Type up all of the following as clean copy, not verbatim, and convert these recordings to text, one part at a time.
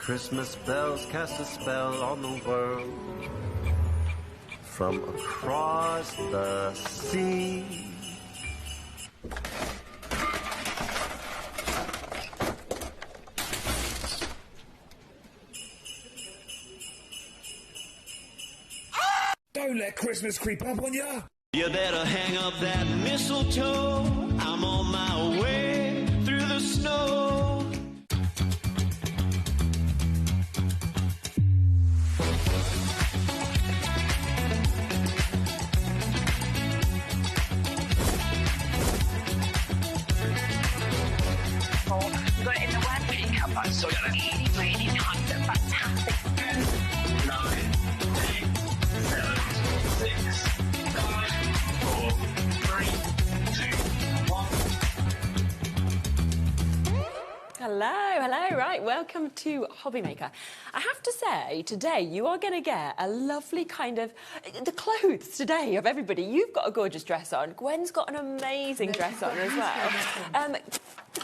Christmas bells cast a spell on the world from across the sea. Don't let Christmas creep up on you. You better hang up that mistletoe. I'm on my way through the snow. You got it in the HobbyMaker, so really, really nice and fantastic. 9, 8, 7, 6, 5, 4, 3, 2, 1. Hello, right, welcome to HobbyMaker. I have to say, today you are going to get a lovely kind of, the clothes today of everybody. You've got a gorgeous dress on, Gwen's got an amazing dress on as well.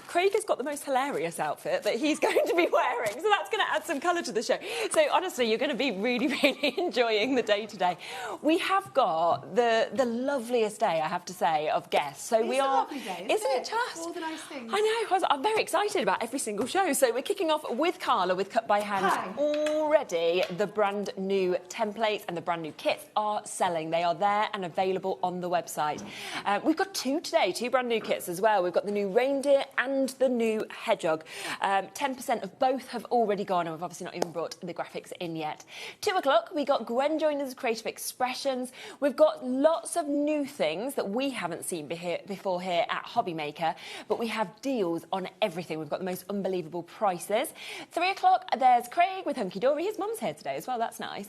Craig has got the most hilarious outfit that he's going to be wearing, so that's going to add some colour to the show. So honestly, you're going to be really, really enjoying the day today. We have got the loveliest day, I have to say, of guests. So we are, lovely day, isn't it just? All the nice things. I know. I'm very excited about every single show. So we're kicking off with Carla with Cut by Hand. Hi. Already, the brand new templates and the brand new kits are selling. They are there and available on the website. We've got two today, two brand new kits as well. We've got the new reindeer and the new hedgehog. 10% of both have already gone, and we've obviously not even brought the graphics in yet. 2 o'clock, we got Gwen joining us with Creative Expressions. We've got lots of new things that we haven't seen before here at HobbyMaker, but we have deals on everything. We've got the most unbelievable prices. 3 o'clock, there's Craig with Hunky Dory. His mum's here today as well, that's nice.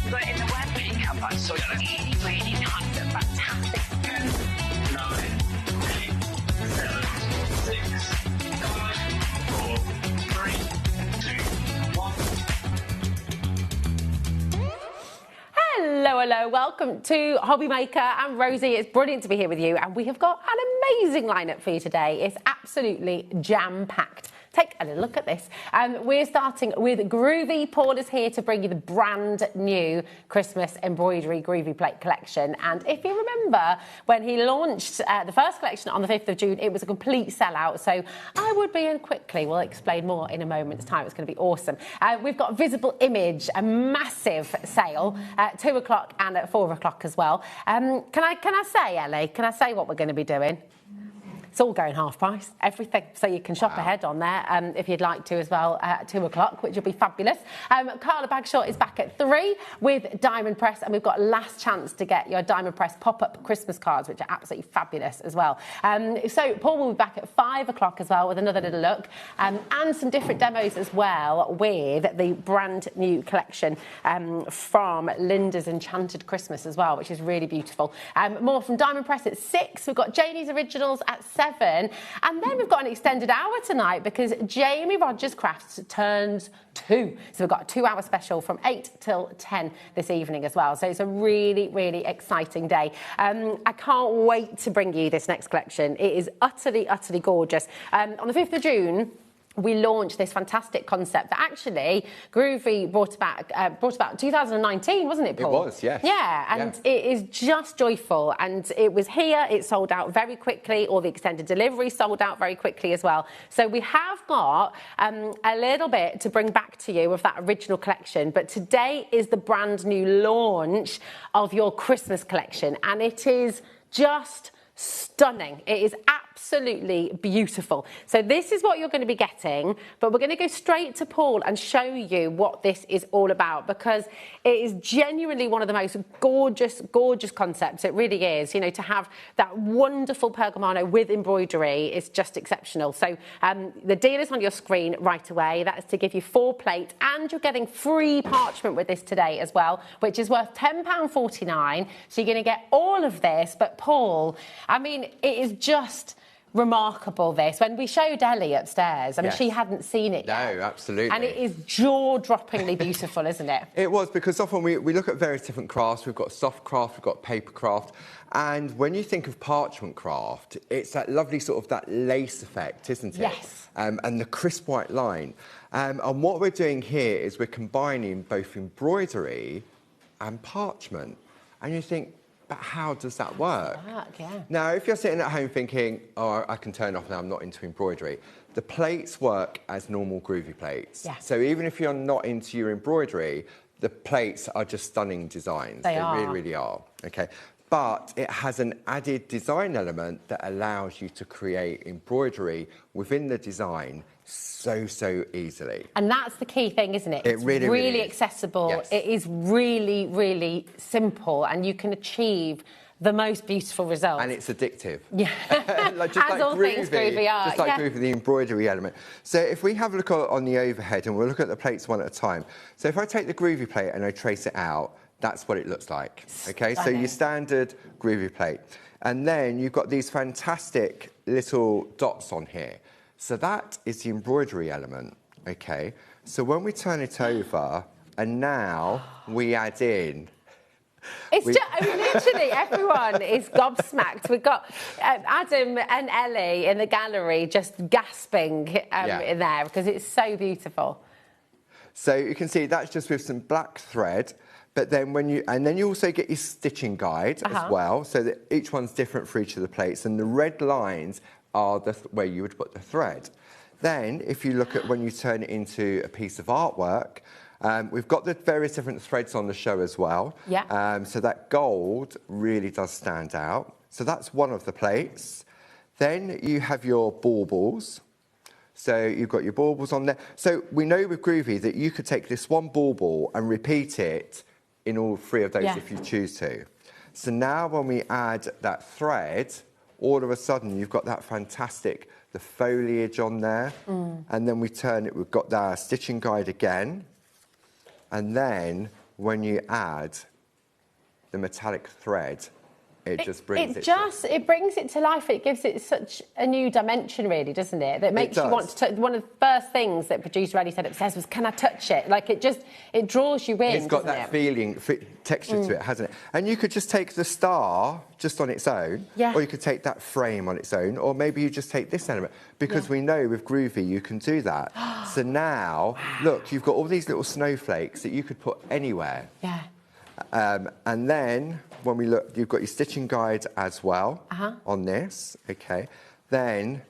You got it in the HobbyMaker, so really, really nice and fantastic. 9, 8, 7, 6, 5, 4, 3, 2, 1. Hello, welcome to HobbyMaker. I'm Rosie. It's brilliant to be here with you, and we have got an amazing lineup for you today. It's absolutely jam-packed. Take a little look at this. We're starting with Groovy. Paul is here to bring you the brand new Christmas embroidery Groovy plate collection. And if you remember, when he launched the first collection on the 5th of June, it was a complete sellout. So I would be in quickly. We'll explain more in a moment's time. It's going to be awesome. We've got Visible Image, a massive sale at 2 o'clock and at 4 o'clock as well. Can I say, Ellie, can I say what we're going to be doing? It's all going half price, everything. So you can shop ahead on there if you'd like to as well at 2 o'clock, which will be fabulous. Carla Bagshaw is back at 3 with Diamond Press, and we've got last chance to get your Diamond Press pop-up Christmas cards, which are absolutely fabulous as well. So Paul will be back at 5 o'clock as well with another little look, and some different demos as well with the brand new collection from Linda's Enchanted Christmas as well, which is really beautiful. More from Diamond Press at 6. We've got Janie's Originals at 7, and then we've got an extended hour tonight because Jamie Rogers Crafts turns 2. So we've got a 2-hour special from 8 till 10 this evening as well. So it's a really, really exciting day. I can't wait to bring you this next collection. It is utterly, utterly gorgeous. On the 5th of June, we launched this fantastic concept that actually Groovy brought about 2019, wasn't it, Paul? It was, yes. Yeah, and it is just joyful. And it was here, it sold out very quickly. All the extended delivery sold out very quickly as well. So we have got a little bit to bring back to you of that original collection. But today is the brand new launch of your Christmas collection. And it is just stunning. It is absolutely beautiful. So this is what you're going to be getting, but we're going to go straight to Paul and show you what this is all about, because it is genuinely one of the most gorgeous, gorgeous concepts. It really is. You know, to have that wonderful pergamano with embroidery is just exceptional. So the deal is on your screen right away. That is to give you 4 plate, and you're getting free parchment with this today as well, which is worth £10.49. So you're going to get all of this. But Paul, I mean, it is just remarkable, this. When we showed Ellie upstairs, I mean, Yes. she hadn't seen it yet. No, absolutely. And it is jaw-droppingly beautiful, isn't it? It was, because often we look at various different crafts. We've got soft craft, we've got paper craft. And when you think of parchment craft, it's that lovely sort of that lace effect, isn't it? Yes. And the crisp white line. And what we're doing here is we're combining both embroidery and parchment. And you think, but how does that work? Yeah. Now, if you're sitting at home thinking, oh, I can turn off now, I'm not into embroidery, the plates work as normal groovy plates. Yeah. So even if you're not into your embroidery, the plates are just stunning designs. They are. really, really are. Okay. But it has an added design element that allows you to create embroidery within the design so easily. And that's the key thing, isn't it? It It's really, really is. accessible. Yes. It is really, really simple, and you can achieve the most beautiful results. And it's addictive. Yeah. Like, just As like all things groovy are, Just like yeah. groovy, the embroidery element. So if we have a look on the overhead, and we'll look at the plates one at a time. So if I take the groovy plate and I trace it out, that's what it looks like. Okay, so Stunning. your standard groovy plate. And then you've got these fantastic little dots on here. So that is the embroidery element, okay? So when we turn it over, and now we add in... It's just, I mean, literally, everyone is gobsmacked. We've got Adam and Ellie in the gallery just gasping in there because it's so beautiful. So you can see that's just with some black thread, but then you also get your stitching guide as well, so that each one's different for each of the plates, and the red lines are where you would put the thread. Then, if you look at when you turn it into a piece of artwork, we've got the various different threads on the show as well. Yeah. So that gold really does stand out. So that's one of the plates. Then you have your baubles. So you've got your baubles on there. So we know with Groovy that you could take this one bauble and repeat it in all three of those if you choose to. So now when we add that thread, all of a sudden you've got that fantastic, the foliage on there. And then we turn it, we've got that stitching guide again. And then when you add the metallic thread, it just brings it. It brings it to life. It gives it such a new dimension, really, doesn't it? That makes you want to touch. One of the first things that producer Eddie said upstairs was, "Can I touch it?" Like it draws you in. It's got that feeling, texture to it, hasn't it? And you could just take the star just on its own, or you could take that frame on its own, or maybe you just take this element, because we know with Groovy you can do that. So now, look, you've got all these little snowflakes that you could put anywhere. Yeah. And then when we look, you've got your stitching guide as well on this. Okay. Then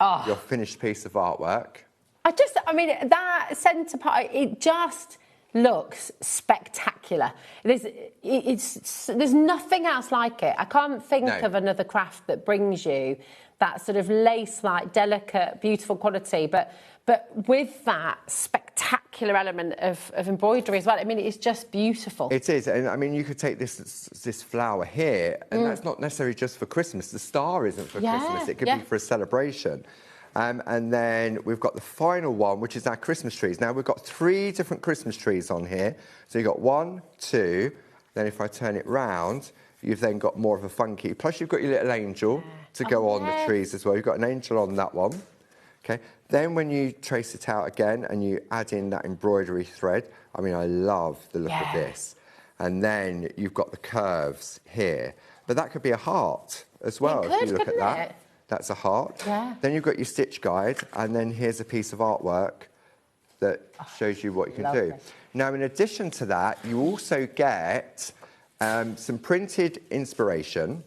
your finished piece of artwork. I mean, that centre part, it just looks spectacular. There's nothing else like it. I can't think of another craft that brings you that sort of lace-like, delicate, beautiful quality, but with that spectacular element of embroidery as well. I mean, it's just beautiful. It is, and I mean, you could take this flower here, and that's not necessarily just for Christmas. The star isn't for Christmas. It could be for a celebration. And then we've got the final one, which is our Christmas trees. Now, we've got 3 different Christmas trees on here. So you've got 1, 2, then if I turn it round, you've then got more of a funky. Plus, you've got your little angel to go on the trees as well. You've got an angel on that one. Okay. Then when you trace it out again and you add in that embroidery thread, I mean, I love the look of this. And then you've got the curves here. But that could be a heart as well, if you look at that. That's a heart. Yeah. Then you've got your stitch guide, and then here's a piece of artwork that shows you what you can do. Now, in addition to that, you also get some printed inspiration.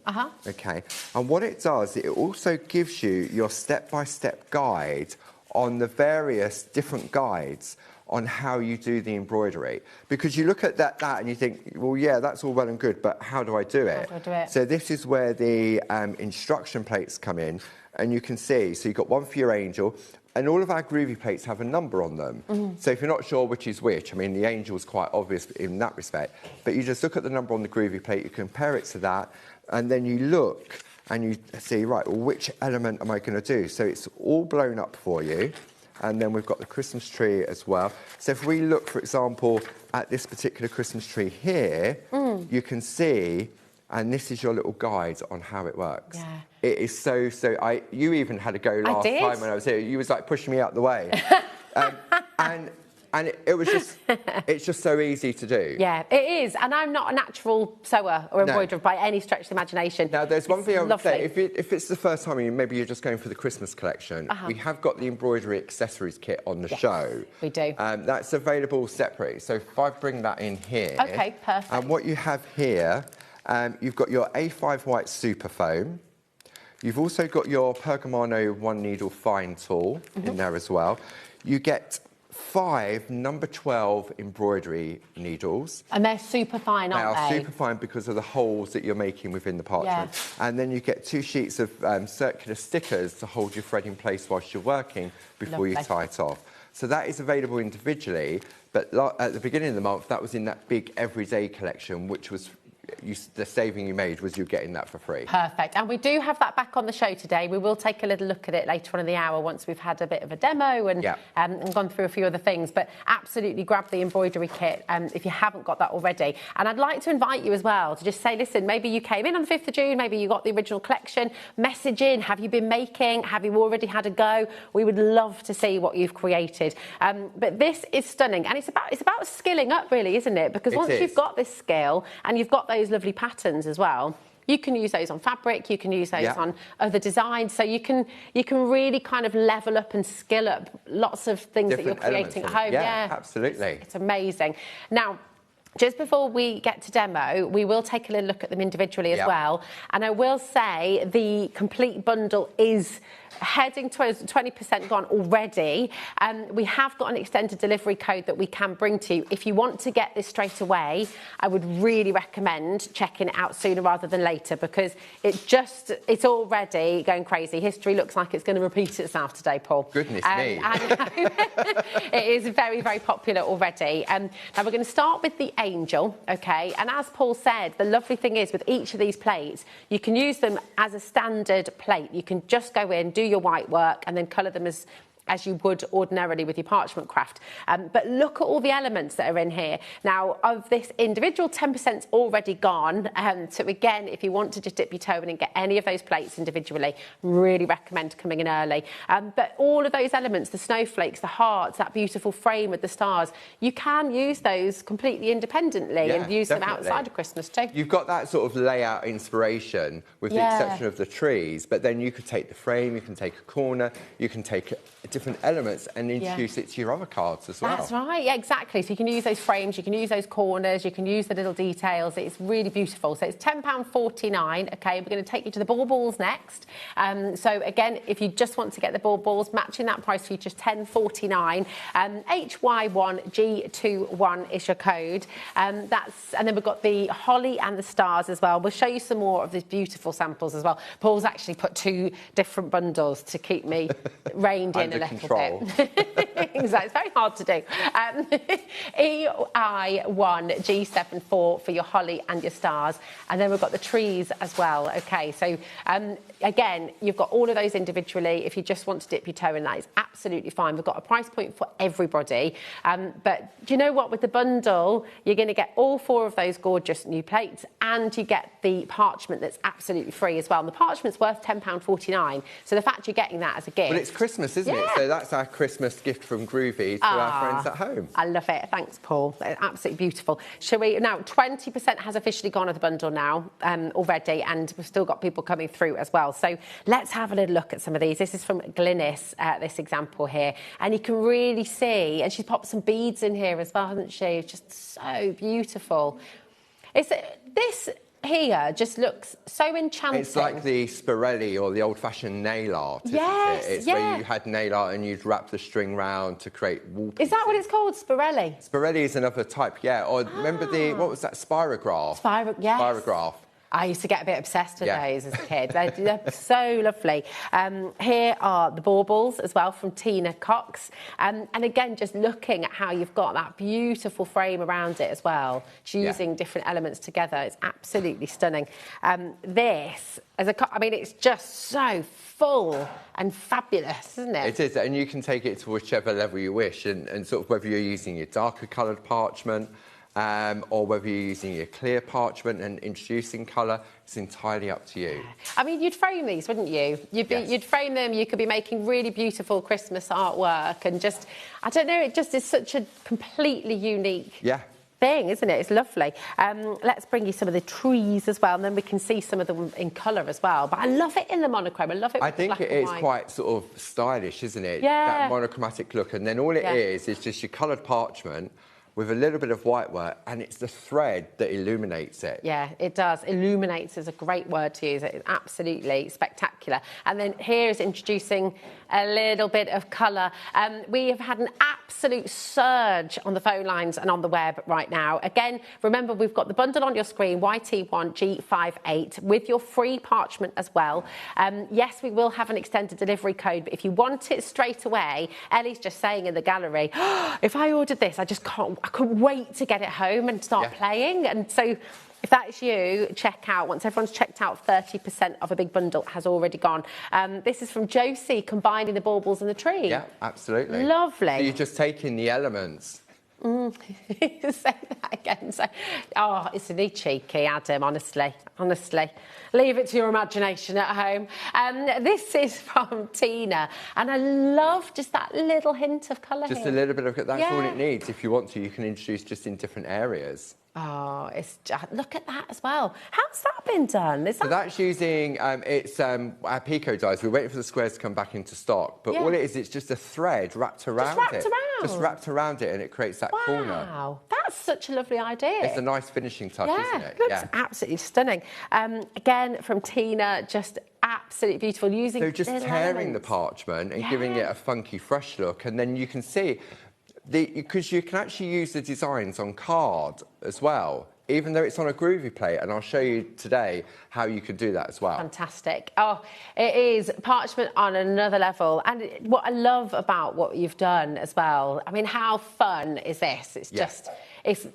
Okay. And what it does, it also gives you your step-by-step guide on the various different guides on how you do the embroidery. Because you look at that and you think, well, yeah, that's all well and good, but how do I do it? How do I do it? So this is where the instruction plates come in, and you can see, so you've got one for your angel, and all of our Groovy plates have a number on them. So if you're not sure which is which, I mean, the angel's quite obvious in that respect, but you just look at the number on the Groovy plate, you compare it to that, and then you look and you see, right, well, which element am I going to do? So it's all blown up for you. And then we've got the Christmas tree as well. So if we look, for example, at this particular Christmas tree here, you can see And this is your little guide on how it works. Yeah. It is so. You even had a go last time when I was here. You was like pushing me out the way. And it was just, it's just so easy to do. Yeah, it is. And I'm not a natural sewer or embroiderer by any stretch of the imagination. Now, there's one thing I would lovely. say. If it's the first time, maybe you're just going for the Christmas collection, we have got the embroidery accessories kit on the show. We do. That's available separately. So if I bring that in here. Okay, perfect. And what you have here, you've got your A5 white super foam. You've also got your Pergamano one needle fine tool in there as well. You get 5 number 12 embroidery needles. And they're super fine, aren't they? They are super fine because of the holes that you're making within the parchment. Yeah. And then you get 2 sheets of circular stickers to hold your thread in place whilst you're working before you tie it off. So that is available individually, but at the beginning of the month, that was in that big everyday collection, which was the saving you made was you getting that for free. Perfect. And we do have that back on the show today. We will take a little look at it later on in the hour once we've had a bit of a demo and gone through a few other things. But absolutely grab the embroidery kit if you haven't got that already. And I'd like to invite you as well to just say, listen, maybe you came in on the 5th of June, maybe you got the original collection, message in, have you been making, have you already had a go? We would love to see what you've created. But this is stunning, and it's about skilling up really, isn't it? Because once you've got this skill and you've got those lovely patterns as well, you can use those on fabric, you can use those on other designs, so you can really kind of level up and skill up lots of things that you're creating at home. Yeah, absolutely. It's amazing. Now, just before we get to demo, we will take a little look at them individually as well. And I will say the complete bundle is heading towards 20% gone already. We have got an extended delivery code that we can bring to you. If you want to get this straight away, I would really recommend checking it out sooner rather than later, because it's already going crazy. History looks like it's going to repeat itself today, Paul. Goodness me. It is very, very popular already. Now we're going to start with the Angel, okay? And as Paul said, the lovely thing is with each of these plates, you can use them as a standard plate. You can just go in, do your white work and then colour them as you would ordinarily with your parchment craft. But look at all the elements that are in here. Now, of this individual, 10%'s already gone. So again, if you want to just dip your toe in and get any of those plates individually, really recommend coming in early. But all of those elements, the snowflakes, the hearts, that beautiful frame with the stars, you can use those completely independently and use them outside of Christmas too. You've got that sort of layout inspiration with the exception of the trees, but then you could take the frame, you can take a corner, you can take different elements and introduce it to your other cards as well. That's right, yeah, exactly. So you can use those frames, you can use those corners, you can use the little details. It's really beautiful. So it's £10.49. Okay, we're going to take you to the baubles next. So again, if you just want to get the baubles, matching that price for you, just £10.49. HY1G21 is your code. And then we've got the holly and the stars as well. We'll show you some more of these beautiful samples as well. Paul's actually put 2 different bundles to keep me reined in a little bit. Exactly, it's very hard to do. EI1G74 for your holly and your stars, and then we've got the trees as well. Okay, so again, you've got all of those individually. If you just want to dip your toe in, that is absolutely fine. We've got a price point for everybody. But do you know what? With the bundle, you're going to get all 4 of those gorgeous new plates, and you get the parchment that's absolutely free as well. And the parchment's worth £10.49. So the fact you're getting that as a gift. Well, it's Christmas, isn't it? So that's our Christmas gift from Groovy to our friends at home. I love it. Thanks, Paul. Absolutely beautiful. Shall we? Now, 20% has officially gone of the bundle now already, and we've still got people coming through as well. So let's have a little look at some of these. This is from Glynis, this example here. And you can really see, and she's popped some beads in here as well, hasn't she? It's just so beautiful. This here just looks so enchanting. It's like the Spirelli or the old-fashioned nail art, isn't it? It's where you had nail art and you'd wrap the string round to create wallpaper. Is that what it's called, Spirelli? Spirelli is another type, Or remember what was that, spirograph? Yes. Spirograph. I used to get a bit obsessed with those as a kid. They're so lovely. Here are the baubles as well from Tina Cox. And again, just looking at how you've got that beautiful frame around it as well, using different elements together. It's absolutely stunning. This, it's just so full and fabulous, isn't it? It is, and you can take it to whichever level you wish, and sort of whether you're using your darker coloured parchment, or whether you're using your clear parchment and introducing colour, it's entirely up to you. I mean, you'd frame these, wouldn't you? You'd frame them, you could be making really beautiful Christmas artwork and just, I don't know, it just is such a completely unique thing, isn't it? It's lovely. Let's bring you some of the trees as well, and then we can see some of them in colour as well. But I love it in the monochrome. I love it with I think it is quite sort of stylish, isn't it? Yeah. That monochromatic look. And then all it is just your coloured parchment with a little bit of white work, and it's the thread that illuminates it. Yeah, it does. Illuminates is a great word to use. It's absolutely spectacular. And then here is introducing a little bit of colour. We have had an absolute surge on the phone lines and on the web right now. Again, remember, we've got the bundle on your screen, YT1G58, with your free parchment as well. Yes, we will have an extended delivery code, but if you want it straight away, Ellie's just saying in the gallery, oh, if I ordered this, I couldn't wait to get it home and start playing. And so if that is you, check out. Once everyone's checked out, 30% of a big bundle has already gone. This is from Josie, combining the baubles and the tree. Yeah, absolutely. Lovely. So you're just taking the elements. Say that again. So, oh, isn't he cheeky, Adam? Honestly. Leave it to your imagination at home. This is from Tina, and I love just that little hint of colour here. Just a little bit of, that's all it needs. If you want to, you can introduce just in different areas. Oh, it's just, look at that as well. How's that been done? So that's using, it's our Pico dies. We're waiting for the squares to come back into stock. But all it is, it's just a thread wrapped around it. Just wrapped around it, and it creates that corner. Wow, that's such a lovely idea. It's a nice finishing touch, isn't it? Looks absolutely stunning. Again, from Tina, just absolutely beautiful. Using so just tearing the parchment and giving it a funky, fresh look, and then you can see, because you can actually use the designs on card as well, even though it's on a groovy plate, and I'll show you today how you can do that as well. Fantastic. Oh, it is parchment on another level. And what I love about what you've done as well, I mean, how fun is this? It's just, it's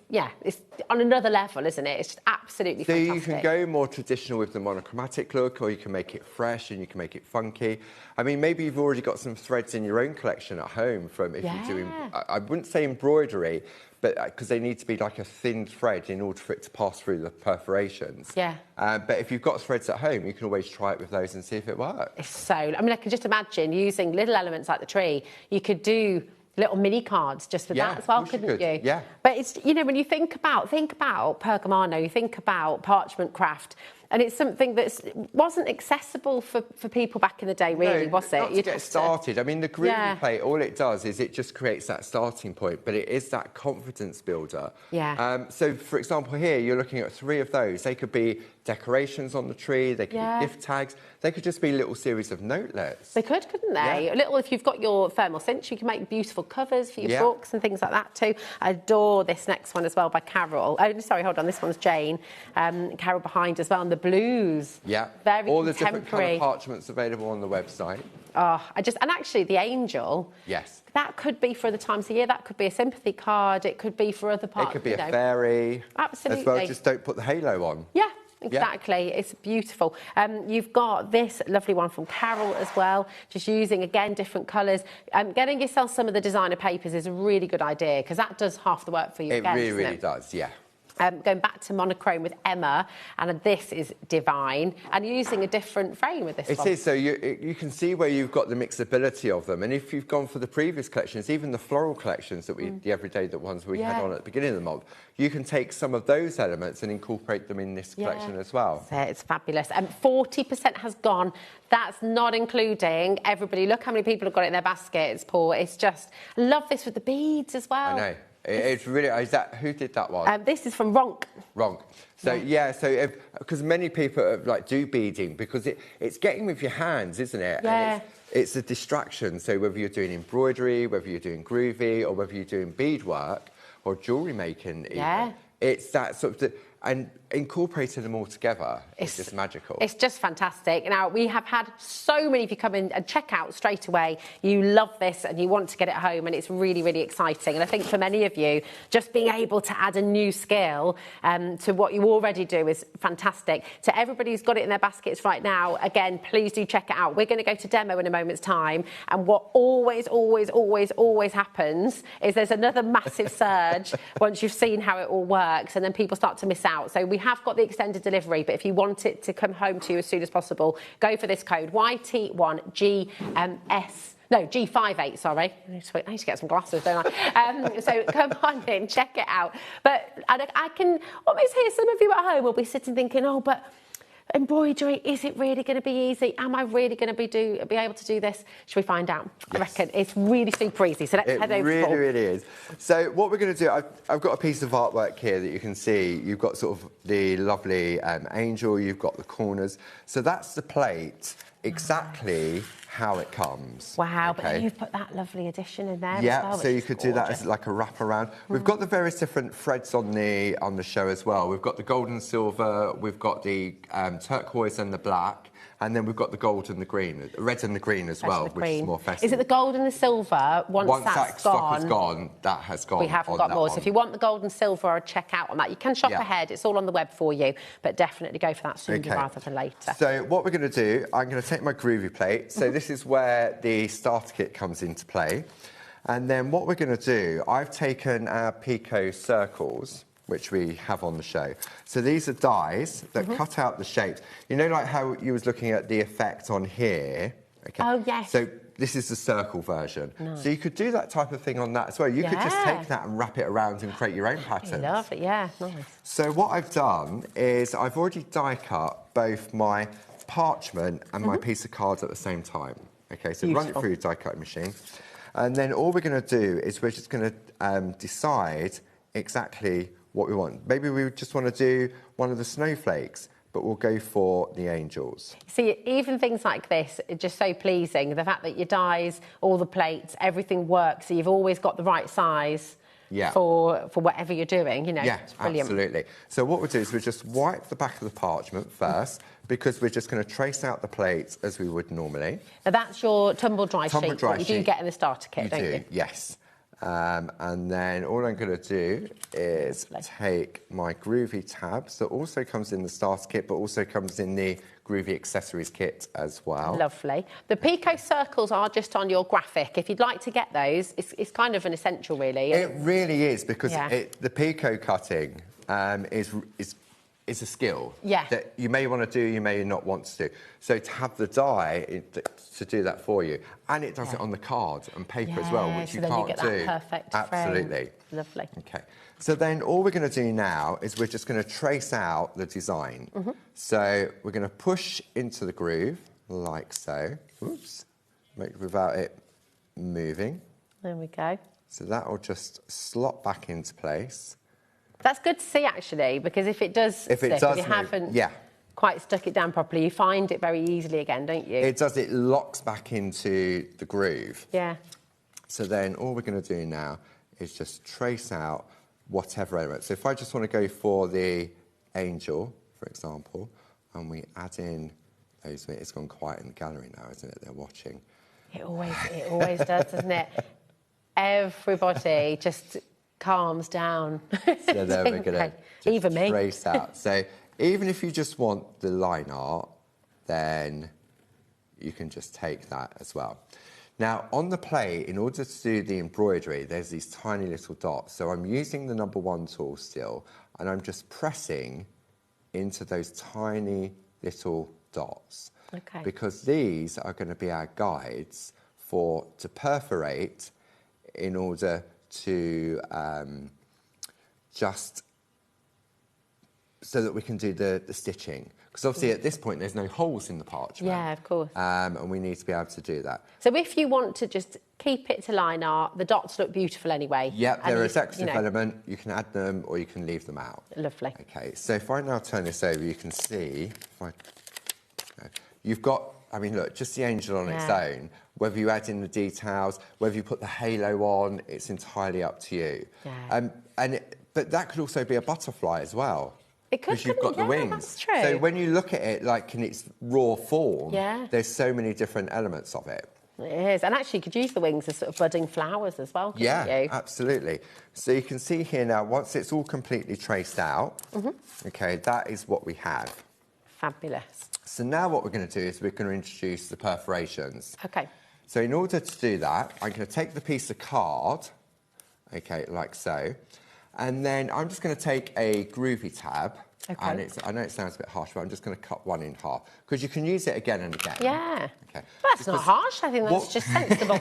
on another level, isn't it? It's just absolutely fantastic. So you can go more traditional with the monochromatic look, or you can make it fresh and you can make it funky. I mean, maybe you've already got some threads in your own collection at home from if you're doing, I wouldn't say embroidery, but because they need to be like a thin thread in order for it to pass through the perforations. Yeah. But if you've got threads at home, you can always try it with those and see if it works. It's so, I mean, I can just imagine using little elements like the tree. You could do little mini cards just with that as well, couldn't you? Yeah. But it's, you know, when you think about pergamano, you think about parchment craft, and it's something that wasn't accessible for people back in the day, really, was it? Not to get started. I mean, the groovy plate, all it does is it just creates that starting point, but it is that confidence builder. Yeah. So, for example, here, you're looking at 3 of those. They could be decorations on the tree, they could be gift tags, they could just be little series of notelets. They could, couldn't they? Yeah. A little, if you've got your thermal cinch, you can make beautiful covers for your books and things like that too. I adore this next one as well by Carol. Oh, sorry, hold on, this one's Jane. Carol behind as well, and the blues. Yeah. Very all the contemporary. different colour parchments available on the website. Oh, and actually the angel. Yes. That could be for other times of year. That could be a sympathy card. It could be for other parts. It could be a fairy. Absolutely. As well, just don't put the halo on. Yeah. Exactly, it's beautiful. You've got this lovely one from Carol as well, just using, again, different colours. Getting yourself some of the designer papers is a really good idea, because that does half the work for you. It really does, yeah. Going back to monochrome with Emma, and this is divine, and using a different frame with this one. It is, so you can see where you've got the mixability of them, and if you've gone for the previous collections, even the floral collections that the everyday ones we had on at the beginning of the month, you can take some of those elements and incorporate them in this collection as well. So it's fabulous. 40% has gone. That's not including everybody. Look how many people have got it in their baskets, Paul. It's just, I love this with the beads as well. I know. It's really, who did that one? This is from Ronk. Ronk. So, because many people do beading, because it's getting with your hands, isn't it? Yeah. And it's a distraction. So whether you're doing embroidery, whether you're doing groovy, or whether you're doing beadwork or jewellery making, even, it's that sort of... and incorporating them all together is just magical. It's just fantastic. Now, we have had so many of you come in and check out straight away. You love this and you want to get it home, and it's really, really exciting. And I think for many of you, just being able to add a new skill to what you already do is fantastic. To everybody who's got it in their baskets right now, again, please do check it out. We're going to go to demo in a moment's time, and what always happens is there's another massive surge once you've seen how it all works, and then people start to miss out. So we have got the extended delivery, but if you want it to come home to you as soon as possible, go for this code YT1GS. No, G58, sorry. I need to get some glasses, don't I? So come on in, check it out. But I can almost hear some of you at home will be sitting thinking, oh, but embroidery, is it really going to be easy? Am I really going to be able to do this? Should we find out? Yes. I reckon it's really super easy. So let's head over. It really is. So what we're going to do, I've got a piece of artwork here that you can see. You've got sort of the lovely angel. You've got the corners. So that's the plate, exactly how it comes. Wow, okay. But then you've put that lovely addition in there yeah, as well, so you could do that as like a wraparound. We've got the various different threads on the show as well. We've got the gold and silver, we've got the turquoise and the black, and then we've got the gold and the green, the red and the green as well, which is more festive. Is it the gold and the silver? Once that stock has gone, that has gone. We haven't got more. So if you want the gold and silver, I'd check out on that. You can shop ahead. It's all on the web for you, but definitely go for that sooner rather than later. So what we're going to do, I'm going to take my groovy plate. So this is where the starter kit comes into play. And then what we're going to do, I've taken our Pico circles, which we have on the show. So these are dies that cut out the shapes. You know, like how you was looking at the effect on here? Okay. Oh, yes. So this is the circle version. Nice. So you could do that type of thing on that as well. You could just take that and wrap it around and create your own patterns. I love it, yeah, nice. So what I've done is I've already die cut both my parchment and my piece of cards at the same time. Okay, so run it through your die cutting machine. And then all we're going to do is we're just going to decide exactly what we want. Maybe we just want to do one of the snowflakes, but we'll go for the angels. See, even things like this are just so pleasing. The fact that your dies, all the plates, everything works, so you've always got the right size for whatever you're doing, you know. Yeah, it's brilliant. Absolutely. So what we'll do is we'll just wipe the back of the parchment first, because we're just going to trace out the plates as we would normally. Now that's your tumble dry sheet that you do get in the starter kit, don't you? Yes. And then all I'm going to do is take my groovy tabs that also comes in the starter kit, but also comes in the groovy accessories kit as well. Lovely. The Pico circles are just on your graphic. If you'd like to get those, it's kind of an essential, really. It really is, because the Pico cutting is a skill that you may want to do, you may not want to do. So to have the die to do that for you, and it does it on the card and paper as well, which so you then can't you get do. That perfect Absolutely. Frame. Lovely. Okay. So then all we're going to do now is we're just going to trace out the design. So we're going to push into the groove like so. Oops. Without it moving. There we go. So that will just slot back into place. That's good to see, actually, because if it does if you haven't quite stuck it down properly, you find it very easily again, don't you? It does. It locks back into the groove. Yeah. So then all we're going to do now is just trace out whatever element. So if I just want to go for the angel, for example, and we add in those, it's gone quiet in the gallery now, isn't it? They're watching. It always does, doesn't it? Everybody just calms down. So then we're going to even me. Trace out. So even if you just want the line art, then you can just take that as well. Now, on the plate, in order to do the embroidery, there's these tiny little dots. So I'm using the #1 tool still, and I'm just pressing into those tiny little dots. Okay. Because these are going to be our guides to perforate in order to just so that we can do the stitching. Because obviously at this point there's no holes in the parchment. Yeah, of course. And we need to be able to do that. So if you want to just keep it to line art, the dots look beautiful anyway. Yep, they're a decorative element. You can add them or you can leave them out. Lovely. Okay, so if I now turn this over, you can see, you've got, I mean, look, just the angel on its own. Whether you add in the details, whether you put the halo on, it's entirely up to you. Yeah. But that could also be a butterfly as well. It could, because you've got the wings. That's true. So when you look at it like in its raw form, Yeah. there's so many different elements of it. It is. And actually, you could use the wings as sort of budding flowers as well, couldn't Yeah, you? absolutely. So you can see here now, once it's all completely traced out, okay, that is what we have. Fabulous. So now what we're going to do is we're going to introduce the perforations. Okay. So in order to do that, I'm going to take the piece of card, okay, like so, and then I'm just going to take a groovy tab, Okay. and I know it sounds a bit harsh, but I'm just going to cut one in half, because you can use it again and again. Yeah. Okay. That's not harsh. I think that's just sensible.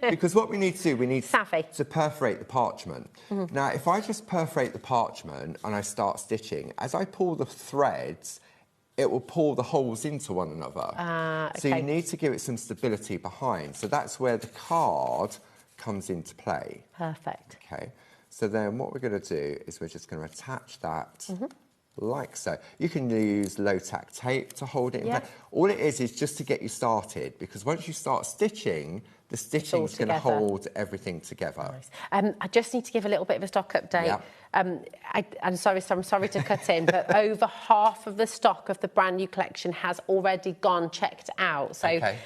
Because what we need to do, we need Savvy. to perforate the parchment. Now, if I just perforate the parchment and I start stitching, as I pull the threads, it will pull the holes into one another. So okay. you need to give it some stability behind. So that's where the card comes into play. Perfect. Okay. So then what we're going to do is we're just going to attach that like so. You can use low-tack tape to hold it in place. All it is just to get you started, because once you start stitching, the stitching's going to hold everything together. Nice. I just need to give a little bit of a stock update. Yeah. I'm sorry to cut in, but over half of the stock of the brand new collection has already gone checked out. So, Okay.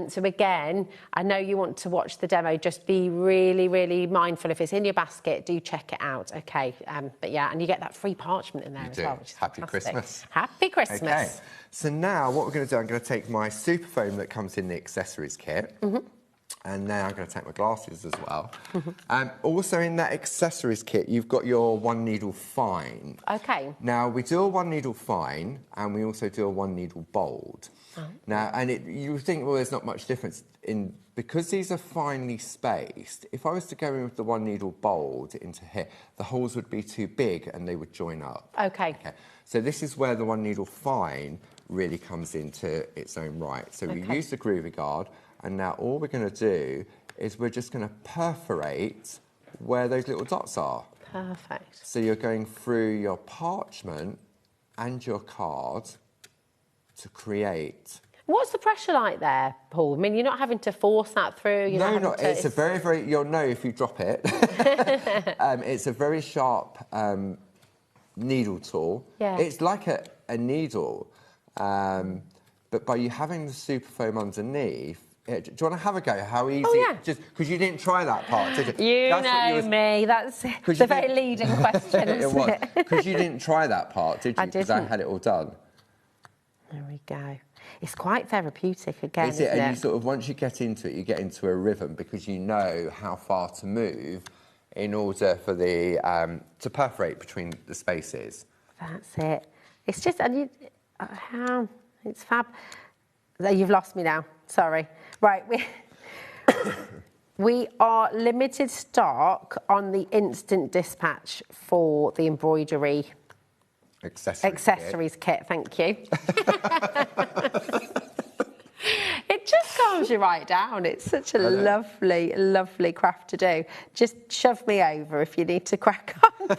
So again, I know you want to watch the demo. Just be really, really mindful. If it's in your basket, do check it out. Okay. But yeah, and you get that free parchment in there You as do. well, which is Happy fantastic. Christmas. Happy Christmas. Okay. So now what we're going to do, I'm going to take my super foam that comes in the accessories kit. And now I'm going to take my glasses as well. Also in that accessories kit, you've got your 1 needle fine. Okay. Now, we do a 1 needle fine, and we also do a 1 needle bold. Now, and you think, well, there's not much difference because these are finely spaced. If I was to go in with the 1 needle bold into here, the holes would be too big and they would join up. Okay. So this is where the 1 needle fine really comes into its own right. So we use the groovy guard, and now all we're going to do is we're just going to perforate where those little dots are. Perfect. So you're going through your parchment and your card to create. What's the pressure like there, Paul? I mean, you're not having to force that through. You're not having to, it's a very, very, you'll know if you drop it. It's a very sharp needle tool. Yeah. It's like a needle, but by you having the super foam underneath, do you want to have a go? How easy? Oh, yeah. Just because you didn't try that part, did you? You That's what know me. That's you a very leading question, it isn't was. it? Because you didn't try that part, did you? I Because I didn't. had it all done. There we go. It's quite therapeutic again, Is it? isn't And it? you sort of, once you get into it, you get into a rhythm because you know how far to move in order for the to perforate between the spaces. That's it. It's just, and you, it's fab. You've lost me now. Sorry. Right, we are limited stock on the instant dispatch for the embroidery accessories kit. Thank you. It just calms you right down. It's such a lovely, lovely craft to do. Just shove me over if you need to crack on.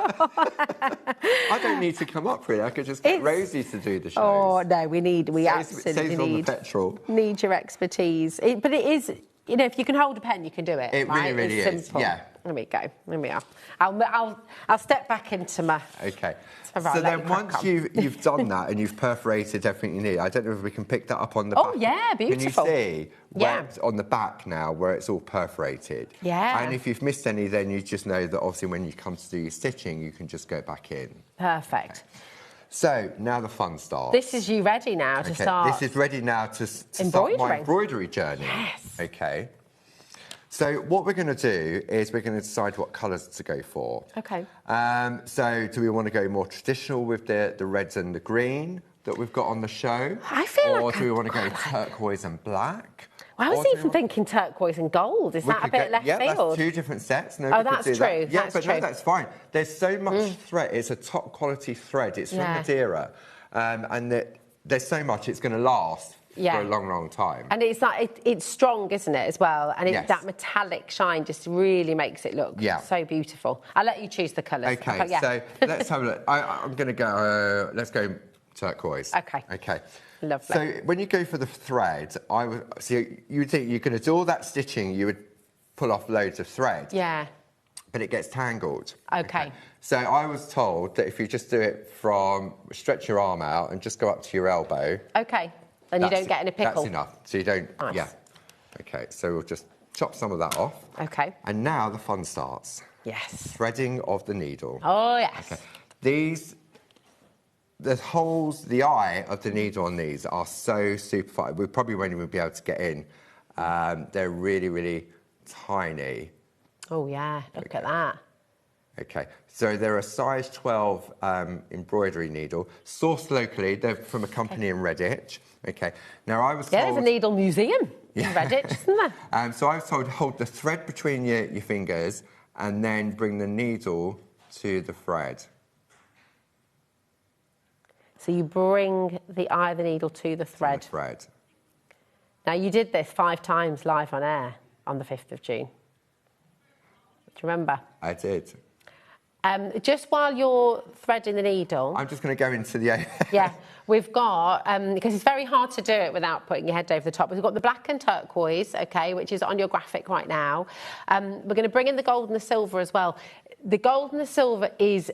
I don't need to come up really. I could just get Rosie to do the shows. Oh no, we Saves absolutely on the petrol. need your expertise. But it is, you know, if you can hold a pen, you can do it. It right? really It's is, simple. yeah. There we go. There we are. I'll step back into my. Okay. All right, So let then me crack once on. you've done that and you've perforated everything you need, I don't know if we can pick that up on the Oh, back. yeah, beautiful. Can you see where Yeah. it's on the back now where it's all perforated? Yeah. And if you've missed any, then you just know that obviously when you come to do your stitching, you can just go back in. Perfect. So now the fun starts. This is you ready now to start. This is ready now to start my Embroidering. embroidery journey. Yes. Okay. So what we're going to do is we're going to decide what colours to go for. Okay. So do we want to go more traditional with the reds and the green that we've got on the show? I feel or like do we want to go quite like- turquoise and black? Well, I Or was do we even want- thinking turquoise and gold. Is We that a could bit go- left yeah, field? that's two different sets. No, Oh, we could that's do true. That. Yeah, That's but true. no, that's fine. There's so much thread. It's a top quality thread. It's from Yeah. Madeira, and there's so much. It's going to last for a long, long time. And it's like it's strong, isn't it, as well? And Yes. that metallic shine just really makes it look so beautiful. I'll let you choose the colours. Okay, so let's have a look. I'm going to go. Let's go turquoise. Okay. Okay. Lovely. So when you go for the thread, you would think you're going to do all that stitching. You would pull off loads of thread. Yeah. but it gets tangled. Okay. So I was told that if you just do it from, stretch your arm out and just go up to your elbow. Okay, then you don't get any pickle. That's enough. So you don't, Nice. yeah. Okay, so we'll just chop some of that off. Okay. And now the fun starts. Yes. Threading of the needle. Oh, yes. Okay. The holes, the eye of the needle on these are so super fine. We probably won't even be able to get in. They're really, really tiny. Oh, yeah, look at that. Okay, so they're a size 12 embroidery needle, sourced locally. They're from a company in Redditch. Okay, now I was told... Yeah, there's a needle museum in Redditch, isn't there? So I was told to hold the thread between your fingers and then bring the needle to the thread. So you bring the eye of the needle to the thread. Now, you did this 5 times live on air on the 5th of June. Do you remember? I did. Just while you're threading the needle... I'm just going to go into the... Yeah, we've got, because it's very hard to do it without putting your head over the top, we've got the black and turquoise, OK, which is on your graphic right now. We're going to bring in the gold and the silver as well. The gold and the silver is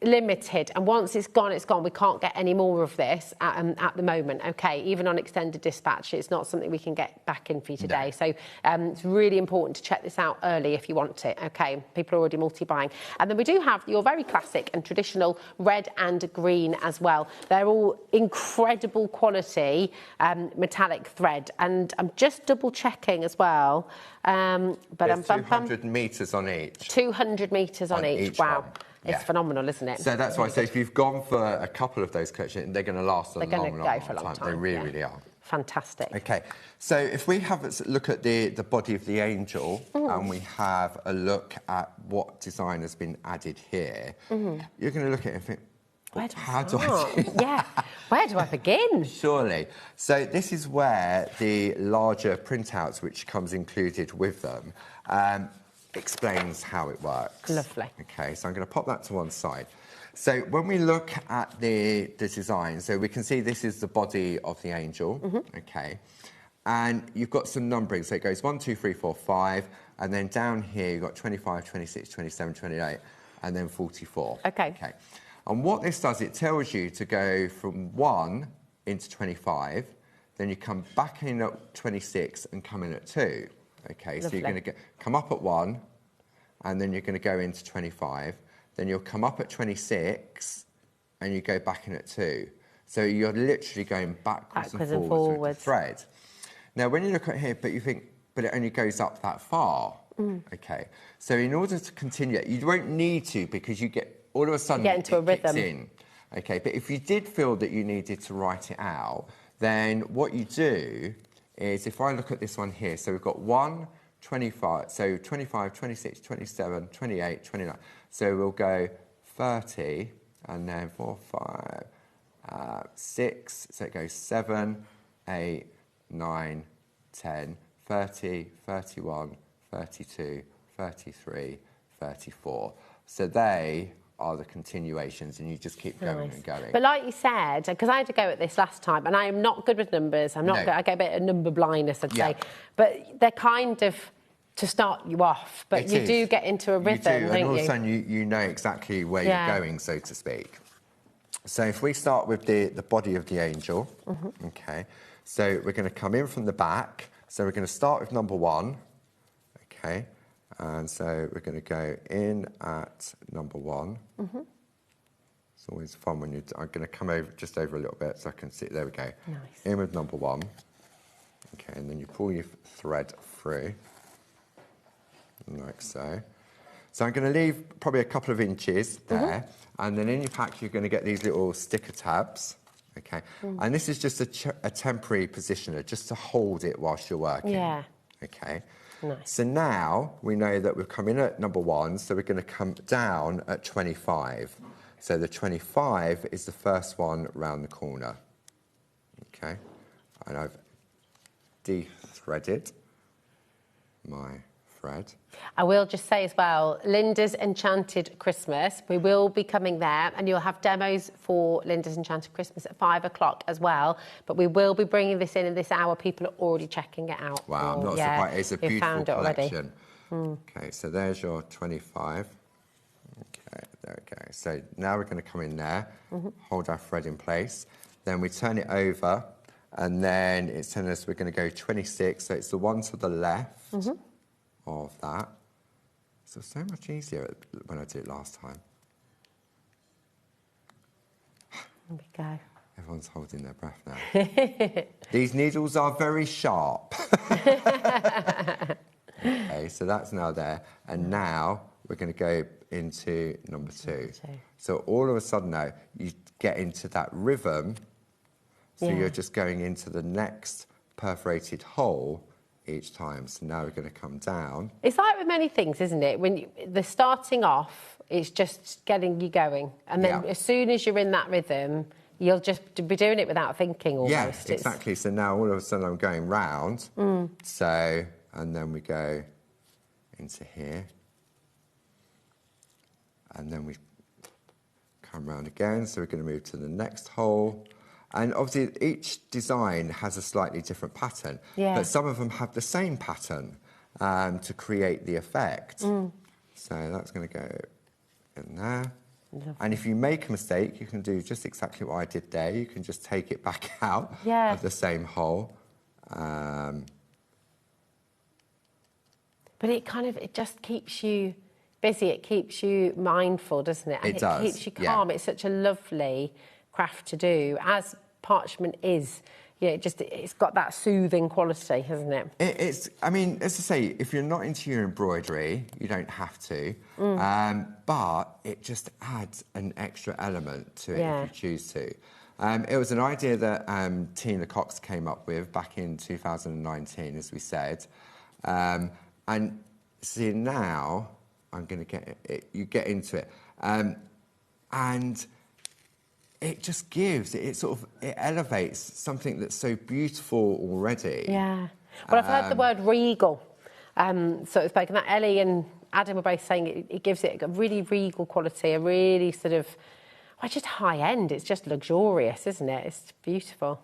limited, and once it's gone, it's gone. We can't get any more of this at the moment, OK? Even on extended dispatch, it's not something we can get back in for you today. No. So it's really important to check this out early if you want it, OK? People are already multi-buying. And then we do have your very classic and traditional red and green as well. They're all incredible quality metallic thread, and I'm just double-checking as well. But there's 200 metres on each. 200 metres on each. Wow. One. It's phenomenal, isn't it? So that's why I say if you've gone for a couple of those collections, they're going to last a long time. They really are. Fantastic. Okay, so if we have a look at the body of the angel and we have a look at what design has been added here, you're going to look at it and think, how do I do that? Yeah, where do I begin? Surely. So this is where the larger printouts, which comes included with them, explains how it works. Lovely. Okay, so I'm going to pop that to one side. So when we look at the design, so we can see this is the body of the angel, okay, and you've got some numbering, so it goes 1, 2, 3, 4, 5, and then down here you've got 25, 26, 27, 28, and then 44. Okay. And what this does, it tells you to go from 1 into 25, then you come back in at 26 and come in at 2. Okay, so you're going to come up at 1, and then you're going to go into 25. Then you'll come up at 26, and you go back in at 2. So you're literally going backwards and forwards with the thread. Now, when you look at here, but you think, but it only goes up that far. Okay, so in order to continue, you won't need to, because you get all of a sudden get into a rhythm. In. Okay, but if you did feel that you needed to write it out, then what you do is, if I look at this one here, so we've got 1, 25, so 25, 26, 27, 28, 29. So we'll go 30, and then 4, 5, 6, so it goes 7, 8, 9, 10, 30, 31, 32, 33, 34. So they are the continuations, and you just keep going and going. But like you said, because I had to go at this last time, and I am not good with numbers. I'm not good. I get a bit of number blindness, I'd say. But they're kind of to start you off, but you do get into a rhythm, don't you? And all of a sudden you know exactly where you're going, so to speak. So if we start with the body of the angel, okay, so we're going to come in from the back. So we're going to start with number 1, okay, and so we're going to go in at number 1. It's always fun when I'm going to come over just over a little bit so I can see. There we go. Nice. In with number 1. Okay, and then you pull your thread through, like so. So I'm going to leave probably a couple of inches there, and then in your pack you're going to get these little sticker tabs, okay? And this is just a temporary positioner, just to hold it whilst you're working. Yeah. Okay. Nice. So now we know that we've come in at number 1, so we're going to come down at 25. So the 25 is the first one round the corner, okay? And I've de-threaded my thread. I will just say as well, Linda's Enchanted Christmas, we will be coming there, and you'll have demos for Linda's Enchanted Christmas at 5 o'clock as well, but we will be bringing this in this hour. People are already checking it out. Wow, I'm not surprised. It's a beautiful collection. Okay, so there's your 25. Okay, there we go. So now we're going to come in there, hold our thread in place, then we turn it over, and then it's telling us we're going to go 26, so it's the one to the left of that. So much easier when I did it last time. There we go. Everyone's holding their breath now. These needles are very sharp. Okay, so that's now there, and now we're going to go into number 2. So all of a sudden now you get into that rhythm, so you're just going into the next perforated hole each time. So now we're going to come down. It's like with many things, isn't it? When the starting off, it's just getting you going, and then as soon as you're in that rhythm, you'll just be doing it without thinking almost. Yes, exactly. So now all of a sudden I'm going round. So, and then we go into here. And then we come round again. So we're going to move to the next hole. And obviously each design has a slightly different pattern. But some of them have the same pattern to create the effect. So that's going to go in there. Lovely. And if you make a mistake, you can do just exactly what I did there. You can just take it back out of the same hole. But it just keeps you busy. It keeps you mindful, doesn't it? And it does. Keeps you calm. It's such a lovely craft to do, as parchment is. Yeah, it's got that soothing quality, hasn't it? I mean, as I say, if you're not into your embroidery, you don't have to. But it just adds an extra element to it if you choose to. It was an idea that Tina Cox came up with back in 2019, as we said. And see, now I'm going to get it. You get into it, and it just gives it elevates something that's so beautiful already. Yeah. Well, I've heard the word regal. So it's spoken that Ellie and Adam were both saying it gives it a really regal quality, a really just high end. It's just luxurious, isn't it? It's beautiful.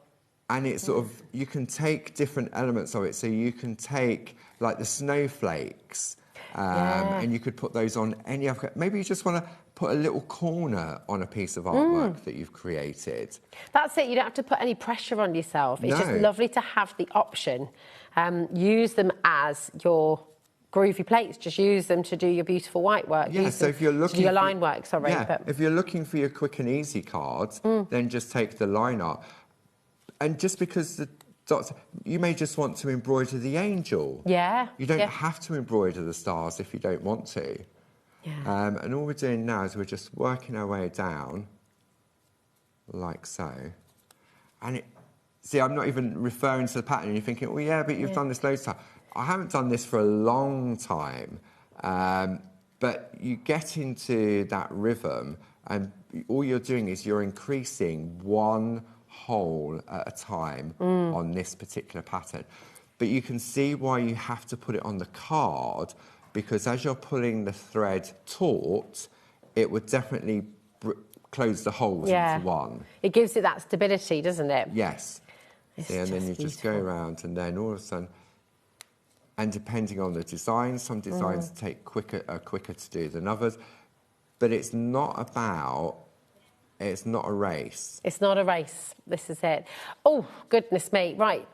And it's you can take different elements of it. So you can take like the snowflakes, and you could put those on any other. Maybe you just want to put a little corner on a piece of artwork that you've created. That's it. You don't have to put any pressure on yourself. It's just lovely to have the option. Use them as your groovy plates. Just use them to do your beautiful white work. Yeah, so if you're looking to do your line work, sorry. Yeah, if you're looking for your quick and easy cards, then just take the line art. And just because the dots, you may just want to embroider the angel. Yeah. You don't have to embroider the stars if you don't want to. Yeah. And all we're doing now is we're just working our way down, like so. And see, I'm not even referring to the pattern. You're thinking, well, yeah, but you've done this loads of time. I haven't done this for a long time. But you get into that rhythm, and all you're doing is you're increasing one hole at a time on this particular pattern. But you can see why you have to put it on the card, because as you're pulling the thread taut, it would definitely close the holes into one. It gives it that stability, doesn't it? Yes. See, and then you just go around, and then all of a sudden, and depending on the design, some designs take quicker to do than others, but it's not a race. It's not a race. This is it. Oh, goodness me. Right.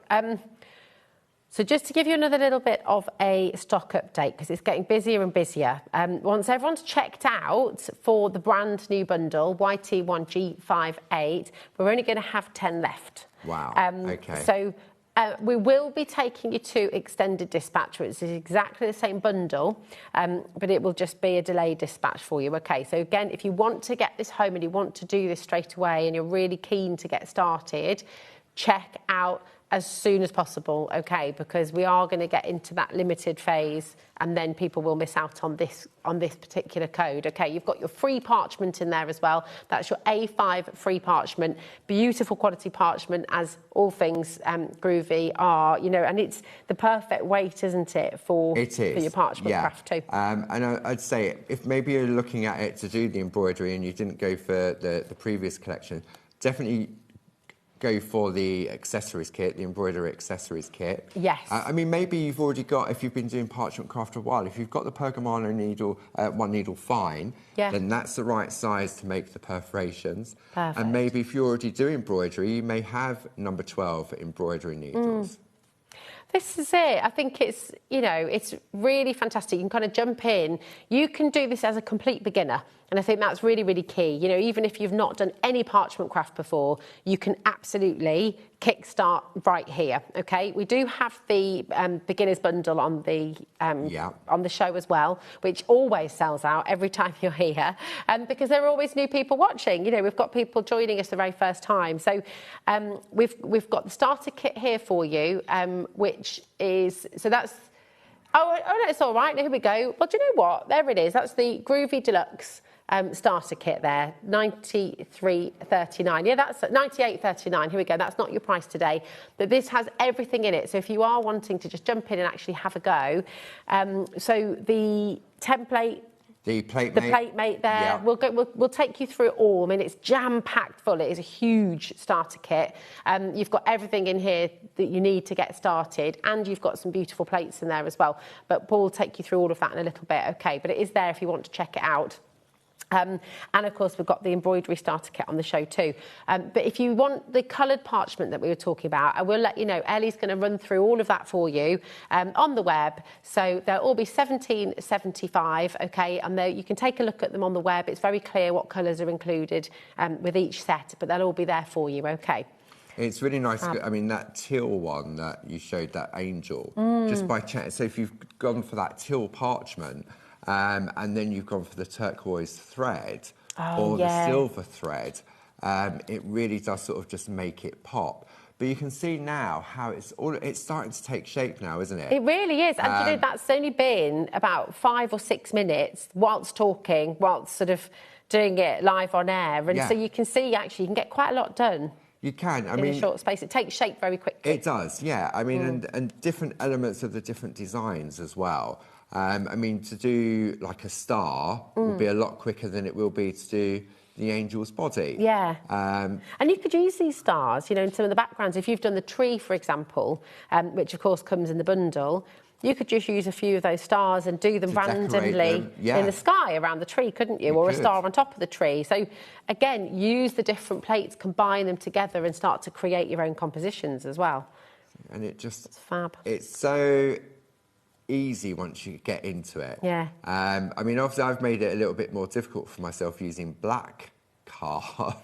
So just to give you another little bit of a stock update, because it's getting busier and busier. Once everyone's checked out for the brand new bundle, YT1G58, we're only going to have 10 left. Wow. Okay. So we will be taking you to extended dispatch, which is exactly the same bundle, but it will just be a delayed dispatch for you. Okay, so again, if you want to get this home and you want to do this straight away and you're really keen to get started, check out as soon as possible, okay, because we are going to get into that limited phase and then people will miss out on this particular code. Okay, you've got your free parchment in there as well. That's your A5 free parchment, beautiful quality parchment, as all things groovy are, you know, and it's the perfect weight, isn't it, for your parchment craft too. And I'd say if maybe you're looking at it to do the embroidery and you didn't go for the previous collection, definitely go for the accessories kit, the embroidery accessories kit. Yes. I mean, maybe you've already got, if you've been doing parchment craft for a while, if you've got the Pergamano needle, one needle fine, then that's the right size to make the perforations. Perfect. And maybe if you already do embroidery, you may have number 12 embroidery needles. This is it. I think it's, you know, it's really fantastic. You can kind of jump in. You can do this as a complete beginner. And I think that's really, really key. You know, even if you've not done any parchment craft before, you can absolutely kickstart right here, okay? We do have the beginner's bundle on the show as well, which always sells out every time you're here, because there are always new people watching. You know, we've got people joining us the very first time. So we've got the starter kit here for you, which is, so that's, oh no, it's all right. Here we go. Well, do you know what? There it is. That's the Groovy Deluxe starter kit there, $93.39. Yeah, that's $98.39. Here we go. That's not your price today, but this has everything in it. So if you are wanting to just jump in and actually have a go, so the template. The plate mate there. Yeah. We'll take you through it all. I mean, it's jam-packed full. It is a huge starter kit. You've got everything in here that you need to get started, and you've got some beautiful plates in there as well. But Paul will take you through all of that in a little bit, okay? But it is there if you want to check it out. And of course, we've got the embroidery starter kit on the show too. But if you want the coloured parchment that we were talking about, I will let you know, Ellie's going to run through all of that for you on the web. So they'll all be $17.75, okay? And you can take a look at them on the web. It's very clear what colours are included with each set, but they'll all be there for you, okay? It's really nice. I mean, that teal one that you showed, that angel, just by chance. So if you've gone for that teal parchment, and then you've gone for the turquoise thread or the silver thread, it really does sort of just make it pop. But you can see now how it's starting to take shape now, isn't it? It really is. And you know, that's only been about 5 or 6 minutes whilst talking, whilst sort of doing it live on air. And so you can see, actually, you can get quite a lot done. You can. I mean, in a short space. It takes shape very quickly. It does, yeah. I mean, and different elements of the different designs as well. I mean, to do like a star will be a lot quicker than it will be to do the angel's body. Yeah. And you could use these stars, you know, in some of the backgrounds. If you've done the tree, for example, which of course comes in the bundle, you could just use a few of those stars and do them randomly in the sky around the tree, couldn't you? Or a star on top of the tree. So, again, use the different plates, combine them together and start to create your own compositions as well. And it's fab. It's so easy once you get into it. Yeah. I mean, obviously, I've made it a little bit more difficult for myself using black card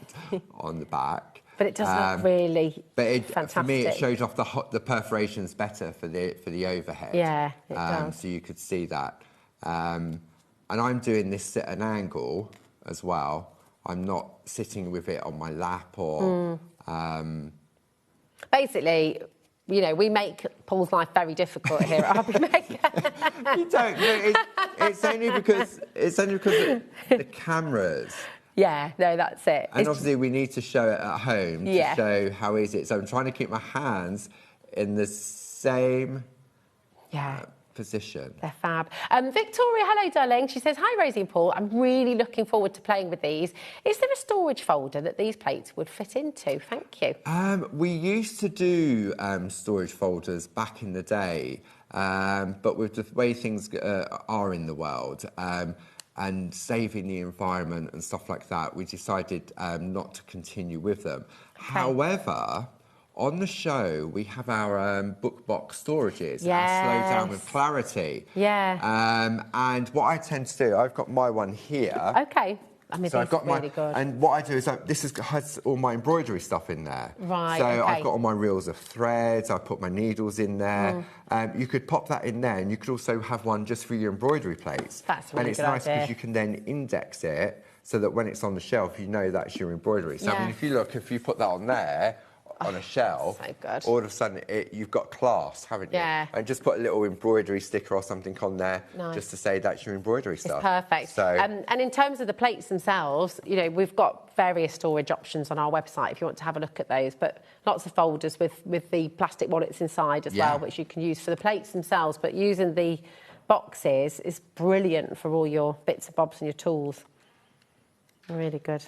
on the back. But it does look really fantastic. For me, it shows off the perforations better for the overhead. Yeah, it does. So you could see that. And I'm doing this at an angle as well. I'm not sitting with it on my lap or... Basically, you know, we make Paul's life very difficult here at HobbyMaker. You don't. No, it's only because of the cameras. Yeah, no, that's it. And obviously we need to show it at home to show how easy it is. So I'm trying to keep my hands in the same position. They're fab. Victoria, hello, darling. She says, hi, Rosie and Paul. I'm really looking forward to playing with these. Is there a storage folder that these plates would fit into? Thank you. We used to do storage folders back in the day, but with the way things are in the world, and saving the environment and stuff like that, we decided not to continue with them. Okay. However, on the show, we have our book box storages, our Slow Down with Clarity. Yeah. And what I tend to do, I've got my one here. Okay. I mean, so I've got really good. And what I do is, has all my embroidery stuff in there. Right, So I've got all my reels of threads, I put my needles in there. You could pop that in there, and you could also have one just for your embroidery plates. That's really good. And it's nice because you can then index it, so that when it's on the shelf, you know that's your embroidery. So I mean, if you put that on there, on a shelf, so good. all of a sudden you've got class, haven't you? Yeah. And just put a little embroidery sticker or something on there, just to say that's your embroidery stuff. It's perfect. So, and in terms of the plates themselves, you know, we've got various storage options on our website if you want to have a look at those, but lots of folders with the plastic wallets inside as well, which you can use for the plates themselves, but using the boxes is brilliant for all your bits and bobs and your tools. Really good.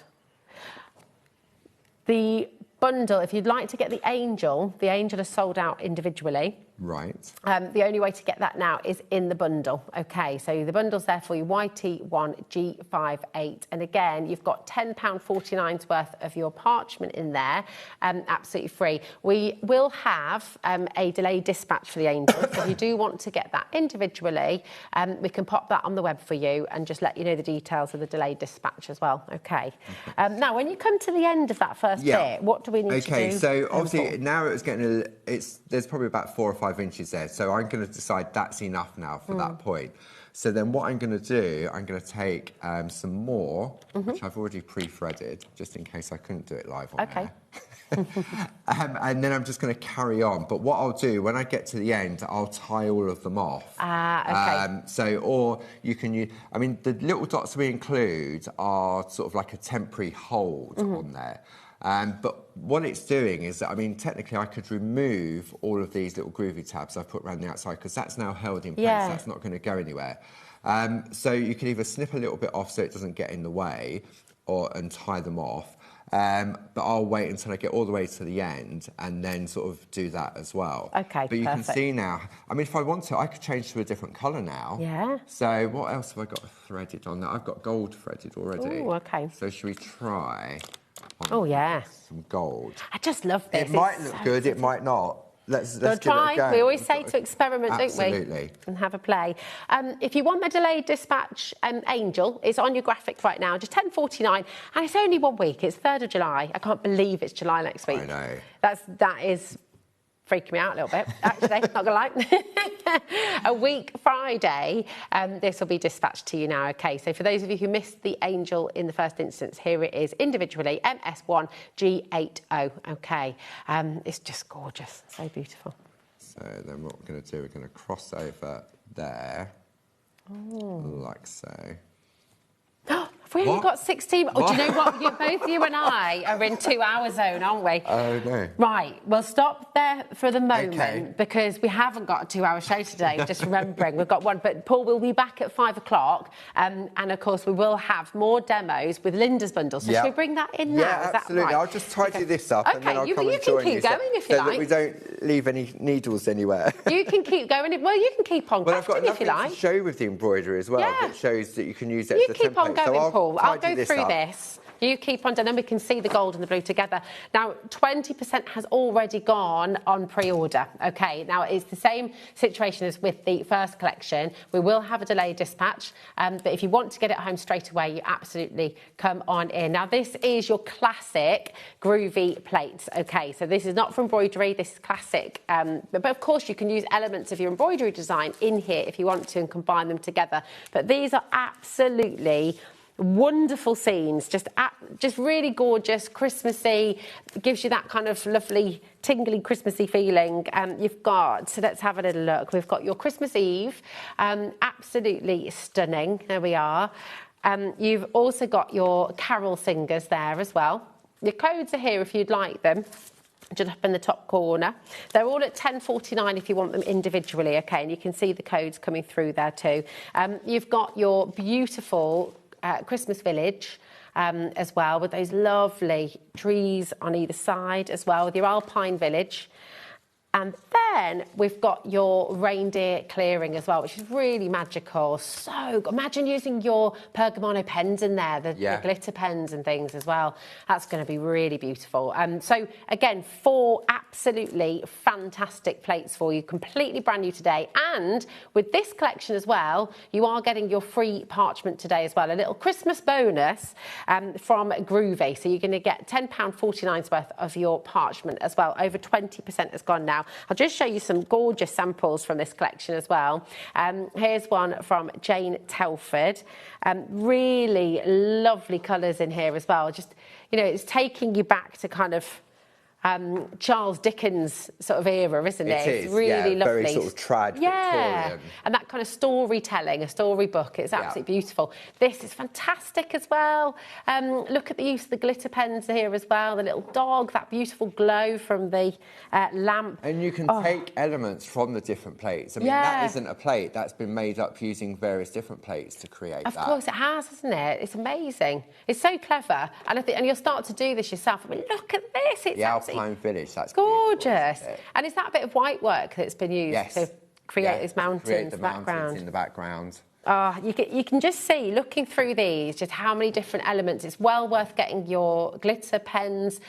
The bundle, if you'd like to get the angel is sold out individually. Right. The only way to get that now is in the bundle. Okay, so the bundle's there for you, YT1G58. And again, you've got £10.49 worth of your parchment in there, absolutely free. We will have a delayed dispatch for the angel. So if you do want to get that individually, we can pop that on the web for you and just let you know the details of the delayed dispatch as well. Okay. Now, when you come to the end of that first bit, what do we need to do? Okay, so obviously now it's getting there's probably about 4 or 5 inches there. So I'm going to decide that's enough now for that point. So then what I'm going to do, I'm going to take some more, which I've already pre-threaded, just in case I couldn't do it live on air. And then I'm just going to carry on. But what I'll do, when I get to the end, I'll tie all of them off. Okay. Or you can use, I mean, the little dots we include are sort of like a temporary hold on there. But what it's doing is that, I mean, technically I could remove all of these little groovy tabs I've put around the outside because that's now held in place. That's not going to go anywhere. So you can either snip a little bit off so it doesn't get in the way and tie them off. But I'll wait until I get all the way to the end and then sort of do that as well. Okay, but you can see now, I mean, if I want to, I could change to a different colour now. Yeah. So what else have I got threaded on that? I've got gold threaded already. Oh, okay. So should we try... Oh, yeah. Some gold. I just love this. It might look good, it might not. Let's give try. it a go. We always say to experiment, don't we? Absolutely. And have a play. If you want the delayed dispatch angel, it's on your graphic right now, just £10.49, and it's only 1 week. It's 3rd of July. I can't believe it's July next week. I know. That is freaking me out a little bit, actually, not gonna lie. A week Friday, this will be dispatched to you now. Okay, so for those of you who missed the angel in the first instance, here it is individually, MS1G80. Okay, it's just gorgeous, so beautiful. So then what we're going to do, we're going to cross over there, like so. Have we only got 16? Oh, do you know what? Both you and I are in 2 hour zone, aren't we? Oh, no. Right, we'll stop there for the moment because we haven't got a 2 hour show today, just remembering. We've got one, but Paul will be back at 5 o'clock. And of course, we will have more demos with Linda's bundle. So should we bring that in now? Yeah, absolutely. I'll just tidy this up and then I'll come and join you. You can keep going if you like. So that we don't leave any needles anywhere. You can keep going. Well, you can keep on crafting if you like. I've got nothing to show with the embroidery as well that shows that you can use it as a template. You keep on going, Paul. I'll go through this. You keep on, and then we can see the gold and the blue together. Now, 20% has already gone on pre-order. Okay, now it's the same situation as with the first collection. We will have a delayed dispatch, but if you want to get it home straight away, you absolutely come on in. Now, this is your classic groovy plates. Okay, so this is not for embroidery. This is classic, but of course you can use elements of your embroidery design in here if you want to and combine them together. But these are absolutely wonderful scenes, just really gorgeous, Christmassy, gives you that kind of lovely, tingly, Christmassy feeling. You've got, so let's have a little look. We've got your Christmas Eve, absolutely stunning. There we are. You've also got your carol singers there as well. Your codes are here if you'd like them. Just up in the top corner. They're all at £10.49 if you want them individually, okay? And you can see the codes coming through there too. You've got your beautiful Christmas village as well, with those lovely trees on either side as well, with your alpine village. And then we've got your reindeer clearing as well, which is really magical. So imagine using your Pergamano pens in there, the glitter pens and things as well. That's going to be really beautiful. So again, 4 absolutely fantastic plates for you, completely brand new today. And with this collection as well, you are getting your free parchment today as well, a little Christmas bonus from Groovy. So you're going to get £10.49 worth of your parchment as well. Over 20% has gone now. I'll just show you some gorgeous samples from this collection as well. Here's one from Jane Telford. Really lovely colours in here as well. Just, you know, it's taking you back to kind of Charles Dickens sort of era, isn't it? It is, It's really lovely. very sort of trad Victorian. And that kind of storytelling, a storybook, it's absolutely beautiful. This is fantastic as well. Look at the use of the glitter pens here as well, the little dog, that beautiful glow from the lamp. And you can take elements from the different plates. I mean, that isn't a plate, that's been made up using various different plates to create that. Of course it has, hasn't it? It's amazing. It's so clever. And you'll start to do this yourself. I mean, look at this. It's Alpine Village, that's gorgeous. And is that a bit of white work that's been used to create these mountains create the background? in the background. Oh, you can just see, looking through these, just how many different elements. It's well worth getting your glitter pens,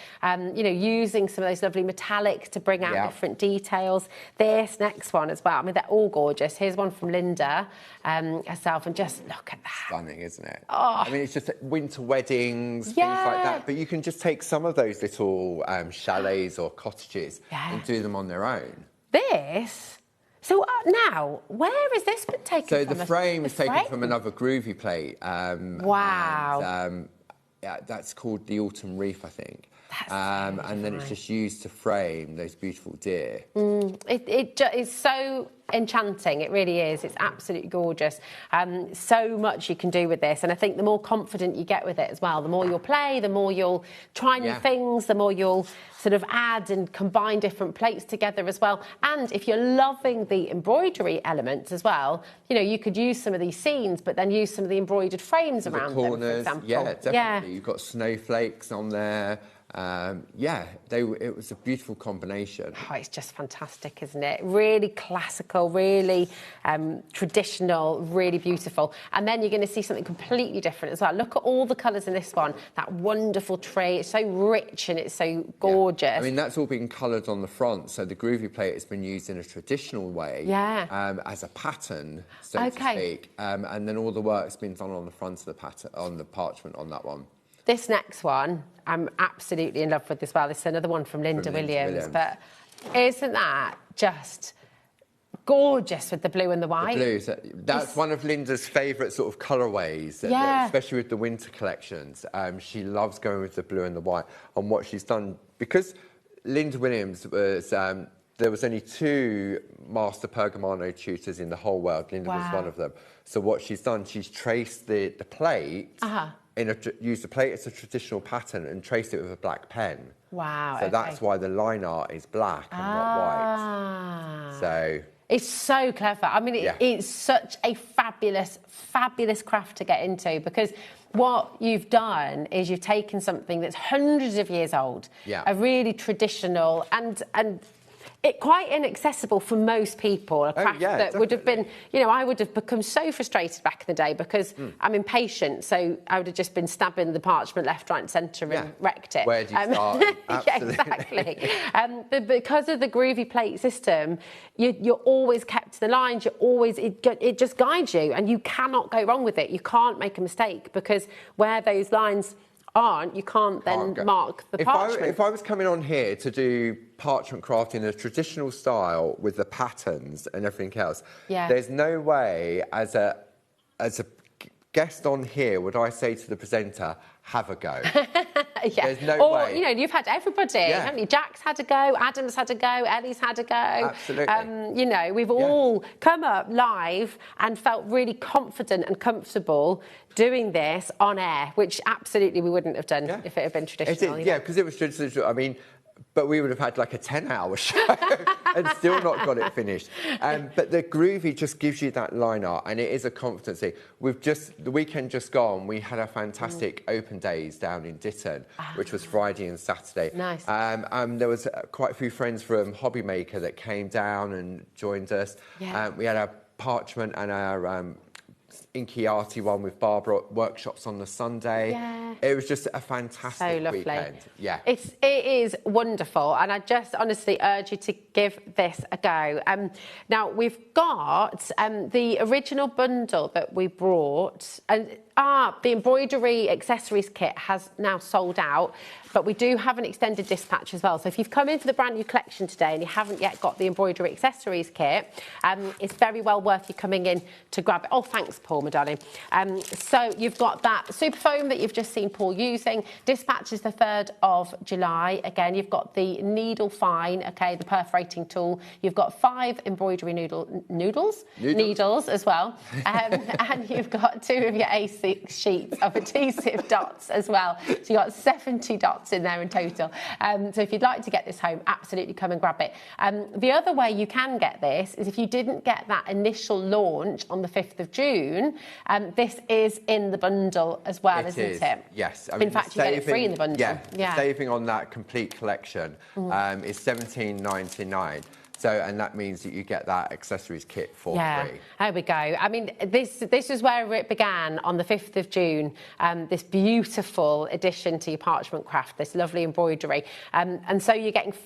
using some of those lovely metallics to bring out different details. This next one as well, I mean, they're all gorgeous. Here's one from Linda herself, and just look at that. Stunning, isn't it? Oh. I mean, it's just winter weddings, things like that. But you can just take some of those little chalets or cottages and do them on their own. This... So now, where has this been taken from? So the frame is taken from another groovy plate. Wow. And, that's called the Autumn Reef, I think. And then it's just used to frame those beautiful deer. It is so enchanting, it really is. It's absolutely gorgeous. So much you can do with this, and I think the more confident you get with it as well, the more you'll play, the more you'll try new things, the more you'll sort of add and combine different plates together as well. And if you're loving the embroidery elements as well, you could use some of these scenes, but then use some of the embroidered frames around them, for example. Yeah, definitely. Yeah. You've got snowflakes on there. It was a beautiful combination. Oh, it's just fantastic, isn't it? Really classical, really traditional, really beautiful. And then you're going to see something completely different as well. Look at all the colours in this one. That wonderful tray. It's so rich and it's so gorgeous. I mean, that's all been coloured on the front. So the groovy plate has been used in a traditional way as a pattern, so to speak. And then all the work's been done on the front of the pattern, on the parchment on that one. This next one, I'm absolutely in love with as well. This is another one from Linda Williams. But isn't that just gorgeous with the blue and the white? The blues. That's one of Linda's favourite sort of colourways, especially with the winter collections. She loves going with the blue and the white. And what she's done, because Linda Williams was... there was only 2 master Pergamano tutors in the whole world. Linda was one of them. So what she's done, she's traced the plate... used the plate as a traditional pattern and traced it with a black pen. Wow. So that's why the line art is black and not white. So it's so clever. I mean, it's such a fabulous, fabulous craft to get into, because what you've done is you've taken something that's hundreds of years old, a really traditional and quite inaccessible for most people, a craft that would have been, I would have become so frustrated back in the day because I'm impatient, so I would have just been stabbing the parchment left, right and centre and wrecked it. Where do you start? Exactly. But because of the groovy plate system, you're always kept to the lines, it just guides you and you cannot go wrong with it. You can't make a mistake, because where those lines aren't, you can't then mark the parchment. If I was coming on here to do parchment craft in a traditional style with the patterns and everything else, there's no way as a guest on here would I say to the presenter, have a go. There's no way. You've had everybody, haven't you? Jack's had a go, Adam's had a go, Ellie's had a go. Absolutely. We've all come up live and felt really confident and comfortable doing this on air, which absolutely we wouldn't have done if it had been traditional. Because it was traditional. I mean, but we would have had like a 10-hour show and still not got it finished. But the groovy just gives you that line art, and it is a competency. The weekend just gone, we had a fantastic open days down in Ditton, which was Friday and Saturday. Nice. There was quite a few friends from HobbyMaker that came down and joined us. We had our parchment and our inky arty one with Barbara workshops on the Sunday. It was just a fantastic weekend. It is wonderful, and I just honestly urge you to give this a go. Now, we've got the original bundle that we brought, and the embroidery accessories kit has now sold out, but we do have an extended dispatch as well. So if you've come into the brand new collection today and you haven't yet got the embroidery accessories kit, it's very well worth you coming in to grab it. Oh, thanks, Paul, my darling. So you've got that super foam that you've just seen Paul using. Dispatch is the 3rd of July. Again, you've got the needle fine, okay, the perforating tool. You've got 5 embroidery needles as well. And you've got 2 of your A6 sheets of adhesive dots as well. So you've got 70 dots in there in total. So if you'd like to get this home, absolutely come and grab it. The other way you can get this is if you didn't get that initial launch on the 5th of June, this is in the bundle as well, isn't it? Yes. In fact, you get it free in the bundle. Yeah. Saving on that complete collection is $17.99. So, and that means that you get that accessories kit for free. There we go. I mean, this is where it began on the 5th of June, this beautiful addition to your parchment craft, this lovely embroidery. And so you're getting 6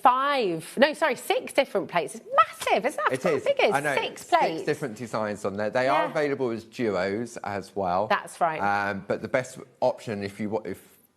different plates. It's massive, isn't that? It is. Figures? I know. 6 plates. 6 different designs on there. They are available as duos as well. That's right. But the best option, if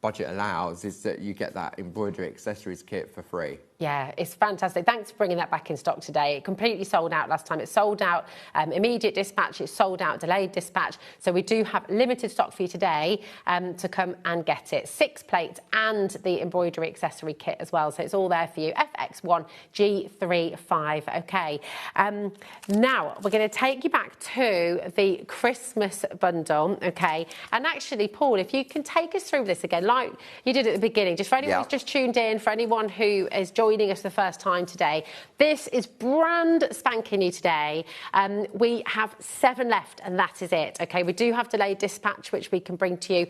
budget allows, is that you get that embroidery accessories kit for free. Yeah, it's fantastic. Thanks for bringing that back in stock today. It completely sold out last time. It sold out immediate dispatch. It sold out delayed dispatch. So we do have limited stock for you today to come and get it. 6 plates and the embroidery accessory kit as well. So it's all there for you. FX1G35. Okay. Now we're going to take you back to the Christmas bundle. Okay. And actually, Paul, if you can take us through this again, like you did at the beginning, just for anyone who's just tuned in, for anyone who is joining us for the first time today. This is brand spanking new today. We have 7 left and that is it. Okay, we do have delayed dispatch, which we can bring to you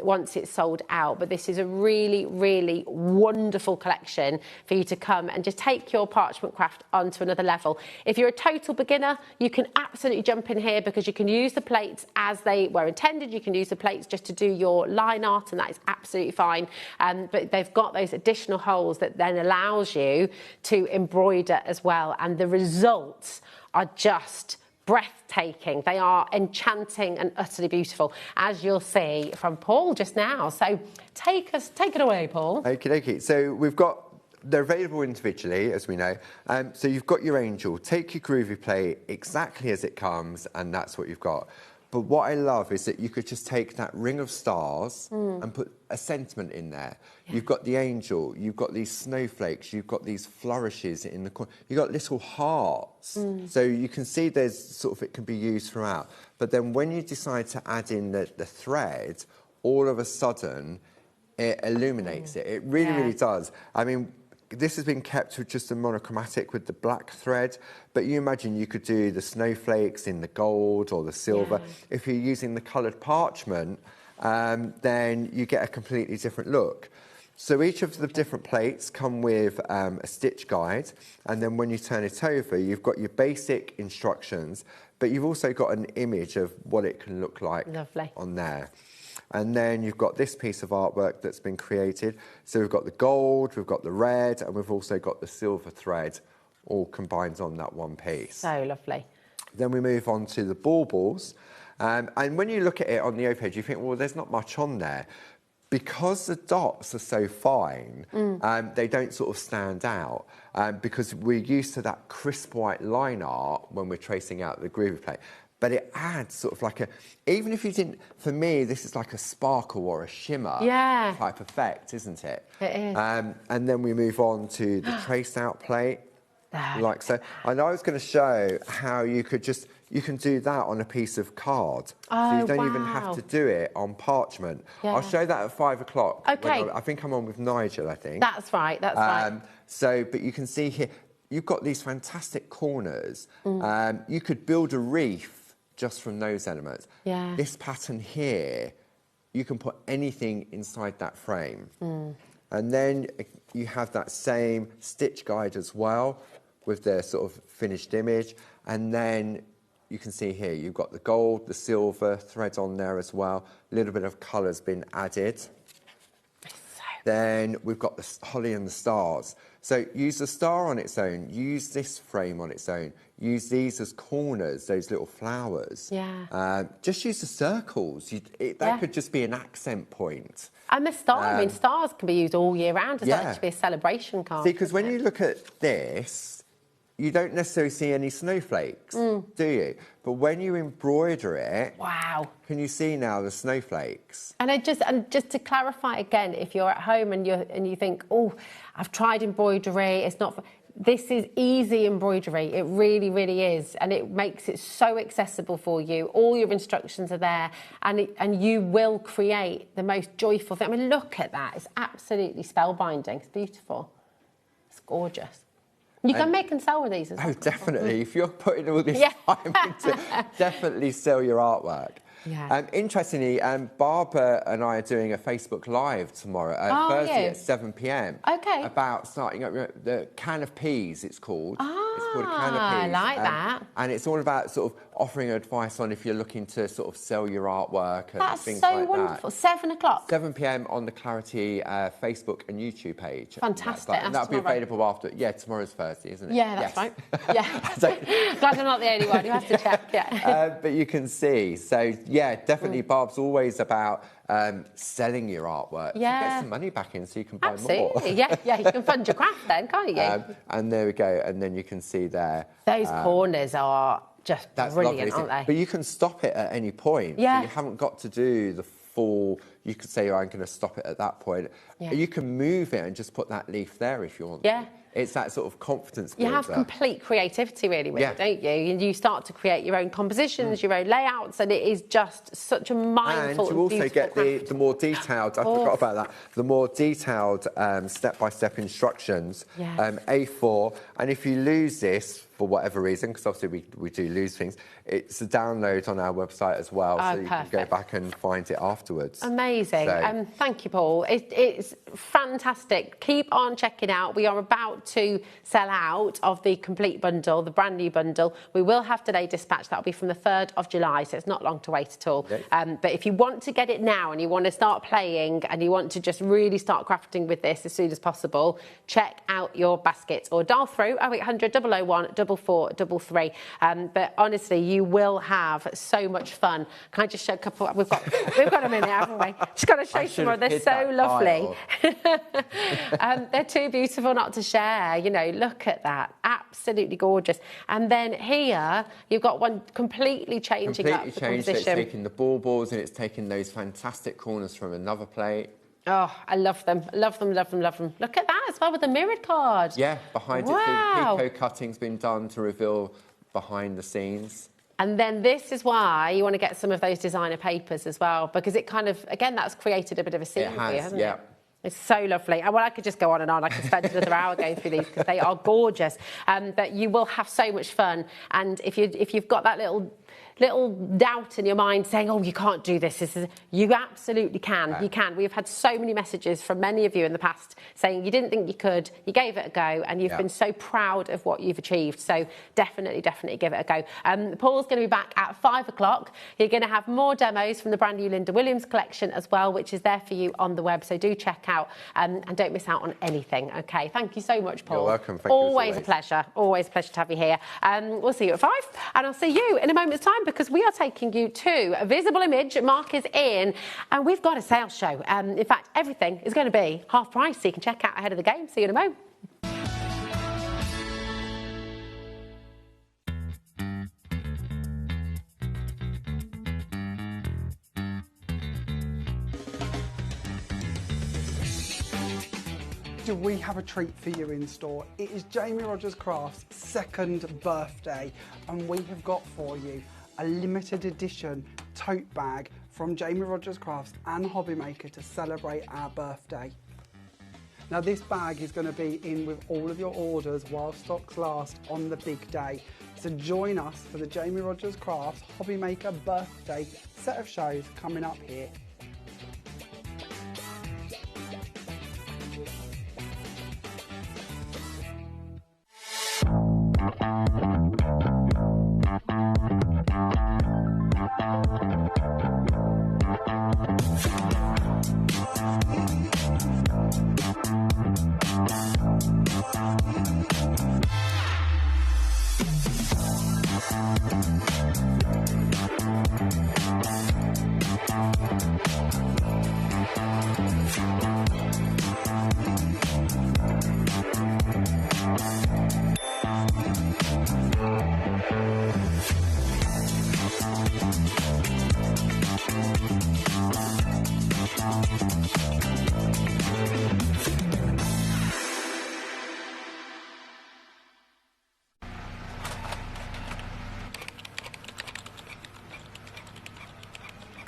once it's sold out. But this is a really, really wonderful collection for you to come and just take your parchment craft onto another level. If you're a total beginner, you can absolutely jump in here because you can use the plates as they were intended. You can use the plates just to do your line art, and that is absolutely fine. But they've got those additional holes that then allows you to embroider as well, and the results are just breathtaking. They are enchanting and utterly beautiful, as you'll see from Paul just now. So take it away, Paul. Okie dokie. So they're available individually, as we know. So you've got your angel. Take your groovy plate exactly as it comes, and that's what you've got. But what I love is that you could just take that ring of stars and put a sentiment in there. Yeah. You've got the angel, you've got these snowflakes, you've got these flourishes in the corner, you've got little hearts. So you can see there's sort of, it can be used throughout. But then when you decide to add in the thread, all of a sudden it illuminates it. It really, really does. I mean, this has been kept with just a monochromatic with the black thread, but you imagine you could do the snowflakes in the gold or the silver. If you're using the coloured parchment, then you get a completely different look. So each of the different plates come with a stitch guide, and then when you turn it over, you've got your basic instructions, but you've also got an image of what it can look like on there. And then you've got this piece of artwork that's been created. So we've got the gold, we've got the red, and we've also got the silver thread all combined on that one piece. So lovely. Then we move on to the baubles. And when you look at it on the O page, you think, well, there's not much on there. Because the dots are so fine, they don't sort of stand out because we're used to that crisp white line art when we're tracing out the groovy plate. But it adds sort of like even if you didn't, for me, this is like a sparkle or a shimmer type effect, isn't it? It is. And then we move on to the traced out plate, like so. And I was going to show how you can do that on a piece of card. So you don't even have to do it on parchment. I'll show that at 5 o'clock. Okay. I think I'm on with Nigel, I think. That's right, that's right. So, but you can see here, you've got these fantastic corners. You could build a wreath just from those elements. This pattern here, you can put anything inside that frame. And then you have that same stitch guide as well with the sort of finished image. And then you can see here, you've got the gold, the silver thread on there as well. A little bit of colour's been added. Then we've got the holly and the stars. So use the star on its own, use this frame on its own, use these as corners, those little flowers. Yeah. Just use the circles. That could just be an accent point. And the star, I mean, stars can be used all year round as well. It should be a celebration card. See, because when you look at this, you don't necessarily see any snowflakes, do you? But when you embroider it, wow, can you see now the snowflakes? And just to clarify again, if you're at home and you think, oh, I've tried embroidery, it's not. This is easy embroidery. It really, really is, and it makes it so accessible for you. All your instructions are there, and you will create the most joyful thing. I mean, look at that. It's absolutely spellbinding. It's beautiful. It's gorgeous. You can make and sell with these as well. Oh, definitely. If you're putting all this time into definitely sell your artwork. Yeah. Interestingly, Barbara and I are doing a Facebook Live tomorrow, Thursday at 7 p.m. Okay. About starting up the can of peas, it's called. It's called a can of peas. I like that. And it's all about sort of offering advice on if you're looking to sort of sell your artwork and things so like wonderful. that. 7 o'clock. 7 p.m. on the Clarity Facebook and YouTube page. Fantastic. And that'll be available after. Yeah, tomorrow's Thursday, isn't it? Yeah, that's right. Yeah. Glad I'm not the only one who has to check. Yeah. But you can see. So yeah, definitely. Barb's always about selling your artwork. Yeah. To get some money back in, so you can buy more. Absolutely. Yeah. You can fund your craft then, can't you? And there we go. And then you can see there. Those corners are just brilliant, lovely, aren't they? But you can stop it at any point. Yeah. So you haven't got to do the full. You could say, I'm going to stop it at that point. Yeah. You can move it and just put that leaf there if you want. Yeah. It's that sort of confidence You builder. have complete creativity, really, with it, don't you? And you start to create your own compositions, your own layouts, and it is just such a mindful and you also get the more detailed, I forgot about that, the more detailed step-by-step instructions, A4, and if you lose this for whatever reason, because obviously we do lose things, it's a download on our website as well, so you can go back and find it afterwards. Amazing. So, thank you, Paul. It's fantastic. Keep on checking out. We are about to sell out of the complete bundle, the brand new bundle. We will have today dispatch. That'll be from the 3rd of July, so it's not long to wait at all. Okay. But if you want to get it now and you want to start playing and you want to just really start crafting with this as soon as possible, check out your baskets or dial through 0800 001 4433. But honestly, you will have so much fun. Can I just show a couple? We've got a minute, haven't we? Just got to show some more. They're so lovely. They're too beautiful not to share. You know, look at that. Absolutely gorgeous. And then here, you've got one completely changing up the composition. It's taking the baubles and it's taking those fantastic corners from another plate. Oh, I love them. Love them, love them, love them. Look at that as well with the mirrored card. Yeah, behind it, the pico cutting's been done to reveal behind the scenes. And then this is why you want to get some of those designer papers as well, because it kind of, again, that's created a bit of a scene for you, hasn't it? It's so lovely. And well, I could just go on and on. I could spend another hour going through these because they are gorgeous. But you will have so much fun. And if you've got that little doubt in your mind saying, oh, you can't do this. You absolutely can. Yeah. You can. We've had so many messages from many of you in the past saying you didn't think you could, you gave it a go, and you've been so proud of what you've achieved. So definitely give it a go. Paul's going to be back at 5 o'clock. You're going to have more demos from the brand new Linda Williams collection as well, which is there for you on the web. So do check out and don't miss out on anything. Okay, thank you so much, Paul. You're welcome. Thank always you a pleasure. Always a pleasure to have you here. We'll see you at 5, and I'll see you in a moment's time, because we are taking you to a visible image. Mark is in, and we've got a sales show. In fact, everything is going to be half price, so you can check out ahead of the game. See you in a moment. Do we have a treat for you in store? It is Jamie Rogers Crafts' 2nd birthday, and we have got for you a limited edition tote bag from Jamie Rogers Crafts and HobbyMaker to celebrate our birthday. Now, this bag is going to be in with all of your orders while stocks last on the big day. So join us for the Jamie Rogers Crafts HobbyMaker birthday set of shows coming up here.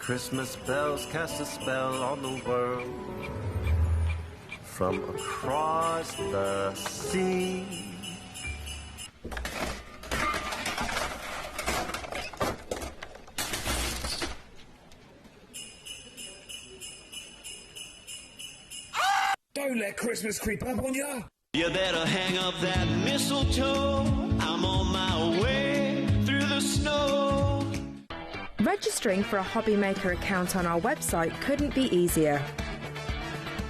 Christmas bells cast a spell on the world. From across the sea. Don't let Christmas creep up on ya. You better hang up that mistletoe. I'm on my way through the snow. Registering for a HobbyMaker account on our website couldn't be easier.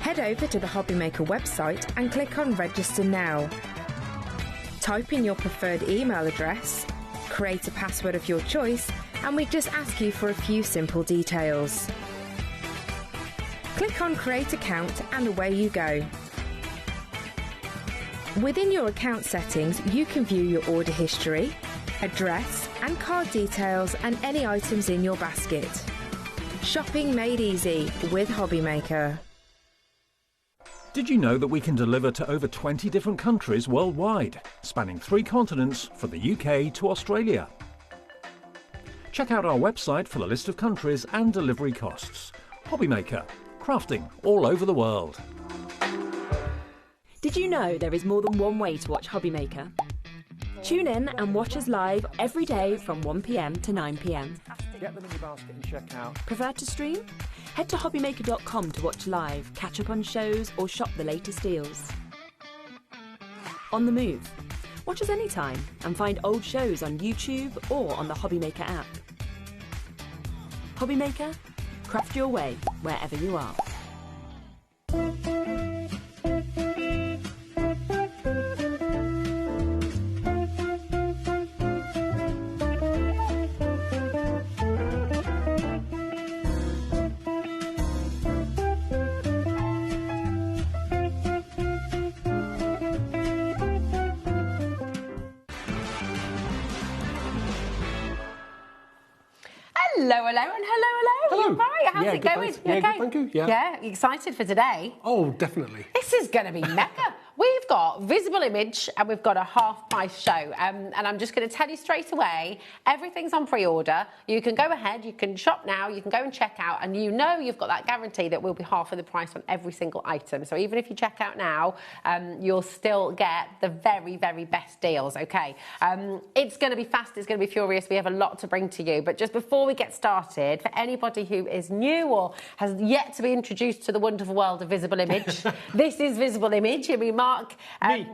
Head over to the HobbyMaker website and click on Register Now. Type in your preferred email address, create a password of your choice, and we just ask you for a few simple details. Click on Create Account and away you go. Within your account settings, you can view your order history, address and card details and any items in your basket. Shopping made easy with HobbyMaker. Did you know that we can deliver to over 20 different countries worldwide, spanning 3 continents from the UK to Australia? Check out our website for the list of countries and delivery costs. HobbyMaker, crafting all over the world. Did you know there is more than one way to watch HobbyMaker? Tune in and watch us live every day from 1 p.m. to 9 p.m. Get them in your basket and check out. Prefer to stream? Head to hobbymaker.com to watch live, catch up on shows or shop the latest deals. On the move? Watch us anytime and find old shows on YouTube or on the HobbyMaker app. HobbyMaker, craft your way wherever you are. Hello, and hello. You're right. How's it going? Thanks. Yeah, good, thank you. Yeah, excited for today? Oh, definitely. This is going to be mecca. We've got Visible Image and we've got a half-price show. And I'm just going to tell you straight away, everything's on pre-order. You can go ahead, you can shop now, you can go and check out, and you know you've got that guarantee that will be half of the price on every single item. So even if you check out now, you'll still get the very, very best deals, okay? It's going to be fast, it's going to be furious. We have a lot to bring to you. But just before we get started, for anybody who is new or has yet to be introduced to the wonderful world of Visible Image, this is Visible Image. I mean, Mark,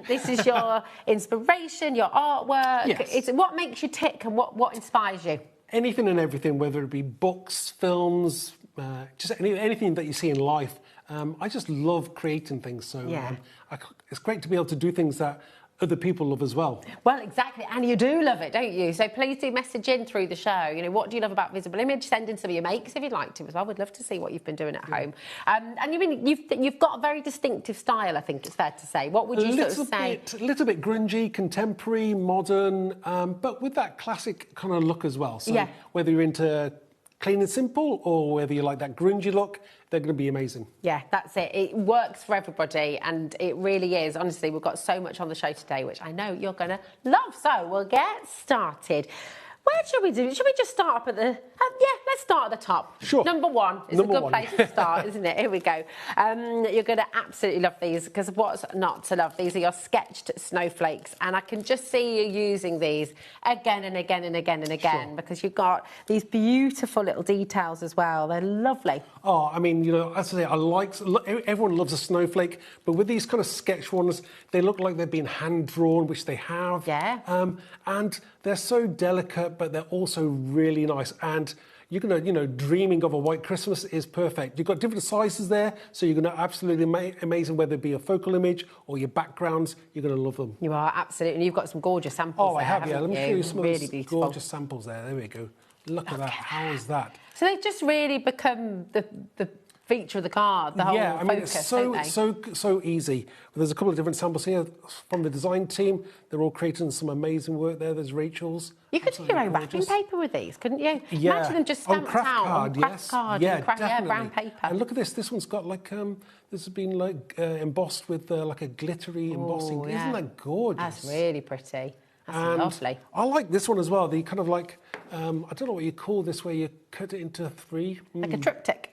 this is your inspiration, your artwork. Yes. It's what makes you tick and what inspires you. Anything and everything, whether it be books, films, just anything that you see in life. I just love creating things. So Yeah. It's great to be able to do things that other people love as well. Well, exactly, and you do love it, don't you? So please do message in through the show. You know, what do you love about Visible Image? Send in some of your makes if you'd like to as well. We'd love to see what you've been doing at home. And you've got a very distinctive style, I think it's fair to say. What would you sort of say? A little bit grungy, contemporary, modern, but with that classic kind of look as well. So Yeah. whether you're into clean and simple or whether you like that grungy look, they're going to be amazing. Yeah, that's it. It works for everybody, and it really is. Honestly, we've got so much on the show today, which I know you're going to love. So we'll get started. Where should we do? Should we just start up at the... yeah, let's start at the top. Sure. Number one is Number a good one. place to start, isn't it? Here we go. You're going to absolutely love these, because what's not to love? These are your sketched snowflakes, and I can just see you using these again and again and again and again, Sure. because you've got these beautiful little details as well. They're lovely. Oh, I mean, you know, as I say, everyone loves a snowflake, but with these kind of sketch ones, they look like they're being hand-drawn, which they have. Yeah. And they're so delicate, but they're also really nice. And you're going to, you know, dreaming of a white Christmas is perfect. You've got different sizes there, so you're going to absolutely amazing, whether it be a focal image or your backgrounds, you're going to love them. You are, absolutely. And you've got some gorgeous samples Oh, there, I have, yeah. haven't Let me show you some of Really those beautiful. gorgeous samples there. There we go. Look at that. How is that? So they've just really become the feature of the card, the whole Yeah, I mean, focus, it's don't they? so easy. There's a couple of different samples here from the design team. They're all creating some amazing work there. There's Rachel's. You could do your own wrapping gorgeous. paper with these, couldn't you? Yeah. Imagine them just On stamped craft out card, on craft yes. card Yeah, and definitely. brown paper. And look at this. This one's got like this has been like embossed with like a glittery embossing. yeah. Isn't that gorgeous? That's really pretty. That's and lovely. I like this one as well. The kind of like, I don't know what you call this, where you cut it into 3. Like a triptych.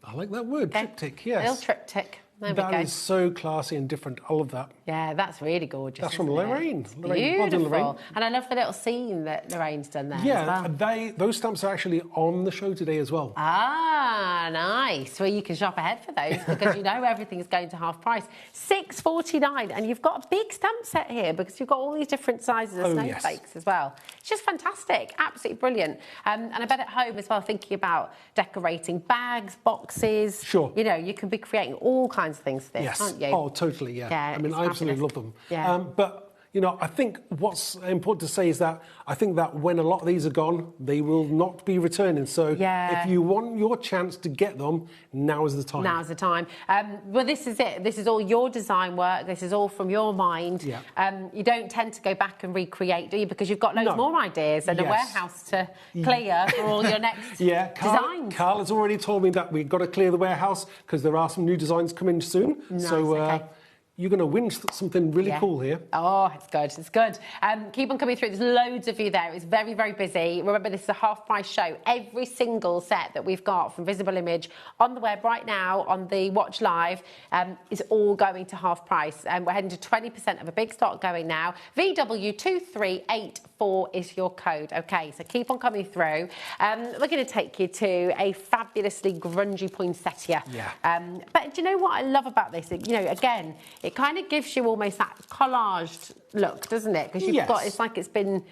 I like that word, triptych, yes. A little triptych. There we go. That is so classy and different. I love that. Yeah, that's really gorgeous. That's from isn't it? Lorraine. It's Lorraine. Well done, beautiful. Lorraine. And I love the little scene that Lorraine's done there Yeah, as well. those stamps are actually on the show today as well. Ah, nice. Well, you can shop ahead for those because you know everything's going to half price. $6.49, and you've got a big stamp set here because you've got all these different sizes of snowflakes as well. It's just fantastic, absolutely brilliant. And I bet at home as well, thinking about decorating bags, boxes. Sure. You know, you can be creating all kinds of things for this, Yes. can't you? Oh, totally, yeah. I mean, it's I absolutely fabulous. love them. Yeah. But, you know, I think what's important to say is that I think that when a lot of these are gone, they will not be returning. So if you want your chance to get them, now is the time. Now's the time. Well, this is it. This is all your design work. This is all from your mind. Yeah. You don't tend to go back and recreate, do you? Because you've got loads more ideas and a warehouse to clear for all your next designs. Carl has already told me that we've got to clear the warehouse because there are some new designs coming soon. Nice, so okay. you're going to win something really cool here. Oh, it's good. It's good. Keep on coming through. There's loads of you there. It's very, very busy. Remember, this is a half-price show. Every single set that we've got from Visible Image on the web right now, on the Watch Live, is all going to half price. We're heading to 20% of a big stock going now. VW2384 is your code. OK, so keep on coming through. We're going to take you to a fabulously grungy poinsettia. Yeah. But do you know what I love about this? You know, again, it kind of gives you almost that collaged look, doesn't it? Because you've got, it's like it's been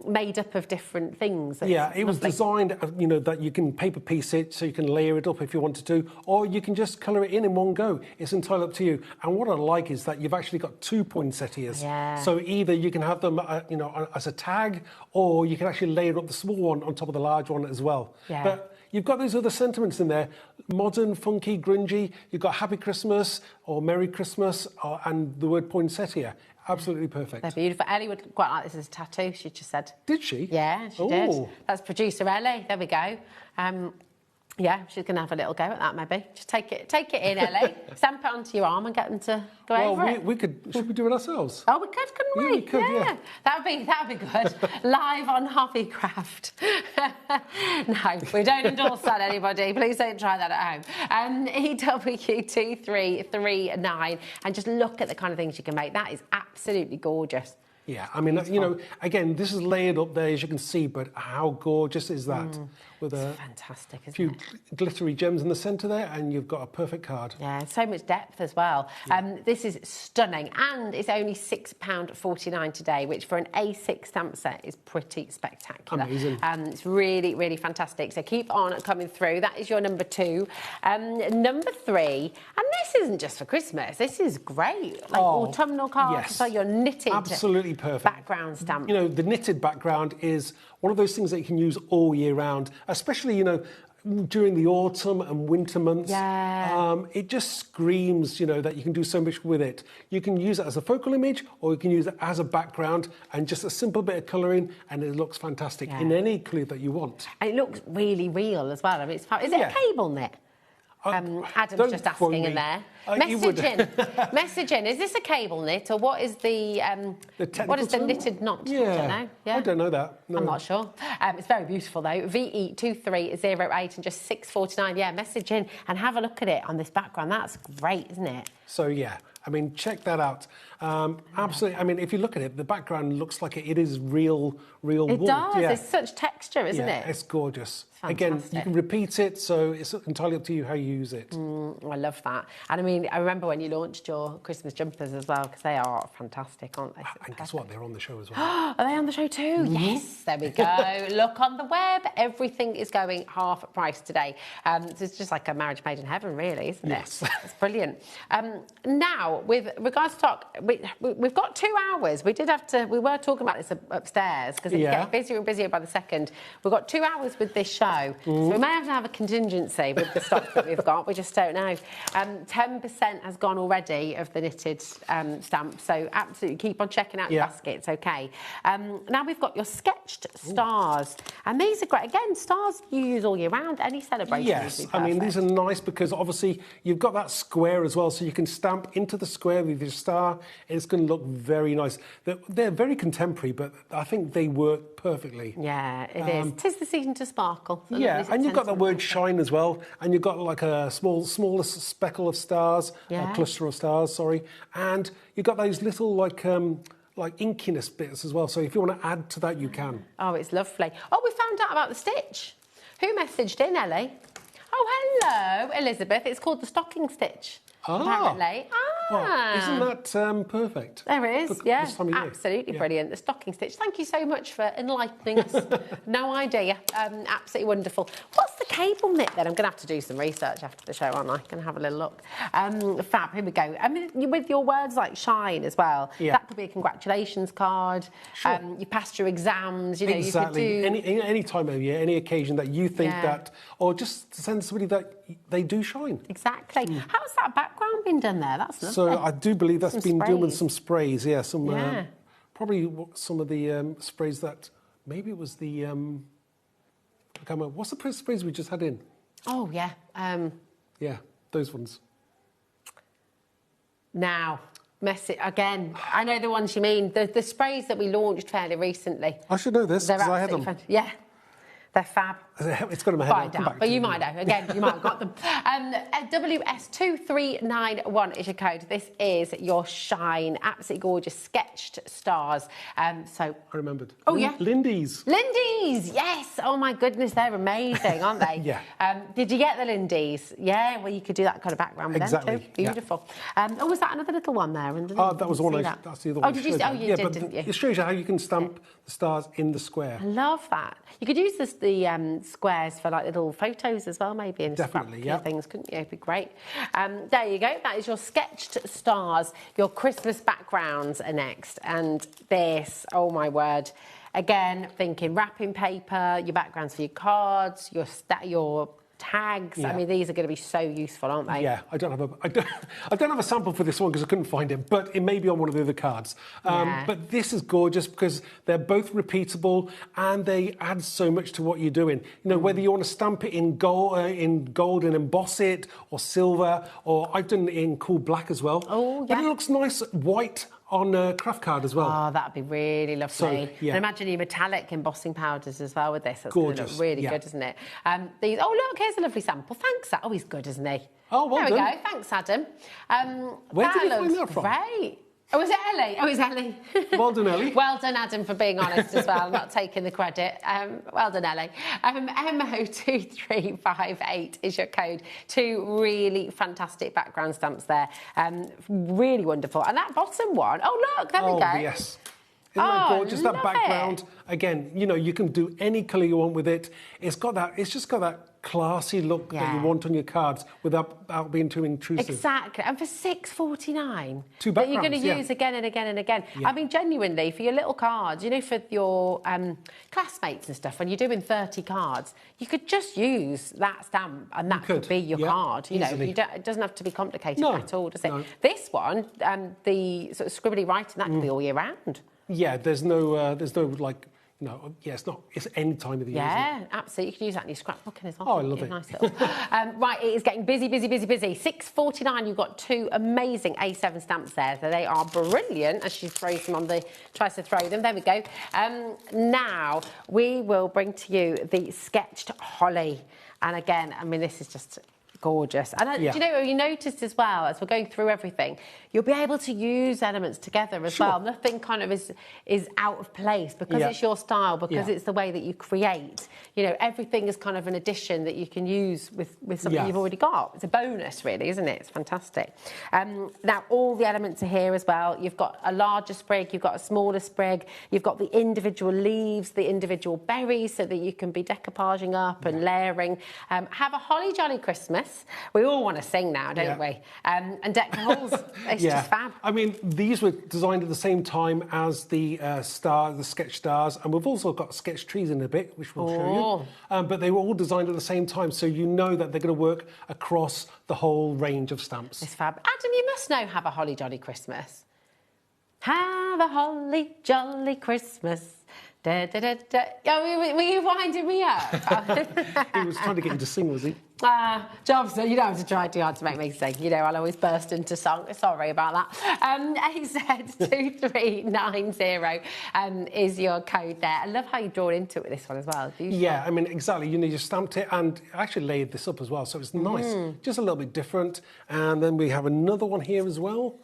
made up of different things. Yeah, it was designed, you know, that you can paper piece it so you can layer it up if you wanted to, or you can just colour it in one go. It's entirely up to you. And what I like is that you've actually got 2 poinsettias. Yeah. So either you can have them, you know, as a tag, or you can actually layer up the small one on top of the large one as well. Yeah. But you've got those other sentiments in there. Modern, funky, grungy. You've got Happy Christmas or Merry Christmas and the word poinsettia. Absolutely perfect. They're beautiful. Ellie would quite like this as a tattoo, she just said. Did she? Yeah, she did. That's producer Ellie. There we go. Yeah, she's going to have a little go at that, maybe. Just take it in, Ellie. Stamp it onto your arm and get them to go over it. Should we do it ourselves? Oh, we could, couldn't we? Yeah, we could, yeah. That'd be good. Live on Hobbycraft. No, we don't endorse that, anybody. Please don't try that at home. EW2339, and just look at the kind of things you can make. That is absolutely gorgeous. Yeah, I mean, you know, again, this is layered up there, as you can see, but how gorgeous is that? With it's fantastic, isn't few it? glittery gems in the centre there, and you've got a perfect card. Yeah, so much depth as well. This is stunning, and it's only £6.49 today, which for an A6 stamp set is pretty spectacular. Amazing. It's really, really fantastic. So keep on coming through. That is your number 2. Number 3, and this isn't just for Christmas. This is great. Like autumnal cards, so your knitted. Absolutely perfect. Background stamp. You know, the knitted background is one of those things that you can use all year round, especially, you know, during the autumn and winter months. Yeah. It just screams, you know, that you can do so much with it. You can use it as a focal image, or you can use it as a background and just a simple bit of colouring, and it looks fantastic in any colour that you want. And it looks really real as well. I mean, is it a cable knit? Adam's just asking in there. Messaging. Is this a cable knit, or what is the what is the knitted knot? Yeah. I don't know. Yeah. I don't know that. No. I'm not sure. It's very beautiful though. VE2308 and just £6.49. Yeah, message in and have a look at it on this background. That's great, isn't it? So yeah, I mean, check that out. Absolutely. I mean, if you look at it, the background looks like it is real wool. It does. Yeah. There's such texture, isn't it? It's gorgeous. Fantastic. Again, you can repeat it, so it's entirely up to you how you use it. I love that. And I mean, I remember when you launched your Christmas jumpers as well, because they are fantastic, aren't they? And guess what? They're on the show as well. Are they on the show too? Yes, there we go. Look on the web. Everything is going half price today. So it's just like a marriage made in heaven, really, isn't it? Yes. It's brilliant. Now, with regards to stock, we've got 2 hours. We were talking about this upstairs, because it's getting busier and busier by the second. We've got 2 hours with this show. So we may have to have a contingency with the stock that we've got. We just don't know. 10% has gone already of the knitted stamp. So absolutely keep on checking out your baskets, OK? Now we've got your sketched stars. And these are great. Again, stars you use all year round. Any celebration Yes, would be I mean, perfect. these are nice because obviously you've got that square as well, so you can stamp into the square with your star. It's going to look very nice. They're very contemporary, but I think they work perfectly. Yeah, it is. 'Tis the season to sparkle. Yeah, and you've got the word shine as well, and you've got like a smaller speckle of stars, a cluster of stars, sorry, and you've got those little like inkiness bits as well. So if you want to add to that, you can. Oh, it's lovely. Oh, we found out about the stitch. Who messaged in, Ellie? Oh, hello, Elizabeth. It's called the stocking stitch. Apparently. Well, isn't that perfect? There it is, For yeah. this time of year. Absolutely brilliant. The stocking stitch. Thank you so much for enlightening us. No idea. Absolutely wonderful. What's the cable knit then? I'm going to have to do some research after the show, aren't I? Going to have a little look. Fab, here we go. I mean, with your words like shine as well, that could be a congratulations card. Sure. You passed your exams, you know, exactly. you could do... Any time of year, any occasion that you think that, or just to send somebody that they do shine. Exactly. How's that background been done there? That's lovely. So I do believe that's been done with some sprays, probably some of the sprays that, maybe it was the, I can't remember, what's the sprays we just had in? Oh, yeah. Yeah, those ones. Now, again, I know the ones you mean, the sprays that we launched fairly recently. I should know this, because I had them. Yeah. They're fab. It's got in my head. But you might know. Again, you might have got them. WS2391 is your code. This is your shine. Absolutely gorgeous sketched stars. So I remembered. Oh, yeah. Lindy's. Lindy's, yes. Oh, my goodness, they're amazing, aren't they? Yeah. Did you get the Lindy's? Yeah, well, you could do that kind of background with them too. Beautiful. Yeah. Was that another little one there? That was the one. That's the other one. Oh, did you? Oh, you did, didn't you? It shows you how you can stamp the stars in the square. I love that. You could use the squares for like little photos as well, maybe, and definitely, things, couldn't you? It'd be great. There you go. That is your sketched stars. Your Christmas backgrounds are next, and this, oh my word. Again, thinking wrapping paper, your backgrounds for your cards, your tags. I mean, these are going to be so useful, aren't they? Yeah, I don't have a sample for this one because I couldn't find it, but it may be on one of the other cards. But this is gorgeous because they're both repeatable and they add so much to what you're doing. You know, whether you want to stamp it in gold and emboss it, or silver, or I've done it in cool black as well. Oh, yeah. But it looks nice white on a craft card as well. Oh, that'd be really lovely. So, yeah. And imagine your metallic embossing powders as well with this. That's gorgeous. Going to look really good, isn't it? These. Oh, look, here's a lovely sample. Thanks, Adam. Oh, he's good, isn't he? Oh, well there done. we go. Thanks, Adam. Where did you find that from? Great. Oh, was it Ellie? Oh, it's Ellie. Well done, Ellie. Well done, Adam, for being honest as well, not taking the credit. Well done, Ellie. MO2358 is your code. 2 really fantastic background stamps there. Really wonderful. And that bottom one, oh, look, there we go. Oh, yes. Isn't that gorgeous? That background, again, you know, you can do any colour you want with it. It's just got that classy look that you want on your cards without being too intrusive. Exactly. And for $6.49, 2 that you're backgrounds, going to use again and again and again. Yeah. I mean, genuinely, for your little cards, you know, for your classmates and stuff, when you're doing 30 cards, you could just use that stamp and that could be your card. You know, it doesn't have to be complicated at all, does it? No. This one, the sort of scribbly writing, that could be all year round. Yeah, there's no like, no, yeah, it's any time of the year. Yeah, absolutely. You can use that in your scrapbooking as well. Oh, I love it. Nice little. Right, it is getting busy. $6.49. You've got 2 amazing A7 stamps there. So they are brilliant as she tries to throw them. There we go. Now we will bring to you the sketched holly. And again, I mean, this is just gorgeous. And do you know, you noticed as well, as we're going through everything, you'll be able to use elements together as well. Nothing kind of is out of place because it's your style, because it's the way that you create. You know, everything is kind of an addition that you can use with something you've already got. It's a bonus, really, isn't it? It's fantastic. Now, all the elements are here as well. You've got a larger sprig, you've got a smaller sprig, you've got the individual leaves, the individual berries, so that you can be decoupaging up and layering. Have a holly jolly Christmas. We all want to sing now, don't we? And deck the halls. It's just fab. I mean, these were designed at the same time as the sketch stars, and we've also got sketch trees in a bit, which we'll show you. But they were all designed at the same time, so you know that they're going to work across the whole range of stamps. It's fab. Adam, you must know Have a Holly Jolly Christmas. Have a holly jolly Christmas. Da, da, da, da. Oh, were you winding me up? He was trying to get you to sing, was he? Jobs, you don't have to try too hard to make me sing. You know, I'll always burst into song. Sorry about that. AZ2390 is your code there. I love how you drawn into it with this one as well. Beautiful. Yeah, I mean, exactly. You know, you stamped it and actually laid this up as well, so it's nice. Just a little bit different. And then we have another one here as well.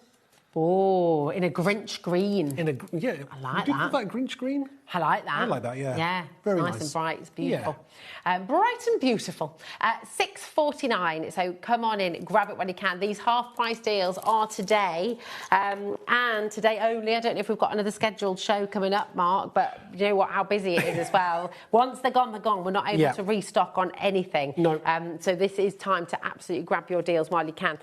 Oh, in a Grinch green. Yeah, I like do you that. call that Grinch green? I like that. I like that, yeah. Yeah, Very nice nice and bright. It's beautiful. Bright and beautiful. $6.49. So come on in, grab it when you can. These half-price deals are today, and today only. I don't know if we've got another scheduled show coming up, Mark, but you know what? How busy it is as well. Once they're gone, they're gone. We're not able to restock on anything. No. So this is time to absolutely grab your deals while you can.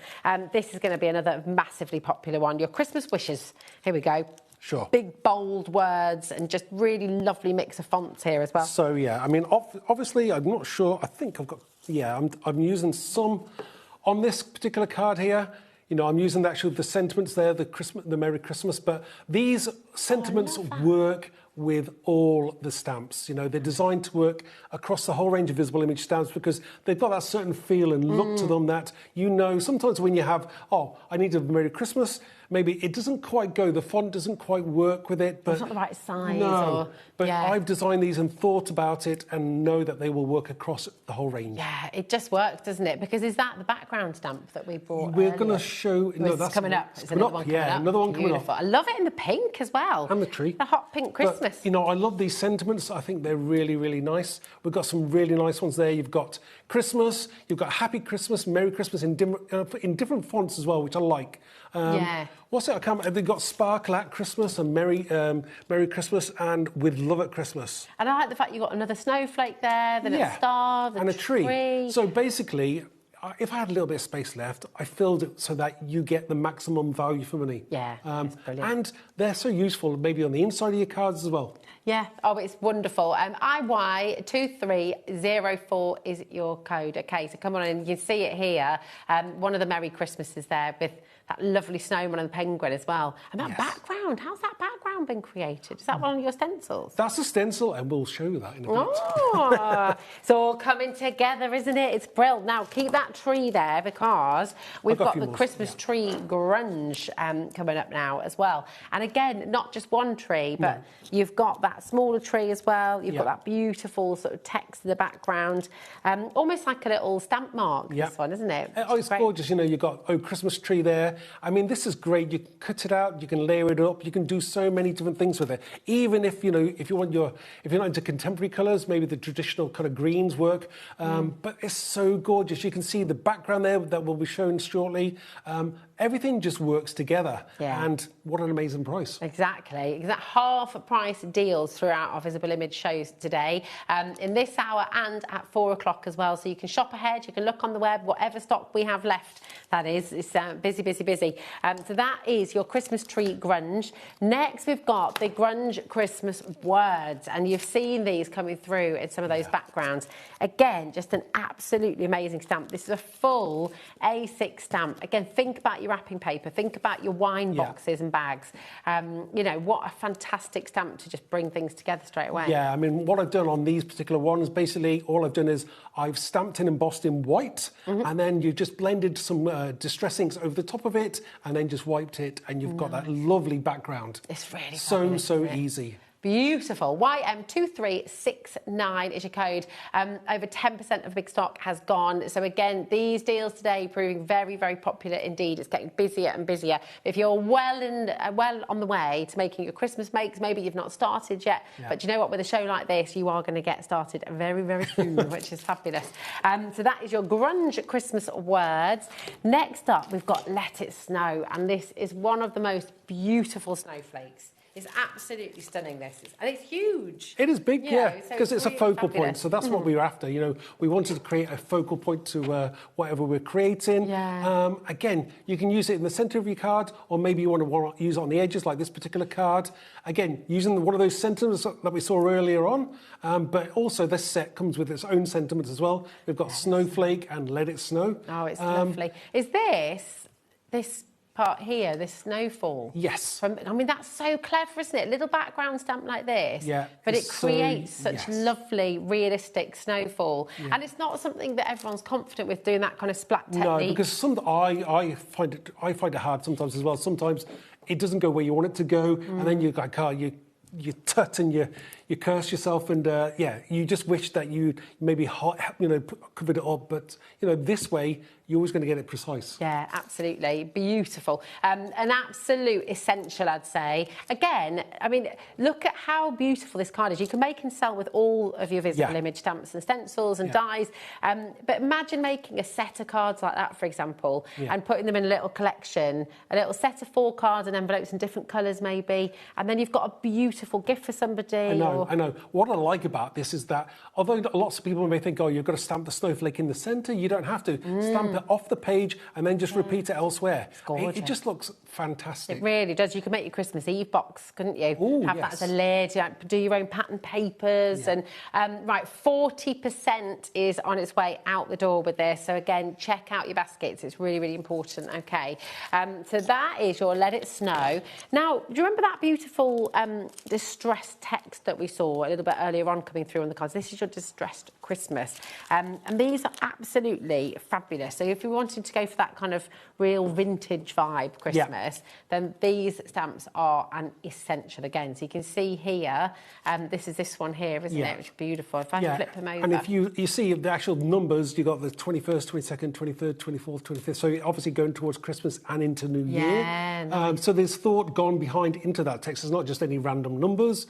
This is going to be another massively popular one. Your Christmas wishes. Here we go. Sure. Big, bold words and just really lovely mix of fonts here as well. So, yeah, I mean, obviously, I'm not sure. I think I've got, I'm using some on this particular card here. You know, I'm using the sentiments there, the Merry Christmas, but these sentiments work with all the stamps. You know, they're designed to work across the whole range of visible image stamps because they've got that certain feel and look to them that, you know, sometimes when you have, I need a Merry Christmas, maybe it doesn't quite go, the font doesn't quite work with it. But it's not the right size. No, but I've designed these and thought about it and know that they will work across the whole range. Yeah, it just works, doesn't it? Because is that the background stamp that we brought We're going to show... No, that's coming up. It's another one coming up. Another one coming up. I love it in the pink as well. And the tree. The hot pink Christmas. But, you know, I love these sentiments. I think they're really, really nice. We've got some really nice ones there. You've got Christmas, you've got Happy Christmas, Merry Christmas in different fonts as well, which I like. What's it? I can't remember. They've got Sparkle at Christmas and Merry Christmas and With Love at Christmas. And I like the fact you've got another snowflake there, then a star, then and a tree. So basically, if I had a little bit of space left, I filled it so that you get the maximum value for money. Yeah, that's brilliant. And they're so useful, maybe on the inside of your cards as well. Yeah, it's wonderful. IY2304 is your code. Okay, so come on in, you can see it here. One of the Merry Christmases there with that lovely snowman and the penguin as well. And that background, how's that background been created? Is that one of your stencils? That's a stencil, and we'll show you that in a bit. Oh, it's all coming together, isn't it? It's brilliant. Now, keep that tree there because we've got the Christmas tree grunge coming up now as well. And again, not just one tree, but you've got that smaller tree as well. You've got that beautiful sort of text in the background. Almost like a little stamp mark, this one, isn't it? It's gorgeous. You know, you've got Christmas tree there. I mean, this is great. You cut it out, you can layer it up, you can do so many different things with it. Even if, you know, if you're not into contemporary colours, maybe the traditional kind of greens work. But it's so gorgeous. You can see the background there that will be shown shortly. Everything just works together. Yeah. And what an amazing price. Exactly. Half-price deals throughout our visible image shows today, in this hour and at 4 o'clock as well. So you can shop ahead, you can look on the web, whatever stock we have left, that is. It's busy, busy, busy. So that is your Christmas tree grunge. Next, we've got the grunge Christmas words, and you've seen these coming through in some of those backgrounds. Again, just an absolutely amazing stamp. This is a full A6 stamp. Again, think about your wrapping paper, think about your wine boxes and bags. You know, what a fantastic stamp to just bring things together straight away. Yeah, I mean, what I've done on these particular ones, basically, all I've done is I've stamped and embossed in white, and then you just blended some distress inks over the top of it, and then just wiped it, and you've got that lovely background. It's really so easy. Beautiful. YM2369 is your code. Over 10% of big stock has gone. So again, these deals today proving very, very popular indeed. It's getting busier and busier. If you're well on the way to making your Christmas makes, maybe you've not started yet, but you know what? With a show like this, you are going to get started very, very soon, which is fabulous. So that is your grunge Christmas words. Next up, we've got Let It Snow, and this is one of the most beautiful snowflakes. It's absolutely stunning, this. And it's huge. It is big, because it's a focal point. So that's what we were after. You know, we wanted to create a focal point to whatever we're creating. Again, you can use it in the centre of your card, or maybe you want to use it on the edges, like this particular card. Again, using one of those sentiments that we saw earlier on. But also, this set comes with its own sentiments as well. We've got Snowflake and Let It Snow. Oh, it's lovely. Is this part here, this snowfall. Yes. I mean, that's so clever, isn't it? A little background stamp like this. Yeah. But it creates such yes. lovely, realistic snowfall. Yeah. And it's not something that everyone's confident with doing that kind of splat technique. No, because I find it hard sometimes as well. Sometimes it doesn't go where you want it to go, and then you're like, you tut and you curse yourself, and you just wish that you maybe covered it up. But this way you're always going to get it precise. Yeah, absolutely. Beautiful. An absolute essential, I'd say. Again, I mean, look at how beautiful this card is. You can make and sell with all of your visible image stamps and stencils and dies. But imagine making a set of cards like that, for example, and putting them in a little collection, a little set of 4 cards and envelopes in different colours maybe, and then you've got a beautiful gift for somebody. I know. What I like about this is that although lots of people may think, you've got to stamp the snowflake in the centre, you don't have to. Stamp it off the page and then just repeat it elsewhere. It just looks fantastic. It really does. You could make your Christmas Eve box, couldn't you? Ooh, have that as a lid, do your own pattern papers. And right, 40% is on its way out the door with this. So again, check out your baskets. It's really, really important. Okay. So that is your Let It Snow. Now, do you remember that beautiful distressed text that we saw a little bit earlier on coming through on the cards? This is your distressed Christmas. And these are absolutely fabulous. So if you're wanting to go for that kind of real vintage vibe Christmas, then these stamps are an essential again. So you can see here, this is this one here, isn't it? Which is beautiful. If I flip them over. And if you see the actual numbers, you've got the 21st, 22nd, 23rd, 24th, 25th. So you're obviously going towards Christmas and into New Year. Nice. So there's thought gone behind into that text. It's not just any random numbers.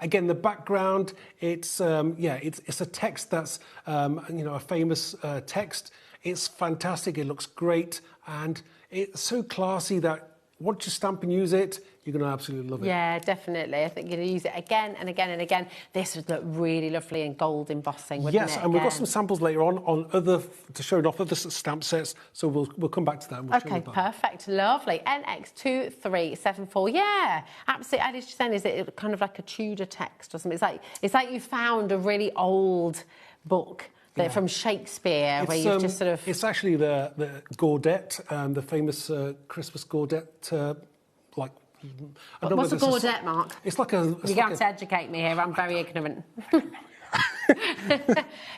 Again, the background, it's a text that's a famous text. It's fantastic. It looks great, and it's so classy that once you stamp and use it, you're going to absolutely love it. Yeah, definitely. I think you're going to use it again and again and again. This would look really lovely in gold embossing, wouldn't it? Yes, and we've got some samples later on other to show off other stamp sets, so we'll come back to that. And we'll show you that. Perfect, lovely. NX2374, yeah, absolutely. I was just saying, is it kind of like a Tudor text or something? It's like you found a really old book. From Shakespeare, where you've just sort of... It's actually the Gaudette, the famous Christmas Gaudette, What's a Gaudette, Mark? It's like a... You're going to educate me here, I'm very ignorant.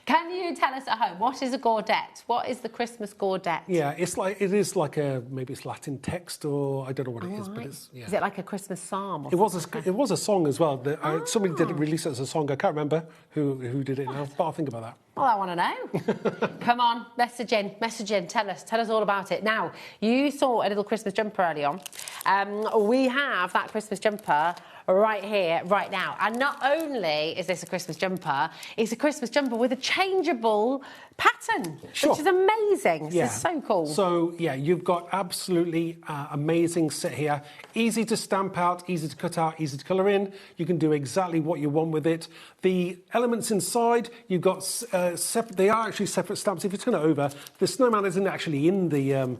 Can you tell us at home, what is a Gaudette? What is the Christmas Gaudette? Yeah, it is like maybe it's Latin text, or I don't know what it is, but it's... Yeah. Is it like a Christmas psalm? It was a song as well. Somebody did release it as a song. I can't remember who did it now, but I'll think about that. Well, I want to know. Come on, message in, tell us all about it. Now, you saw a little Christmas jumper early on. We have that Christmas jumper right here, right now. And not only is this a Christmas jumper, it's a Christmas jumper with a changeable pattern, which is amazing. This is so cool. So, you've got absolutely amazing set here. Easy to stamp out, easy to cut out, easy to colour in. You can do exactly what you want with it. The elements inside, you've got they are actually separate stamps. If you turn it over, the snowman isn't actually in the...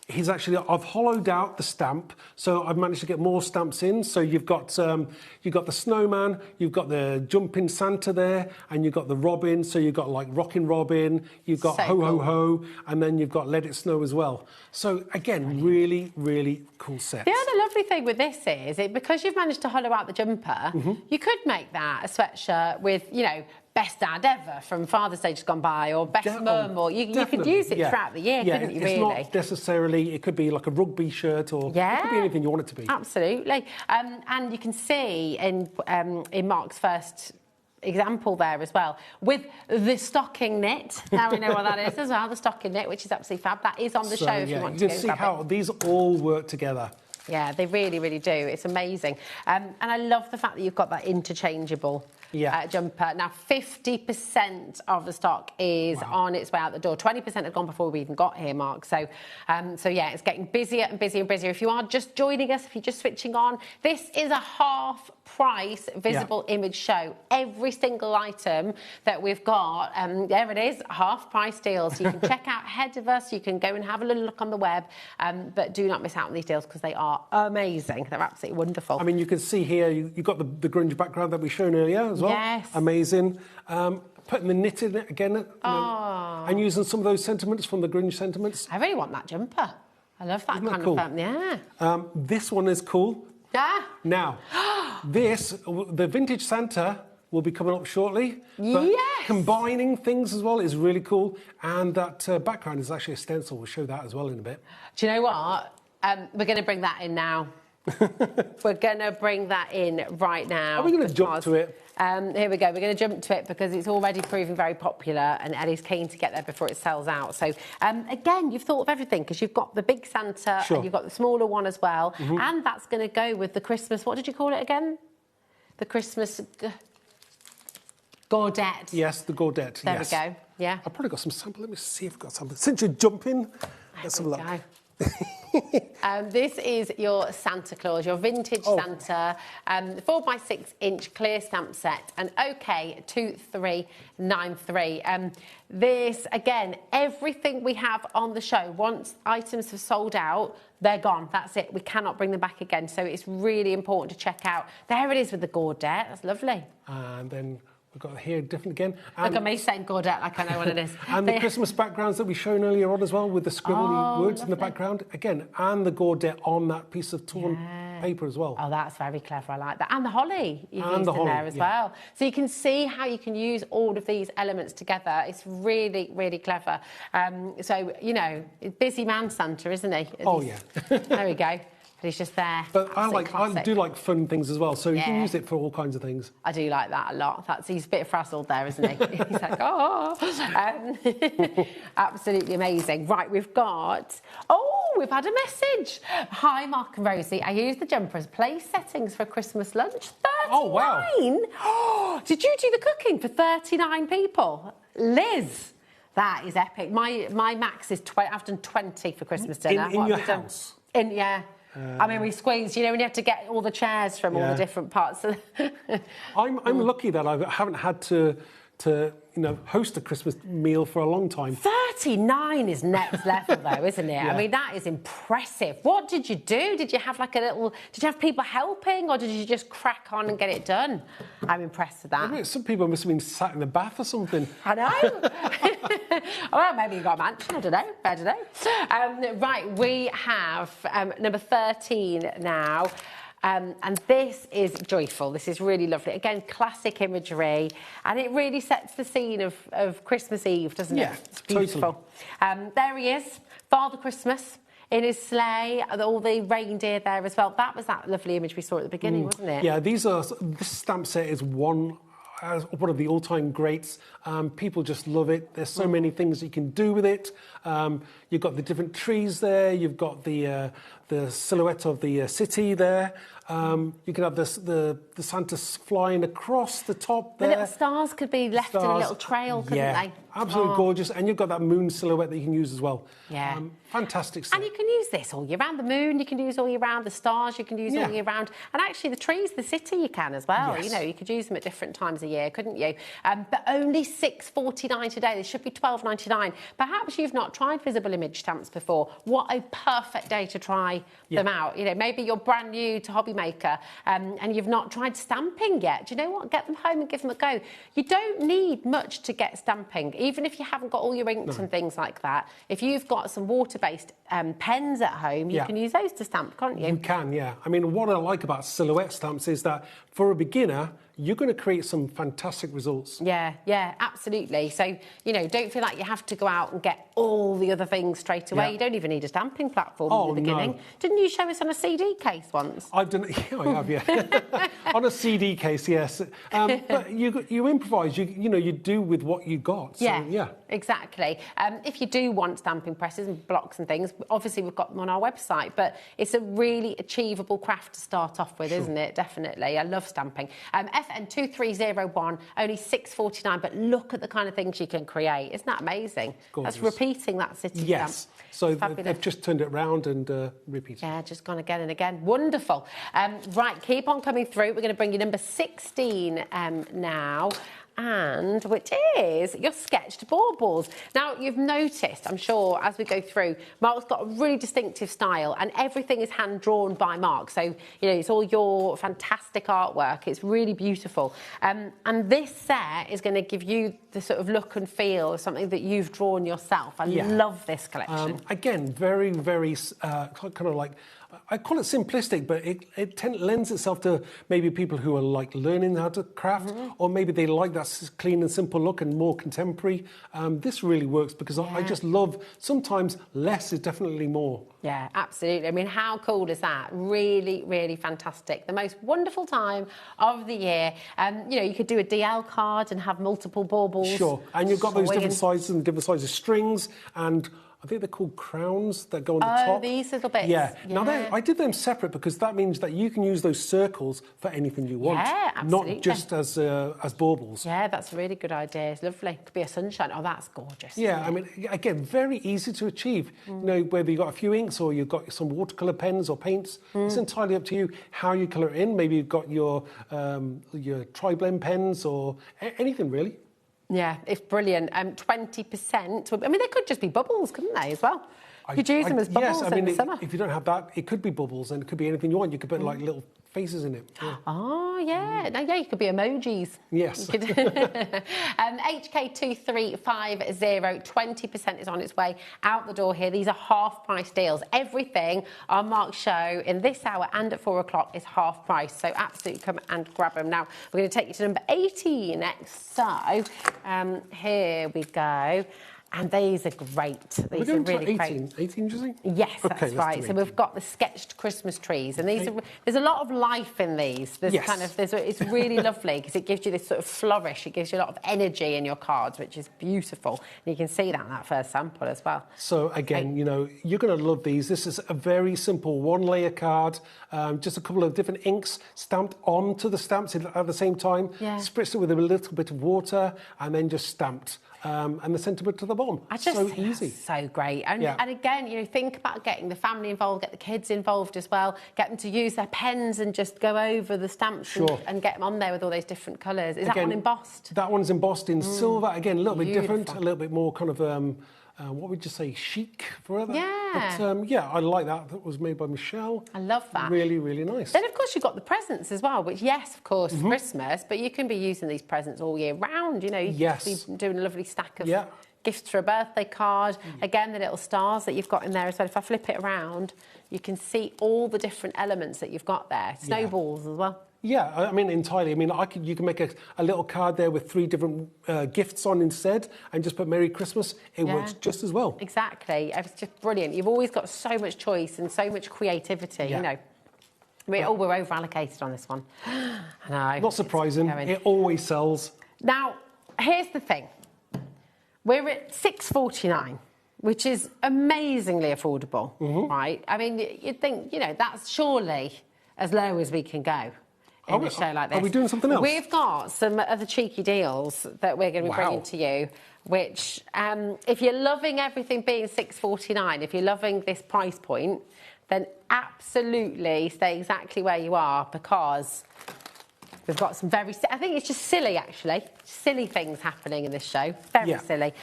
I've hollowed out the stamp, so I've managed to get more stamps in. So you've got the snowman, you've got the jumping Santa there, and you've got the Robin. So you've got like Rockin' Robin, you've got Ho Ho Ho, and then you've got Let It Snow as well. So again, really, really cool set. The other lovely thing with this is because you've managed to hollow out the jumper, you could make that a sweatshirt with, best dad ever from Father's Day just gone by, or best mum, or you could use it throughout the year, couldn't you, really? It's not necessarily, it could be like a rugby shirt, or it could be anything you want it to be. Absolutely. And you can see in Mark's first example there as well, with the stocking knit. Now we know what that is as well, the stocking knit, which is absolutely fab. That is on the show if you want to go and grab it. You can see how these all work together. Yeah, they really, really do. It's amazing. And I love the fact that you've got that interchangeable jumper. Now, 50% of the stock is on its way out the door. 20% had gone before we even got here, Mark. So it's getting busier and busier and busier. If you are just joining us, if you're just switching on, this is a half-price visible image show. Every single item that we've got, there it is, half-price deals. So you can check out ahead of us. You can go and have a little look on the web. But do not miss out on these deals because they are amazing. They're absolutely wonderful. I mean, you can see here, you've got the grunge background that we've shown earlier as well. Yes. Amazing. Putting the knit in it again, and using some of those sentiments from the grunge sentiments. I really want that jumper. I love that Isn't that kind cool? of yeah. This one is cool. Yeah. Now, the vintage Santa will be coming up shortly. But Yes. combining things as well is really cool. And that background is actually a stencil. We'll show that as well in a bit. Do you know what? We're going to bring that in now. We're going to bring that in right now. Are we going to jump to it? Here we go. We're going to jump to it because it's already proving very popular and Eddie's keen to get there before it sells out. So, again, you've thought of everything because you've got the big Santa Sure. and you've got the smaller one as well. And that's going to go with the Christmas, what did you call it again? The Christmas Gaudette. Yes, the Gaudette. There yes. we go. Yeah. I've probably got some sample. Let me see if I've got something. Since you're jumping, let's have a look. This is your Santa Claus, your vintage Santa, 4x6-inch clear stamp set, and OK 2393. This, again, everything we have on the show, once items have sold out, they're gone. That's it. We cannot bring them back again. So it's really important to check out. There it is with the Gaudette. That's lovely. And then we've got here different again. Look at me saying Gaudette like I know what it is. And the Christmas backgrounds that we shown earlier on as well with the scribbly words in the background. Again, and the Gaudette on that piece of torn paper as well. Oh, that's very clever. I like that. And the holly you've And used the in holly, there as well. So you can see how you can use all of these elements together. It's really, really clever. So, you know, busy man Santa, isn't he? Oh, yeah. There we go. But he's just there. But Absolute I do like fun things as well, so you can Yeah. use it for all kinds of things. I do like that a lot. He's a bit frazzled there, isn't he? He's like, oh. Absolutely amazing. Right, we've had a message. Hi, Mark and Rosie. I use the jumper as place settings for Christmas lunch. 39? Oh, wow. Did you do the cooking for 39 people? Liz, that is epic. My max is 20. I've done 20 for Christmas dinner. In your house? I mean, we squeezed, you know, when you have to get all the chairs from all the different parts. I'm lucky that I haven't had to host a Christmas meal for a long time. 39 is next level, though, isn't it? I mean, that is impressive. What did you do? Did you have did you have people helping, or did you just crack on and get it done? I'm impressed with that. I mean, some people must have been sat in the bath or something. I know. Well, maybe you got a mansion. I don't know. Right, we have number 13 now. And this is joyful. This is really lovely. Again, classic imagery. And it really sets the scene of Christmas Eve, doesn't it? Yeah, It's beautiful. totally. There he is, Father Christmas in his sleigh, all the reindeer there as well. That was that lovely image we saw at the beginning, wasn't it? Yeah, this stamp set is one of the all-time greats. People just love it. There's so many things you can do with it. You've got the different trees there. You've got the silhouette of the city there. You can have the Santa flying across the top there. The little stars could be left in a little trail, couldn't they? Absolutely gorgeous. And you've got that moon silhouette that you can use as well. Yeah. Fantastic stuff. And you can use this all year round. The moon you can use all year round. The stars you can use all year round. And actually the trees, the city you can as well. Yes. You know, you could use them at different times of year, couldn't you? But only $6.49 today. They should be $12.99. Perhaps you've not tried visible image stamps before. What a perfect day to try them out. You know, maybe you're brand new to HobbyMaker and you've not tried stamping yet. Do you know what? Get them home and give them a go. You don't need much to get stamping, even if you haven't got all your inks and things like that. If you've got some water-based pens at home, you can use those to stamp, can't you? You can, yeah. I mean, what I like about silhouette stamps is that for a beginner, you're going to create some fantastic results. Yeah, absolutely. So, you know, don't feel like you have to go out and get all the other things straight away. Yeah. You don't even need a stamping platform Oh, in the beginning. no. Didn't you show us on a CD case once? I've done it. Yeah, I have, yeah. On a CD case, yes. But you improvise. You do with what you got. So, yeah. Exactly. If you do want stamping presses and blocks and things, obviously we've got them on our website, but it's a really achievable craft to start off with, isn't it? Definitely. I love stamping. FN 2301, only $6.49, but look at the kind of things you can create. Isn't that amazing? Gorgeous. That's repeating that city Yes. stamp. So Fabulous. they've just turned it round and repeated. Yeah, just gone again and again. Wonderful. Right, keep on coming through. We're going to bring you number 16 now. and which is your sketched baubles. Now, you've noticed, I'm sure, as we go through, Mark's got a really distinctive style and everything is hand-drawn by Mark. So, you know, it's all your fantastic artwork. It's really beautiful. And this set is going to give you the sort of look and feel of something that you've drawn yourself. I love this collection. Again, very, very kind of like, I call it simplistic, but it lends itself to maybe people who are like learning how to craft, or maybe they like that clean and simple look and more contemporary. This really works because I just love, sometimes less is definitely more. Yeah, absolutely. I mean, how cool is that? Really, really fantastic. The most wonderful time of the year. You know, you could do a DL card and have multiple baubles. Sure, and you've got those different sizes and different sizes of strings, and I think they're called crowns that go on the top. Oh, these little bits. Yeah. Now, I did them separate because that means that you can use those circles for anything you want. Yeah, absolutely. Not just as baubles. Yeah, that's a really good idea. It's lovely. Could be a sunshine. Oh, that's gorgeous. Yeah, I mean, again, very easy to achieve. You know, whether you've got a few inks or you've got some watercolour pens or paints, it's entirely up to you how you colour it in. Maybe you've got your tri-blend pens or anything, really. Yeah, it's brilliant. 20%. I mean, they could just be bubbles, couldn't they, as well? You could use them as bubbles in the summer. If you don't have that, it could be bubbles and it could be anything you want. You could put like little faces in it. Yeah. Oh, yeah. No, yeah, you could be emojis. Yes. You could... HK2350, 20% is on its way out the door here. These are half-price deals. Everything on Mark's show in this hour and at 4 o'clock is half price. So absolutely come and grab them. Now, we're going to take you to number 80 next. So here we go. And these are great. These are really great. 18, do you think? Yes, that's right. So we've got the sketched Christmas trees, and these there's a lot of life in these. There's it's really lovely because it gives you this sort of flourish. It gives you a lot of energy in your cards, which is beautiful. And you can see that in that first sample as well. So again, you know, you're going to love these. This is a very simple one-layer card, just a couple of different inks stamped onto the stamps at the same time. Yeah. Spritzed it with a little bit of water, and then just stamped. And the sentiment to the bottom. So easy. So great. And again, you know, think about getting the family involved, get the kids involved as well, get them to use their pens and just go over the stamps and get them on there with all those different colours. Is that one embossed? That one's embossed in silver. Again, a little bit different, a little bit more kind of, what would you say, chic forever? Yeah. But, yeah, I like that. That was made by Michelle. I love that. Really, really nice. Then, of course, you've got the presents as well, which, yes, of course, Christmas, but you can be using these presents all year round, you know. You can be doing a lovely stack of gifts for a birthday card. Again, the little stars that you've got in there as well. If I flip it around, you can see all the different elements that you've got there. Snowballs as well. Yeah, I mean, entirely. I mean, you can make a little card there with 3 different gifts on instead and just put Merry Christmas. It works just as well. Exactly. It's just brilliant. You've always got so much choice and so much creativity, you know. We're over-allocated on this one. I know. Not surprising. It always sells. Now, here's the thing. We're at $6.49, which is amazingly affordable, right? I mean, you'd think, you know, that's surely as low as we can go. In a show like this. Are we doing something else? We've got some other cheeky deals that we're going to be bringing to you, which, if you're loving everything being $6.49, if you're loving this price point, then absolutely stay exactly where you are because we've got some I think it's just silly, actually. Silly things happening in this show. Very silly.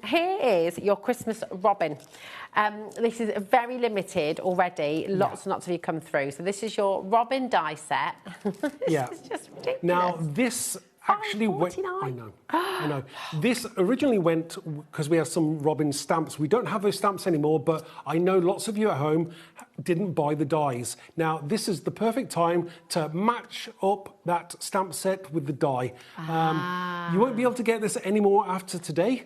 Here is your Christmas robin. This is very limited already. Lots and lots of you come through. So this is your robin die set. This is just ridiculous. Now, this actually went... I know. This originally went because we have some robin stamps. We don't have those stamps anymore, but I know lots of you at home didn't buy the dies. Now, this is the perfect time to match up that stamp set with the die. You won't be able to get this anymore after today,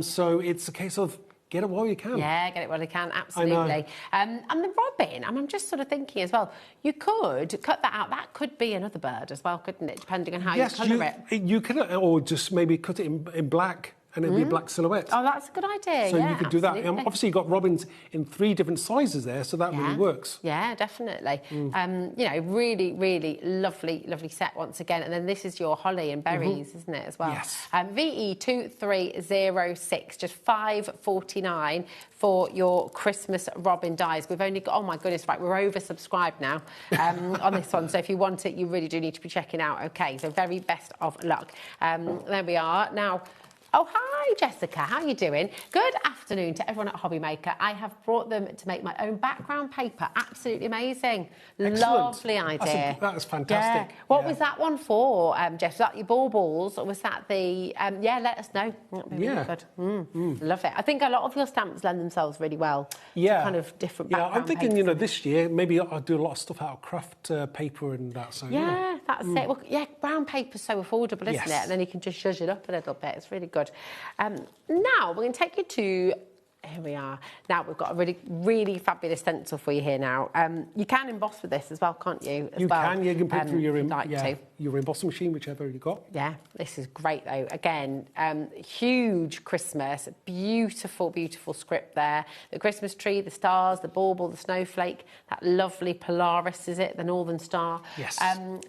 so it's a case of get it while you can. Yeah, get it while you can, absolutely. And the robin, I'm just sort of thinking as well, you could cut that out. That could be another bird as well, couldn't it? Depending on how you colour it. You could, or just maybe cut it in black and it'll be a black silhouette. Oh, that's a good idea. So yeah, you could do that. absolutely. Obviously, you've got robins in 3 different sizes there, so that really works. Yeah, definitely. You know, really, really lovely set once again. And then this is your holly and berries, isn't it, as well? Yes. VE2306, just $5.49 for your Christmas robin dies. We've only got, oh my goodness, right, we're oversubscribed now on this one. So if you want it, you really do need to be checking out. Okay, so very best of luck. There we are. Now, oh, hi, Jessica. How are you doing? Good afternoon to everyone at HobbyMaker. I have brought them to make my own background paper. Absolutely amazing. Excellent. Lovely idea. That is fantastic. Yeah. What was that one for, Jeff? Was that your baubles, or was that the... yeah, let us know. That'd be really good. Love it. I think a lot of your stamps lend themselves really well to kind of different background I'm thinking, papers. you know, this year, maybe I'll do a lot of stuff out of craft paper and that. So, yeah, that's it. Well, yeah, brown paper's so affordable, isn't Yes. it? And then you can just zhuzh it up a little bit. It's really good. Now, we're going to take you to... Here we are. Now, we've got a really, really fabulous stencil for you here now. You can emboss with this as well, can't you? You can put it through your embossing machine, whichever you got. Yeah, this is great, though. Again, huge Christmas, beautiful, beautiful script there. The Christmas tree, the stars, the bauble, the snowflake, that lovely Polaris, is it? The Northern Star. Yes.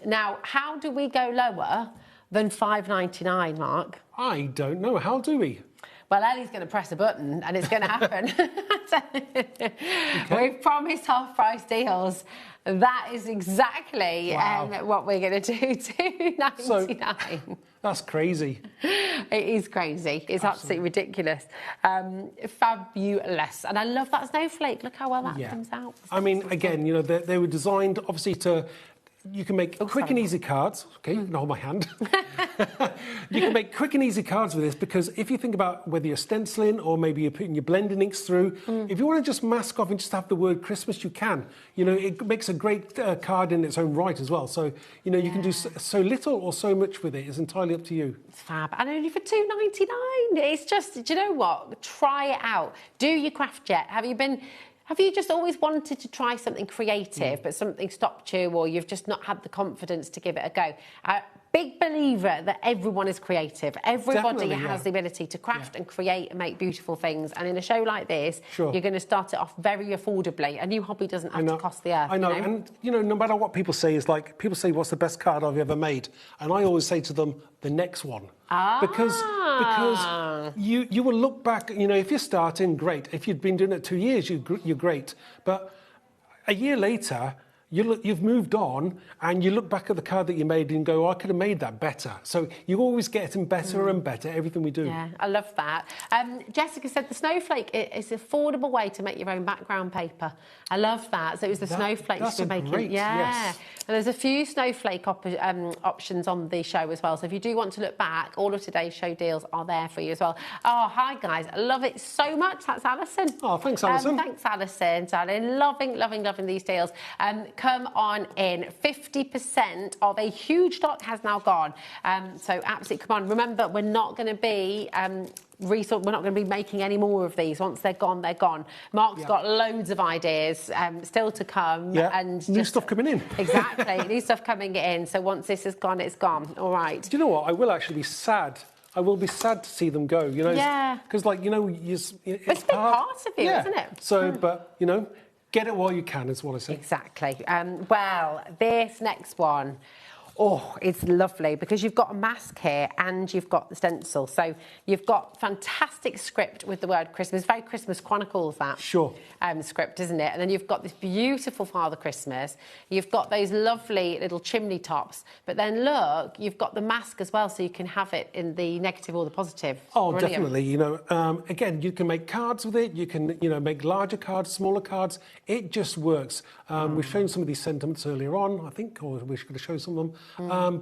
Now, how do we go lower than $5.99, Mark? I don't know. How do we? Well, Ellie's going to press a button and it's going to happen. We've promised half-price deals. That is exactly what we're going to do, $2.99. That's crazy. It is crazy. It's absolutely ridiculous. Fabulous. And I love that snowflake. Look how well that comes out. I mean, again, you know, they were designed, obviously, to... You can make quick and easy cards. Okay, you can hold my hand. You can make quick and easy cards with this because if you think about whether you're stenciling or maybe you're putting your blending inks through, if you want to just mask off and just have the word Christmas, you can. You know, it makes a great card in its own right as well. So, you know, you can do so little or so much with it. It's entirely up to you. It's fab. And only for $2.99. It's just, do you know what? Try it out. Do your craft yet? Have you just always wanted to try something creative, but something stopped you, or you've just not had the confidence to give it a go? Big believer that everyone is creative. Everybody has the ability to craft and create and make beautiful things. And in a show like this, you're going to start it off very affordably. A new hobby doesn't have to cost the earth. I know. You know? And, you know, no matter what people say, is like, people say, what's the best card I've ever made? And I always say to them, the next one. Because you will look back, you know, if you're starting, great. If you've been doing it 2 years, you're great. But a year later, you've moved on and you look back at the card that you made and go, oh, I could have made that better. So you always getting better and better, everything we do. Yeah, I love that. Jessica said the snowflake is an affordable way to make your own background paper. I love that. So it was the snowflakes we're making. Great, yes. And there's a few snowflake options on the show as well. So if you do want to look back, all of today's show deals are there for you as well. Oh, hi, guys. I love it so much. That's Alison. Oh, thanks, Alison. Thanks, Alison, darling. Loving these deals. Come on in. 50% of a huge stock has now gone. So absolutely, come on. Remember, we're not going to be... we're not going to be making any more of these. Once they're gone, they're gone. Mark's got loads of ideas still to come. Yeah, and new stuff coming in. Exactly, new stuff coming in. So once this is gone, it's gone. All right. Do you know what? I will actually be sad. I will be sad to see them go, you know. Yeah. Because, like, you know, it's a big part of you, isn't it? So, but, you know, get it while you can is what I say. Exactly. Well, this next one... Oh, it's lovely because you've got a mask here and you've got the stencil. So you've got fantastic script with the word Christmas. Very Christmas Chronicles, that. Sure. Script, isn't it? And then you've got this beautiful Father Christmas. You've got those lovely little chimney tops. But then look, you've got the mask as well, so you can have it in the negative or the positive. Oh, brilliant. Definitely. You know, again, you can make cards with it. You can, you know, make larger cards, smaller cards. It just works. We've shown some of these sentiments earlier on, I think, or we're going to show some of them.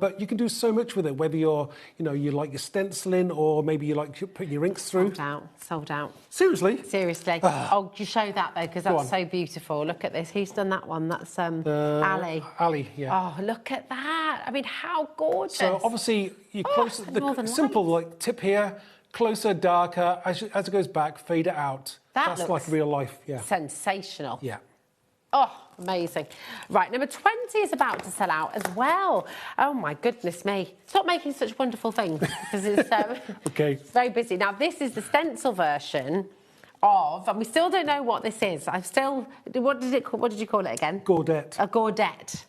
But you can do so much with it, whether you're, you know, you like your stenciling or maybe you like putting your inks through. Sold out. Seriously? Seriously. Oh, you show that though, because that's so beautiful. Look at this. Who's done that one? That's Ali. Ali, yeah. Oh, look at that. I mean, how gorgeous. So obviously, you close the simple like tip here, closer, darker. As it goes back, fade it out. That's like real life. Yeah. Sensational. Yeah. Oh, amazing. Right, number 20 is about to sell out as well. Oh, my goodness me. Stop making such wonderful things because it's, okay. It's very busy. Now, this is the stencil version of, and we still don't know what this is. What did you call it again? Gaudette. A gaudette.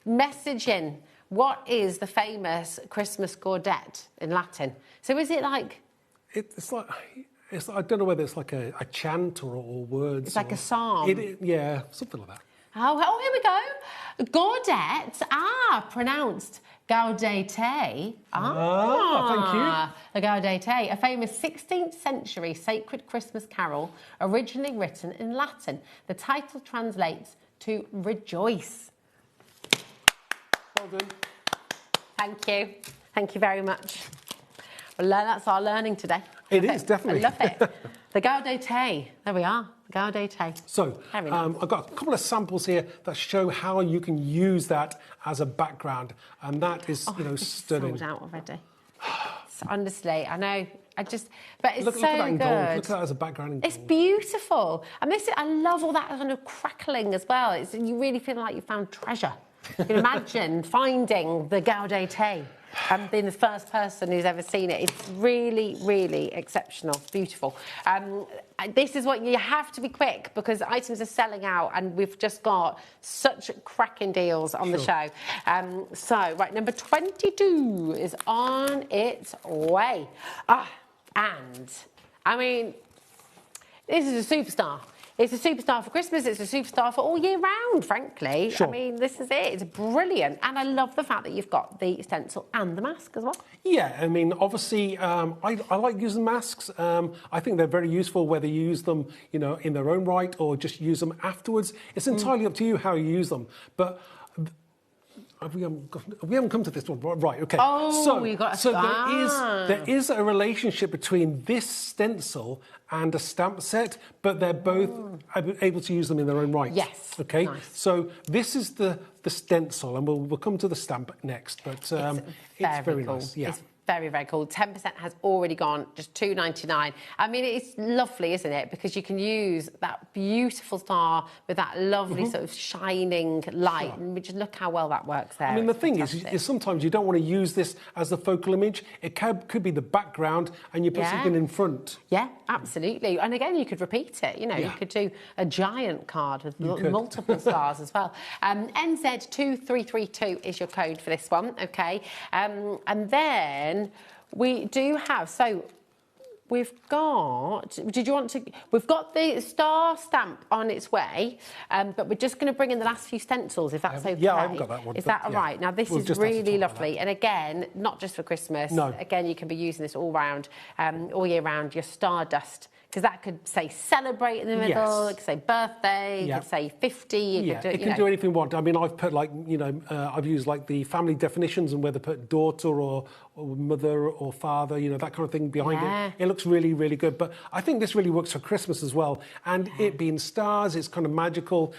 Message in. What is the famous Christmas gaudette in Latin? So is it like... It's like... I don't know whether it's like a chant or words. It's like a psalm. Yeah, something like that. Oh, here we go. Gaudette, pronounced gaudete. Thank you. A gaudete, a famous 16th century sacred Christmas carol, originally written in Latin. The title translates to rejoice. Well done. Thank you. Thank you very much. Well, that's our learning today. It is, definitely. I love it. The gaudete. There we are. Gaudete. So, I've got a couple of samples here that show how you can use that as a background, and that is, stunning. Sold out already. Honestly, I know. But it's look so at that in good. gold. Look at that as a background in gold. It's beautiful, and I love all that kind of crackling as well. You really feel like you found treasure. You can imagine finding the gaudete. Being the first person who's ever seen it. It's really, really exceptional. It's beautiful. This is what you have to be quick because items are selling out and we've just got such cracking deals on the show. Right, number 22 is on its way. And, I mean, this is a superstar. It's a superstar for Christmas. It's a superstar for all year round, frankly. Sure. I mean, this is it. It's brilliant. And I love the fact that you've got the stencil and the mask as well. Yeah, I mean, obviously, I like using masks. I think they're very useful, whether you use them, in their own right or just use them afterwards. It's entirely up to you how you use them. But... We haven't come to this one, right? Okay. There is a relationship between this stencil and a stamp set, but they're both able to use them in their own right. Yes. Okay. Nice. So this is the stencil, and we'll come to the stamp next. But it's very cool. nice. Yeah. It's very, very cool. 10% has already gone, just $2.99. I mean, it's lovely, isn't it? Because you can use that beautiful star with that lovely sort of shining light. Sure. And just look how well that works there. I mean, the thing is sometimes you don't want to use this as the focal image. It could be the background and you put something in front. Yeah, absolutely. And again, you could repeat it. You could do a giant card with multiple stars as well. NZ2332 is your code for this one, okay? And then we do have, we've got, we've got the star stamp on its way, but we're just going to bring in the last few stencils, if that's okay. Yeah, I haven't got that one. Is that all right? Now, this is really lovely. And again, not just for Christmas. No. Again, you can be using this all year round, your Stardust. Because that could say celebrate in the middle, it could say birthday, it could say 50. It can do anything you want. I mean, I've put I've used like the family definitions and whether put daughter or mother or father, that kind of thing behind it. It looks really, really good. But I think this really works for Christmas as well. And it being stars, it's kind of magical.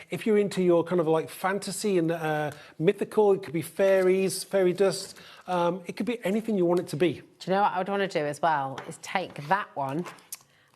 If you're into your kind of like fantasy and mythical, it could be fairies, fairy dust. It could be anything you want it to be. Do you know what I would want to do as well? Is take that one.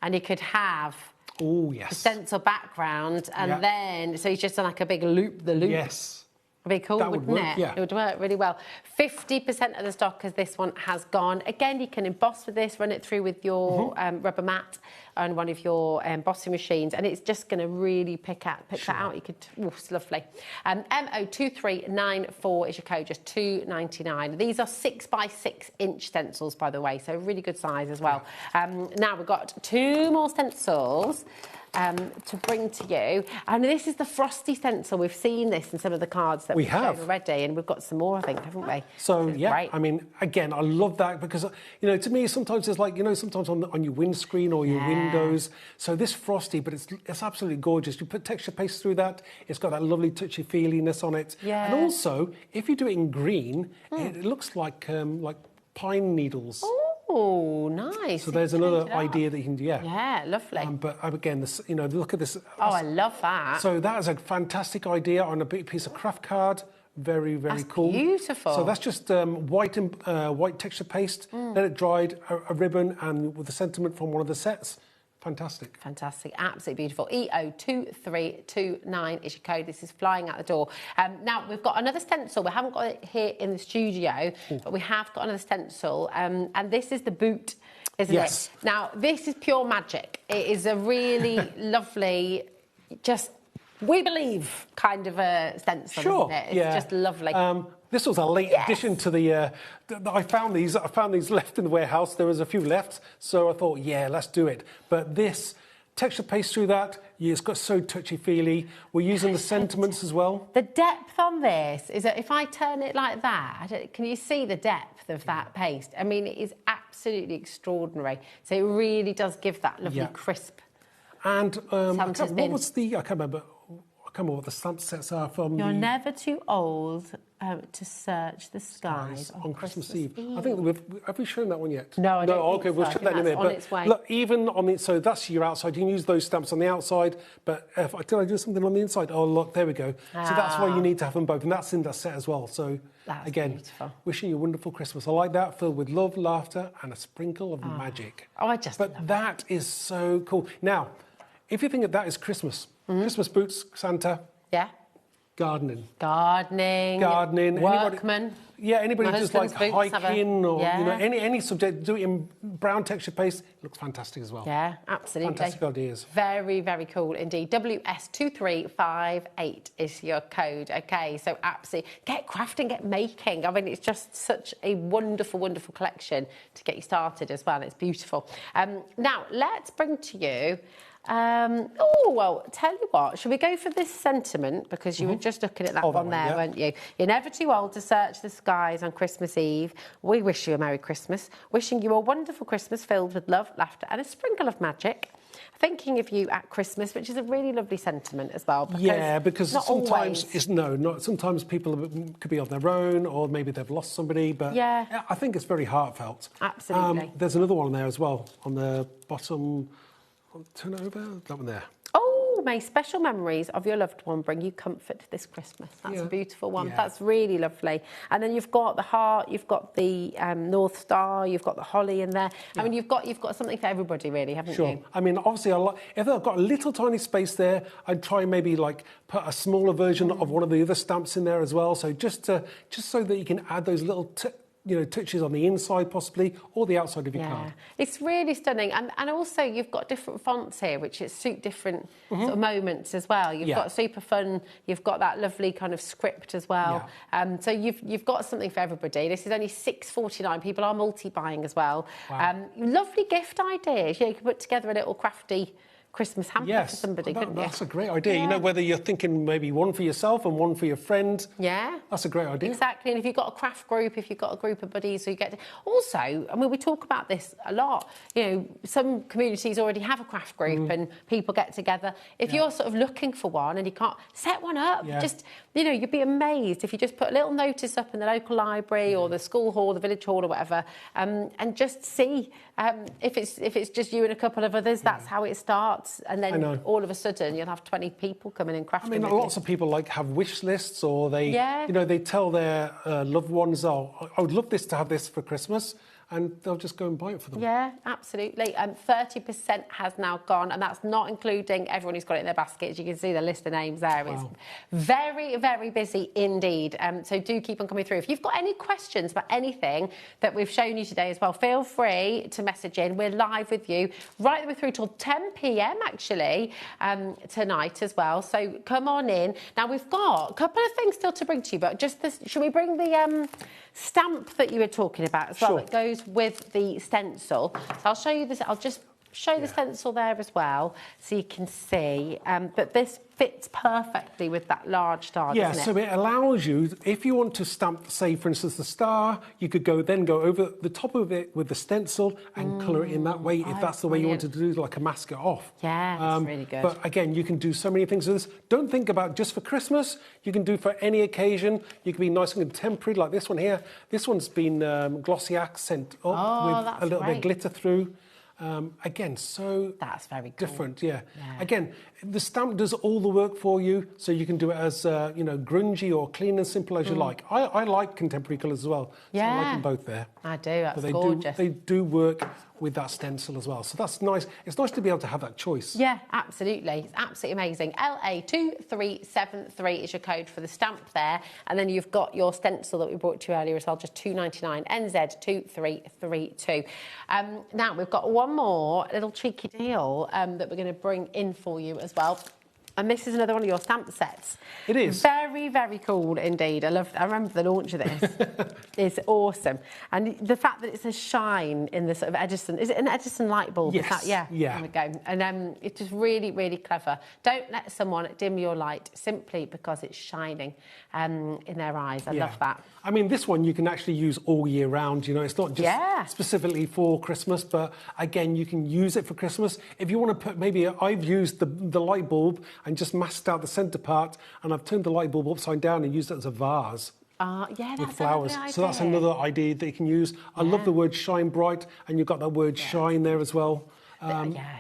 And you could have the stencil background, and then so you just done like a big loop. Yes. It'd be cool, that wouldn't would work, it? Yeah. It would work really well. 50% of the stock as this one has gone. Again, you can emboss with this, run it through with your rubber mat and one of your embossing machines, and it's just going to really pick that out. You could, it's lovely. MO2394 is your code, just $2.99. These are 6x6 inch stencils, by the way, so really good size as well. Now we've got two more stencils to bring to you. And this is the frosty stencil. We've seen this in some of the cards that we've shown already, and we've got some more, I think, haven't we? So, yeah, I mean, again, I love that because, to me, sometimes it's like, sometimes on your windscreen or your windows. So this frosty, but it's absolutely gorgeous. You put texture paste through that. It's got that lovely touchy-feeliness on it. Yeah. And also, if you do it in green, it looks like pine needles. Oh, nice. So there's another idea that you can do, Yeah, lovely. But again, look at this. Oh, I love that. So that is a fantastic idea on a big piece of craft card. Very, very cool. Beautiful. So that's just white texture paste. Let it dried, a ribbon, and with the sentiment from one of the sets. Fantastic. Fantastic, absolutely beautiful. EO2329 is your code. This is flying out the door. Now, we've got another stencil. We haven't got it here in the studio, but we have got another stencil. And this is the boot, isn't it? Now, this is pure magic. It is a really lovely, just, we believe, kind of a stencil, isn't it? It's just lovely. This was a late addition to the. I found these left in the warehouse. There was a few left, so I thought, yeah, let's do it. But this texture paste through that, it's got so touchy-feely. We're using the sentiments as well. The depth on this is that if I turn it like that, can you see the depth of that paste? I mean, it is absolutely extraordinary. So it really does give that lovely crisp. And what was the? I can't remember what the stamp sets are from. You're never too old to search the skies on Christmas Eve. I think have we shown that one yet? No, I don't okay, think we'll so. show that in a minute. On But its way. look, even on the so that's your outside. You can use those stamps on the outside. But did I do something on the inside? Oh, look, there we go. So that's why you need to have them both, and that's in that set as well. So again, beautiful. Wishing you a wonderful Christmas. I like that, filled with love, laughter, and a sprinkle of magic. Oh, I just. But that is so cool. Now, if you think that is Christmas, Christmas boots, Santa. Yeah. Gardening. Workman. Anybody just like hiking or any subject, do it in brown texture paste. It looks fantastic as well. Yeah, absolutely. Fantastic ideas. Very, very cool indeed. WS2358 is your code. Okay, so absolutely get crafting, get making. I mean, it's just such a wonderful, wonderful collection to get you started as well. It's beautiful. Now let's bring to you. Well, tell you what, should we go for this sentiment? Because you were just looking at that one there, weren't you? You're never too old to search the skies on Christmas Eve. We wish you a Merry Christmas. Wishing you a wonderful Christmas filled with love, laughter and a sprinkle of magic. Thinking of you at Christmas, which is a really lovely sentiment as well. Because sometimes sometimes people could be on their own, or maybe they've lost somebody. But I think it's very heartfelt. Absolutely. There's another one there as well on the bottom. Turn it over, that one there. Oh, may special memories of your loved one bring you comfort this Christmas. That's a beautiful one. That's really lovely. And then you've got the heart, you've got the North Star, you've got the holly in there. I mean, you've got something for everybody, really, haven't you? I mean, obviously, if I've got a little tiny space there, I'd try maybe like put a smaller version of one of the other stamps in there as well. So just so that you can add those little touches on the inside possibly, or the outside of your card. It's really stunning. And also you've got different fonts here, which suit different sort of moments as well. You've got super fun, you've got that lovely kind of script as well. So you've got something for everybody. This is only $6.49. People are multi-buying as well. Wow. Lovely gift ideas. You can put together a little crafty Christmas hamper for somebody, couldn't you? That's a great idea. You know, whether you're thinking maybe one for yourself and one for your friend. Yeah. That's a great idea. Exactly. And if you've got a craft group, if you've got a group of buddies, so you get to... Also, I mean, we talk about this a lot. You know, some communities already have a craft group and people get together. If you're sort of looking for one and you can't set one up, just, you know, you'd be amazed if you just put a little notice up in the local library or the school hall, the village hall or whatever, and just see if it's just you and a couple of others, that's how it starts. And then all of a sudden you'll have 20 people coming and crafting. I mean, lots of people have wish lists, or they, you know, they tell their loved ones, "Oh, I would love this to have this for Christmas," and they'll just go and buy it for them. Yeah, absolutely. 30% has now gone, and that's not including everyone who's got it in their basket. As you can see the list of names there. Wow. It's very, very busy indeed. So do keep on coming through. If you've got any questions about anything that we've shown you today as well, feel free to message in. We're live with you right the way through till 10 p.m. actually tonight as well. So come on in. Now we've got a couple of things still to bring to you, but just this, should we bring the stamp that you were talking about as well? It goes with the stencil. So I'll show you this. I'll just show the stencil there as well so you can see. But this fits perfectly with that large star, doesn't it? So it allows you, if you want to stamp, say, for instance, the star, you could go over the top of it with the stencil and colour it in that way, if that's the way you wanted to do, like a mask it off. Yeah, that's really good. But again, you can do so many things with this. Don't think about just for Christmas. You can do for any occasion. You can be nice and contemporary, like this one here. This one's been glossy accent up with a little bit of glitter through. Again, so that's very cool. different. Yeah. Again, the stamp does all the work for you, so you can do it as grungy or clean and simple as you like. I like contemporary colours as well. So I like them both there. I do. That's but gorgeous. They do work with that stencil as well. So that's nice. It's nice to be able to have that choice. Yeah, absolutely. It's absolutely amazing. LA2373 is your code for the stamp there. And then you've got your stencil that we brought to you earlier as well, just $2.99, NZ2332. Now, we've got one more little cheeky deal that we're going to bring in for you as well. And this is another one of your stamp sets. It is. Very, very cool indeed. I remember the launch of this. It's awesome. And the fact that it's a shine in the sort of Edison... Is it an Edison light bulb? Yes. Is that, yeah. Yeah. There we go. And it's just really, really clever. Don't let someone dim your light simply because it's shining in their eyes. I love that. I mean, this one you can actually use all year round. You know, it's not just specifically for Christmas, but again, you can use it for Christmas. If you want to put, maybe I've used the light bulb and just masked out the centre part, and I've turned the light bulb upside down and used it as a vase. With flowers. So that's another idea that you can use. I love the word shine bright, and you've got that word shine there as well.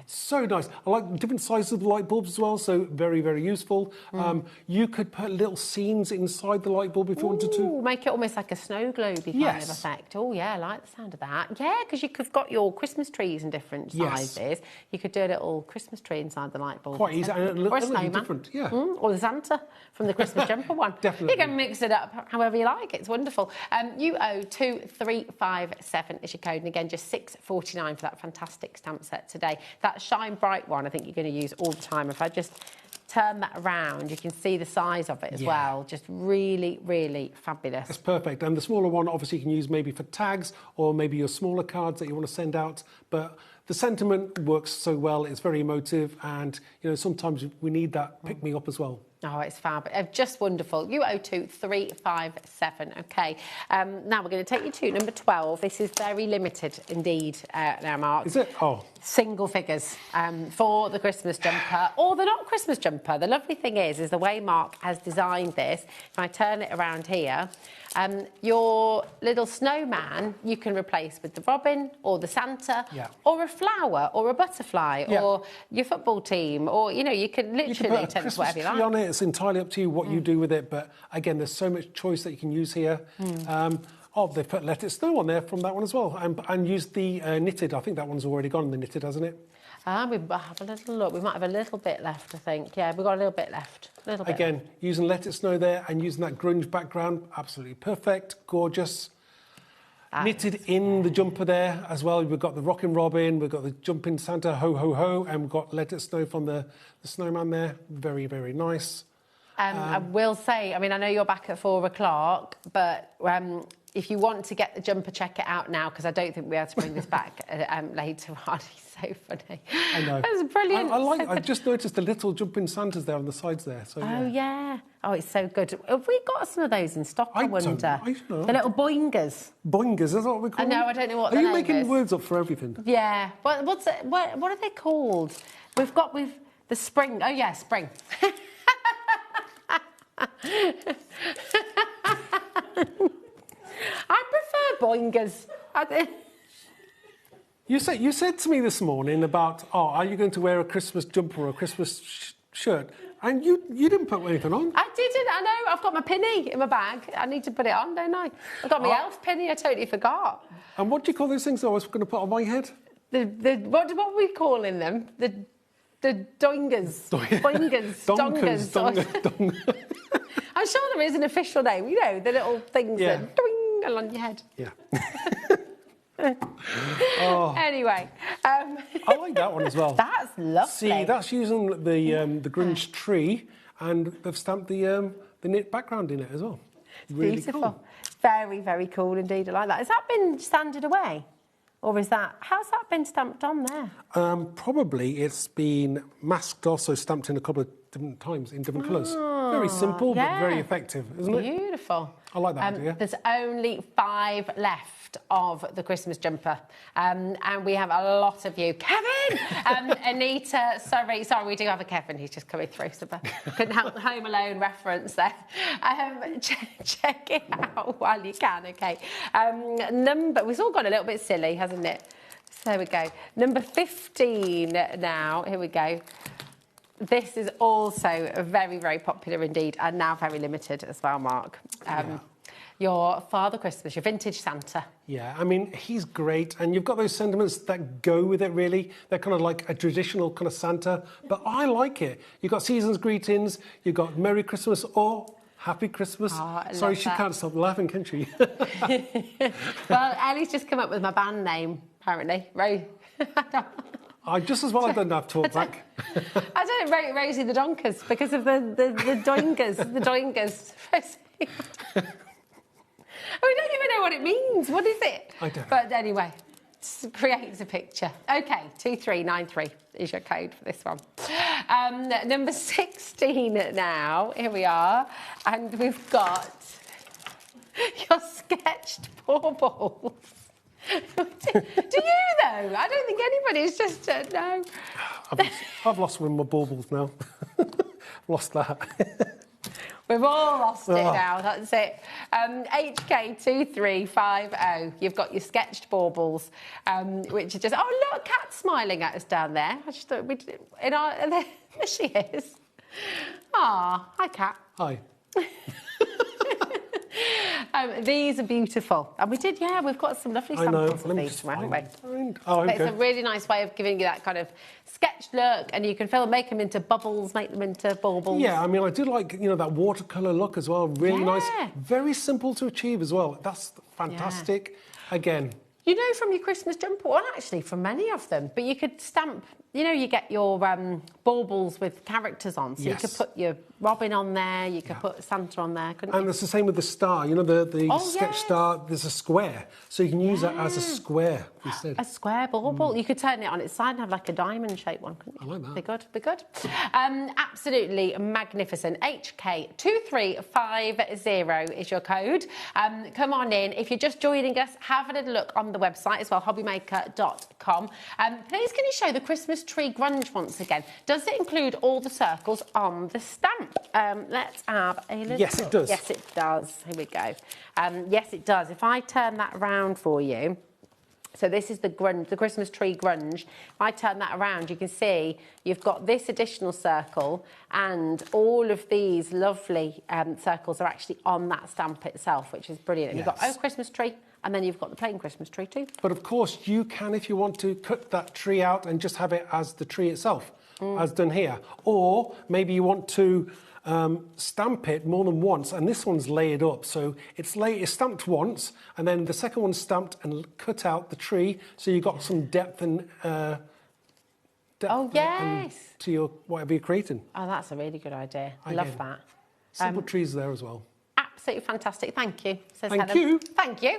So nice. I like different sizes of the light bulbs as well, so very, very useful. You could put little scenes inside the light bulb if you wanted to. Make it almost like a snow globe kind of effect. Oh, yeah, I like the sound of that. Yeah, because you could have got your Christmas trees in different sizes. You could do a little Christmas tree inside the light bulb. Quite easy. And or a snowman. Different, or the Santa from the Christmas jumper one. Definitely. You can mix it up however you like. It's wonderful. UO2357 is your code. And again, just $6.49 for that fantastic stamp set today. That Shine Bright one, I think you're going to use all the time. If I just turn that around, you can see the size of it as well. Just really, really fabulous. It's perfect. And the smaller one, obviously, you can use maybe for tags or maybe your smaller cards that you want to send out. But the sentiment works so well. It's very emotive. And, you know, sometimes we need that pick-me-up as well. Oh, it's fab. Just wonderful. UO2357. OK. Now we're going to take you to number 12. This is very limited indeed now, Mark. Is it? Oh. Single figures for the Christmas jumper or the not Christmas jumper. The lovely thing is the way Mark has designed this, if I turn it around here, your little snowman you can replace with the robin or the Santa or a flower or a butterfly or your football team, or, you know, you can literally turn it whatever you like. On it. It's entirely up to you what you do with it, but again, there's so much choice that you can use here. They've put Let It Snow on there from that one as well, and used the knitted. I think that one's already gone, the knitted, hasn't it? We have a little look. We might have a little bit left, I think. Yeah, we've got a little bit left. Again, using Let It Snow there and using that grunge background, absolutely perfect, gorgeous. Knitted in the jumper there as well. We've got the Rockin' Robin, we've got the Jumping Santa, Ho Ho Ho, and we've got Let It Snow from the snowman there. Very, very nice. I will say, I mean, I know you're back at 4 o'clock, but if you want to get the jumper, check it out now, because I don't think we'll be able to bring this back later on. He's so funny. I know. That was brilliant. I just noticed the little Jumping Santas there on the sides there. So, Oh, it's so good. Have we got some of those in stock, I wonder? I don't know. The little boingers. Boingers, is that what we call them? No, I don't know what Are the you name making is. words up for everything? Yeah. What are they called? We've got with the spring. Oh, yeah, spring. I prefer boingers. You said to me this morning about, are you going to wear a Christmas jumper or a Christmas shirt? And you didn't put anything on. I didn't. I know. I've got my pinny in my bag. I need to put it on, don't I? I've got my elf pinny. I totally forgot. And what do you call those things I was going to put on my head? What are we calling them? The doingers. Boingers. Dongers. I'm sure there is an official name. You know, the little things that doing along your head. Yeah. Anyway. I like that one as well. That's lovely. See, that's using the Grinch tree, and they've stamped the knit background in it as well. Really beautiful. Cool. Very, very cool indeed. I like that. Has that been sanded away? Or how's that been stamped on there? Probably it's been masked, also stamped in a couple of different times in different colours. Very simple, but very effective, isn't it? Beautiful. I like that idea. There's only 5 left of the Christmas jumper. And we have a lot of you. Kevin! Anita, sorry, we do have a Kevin. He's just coming through. So couldn't help the Home Alone reference there. Check it out while you can, OK. We've all gone a little bit silly, hasn't it? There we go. Number 15 now. Here we go. This is also very, very popular indeed, and now very limited as well, Mark. Your Father Christmas, your vintage Santa. Yeah, I mean, he's great, and you've got those sentiments that go with it, really. They're kind of like a traditional kind of Santa, but I like it. You've got season's greetings, you've got Merry Christmas or Happy Christmas. Oh, Sorry, she can't stop laughing, can she? Well, Ellie's just come up with my band name, apparently. Just as well I don't have to talk back. I don't know, Rosie the Donkers, because of the doingers, the doingers. We don't even know what it means. What is it? I don't know. But anyway, it creates a picture. OK, 2393 is your code for this one. Number 16 now. Here we are. And we've got your sketched baubles. Do you, though? I don't think anybody's just... no. I've lost one of my baubles now. Lost that. We've all lost it now, that's it. HK2350, you've got your sketched baubles, which are just... Oh, look, Kat's smiling at us down there. I just thought we'd... there she is. Ah, hi, Kat. Hi. These are beautiful. And we've got some lovely samples of these, haven't we? Oh, okay. It's a really nice way of giving you that kind of sketched look, and you can make them into bubbles, make them into baubles. Yeah, I mean, I do like, that watercolour look as well. Really nice. Very simple to achieve as well. That's fantastic. Yeah. Again. You know, from your Christmas jumper, well, actually, from many of them, but you could stamp, you get your baubles with characters on, so you could put your Robin on there, you could put Santa on there, couldn't you? And it's the same with the star, the sketch star, there's a square, so you can use that as a square instead. A square bauble. You could turn it on its side and have like a diamond-shaped one, couldn't you? I like that. Be good. Absolutely magnificent. HK2350 is your code. Come on in. If you're just joining us, have a little look on the website as well, HobbyMaker.com. Please, can you show the Christmas tree grunge once again? Does it include all the circles on the stamp? Let's have a little Yes, it does. Yes, it does. Here we go. Yes, it does. If I turn that around for you, so this is the grunge, the Christmas tree grunge. If I turn that around, you can see you've got this additional circle, and all of these lovely circles are actually on that stamp itself, which is brilliant. And you've got Oh Christmas Tree, and then you've got the plain Christmas tree too. But of course, you can, if you want to, cut that tree out and just have it as the tree itself, as done here. Or maybe you want to stamp it more than once, and this one's layered up. So it's stamped once, and then the second one's stamped and cut out the tree, so you've got some depth and... to your whatever you're creating. Oh, that's a really good idea. I love that. Simple trees there as well. Absolutely fantastic. Thank you. Thank you. Thank you.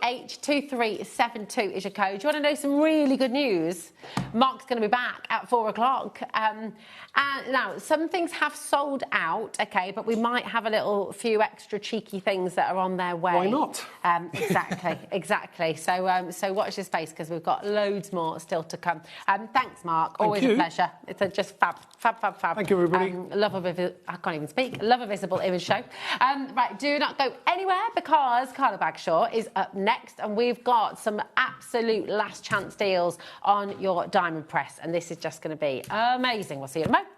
IH2372 is your code. Do you want to know some really good news? Mark's going to be back at 4 o'clock. Now, some things have sold out, OK, but we might have a few extra cheeky things that are on their way. Why not? Exactly. So watch this space, because we've got loads more still to come. Thanks, Mark. Always a pleasure. It's just fab. Thank you, everybody. I can't even speak. Love a Visible Image Show. Right, do not go anywhere, because Carla Bagshaw is up next, and we've got some absolute last chance deals on your diamond press, and this is just going to be amazing. We'll see you in a moment.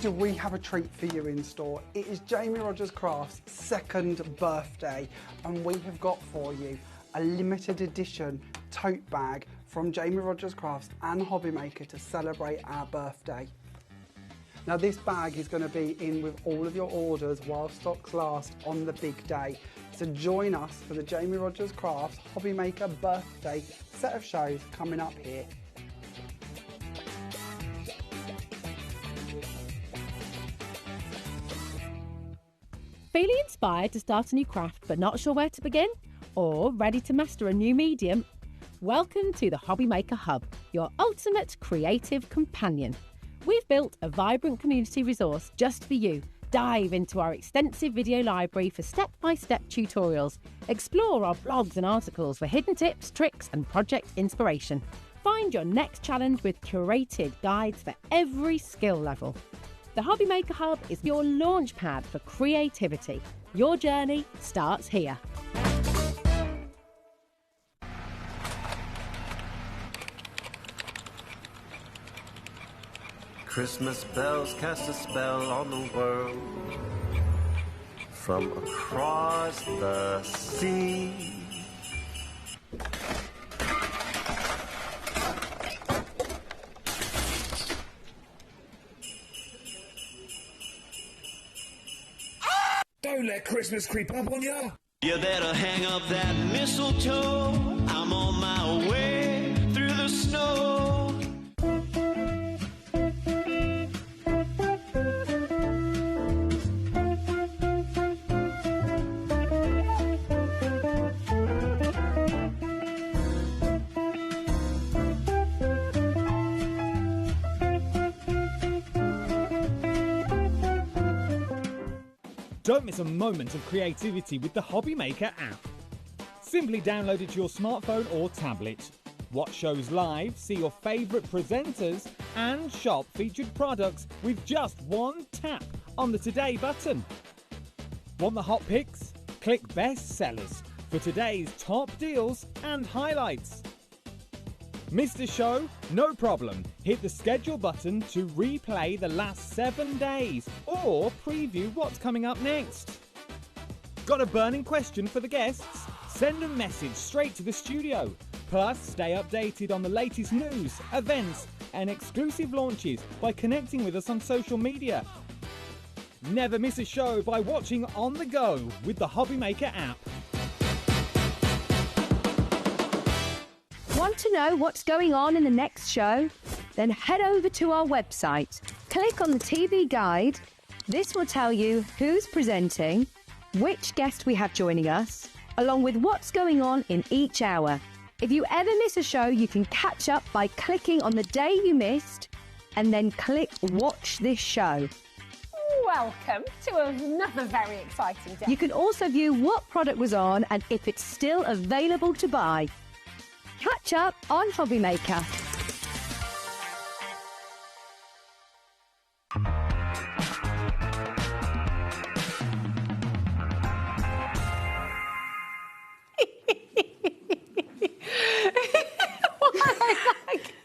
Do we have a treat for you in store? It is Jamie Rogers Crafts' 2nd birthday, and we have got for you a limited edition tote bag from Jamie Rogers Crafts and HobbyMaker to celebrate our birthday. Now this bag is going to be in with all of your orders while stocks last on the big day. So join us for the Jamie Rogers Crafts HobbyMaker birthday set of shows coming up here. Feeling inspired to start a new craft but not sure where to begin? Or ready to master a new medium? Welcome to the HobbyMaker Hub, your ultimate creative companion. We've built a vibrant community resource just for you. Dive into our extensive video library for step-by-step tutorials. Explore our blogs and articles for hidden tips, tricks and project inspiration. Find your next challenge with curated guides for every skill level. The HobbyMaker Hub is your launch pad for creativity. Your journey starts here. Christmas bells cast a spell on the world. From across the sea. Don't let Christmas creep up on you. You better hang up that mistletoe. I'm on my way through the snow. Don't miss a moment of creativity with the HobbyMaker app. Simply download it to your smartphone or tablet. Watch shows live, see your favourite presenters, and shop featured products with just one tap on the Today button. Want the hot picks? Click Best Sellers for today's top deals and highlights. Missed a show? No problem. Hit the schedule button to replay the last 7 days or preview what's coming up next. Got a burning question for the guests? Send a message straight to the studio. Plus, stay updated on the latest news, events and exclusive launches by connecting with us on social media. Never miss a show by watching on the go with the HobbyMaker app. Want to know what's going on in the next show? Then head over to our website. Click on the TV guide. This will tell you who's presenting, which guest we have joining us, along with what's going on in each hour. If you ever miss a show, you can catch up by clicking on the day you missed and then click Watch This Show. Welcome to another very exciting day. You can also view what product was on and if it's still available to buy. Catch up on HobbyMaker.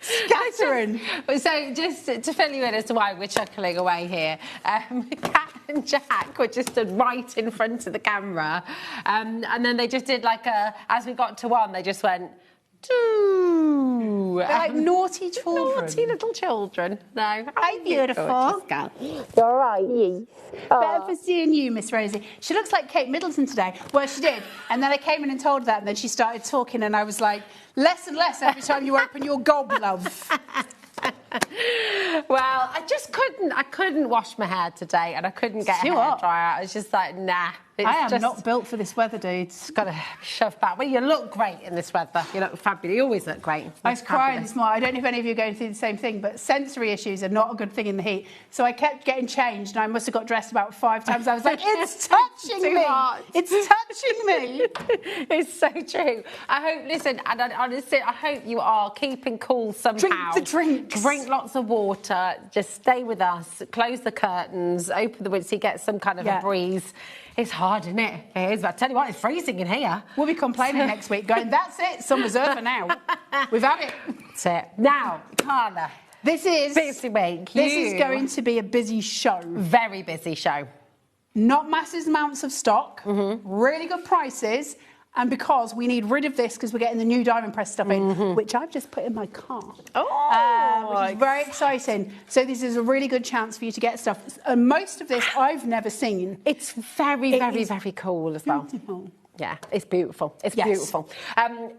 Scattering. So just to fill you in as to why we're chuckling away here, Kat and Jack were just stood right in front of the camera, and then they just did like as we got to one, they just went, They're like naughty children. Naughty little children. No. Hi, beautiful. You all right? Yes. Better for seeing you, Miss Rosie. She looks like Kate Middleton today. Well, she did. And then I came in and told her that, and then she started talking, and I was like, less and less every time you open your gob, love. Well, I couldn't wash my hair today, and I couldn't get a hair dryer. I was just like, nah. I am not built for this weather, dudes. Got to shove back. Well, you look great in this weather. You look fabulous. You always look great. I was crying this morning. I don't know if any of you are going through the same thing, but sensory issues are not a good thing in the heat. So I kept getting changed, and I must have got dressed about 5 times. I was like, it's touching me. It's touching me. It's so true. I hope, listen, and honestly, I hope you are keeping cool somehow. Drink the drinks. Drink lots of water. Just stay with us. Close the curtains. Open the windows so you get some kind of a breeze. It's hard, isn't it? It is. But I tell you what, it's freezing in here. We'll be complaining next week, going, that's it, summer's over now. We've had it. That's it. Now, Carla, This is busy week. This is going to be a busy show. Very busy show. Not massive amounts of stock, really good prices, and because we need rid of this because we're getting the new diamond press stuff in, which I've just put in my car. Which is very exciting. So this is a really good chance for you to get stuff. And most of this I've never seen. It's very, very cool as well. Beautiful. Yeah, it's beautiful. It's beautiful.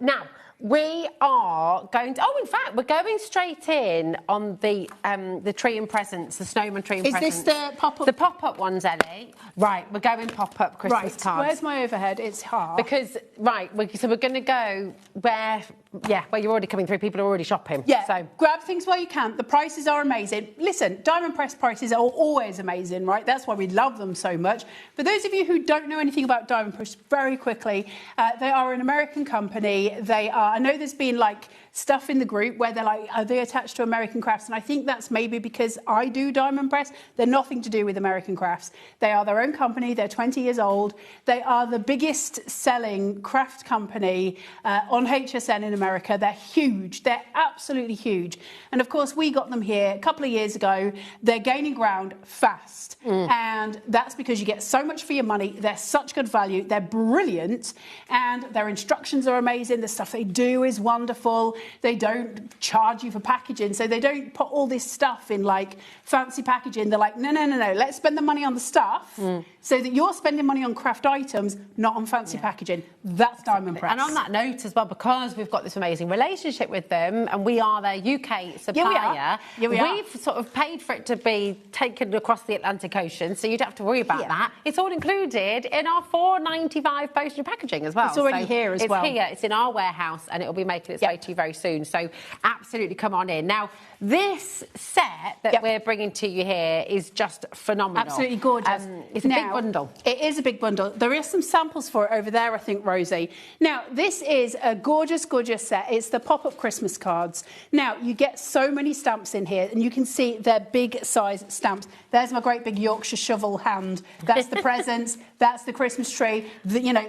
Now, we are going to... Oh, in fact, we're going straight in on the tree and presents, the snowman tree and presents. Is this the pop-up? The pop-up ones, Ellie. Right, we're going pop-up Christmas cards. Where's my overhead? It's hard. Because, so we're going to go where you're already coming through. People are already shopping. Yeah, so grab things while you can. The prices are amazing. Listen, diamond press prices are always amazing, right? That's why we love them so much. For those of you who don't know anything about diamond press, very quickly, they are an American company. They are, I know there's been like stuff in the group where they're like, are they attached to American Crafts? And I think that's maybe because I do diamond press. They're nothing to do with American Crafts. They are their own company. They're 20 years old. They are the biggest selling craft company on HSN in America. They're huge. They're absolutely huge. And of course, we got them here a couple of years ago. They're gaining ground fast. And that's because you get so much for your money. They're such good value. They're brilliant. And their instructions are amazing. The stuff they do is wonderful. They don't charge you for packaging. So they don't put all this stuff in like fancy packaging. They're like, no. Let's spend the money on the stuff so that you're spending money on craft items, not on fancy packaging. That's diamond press. And on that note as well, because we've got this amazing relationship with them and we are their UK supplier, we've sort of paid for it to be taken across the Atlantic Ocean, so you don't have to worry about that. It's all included in our $4.95 postage packaging as well. It's already here as well. It's here, it's in our warehouse, and it'll be making its way to you very soon. So absolutely come on in. Now, this set that we're bringing to you here is just phenomenal. Absolutely gorgeous. It's a big bundle. It is a big bundle. There are some samples for it over there, I think, Rosie. Now, this is a gorgeous, gorgeous set. It's the pop-up Christmas cards. Now, you get so many stamps in here, and you can see they're big size stamps. There's my great big Yorkshire shovel hand. That's the presents. That's the Christmas tree.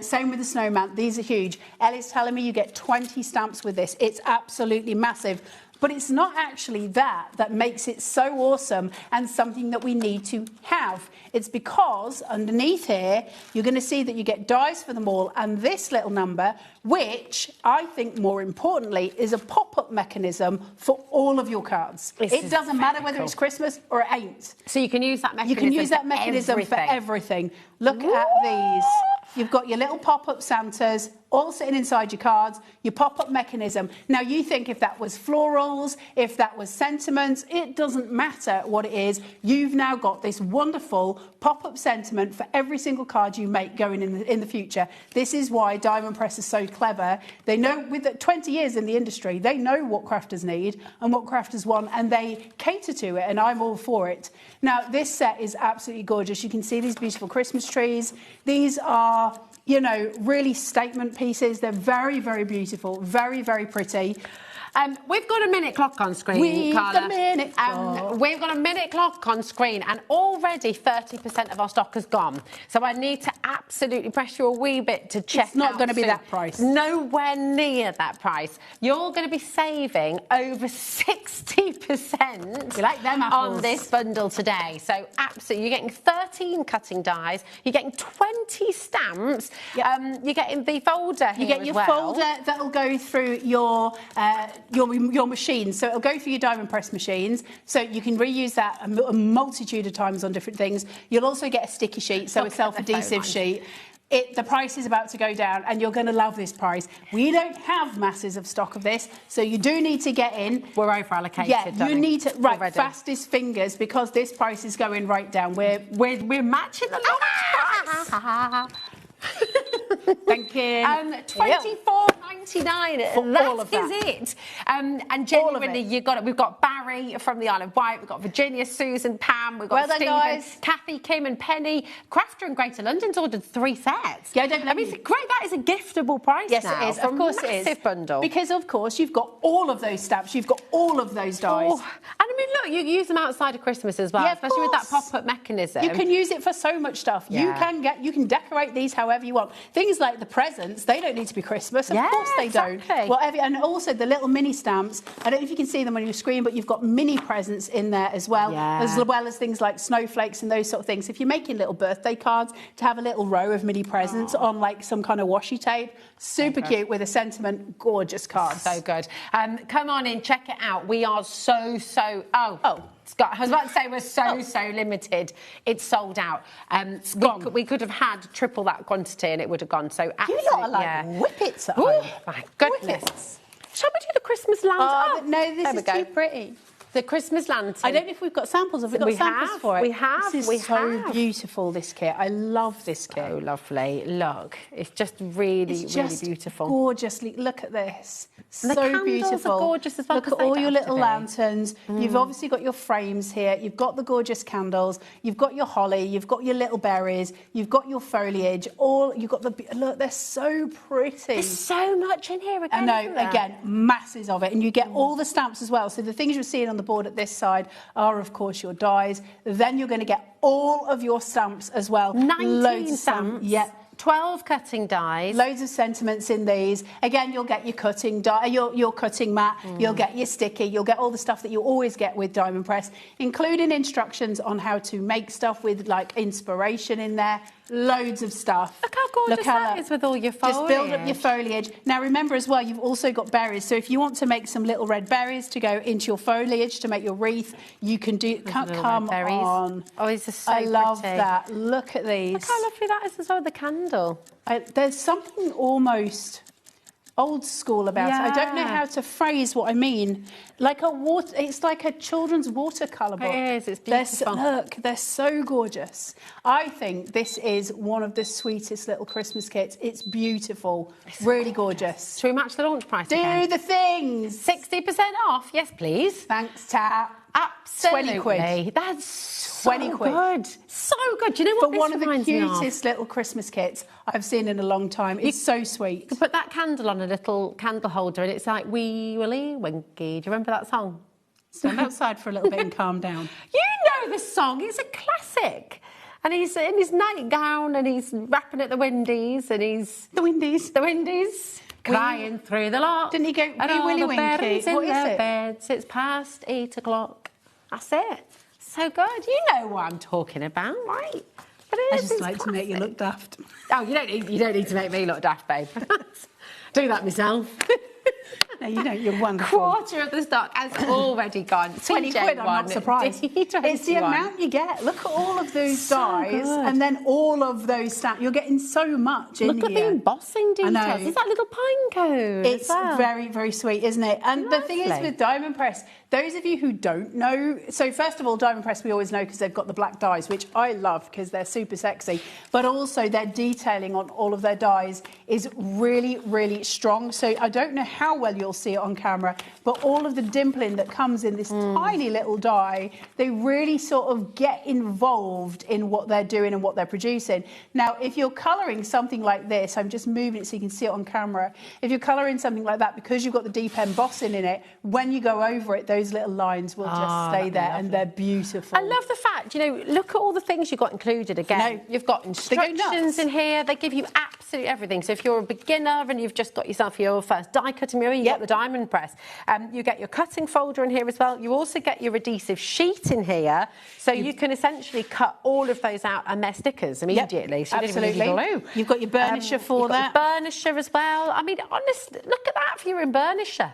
Same with the snowman. These are huge. Ellie's telling me you get 20 stamps with this. It's absolutely massive. But it's not actually that makes it so awesome and something that we need to have. It's because underneath here, you're going to see that you get dies for them all, and this little number, which I think more importantly is a pop-up mechanism for all of your cards. It doesn't matter whether it's Christmas or it ain't. So you can use that mechanism. You can use that mechanism for everything. Look at these. You've got your little pop-up Santas all sitting inside your cards, your pop-up mechanism. Now, you think if that was florals, if that was sentiments, it doesn't matter what it is. You've now got this wonderful pop-up sentiment for every single card you make going in the future. This is why Diamond Press is so clever. They know, with 20 years in the industry, they know what crafters need and what crafters want, and they cater to it, and I'm all for it. Now, this set is absolutely gorgeous. You can see these beautiful Christmas trees. These are, really statement pieces. They're very, very beautiful, very, very pretty. We've got a minute clock on screen, Carla. We've got a minute clock on screen, and already 30% of our stock has gone. So I need to absolutely press you a wee bit to check. It's not going to be that price. Nowhere near that price. You're going to be saving over 60% you like them apples? On this bundle today. So absolutely, you're getting 13 cutting dies. You're getting 20 stamps. You're getting the folder here. You get your folder that'll go through your machines. So it'll go through your diamond press machines, so you can reuse that a multitude of times on different things. You'll also get a sticky sheet, so a self-adhesive sheet. The price is about to go down, and you're going to love this price. We don't have masses of stock of this, so you do need to get in. We're over allocated. Yeah, you need to fastest fingers, because this price is going right down. We're matching the launch price. Thank you. $24.99. That is it. And genuinely, you've got it. We've got Barry from the Isle of Wight. We've got Virginia, Susan, Pam. We've got Stephen, Kathy, Kim, and Penny. Crafter in Greater London's ordered 3 sets. Yeah, I mean, it's great. That is a giftable price. Yes, now. It is. Of course, it is. Massive bundle. Because of course you've got all of those stamps. You've got all of those dies. And I mean, look, you can use them outside of Christmas as well, Yeah, of especially with that course. pop-up mechanism. You can use it for so much stuff. Yeah. You can decorate these however you want. Things like the presents, they don't need to be Christmas. Of course they don't. Whatever, and also the little mini stamps. I don't know if you can see them on your screen, but you've got mini presents in there as well, as well as things like snowflakes and those sort of things. If you're making little birthday cards, to have a little row of mini presents on like some kind of washi tape, super cute with a sentiment, gorgeous cards. So good. Come on in, check it out. We are Scott, I was about to say we're so limited. It's sold out. We could have had triple that quantity and it would have gone. So absolutely, You lot are like whippets at home. Oh my goodness. Shall we do the Christmas lantern? No, this There we is go. too pretty. The Christmas lantern. I don't know if we've got samples. Have we got samples for it? We have. This is so beautiful, this kit. I love this kit. So lovely. Look, it's just really beautiful. Gorgeously. Look at this. And the so candles beautiful. are gorgeous as well, Look 'cause at they all don't your have to little be. lanterns. You've obviously got your frames here. You've got the gorgeous candles. You've got your holly. You've got your little berries. You've got your foliage. You've got look. They're so pretty. There's so much in here again. I isn't know. there? Again, masses of it, and you get all the stamps as well. So the things you're seeing on the board at this side are, of course, your dies. Then you're going to get all of your stamps as well. 19 Loads of stamps. Yeah. 12 cutting dies. Loads of sentiments in these. Again, you'll get your cutting your cutting mat, you'll get your sticky, you'll get all the stuff that you always get with Diamond Press, including instructions on how to make stuff with like inspiration in there. Loads of stuff. Look how gorgeous that is with all your foliage. Just build up your foliage. Now remember as well, you've also got berries. So if you want to make some little red berries to go into your foliage to make your wreath, you can do. Come on. Oh, these are so I love pretty. that. Look at these. Look how lovely that is as well, the candle. There's something almost old school about it. I don't know how to phrase what I mean. It's like a children's watercolour book. It is, it's beautiful. They're so gorgeous. I think this is one of the sweetest little Christmas kits. It's beautiful, really gorgeous. Should we match the launch price Do again? the things. 60% off, yes please. Thanks, Tat. Absolutely. 20 quid. That's 20 so quid. good. So good. Do you know what For this one of the reminds me of? cutest little Christmas kits I've seen in a long time. It's so sweet. You could put that candle on a little candle holder and it's like Wee Willie Winky. Do you remember that song? Stand outside for a little bit and calm down. You know the song. It's a classic. And he's in his nightgown and he's rapping at the Windies and he's... The Windies. Crying through the lot. Didn't he go and Wee all Willie the Winky? berries in What is their it? beds. It's past 8 o'clock. That's it. So good. You know what I'm talking about, right? But I just like to make you look daft. Oh, you don't need to make me look daft, babe. Do that myself. No, you don't. You're wonderful. Quarter of the stock has already gone. 20 quid, I'm not surprised. It's the amount you get. Look at all of those dies good. and then all of those stamps. You're getting so much in Look at here. the embossing I know. details. There's that little pine cone. It's as well. very, very sweet, isn't it? And the thing is Lovely. with Diamond Press, those of you who don't know, so first of all, Diamond Press we always know because they've got the black dies, which I love because they're super sexy, but also their detailing on all of their dies is really, really strong. So I don't know how well you'll see it on camera, but all of the dimpling that comes in this tiny little die, they really sort of get involved in what they're doing and what they're producing. Now, if you're colouring something like this, I'm just moving it so you can see it on camera. If you're colouring something like that, because you've got the deep embossing in it, when you go over it, those little lines will just stay there and they're beautiful. I love the fact, look at all the things you've got included again. You've got instructions in here. They give you absolutely everything. So if you're a beginner and you've just got yourself your first die cutting mirror, you get the Diamond Press. You get your cutting folder in here as well. You also get your adhesive sheet in here. So you can essentially cut all of those out and they're stickers immediately. So you don't even need glue. You've got your burnisher for that. You've got your burnisher as well. I mean, honestly, look at that for your burnisher.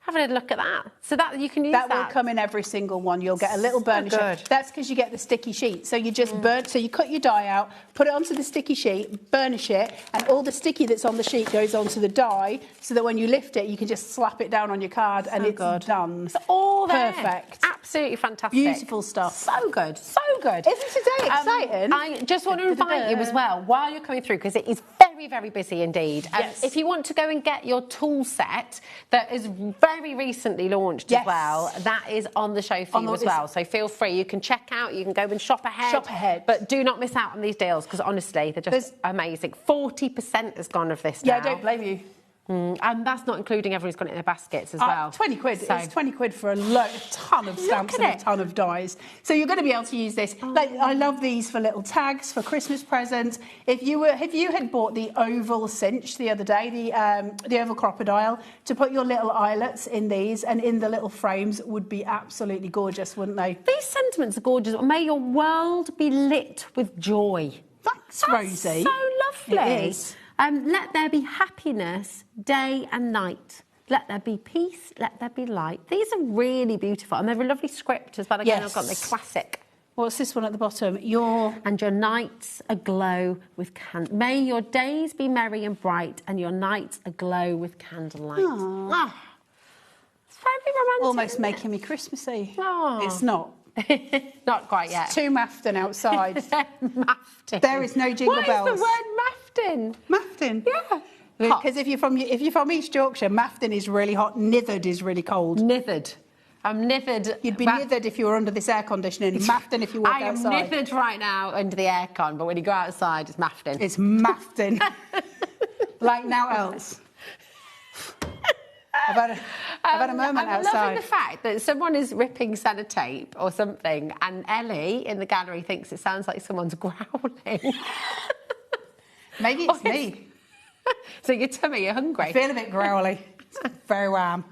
Have a look at that. So that you can use that. That will come in every single one. You'll get a little burnisher. Good. That's because you get the sticky sheet. So you just burn. So you cut your die out, put it onto the sticky sheet, burnish it, and all the sticky that's on the sheet goes onto the die, so that when you lift it, you can just slap it down on your card and it's done. It's all there. Perfect. Absolutely fantastic. Beautiful stuff. So good. So good. Isn't today exciting? I just want to invite you as well while you're coming through because it is very, very busy indeed. Yes. If you want to go and get your tool set that is very recently launched as well, that is on the show for you as well. So feel free. You can check out. You can go and shop ahead. Shop ahead. But do not miss out on these deals because honestly, they're just amazing. 40% has gone of this now. Yeah, I don't blame you. And that's not including everyone's got it in their baskets as well. 20 quid. So- It's 20 quid for a ton of stamps Look and at a ton of dies. So you're going to be able to use this. Like, I love these for little tags, for Christmas presents. If you had bought the oval cinch the other day, the oval crocodile, to put your little eyelets in these and in the little frames would be absolutely gorgeous, wouldn't they? These sentiments are gorgeous. May your world be lit with joy. Thanks, Rosie. So lovely. It is. Let there be happiness day and night. Let there be peace. Let there be light. These are really beautiful, and they're a lovely script as well. Again, Yes. I've got the classic. What's this one at the bottom? And your nights aglow with May your days be merry and bright, and your nights aglow with candlelight. Aww. It's very romantic. Almost making me Christmassy. Aww. It's not. Not quite yet. It's too Mafton outside. Mafton. There is no jingle bells. What is the word Mafton? Mafton. Yeah. Because if you're from East Yorkshire, Mafton is really hot. Nithered is really cold. Nithered. I'm nithered. You'd be nithered if you were under this air conditioning. Mafton if you walk outside. I am nithered right now under the aircon, but when you go outside, it's Mafton. It's Mafton. Like now else. I've had a moment I'm outside. loving the fact that someone is ripping sellotape or something, and Ellie in the gallery thinks it sounds like someone's growling. Maybe it's me. So your tummy, you're hungry. I feel a bit growly. It's very warm.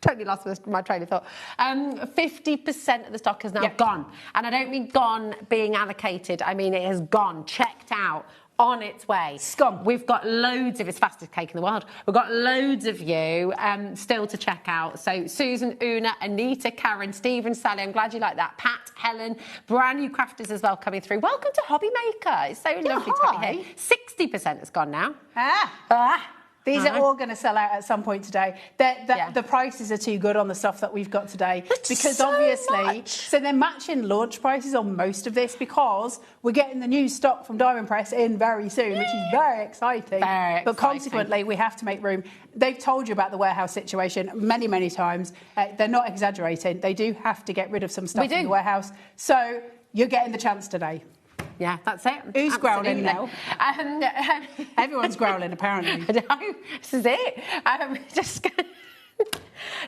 Totally lost my train of thought. 50% of the stock is now gone. And I don't mean gone being allocated. I mean it has gone, checked out, on its way. It's gone. We've got loads of, it's fastest cake in the world. We've got loads of you still to check out. So Susan, Una, Anita, Karen, Stephen, Sally, I'm glad you like that. Pat, Helen, brand new crafters as well coming through. Welcome to HobbyMaker. It's so lovely to have you here. 60% has gone now. These are all going to sell out at some point today. The prices are too good on the stuff that we've got today. Because so obviously, much. so they're matching launch prices on most of this because we're getting the new stock from Diamond Press in very soon, which is very exciting. But consequently, we have to make room. They've told you about the warehouse situation many, many times. They're not exaggerating. They do have to get rid of some stuff in the warehouse. So you're getting the chance today. Yeah, that's it. Who's Absolutely. growling now? Everyone's growling, apparently. This is it. Just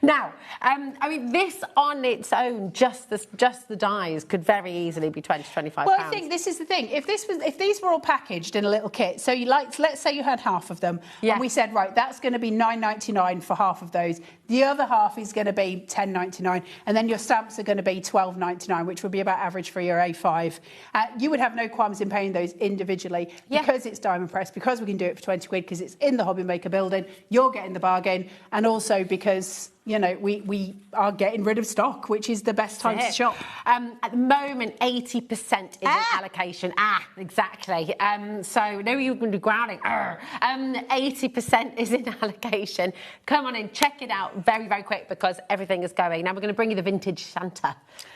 now, I mean, this on its own, just the dies, could very easily be £20-25. Well, I think this is the thing. If these were all packaged in a little kit, so let's say you had half of them, and we said, right, that's going to be £9.99 for half of those. The other half is going to be £10.99, and then your stamps are going to be £12.99, which would be about average for your A5. You would have no qualms in paying those individually because it's Diamond Press, because we can do it for 20 quid, because it's in the HobbyMaker building. You're getting the bargain, and also because we are getting rid of stock, which is the best time to shop. At the moment, 80% is in allocation. Exactly. So no, you're going to be growling. 80% is in allocation. Come on in, check it out very, very quick because everything is going. Now we're going to bring you the Vintage Santa.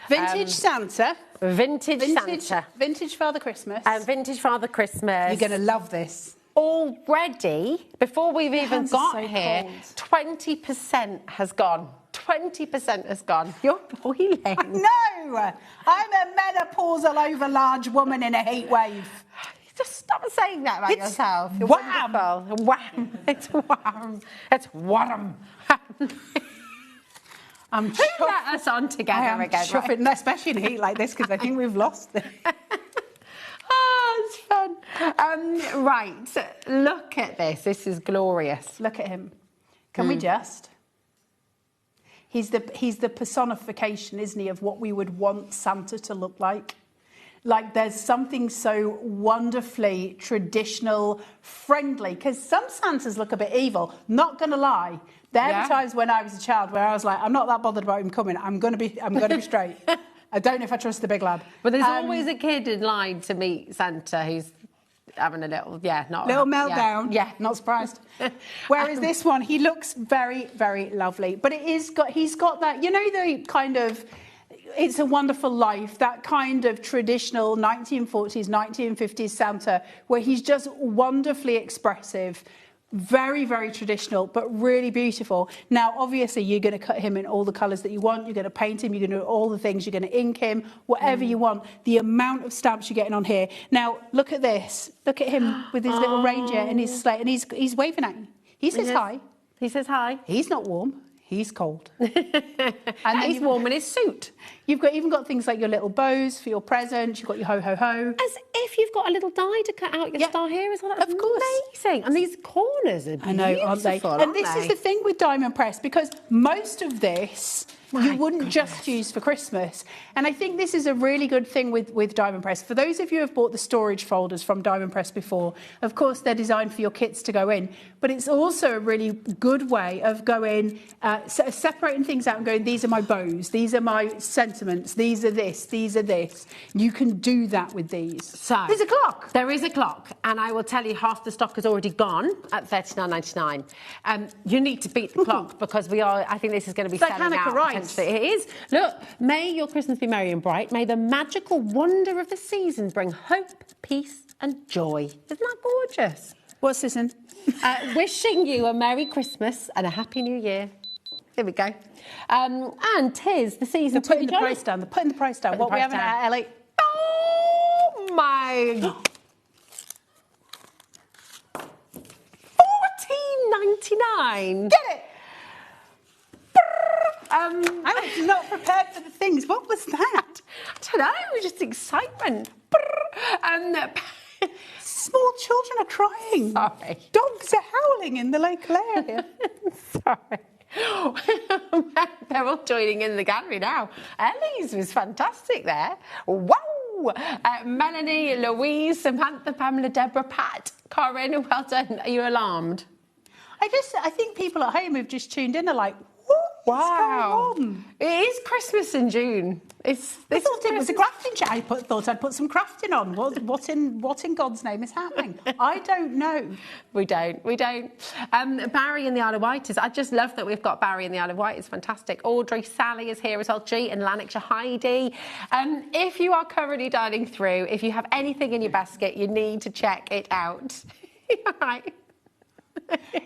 Vintage Santa. Vintage Santa. Vintage Father Christmas. Vintage Father Christmas. You're going to love this. Already, before we've even got here, 20% has gone. 20% has gone. You're boiling. No! I'm a menopausal over large woman in a heat wave. Just stop saying that about yourself. You're wonderful. Wham! It's wham. It's wham. I'm Who let us on together again? Chuffing, right? Especially in heat like this, because I think we've lost it. Oh, it's fun. Right, look at this. This is glorious. Look at him. Can we just? He's the personification, isn't he, of what we would want Santa to look like. Like there's something so wonderfully traditional, friendly, because some Santas look a bit evil. Not going to lie. There were times when I was a child where I was like, I'm not that bothered about him coming. I'm going to be straight. I don't know if I trust the big lad. But there's always a kid in line to meet Santa who's having a little, little meltdown. Yeah, not surprised. Whereas this one, he looks very, very lovely. But he's got that, the kind of, It's a Wonderful Life, that kind of traditional 1940s, 1950s Santa, where he's just wonderfully expressive, Very, very traditional, but really beautiful. Now, obviously, you're going to cut him in all the colours that you want. You're going to paint him. You're going to do all the things. You're going to ink him, whatever you want. The amount of stamps you're getting on here. Now, look at this. Look at him with his little reindeer and his sleigh, and he's waving at you. He says hi. He says hi. He's not warm. He's cold. And he's warm in his suit. You've even got things like your little bows for your presents. You've got your ho-ho-ho. As if you've got a little die to cut out your star here as well. That's amazing. And these corners are beautiful, I know, aren't they? And this is the thing with Diamond Press, because most of this you wouldn't just use for Christmas. And I think this is a really good thing with Diamond Press. For those of you who have bought the storage folders from Diamond Press before, of course, they're designed for your kits to go in. But it's also a really good way of going, separating things out and going, these are my bows, these are my sentiments, these are this, these are this. You can do that with these. So there's a clock. There is a clock, and I will tell you, half the stock has already gone at $39.99. You need to beat the clock, because I think this is going to be It's like selling Hanukkah out. rice. It is. Look, may your Christmas be merry and bright. May the magical wonder of the season bring hope, peace, and joy. Isn't that gorgeous? What's this in? Wishing you a Merry Christmas and a Happy New Year. Here we go. And 'tis the season to be the price down. They're putting the price down. What we having at Ellie? Oh my! $14.99. Get it! I was not prepared for the things. What was that? I don't know. It was just excitement. Small children are crying. Sorry. Dogs are howling in the local area. Sorry. They're all joining in the gallery now. Ellie's was fantastic there. Wow! Melanie, Louise, Samantha, Pamela, Deborah, Pat, Corinne, well done. Are you alarmed? I think people at home who've just tuned in are like, wow. It is Christmas in June. I thought it was a crafting chat. I thought I'd put some crafting on. What in God's name is happening? I don't know. We don't. Barry in the Isle of Wight I just love that we've got Barry in the Isle of Wight. It's fantastic. Audrey, Sally is here as well. G and Lanarkshire, Heidi. If you are currently dining through, if you have anything in your basket, you need to check it out. Right.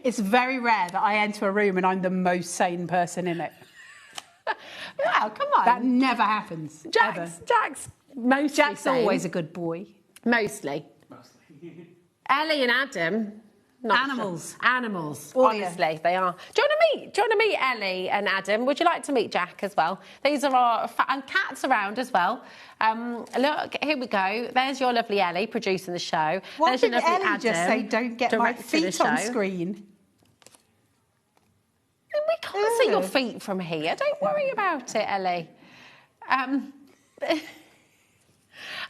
It's very rare that I enter a room and I'm the most sane person in it. Well, come on. That never happens. Jack's mostly Jack's sane. always a good boy. Mostly. Ellie and Adam. Animals. Animals. Oh, honestly, they are. Do you want to meet Ellie and Adam? Would you like to meet Jack as well? These are our and Cat's around as well. Look, here we go. There's your lovely Ellie producing the show. Why There's did your lovely Ellie Adam, just say, "Don't get my directing the feet on show." screen"? We can't see your feet from here. Don't worry about it, Ellie. And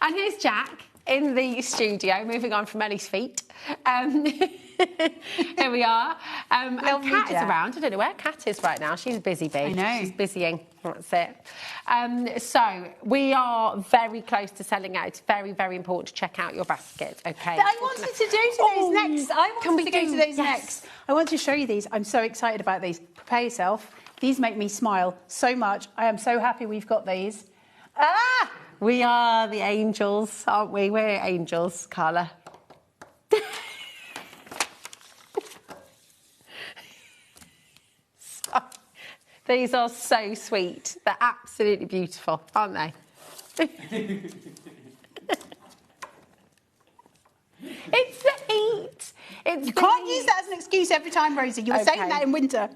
here's Jack in the studio, moving on from Ellie's feet. Here we are. And Kat is around. I don't know where Kat is right now. She's a busy bee. I know. She's busying. That's it. So we are very close to selling out. It's very, very important to check out your basket. Okay. I wanted to do today's next. I wanted to go to today's next. I want to show you these. I'm so excited about these. Prepare yourself. These make me smile so much. I am so happy we've got these. Ah! We are the angels, aren't we? We're angels, Carla. These are so sweet. They're absolutely beautiful, aren't they? It's the heat. You can't use that as an excuse every time, Rosie. You were saying that in winter.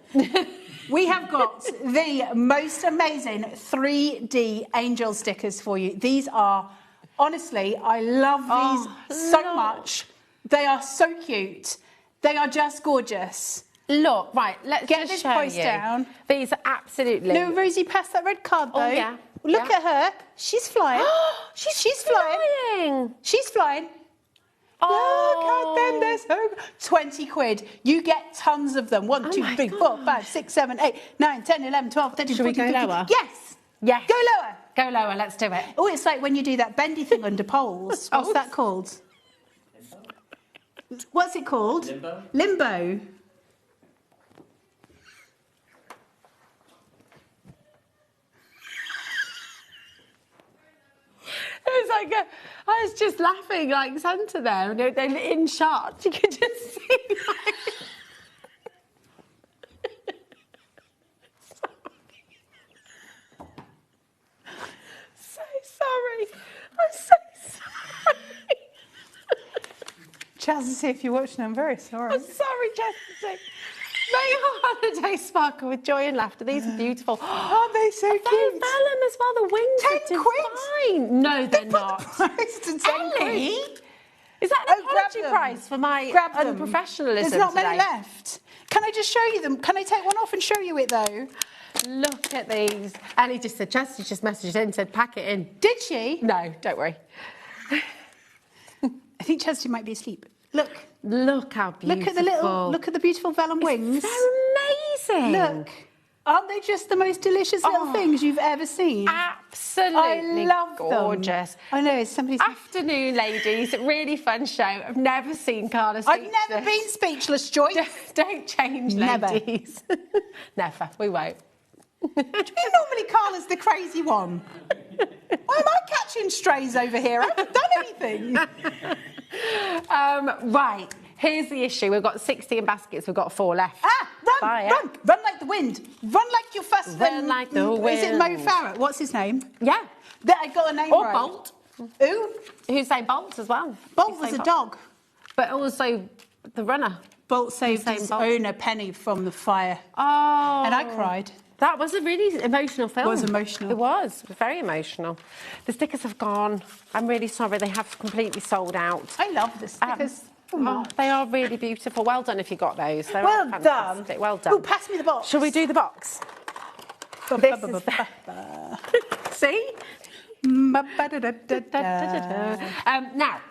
We have got the most amazing 3D angel stickers for you. These are, honestly, I love these so much. They are so cute. They are just gorgeous. Look, right, let's get just this show price you. down. These are absolutely... No, Rosie, pass that red card, though. Oh, yeah. Look at her. She's flying. she's flying. She's flying. Oh. Look at them, they're so... 20 quid. You get tons of them. 1, 2, 3, 4, 5, 6, 7, 8, 9, 10, 11, 12, 13, 14, 15. Should we go lower? Yes. Yes. Go lower. Go lower, let's do it. Oh, it's like when you do that bendy thing under poles. What's that called? What's it called? Limbo. Limbo. It was like I was just laughing like Santa there, and they're in shot. You could just see. Chastity, if you're watching, I'm very sorry. I'm sorry, Chastity. May your holiday sparkle with joy and laughter. These are beautiful. Aren't they so cute? Vellum as well. The wings are divine. No, they're not. Price to 10 Ellie? quid. Is that an apology price for my unprofessionalism There's not many today? left. Can I just show you them? Can I take one off and show you it, though? Look at these. Ellie just said, Chastity just messaged in and said, pack it in. Did she? No, don't worry. I think Chastity might be asleep. Look. Look how beautiful. Look at the beautiful vellum wings. They're amazing. Look. Aren't they just the most delicious little things you've ever seen? Absolutely I love gorgeous. them. I know, it's somebody's... Afternoon, ladies. Really fun show. I've never seen Carla speechless. I've never been speechless, Joy. Don't change, Never. ladies. Never. We won't. Do you normally Carla's the crazy one? Why am I catching strays over here? I haven't done anything. Right. Here's the issue. We've got 16 baskets. We've got 4 left. Run like the wind. Run like your first... Run like the wind. Is it Mo Farah? What's his name? Yeah. I got a name or right. Bolt. Who? Usain Bolt as well. Bolt was a dog. But also the runner. Bolt saved his owner, Penny, from the fire. Oh. And I cried. That was a really emotional film. It was emotional. It was very emotional. The stickers have gone. I'm really sorry. They have completely sold out. I love the stickers. They are really beautiful. Well done if you got those. They're Well fantastic. done. Well done. Oh, pass me the box. Shall we do the box? See? Now,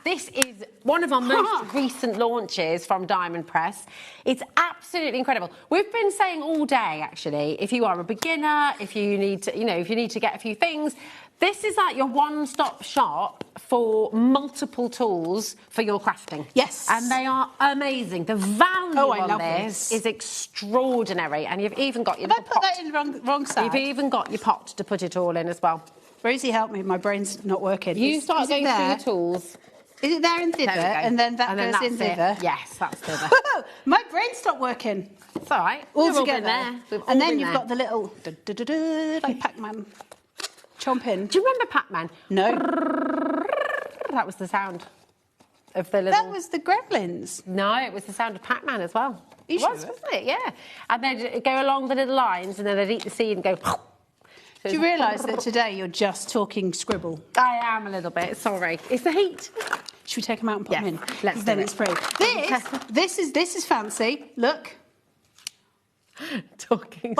this is one of our most recent launches from Diamond Press. It's absolutely incredible. We've been saying all day, actually, if you are a beginner, if you need to, if you need to get a few things, this is like your one-stop shop for multiple tools for your crafting. Yes. And they are amazing. The value I on love this is extraordinary. And you've even got your Have I put that in the wrong side? You've even got your pot to put it all in as well. Rosie, help me. My brain's not working. You start going through your tools. Is it there in thither? And then that goes in thither? Yes, that's thither. My brain stopped working. It's all right. All We've all together. been there. We've all And then been you've there. got the little like Pac-Man chomping. Do you remember Pac-Man? No. That was the sound of the little... That was the Gremlins. No, it was the sound of Pac-Man as well. You It was, sure? wasn't it? Yeah. And they'd go along the little lines and then they'd eat the seed and go... Do you realise that today you're just talking scribble? I am a little bit, sorry. It's the heat. Should we take them out and put them in? Let's Then do it's it. free. This is fancy. Look. Talking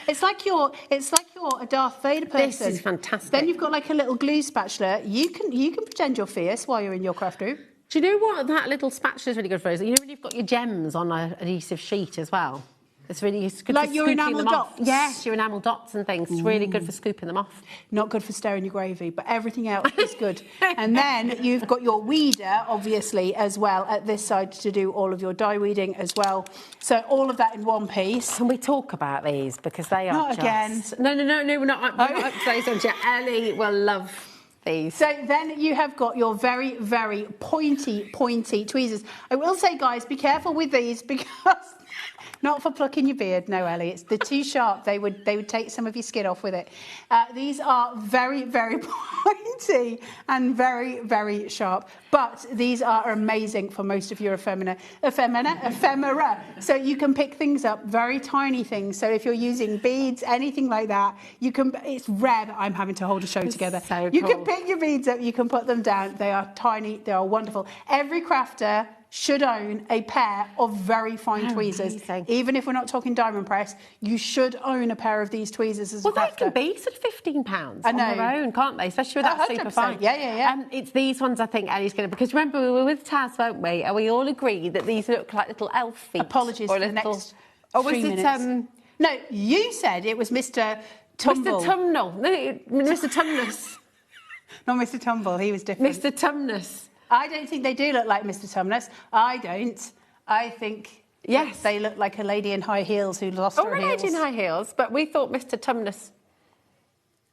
It's like you're a Darth Vader person. This is fantastic. Then you've got like a little glue spatula. You can pretend you're fierce while you're in your craft room. Do you know what that little spatula is really good for? Is, you know when you've got your gems on an adhesive sheet as well? It's good Like for your scooping enamel them off. dots? Yes, your enamel dots and things. It's really good for scooping them off. Not good for stirring your gravy, but everything else is good. And then you've got your weeder, obviously, as well, at this side to do all of your dye weeding as well. So all of that in one piece. Can we talk about these? Because they are Not just... again. No, we're not up to those ones yet. Ellie will love these. So then you have got your very, very pointy tweezers. I will say, guys, be careful with these because... Not for plucking your beard, no, Ellie. They're too sharp. They would take some of your skin off with it. These are very, very pointy and very, very sharp. But these are amazing for most of your ephemera. So you can pick things up, very tiny things. So if you're using beads, anything like that, you can. It's rare that I'm having to hold a show together. So you cool. can pick your beads up, you can put them down. They are tiny. They are wonderful. Every crafter should own a pair of very fine tweezers. Amazing. Even if we're not talking Diamond Press, you should own a pair of these tweezers as well, a crafter. they can be sort of £15 I know. on their own, can't they? Especially with that 100%. super fine. Yeah. It's these ones I think Ellie's going to... Because remember, we were with Taz, weren't we? And we all agreed that these look like little elf feet. Apologies for the next Or was 3 it... minutes. No, you said it was Mr. Tumble. Mr. Tumnell. No, Mr. Tumnus. Not Mr. Tumble, he was different. Mr. Tumnus. I don't think they do look like Mr. Tumnus. I don't. I think they look like a lady in high heels who lost her heels. A lady in high heels, but we thought Mr. Tumnus.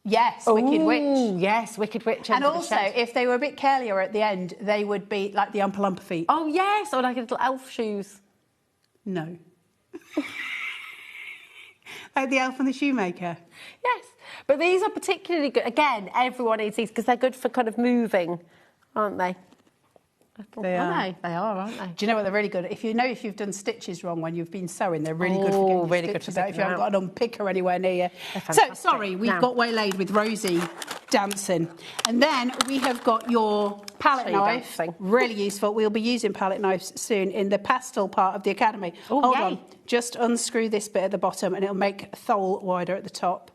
Yes, Wicked Witch. Yes, Wicked Witch. And also, if they were a bit curlier at the end, they would be like the Oompa Loompa feet. Oh, yes, or like little elf shoes. No. Like the elf and the shoemaker. Yes, but these are particularly good. Again, everyone needs these because they're good for kind of moving, aren't they? They are. They are, aren't they? Do you know what? They're really good. If you've done stitches wrong when you've been sewing, they're really good for getting really your good for stitches out if you haven't picking got an unpicker anywhere near you. So, fantastic. sorry, we've Now- got waylaid with Rosie dancing. And then we have got your palette Show you knife. dancing. Really useful. We'll be using palette knives soon in the pastel part of the academy. Oh, Hold yay. on. Just unscrew this bit at the bottom and it'll make thole wider at the top.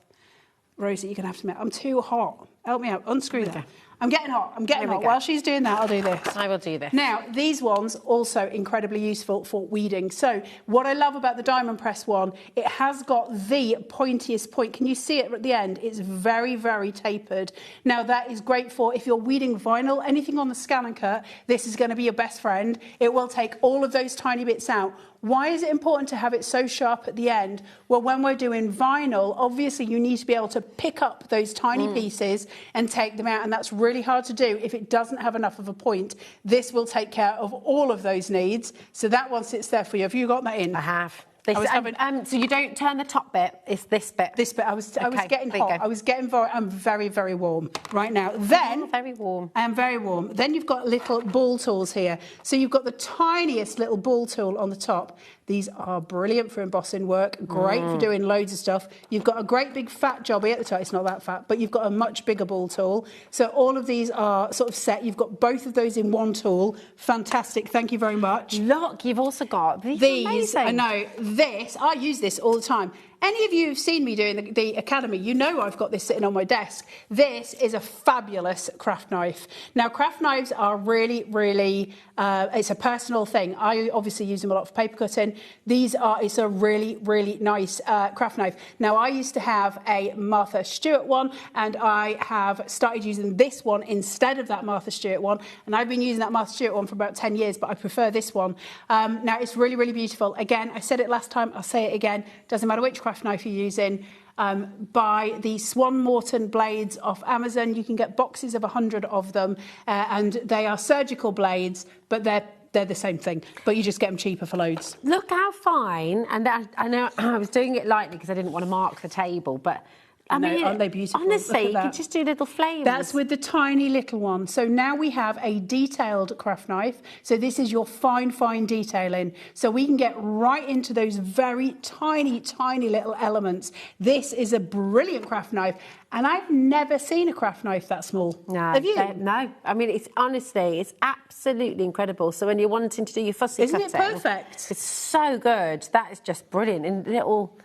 Rosie, you're going to have to make... I'm too hot. Help me out. Unscrew that. I'm getting hot. I'm getting Here we hot. go. While she's doing that, I'll do this. I will do this. Now, these ones also incredibly useful for weeding. So what I love about the diamond press one, it has got the pointiest point. Can you see it at the end? It's very, very tapered. Now, that is great for if you're weeding vinyl, anything on the scan and cut, this is going to be your best friend. It will take all of those tiny bits out. Why is it important to have it so sharp at the end? Well, when we're doing vinyl, obviously you need to be able to pick up those tiny pieces and take them out, and that's really hard to do if it doesn't have enough of a point. This will take care of all of those needs, so that one sits there for you. Have you got that in? I have. I was having- So you don't turn the top bit, it's this bit. This bit, I was getting there you hot. go. I was getting I'm very, very warm right now. Then very warm. I am very warm. Then you've got little ball tools here. So you've got the tiniest little ball tool on the top. These are brilliant for embossing work, great for doing loads of stuff. You've got a great big fat jobby at the top. It's not that fat, but you've got a much bigger ball tool. So all of these are sort of set. You've got both of those in one tool. Fantastic. Thank you very much. Look, you've also got these. These, Amazing. I know, this, I use this all the time. Any of you who've seen me doing the academy, you know I've got this sitting on my desk. This is a fabulous craft knife. Now, craft knives are really, really, it's a personal thing. I obviously use them a lot for paper cutting. It's a really, really nice craft knife. Now, I used to have a Martha Stewart one, and I have started using this one instead of that Martha Stewart one. And I've been using that Martha Stewart one for about 10 years, but I prefer this one. Now, it's really, really beautiful. Again, I said it last time, I'll say it again. Doesn't matter which craft knife you're using. Buy the Swan Morton blades off Amazon. You can get boxes of 100 of them, and they are surgical blades, but they're the same thing, but you just get them cheaper for loads. Look how fine, and I know I was doing it lightly because I didn't want to mark the table, but I mean, aren't they beautiful? Honestly, you could just do little flames. That's with the tiny little one. So now we have a detailed craft knife. So this is your fine, fine detailing. So we can get right into those very tiny, tiny little elements. This is a brilliant craft knife. And I've never seen a craft knife that small. No, have you? No. I mean, it's absolutely incredible. So when you're wanting to do your fussy Isn't cutting, it perfect? It's so good. That is just brilliant. And little.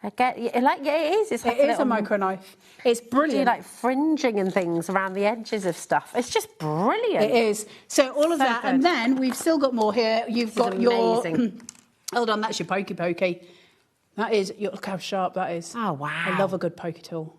It is. It's like it is a micro knife. It's brilliant. Do like fringing and things around the edges of stuff. It's just brilliant. It is. So all of that, good. and then we've still got more here. You've got amazing. your. Hold on, that's your pokey pokey. That is. Look how sharp that is. Oh wow! I love a good pokey tool.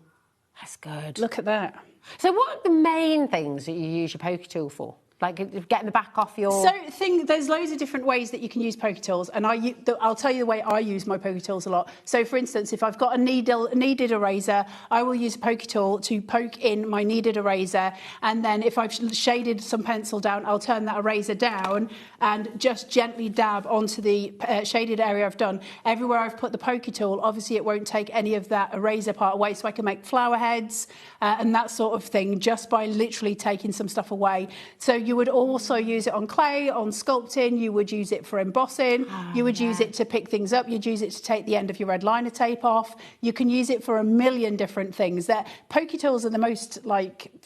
That's good. Look at that. So what are the main things that you use your pokey tool for? Like getting the back off your... So there's loads of different ways that you can use poker tools, and I'll tell you the way I use my poker tools a lot. So for instance, if I've got a kneaded eraser, I will use a poker tool to poke in my kneaded eraser, and then if I've shaded some pencil down, I'll turn that eraser down and just gently dab onto the shaded area I've done. Everywhere I've put the poker tool, obviously it won't take any of that eraser part away, so I can make flower heads and that sort of thing just by literally taking some stuff away. So you would also use it on clay, on sculpting, you would use it for embossing, you would use it to pick things up, you'd use it to take the end of your red liner tape off. You can use it for a million different things. Poke tools are the most,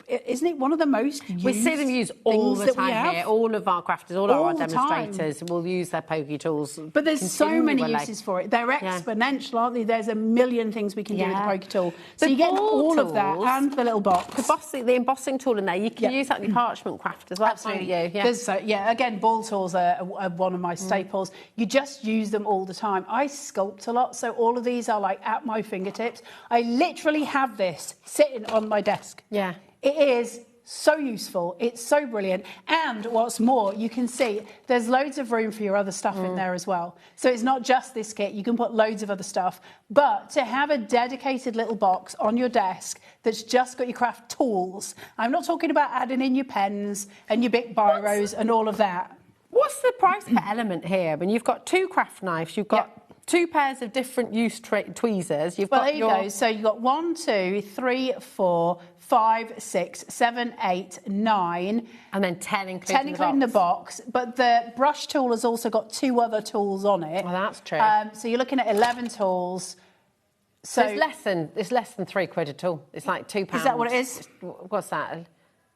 isn't it one of the most used? We see them used all the time here. All of our crafters, all our demonstrators will use their poke tools. But there's so many uses for it. They're exponential, aren't they? There's a million things we can do with the poke tool. So you get all of that and the little box. The embossing tool in there, you can use that in your parchment craft as well. Absolutely. You? Again, ball tools are one of my staples. You just use them all the time. I sculpt a lot, so all of these are at my fingertips. I literally have this sitting on my desk. Yeah. It is so useful. It's so brilliant. And what's more, you can see there's loads of room for your other stuff in there as well. So it's not just this kit. You can put loads of other stuff. But to have a dedicated little box on your desk that's just got your craft tools, I'm not talking about adding in your pens and your big biros and all of that. What's the price per element here? When you've got two craft knives, you've got 2 pairs of different use tweezers. You've Well, got there you go. So you've got 1, 2, 3, 4, 5, 6, 7, 8, 9. And then 10 including 10 including the box. But the brush tool has also got 2 other tools on it. Well, that's true. So you're looking at 11 tools. So it's less than £3 a tool. It's like £2. Is that what it is? What's that?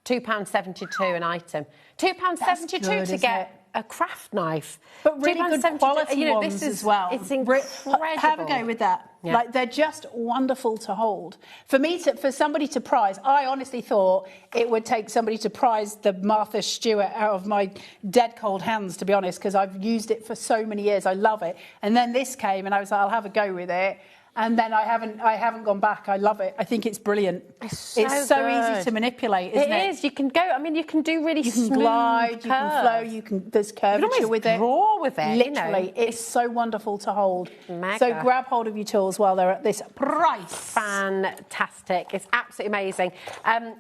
£2.72 an item. £2.72 to get a craft knife. But really good quality ones as well. It's incredible. Have a go with that. Yeah. Like, they're just wonderful to hold. For somebody to prize, I honestly thought it would take somebody to prize the Martha Stewart out of my dead cold hands, to be honest, because I've used it for so many years. I love it. And then this came and I was like, I'll have a go with it. And then I haven't gone back. I love it. I think it's brilliant. It's so easy to manipulate, isn't it? It is. You can go. I mean, you can do really smooth glide, you can flow, there's curvature you can with it. draw with it. Literally, it's so wonderful to hold. Mega. So grab hold of your tools while they're at this price. Fantastic. It's absolutely amazing.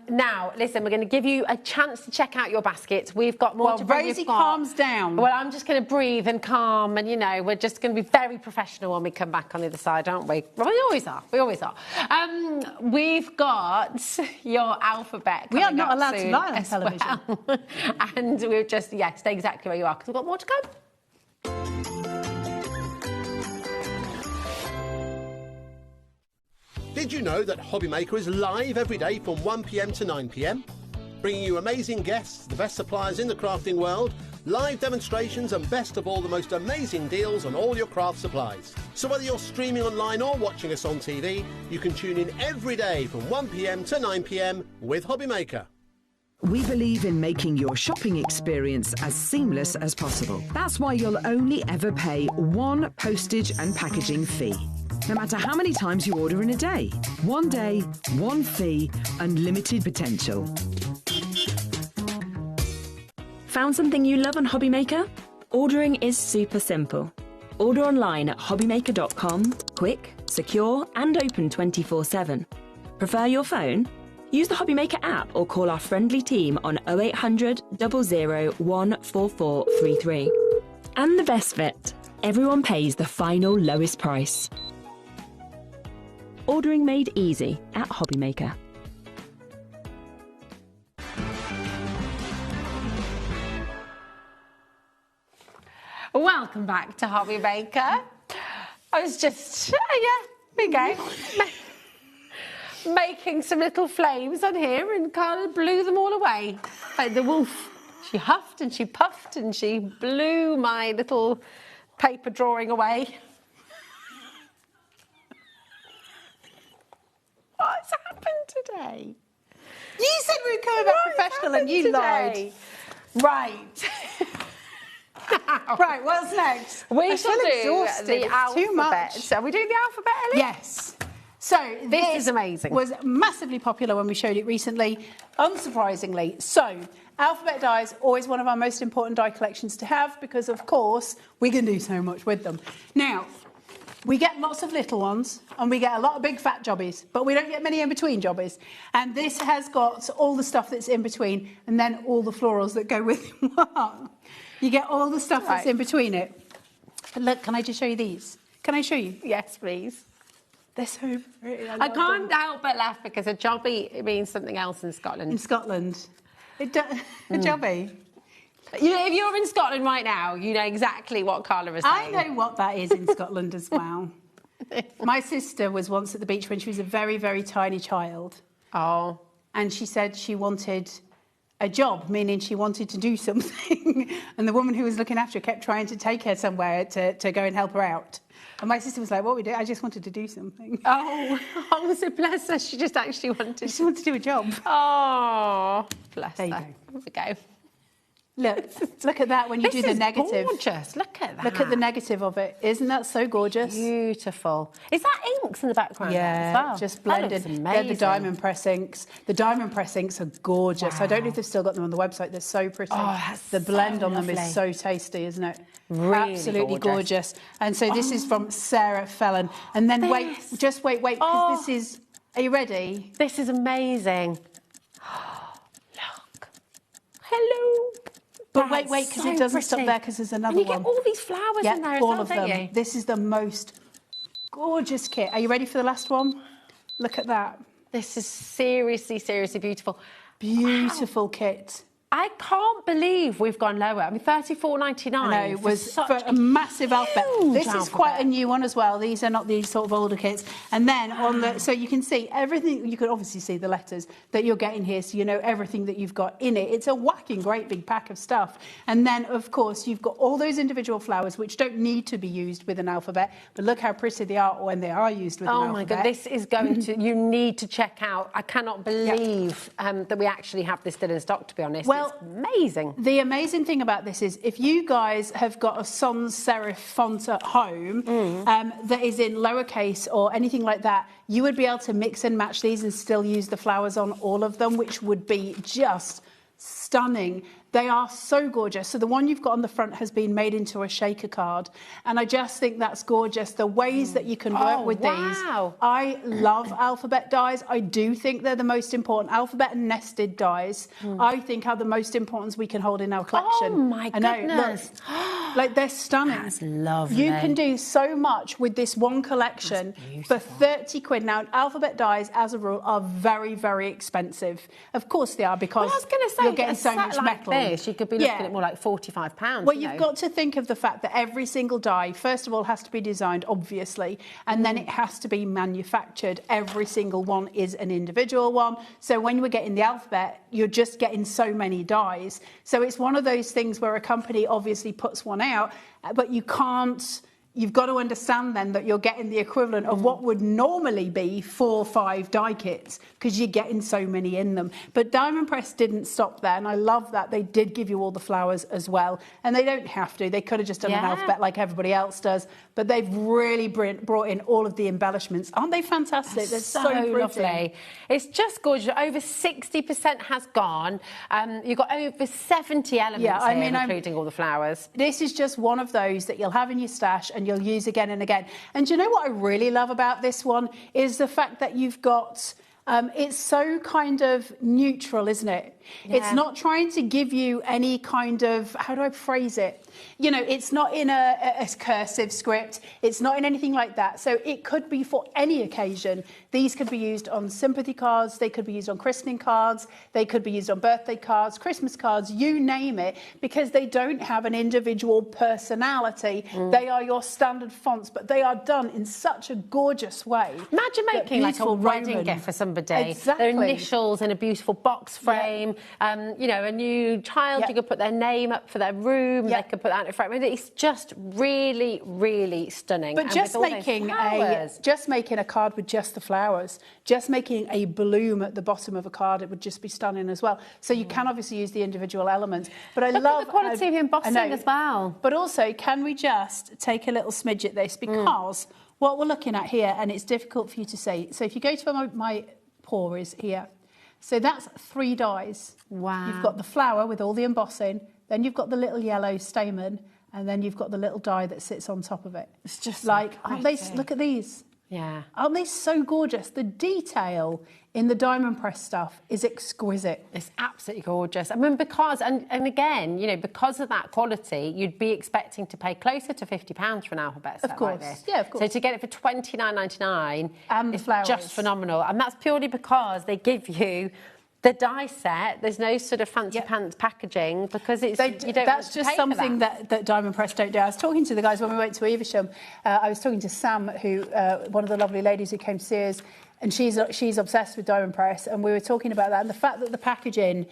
Now, listen, we're going to give you a chance to check out your baskets. We've got more to bring. Rosie calms down. Well, I'm just going to breathe and calm, and we're just going to be very professional when we come back on the other side, aren't we? Well, we always are. We always are. We've got your alphabet. We are not allowed to lie on television. Well. And we'll just, stay exactly where you are, because we've got more to go. Did you know that HobbyMaker is live every day from 1 p.m. to 9 p.m? Bringing you amazing guests, the best suppliers in the crafting world, live demonstrations and best of all, the most amazing deals on all your craft supplies. So whether you're streaming online or watching us on TV, you can tune in every day from 1 p.m. to 9 p.m. with HobbyMaker. We believe in making your shopping experience as seamless as possible. That's why you'll only ever pay one postage and packaging fee. No matter how many times you order in a day. One day, one fee, unlimited potential. Found something you love on HobbyMaker? Ordering is super simple. Order online at hobbymaker.com, quick, secure and open 24/7. Prefer your phone? Use the HobbyMaker app or call our friendly team on 0800 00 14433. And the best bit, everyone pays the final lowest price. Ordering made easy at HobbyMaker. Welcome back to HobbyMaker. I was just, here we go. Making some little flames on here and kind of blew them all away. Like the wolf. She huffed and she puffed and she blew my little paper drawing away. What's happened today? You said we were coming back professional and you lied. Right. Right, what's next? We shall do exhausted. the It's alphabet. too much. Are we doing the alphabet, Ellie? Yes. So this is amazing. Was massively popular when we showed it recently, unsurprisingly. So alphabet dies, always one of our most important die collections to have because, of course, we can do so much with them. Now, we get lots of little ones and we get a lot of big fat jobbies, but we don't get many in-between jobbies. And this has got all the stuff that's in between and then all the florals that go with it. You get all the stuff that's in between it. But look, can I just show you these? Can I show you? Yes, please. They're so pretty. I can't help but laugh because a jobby means something else in Scotland. In Scotland. A jobby. You know, if you're in Scotland right now, you know exactly what Carla is saying. I know what that is in Scotland as well. My sister was once at the beach when she was a very, very tiny child. Oh. And she said she wanted a job, meaning she wanted to do something. And the woman who was looking after her kept trying to take her somewhere to go and help her out. And my sister was like, what we do? I just wanted to do something. Oh, so bless her. She just actually wanted to do a job. Oh, bless her. There we go. Look at that when you do the negative. Gorgeous. Look at that. Look at the negative of it. Isn't that so gorgeous? Beautiful. Is that inks in the background? Yeah, as well? just blended. That looks They're the amazing. diamond press inks. The diamond press inks are gorgeous. Wow. I don't know if they've still got them on the website. They're so pretty. Oh, that's the blend so on them is lovely. so tasty, isn't it? Really Absolutely gorgeous. gorgeous. And so this is from Sarah Fellon. And then wait, because this is. Are you ready? This is amazing. Look. Hello. But wait, because it doesn't stop there, because there's another one. And you get all these flowers in there as all well, of don't them. you? This is the most gorgeous kit. Are you ready for the last one? Look at that. This is seriously, seriously beautiful. Beautiful kit. I can't believe we've gone lower. I mean, $34.99. I know, it was for a massive alphabet. This is quite a new one as well. These are not these sort of older kits. And then on the, so you can see everything, you can obviously see the letters that you're getting here, so you know everything that you've got in it. It's a whacking great big pack of stuff. And then, of course, you've got all those individual flowers, which don't need to be used with an alphabet, but look how pretty they are when they are used with an alphabet. Oh my God, this is going to, you need to check out. I cannot believe that we actually have this still in stock, to be honest. Well, it's amazing. The amazing thing about this is if you guys have got a sans serif font at home that is in lowercase or anything like that, you would be able to mix and match these and still use the flowers on all of them, which would be just stunning. They are so gorgeous. So the one you've got on the front has been made into a shaker card. And I just think that's gorgeous. The ways that you can work with these. I love alphabet dies. I do think they're the most important. Alphabet and nested dies, I think, are the most important we can hold in our collection. Oh my goodness. Look, like they're stunning. That's lovely. You can do so much with this one collection for 30 quid. Now, alphabet dies, as a rule, are very, very expensive. Of course they are, because I was going to say, you're getting so much metal. You could be looking at more like £45. Well, you've got to think of the fact that every single die, first of all, has to be designed, obviously, and then it has to be manufactured. Every single one is an individual one. So when we're getting the alphabet, you're just getting so many dies. So it's one of those things where a company obviously puts one out, but you can't. You've got to understand then that you're getting the equivalent of what would normally be 4 or 5 die kits, because you're getting so many in them. But Diamond Press didn't stop there, and I love that they did give you all the flowers as well. And they don't have to. They could have just done an alphabet like everybody else does, but they've really brought in all of the embellishments. Aren't they fantastic? They're so pretty. Lovely. It's just gorgeous. Over 60% has gone. You've got over 70 elements here, including all the flowers. This is just one of those that you'll have in your stash and you'll use again and again. And do you know what I really love about this one is the fact that you've got, it's so kind of neutral, isn't it? Yeah. It's not trying to give you any kind of, how do I phrase it? You know, it's not in a cursive script. It's not in anything like that. So it could be for any occasion. These could be used on sympathy cards. They could be used on christening cards. They could be used on birthday cards, Christmas cards, you name it, because they don't have an individual personality. They are your standard fonts, but they are done in such a gorgeous way. Imagine making like a wedding gift for somebody. Exactly. Their initials in a beautiful box frame. You know, a new child, you could put their name up for their room. They could put that in front. I mean, it's just really, really stunning. But just making a card with just the flowers, just making a bloom at the bottom of a card, it would just be stunning as well. So you can obviously use the individual elements. But I love the quality of embossing as well. But also, can we just take a little smidge at this, because what we're looking at here, and it's difficult for you to see. So if you go to my paw is here. So that's 3 dies. Wow. You've got the flower with all the embossing, then you've got the little yellow stamen, and then you've got the little die that sits on top of it. It's just like, aren't they, look at these. Yeah. Aren't they so gorgeous? The detail in the Diamond Press stuff is exquisite. It's absolutely gorgeous. I mean, because, and again, you know, because of that quality, you'd be expecting to pay closer to £50 for an alphabet set like this. Yeah, of course. So to get it for $29.99 is just phenomenal. And that's purely because they give you the die set. There's no sort of fancy pants packaging, because it's you don't. That's just something that Diamond Press don't do. I was talking to the guys when we went to Evesham. I was talking to Sam, who one of the lovely ladies who came to see us, and she's obsessed with Diamond Press, and we were talking about that and the fact that the packaging.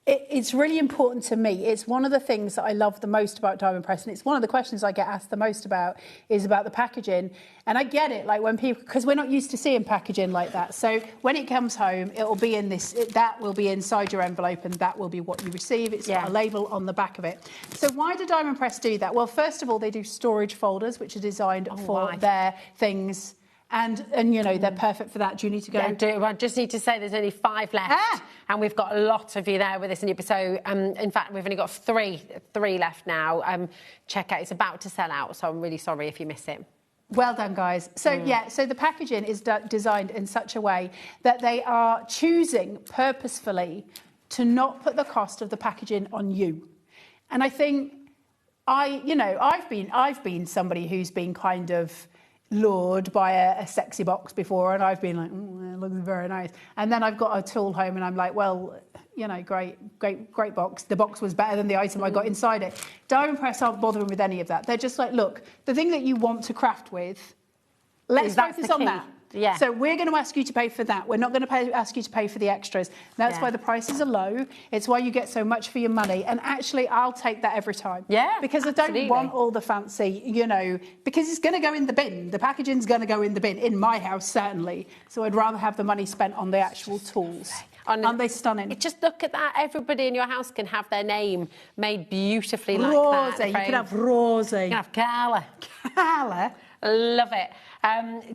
It's really important to me. It's one of the things that I love the most about Diamond Press, and it's one of the questions I get asked the most about is about the packaging. And I get it, like when people, because we're not used to seeing packaging like that. So when it comes home, it will be in this, that will be inside your envelope, and that will be what you receive. It's got a label on the back of it. So why do Diamond Press do that? Well, first of all, they do storage folders, which are designed for their things. And you know, they're perfect for that. Do you need to go? Yeah, I just need to say there's only 5 left. And we've got a lot of you there with us. So, in fact, we've only got three left now. Check out, it's about to sell out. So I'm really sorry if you miss it. Well done, guys. So, so the packaging is designed in such a way that they are choosing purposefully to not put the cost of the packaging on you. And I think I've been somebody who's been kind of lured by a sexy box before, and I've been like, it looks very nice. And then I've got a tool home and I'm like, well, great box. The box was better than the item I got inside it. Diamond Press aren't bothering with any of that. They're just like, look, the thing that you want to craft with, let's focus on that. Yeah. So we're going to ask you to pay for that. We're not going to ask you to pay for the extras. That's why the prices are low. It's why you get so much for your money. And actually, I'll take that every time. Yeah, because I don't want all the fancy, because it's going to go in the bin. The packaging's going to go in the bin, in my house, certainly. So I'd rather have the money spent on the actual tools. Aren't they stunning? Just look at that. Everybody in your house can have their name made beautifully like Rosie. that. You can have Rosie. You can have Carla. Carla. Love it.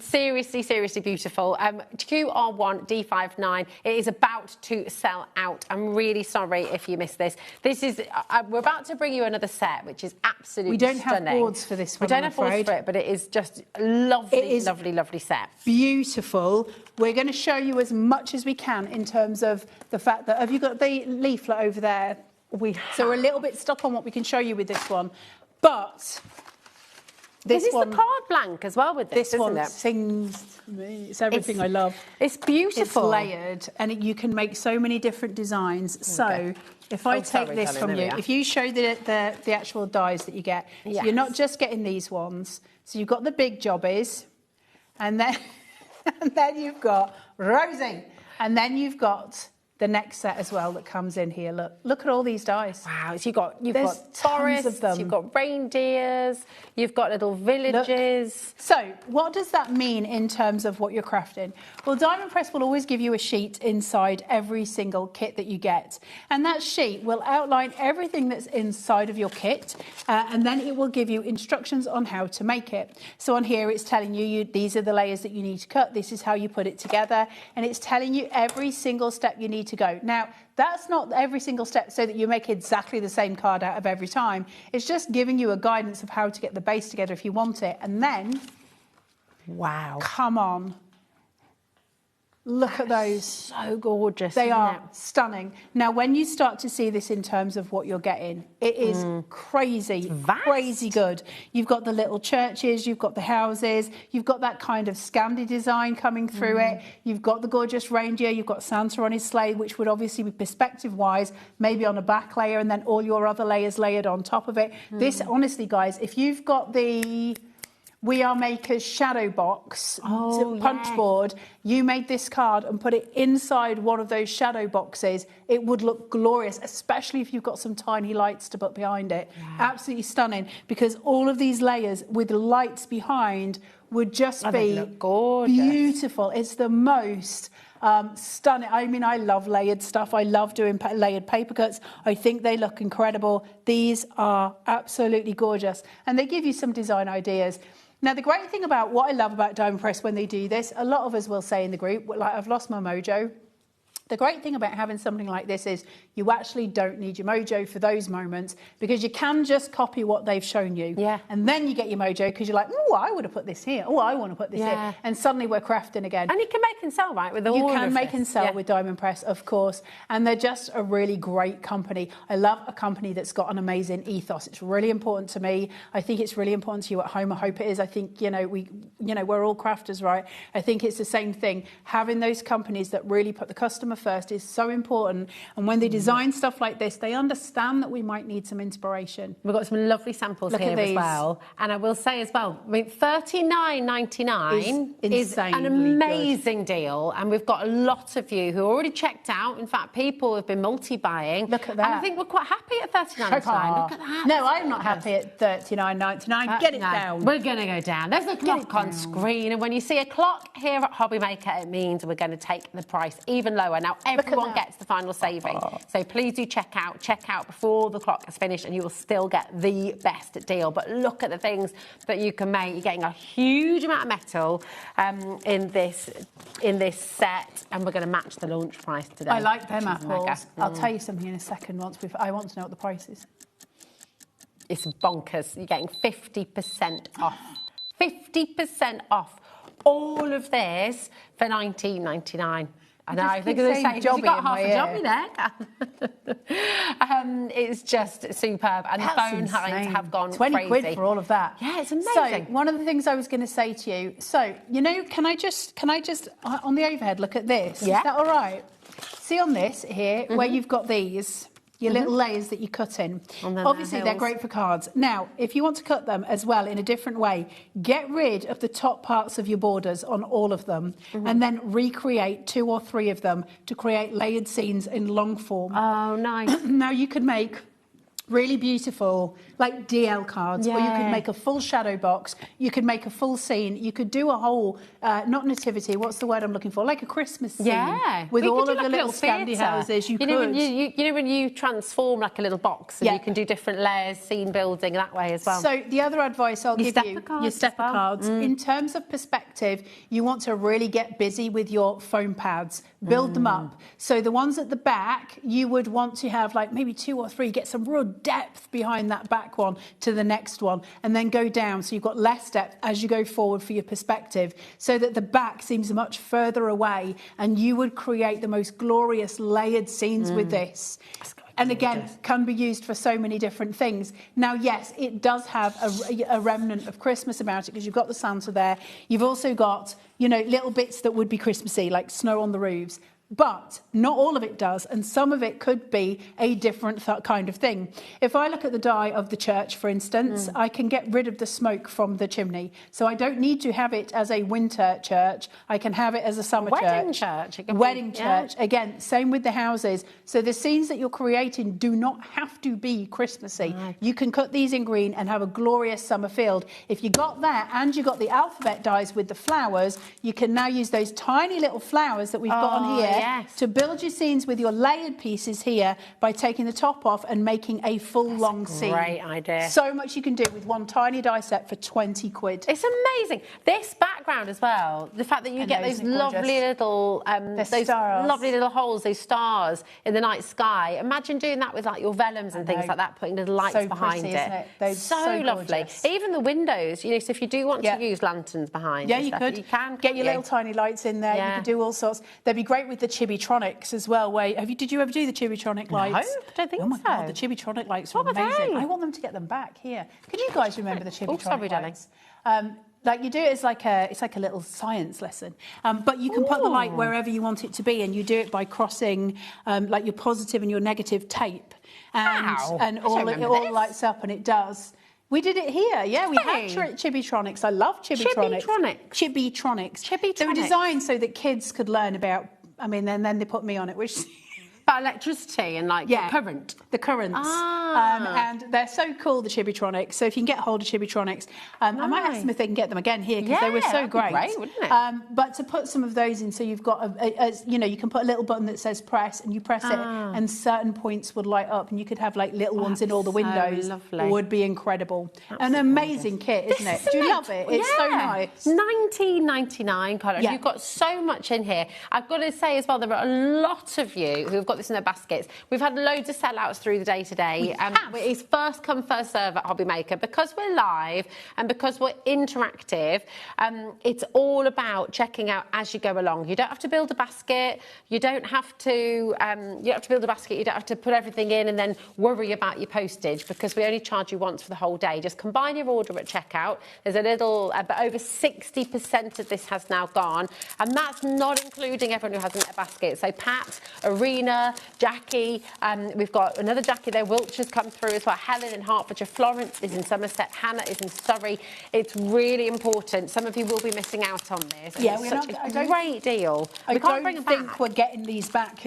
Seriously, seriously beautiful. QR1 D59. It is about to sell out. I'm really sorry if you missed this. This is we're about to bring you another set, which is absolutely stunning. We don't have boards for this one. We don't have boards for it, but it is just lovely, lovely set. Beautiful. We're going to show you as much as we can in terms of the fact that, have you got the leaflet over there? So we're a little bit stuck on what we can show you with this one, but. This is the card blank as well with this one isn't it? Sings to me. It's everything I love. It's beautiful. It's layered, and you can make so many different designs. So if I take this from you, if you show the actual dies that you get, so you're not just getting these ones. So you've got the big jobbies, and then you've got Rosie, and then you've got the next set as well that comes in here. Look at all these dies. Wow, so you've got tons forests, of them. You've got reindeers, you've got little villages. So what does that mean in terms of what you're crafting? Well, Diamond Press will always give you a sheet inside every single kit that you get. And that sheet will outline everything that's inside of your kit, and then it will give you instructions on how to make it. So on here, it's telling you these are the layers that you need to cut, this is how you put it together, and it's telling you every single step you need to go. Now, that's not every single step so that you make exactly the same card out of every time. It's just giving you a guidance of how to get the base together if you want it. And then, wow, come on. Look at those. So gorgeous. They are stunning. Now, when you start to see this in terms of what you're getting, it is crazy, crazy good. You've got the little churches, you've got the houses, you've got that kind of Scandi design coming through it. You've got the gorgeous reindeer, you've got Santa on his sleigh, which would obviously be perspective-wise, maybe on a back layer, and then all your other layers layered on top of it. This, honestly, guys, if you've got the We Are Maker's shadow box, punch board, you made this card and put it inside one of those shadow boxes, it would look glorious, especially if you've got some tiny lights to put behind it. Absolutely stunning, because all of these layers with lights behind would just be beautiful. It's the most stunning. I mean, I love layered stuff. I love doing layered paper cuts. I think they look incredible. These are absolutely gorgeous, and they give you some design ideas. Now, the great thing about what I love about Diamond Press when they do this, a lot of us will say in the group, like, I've lost my mojo. The great thing about having something like this is you actually don't need your mojo for those moments, because you can just copy what they've shown you. And then you get your mojo because you're like, oh, I would have put this here. Oh, I want to put this here. And suddenly we're crafting again. And you can make and sell, right? With all you of can make this. and sell with Diamond Press, of course. And they're just a really great company. I love a company that's got an amazing ethos. It's really important to me. I think it's really important to you at home. I hope it is. I think, we're all crafters, right? I think it's the same thing. Having those companies that really put the customer first is so important. And when they design stuff like this, they understand that we might need some inspiration. We've got some lovely samples here as well. And I will say as well, I mean, $39.99 is an amazing deal. And we've got a lot of you who already checked out. In fact, people have been multi-buying. Look at that. And I think we're quite happy at $39.99. Look at that. No, I'm not happy at $39.99. Get it down. We're going to go down. There's a clock on screen. And when you see a clock here at HobbyMaker, it means we're going to take the price even lower. Now, everyone gets the final saving. So please do check out before the clock is finished, and you will still get the best deal. But look at the things that you can make. You're getting a huge amount of metal in this set, and we're going to match the launch price today. I like them apples. I'll tell you something in a second. I want to know what the price is. It's bonkers. You're getting 50% off. 50% off all of this for $19.99. I know, I think they're saying, you got half a jobby there. It's just superb. And That's the phone insane. lines have gone 20 crazy. quid for all of that. Yeah, it's amazing. So, one of the things I was going to say to you, so, you know, can I just, on the overhead, look at this? Yeah. Is that all right? See on this here, where you've got these, your little layers that you cut in. Obviously, they're great for cards. Now, if you want to cut them as well in a different way, get rid of the top parts of your borders on all of them and then recreate 2 or 3 of them to create layered scenes in long form. Oh, nice. Now, you could make really beautiful, like DL cards, or you could make a full shadow box, you could make a full scene, you could do a whole, not nativity, what's the word I'm looking for? Like a Christmas scene. With all of the little Scandi houses, you could. You know when you transform like a little box and you can do different layers, scene building that way as well. So the other advice I'll give you, your stepper cards, in terms of perspective, you want to really get busy with your foam pads. Build them up. So the ones at the back, you would want to have like maybe 2 or 3, get some real depth behind that back one to the next one, and then go down so you've got less depth as you go forward for your perspective, so that the back seems much further away, and you would create the most glorious layered scenes with this. And again, can be used for so many different things. Now, yes, it does have a remnant of Christmas about it, because you've got the Santa there. You've also got, you know, little bits that would be Christmassy, like snow on the roofs. But not all of it does, and some of it could be a different kind of thing. If I look at the die of the church, for instance, I can get rid of the smoke from the chimney. So I don't need to have it as a winter church. I can have it as a summer Wedding church. church. Wedding church. Again, same with the houses. So the scenes that you're creating do not have to be Christmassy. You can cut these in green and have a glorious summer field. If you got that and you got the alphabet dies with the flowers, you can now use those tiny little flowers that we've got on here to build your scenes with your layered pieces here by taking the top off and making a full long scene. Great idea. So much you can do with one tiny die set for 20 quid. It's amazing. This background as well, the fact that you get those lovely little lovely little holes, those stars in the night sky. Imagine doing that with like your vellums and things like that, putting little lights So behind pretty, it. isn't it? Those So lovely. gorgeous. Even the windows, you know, so if you do want to use lanterns behind, Yeah, and you stuff, could. You can Get your little tiny lights in there. You could do all sorts. They'd be great with the Chibitronics as well. Did you ever do the Chibitronic lights? No, I don't think so. Oh my God, the Chibitronic lights are amazing. I want them to get them back here. Could you guys remember the Chibitronic lights? Like you do it as it's like a little science lesson, but you can put the light wherever you want it to be, and you do it by crossing like your positive and your negative tape, and all lights up, and it does. We did it here, yeah. We had Chibitronics. I love Chibitronics. Chibitronics. They were designed so that kids could learn about. I mean, then they put me on it, which. About electricity and like the current. The currents. And they're so cool, the Chibitronics. So if you can get hold of Chibitronics, I might ask them if they can get them again here, because they were so great. Great, wouldn't it? But to put some of those in, so you've got, you know, you can put a little button that says press, and you press it, and certain points would light up, and you could have like little ones in all the windows. Lovely. Would be incredible. An amazing kit, isn't it? Do you love it? It's so nice. £19.99 colours. Yeah. You've got so much in here. I've got to say as well, there are a lot of you who've got this in their baskets. We've had loads of sellouts through the day today. It's first come, first serve at HobbyMaker. Because we're live and because we're interactive, it's all about checking out as you go along. You don't have to build a basket. You don't have to build a basket. You don't have to put everything in and then worry about your postage, because we only charge you once for the whole day. Just combine your order at checkout. There's a little, but over 60% of this has now gone. And that's not including everyone who hasn't a basket. So Pat, Arena, Jackie, we've got another Jackie there. Wiltshire's come through as well. Helen in Hertfordshire. Florence is in Somerset. Hannah is in Surrey. It's really important. Some of you will be missing out on this. Yeah, it's such a great deal. We can't bring them back. We're getting these back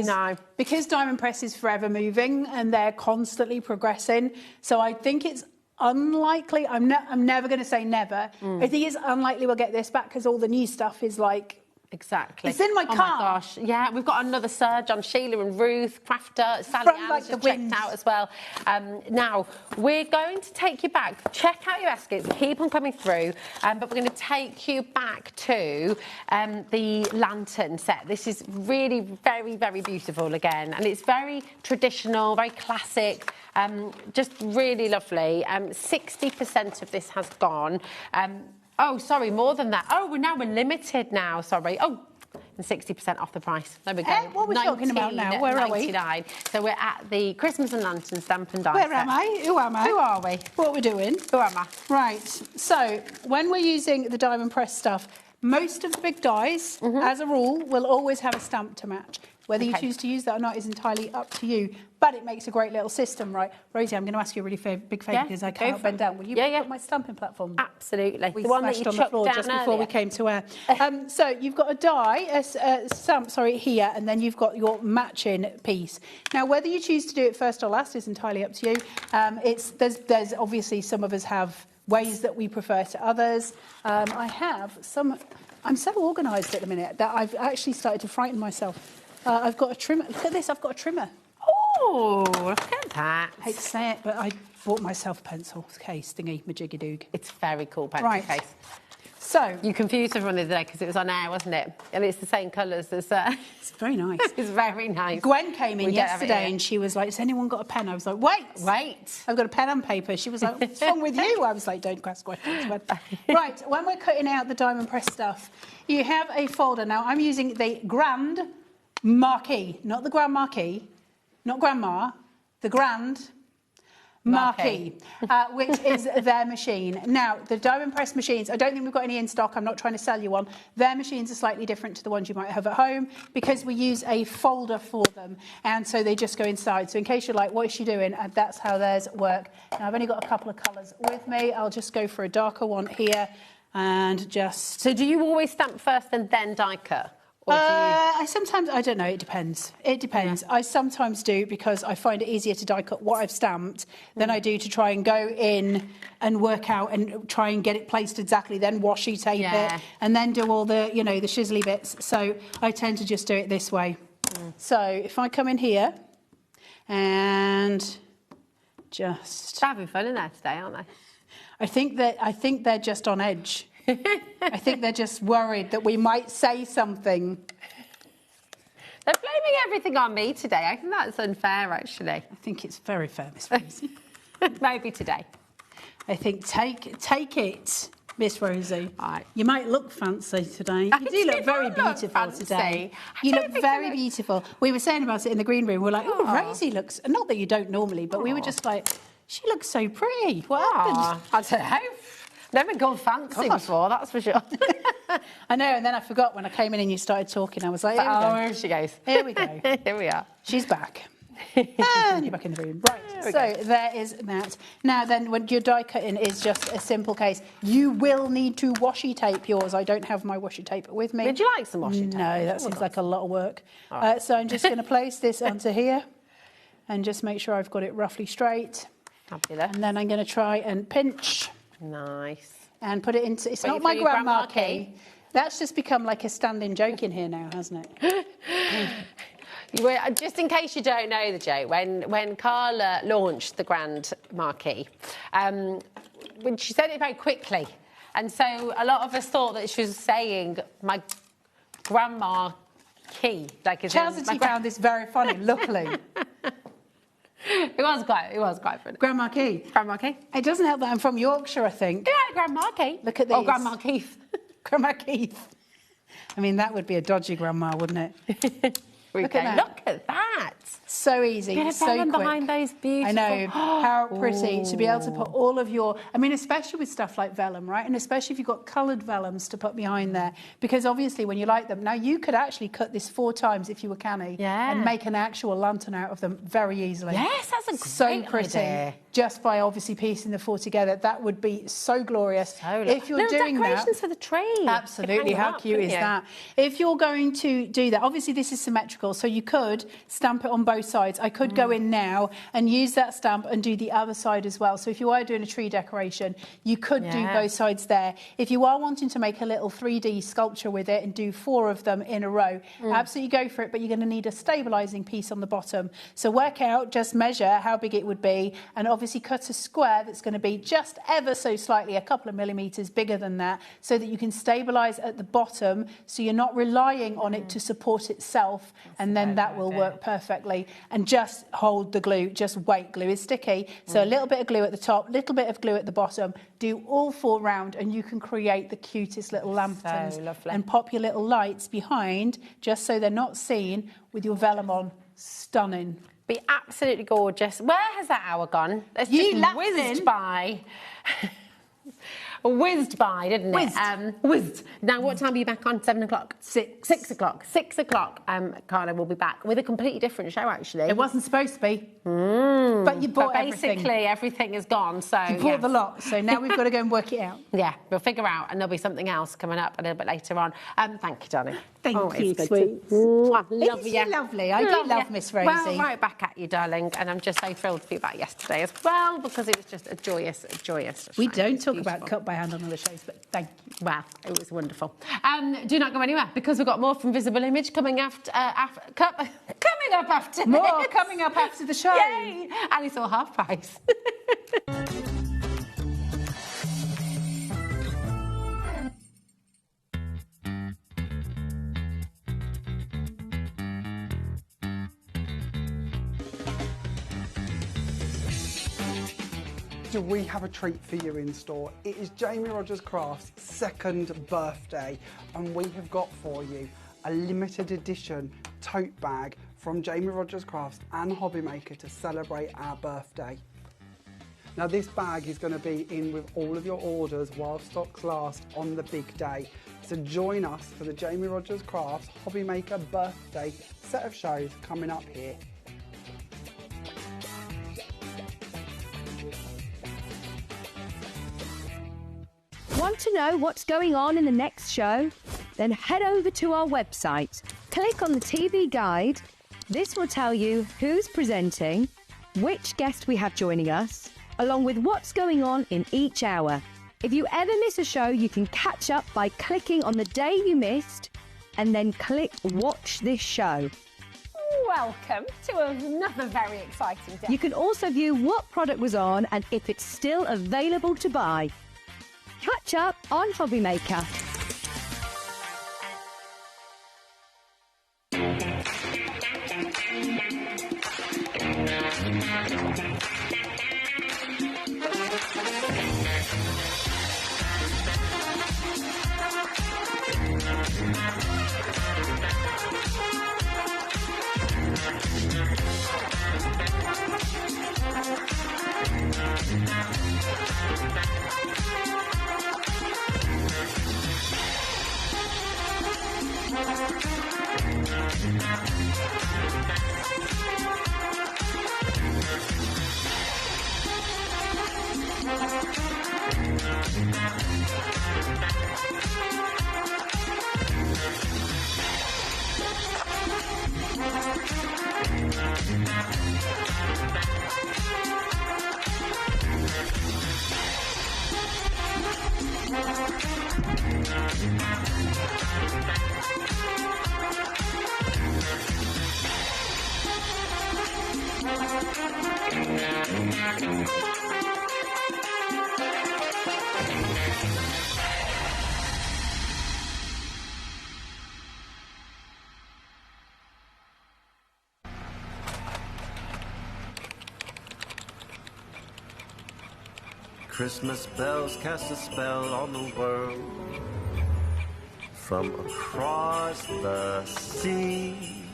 because Diamond Press is forever moving and they're constantly progressing. So I think it's unlikely. I'm never going to say never. I think it's unlikely we'll get this back, because all the new stuff is like. Exactly. It's in my car. Oh my gosh. Yeah, we've got another surge on Sheila and Ruth, Crafter, Sally Ann's just checked out as well. Now, we're going to take you back. Check out your baskets. Keep on coming through. But we're going to take you back to the lantern set. This is really very, very beautiful again. And it's very traditional, very classic. Just really lovely. 60% of this has gone. Oh, sorry, more than that. Oh, we're limited now, sorry. Oh, and 60% off the price. There we go. What are we talking about now? Where are we? $19.99. So we're at the Christmas and Lantern Stamp and Die Where set. am I? Who am I? Who are we? What are we doing? Who am I? Right. So when we're using the diamond press stuff, most of the big dies, as a rule, will always have a stamp to match. Whether you choose to use that or not is entirely up to you, but it makes a great little system, right? Rosie, I'm going to ask you a really big favour because I can't bend down. Will you pick up my stamping platform? Absolutely. We the one that smashed you on the floor chucked just down before we earlier. came to air. So you've got a die, a stamp, here, and then you've got your matching piece. Now, whether you choose to do it first or last is entirely up to you. There's obviously some of us have ways that we prefer to others. I have some. I'm so organised at the minute that I've actually started to frighten myself. I've got a trimmer. Look at this. I've got a trimmer. Oh, look at that. I hate to say it, but I bought myself a pencil case thingy, majiggy-doog. It's very cool pencil case. So you confused everyone the other day because it was on air, wasn't it? And it's the same colours as. It's very nice. It's very nice. Gwen came in yesterday and she was like, "Has anyone got a pen?" I was like, "Wait, I've got a pen and paper." She was like, "What's wrong with you?" I was like, "Don't ask questions." Right, when we're cutting out the diamond press stuff, you have a folder. Now I'm using the Grand Marquee, not the Grand Marquee, not Grandma, the Grand Marquee, which is their machine. Now, the diamond press machines, I don't think we've got any in stock. I'm not trying to sell you one. Their machines are slightly different to the ones you might have at home because we use a folder for them. And so they just go inside. So in case you're like, what is she doing? And that's how theirs work. Now, I've only got a couple of colours with me. I'll just go for a darker one here and just... So do you always stamp first and then die cut? I don't know, it depends. It depends. I sometimes do because I find it easier to die cut what I've stamped than I do to try and go in and work out and try and get it placed exactly, then washi tape it and then do all the, the shizzly bits. So I tend to just do it this way. So if I come in here and just... They're having fun in there today, aren't they? I think they're just on edge. I think they're just worried that we might say something. They're blaming everything on me today. I think that's unfair, actually. I think it's very fair, Miss Rosie. Maybe today. I think take it, Miss Rosie. Right. You might look fancy today. You do look very beautiful today. You look very beautiful. We were saying about it in the green room. We're like, oh, Rosie looks... Not that you don't normally, but we were just like, she looks so pretty. What happened? I don't know. Never gone fancy before, that's for sure. I know, and then I forgot when I came in and you started talking. I was like, here she goes. Here we go. Here we are. She's back. And you're back in the room. Right, so there is that. Now then, when your die cutting is just a simple case, you will need to washi tape yours. I don't have my washi tape with me. Would you like some washi tape? No, that seems like a lot of work. So I'm just going to place this onto here and just make sure I've got it roughly straight. Fabulous. And then I'm going to try and pinch. Nice. And put it into... It's not my Grand Marquee. That's just become like a standing joke in here now, hasn't it? Just in case you don't know the joke, when Carla launched the Grand Marquee, when she said it very quickly, and so a lot of us thought that she was saying my grandma key. Chastity found this very funny, luckily. It was quite funny. Grand Marquee. Grand Marquee. It doesn't help that I'm from Yorkshire, I think. Yeah, Grand Marquee. Look at this. Oh, Grandma Keith. Grandma Keith. I mean, that would be a dodgy grandma, wouldn't it? Look at that. So easy, so quick. Behind those beautiful... I know, how pretty to be able to put all of your... I mean, especially with stuff like vellum, right? And especially if you've got coloured vellums to put behind there. Because obviously when you like them... Now, you could actually cut this 4 times if you were canny and make an actual lantern out of them very easily. Yes, that's a great So pretty. idea. Just by obviously piecing the 4 together. That would be so glorious. If you're doing decorations that... for the tree. Absolutely. How cute is that? If you're going to do that... Obviously, this is symmetrical, so you could stamp it on both sides. I could go in now and use that stamp and do the other side as well. So if you are doing a tree decoration, you could do both sides there. If you are wanting to make a little 3D sculpture with it and do 4 of them in a row, absolutely go for it, but you're going to need a stabilising piece on the bottom. So work out, just measure how big it would be, and obviously cut a square that's going to be just ever so slightly, a couple of millimetres bigger than that, so that you can stabilise at the bottom, so you're not relying on it to support itself, and then that will will work perfectly. And just hold the glue, just wait. Glue is sticky, so a little bit of glue at the top, little bit of glue at the bottom. Do all 4 round and you can create the cutest little lanterns. So lovely. And pop your little lights behind, just so they're not seen, with your vellum on. Stunning. Be absolutely gorgeous. Where has that hour gone? It's You just whizzed by. Whizzed by, didn't it? Whizzed. Now, what time are you back on? 7 o'clock? 6 o'clock. 6 o'clock. Carla will be back with a completely different show, actually. It wasn't supposed to be. But you bought everything. Basically, everything is gone, so... You bought the lot, so now we've got to go and work it out. Yeah, we'll figure out, and there'll be something else coming up a little bit later on. Thank you, darling. Thank you, it's good sweet. Love It's you. lovely. I do love Miss Rosie. Well, right back at you, darling, and I'm just so thrilled for you about yesterday as well, because it was just a joyous We don't talk about cut by hand on other shows, but thank you. Well, it was wonderful. Do not go anywhere, because we've got more from Visible Image coming after, coming up after More this. coming up after the show. Yay! And it's all half price. Do we have a treat for you in store? It is Jamie Rogers Crafts' 2nd birthday, and we have got for you a limited edition tote bag from Jamie Rogers Crafts and HobbyMaker to celebrate our birthday. Now, this bag is going to be in with all of your orders while stocks last on the big day. So join us for the Jamie Rogers Crafts HobbyMaker birthday set of shows coming up here. Want to know what's going on in the next show? Then head over to our website. Click on the TV guide. This will tell you who's presenting, which guest we have joining us, along with what's going on in each hour. If you ever miss a show, you can catch up by clicking on the day you missed and then click Watch This Show. Welcome to another very exciting day. You can also view what product was on and if it's still available to buy. Catch up on HobbyMaker. Christmas bells cast a spell on the world from across the sea.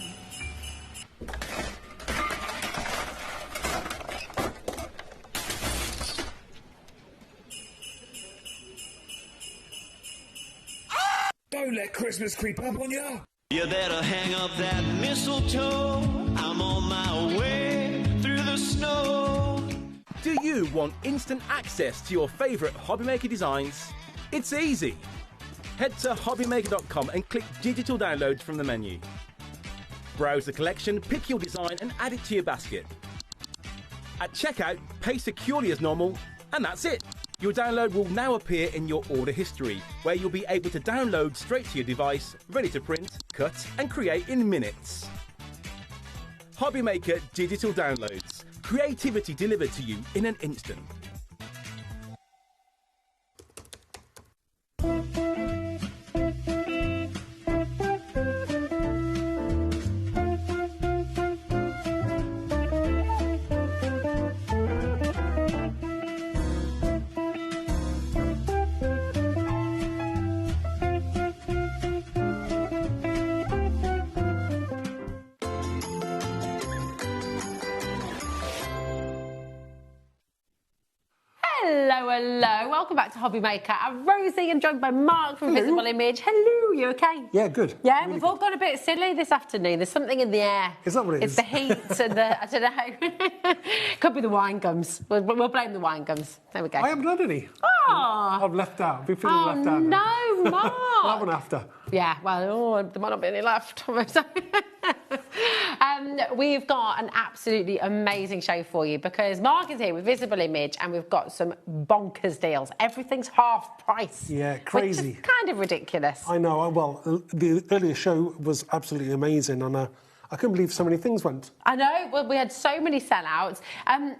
Don't let Christmas creep up on you. You better hang up that mistletoe. I'm on my way through the snow. Do you want instant access to your favourite HobbyMaker designs? It's easy. Head to HobbyMaker.com and click Digital Downloads from the menu. Browse the collection, pick your design and add it to your basket. At checkout, pay securely as normal, and that's it. Your download will now appear in your order history, where you'll be able to download straight to your device, ready to print, cut and create in minutes. HobbyMaker Digital Downloads. Creativity delivered to you in an instant. welcome back to HobbyMaker. I'm Rosie and joined by Mark from Visible Image. Hello, you okay? Yeah, good. Yeah, we've all gone a bit silly this afternoon. There's something in the air. Is that what it is? It's the heat and the, I don't know. Could be the wine gums. We'll blame the wine gums. There we go. I haven't had any. Oh. I've left out. I've been feeling left out. No, Mark. I'll have one after. Yeah, well, there might not be any left. We've got an absolutely amazing show for you because Mark is here with Visible Image and we've got some bonkers deals. Everything's half price. Yeah, crazy. Which is kind of ridiculous. I know. Well, the earlier show was absolutely amazing and I couldn't believe so many things went. I know. Well, we had so many sellouts.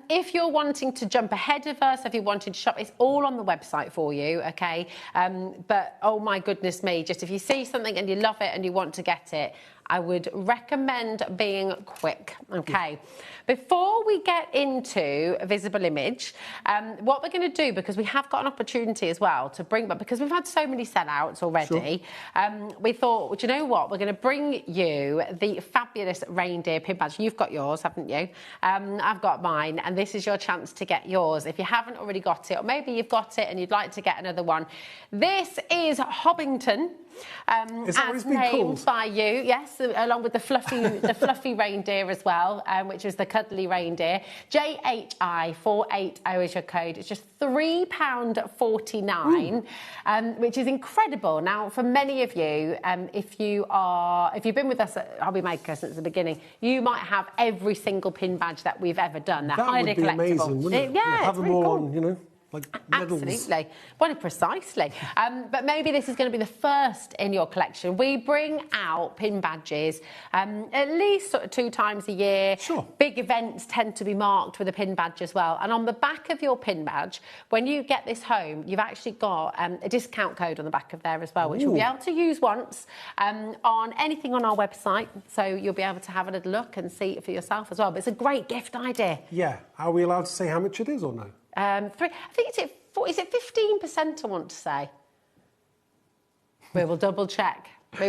If you're wanting to jump ahead of us, if you're wanting to shop, it's all on the website for you, okay? But, oh, my goodness me, just if you see something and you love it and you want to get it, I would recommend being quick, okay? Before we get into Visible Image, what we're going to do, because we have got an opportunity as well to bring, but because we've had so many sellouts already, we thought, well, do you know what? We're going to bring you the fabulous reindeer pin badge. You've got yours, haven't you? I've got mine, and this is your chance to get yours. If you haven't already got it, or maybe you've got it and you'd like to get another one, this is Hobbington. Is that what it's been named called? by you, yes, along with the fluffy reindeer as well, which is the cuddly reindeer. JHI480 is your code. It's just £3.49, which is incredible. Now, for many of you, if you've been with us at HobbyMaker since the beginning, you might have every single pin badge that we've ever done. They're highly would be collectible. amazing, wouldn't it? Yeah, have it's them really all cool. on, you know. Like medals. Absolutely. Well, precisely. But maybe this is going to be the first in your collection. We bring out pin badges at least sort of 2 times a year. Sure. Big events tend to be marked with a pin badge as well. And on the back of your pin badge, when you get this home, you've actually got a discount code on the back of there as well, which you'll be able to use once on anything on our website. So you'll be able to have a little look and see it for yourself as well. But it's a great gift idea. Yeah. Are we allowed to say how much it is or no? I think is it 15%, I want to say. We will double check. But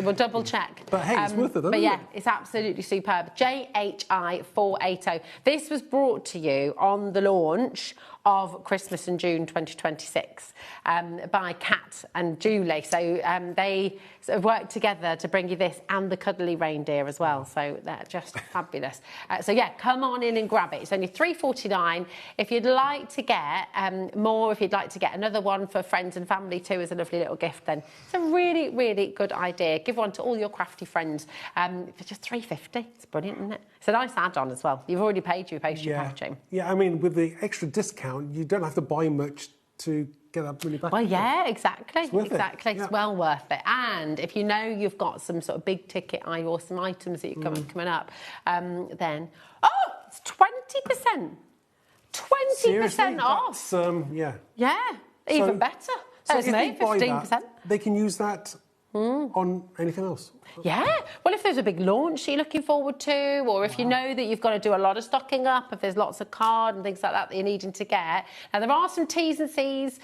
hey, it's worth it, isn't But yeah, it? it's absolutely superb. JHI480. This was brought to you on the launch of Christmas in June 2026 by Kat and Julie. So they sort of worked together to bring you this and the cuddly reindeer as well. So they're just fabulous. So yeah, come on in and grab it. It's only £3.49. If you'd like to get more, if you'd like to get another one for friends and family too as a lovely little gift, then it's a really, really good idea. Give one to all your crafty friends for just £3.50. It's brilliant, isn't it? It's a nice add-on as well. You've already paid your postage packaging. Yeah, I mean, with the extra discount, you don't have to buy much to get that money back. Well, yeah, exactly. It's worth it. It's well worth it. And if you know you've got some sort of big ticket or some items that you're coming up, then it's 20%. 20% off. That's, Yeah, even better. So There's if me, they buy 15%. that, they can use that on anything else. Yeah. Well, if there's a big launch that you're looking forward to, or if you know that you've got to do a lot of stocking up, if there's lots of card and things like that you're needing to get. Now, there are some T's and C's,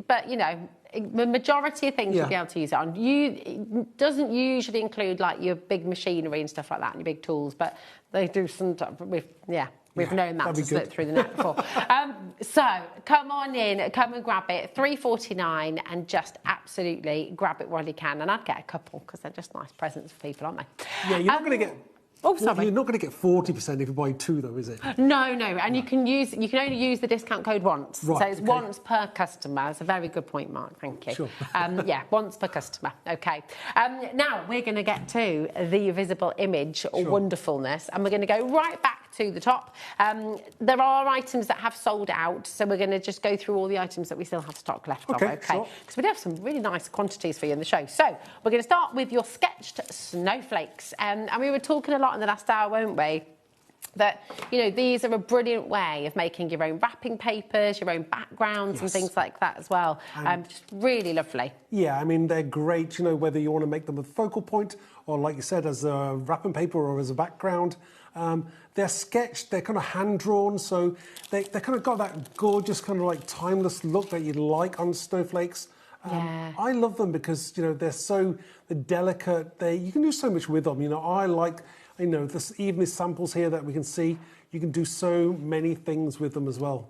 but, you know, the majority of things you'll be able to use it on. It doesn't usually include, like, your big machinery and stuff like that and your big tools, but they do sometimes. We've known that to slip through the net before. So come on in, come and grab it. £3.49 and just absolutely grab it while you can. And I'd get a couple because they're just nice presents for people, aren't they? Yeah, you're not going to get. Oh, sorry. You're not going to get 40% if you buy 2, though, is it? No, and you can only use the discount code once. Right, so it's once per customer. It's a very good point, Mark. Thank you. Sure. Yeah, once per customer. Okay. Now we're going to get to the Visible Image wonderfulness, and we're going to go right back to the top. There are items that have sold out, so we're going to just go through all the items that we still have stock left of. Okay. Because we do have some really nice quantities for you in the show. So we're going to start with your sketched snowflakes, and we were talking a lot in the last hour, weren't we? That, you know, these are a brilliant way of making your own wrapping papers, your own backgrounds and things like that as well. Just really lovely. Yeah, I mean, they're great, you know, whether you want to make them a focal point or, like you said, as a wrapping paper or as a background. They're sketched, they're kind of hand-drawn, so they kind of got that gorgeous kind of like timeless look that you'd like on snowflakes. I love them because, you know, they're delicate. You can do so much with them. You know, I like, you know, even the samples here that we can see, You can do so many things with them as well.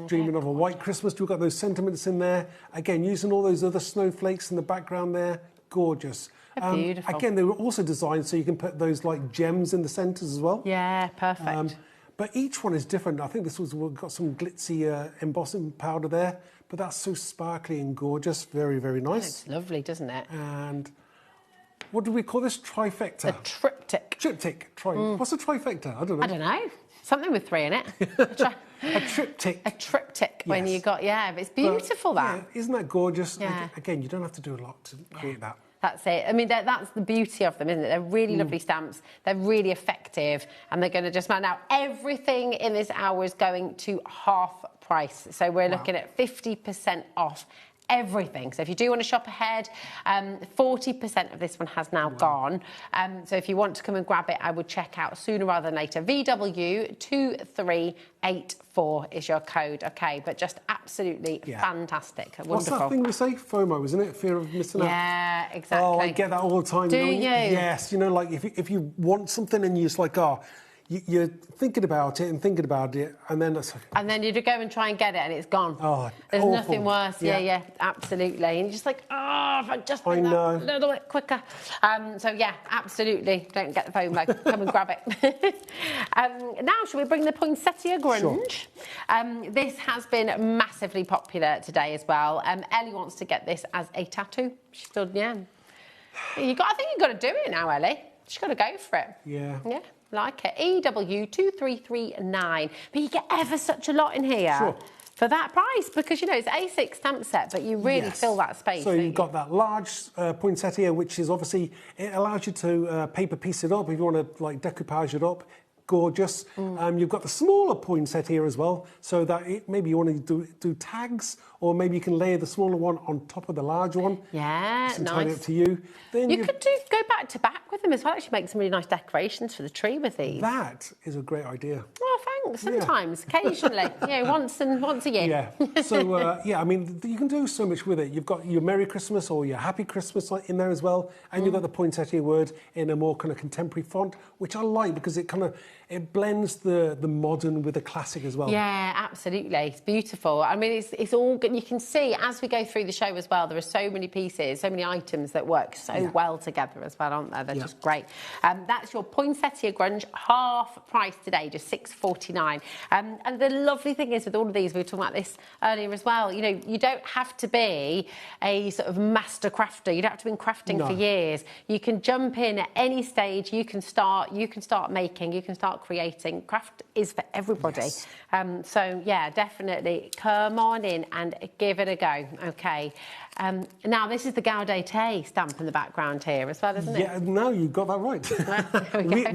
Dreaming of a white Christmas, you've got those sentiments in there. Again, using all those other snowflakes in the background there, gorgeous. Beautiful. Again, they were also designed so you can put those like gems in the centres as well. Yeah, perfect. But each one is different. I think this was got some glitzy embossing powder there, but that's so sparkly and gorgeous. Very, very nice. It's lovely, doesn't it? And what do we call this? Trifecta. A triptych. Triptych. What's a trifecta? I don't know. I don't know. Something with 3 in it. A triptych. A triptych. When you got, but it's beautiful, that. Yeah, isn't that gorgeous? Yeah. Again, you don't have to do a lot to create that. That's it. I mean, that's the beauty of them, isn't it? They're really lovely stamps. They're really effective, and they're going to just... Now, everything in this hour is going to half price. So we're looking at 50% off everything. So if you do want to shop ahead, 40% of this one has now gone. So if you want to come and grab it, I would check out sooner rather than later. VW2384 is your code, okay? But just absolutely fantastic. Wonderful. What's that thing we say? FOMO, isn't it? Fear of missing out. Yeah, exactly. Oh, I get that all the time. Do you? Yes. You know, like if you want something and you're just like, you're thinking about it, and then it's like... And then you go and try and get it, and it's gone. Oh, There's awful. nothing worse. Yeah, absolutely. And you're just like, if I just did that a little bit quicker. So, yeah, absolutely. Don't get the FOMO. Come and grab it. Now, shall we bring the poinsettia grunge? Sure. This has been massively popular today as well. Ellie wants to get this as a tattoo. She's done, I think you've got to do it now, Ellie. She's got to go for it. Yeah. Yeah. Like it. EW2339. But you get ever such a lot in here for that price because, it's A6 stamp set, but you really fill that space. So you've got that large poinsettia, which is obviously, it allows you to paper piece it up if you want to like decoupage it up. Gorgeous. You've got the smaller poinsettia as well, so that maybe you want to do tags, or maybe you can layer the smaller one on top of the larger one. Yeah, it's entirely up to you. Then you could go back to back with them as well. Actually, make some really nice decorations for the tree with these. That is a great idea. Oh, thanks. Sometimes, occasionally, once a year. Yeah. So I mean, you can do so much with it. You've got your Merry Christmas or your Happy Christmas in there as well, and you've got the poinsettia word in a more kind of contemporary font, which I like because it blends the modern with the classic as well. Yeah, absolutely. It's beautiful. I mean, it's all good. You can see as we go through the show as well, there are so many pieces, so many items that work so well together as well, aren't there? They're just great. That's your poinsettia grunge, half price today, just $6.49. And the lovely thing is with all of these, we were talking about this earlier as well, you don't have to be a sort of master crafter. You don't have to have been crafting for years. You can jump in at any stage. You can start making, you can start creating. Craft is for everybody. Yes. So yeah, definitely come on in and give it a go. Okay. Now this is the Gaudete stamp in the background here as well, isn't it? Yeah, no, you got that right.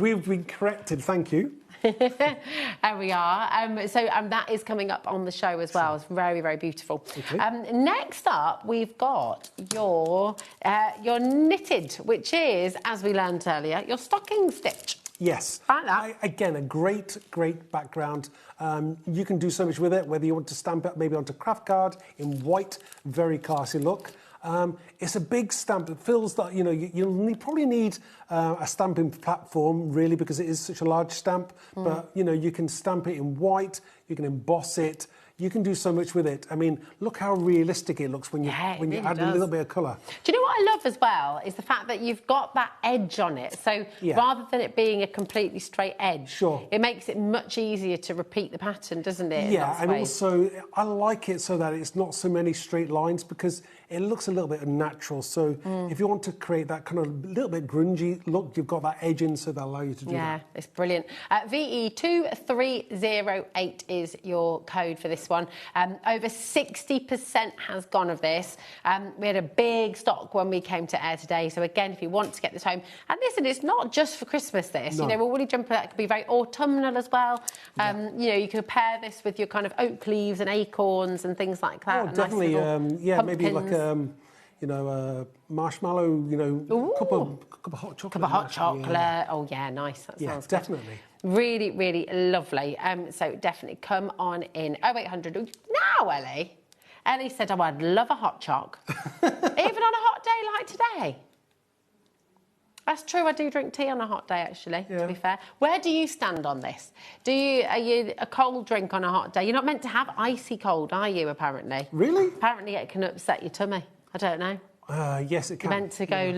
We've been corrected, thank you. There we are. So that is coming up on the show as well. It's very, very beautiful. Okay. Next up, we've got your knitted, which is, as we learned earlier, your stocking stitch. Yes. Like that. Again, a great background. You can do so much with it, whether you want to stamp it maybe onto craft card in white, very classy look. It's a big stamp. It feels that, you'll probably need a stamping platform, really, because it is such a large stamp. But, you can stamp it in white, you can emboss it. You can do so much with it. I mean, look how realistic it looks when you add a little bit of colour. Do you know what I love as well is the fact that you've got that edge on it. So rather than it being a completely straight edge, it makes it much easier to repeat the pattern, doesn't it? Yeah, and also I like it so that it's not so many straight lines because it looks a little bit unnatural. So if you want to create that kind of little bit grungy look, you've got that edge in, so that'll allow you to do that. Yeah, it's brilliant. VE2308 is your code for this one. Over 60% has gone of this. We had a big stock when we came to air today. So again, if you want to get this home, and listen, it's not just for Christmas. This, no. We're really jumping. That could be very autumnal as well. You could pair this with your kind of oak leaves and acorns and things like that. Oh, definitely. Maybe like marshmallow. Cup of hot chocolate. Cup of hot chocolate. Yeah. Oh yeah, nice. That sounds good. Definitely. Really, really lovely. So definitely come on in. 0800. Now, Ellie. Ellie said, I'd love a hot choc. Even on a hot day like today. That's true. I do drink tea on a hot day, actually, to be fair. Where do you stand on this? Are you a cold drink on a hot day? You're not meant to have icy cold, are you, apparently? Really? Apparently it can upset your tummy. I don't know. Yes, it can. Meant to go,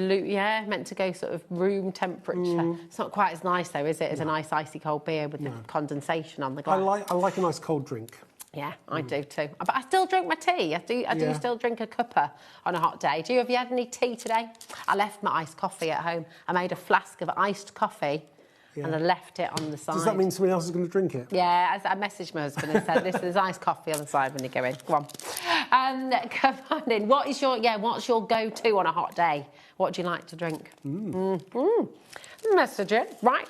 meant to go sort of room temperature. It's not quite as nice, though, is it, as a nice icy cold beer with the condensation on the glass? I like a nice cold drink. Yeah, I do too. But I still drink my tea. I do still drink a cuppa on a hot day. Have you had any tea today? I left my iced coffee at home. I made a flask of iced coffee and I left it on the side. Does that mean somebody else is going to drink it? Yeah, I messaged my husband and said, there's iced coffee on the side when you go in. Go on. Come on in. What's your go-to on a hot day? What do you like to drink? Message it. Right.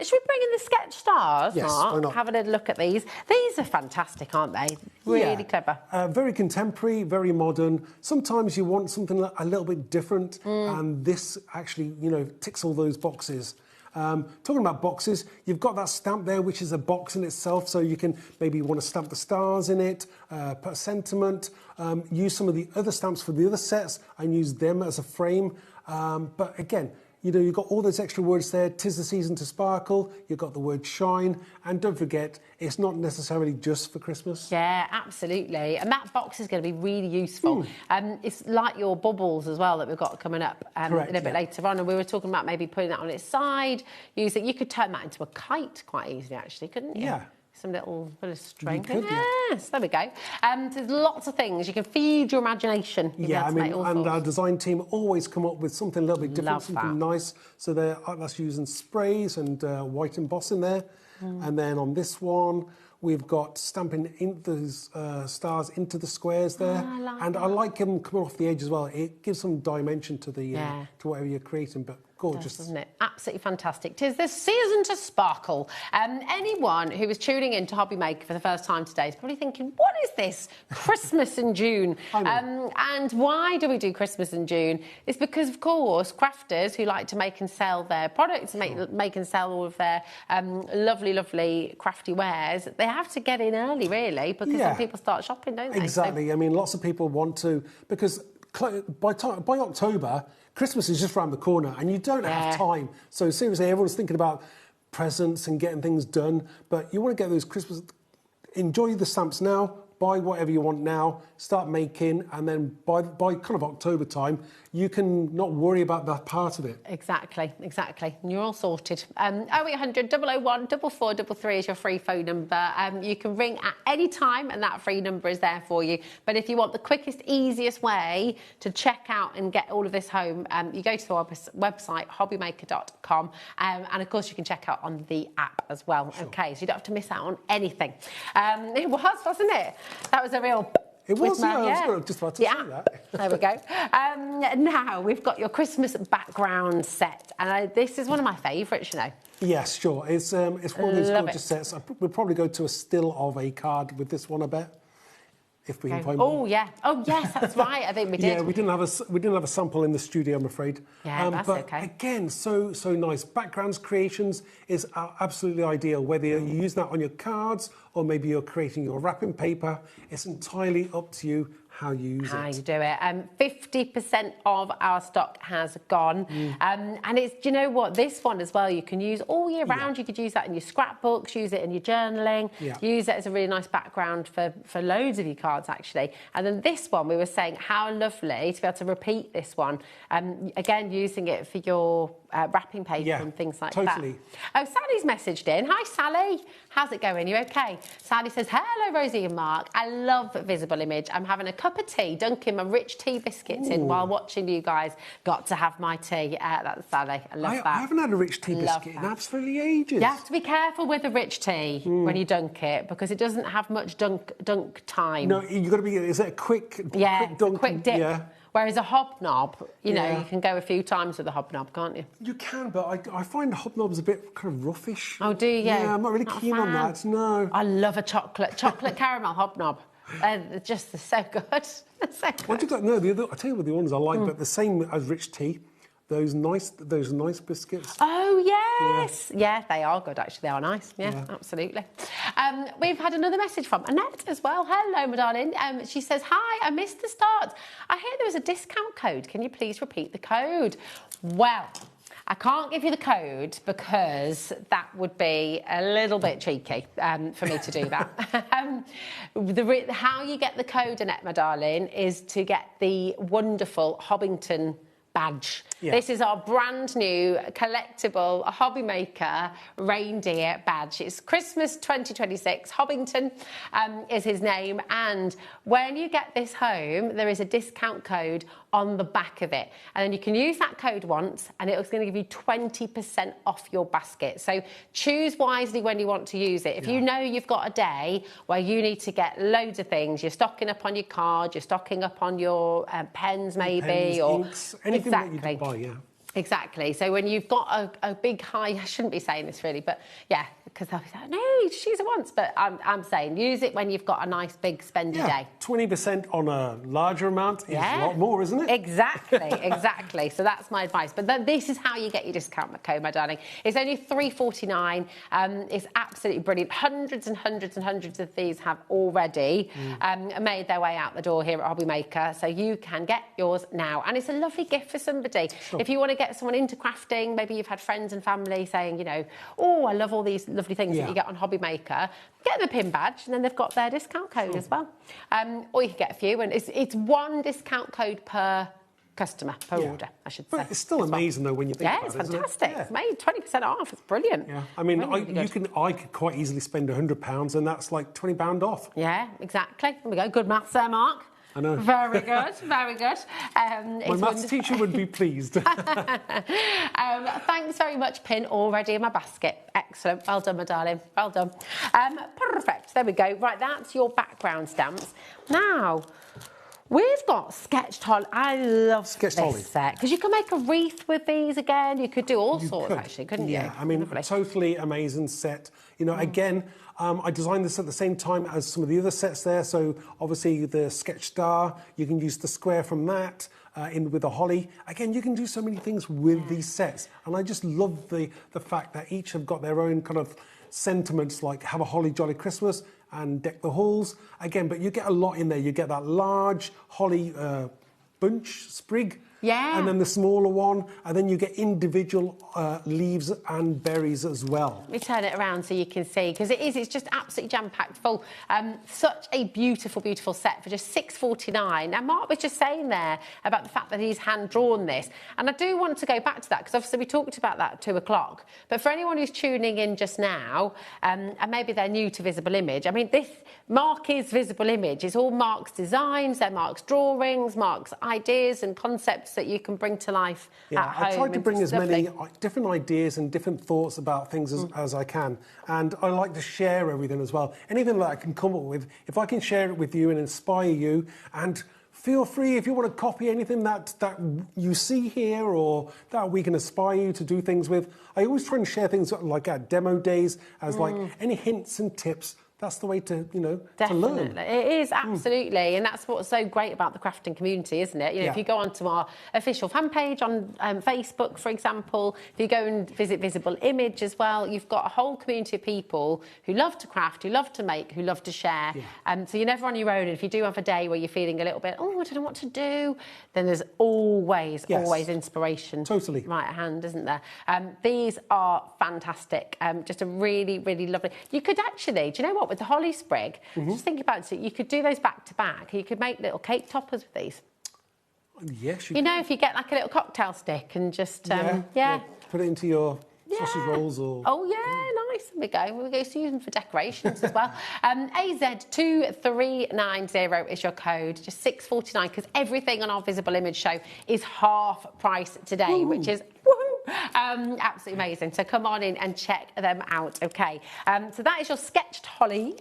Should we bring in the sketch stars? Yes, why not? Have a little look at these. These are fantastic, aren't they? Really clever. Very contemporary, very modern. Sometimes you want something a little bit different, and this actually, ticks all those boxes. Talking about boxes, you've got that stamp there, which is a box in itself, so you can maybe want to stamp the stars in it, put a sentiment, use some of the other stamps for the other sets and use them as a frame. But again, you've got all those extra words there. 'Tis the season to sparkle. You've got the word shine. And don't forget, it's not necessarily just for Christmas. Yeah, absolutely. And that box is going to be really useful. It's like your bubbles as well that we've got coming up Correct, a little bit later on. And we were talking about maybe putting that on its side. You could turn that into a kite quite easily, actually, couldn't you? Yeah. Some little bit of string. You could, yes, there we go. There's lots of things. You can feed your imagination. And our design team always come up with something a little bit different, something nice. So that's using sprays and white embossing there. And then on this one, we've got stamping in those stars into the squares there. I like them coming off the edge as well. It gives some dimension to the to whatever you're creating, but gorgeous. Doesn't it? Absolutely fantastic. 'Tis the season to sparkle. Anyone who is tuning in to HobbyMaker for the first time today is probably thinking, what is this? Christmas in June. And why do we do Christmas in June? It's because, of course, crafters who like to make and sell their products, make and sell all of their lovely, lovely crafty wares, they have to get in early, really, because then people start shopping, don't they? Exactly. I mean, lots of people want to, because by October, Christmas is just around the corner and you don't have time. So seriously, everyone's thinking about presents and getting things done, but you want to get those Christmas... Enjoy the stamps now, buy whatever you want now, start making, and then by kind of October time, you can not worry about that part of it. Exactly. And you're all sorted. 0800 001 4433 is your free phone number. You can ring at any time, and that free number is there for you. But if you want the quickest, easiest way to check out and get all of this home, you go to our website, hobbymaker.com, and of course you can check out on the app as well. Sure. Okay, so you don't have to miss out on anything. It was, wasn't it? That was a real... It was, I was just about to say that. There we go. Now, we've got your Christmas background set, and this is one of my favourites, you know. Yes, sure. It's one of those gorgeous sets. We'll probably go to a still of a card with this one, I bet. If we can find one. Oh yeah. Oh yes, that's right. I think we did. Yeah, we didn't have a sample in the studio, I'm afraid. Yeah, that's but okay. Again, so nice. Backgrounds creations is absolutely ideal. Whether you use that on your cards or maybe you're creating your wrapping paper, it's entirely up to you how you use it. How you do it. 50% of our stock has gone. And it's, do you know what? This one as well, you can use all year round. You could use that in your scrapbooks, use it in your journaling, use it as a really nice background for loads of your cards, actually. And then this one, we were saying how lovely to be able to repeat this one. Again, using it for your wrapping paper and things like that. Oh, Sally's messaged in. Hi, Sally. How's it going? You okay? Sally says, hello, Rosie and Mark. I love Visible Image. I'm having a cup of tea, dunking my rich tea biscuits in while watching you guys. Got to have my tea. That's Sally. I love that. I haven't had a rich tea biscuit in absolutely ages. You have to be careful with a rich tea when you dunk it, because it doesn't have much dunk time. No, you've got to be... Is it a quick dunk? A quick dip. Yeah. Whereas a hobnob, you know, you can go a few times with a hobnob, can't you? You can, but I find hobnobs a bit kind of roughish. Oh, do you? Yeah, I'm not really keen on that, no. I love a chocolate caramel thobnob. They're just so good. So good. What you got? No, I'll tell you what the ones I like, but the same as rich tea. Those nice biscuits. Oh Yes, yeah, they are good actually. They are nice. Yeah, absolutely. We've had another message from Annette as well. Hello, my darling. She says, "Hi, I missed the start. I hear there was a discount code. Can you please repeat the code?" Well, I can't give you the code because that would be a little bit cheeky for me to do that. How you get the code, Annette, my darling, is to get the wonderful Hobbington badge. Yeah. This is our brand new collectible HobbyMaker reindeer badge. It's Christmas 2026. Hobbington is his name. And when you get this home, there is a discount code on the back of it. And then you can use that code once and it's going to give you 20% off your basket. So choose wisely when you want to use it. If you know you've got a day where you need to get loads of things, you're stocking up on your cards, you're stocking up on your pens maybe, Pens, or inks, anything that you can buy, yeah. Exactly. So when you've got a big high, I shouldn't be saying this really, but yeah, because they'll be like, no, you just use it once. But I'm saying use it when you've got a nice big spendy day. 20% on a larger amount is a lot more, isn't it? Exactly, exactly. So that's my advice. But this is how you get your discount code, my darling. It's only $3.49. It's absolutely brilliant. Hundreds and hundreds and hundreds of these have already made their way out the door here at HobbyMaker. So you can get yours now. And it's a lovely gift for somebody. Sure. If you want to get someone into crafting, maybe you've had friends and family saying, you know, oh, I love all these lovely things that you get on HobbyMaker, get them a pin badge and then they've got their discount code as well. Or you can get a few, and it's one discount code per customer, per order, I should say. But it's still amazing though when you think about it. Yeah, it's fantastic. It's made 20% off. It's brilliant. Yeah, I mean, Really I could quite easily spend £100 and that's like £20 off. Yeah, exactly. There we go. Good maths there, Mark. I know. Very good, very good. My maths teacher would be pleased. Thanks very much, Pin. Already in my basket. Excellent. Well done, my darling. Well done. Perfect. There we go. Right, that's your background stamps. Now, we've got sketched holly. I love this set because you can make a wreath with these again. You could do all sorts, actually, couldn't you? Yeah, I mean, totally amazing set. You know, again, I designed this at the same time as some of the other sets there. So obviously the sketch star, you can use the square from that in with the holly. Again, you can do so many things with these sets. And I just love the fact that each have got their own kind of sentiments, like have a holly jolly Christmas and deck the halls. Again, but you get a lot in there. You get that large holly bunch, sprig. Yeah. And then the smaller one, and then you get individual leaves and berries as well. Let me turn it around so you can see, because it's just absolutely jam-packed full. Such a beautiful, beautiful set for just $6.49. Now, Mark was just saying there about the fact that he's hand-drawn this, and I do want to go back to that, because obviously we talked about that at 2 o'clock, but for anyone who's tuning in just now, and maybe they're new to Visible Image, I mean, this Mark is Visible Image. It's all Mark's designs, they're Mark's drawings, Mark's ideas and concepts that you can bring to life at home. I try to bring as many different ideas and different thoughts about things as I can. And I like to share everything as well. Anything that I can come up with, if I can share it with you and inspire you, and feel free if you want to copy anything that you see here or that we can inspire you to do things with. I always try and share things like at demo days as like any hints and tips. That's the way to, you know, to learn. It is, absolutely. And that's what's so great about the crafting community, isn't it? You know, if you go onto our official fan page on Facebook, for example, if you go and visit Visible Image as well, you've got a whole community of people who love to craft, who love to make, who love to share. So you're never on your own. And if you do have a day where you're feeling a little bit, oh, I don't know what to do, then there's always inspiration right at hand, isn't there? These are fantastic. Just a really, really lovely... You could actually, do you know what? With the holly sprig, just think about it, you could do those back to back. You could make little cake toppers with these. Yes, you know, if you get like a little cocktail stick and just put it into your sausage rolls or... Oh, yeah, nice. There we go. We'll go use them for decorations as well. AZ2390 is your code, just $6.49, because everything on our Visible Image show is half price today, which is... absolutely amazing. So come on in and check them out. Okay, so that is your sketched holly.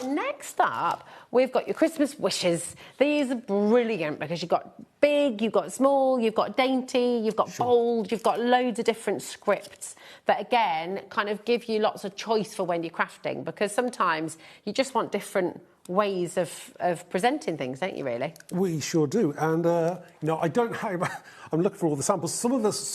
Next up, we've got your Christmas wishes. These are brilliant because you've got big, you've got small, you've got dainty, you've got bold, you've got loads of different scripts that again kind of give you lots of choice for when you're crafting, because sometimes you just want different ways of presenting things, don't you, really? We sure do. And, I don't have... I'm looking for all the samples.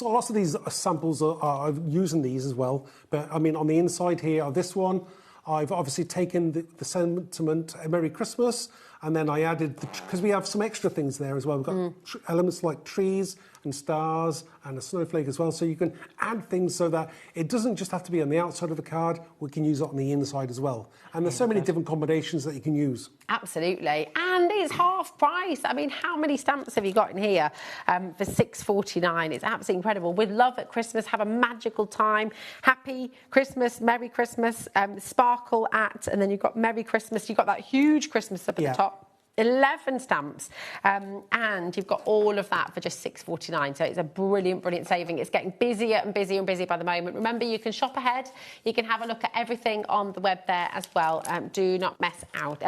Lots of these samples are using these as well. But, I mean, on the inside here of this one, I've obviously taken the sentiment, Merry Christmas, and then I added, because we have some extra things there as well. We've got elements like trees and stars and a snowflake as well. So you can add things so that it doesn't just have to be on the outside of the card, we can use it on the inside as well. And there's so many different combinations that you can use. Absolutely. And it's half price. I mean, how many stamps have you got in here for $6.49? It's absolutely incredible. With love at Christmas, have a magical time. Happy Christmas, Merry Christmas, sparkle at, and then you've got Merry Christmas. You've got that huge Christmas up at the top. 11 stamps, and you've got all of that for just $6.49. So it's a brilliant, brilliant saving. It's getting busier and busier and busier by the moment. Remember, you can shop ahead. You can have a look at everything on the web there as well. Do not miss out.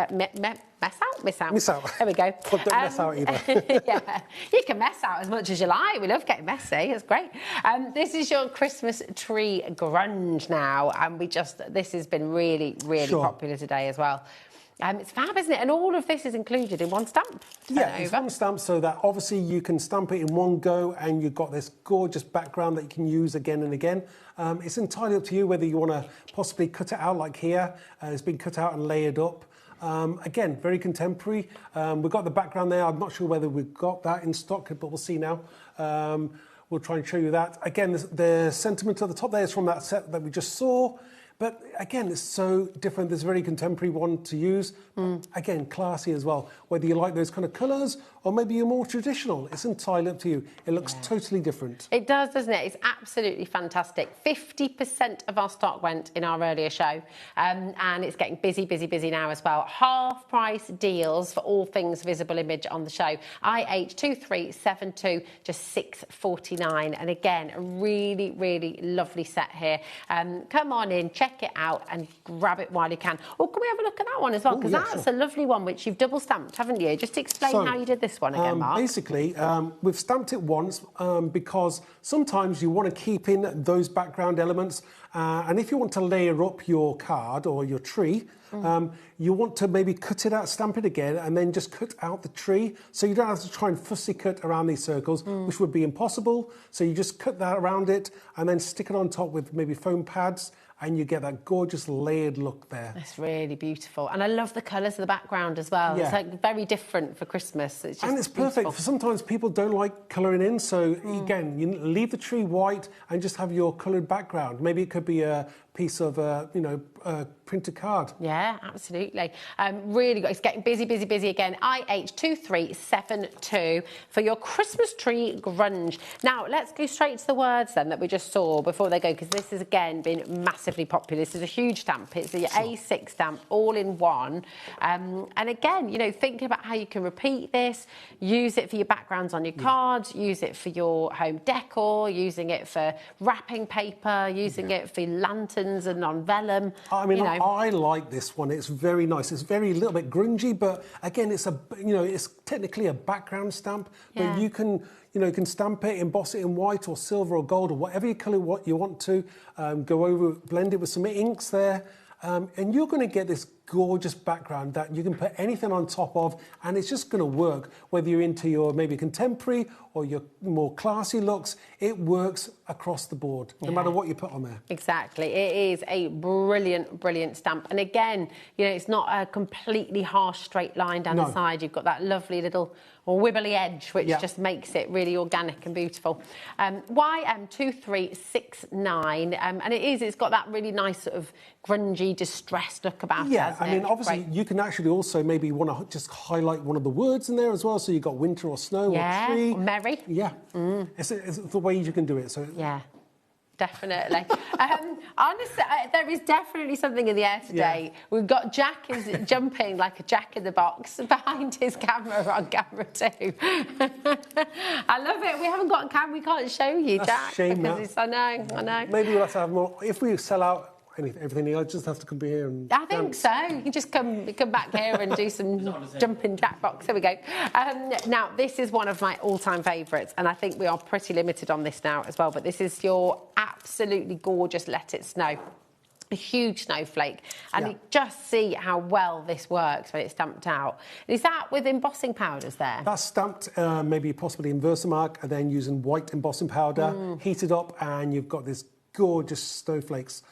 Miss out. There we go. But don't mess out either. Yeah, you can mess out as much as you like. We love getting messy. It's great. This is your Christmas tree grunge now, and this has been really, really popular today as well. It's fab, isn't it? And all of this is included in one stamp. Yeah, it's one stamp, so that obviously you can stamp it in one go, and you've got this gorgeous background that you can use again and again. It's entirely up to you whether you want to possibly cut it out like here. It's been cut out and layered up. Again, very contemporary. We've got the background there. I'm not sure whether we've got that in stock, but we'll see now. We'll try and show you that. Again, the sentiment at the top there is from that set that we just saw. But again, it's so different. There's a very contemporary one to use. Again, classy as well. Whether you like those kind of colours or maybe you're more traditional, it's entirely up to you. It looks totally different. It does, doesn't it? It's absolutely fantastic. 50% of our stock went in our earlier show, and it's getting busy, busy, busy now as well. Half price deals for all things visible image on the show. IH2372, just $6.49. And again, a really, really lovely set here. Come on in, check it out and grab it while you can. Oh, can we have a look at that one as well? Because that's a lovely one, which you've double stamped, haven't you? Just explain how you did this one again, Mark. Basically, we've stamped it once because sometimes you want to keep in those background elements. And if you want to layer up your card or your tree, you want to maybe cut it out, stamp it again, and then just cut out the tree. So you don't have to try and fussy cut around these circles, which would be impossible. So you just cut that around it and then stick it on top with maybe foam pads, and you get that gorgeous layered look there. It's really beautiful. And I love the colours of the background as well. Yeah. It's like very different for Christmas. It's just and it's perfect. Sometimes people don't like colouring in, so again, you leave the tree white and just have your coloured background. Maybe it could be a piece of, printed card. Yeah, absolutely. Really good. It's getting busy, busy, busy again. IH2372 for your Christmas tree grunge. Now, let's go straight to the words then that we just saw before they go, because this has, again, been massively popular. This is a huge stamp. It's the A6 stamp, all in one. And again, thinking about how you can repeat this, use it for your backgrounds on your cards, use it for your home decor, using it for wrapping paper, using it for lanterns and on vellum. I mean, I like this one. It's very nice. It's very little bit grungy, but again, it's it's technically a background stamp, but you can stamp it, emboss it in white or silver or gold or whatever colour you want to. Go over, blend it with some inks there, and you're going to get this gorgeous background that you can put anything on top of, and it's just going to work. Whether you're into your maybe contemporary or your more classy looks, it works across the board, no matter what you put on there. Exactly. It is a brilliant, brilliant stamp. And again, it's not a completely harsh straight line down the side. You've got that lovely little wibbly edge, which just makes it really organic and beautiful. YM2369, and it's got that really nice sort of grungy, distressed look about it. Yeah, I mean, obviously, you can actually also maybe want to just highlight one of the words in there as well. So you've got winter or snow or tree. Or merry. Yeah. It's the way you can do it. So yeah. Definitely. Honestly, there is definitely something in the air today. Yeah. We've got Jack is jumping like a Jack in the Box behind his camera on camera too. I love it. We haven't got a camera. We can't show you, That's Jack. A shame, because I know. Maybe we'll have to have more. If we sell out everything, I just have to come here and I think so. You can just come back here and do some jumping jack box. There we go. Now, this is one of my all-time favourites, and I think we are pretty limited on this now as well, but this is your absolutely gorgeous Let It Snow. a huge snowflake, and you just see how well this works when it's stamped out. Is that with embossing powders there? That's stamped maybe possibly in Versamark and then using white embossing powder, heated up, and you've got this gorgeous snowflakes.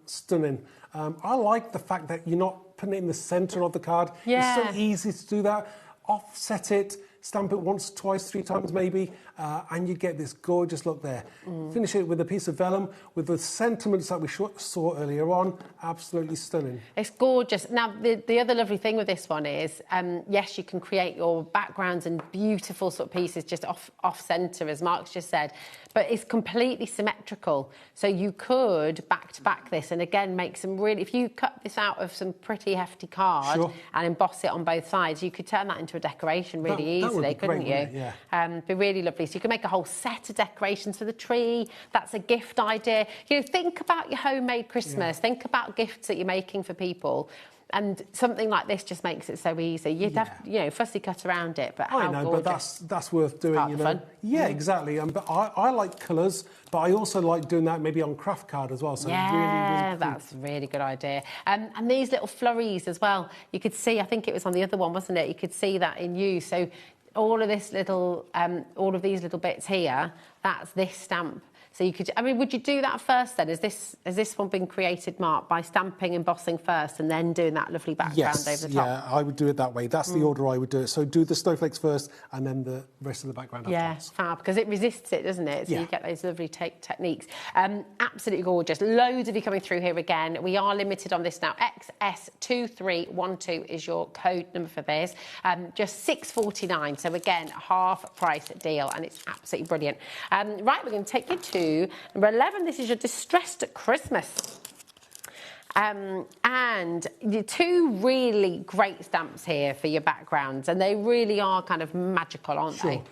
Stunning. I like the fact that you're not putting it in the centre of the card. It's so easy to do that. Offset it, stamp it once, twice, 3 times maybe, and you get this gorgeous look there. Finish it with a piece of vellum with the sentiments that we saw earlier on. Absolutely stunning. It's gorgeous. Now, the other lovely thing with this one is, yes, you can create your backgrounds and beautiful sort of pieces just off-centre, as Mark's just said, but it's completely symmetrical. So you could back-to-back this and, again, make some really... If you cut this out of some pretty hefty card and emboss it on both sides, you could turn that into a decoration really easily, couldn't you? Be really lovely. So you can make a whole set of decorations for the tree. That's a gift idea. You know, think about your homemade Christmas. Think about gifts that you're making for people. And something like this just makes it so easy. You'd have, you know, fussy cut around it, but how I know, gorgeous. but that's worth doing, Part you of know. fun. Yeah, exactly. But I like colours, but I also like doing that maybe on craft card as well. So really that's a really good idea. And these little flurries as well. You could see, I think it was on the other one, wasn't it? You could see that in use. So all of this little, all of these little bits here, that's this stamp. So you could, I mean, would you do that first then? Has this one been created, Mark, by stamping, embossing first and then doing that lovely background over the top? Yeah, I would do it that way. That's the order I would do it. So do the snowflakes first and then the rest of the background afterwards. Fab, because it resists it, doesn't it? So you get those lovely techniques. Absolutely gorgeous. Loads of you coming through here again. We are limited on this now. XS2312 is your code number for this. Just $6.49. So again, half price deal, and it's absolutely brilliant. Right, we're going to take you to number 11. This is your Distressed Christmas. And the 2 really great stamps here for your backgrounds, and they really are kind of magical, aren't they?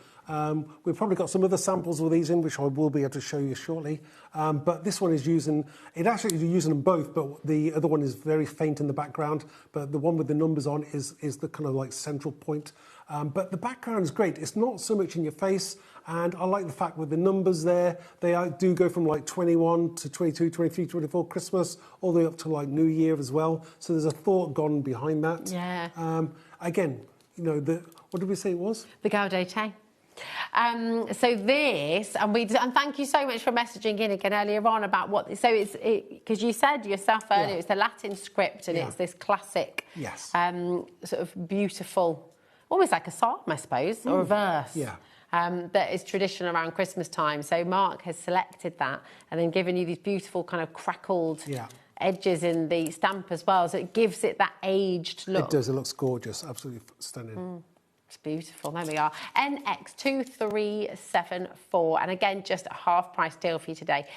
We've probably got some other samples of these in, which I will be able to show you shortly. But this one is using, it actually is using them both, but the other one is very faint in the background, but the one with the numbers on is the kind of like central point. But the background is great. It's not so much in your face, and I like the fact with the numbers there, they do go from like 21 to 22, 23, 24, Christmas, all the way up to like New Year as well. So there's a thought gone behind that. Again, you know, what did we say it was? The Gaudete. So this, and thank you so much for messaging in again earlier on about what. So it's because you said yourself earlier, it's the Latin script, and it's this classic, sort of beautiful, almost like a psalm, I suppose, or a verse. That is traditional around Christmas time. So Mark has selected that and then given you these beautiful kind of crackled edges in the stamp as well. So it gives it that aged look. It does. It looks gorgeous. Absolutely stunning. It's beautiful. There we are. NX2374. And again, just a half price deal for you today.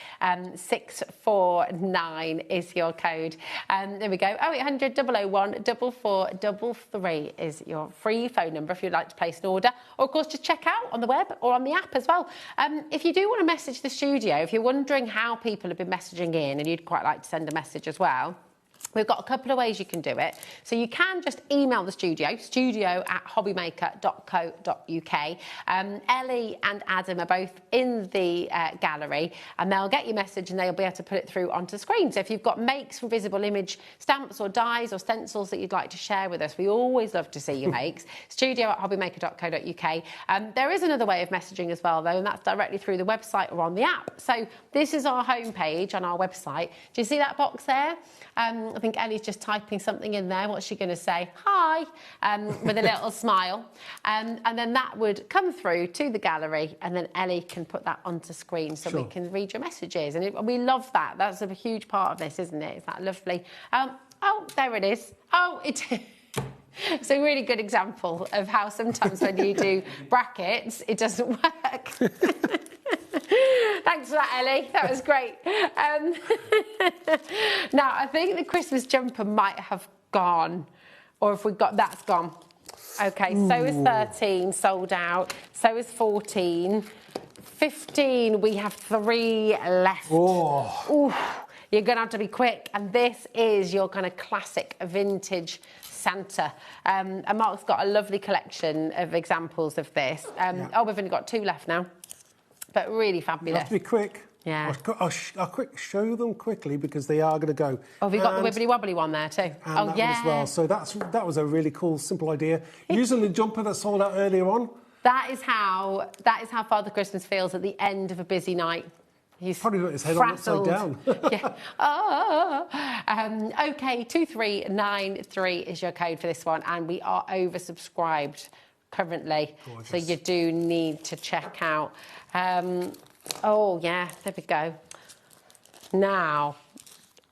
649 is your code. There we go. 0800 001 4433 is your free phone number if you'd like to place an order. Or, of course, just check out on the web or on the app as well. If you do want to message the studio, if you're wondering how people have been messaging in and you'd quite like to send a message as well, we've got a couple of ways you can do it. So you can just email the studio@hobbymaker.co.uk. Ellie and Adam are both in the gallery, and they'll get your message and they'll be able to put it through onto the screen. So if you've got makes from Visible Image stamps or dies or stencils that you'd like to share with us, we always love to see your makes. studio@hobbymaker.co.uk. There is another way of messaging as well, though, and that's directly through the website or on the app. So this is our homepage on our website. Do you see that box there? I think Ellie's just typing something in there. What's she going to say? Hi, with a little smile. And then that would come through to the gallery, and then Ellie can put that onto screen so we can read your messages. And we love that. That's a huge part of this, isn't it? It's that lovely. Oh, there it is. Oh, it is. It's a really good example of how sometimes when you do brackets, it doesn't work. Thanks for that, Ellie. That was great. Now, I think the Christmas jumper might have gone, or if we got that's gone. Okay, so is 13 sold out. So is 14. 15, we have 3 left. Ooh, you're going to have to be quick. And this is your kind of classic vintage Santa. And Mark's got a lovely collection of examples of this. Oh, we've only got 2 left now. But really fabulous. You have to be quick. Yeah. I'll quick show them quickly because they are going to go. Oh, have you got the wibbly wobbly one there too? And oh, that yeah. one as well. So that was a really cool, simple idea. Using the jumper that sold out earlier on. That is how Father Christmas feels at the end of a busy night. He's probably got his head on upside down. Yeah. Okay, 2393 is your code for this one, and we are oversubscribed currently. Gorgeous. So you do need to check out. Oh, yeah, there we go. Now,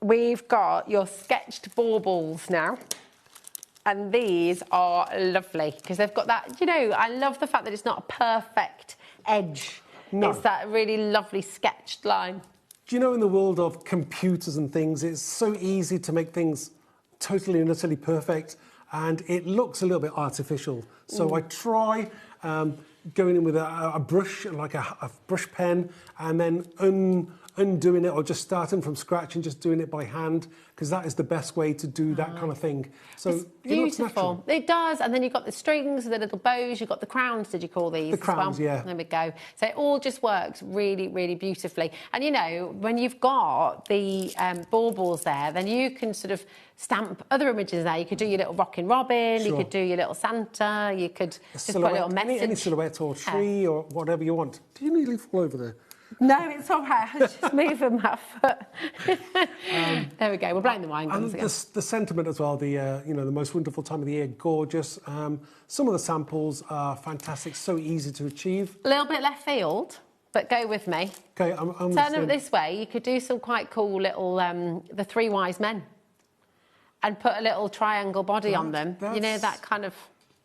we've got your sketched baubles now. And these are lovely because they've got that, you know, I love the fact that it's not a perfect edge. No. It's that really lovely sketched line. Do you know, in the world of computers and things, it's so easy to make things totally and utterly perfect, and it looks a little bit artificial. So I try going in with a brush, like a brush pen, and then undoing it or just starting from scratch and just doing it by hand, because that is the best way to do that kind of thing. So it's beautiful. It does. And then you've got the strings, the little bows, you've got the crowns, did you call these? The crowns, as well? yeah. There we go. So it all just works really, really beautifully. And, you know, when you've got the baubles there, then you can sort of stamp other images there. You could do your little Rockin' Robin, you could do your little Santa, you could just put a little message. Any silhouette or tree or whatever you want. Do you nearly fall over there? No, it's all right. I was just moving my foot. There we go. We're blowing the wine guns again. The sentiment as well. The you know, the most wonderful time of the year. Gorgeous. Some of the samples are fantastic. So easy to achieve. A little bit left field, but go with me. Okay, I'm turn it this way. You could do some quite cool little the Three Wise Men, and put a little triangle body on them. You know, that kind of.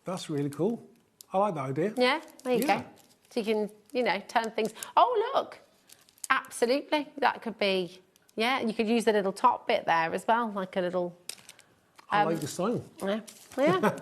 That's really cool. I like that idea. Yeah. There you go. So you can, you know, turn things. Oh, look. Absolutely. That could be, yeah, you could use the little top bit there as well, like a little... I like the style. Yeah.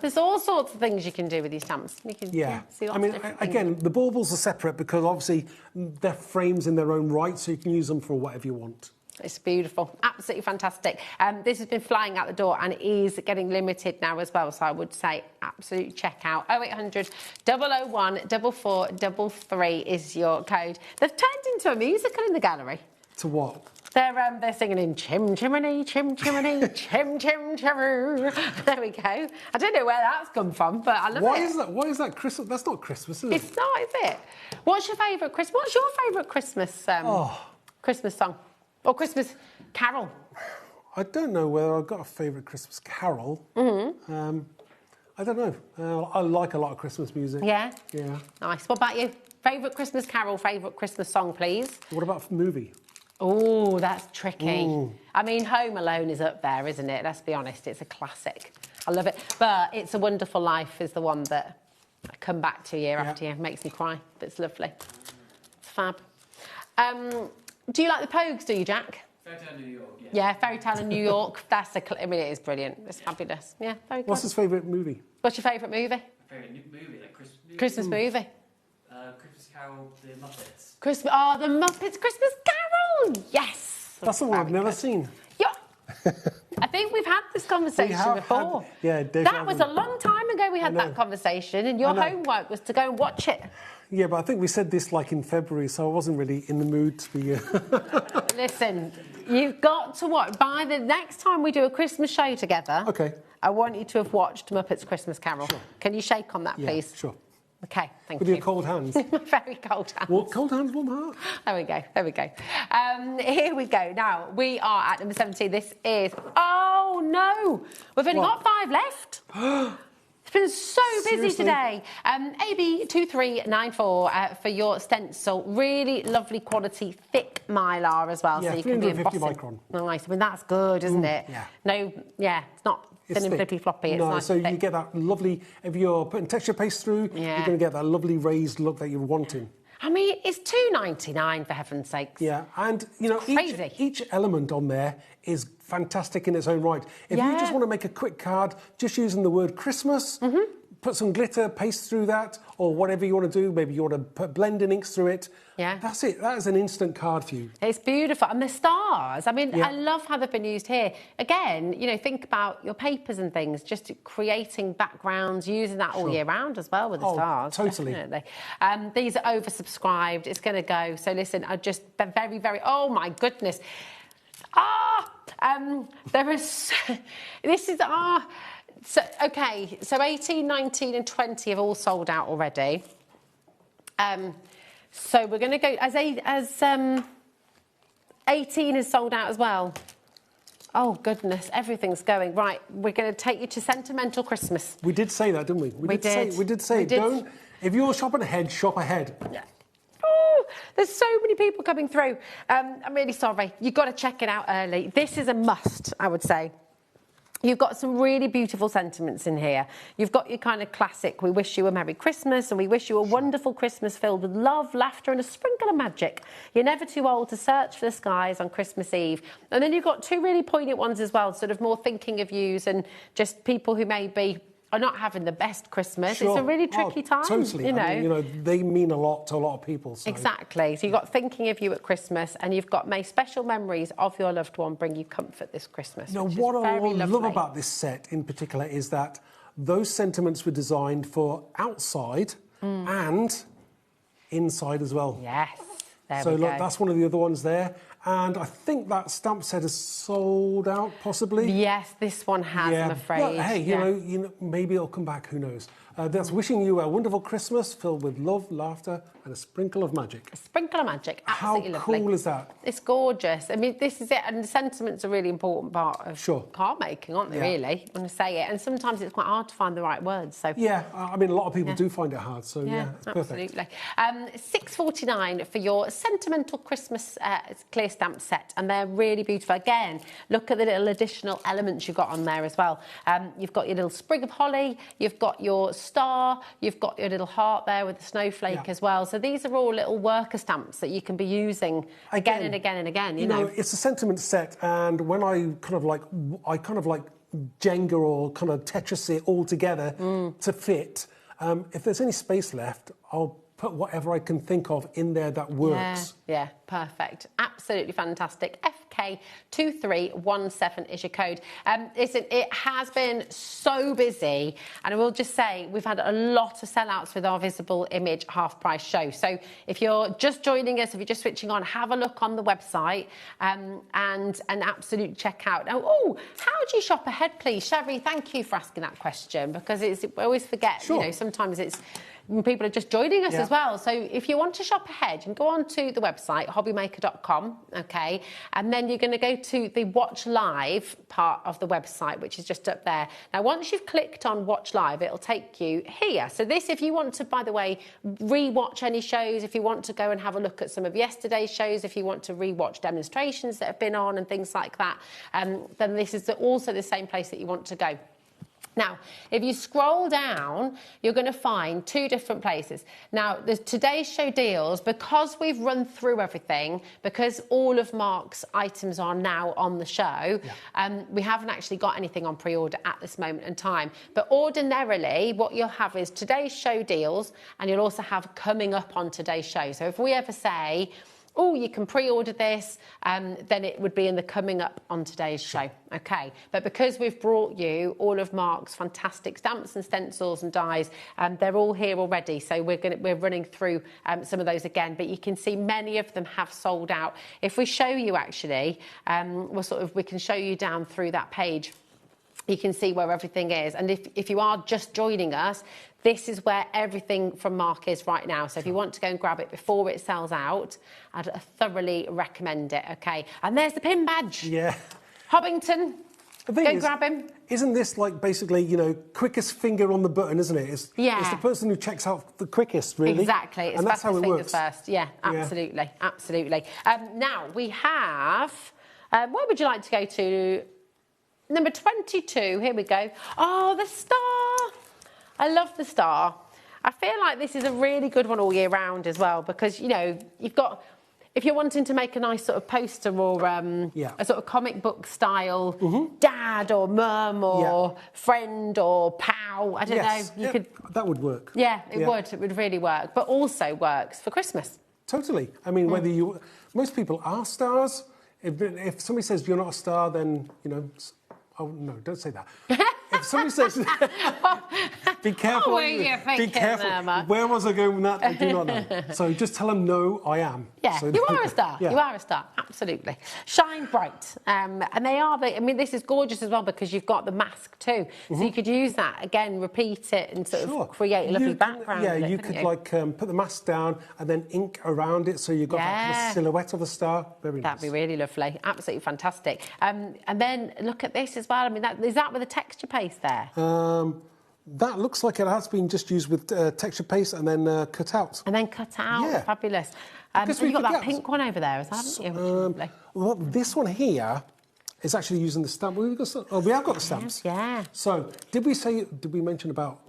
There's all sorts of things you can do with these stamps. You can, see lots I mean, of different again, things. the baubles are separate because obviously they're frames in their own right, so you can use them for whatever you want. It's beautiful. Absolutely fantastic. This has been flying out the door and is getting limited now as well. So I would say absolutely check out. 0800 001 4433 is your code. They've turned into a musical in the gallery. To what? They're singing in chim chimney, chim chimney, chim chim chim. There we go. I don't know where that's come from, but I love it. Why is that Christmas? That's not Christmas, is it? It's not, is it? What's your favourite Christmas? What's your favourite Christmas Christmas song? Or Christmas carol? I don't know whether I've got a favourite Christmas carol. I don't know. I like a lot of Christmas music. Yeah? Yeah. Nice. What about you? Favourite Christmas carol, favourite Christmas song, please? What about movie? Oh, that's tricky. Ooh. I mean, Home Alone is up there, isn't it? Let's be honest, it's a classic. I love it. But It's a Wonderful Life is the one that I come back to year after year. Makes me cry, but it's lovely. It's fab. Do you like the Pogues, do you, Jack? Fairy Tale in New York, yeah. Yeah, Fairy Tale in New York. I mean, it is brilliant. It's fabulous. Yeah, very good. What's his favourite movie? What's your favourite movie? Favourite movie, like Christmas movie? Christmas movie. Christmas Carol, The Muppets. The Muppets Christmas Carol! Yes! That's the one I've never seen. Yeah. I think we've had this conversation before. That was a long time ago we had that conversation, and your homework was to go and watch it. Yeah, but I think we said this like in February, so I wasn't really in the mood to be... Listen, you've got to watch. By the next time we do a Christmas show together, I want you to have watched Muppets Christmas Carol. Sure. Can you shake on that, please? Sure. Okay, thank you. With your cold hands. Very cold hands. Well, cold hands, warm heart. There we go. Here we go. Now, we are at number 17. This is... Oh, no! We've only got 5 left. It's been so busy today. AB2394 for your stencil. Really lovely quality, thick mylar as well. Yeah, so you can be 350 embossing. micron. Nice. I mean, that's good, isn't it? Yeah. No, it's not thin and flippy floppy. It's nice so and thick. you get that lovely... If you're putting texture paste through, you're going to get that lovely raised look that you're wanting. I mean, it's $2.99 for heaven's sakes. Yeah, and, you know, each element on there is fantastic in its own right. If you just want to make a quick card, just using the word Christmas, put some glitter paste through that, or whatever you want to do. Maybe you want to put blending inks through it. Yeah. That's it. That is an instant card for you. It's beautiful. And the stars, I mean, Yeah. I love how they've been used here. Again, you know, think about your papers and things, just creating backgrounds, using that all year round as well with the stars. Totally. Definitely. These are oversubscribed. It's going to go. So listen, I just very, very, oh my goodness. There is, this is, so, okay, so 18, 19 and 20 have all sold out already. So we're going to go, as 18 is sold out as well. Oh, goodness, everything's going. Right, we're going to take you to Sentimental Christmas. We did say that, didn't we? We did say, don't, if you're shopping ahead, shop ahead. Oh, there's so many people coming through. I'm really sorry. You've got to check it out early. This is a must, I would say. You've got some really beautiful sentiments in here. You've got your kind of classic, we wish you a Merry Christmas and we wish you a wonderful Christmas filled with love, laughter and a sprinkle of magic. You're never too old to search for the skies on Christmas Eve. And then you've got two really poignant ones as well, sort of more thinking of yous and just people who maybe are not having the best Christmas. Sure. It's a really tricky time, Totally. you know. I mean, they mean a lot to a lot of people. So. Exactly. So you've got thinking of you at Christmas and you've got may special memories of your loved one bring you comfort this Christmas. Now, which what is I very love lovely. about this set in particular is that those sentiments were designed for outside and inside as well. Yes. There So we look, go. that's one of the other ones there. And I think that stamp set is sold out, possibly. Yes, this one has, I'm afraid. But, hey, you know, maybe it'll come back. Who knows? That's wishing you a wonderful Christmas filled with love, laughter, and a sprinkle of magic. A sprinkle of magic, absolutely How lovely. cool is that? It's gorgeous. I mean, this is it, and the sentiment's a really important part of card making, aren't they? Yeah. Really, when I say it, and sometimes it's quite hard to find the right words. So Yeah, I mean, a lot of people do find it hard. So yeah, it's perfect. absolutely. $6.49 for your Sentimental Christmas clear stamp set, and they're really beautiful. Again, look at the little additional elements you've got on there as well. You've got your little sprig of holly, you've got your star, you've got your little heart there with the snowflake as well. So these are all little worker stamps that you can be using again and again and again. You know, it's a sentiment set, and when I kind of like Jenga or kind of Tetris it all together to fit. If there's any space left, I'll put whatever I can think of in there that works. Yeah, perfect. Absolutely fantastic. FK2317 is your code. Listen, it has been so busy, and I will just say we've had a lot of sellouts with our visible image half price show. So if you're just joining us, if you're just switching on, have a look on the website and absolutely check out. Now, how do you shop ahead, please? Sherry, thank you for asking that question, because I always forget, you know, sometimes it's people are just joining us as well. So if you want to shop ahead, you can go on to the website, HobbyMaker.com, okay? And then you're going to go to the Watch Live part of the website, which is just up there. Now, once you've clicked on Watch Live, it'll take you here. So this, if you want to, by the way, re-watch any shows, if you want to go and have a look at some of yesterday's shows, if you want to re-watch demonstrations that have been on and things like that, then this is also the same place that you want to go. Now, if you scroll down, you're going to find two different places. Now, there's today's show deals, because we've run through everything, because all of Mark's items are now on the show, we haven't actually got anything on pre-order at this moment in time. But ordinarily, what you'll have is today's show deals, and you'll also have coming up on today's show. So if we ever say, oh, you can pre-order this, then it would be in the coming up on today's show. Okay, but because we've brought you all of Mark's fantastic stamps and stencils and dies, they're all here already. So we're running through some of those again, but you can see many of them have sold out. If we show you actually, we can show you down through that page. You can see where everything is. And if you are just joining us, this is where everything from Mark is right now. So if you want to go and grab it before it sells out, I'd thoroughly recommend it, okay? And there's the pin badge. Yeah. Hobbington, go grab him. Isn't this like basically, you know, quickest finger on the button, isn't it? It's the person who checks out the quickest, really. Exactly. It's and that's how it fingers works. first. Yeah, absolutely. Absolutely. Now, we have... where would you like to go to? Number 22, here we go. Oh, the star. I love the star. I feel like this is a really good one all year round as well, because, you know, you've got if you're wanting to make a nice sort of poster or a sort of comic book style dad or mum or friend or pal, I don't know, you could... That would work. Yeah, it would. It would really work, but also works for Christmas. Totally. I mean, whether you... Most people are stars. If somebody says you're not a star, then, you know... Oh, no, don't say that. If somebody says... be careful. Be careful. Where was I going with that? I do not know. So just tell them, no, I am. Yeah, so you are a star. You are a star, absolutely. Shine bright. And they are, I mean, this is gorgeous as well because you've got the mask too. So you could use that, again, repeat it and sort of create a lovely background. Yeah, you could like put the mask down and then ink around it so you've got that kind of silhouette of a star. Very nice. That'd be really lovely. Absolutely fantastic. And then look at this as well. I mean, is that with a texture paste there? That looks like it has been just used with texture paste and then cut out. And then cut out. Yeah. Fabulous. You've got that pink one over there, haven't you? Well, this one here is actually using the stamp. We have got the stamps. Yeah. So, did we mention about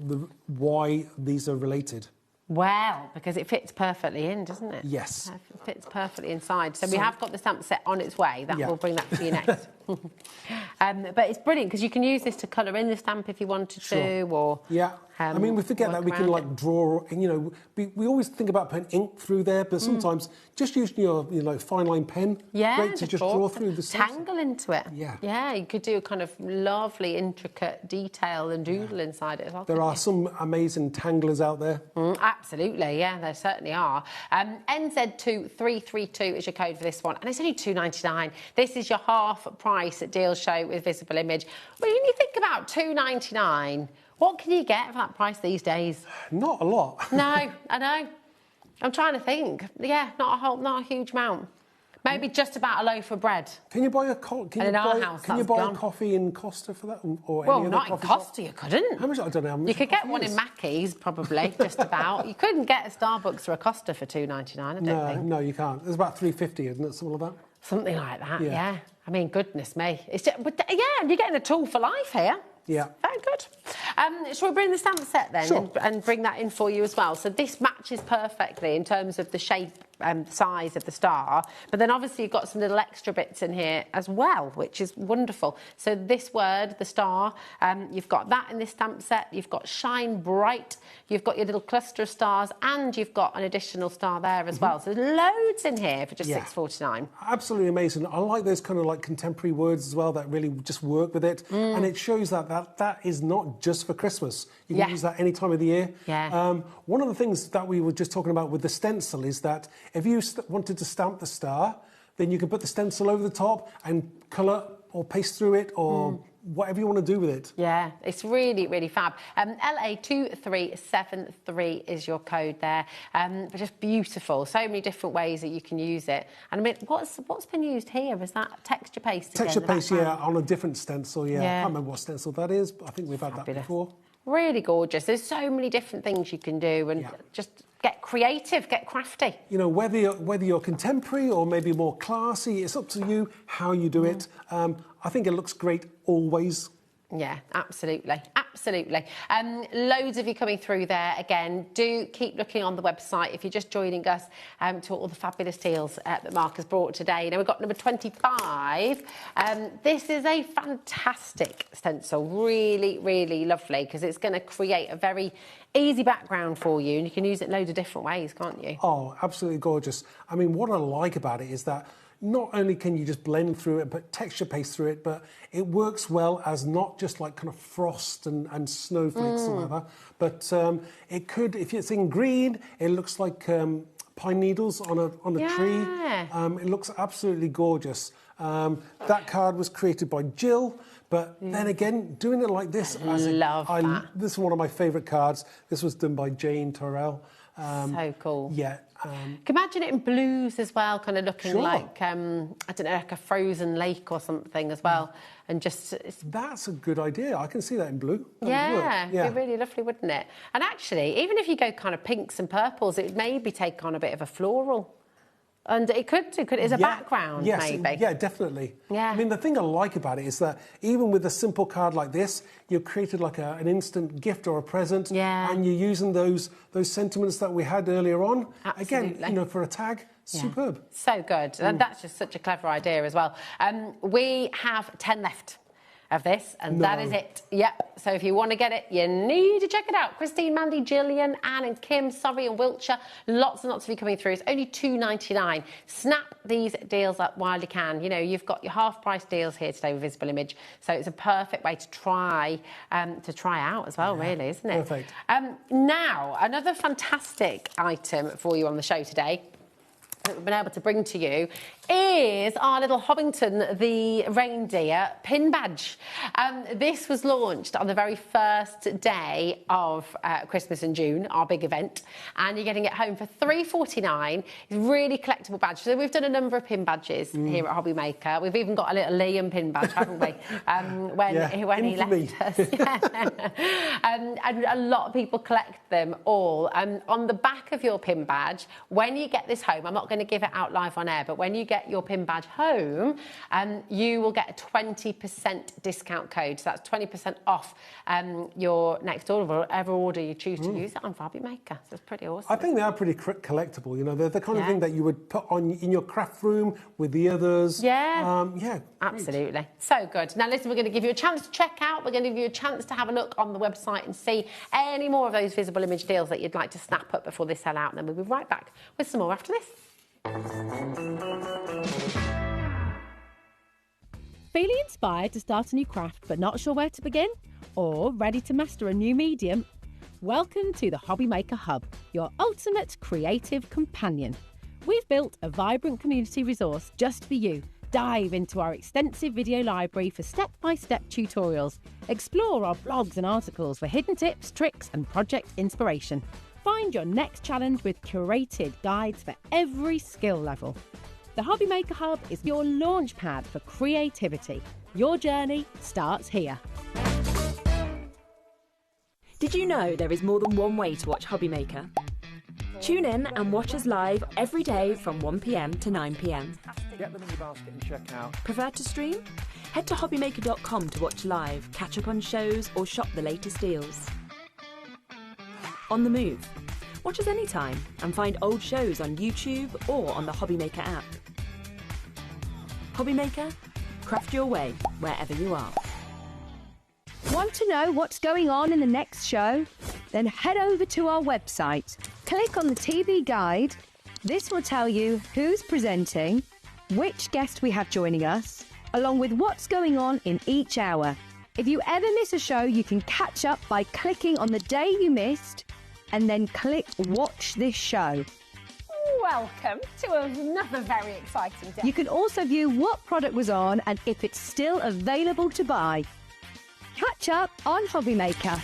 why these are related? Well, because it fits perfectly in, doesn't it? Yes. It fits perfectly inside. So we have got the stamp set on its way. We'll bring that to you next. But it's brilliant because you can use this to colour in the stamp if you wanted to, or... Yeah. I mean, we forget that we can, like, draw... And, you know, we always think about putting ink through there, but sometimes just using your fine line pen, great to just draw through the stamps. Tangle into it. Yeah. Yeah, you could do a kind of lovely, intricate detail and doodle inside it as well. There are some amazing tanglers out there. Absolutely, yeah, there certainly are. NZ2332 is your code for this one, and it's only $2.99. This is your half-price deal show with visible image. When you think about $2.99, what can you get for that price these days? Not a lot. No, I know. I'm trying to think. Yeah, not a huge amount. Maybe just about a loaf of bread. Can you buy a coffee in Costa for that? Or not in Costa, you couldn't. How much? I don't know. How much you could get one in Mackey's, probably, just about. You couldn't get a Starbucks or a Costa for $2.99, I don't think. No, you can't. It's about $3.50, isn't it? Something like that. Something like that, yeah. I mean, goodness me. It's just, you're getting a tool for life here. Yeah. Very good. Shall we bring the stamp set then? Sure. And bring that in for you as well? So this matches perfectly in terms of the shape and size of the star. But then obviously you've got some little extra bits in here as well, which is wonderful. So this word, the star, you've got that in this stamp set. You've got shine bright. You've got your little cluster of stars, and you've got an additional star there as well. So there's loads in here for just $6.49. Absolutely amazing. I like those kind of like contemporary words as well that really just work with it. And it shows that is not just for Christmas. You can use that any time of the year. Yeah. One of the things that we were just talking about with the stencil is that if you wanted to stamp the star, then you can put the stencil over the top and colour or paste through it or whatever you want to do with it. Yeah, it's really, really fab. LA2373 is your code there. But just beautiful. So many different ways that you can use it. And I mean, what's been used here? Is that texture paste again? Texture paste, on a different stencil, I can't remember what stencil that is, but I think we've had that before. Really gorgeous. There's so many different things you can do, and just get creative, get crafty. You know, whether you're contemporary or maybe more classy, it's up to you how you do it. I think it looks great always. Yeah, absolutely. Absolutely. Loads of you coming through there. Again, do keep looking on the website if you're just joining us to all the fabulous deals that Mark has brought today. Now, we've got number 25. This is a fantastic stencil. Really, really lovely, because it's going to create a very easy background for you, and you can use it loads of different ways, can't you? Oh, absolutely gorgeous. I mean, what I like about it is that not only can you just blend through it, but texture paste through it, but it works well as not just like kind of frost and snowflakes or whatever, but it could, if it's in green, it looks like pine needles on a tree. It looks absolutely gorgeous. That card was created by Jill, but then again, doing it like this, this is one of my favourite cards. This was done by Jane Torrell. So cool. Yeah. Can you imagine it in blues as well, kind of looking like, I don't know, like a frozen lake or something as well. And just... That's a good idea. I can see that in blue. It'd be really lovely, wouldn't it? And actually, even if you go kind of pinks and purples, it would maybe take on a bit of a floral. And it could as a background, yes, maybe. Yeah, definitely. Yeah. I mean, the thing I like about it is that even with a simple card like this, you've created like an instant gift or a present. Yeah. And you're using those sentiments that we had earlier on. Absolutely. Again, for a tag, superb. So good. And that's just such a clever idea as well. We have 10 left of this, and that is it. Yep. So if you want to get it, you need to check it out. Christine, Mandy, Gillian, Anne and Kim, Surrey and Wiltshire. Lots and lots of you coming through. It's only $2.99. Snap these deals up while you can. You know, you've got your half-price deals here today with Visible Image, so it's a perfect way to try out as well, really, isn't it? Perfect. Now, another fantastic item for you on the show today that we've been able to bring to you is our little Hobbington the reindeer pin badge. This was launched on the very first day of Christmas in June, our big event, and you're getting it home for $3.49. It's a really collectible badge. So we've done a number of pin badges here at HobbyMaker. We've even got a little Liam pin badge, haven't we? When he left us. And a lot of people collect them all. On the back of your pin badge, when you get this home, I'm not going to give it out live on air, but when you get your pin badge home, you will get a 20% discount code. So that's 20% off your next order, or whatever order you choose to use it on HobbyMaker. So it's pretty awesome. I think they are pretty collectible. You know, they're the kind of thing that you would put on in your craft room with the others. Yeah. Yeah. Absolutely. Great. So good. Now, listen, we're going to give you a chance to check out. We're going to give you a chance to have a look on the website and see any more of those Visible Image deals that you'd like to snap up before they sell out. And then we'll be right back with some more after this. Feeling inspired to start a new craft but not sure where to begin? Or ready to master a new medium? Welcome to the HobbyMaker Hub, your ultimate creative companion. We've built a vibrant community resource just for you. Dive into our extensive video library for step-by-step tutorials. Explore our blogs and articles for hidden tips, tricks and project inspiration. Find your next challenge with curated guides for every skill level. The HobbyMaker Hub is your launch pad for creativity. Your journey starts here. Did you know there is more than one way to watch HobbyMaker? Tune in and watch us live every day from 1 p.m. to 9 p.m. Get them in your basket and check out. Prefer to stream? Head to hobbymaker.com to watch live, catch up on shows or shop the latest deals. On the move. Watch us anytime and find old shows on YouTube or on the HobbyMaker app. HobbyMaker, craft your way wherever you are. Want to know what's going on in the next show? Then head over to our website. Click on the TV guide. This will tell you who's presenting, which guest we have joining us, along with what's going on in each hour. If you ever miss a show, you can catch up by clicking on the day you missed and then click Watch This Show. Welcome to another very exciting day. You can also view what product was on and if it's still available to buy. Catch up on HobbyMaker.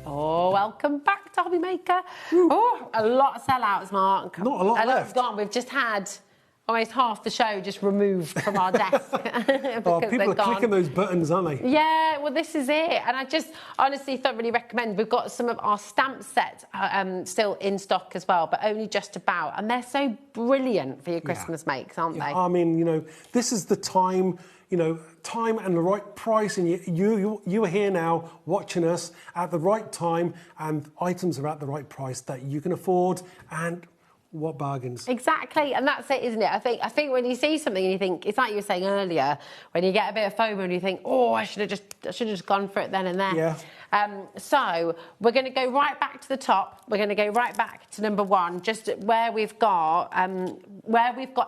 Oh, welcome back to HobbyMaker. Oh, a lot of sellouts, Mark. Not a lot left. Gone. We've just had almost half the show just removed from our desk. Oh, people are clicking those buttons, aren't they? Yeah, well, this is it. And I just honestly thoroughly recommend. We've got some of our stamp sets still in stock as well, but only just about. And they're so brilliant for your Christmas makes, aren't they? I mean, you know, this is the time, you know, time and the right price, and you are here now watching us at the right time, and items are at the right price that you can afford, and what bargains. Exactly, and that's it, isn't it? I think when you see something and you think, it's like you were saying earlier, when you get a bit of FOMO and you think, oh, I should have just gone for it then and there. Yeah. So we're going to go right back to the top. We're going to go right back to number one, just where we've got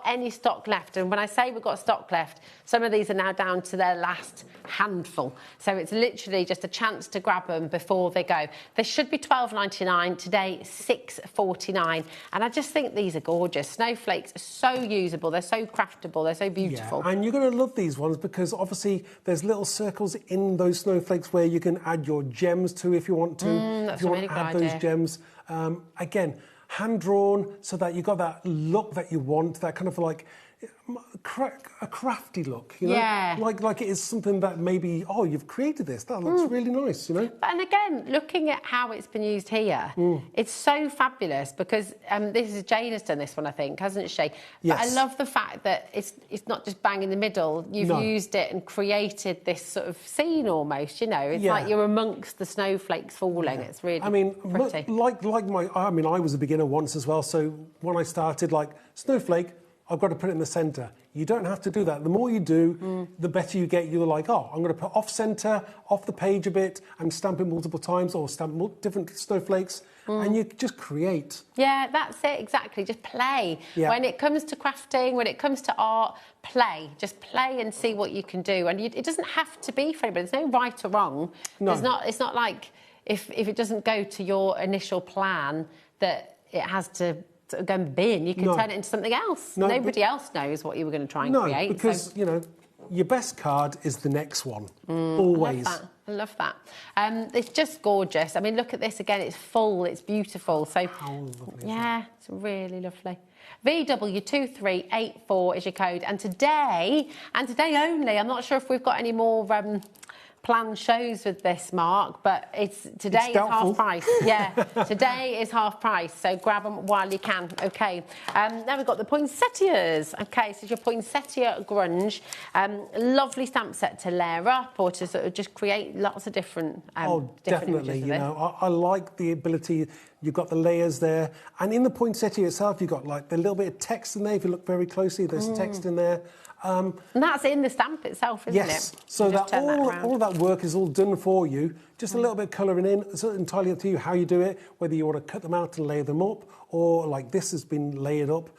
any stock left. And when I say we've got stock left, some of these are now down to their last handful. So it's literally just a chance to grab them before they go. They should be $12.99 today, $6.49. And I just think these are gorgeous. Snowflakes are so usable. They're so craftable. They're so beautiful. Yeah, and you're going to love these ones because obviously there's little circles in those snowflakes where you can add your gems to if you want to. That's if you a want really to good add idea. those gems. Again, hand drawn so that you got that look that you want, that kind of like a crafty look, you know? Yeah. Like it is something that maybe, oh, you've created this. That looks really nice, you know? And again, looking at how it's been used here, it's so fabulous because this is Jane has done this one, I think, hasn't she? Yes. But I love the fact that it's not just bang in the middle. You've used it and created this sort of scene almost, you know? It's like you're amongst the snowflakes falling. It's really pretty. I was a beginner once as well, so when I started, like, snowflake, I've got to put it in the centre. You don't have to do that. The more you do, the better you get. You're like, oh, I'm going to put off-centre, off the page a bit, and stamp it multiple times, or stamp different snowflakes, and you just create. Yeah, that's it, exactly. Just play. Yeah. When it comes to crafting, when it comes to art, play. Just play and see what you can do. And it doesn't have to be for anybody. There's no right or wrong. No. It's not like if it doesn't go to your initial plan that it has to go in the bin. You can turn it into something else. Nobody else knows what you were going to try and create. Because, you know, your best card is the next one. Always. I love that. It's just gorgeous. I mean, look at this again. It's full. It's beautiful. So, yeah, it's really lovely. VW2384 is your code. And today only, I'm not sure if we've got any more planned shows with this, Mark, but today is half price. Yeah, today is half price, so grab them while you can. Okay, now we've got the poinsettias. Okay, so your poinsettia grunge, lovely stamp set to layer up or to sort of just create lots of different. Definitely. You know, I like the ability. You've got the layers there, and in the poinsettia itself, you've got like the little bit of text in there. If you look very closely, there's text in there. And that's in the stamp itself, isn't it? Yes, so that all of that work is all done for you. Just a little bit of colouring in. It's entirely up to you how you do it, whether you want to cut them out and layer them up, or like this has been layered up,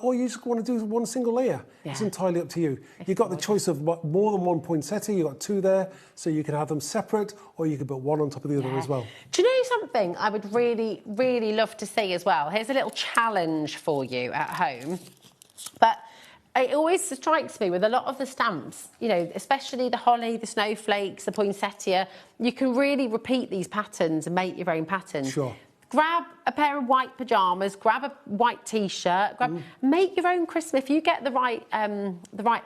or you just want to do one single layer. Yeah. It's entirely up to you. You've got the choice of more than one poinsettia. You've got two there, so you can have them separate, or you could put one on top of the other as well. Do you know something I would really, really love to see as well? Here's a little challenge for you at home. But it always strikes me with a lot of the stamps, you know, especially the holly, the snowflakes, the poinsettia, you can really repeat these patterns and make your own patterns. Sure. Grab a pair of white pyjamas, grab a white T-shirt, make your own Christmas. If you get the right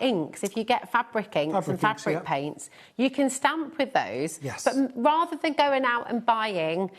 inks, if you get fabric inks and fabric paints, you can stamp with those. Yes. But rather than going out and buying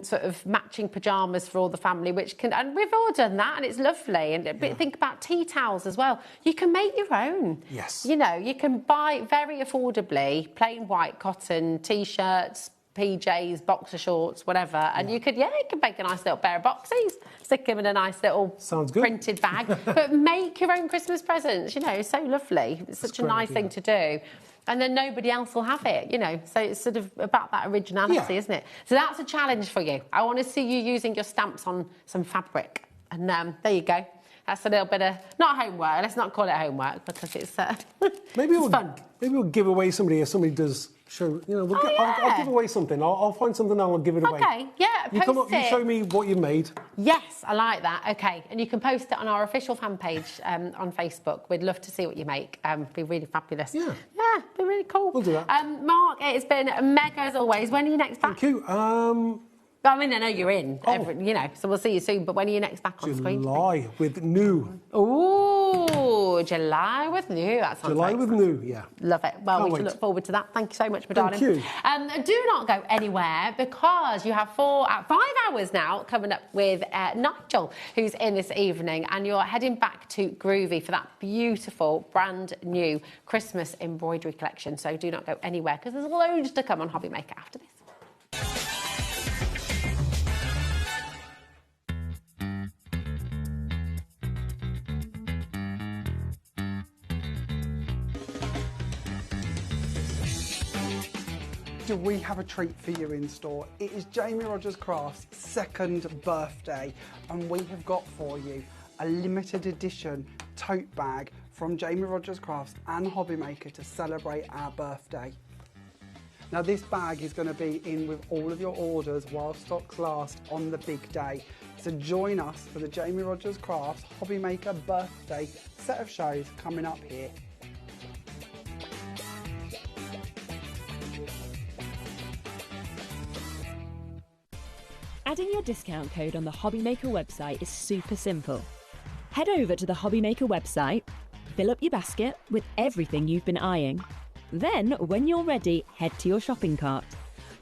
sort of matching pyjamas for all the family, and we've all done that, and it's lovely. And think about tea towels as well. You can make your own. Yes. You know, you can buy very affordably plain white cotton T-shirts, PJs, boxer shorts, whatever, and you could make a nice little pair of boxies, stick them in a nice little printed bag, but make your own Christmas presents. You know, so lovely. It's such a nice thing to do. And then nobody else will have it, you know. So it's sort of about that originality, isn't it? So that's a challenge for you. I want to see you using your stamps on some fabric. And there you go. That's a little bit of, not homework, let's not call it homework because it's fun. Maybe we'll give away somebody if somebody does show, you know, I'll give away something. I'll find something and I'll give it away. Okay, yeah, you show me what you made. Yes, I like that. Okay, and you can post it on our official fan page on Facebook. We'd love to see what you make. It'd be really fabulous. Yeah, it'd be really cool. We'll do that. Mark, it's been mega as always. When are you next back? Thank you. I mean, I know you're in, you know, so we'll see you soon. But when are you next back on screen? July with New. Ooh, July with New. That sounds July with New, yeah. Love it. Well, we should look forward to that. Thank you so much, my darling. Thank you. Do not go anywhere because you have 5 hours now coming up with Nigel, who's in this evening, and you're heading back to Groovy for that beautiful, brand new Christmas embroidery collection. So do not go anywhere because there's loads to come on HobbyMaker after this. Do we have a treat for you in store? It is Jamie Rogers Crafts' 2nd birthday, and we have got for you a limited edition tote bag from Jamie Rogers Crafts and HobbyMaker to celebrate our birthday. Now this bag is going to be in with all of your orders while stocks last on the big day. So join us for the Jamie Rogers Crafts HobbyMaker birthday set of shows coming up here. Adding your discount code on the HobbyMaker website is super simple. Head over to the HobbyMaker website, Fill up your basket with everything you've been eyeing. Then, when you're ready, head to your shopping cart.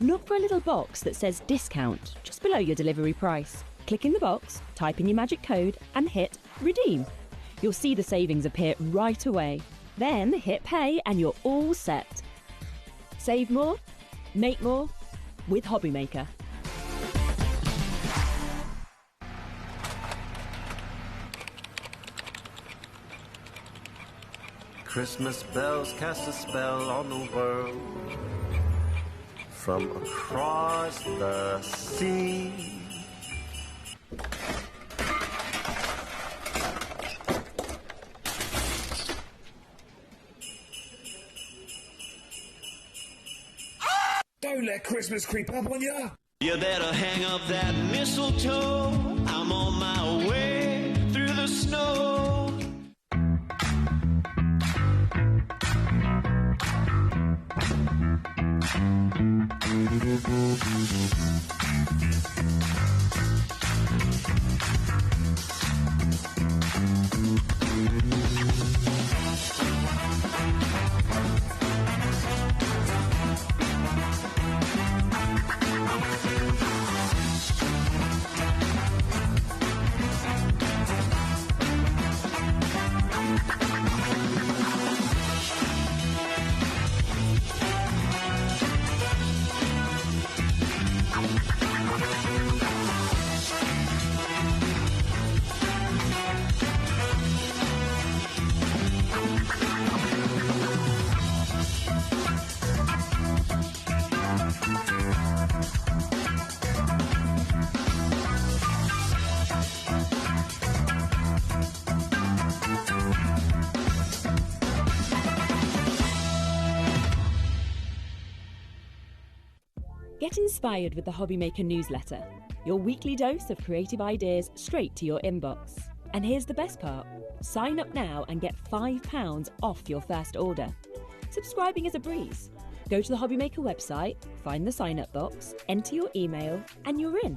Look for a little box that says discount just below your delivery price. Click in the box, type in your magic code and hit redeem. You'll see the savings appear right away. Then hit pay and you're all set. Save more, make more with HobbyMaker. Christmas bells cast a spell on the world from across the sea. Don't let Christmas creep up on you. You better hang up that mistletoe. I'm on my way through the snow. Get inspired with the HobbyMaker newsletter, your weekly dose of creative ideas straight to your inbox. And here's the best part. Sign up now and get £5 off your first order. Subscribing is a breeze. Go to the HobbyMaker website, find the sign-up box, enter your email, and you're in.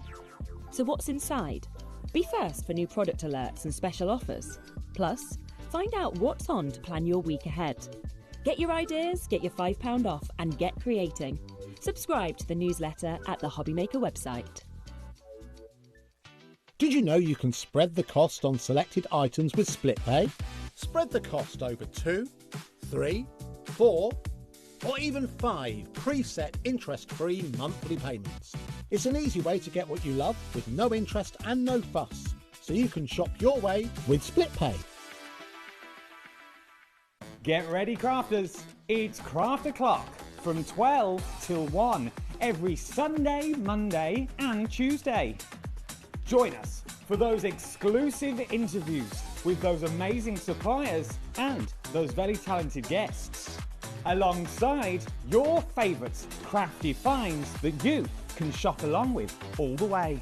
So what's inside? Be first for new product alerts and special offers. Plus, find out what's on to plan your week ahead. Get your ideas, get your £5 off, and get creating. Subscribe to the newsletter at the HobbyMaker website. Did you know you can spread the cost on selected items with split pay? Spread the cost over 2, 3, 4, or even 5 preset interest-free monthly payments. It's an easy way to get what you love with no interest and no fuss, so you can shop your way with split pay. Get ready, crafters. It's Craft O'Clock from 12 till 1 every Sunday, Monday and Tuesday. Join us for those exclusive interviews with those amazing suppliers and those very talented guests, alongside your favourite crafty finds that you can shop along with all the way.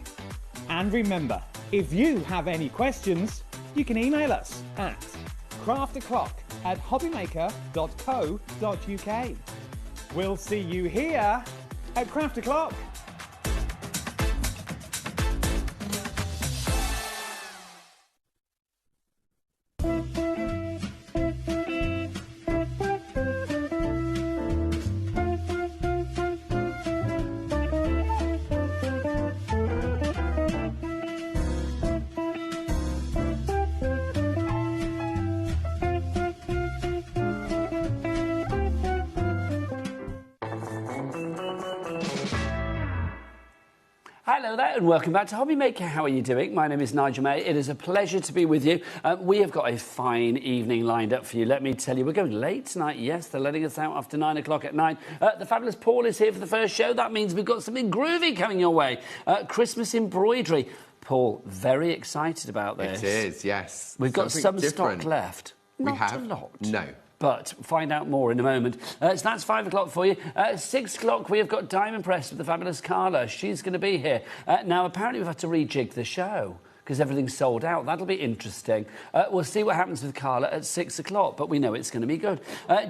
And remember, if you have any questions, you can email us at craftoclock@hobbymaker.co.uk. We'll see you here at Craft O'Clock. Hello there and welcome back to HobbyMaker. How are you doing? My name is Nigel May. It is a pleasure to be with you. We have got a fine evening lined up for you. Let me tell you, we're going late tonight. Yes, they're letting us out after 9 o'clock at night. The fabulous Paul is here for the first show. That means we've got something groovy coming your way. Christmas embroidery. Paul, very excited about this. It is, yes. We've got some stock left. We have a lot. No. But find out more in a moment. So that's 5 o'clock for you. 6 o'clock, we have got Diamond Press with the fabulous Carla. She's going to be here. Now, apparently, we've had to rejig the show because everything's sold out. That'll be interesting. We'll see what happens with Carla at 6 o'clock, but we know it's going to be good.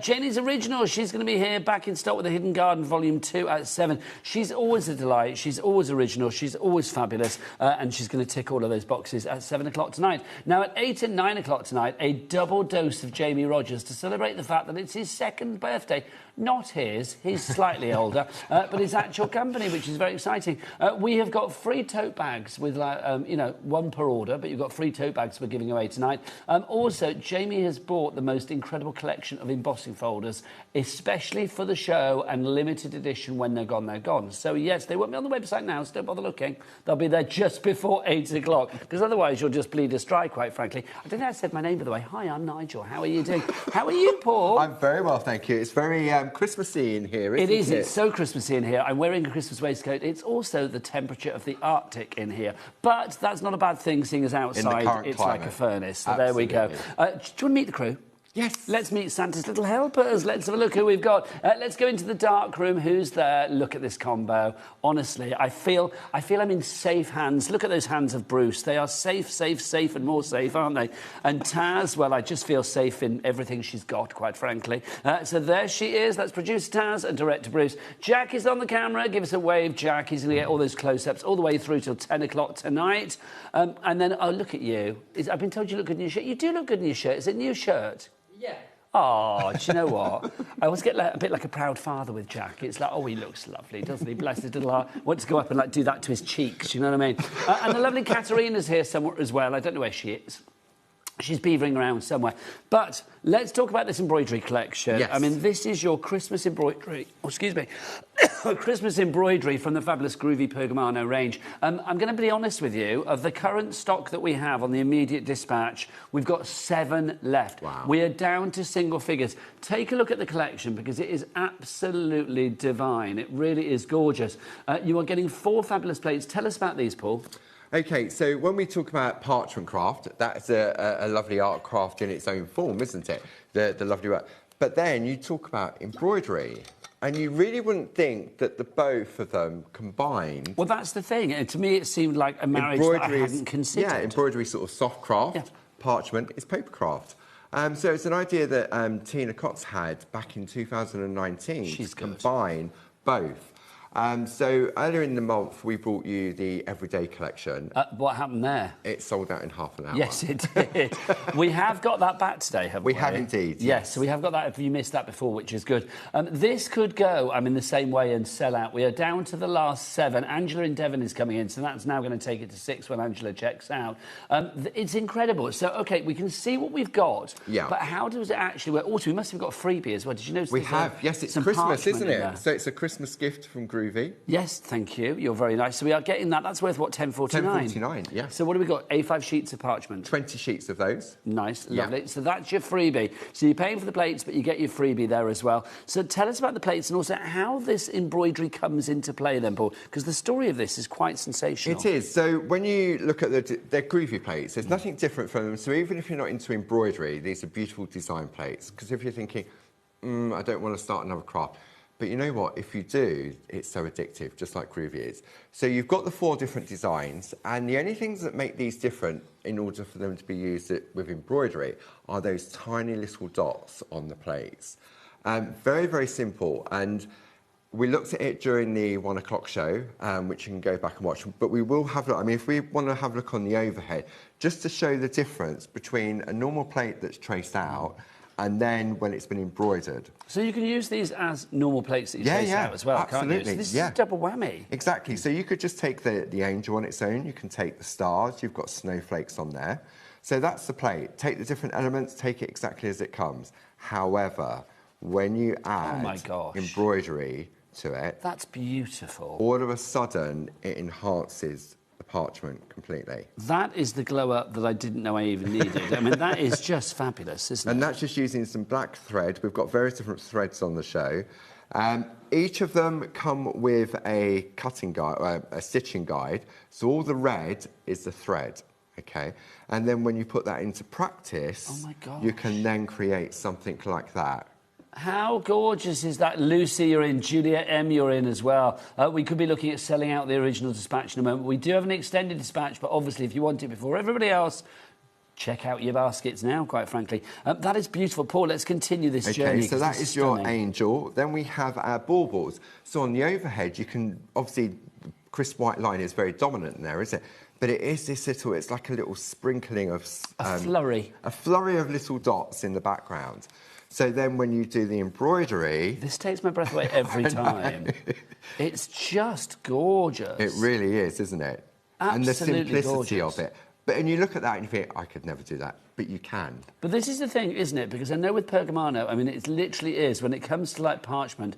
Jenny's Original, she's going to be here back in stock with the Hidden Garden Volume 2 at 7. She's always a delight. She's always original. She's always fabulous. And she's going to tick all of those boxes at 7 o'clock tonight. Now, at 8 and 9 o'clock tonight, a double dose of Jamie Rogers to celebrate the fact that it's his 2nd birthday. Not his, he's slightly older, but his actual company, which is very exciting. We have got free tote bags with, you know, 1 per order, but you've got free tote bags we're giving away tonight. Also, Jamie has bought the most incredible collection of embossing folders, especially for the show and limited edition. When they're gone, they're gone. So, yes, they won't be on the website now, so don't bother looking. They'll be there just before 8 o'clock, because otherwise you'll just bleed us dry, quite frankly. I don't think I said my name, by the way. Hi, I'm Nigel. How are you doing? How are you, Paul? I'm very well, thank you. It's very Christmassy in here, isn't it? It is. It's so Christmassy in here. I'm wearing a Christmas waistcoat. It's also the temperature of the Arctic in here. But that's not a bad thing, seeing as outside it's climate. Like a furnace. So Absolutely. there we go. Do you want to meet the crew? Yes. Let's meet Santa's little helpers. Let's have a look who we've got. Let's go into the dark room. Who's there? Look at this combo. Honestly, I feel I'm in safe hands. Look at those hands of Bruce. They are safe, safe, safe, and more safe, aren't they? And Taz, well, I just feel safe in everything she's got, quite frankly. So there she is. That's producer Taz and director Bruce. Jack is on the camera. Give us a wave, Jack. He's going to get all those close-ups all the way through till 10 o'clock tonight. And then, oh, look at you. I've been told you look good in your shirt. You do look good in your shirt. Is it a new shirt? Yeah. Oh, do you know what? I always get a bit like a proud father with Jack. It's like, oh, he looks lovely, doesn't he? Bless his little heart. Want to go up and do that to his cheeks, you know what I mean? And the lovely Katerina's here somewhere as well. I don't know where she is. She's beavering around somewhere. But let's talk about this embroidery collection. Yes. I mean, this is your Christmas embroidery. Oh, excuse me. Christmas embroidery from the fabulous Groovy Pergamano range. I'm going to be honest with you. Of the current stock that we have on the immediate dispatch, we've got 7 left. Wow. We are down to single figures. Take a look at the collection, because it is absolutely divine. It really is gorgeous. You are getting 4 fabulous plates. Tell us about these, Paul. OK, so when we talk about parchment craft, that's a lovely art craft in its own form, isn't it? The lovely work. But then you talk about embroidery, and you really wouldn't think that the both of them combined... Well, that's the thing. And to me, it seemed like a marriage that I hadn't considered. Yeah, embroidery sort of soft craft, yeah. Parchment is paper craft. So it's an idea that Tina Cox had back in 2019. She's to combine both. So earlier in the month, we brought you the Everyday collection. What happened there? It sold out in half an hour. Yes, it did. We have got that back today, haven't we? We have indeed. Yes, so we have got that. If you missed that before, which is good. This could go, the same way and sell out. We are down to the last 7. Angela in Devon is coming in, so that's now going to take it to 6 when Angela checks out. It's incredible. So, OK, we can see what we've got. Yeah. But how does it actually work? Also, we must have got a freebie as well. Did you notice? We have. Yes, it's Christmas, isn't it? So it's a Christmas gift from Groovy. Yes, thank you. You're very nice. So we are getting that. That's worth, what, £10.49? £10.49, yeah. So what have we got? A5 sheets of parchment. 20 sheets of those. Nice, Yeah. lovely. So that's your freebie. So you're paying for the plates, but you get your freebie there as well. So tell us about the plates and also how this embroidery comes into play then, Paul, because the story of this is quite sensational. It is. So when you look at they're Groovy plates, there's nothing different from them. So even if you're not into embroidery, these are beautiful design plates. Because if you're thinking, I don't want to start another craft, but you know what? If you do, it's so addictive, just like Groovy is. So you've got the 4 different designs, and the only things that make these different in order for them to be used with embroidery are those tiny little dots on the plates. Very, very simple. And we looked at it during the 1 o'clock show, which you can go back and watch. But we will have a look. If we want to have a look on the overhead, just to show the difference between a normal plate that's traced out and then when it's been embroidered. So you can use these as normal plates that you trace out as well, absolutely. can't you? So this is a double whammy. Exactly. So you could just take the angel on its own. You can take the stars. You've got snowflakes on there. So that's the plate. Take the different elements, take it exactly as it comes. However, when you add embroidery to it... That's beautiful. All of a sudden, it enhances the parchment completely. That is the glow-up that I didn't know I even needed. That is just fabulous, isn't it? And that's just using some black thread. We've got various different threads on the show. Each of them come with a cutting guide, a stitching guide. So all the red is the thread, OK? And then when you put that into practice, you can then create something like that. How gorgeous is that? Lucy, you're in. Juliet M, you're in as well. We could be looking at selling out the original dispatch in a moment. We do have an extended dispatch, but obviously if you want it before everybody else, check out your baskets now, quite frankly. That is beautiful. Paul, let's continue this journey. Okay, so that is your angel. Then we have our baubles. So on the overhead, you can, obviously, crisp white line is very dominant in there, isn't it? But it is this little, it's like a little sprinkling of... a flurry. A flurry of little dots in the background. So then when you do the embroidery... This takes my breath away every time. It's just gorgeous. It really is, isn't it? Absolutely and the simplicity gorgeous. of it. But and you look at that and you think, I could never do that. But you can. But this is the thing, isn't it? Because I know with Pergamano, I mean, it literally is, when it comes to, like, parchment,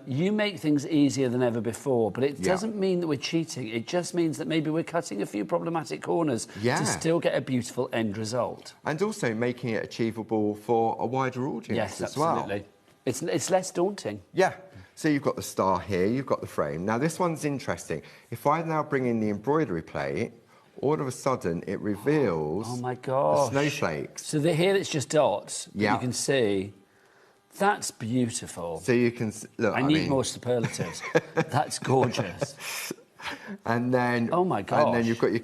you make things easier than ever before, but it doesn't mean that we're cheating. It just means that maybe we're cutting a few problematic corners to still get a beautiful end result. And also making it achievable for a wider audience as well. Yes, absolutely. It's less daunting. Yeah. So you've got the star here, you've got the frame. Now, this one's interesting. If I now bring in the embroidery plate, all of a sudden it reveals the snowflakes. So here it's just dots, but you can see. That's beautiful. So you can look. I need more superlatives. That's gorgeous. And then, oh my gosh! And then you've got your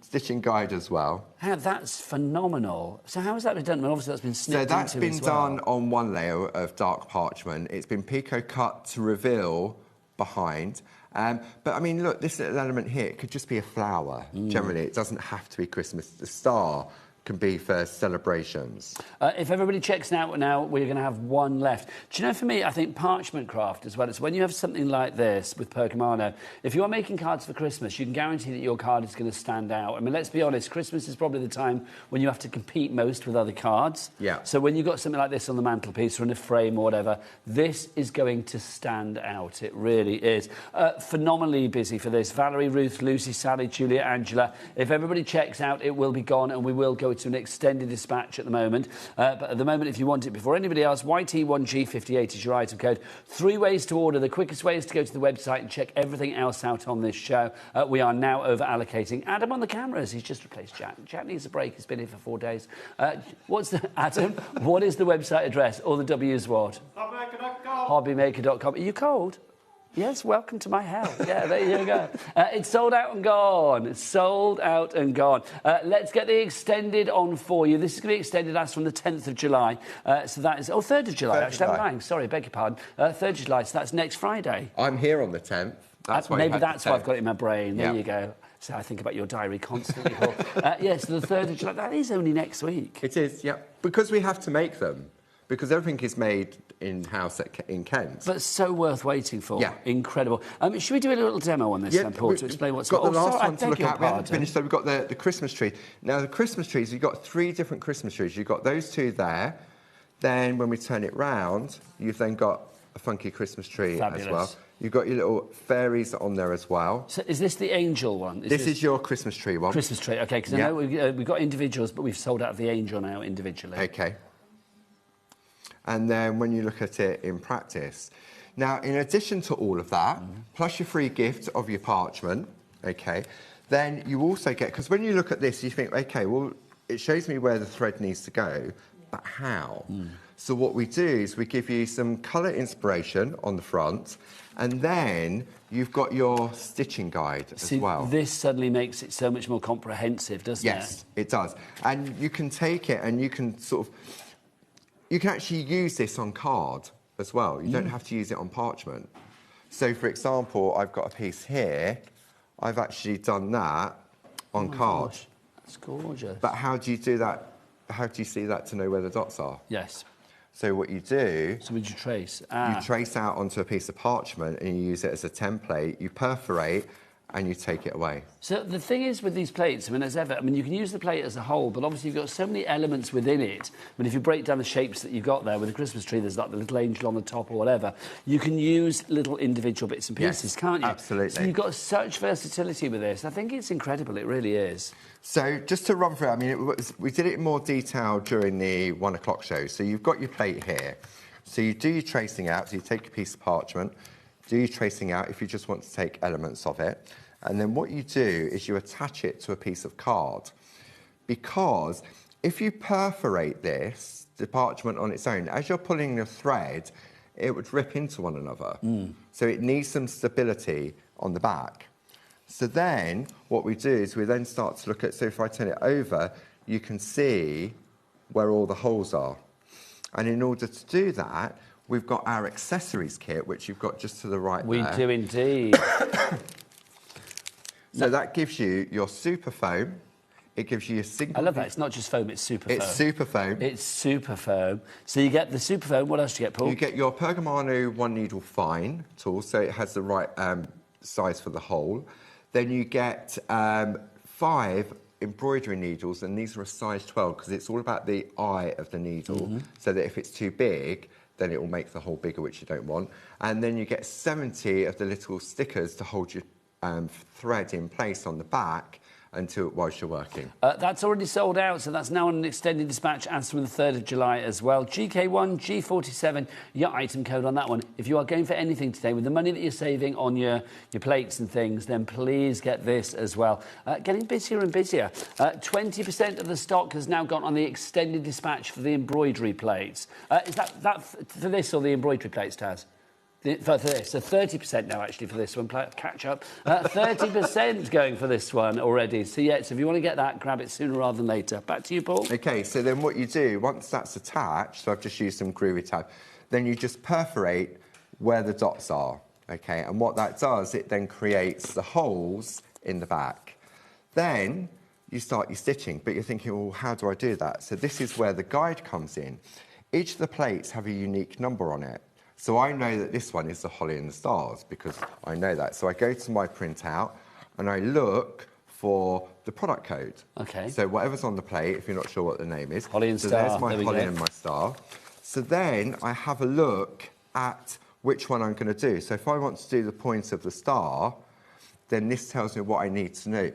stitching guide as well. That's phenomenal. So how has that been done? Well, obviously that's been snipped So that's into been as well. done on one layer of dark parchment. It's been picot cut to reveal behind. But I mean, look, this little element here, it could just be a flower. Generally, it doesn't have to be Christmas. The star can be for celebrations. If everybody checks now, we're going to have one left. Do you know, for me, I think parchment craft as well. It's when you have something like this with Pergamano, if you are making cards for Christmas, you can guarantee that your card is going to stand out. I mean, let's be honest, Christmas is probably the time when you have to compete most with other cards. Yeah. So when you've got something like this on the mantelpiece or in a frame or whatever, this is going to stand out. It really is. Phenomenally busy for this. Valerie, Ruth, Lucy, Sally, Julia, Angela. If everybody checks out, it will be gone and we will go to an extended dispatch at the moment. But at the moment, if you want it before anybody else, YT1G58 is your item code. 3 ways to order. The quickest way is to go to the website and check everything else out on this show. We are now over allocating. Adam on the cameras. He's just replaced Jack. Jack needs a break. He's been here for 4 days. Adam, what is the website address? Or the W is what? HobbyMaker.com. HobbyMaker.com. Are you cold? Yes, welcome to my hell. Yeah, there you go. It's sold out and gone. It's sold out and gone. Let's get the extended on for you. This is going to be extended as from the 10th of July. So that is... 3rd of July, actually. I'm lying. Sorry, beg your pardon. 3rd of July, so that's next Friday. I'm here on the 10th. That's why maybe that's why I've got it in my brain. There you go. So I think about your diary constantly, Paul. Yes, the 3rd of July. That is only next week. It is, yeah. Because we have to make them. Because everything is made in-house in Kent. But so worth waiting for. Yeah. Incredible. Should we do a little demo on this, Paul, to explain what's... Got the last one to look at. We haven't finished, so we've got the Christmas tree. Now, the Christmas trees, you've got 3 different Christmas trees. You've got those 2 there. Then, when we turn it round, you've then got a funky Christmas tree as well. You've got your little fairies on there as well. So is this the angel one? This is your Christmas tree one. Christmas tree, OK, because I know we've got individuals, but we've sold out of the angel now individually. OK. And then when you look at it in practice. Now, in addition to all of that, plus your free gift of your parchment, OK, then you also get... Because when you look at this, you think, OK, well, it shows me where the thread needs to go, but how? So what we do is we give you some colour inspiration on the front, and then you've got your stitching guide as well. This suddenly makes it so much more comprehensive, doesn't it? Yes, it does. And you can take it and you can sort of... You can actually use this on card as well. You don't have to use it on parchment. So, for example, I've got a piece here. I've actually done that on card. Gosh, that's gorgeous. But how do you do that? How do you see that to know where the dots are? Yes. So what you do... So would you trace? You trace out onto a piece of parchment and you use it as a template. You perforate and you take it away. So the thing is with these plates, I mean, as ever, I mean, you can use the plate as a whole, but obviously you've got so many elements within it. I mean, if you break down the shapes that you've got there with the Christmas tree, there's like the little angel on the top or whatever, you can use little individual bits and pieces, can't you? Absolutely. So you've got such versatility with this. I think it's incredible. It really is. So just to run through, I mean, we did it in more detail during the 1 o'clock show. So you've got your plate here. So you do your tracing out. So you take a piece of parchment, do your tracing out if you just want to take elements of it. And then what you do is you attach it to a piece of card, because if you perforate this, the parchment on its own, as you're pulling the thread, it would rip into one another. So it needs some stability on the back. So then what we do is we then start to look at, so if I turn it over, you can see where all the holes are. And in order to do that, we've got our accessories kit, which you've got just to the right We there. do indeed. So that gives you your super foam. It gives you a single... I love that. It's not just foam, it's super foam. It's super foam. It's super foam. So you get the super foam. What else do you get, Paul? You get your Pergamano 1 needle fine tool, so it has the right size for the hole. Then you get 5 embroidery needles, and these are a size 12 because it's all about the eye of the needle, so that if it's too big, then it will make the hole bigger, which you don't want. And then you get 70 of the little stickers to hold your thread in place on the back whilst you're working. That's already sold out, so that's now on an extended dispatch as from the 3rd of July as well. GK1, G47, your item code on that one. If you are going for anything today, with the money that you're saving on your plates and things, then please get this as well. Getting busier and busier. 20% of the stock has now gone on the extended dispatch for the embroidery plates. Is that for this or the embroidery plates, Taz? For this, so 30% now actually for this one, catch up. 30% going for this one already. So yeah, so if you want to get that, grab it sooner rather than later. Back to you, Paul. Okay, so then what you do, once that's attached, so I've just used some groovy tab, then you just perforate where the dots are, okay? And what that does, it then creates the holes in the back. Then you start your stitching, but you're thinking, well, how do I do that? So this is where the guide comes in. Each of the plates have a unique number on it. So I know that this one is the Holly and the Stars because I know that. So I go to my printout and I look for the product code. Okay. So whatever's on the plate, if you're not sure what the name is. Holly and so Star. There's my Holly and my Star. So then I have a look at which one I'm going to do. So if I want to do the point of the star, then this tells me what I need to know.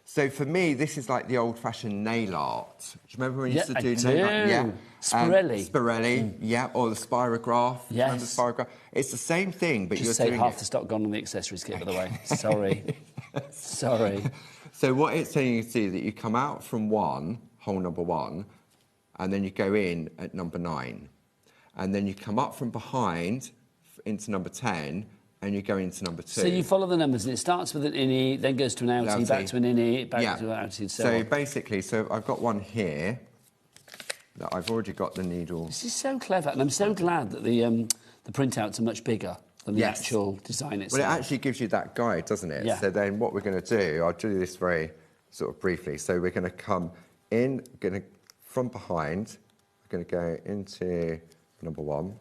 So for me, this is like the old-fashioned nail art. Do you remember when we used to do nail art? Yeah. Spirelli. Spirelli, yeah, or the spirograph. Yes. Remember the spirograph? It's the same thing, but Just you're say doing half it. the stock gone on the accessories kit, by the way. Sorry. Sorry. So what it's telling you to do, that you come out from hole number 1, and then you go in at number 9. And then you come up from behind into number 10, and you go into number 2. So you follow the numbers, and it starts with an innie, then goes to an outie, back to an innie, back to an outie, so basically, I've got one here that I've already got the needle. This is so clever, and I'm so glad that the printouts are much bigger than the actual design itself. Well, it actually gives you that guide, doesn't it? Yeah. So then what we're going to do, I'll do this very sort of briefly. So we're going to come in, from behind, we're going to go into number 1,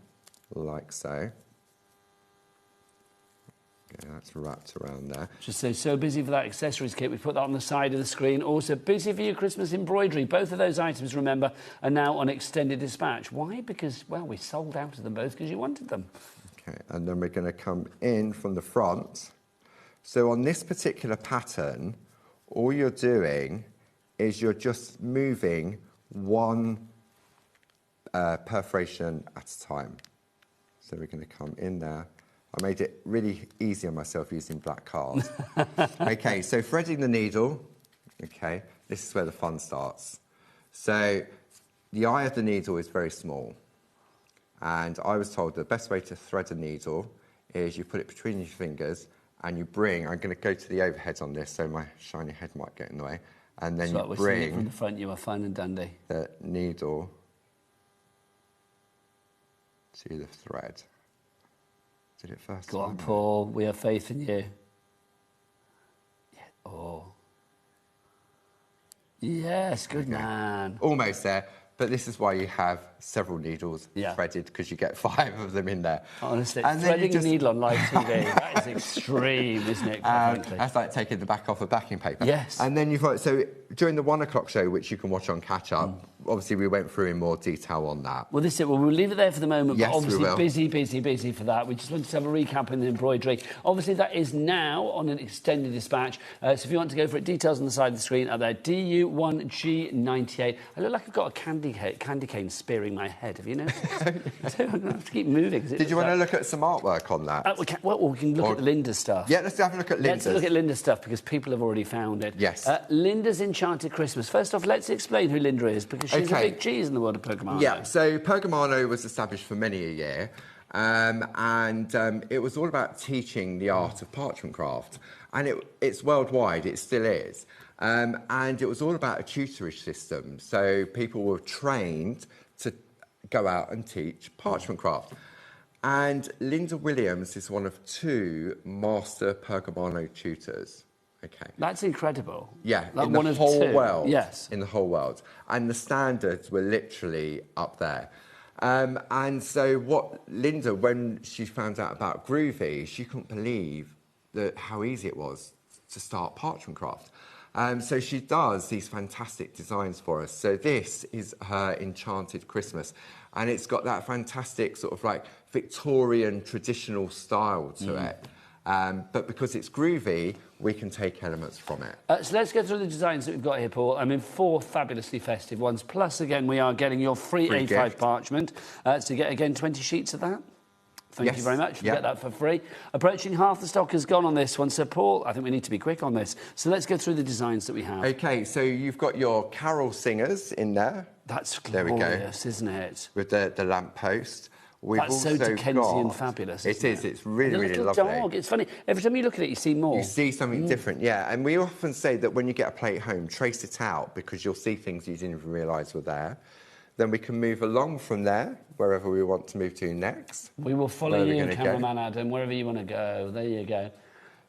like so. Okay, that's wrapped around there. Just so busy for that accessories kit. We put that on the side of the screen. Also busy for your Christmas embroidery. Both of those items, remember, are now on extended dispatch. Why? Because, well, we sold out of them both because you wanted them. Okay, and then we're going to come in from the front. So on this particular pattern, all you're doing is you're just moving one perforation at a time. So we're going to come in there. I made it really easy on myself using black cards. Okay, so threading the needle. Okay, this is where the fun starts. So the eye of the needle is very small. And I was told the best way to thread a needle is you put it between your fingers and you bring, I'm going to go to the overhead on this so my shiny head might get in the way, and then So you bring from the front, you are fine and dandy. the needle to the thread. Did it first Go time? on, Paul. We have faith in you. Yeah. Oh. Yes, good man. Almost there. But this is why you have several needles threaded, because you get 5 of them in there. Honestly, And then threading you just- a needle on live TV, that is extreme, isn't it? Quite frankly. That's like taking the back off of backing paper. Yes. And then you've got, so during the 1 o'clock show, which you can watch on Catch Up, obviously we went through in more detail on that. Well, this is it. Well, we'll leave it there for the moment, Yes, but obviously we will. busy for that. We just wanted to have a recap on the embroidery. Obviously, that is now on an extended dispatch. So if you want to go for it, details on the side of the screen are there. DU1G98. I look like I've got a candy cane spearing my head. Have you noticed? I'm going to have to keep moving. Did you want to look at some artwork on that? We can look at Linda's stuff. Yeah, let's have a look at Linda's. Let's look at Linda's stuff because people have already found it. Yes. Linda's Enchanted Christmas. First off, let's explain who Linda is because she's a big cheese in the world of Pergamano. Yeah, so Pergamano was established for many a year and it was all about teaching the art of parchment craft, and it's worldwide, it still is. And it was all about a tutorage system, so people were trained to go out and teach parchment craft. And Linda Williams is one of 2 master Pergamano tutors. Okay. That's incredible. Yeah, like in one the of whole 2. world. Yes. In the whole world. And the standards were literally up there. And so what Linda, when she found out about Groovy, she couldn't believe how easy it was to start parchment craft. So she does these fantastic designs for us. So this is her Enchanted Christmas. And it's got that fantastic sort of like Victorian traditional style to it. But because it's groovy, we can take elements from it. So let's go through the designs that we've got here, Paul. I mean, 4 fabulously festive ones. Plus, again, we are getting your free A5 gift. parchment. So you get, again, 20 sheets of that. Thank Yes. you very much. You Yep. get that for free. Approaching half the stock has gone on this one. So, Paul, I think we need to be quick on this. So let's go through the designs that we have. OK, so you've got your carol singers in there. That's There we go. glorious, isn't it? With the lamp post. We've That's so also Dickensian got- fabulous. It is. It's really, the really little lovely. dog. It's funny. Every time you look at it, you see more. You see something different, yeah. And we often say that when you get a plate home, trace it out because you'll see things you didn't even realise were there. Then we can move along from there, wherever we want to move to next. We will follow Where are we you, gonna go? cameraman Adam, wherever you want to go. There you go.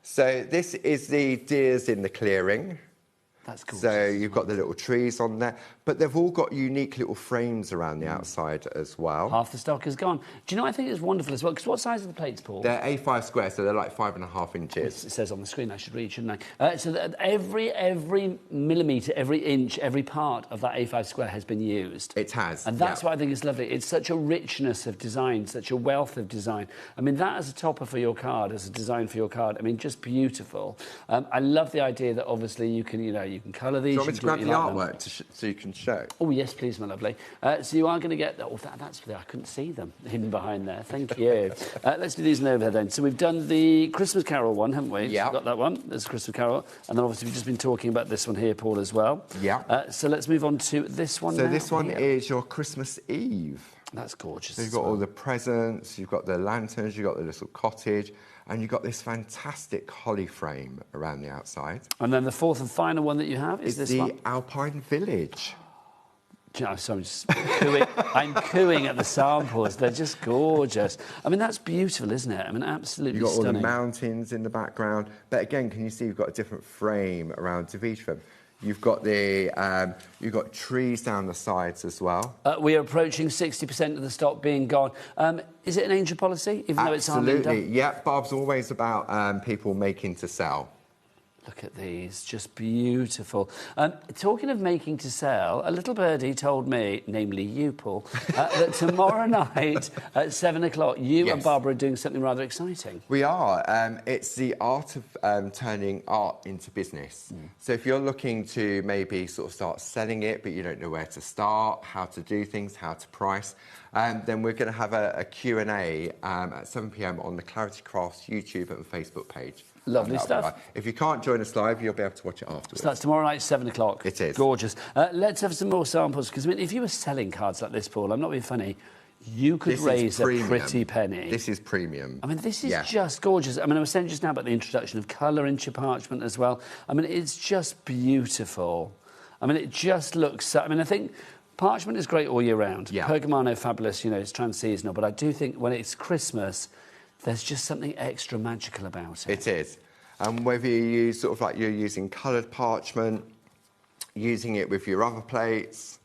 So this is the deers in the clearing. That's cool. So you've got the little trees on there, but they've all got unique little frames around the outside as well. Half the stock is gone. Do you know what I think is wonderful as well? Because what size are the plates, Paul? They're A5 square, so they're like 5.5 inches. It says on the screen, I should read, shouldn't I? So that every millimetre, every inch, every part of that A5 square has been used. It has. And that's what I think is lovely. It's such a richness of design, such a wealth of design. I mean, that as a topper for your card, as a design for your card, I mean, just beautiful. I love the idea that obviously you can, you can colour these. Do you want me to grab do the what you like artwork so you can show? Oh, yes, please, my lovely. So you are going to get... Oh, that's there. I couldn't see them hidden behind there. Thank you. Let's do these in overhead then. So we've done the Christmas Carol one, haven't we? Yeah. We've got that one. There's Christmas Carol. And then obviously we've just been talking about this one here, Paul, as well. Yeah. So let's move on to this one So now. this one Here. is your Christmas Eve. That's gorgeous. So you've as got well. all the presents, you've got the lanterns, you've got the little cottage, and you've got this fantastic holly frame around the outside. And then the fourth and final one that you have is It's this the one. Alpine Village. Do you know, so I'm just cooing. I'm cooing at the samples. They're just gorgeous. I mean, that's beautiful, isn't it? I mean, absolutely You've got all stunning. the mountains in the background. But again, can you see you've got a different frame around to each of them? You've got you've got trees down the sides as well. We are approaching 60% of the stock being gone. Is it an angel policy, even though it's our Absolutely, Linda? yeah. Bob's always about people making to sell. Look at these, just beautiful. Talking of making to sell, a little birdie told me, namely you, Paul, that tomorrow night at 7 o'clock, you and Barbara are doing something rather exciting. We are. It's the art of turning art into business. So if you're looking to maybe sort of start selling it, but you don't know where to start, how to do things, how to price, then we're going to have a Q&A at 7 p.m. on the Clarity Crafts YouTube and Facebook page. Lovely stuff. If you can't join us live, you'll be able to watch it afterwards. Starts tomorrow night, 7 o'clock. It is. Gorgeous. Let's have some more samples, because I mean, if you were selling cards like this, Paul, I'm not being funny, you could This is raise a premium. pretty penny. This is premium. I mean, this is just gorgeous. I mean, I was saying just now about the introduction of colour into parchment as well. I mean, it's just beautiful. I mean, it just looks... I mean, I think parchment is great all year round. Yeah. Pergamano, fabulous, it's trans-seasonal. But I do think when it's Christmas, there's just something extra magical about it. It is. And whether you use sort of like you're using coloured parchment, using it with your other plates.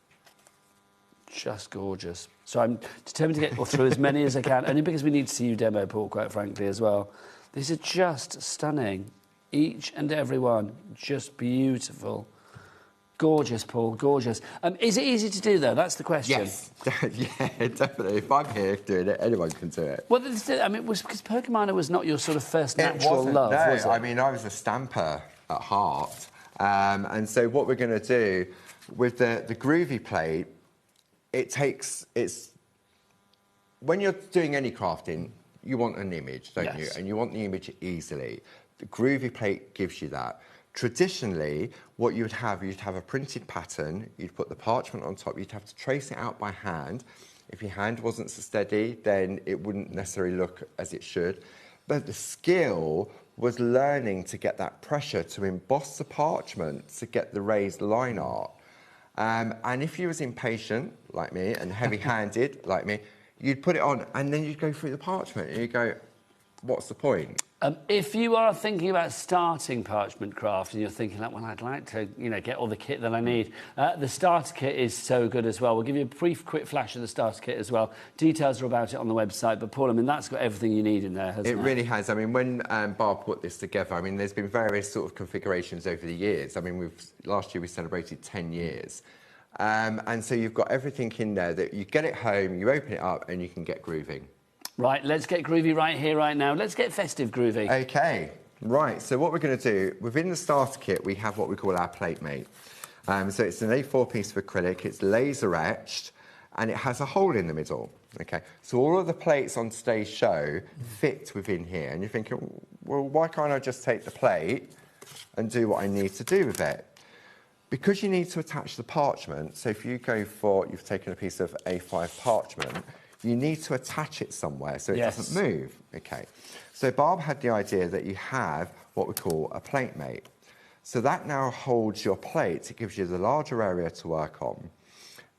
Just gorgeous. So I'm determined to get through as many as I can, only because we need to see you demo, Paul, quite frankly, as well. These are just stunning. Each and every one, just beautiful. Gorgeous, Paul, gorgeous. Is it easy to do, though? That's the question. Yes, yeah, definitely. If I'm here doing it, anyone can do it. Well, I mean, was because Pergamano was not your sort of first It natural wasn't, love, no. was it? I mean, I was a stamper at heart. And so what we're going to do with the groovy plate, when you're doing any crafting, you want an image, don't you? And you want the image easily. The groovy plate gives you that. Traditionally, what you'd have a printed pattern, you'd put the parchment on top, you'd have to trace it out by hand. If your hand wasn't so steady, then it wouldn't necessarily look as it should. But the skill was learning to get that pressure to emboss the parchment to get the raised line art. And if you was impatient, like me, and heavy-handed, like me, you'd put it on, and then you'd go through the parchment, and you'd go, what's the point? If you are thinking about starting parchment craft and you're thinking, like, well, I'd like to, get all the kit that I need, the starter kit is so good as well. We'll give you a brief, quick flash of the starter kit as well. Details are about it on the website, but Paul, I mean, that's got everything you need in there, hasn't it? It really has. I mean, when Barb put this together, I mean, there's been various sort of configurations over the years. I mean, last year we celebrated 10 years. And so you've got everything in there that you get it home, you open it up, and you can get grooving. Right, let's get groovy right here, right now. Let's get festive groovy. OK, right, so what we're going to do, within the starter kit, we have what we call our plate mate. So it's an A4 piece of acrylic, it's laser etched, and it has a hole in the middle. OK, so all of the plates on today's show fit within here, and you're thinking, well, why can't I just take the plate and do what I need to do with it? Because you need to attach the parchment, so if you go for, you've taken a piece of A5 parchment, you need to attach it somewhere so it doesn't move. Okay. So Barb had the idea that you have what we call a plate mate. So that now holds your plate. It gives you the larger area to work on.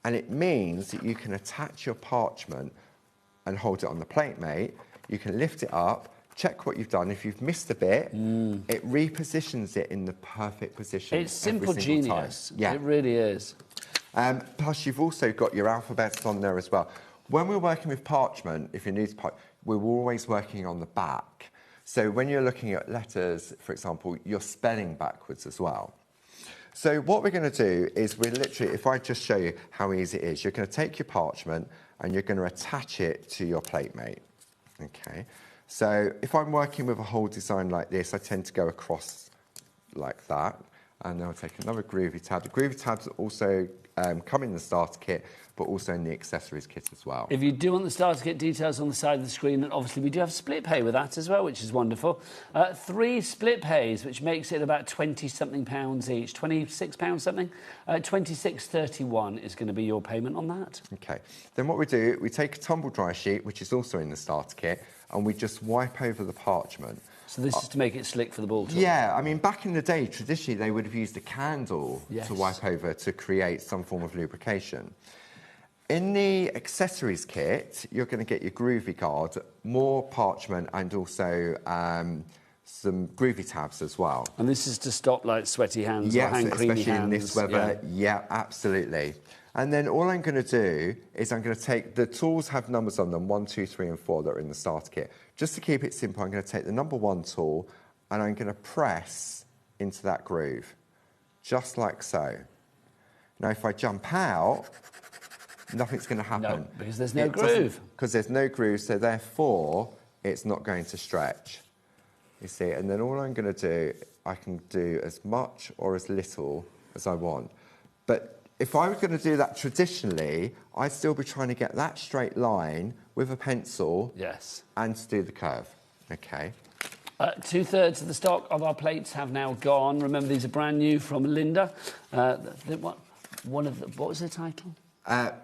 And it means that you can attach your parchment and hold it on the plate mate. You can lift it up, check what you've done. If you've missed a bit, it repositions it in the perfect position. It's simple genius. Yeah. It really is. Plus, you've also got your alphabets on there as well. When we're working with parchment, if you're new to parchment, we're always working on the back. So when you're looking at letters, for example, you're spelling backwards as well. So what we're going to do is we're literally, if I just show you how easy it is, you're going to take your parchment and you're going to attach it to your plate mate. Okay. So if I'm working with a whole design like this, I tend to go across like that. And then I'll take another groovy tab. The groovy tabs also come in the starter kit, but also in the accessories kit as well. If you do want the starter kit, details on the side of the screen, and obviously we do have split pay with that as well, which is wonderful. 3 split pays, which makes it about £20-something each, £26 something. 26.31 is going to be your payment on that. Okay. Then what we do, we take a tumble dry sheet, which is also in the starter kit, and we just wipe over the parchment. So this is to make it slick for the ball tool? Yeah, I mean, back in the day, traditionally, they would have used a candle to wipe over to create some form of lubrication. In the accessories kit, you're going to get your groovy card, more parchment, and also some groovy tabs as well. And this is to stop, like, sweaty hands or hand creamy especially hands. in this weather. Yeah, absolutely. And then all I'm going to do is I'm going to take, the tools have numbers on them, 1, 2, 3 and 4 that are in the starter kit. Just to keep it simple, I'm going to take the number 1 tool and I'm going to press into that groove, just like so. Now, if I jump out, nothing's going to happen. No, because there's no groove. Because there's no groove, so therefore, it's not going to stretch. You see, and then all I'm going to do, I can do as much or as little as I want. But if I was going to do that traditionally, I'd still be trying to get that straight line with a pencil. Yes. And to do the curve. Okay. 2/3 of the stock of our plates have now gone. Remember, these are brand new from Linda. What was the title?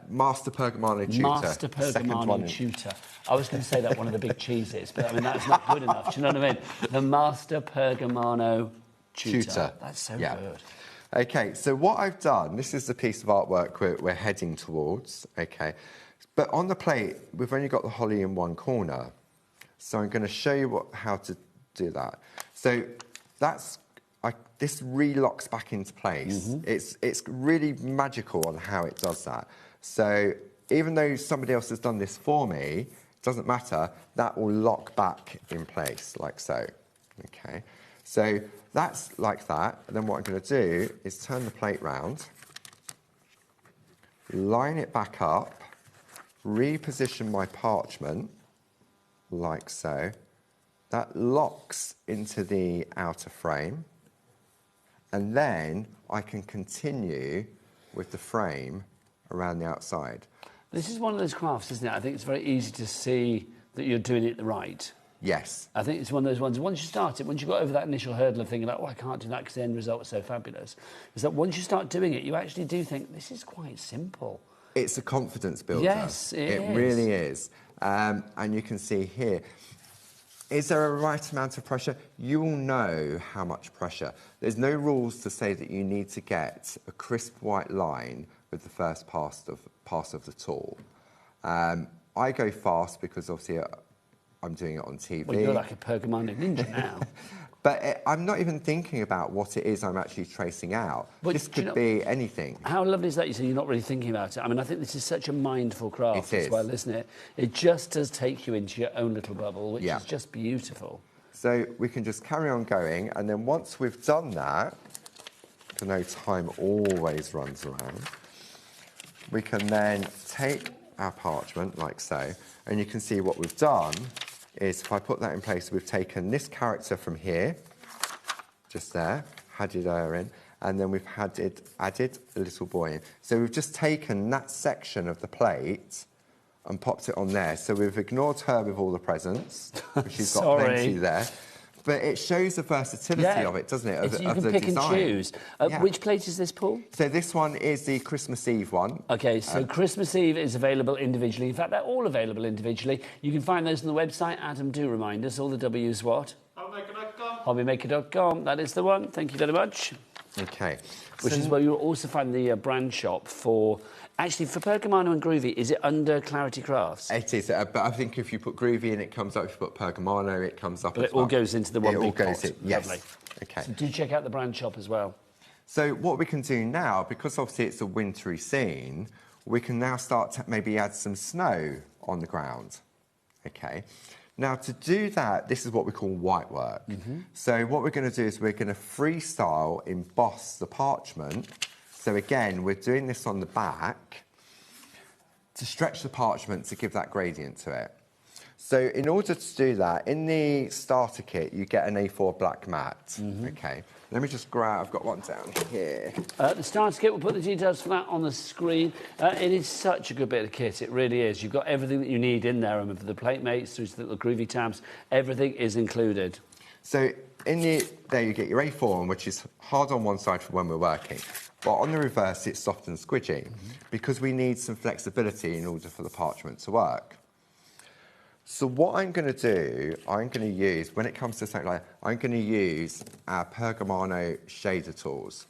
Master Pergamano Tutor. Master Pergamano Tutor. I was going to say that one of the big cheeses, but I mean, that's not good enough. Do you know what I mean? The Master Pergamano Tutor. That's so good. OK, so what I've done, this is the piece of artwork we're heading towards, OK? But on the plate, we've only got the holly in one corner. So I'm going to show you how to do that. So this relocks back into place. It's really magical on how it does that. So even though somebody else has done this for me, it doesn't matter, that will lock back in place, like so. OK. So that's like that. And then what I'm going to do is turn the plate round, line it back up, reposition my parchment, like so. That locks into the outer frame. And then I can continue with the frame around the outside. This is one of those crafts, isn't it? I think it's very easy to see that you're doing it right. Yes. I think it's one of those ones, once you start it, once you got over that initial hurdle of thinking, like, oh, I can't do that because the end result was so fabulous, is that once you start doing it, you actually do think, this is quite simple. It's a confidence builder. Yes, it is. Really is. And you can see here, is there a right amount of pressure? You will know how much pressure. There's no rules to say that you need to get a crisp white line with the first pass of the tool. I go fast because obviously I'm doing it on TV. Well, you're like a Pergamano ninja now. But I'm not even thinking about what it is I'm actually tracing out. But this could be anything. How lovely is that you say you're not really thinking about it? I mean, I think this is such a mindful craft as well, isn't it? It just does take you into your own little bubble, which is just beautiful. So we can just carry on going, and then once we've done that, because no time always runs around, we can then take our parchment like so, and you can see what we've done is, if I put that in place, we've taken this character from here, just there, added her in, and then we've added a little boy in. So we've just taken that section of the plate and popped it on there. So we've ignored her with all the presents, which she's got plenty there. But it shows the versatility of it, doesn't it? Of you can the pick design. and choose. Which plate is this, Paul? So this one is the Christmas Eve one. OK, so Christmas Eve is available individually. In fact, they're all available individually. You can find those on the website. Adam, do remind us. All the W's what? HobbyMaker.com. HobbyMaker.com. That is the one. Thank you very much. OK. Which is where you'll also find the brand shop for... Actually, for Pergamano and Groovy, is it under Clarity Crafts? It is, but I think if you put Groovy in, it comes up. If you put Pergamano, it comes up. But it all goes into the one big pot. Yes. Lovely. Okay. So do check out the brand shop as well. So what we can do now, because obviously it's a wintry scene, we can now start to maybe add some snow on the ground. Okay. Now, to do that, this is what we call white work. So what we're going to do is we're going to freestyle emboss the parchment. So again, we're doing this on the back to stretch the parchment to give that gradient to it. So in order to do that, in the starter kit, you get an A4 black mat. Okay, let me just grab, I've got one down here. The starter kit, we'll put the details for that on the screen. It is such a good bit of kit, it really is. You've got everything that you need in there, and for the plate mates, through to the little groovy tabs, everything is included. So there you get your A4, which is hard on one side for when we're working. But on the reverse, it's soft and squidgy, because we need some flexibility in order for the parchment to work. So what I'm going to do, I'm going to use, when it comes to something like that, I'm going to use our Pergamano shader tools.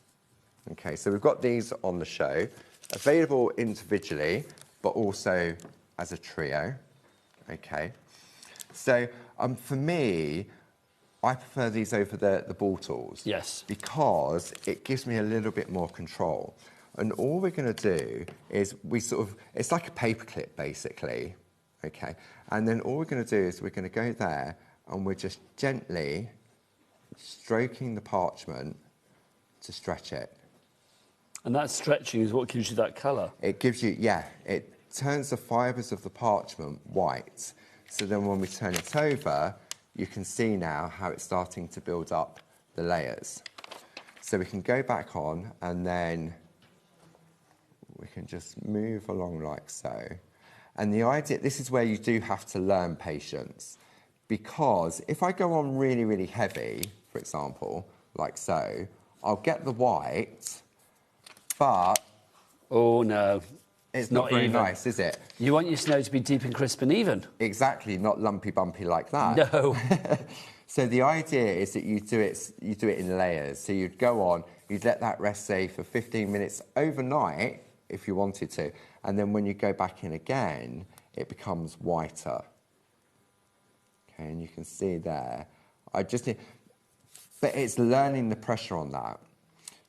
Okay, so we've got these on the show, available individually, but also as a trio. Okay, so for me, I prefer these over the ball tools. Yes. Because it gives me a little bit more control. And all we're going to do is it's like a paperclip, basically. Okay. And then all we're going to do is we're going to go there and we're just gently stroking the parchment to stretch it. And that stretching is what gives you that colour? It gives you, it turns the fibres of the parchment white. So then when we turn it over, you can see now how it's starting to build up the layers. So we can go back on, and then we can just move along like so. And the idea, this is where you do have to learn patience, because if I go on really, really heavy, for example, like so, I'll get the white, but... Oh, no. It's not very nice, is it? You want your snow to be deep and crisp and even. Exactly, not lumpy bumpy like that. No. So the idea is that you do it in layers. So you'd go on, you'd let that rest, say, for 15 minutes overnight, if you wanted to, and then when you go back in again, it becomes whiter. Okay, and you can see there. But it's learning the pressure on that.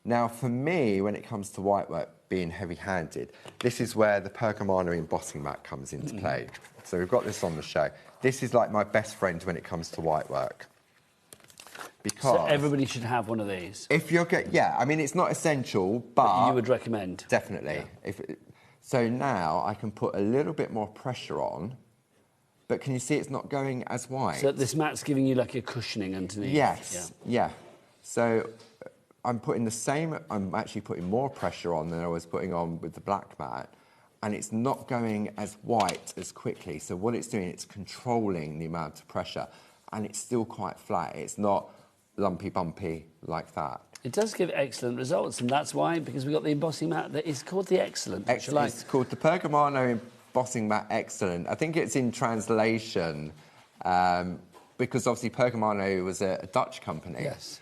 Now, for me, when it comes to white work, being heavy-handed, this is where the Pergamano embossing mat comes into play. So we've got this on the show. This is like my best friend when it comes to white work. because... So everybody should have one of these? If you're yeah, I mean, it's not essential, but... you would recommend? Definitely. Yeah. So now I can put a little bit more pressure on, but can you see it's not going as wide? So this mat's giving you like a cushioning underneath? Yes, yeah. So I'm putting the same, I'm actually putting more pressure on than I was putting on with the black mat, and it's not going as white as quickly. So what it's doing, it's controlling the amount of pressure, and it's still quite flat. It's not lumpy, bumpy like that. It does give excellent results, and that's why, because we've got the embossing mat that is called the Excellent. It's called the Pergamano Embossing Mat Excellent. I think it's in translation, because obviously Pergamano was a Dutch company. Yes.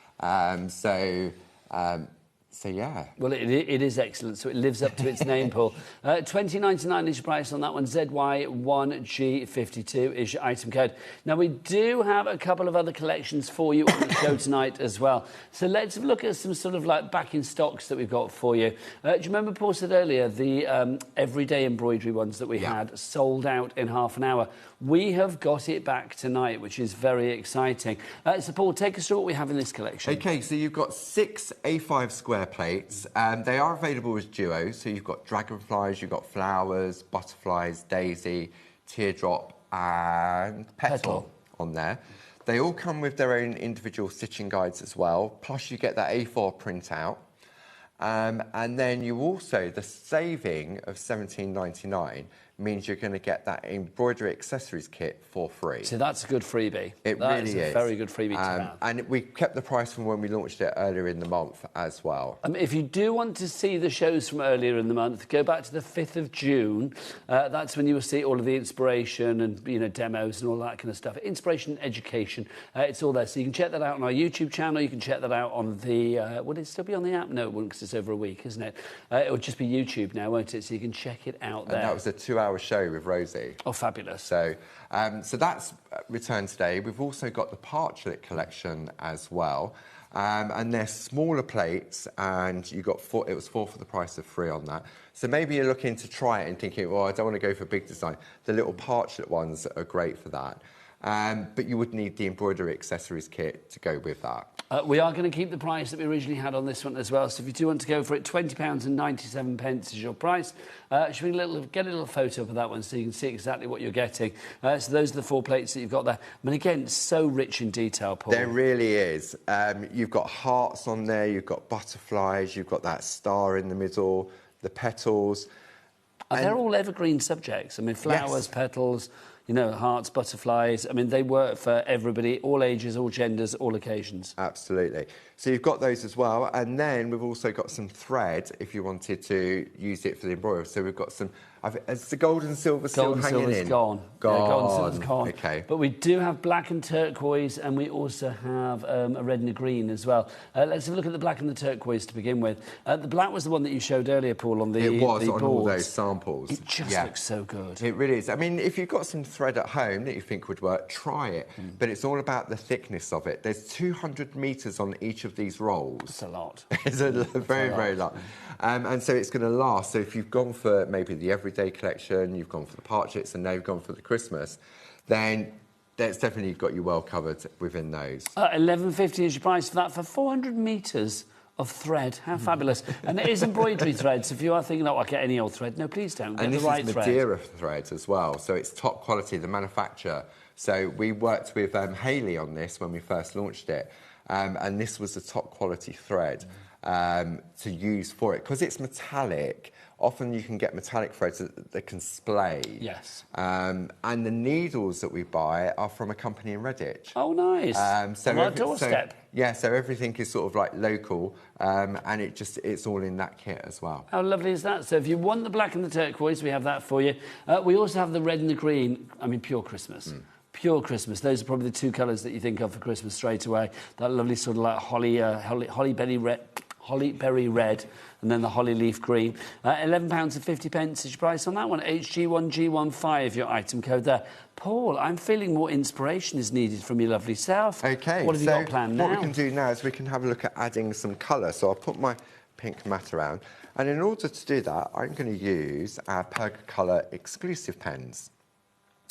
So yeah. Well, it is excellent, so it lives up to its name, Paul. $20.99 is your price on that one. ZY1G52 is your item code. Now, we do have a couple of other collections for you on the show tonight as well. So let's have a look at some sort of like back in stocks that we've got for you. Do you remember Paul said earlier the everyday embroidery ones that we had sold out in half an hour? We have got it back tonight, which is very exciting. So Paul, take us through what we have in this collection. Okay, so you've got 6 A5 square plates. They are available as duos, so you've got dragonflies, you've got flowers, butterflies, daisy, teardrop and petal on there. They all come with their own individual stitching guides as well, plus you get that A4 printout. And then you also, the saving of £17.99 means you're going to get that embroidery accessories kit for free. So that's a good freebie. It that really is is a very good freebie to have. And we kept the price from when we launched it earlier in the month as well. If you do want to see the shows from earlier in the month, go back to the 5th of June. That's when you will see all of the inspiration and demos and all that kind of stuff. Inspiration, education, it's all there. So you can check that out on our YouTube channel. You can check that out on the... would it still be on the app? No, it wouldn't, because it's over a week, isn't it? It would just be YouTube now, won't it? So you can check it out there. And that was a 2-hour show with Rosie. Oh, fabulous. So that's returned today. We've also got the Parchlet collection as well. And they're smaller plates, and you got 4, it was 4 for the price of 3 on that. So maybe you're looking to try it and thinking, well, I don't want to go for big design. The little Parchlet ones are great for that. But you would need the embroidery accessories kit to go with that. We are going to keep the price that we originally had on this one as well. So if you do want to go for it, £20.97 is your price. Should we get a little photo of that one so you can see exactly what you're getting? So those are the 4 plates that you've got there. I mean, again, so rich in detail, Paul. There really is. You've got hearts on there, you've got butterflies, you've got that star in the middle, the petals. And they're all evergreen subjects. I mean, flowers, petals... hearts, butterflies. I mean, they work for everybody, all ages, all genders, all occasions. Absolutely. So you've got those as well. And then we've also got some thread if you wanted to use it for the embroidery. So we've got some... Is the gold and silver still hanging in? Gone. Gone. Yeah, gold and silver's gone. OK. But we do have black and turquoise, and we also have a red and a green as well. Let's have a look at the black and the turquoise to begin with. The black was the one that you showed earlier, Paul, on the It was the on boards. all those samples. It just looks so good. It really is. I mean, if you've got some thread at home that you think would work, try it. But it's all about the thickness of it. There's 200 metres on each of these rolls. That's a lot. It's a very lot. And so it's going to last. So if you've gone for maybe the everyday collection, you've gone for the Parchlets, and now you've gone for the Christmas, then that's definitely got you well covered within those. $11.50 is your price for that, for 400 metres of thread. How fabulous. And it is embroidery thread, so if you are thinking, oh, I'll get any old thread, no, please don't. Get and the right thread. thread. And this is Madeira thread as well, so it's top quality, the manufacturer. So we worked with Hayley on this when we first launched it, and this was the top quality thread to use for it. Because it's metallic, often you can get metallic threads that can splay. Yes. And the needles that we buy are from a company in Redditch. Oh, nice. So on our doorstep. So everything is sort of like local, and it's all in that kit as well. How lovely is that? So if you want the black and the turquoise, we have that for you. We also have the red and the green. I mean, pure Christmas. Pure Christmas. Those are probably the 2 colours that you think of for Christmas straight away. That lovely sort of like hollyberry red, and then the holly leaf green. £11.50 is your price on that one. HG1G15, your item code there. Paul, I'm feeling more inspiration is needed from your lovely self. OK. What have you got planned now? What we can do now is we can have a look at adding some colour. So I'll put my pink mat around. And in order to do that, I'm going to use our Percolour exclusive pens.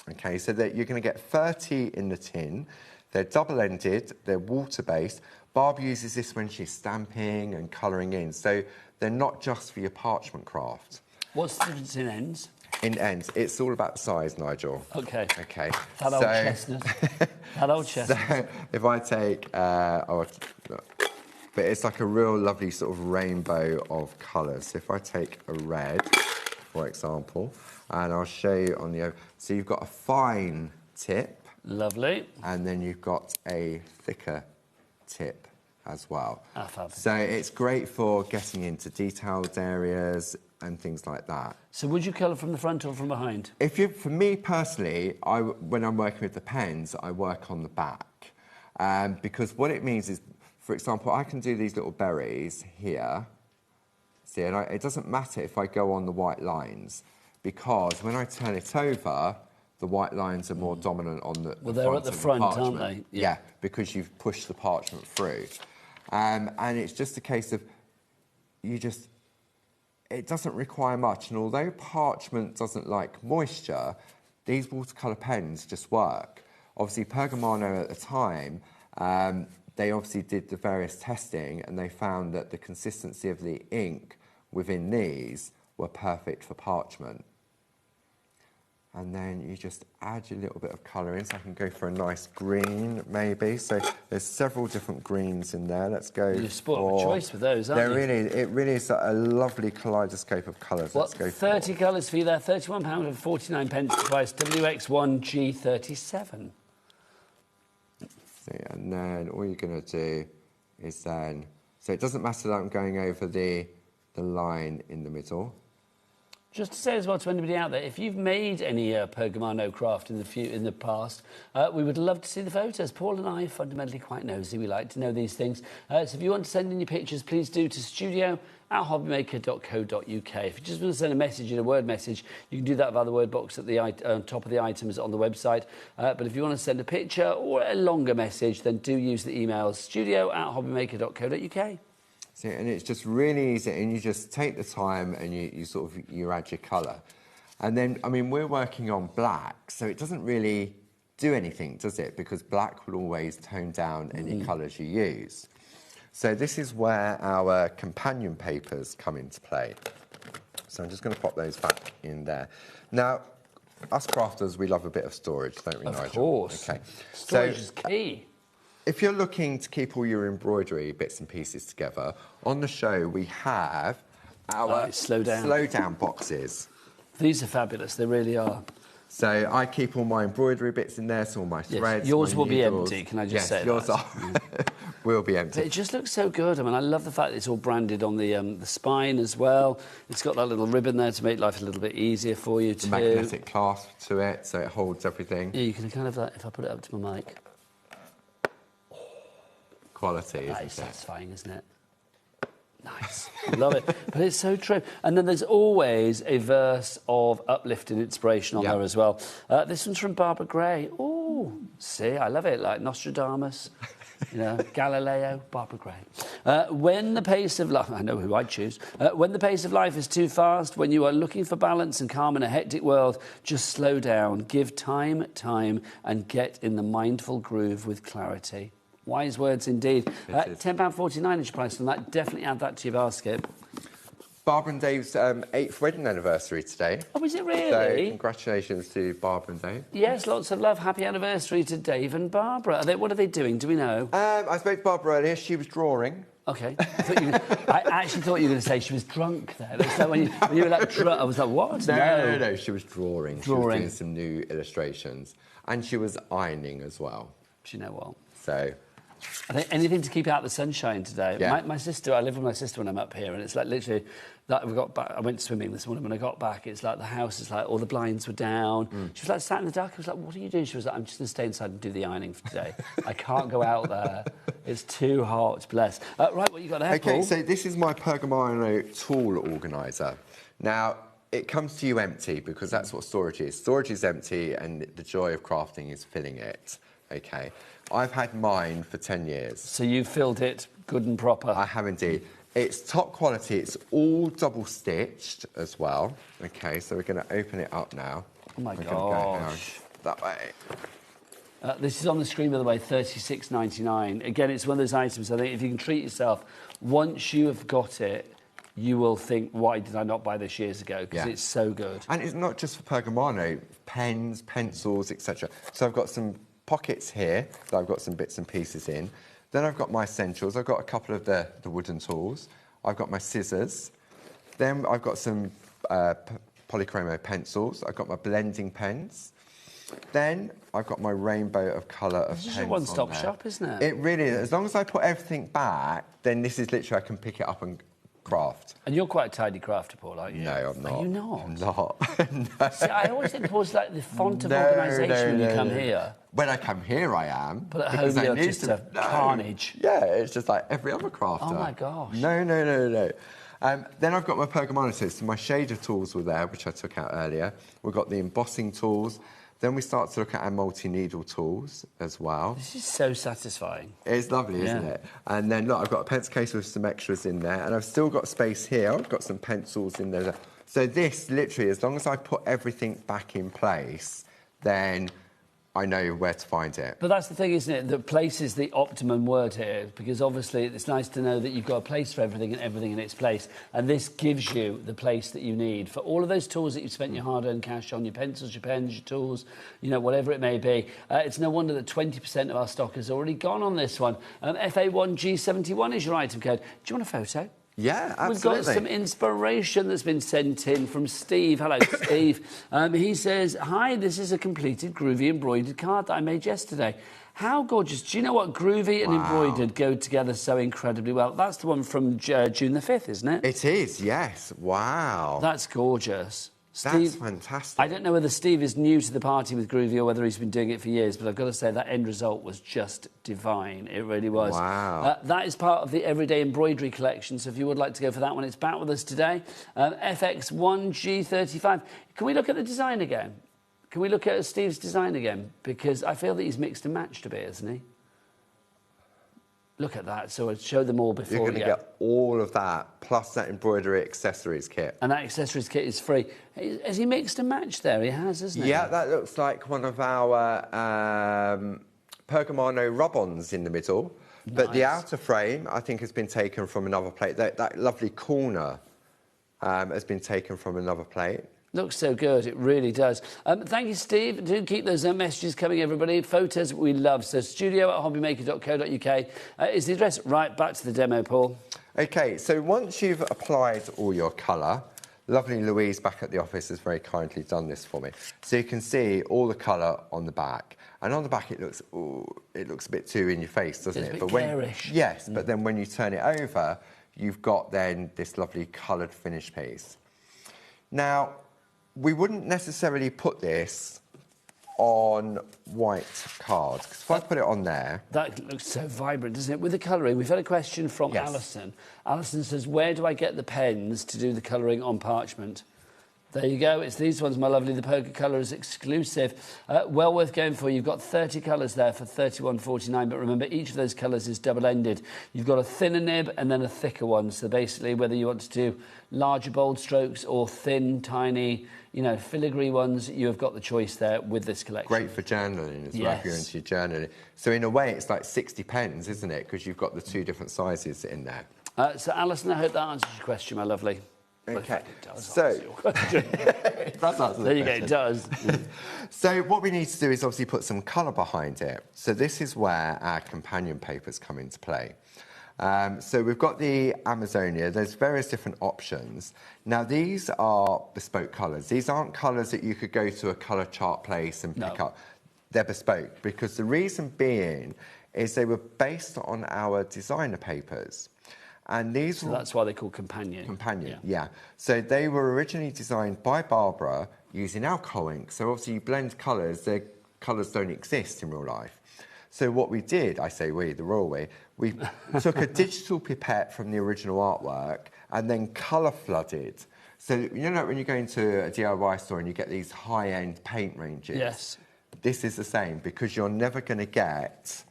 OK, so that you're going to get 30 in the tin. They're double-ended, they're water-based. Barb uses this when she's stamping and colouring in, so they're not just for your parchment craft. What's the difference in ends? In ends, it's all about size, Nigel. Okay. Okay. That old chestnut. That old chestnut. So if I take, but it's like a real lovely sort of rainbow of colours. So if I take a red, for example, and I'll show you on the, so you've got a fine tip. Lovely. And then you've got a thicker tip as well. Ah, fab. So it's great for getting into detailed areas and things like that. So would you colour from the front or from behind? For me personally, when I'm working with the pens, I work on the back. Because what it means is, for example, I can do these little berries here. See, and it doesn't matter if I go on the white lines, because when I turn it over, the white lines are more dominant on the Well, they're at the front, aren't parchment. they? Yeah, because you've pushed the parchment through. And it's just a case of, it doesn't require much. And although parchment doesn't like moisture, these watercolour pens just work. Obviously, Pergamano at the time, they obviously did the various testing and they found that the consistency of the ink within these were perfect for parchment. And then you just add your little bit of colour in. So I can go for a nice green, maybe. So there's several different greens in there. Let's go. You're spoiled for choice with those, aren't you? It really is a lovely kaleidoscope of colours. Well, Let's go 30 colours for you there. £31.49 price. WX1G37. See, and then all you're going to do is then... So it doesn't matter that I'm going over the line in the middle. Just to say as well to anybody out there, if you've made any Pergamano craft in the past, we would love to see the photos. Paul and I are fundamentally quite nosy. We like to know these things. So if you want to send in your pictures, please do to studio@hobbymaker.co.uk. If you just want to send a message in a word message, you can do that via the word box at the top of the items on the website. But if you want to send a picture or a longer message, then do use the email studio@hobbymaker.co.uk. See, and it's just really easy, and you just take the time and you add your colour. And then, I mean, we're working on black, so it doesn't really do anything, does it? Because black will always tone down any colours you use. So this is where our companion papers come into play. So I'm just going to pop those back in there. Now, us crafters, we love a bit of storage, don't we, Nigel? Of course. Okay. Storage is key. If you're looking to keep all your embroidery bits and pieces together, on the show we have our slow down boxes. These are fabulous, they really are. So I keep all my embroidery bits in there, so all my threads. Yes, yours will be needles. empty, can I just say yours that? will be empty. But it just looks so good. I mean, I love the fact that it's all branded on the spine as well. It's got that little ribbon there to make life a little bit easier for you too. Magnetic clasp to it, so it holds everything. Yeah, you can kind of, if I put it up to my mic. Quality, isn't it? That is satisfying, isn't it? Nice. Love it. But it's so true. And then there's always a verse of uplifting inspiration on there as well. This one's from Barbara Gray. Oh, see, I love it. Like Nostradamus, Galileo, Barbara Gray. When the pace of life... I know who I'd choose. When the pace of life is too fast, when you are looking for balance and calm in a hectic world, just slow down, give time, and get in the mindful groove with clarity. Wise words indeed. £10.49 is your price on that. Definitely add that to your basket. Barbara and Dave's 8th wedding anniversary today. Oh, is it really? So congratulations to Barbara and Dave. Yes, lots of love. Happy anniversary to Dave and Barbara. What are they doing? Do we know? I spoke to Barbara earlier. She was drawing. OK. I actually thought you were going to say she was drunk there. So when you were like, I was like, what? No. She was drawing. She was doing some new illustrations. And she was ironing as well. Do you know what? So... I think anything to keep out the sunshine today. Yeah. My sister, I live with my sister when I'm up here, and it's like literally that we got back. I went swimming this morning. When I got back, it's like the house is like all the blinds were down. She was like sat in the dark. I was like, "What are you doing?" She was like, "I'm just going to stay inside and do the ironing for today. I can't go out there. It's too hot." Bless. Right, what you got there? Okay, Paul? so this is my Pergamano tool organiser. Now it comes to you empty because that's what storage is. Storage is empty, and the joy of crafting is filling it. Okay. I've had mine for 10 years. So you filled it good and proper? I have indeed. It's top quality. It's all double-stitched as well. OK, so we're going to open it up now. Oh, my gosh. gosh. That way. This is on the screen, by the way, $36.99. Again, it's one of those items, I think, if you can treat yourself, once you have got it, you will think, why did I not buy this years ago? Because it's so good. And it's not just for Pergamano, pens, pencils, etc. So I've got some pockets here that I've got some bits and pieces in. Then I've got my essentials. I've got a couple of the wooden tools. I've got my scissors. Then I've got some polychromo pencils. I've got my blending pens. Then I've got my rainbow of colour of pens. This is a one-stop shop, isn't it? It really is. As long as I put everything back, then this is literally, I can pick it up and craft. And you're quite a tidy crafter, Paul, aren't you? No, I'm not. Are you not? I'm not. No. See, I always think Paul's like the font of organisation when you come here. When I come here, I am. But at home, you're just a carnage. Yeah, it's just like every other crafter. Oh, my gosh. No. Then I've got my Pergamano tools. So my shader tools were there, which I took out earlier. We've got the embossing tools. Then we start to look at our multi-needle tools as well. This is so satisfying. It's lovely, isn't it? And then, look, I've got a pencil case with some extras in there, and I've still got space here. I've got some pencils in there. So this, literally, as long as I put everything back in place, then I know where to find it. But that's the thing, isn't it? That place is the optimum word here, because obviously it's nice to know that you've got a place for everything and everything in its place. And this gives you the place that you need for all of those tools that you've spent your hard-earned cash on, your pencils, your pens, your tools, you know, whatever it may be. It's no wonder that 20% of our stock has already gone on this one. FA1G71 is your item code. Do you want a photo? Yeah, absolutely. We've got some inspiration that's been sent in from Steve. Hello, Steve. He says, hi, this is a completed groovy embroidered card that I made yesterday. How gorgeous. Do you know what? Groovy and embroidered go together so incredibly well. That's the one from June the 5th, isn't it? It is, yes. Wow. That's gorgeous. Steve, that's fantastic. I don't know whether Steve is new to the party with Groovy or whether he's been doing it for years, but I've got to say that end result was just divine. It really was. Wow. That is part of the Everyday Embroidery collection, so if you would like to go for that one, it's back with us today. FX1G35. Can we look at the design again? Can we look at Steve's design again? Because I feel that he's mixed and matched a bit, hasn't he? Look at that. So I'll show them all before. You're going to get all of that, plus that embroidery accessories kit. And that accessories kit is free. Has he mixed and matched there? He has, hasn't he? Yeah, that looks like one of our Pergamano rub-ons in the middle. Nice. But the outer frame, I think, has been taken from another plate. That lovely corner has been taken from another plate. Looks so good, it really does. Thank you, Steve. Do keep those messages coming, everybody. Photos we love. So studio@hobbymaker.co.uk is the address. Right, back to the demo, Paul. OK, so once you've applied all your colour, lovely Louise back at the office has very kindly done this for me. So you can see all the colour on the back. And on the back it looks a bit too in your face, doesn't it? It's a bit garish. Yes, but then when you turn it over, you've got then this lovely coloured finish piece. Now, we wouldn't necessarily put this on white cards, because if I put it on there... That looks so vibrant, doesn't it? With the colouring, we've had a question from Alison. Alison says, where do I get the pens to do the colouring on parchment? There you go. It's these ones, my lovely. The Poker Colour is exclusive. Well worth going for. You've got 30 colours there for $31.49. But remember, each of those colours is double-ended. You've got a thinner nib and then a thicker one. So basically, whether you want to do larger, bold strokes or thin, tiny, you know, filigree ones, you have got the choice there with this collection. Great for journaling as well, if you're into your journaling. So in a way, it's like 60 pens, isn't it? Because you've got the two different sizes in there. So, Alison, I hope that answers your question, my lovely. Okay, so there you go, it does. So what we need to do is obviously put some colour behind it. So this is where our companion papers come into play. So we've got the Amazonia. There's various different options. Now these are bespoke colours. These aren't colours that you could go to a colour chart place and pick up. They're bespoke because the reason being is they were based on our designer papers. And these so that's why they're called Companion. Companion, yeah. So they were originally designed by Barbara using alcohol ink. So obviously you blend colours, their colours don't exist in real life. So what we did, I say we, the royal we took a digital pipette from the original artwork and then colour flooded. So you know when you go into a DIY store and you get these high-end paint ranges? Yes. This is the same because you're never going to get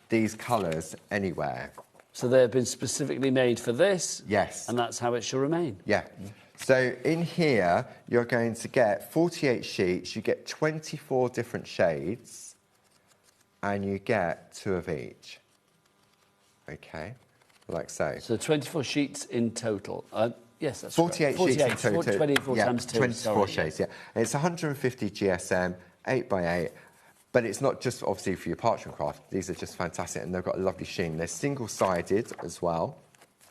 these colours anywhere. So they've been specifically made for this? Yes. And that's how it shall remain? Yeah. So in here, you're going to get 48 sheets. You get 24 different shades. and you get 2 of each. Okay, like so. So 24 sheets in total. Yes, that's 48 correct. sheets in total. 24 times 2. 24 shades, yeah. And it's 150 GSM, 8x8. But it's not just obviously for your parchment craft. These are just fantastic, and they've got a lovely sheen. They're single-sided as well.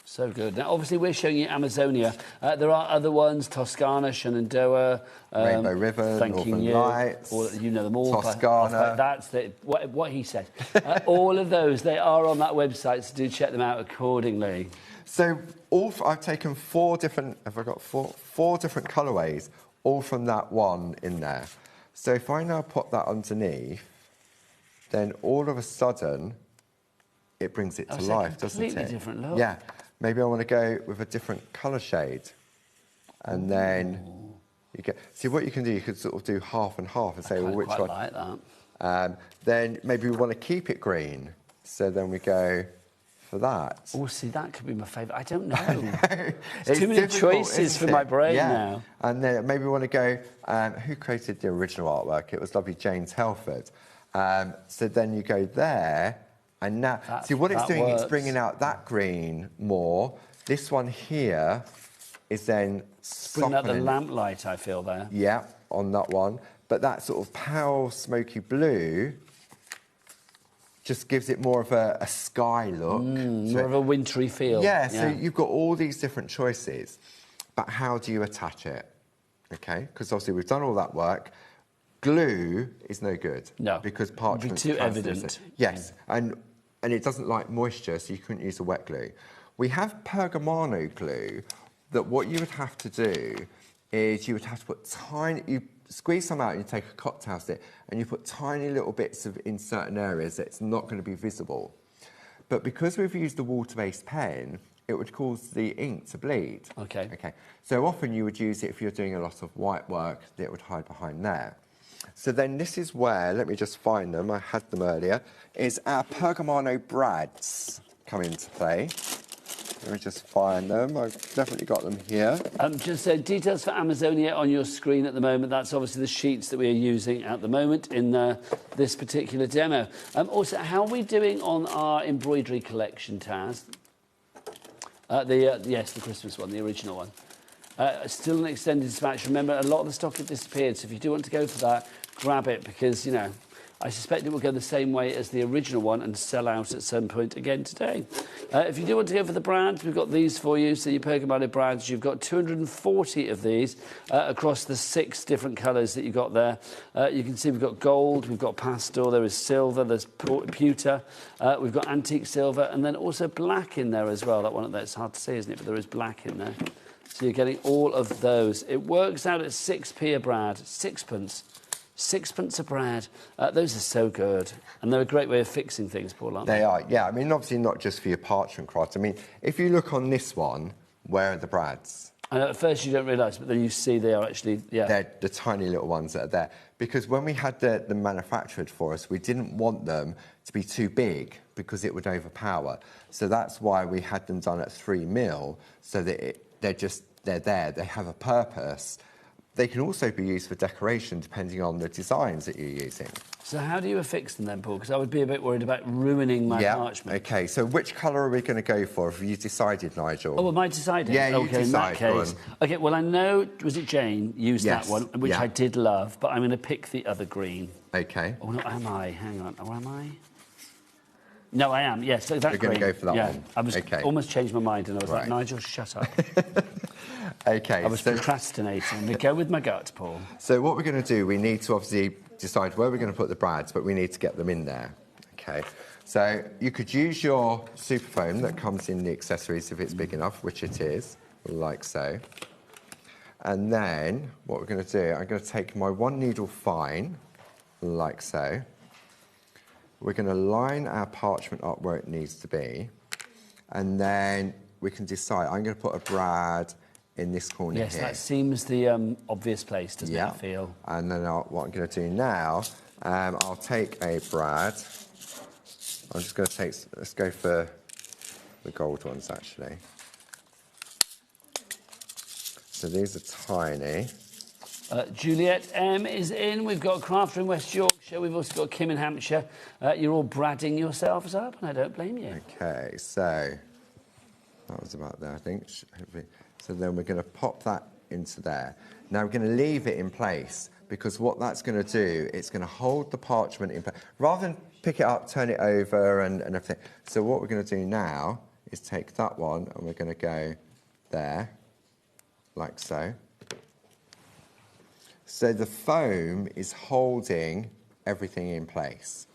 So good. Now, obviously, we're showing you Amazonia. There are other ones: Toscana, Shenandoah, Rainbow River, Northern Lights. Or, you know them all. Toscana. That's what he said. All of those, they are on that website, so do check them out accordingly. So I've taken 4 different. Have I got 4 different colourways, all from that one in there. So if I now put that underneath, then all of a sudden, it brings it to life, doesn't it? Completely different look. Yeah. Maybe I want to go with a different colour shade. And then you get... See, what you can do, you could sort of do half and half and say, well, which one? I quite like that. Then maybe we want to keep it green. So then we go for that. Oh, see, that could be my favourite. I don't know. It's too many choices for my brain now. And then maybe we want to go... who created the original artwork? It was lovely James Helford. So then you go there... And now, see what it's doing, it's bringing out that green more. This one here is then bringing out the lamplight, I feel, there. Yeah, on that one. But that sort of pale, smoky blue just gives it more of a sky look. More of a wintry feel. Yeah, so you've got all these different choices. But how do you attach it? Okay, because obviously we've done all that work. Glue is no good. No. Because parchment... It'd be too evident. Yes, and it doesn't like moisture, so you couldn't use a wet glue. We have Pergamano glue that what you would have to do is you would have to put you squeeze some out and you take a cocktail stick and you put tiny little bits in certain areas that's not going to be visible. But because we've used the water-based pen, it would cause the ink to bleed. Okay. Okay. So often you would use it if you're doing a lot of white work, that would hide behind there. So then this is where, let me just find them, I had them earlier, is our Pergamano brads come into play. Let me just find them. I've definitely got them here. Just details for Amazonia on your screen at the moment. That's obviously the sheets that we are using at the moment in this particular demo. Also, how are we doing on our embroidery collection, Taz? Yes, the Christmas one, the original one. Still an extended dispatch. Remember, a lot of the stock had disappeared, so if you do want to go for that, grab it, because, you know, I suspect it will go the same way as the original one and sell out at some point again today. If you do want to go for the brads, we've got these for you. So your Pergamano brads, you've got 240 of these across the 6 different colours that you've got there. You can see we've got gold, we've got pastel, there is silver, there's pewter, we've got antique silver, and then also black in there as well. That one, that's hard to see, isn't it? But there is black in there. So you're getting all of those. It works out at 6p a brad, 6p. 6p a brad. Those are so good. And they're a great way of fixing things, Paul, aren't they? They are, yeah. I mean, obviously not just for your parchment craft. I mean, if you look on this one, where are the brads? And at first you don't realise, but then you see they are actually, yeah. They're the tiny little ones that are there. Because when we had them manufactured for us, we didn't want them to be too big because it would overpower. So that's why we had them done at 3mm, so that they're there, they have a purpose. They can also be used for decoration, depending on the designs that you're using. So how do you affix them then, Paul? Because I would be a bit worried about ruining my parchment. OK, so which colour are we going to go for? Have you decided, Nigel? Oh, am I deciding? Yeah, you okay, decide. In that case. OK, well, I know, was it Jane used that one, which I did love, but I'm going to pick the other green. OK. Oh, no, am I? Hang on. Oh, am I? No, I am, yes. So that's You're going to go for that one? I was almost changed my mind and I was like, Nigel, shut up. OK. I was procrastinating. We go with my gut, Paul. So what we're going to do, we need to obviously decide where we're going to put the brads, but we need to get them in there. OK. So you could use your super foam that comes in the accessories if it's big enough, which it is, like so. And then what we're going to do, I'm going to take my 1 needle fine, like so. We're going to line our parchment up where it needs to be. And then we can decide. I'm going to put a brad in this corner here. Yes, that seems the obvious place, doesn't it, I feel? And then what I'm going to do now, I'll take a brad. I'm just going to take... Let's go for the gold ones, actually. So these are tiny. Juliet M is in. We've got Crafter in West Yorkshire. Sure, we've also got Kim in Hampshire. You're all bradding yourselves up, and I don't blame you. Okay, so that was about there, I think. So then we're going to pop that into there. Now we're going to leave it in place, because what that's going to do, it's going to hold the parchment in place. Rather than pick it up, turn it over and everything. So what we're going to do now is take that one and we're going to go there, like so. So the foam is holding everything in place.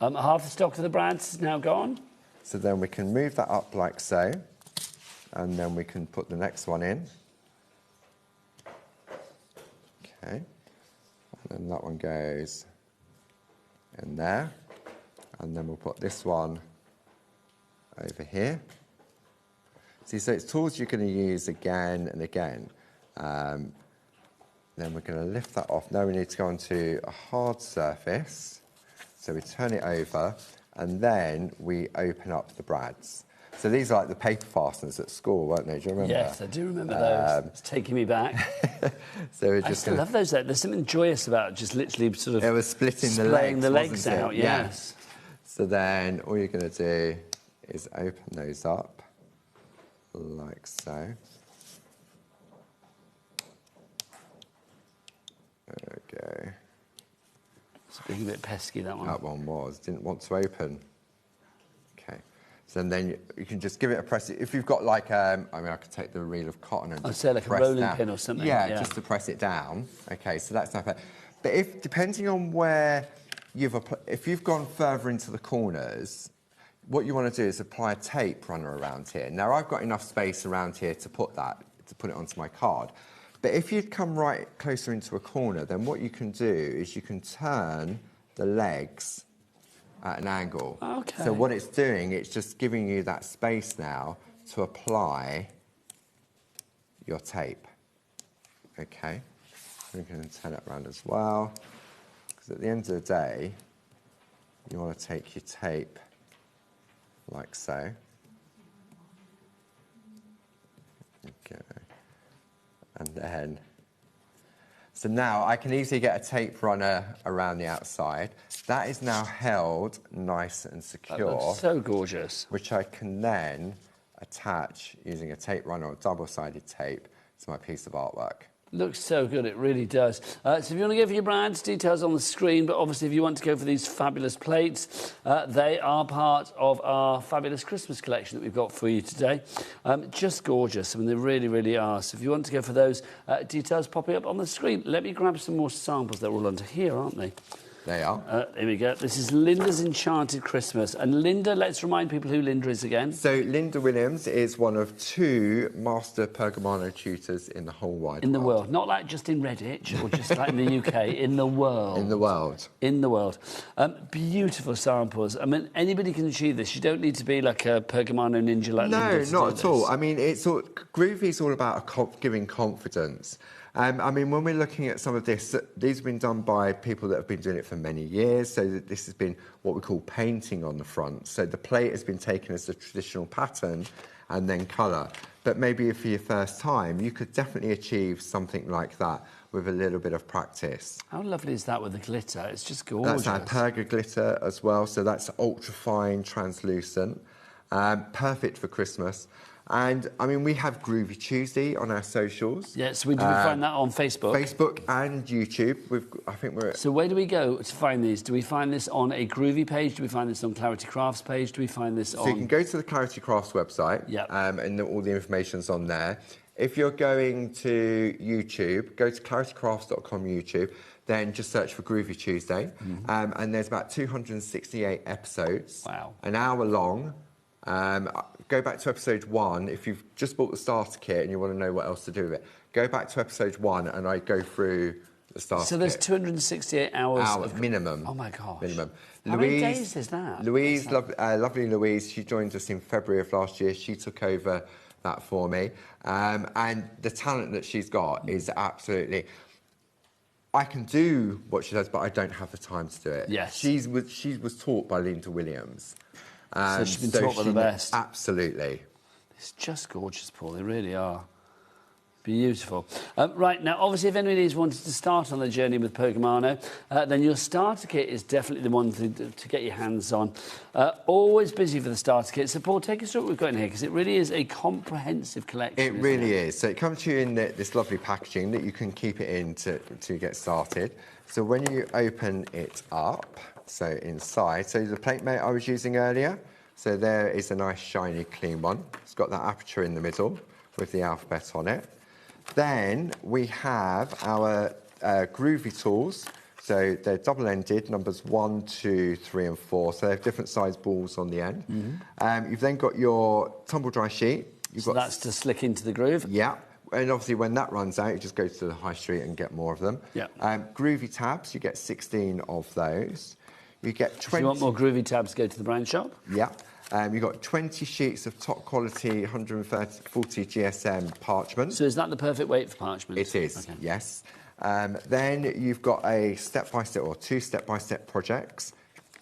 Half the stock of the brads is now gone. So then we can move that up like so, and then we can put the next one in. Okay, and then that one goes in there, and then we'll put this one over here. See, so it's tools you're going to use again and again. Then we're going to lift that off. Now we need to go onto a hard surface. So we turn it over, and then we open up the brads. So these are like the paper fasteners at school, weren't they? Do you remember? Yes, I do remember those. It's taking me back. So we're I just still love those. There's something joyous about just literally sort of... It was splitting the legs wasn't it? out, yes. So then all you're going to do is open those up, like so. Okay. It's being a bit pesky, that one. That one was. Didn't want to open. Okay. So then you can just give it a press. If you've got like, I mean, I could take the reel of cotton and just say like a press rolling down. pin or something. Yeah, just to press it down. Okay, so that's not bad. But if, depending on where if you've gone further into the corners, what you want to do is apply a tape runner around here. Now, I've got enough space around here to put it onto my card. But if you'd come right closer into a corner, then what you can do is you can turn the legs at an angle. Okay. So what it's doing, it's just giving you that space now to apply your tape. Okay. We can turn it around as well. Because at the end of the day, you want to take your tape like so. Okay. And then, so now I can easily get a tape runner around the outside. That is now held nice and secure. That looks so gorgeous. Which I can then attach using a tape runner or double-sided tape to my piece of artwork. Looks so good, it really does. So if you want to go for your brands, details on the screen, but obviously if you want to go for these fabulous plates, they are part of our fabulous Christmas collection that we've got for you today. Just gorgeous, I mean, they really, really are. So if you want to go for those, details popping up on the screen. Let me grab some more samples. They're all under here, aren't they? They are. Here we go. This is Linda's Enchanted Christmas. And Linda, let's remind people who Linda is again. So Linda Williams is one of 2 master Pergamano tutors in the whole wide world. In the world. Not like just in Redditch or just like in the UK. In the world. In the world. In the world. Beautiful samples. I mean, anybody can achieve this. You don't need to be like a Pergamano ninja like Linda. No, not at all. I mean, Groovy's all about giving confidence. I mean, when we're looking at some of this, these have been done by people that have been doing it for many years. So this has been what we call painting on the front. So the plate has been taken as the traditional pattern and then colour. But maybe for your first time, you could definitely achieve something like that with a little bit of practice. How lovely is that with the glitter? It's just gorgeous. That's our Perga glitter as well. So that's ultra fine, translucent, perfect for Christmas. And, I mean, we have Groovy Tuesday on our socials. Yes, we find that on Facebook. Facebook and YouTube. I think we're... So where do we go to find these? Do we find this on a Groovy page? Do we find this on Clarity Crafts page? Do we find this on... So you can go to the Clarity Crafts website. Yep. And all the information's on there. If you're going to YouTube, go to claritycrafts.com YouTube. Then just search for Groovy Tuesday. Mm-hmm. And there's about 268 episodes. Wow. An hour long. Go back to episode 1. If you've just bought the starter kit and you want to know what else to do with it, go back to episode 1 and I go through the starter kit. So there's 268 hours minimum. Oh my gosh. Minimum. How many days is that? Louise, lovely Louise, she joined us in February of last year. She took over that for me. And the talent that she's got is absolutely... I can do what she does, but I don't have the time to do it. Yes. She was taught by Linda Williams. So she's been taught by the best. Absolutely. It's just gorgeous, Paul. They really are. Beautiful. Right, now, obviously, if anybody is wanting to start on the journey with Pokemano, then your starter kit is definitely the one to get your hands on. Always busy for the starter kit. So, Paul, take us through what we've got in here, because it really is a comprehensive collection. It really is. So it comes to you in this lovely packaging that you can keep it in to get started. So when you open it up, so inside, so the plate mate I was using earlier, so there is a nice shiny clean one. It's got that aperture in the middle with the alphabet on it. Then we have our groovy tools. So they're double-ended, numbers 1, 2, 3 and 4. So they have different size balls on the end. You've then got your tumble dry sheet. So that's to slick into the groove? Yeah. And obviously when that runs out, you just go to the high street and get more of them. Yeah. Groovy tabs, you get 16 of those. You get 20... If you want more groovy tabs, go to the brand shop. Yeah. You've got 20 sheets of top quality 140 GSM parchment. So is that the perfect weight for parchment? It is, yes. Then you've got a step-by-step or 2 step-by-step projects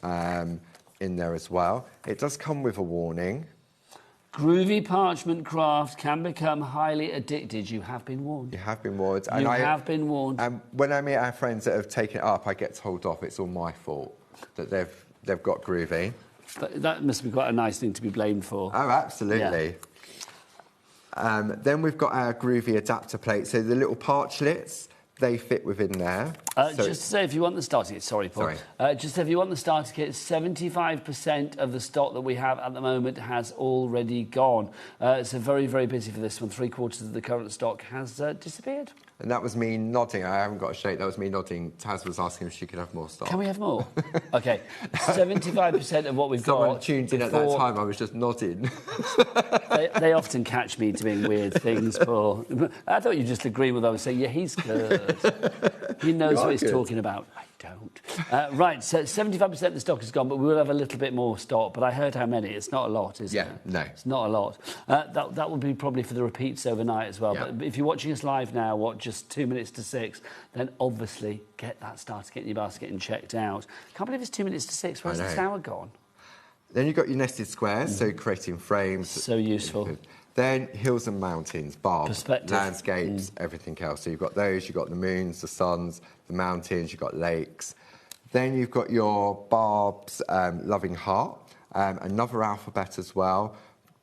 in there as well. It does come with a warning. Groovy parchment craft can become highly addicted. You have been warned. You have been warned. You have been warned. When I meet our friends that have taken it up, I get told off. It's all my fault that they've got groovy. That must be quite a nice thing to be blamed for. Oh, absolutely. Yeah. Then we've got our groovy adapter plate. So the little parchlets, they fit within there. Just to say, if you want the starter kit, sorry, Paul. Just to say, if you want the starter kit, 75% of the stock that we have at the moment has already gone. So very, very busy for this one. 3/4 of the current stock has disappeared. And that was me nodding. I haven't got a shake. That was me nodding. Taz was asking if she could have more stock. Can we have more? OK. 75% of what we've got... Someone tuned in at that time. I was just nodding. they often catch me doing weird things, Paul. I thought you just agreed with what I was saying. Yeah, he's good. He knows what he's talking about. I don't. Right, so 75% of the stock is gone, but we will have a little bit more stock. But I heard how many. It's not a lot, is it? Yeah, no. It's not a lot. That will be probably for the repeats overnight as well. Yeah. But if you're watching us live now, just 2 minutes to 6, then obviously get that starter kit in your basket and checked out. Can't believe it's 2 minutes to 6. Where's this hour gone? Then you've got your nested squares, so creating frames. So useful. Then hills and mountains, barbs, perspective, landscapes, everything else. So you've got those, you've got the moons, the suns, the mountains, you've got lakes. Then you've got your barbs, loving heart, another alphabet as well.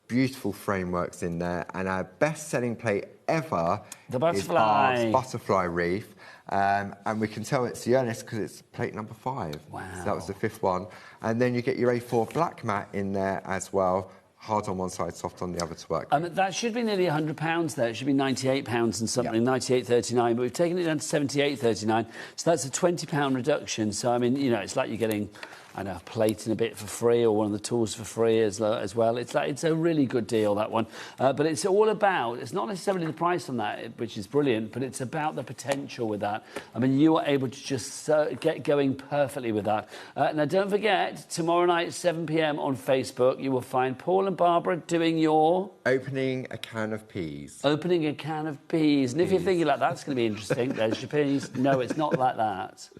Beautiful frameworks in there, and our best-selling plate ever the butterfly. Is Barb's Butterfly Reef. And we can tell it's the earliest because it's plate number 5. Wow. So that was the 5th one. And then you get your A4 black mat in there as well. Hard on one side, soft on the other to work. That should be nearly £100 there. It should be £98 and something, 98.39. But we've taken it down to 78.39. So that's a £20 reduction. So, I mean, you know, it's like you're getting... I know, a plate and a bit for free, or one of the tools for free as well. It's a really good deal, that one. But it's all about, it's not necessarily the price on that, which is brilliant, but it's about the potential with that. I mean, you are able to just get going perfectly with that. Now, don't forget, tomorrow night, 7 p.m. on Facebook, you will find Paul and Barbara doing your... Opening a can of peas. Opening a can of peas. And if you're thinking, like, that's going to be interesting, there's your peas. No, it's not like that.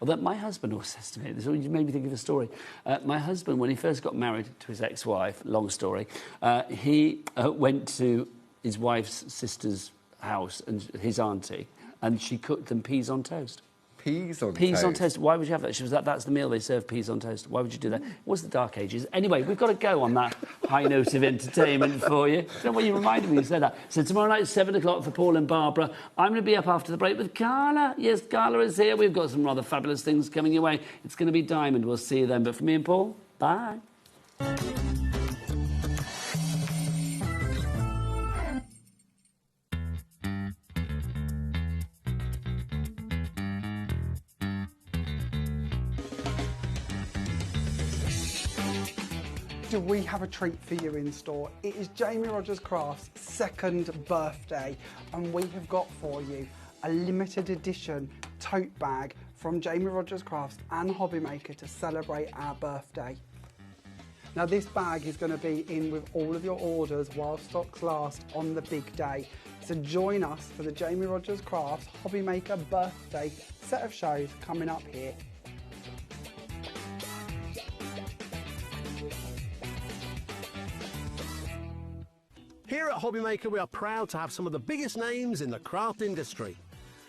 Although my husband always says to me, this made me think of a story. My husband, when he first got married to his ex-wife, long story, he went to his wife's sister's house, and his auntie, and she cooked them peas on toast. Peas on toast? Peas on toast. Why would you have that? She was like, that's the meal they serve, peas on toast. Why would you do that? It was the Dark Ages. Anyway, we've got to go on that high note of entertainment for you. I don't know what you reminded me when you said that. So tomorrow night, 7 o'clock for Paul and Barbara. I'm going to be up after the break with Carla. Yes, Carla is here. We've got some rather fabulous things coming your way. It's going to be Diamond. We'll see you then. But for me and Paul, bye. Do we have a treat for you in store? It is Jamie Rogers Crafts' 2nd birthday, and we have got for you a limited edition tote bag from Jamie Rogers Crafts and HobbyMaker to celebrate our birthday. Now, this bag is going to be in with all of your orders while stocks last on the big day. So join us for the Jamie Rogers Crafts HobbyMaker birthday set of shows coming up here. Here at HobbyMaker, we are proud to have some of the biggest names in the craft industry.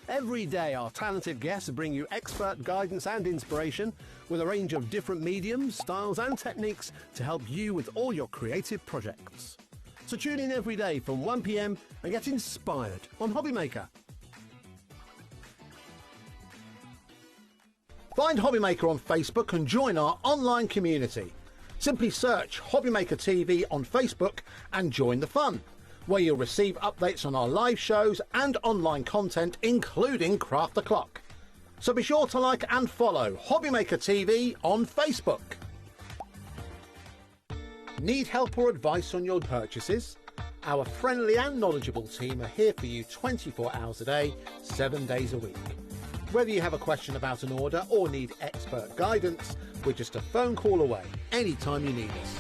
Every day, our talented guests bring you expert guidance and inspiration with a range of different mediums, styles and techniques to help you with all your creative projects. So tune in every day from 1 p.m. and get inspired on HobbyMaker. Find HobbyMaker on Facebook and join our online community. Simply search HobbyMaker TV on Facebook and join the fun, where you'll receive updates on our live shows and online content, including Craft the Clock. So be sure to like and follow HobbyMaker TV on Facebook. Need help or advice on your purchases? Our friendly and knowledgeable team are here for you 24 hours a day, 7 days a week. Whether you have a question about an order or need expert guidance, we're just a phone call away anytime you need us.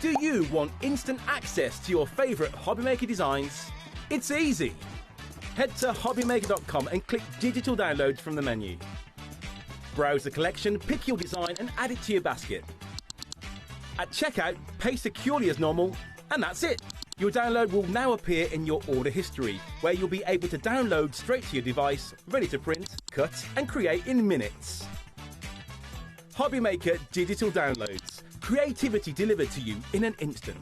Do you want instant access to your favourite HobbyMaker designs? It's easy. Head to HobbyMaker.com and click Digital Downloads from the menu. Browse the collection, pick your design and add it to your basket. At checkout, pay securely as normal, and that's it. Your download will now appear in your order history, where you'll be able to download straight to your device, ready to print, cut and create in minutes. HobbyMaker Digital Downloads. Creativity delivered to you in an instant.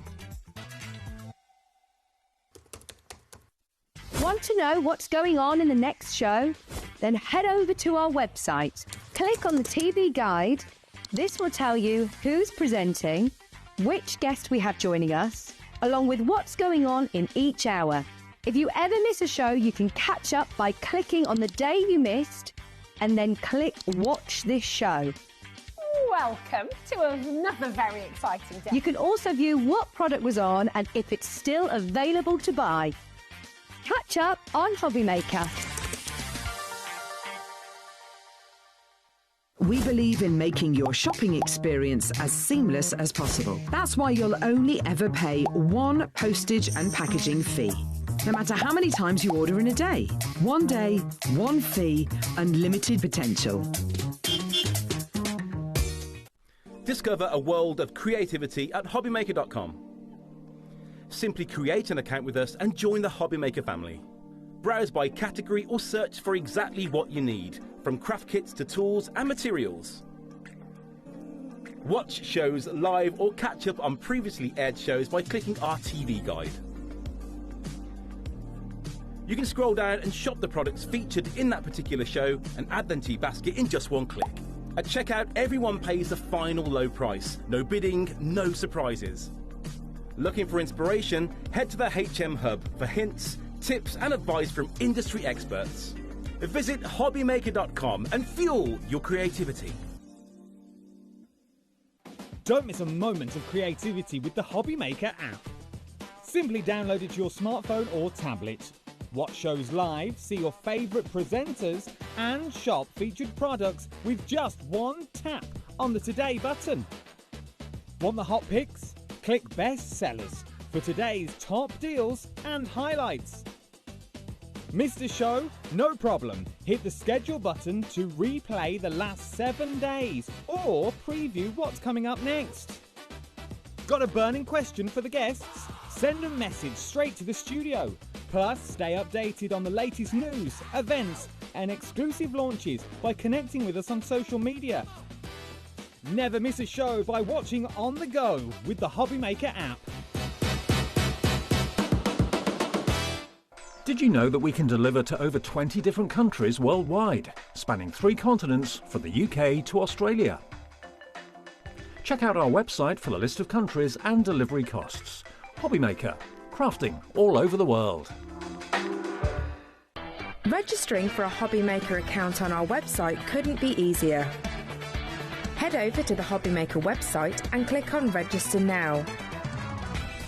Want to know what's going on in the next show? Then head over to our website. Click on the TV guide. This will tell you who's presenting, which guest we have joining us, along with what's going on in each hour. If you ever miss a show, you can catch up by clicking on the day you missed and then click Watch This Show. Welcome to another very exciting day. You can also view what product was on and if it's still available to buy. Catch up on HobbyMaker. We believe in making your shopping experience as seamless as possible. That's why you'll only ever pay one postage and packaging fee. No matter how many times you order in a day. 1 day, one fee, unlimited potential. Discover a world of creativity at HobbyMaker.com. Simply create an account with us and join the HobbyMaker family. Browse by category or search for exactly what you need, from craft kits to tools and materials. Watch shows live or catch up on previously aired shows by clicking our TV guide. You can scroll down and shop the products featured in that particular show and add them to your basket in just one click. At checkout, everyone pays the final low price. No bidding, no surprises. Looking for inspiration? Head to the HM Hub for hints, tips and advice from industry experts. Visit HobbyMaker.com and fuel your creativity. Don't miss a moment of creativity with the HobbyMaker app. Simply download it to your smartphone or tablet. Watch shows live, see your favourite presenters and shop featured products with just one tap on the Today button. Want the hot picks? Click Best Sellers for today's top deals and highlights. Missed a show? No problem. Hit the schedule button to replay the last 7 days or preview what's coming up next. Got a burning question for the guests? Send a message straight to the studio. Plus, stay updated on the latest news, events and exclusive launches by connecting with us on social media. Never miss a show by watching on the go with the HobbyMaker app. Did you know that we can deliver to over 20 different countries worldwide, spanning 3 continents from the UK to Australia? Check out our website for the list of countries and delivery costs. HobbyMaker, crafting all over the world. Registering for a HobbyMaker account on our website couldn't be easier. Head over to the HobbyMaker website and click on Register Now.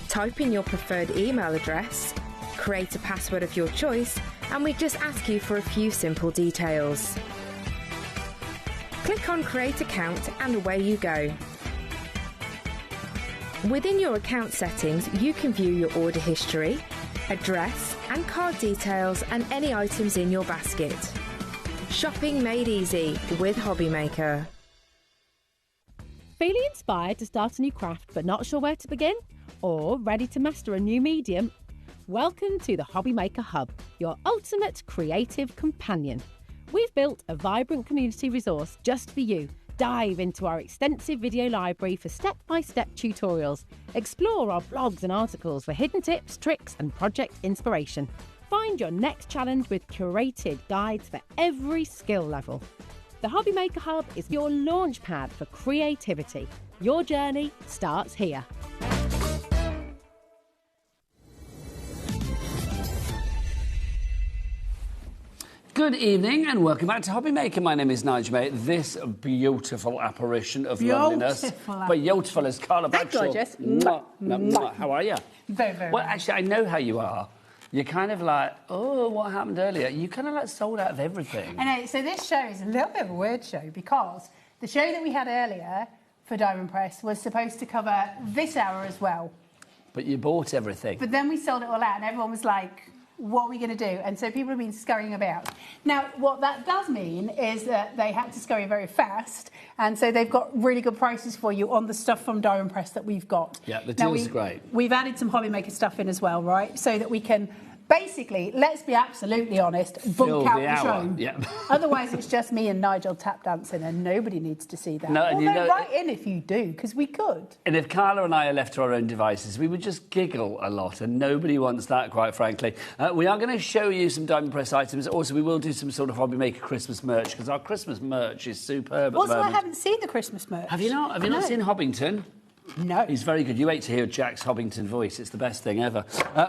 Type in your preferred email address, create a password of your choice, and we just ask you for a few simple details. Click on Create Account and away you go. Within your account settings, you can view your order history, address and card details and any items in your basket. Shopping made easy with HobbyMaker. Feeling inspired to start a new craft but not sure where to begin? Or ready to master a new medium? Welcome to the HobbyMaker Hub, your ultimate creative companion. We've built a vibrant community resource just for you. Dive into our extensive video library for step-by-step tutorials. Explore our blogs and articles for hidden tips, tricks and project inspiration. Find your next challenge with curated guides for every skill level. The HobbyMaker Hub is your launch pad for creativity. Your journey starts here. Good evening and welcome back to HobbyMaker. My name is Nigel May. This beautiful apparition of loveliness. Beautiful as Carla Bradshaw. Gorgeous. Mwah, mwah, mwah. How are you? Very, very well. well. Actually, I know how you are. You're kind of like, oh, what happened earlier? You kind of like sold out of everything. I know. So this show is a little bit of a weird show because the show that we had earlier for Diamond Press was supposed to cover this hour as well. But you bought everything. But then we sold it all out and everyone was like, what are we going to do? And so people have been scurrying about. Now, what that does mean is that they had to scurry very fast, and so they've got really good prices for you on the stuff from Diamond Press that we've got. Yeah, the deal's great. We've added some HobbyMaker stuff in as well, right? So that we can basically, let's be absolutely honest, bunk out the show. Yeah. Otherwise, it's just me and Nigel tap dancing, and nobody needs to see that. No, and although you know, write in if you do, because we could. And if Carla and I are left to our own devices, we would just giggle a lot, and nobody wants that, quite frankly. We are going to show you some Diamond Press items. Also, we will do some sort of HobbyMaker Christmas merch, because our Christmas merch is superb at the moment. I haven't seen the Christmas merch. Have you not? Have you not seen Hobbington? No. He's very good. You wait to hear Jack's Hobbington voice. It's the best thing ever.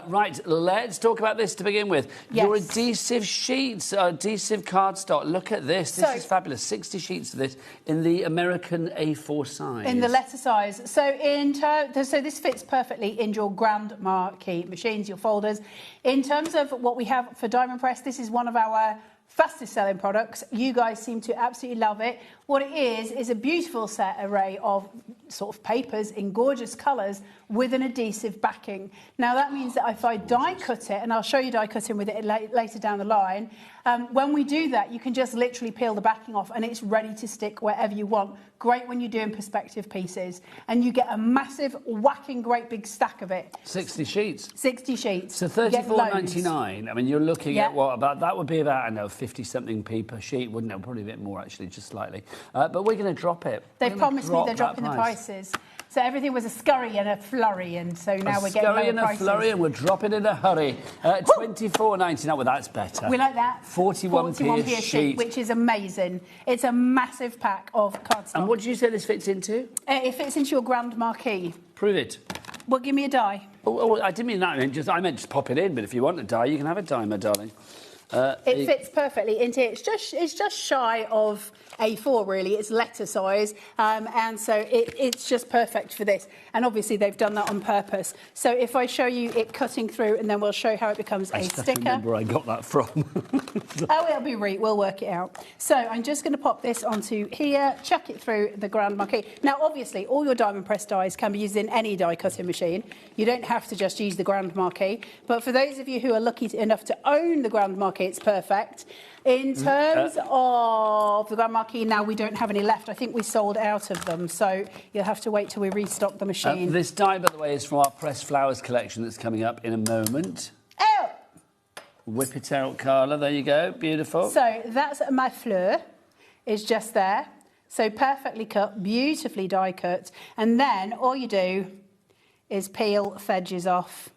Right, let's talk about this to begin with. Yes. Your adhesive sheets, adhesive cardstock. Look at this. This is fabulous. 60 sheets of this in the American A4 size. In the letter size. So so this fits perfectly in your grand marquee machines, your folders. In terms of what we have for Diamond Press, this is one of our fastest selling products. You guys seem to absolutely love it. What it is a beautiful set array of sort of papers in gorgeous colours with an adhesive backing. Now that means that if I die cut it, and I'll show you die cutting with it later down the line, when we do that, you can just literally peel the backing off and it's ready to stick wherever you want. Great when you're doing perspective pieces. And you get a massive, whacking, great big stack of it. 60 sheets. 60 sheets. So $34.99. I mean, you're looking at what about that would be about, I don't know, 50-something p per sheet, wouldn't it? Probably a bit more actually, just slightly. But we're going to drop it. They've promised me they're dropping the prices. So everything was a scurry and a flurry, and so now we're getting lower prices. A scurry and a flurry, and we're dropping in a hurry. $24.99. Well, that's better. We like that. 41p a sheet, which is amazing. It's a massive pack of cardstock. And what did you say this fits into? It fits into your grand marquee. Prove it. Well, give me a die. Oh, I didn't mean that. I meant just pop it in. But if you want a die, you can have a die, my darling. It fits perfectly into it. It's just shy of A4, really. It's letter size, and so it's just perfect for this. And obviously, they've done that on purpose. So if I show you it cutting through, and then we'll show how it becomes a sticker. I remember where I got that from. It'll be we'll work it out. So I'm just going to pop this onto here, chuck it through the grand marquee. Now, obviously, all your Diamond Press dies can be used in any die cutting machine. You don't have to just use the grand marquee. But for those of you who are lucky enough to own the grand marquee, it's perfect. In terms of the grand marquee, now we don't have any left. I think we sold out of them, so you'll have to wait till we restock the machine. This die, by the way, is from our Pressed Flowers collection that's coming up in a moment. Oh! Whip it out, Carla. There you go. Beautiful. So that's my fleur. Is just there. So perfectly cut, beautifully die cut. And then all you do is peel edges off.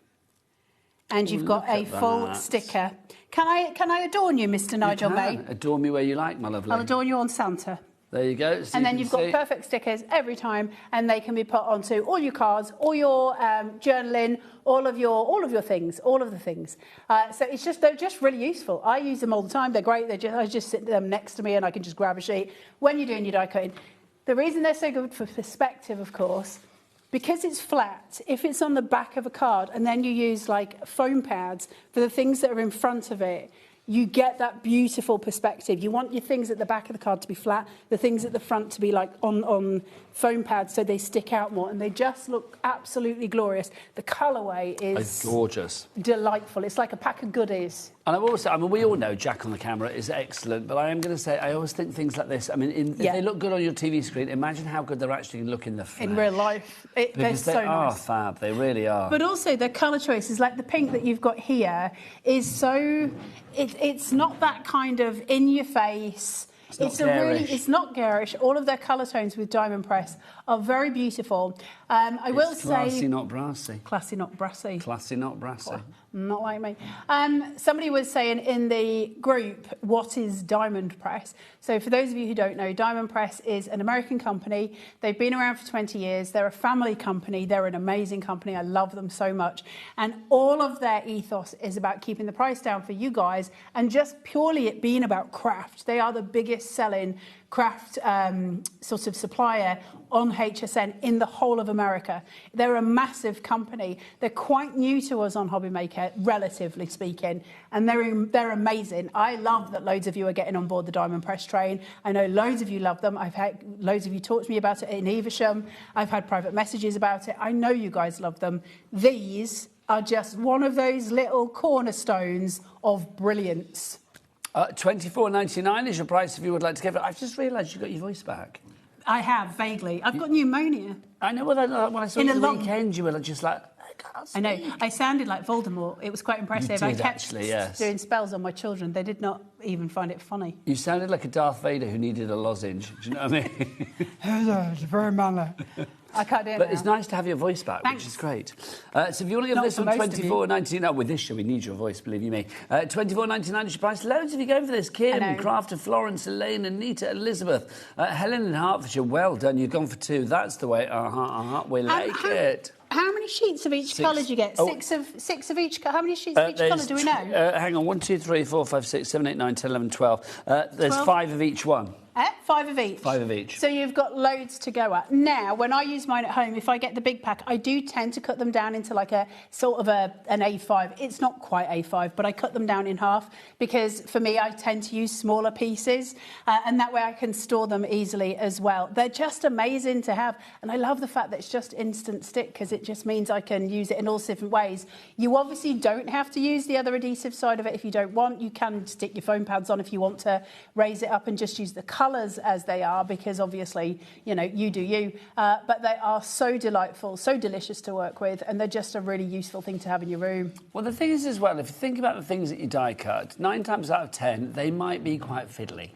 And you've got a full sticker. Can I adorn you, Mr. Nigel May? Adorn me where you like, my lovely. I'll adorn you on Santa. There you go. So and then you've got perfect stickers every time, and they can be put onto all your cards, all your journaling, all of your things, all of the things. So they're just really useful. I use them all the time. They're great. I just sit them next to me, and I can just grab a sheet when you're doing your die cutting. The reason they're so good for perspective, of course, because it's flat, if it's on the back of a card and then you use like foam pads for the things that are in front of it, you get that beautiful perspective. You want your things at the back of the card to be flat, the things at the front to be like on foam pads so they stick out more, and they just look absolutely glorious. The colourway is It's gorgeous. delightful. It's like a pack of goodies. And I mean, we all know Jack on the camera is excellent, but I am going to say, I always think things like this, I mean, if they look good on your TV screen, imagine how good they're actually going to look in the flesh. In real life. They're Because so they are nice. fab, they really are. But also their colour choices, like the pink that you've got here, is so... It's not that kind of in-your-face... It's not garish. All of their colour tones with Diamond Press are very beautiful. I will say... Classy, not brassy. Classy, not brassy. Classy, not brassy. Not like me. Somebody was saying in the group, what is Diamond Press? So for those of you who don't know, Diamond Press is an American company. They've been around for 20 years. They're a family company. They're an amazing company. I love them so much. And all of their ethos is about keeping the price down for you guys and just purely it being about craft. They are the biggest selling craft sort of supplier on HSN in the whole of America. They're a massive company. They're quite new to us on HobbyMaker, relatively speaking, and they're amazing. I love that loads of you are getting on board the Diamond Press train. I know loads of you love them. I've had loads of you talk to me about it in Evesham. I've had private messages about it. I know you guys love them. These are just one of those little cornerstones of brilliance. $24.99 is your price if you would like to give it. I've just realised you got your voice back. I have, vaguely. I've got pneumonia. I know, when I saw you at the weekend, you were just like, I can't speak. I know. I sounded like Voldemort. It was quite impressive. You I did, kept actually, yes. doing spells on my children. They did not even find it funny. You sounded like a Darth Vader who needed a lozenge. Do you know what I mean? It's very manly. I can't do it But now. it's nice to have your voice back, Thanks. which is great. So if you want to give Not this for one most of you. $24.99, with this show, we need your voice, believe you me. $24.99 is your price. Loads of you going for this. Kim, Crafter, Florence, Elaine, Anita, Elizabeth. Helen in Hertfordshire, well done. You've gone for 2. That's the way. We like it. How many sheets of each 6. colour do you get? Oh. Six of each. How many sheets of each colour do we know? Hang on, 1, 2, 3, 4, 5, 6, 7, 8, 9, 10, 11, 12. There's 12. 5 of each one. 5 of each. 5 of each. So you've got loads to go at. Now, when I use mine at home, if I get the big pack, I do tend to cut them down into like a sort of an A5. It's not quite A5, but I cut them down in half because for me, I tend to use smaller pieces and that way I can store them easily as well. They're just amazing to have. And I love the fact that it's just instant stick because it just means I can use it in all different ways. You obviously don't have to use the other adhesive side of it if you don't want. You can stick your foam pads on if you want to raise it up and just use the colours as they are because obviously, you know, you do you. But they are so delightful, so delicious to work with, and they're just a really useful thing to have in your room. Well, the thing is as well, if you think about the things that you die cut, 9 times out of 10, they might be quite fiddly.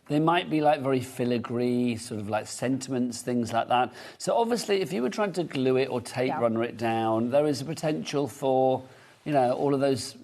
They might be like very filigree, sort of like sentiments, things like that. So obviously, if you were trying to glue it or tape runner it down, there is a potential for, you know, all of those...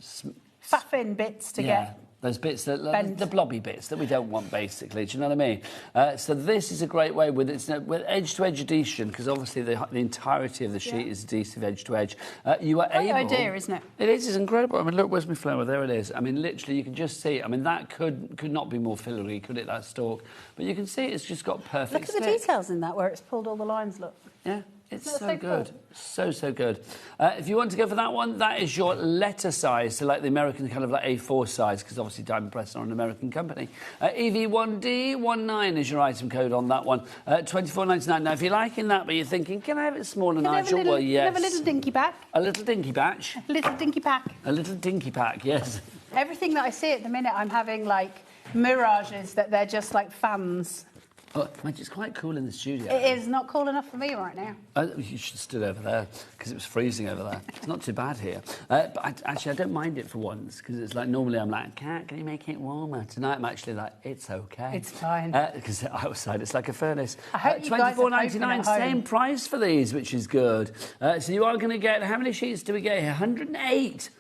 Faffin bits to get... Those bits, the blobby bits that we don't want, basically. Do you know what I mean? So this is a great way with edge-to-edge adhesion, because obviously the entirety of the sheet is adhesive edge-to-edge. You are able... idea, isn't it? It is. It's incredible. I mean, look, where's my flower? There it is. I mean, literally, you can just see it. I mean, that could not be more filigree, could it, that stalk? But you can see it's just got perfect Look at the details in that, where it's pulled all the lines, look. Yeah. It's That's so so good. cool. So good. If you want to go for that one, that is your letter size, so like the American kind of like A4 size, because obviously Diamond Press are an American company. EV1D19 is your item code on that one. $24.99. Now, if you're liking that, but you're thinking, can I have it smaller, Nigel? Well, yes. Can I have a little dinky pack? A little dinky batch. A little dinky pack. A little dinky pack, yes. Everything that I see at the minute, I'm having like mirages that they're just like fans. Oh, it's quite cool in the studio. It is not cool enough for me right now. You should have stood over there, because it was freezing over there. It's not too bad here. But I don't mind it for once, because it's like, normally I'm like, can you make it warmer? Tonight I'm actually like, it's okay. It's fine. Because outside it's like a furnace. I hope you guys are coping $24.99, at home. same price for these, which is good. So you are going to get, how many sheets do we get here? 108.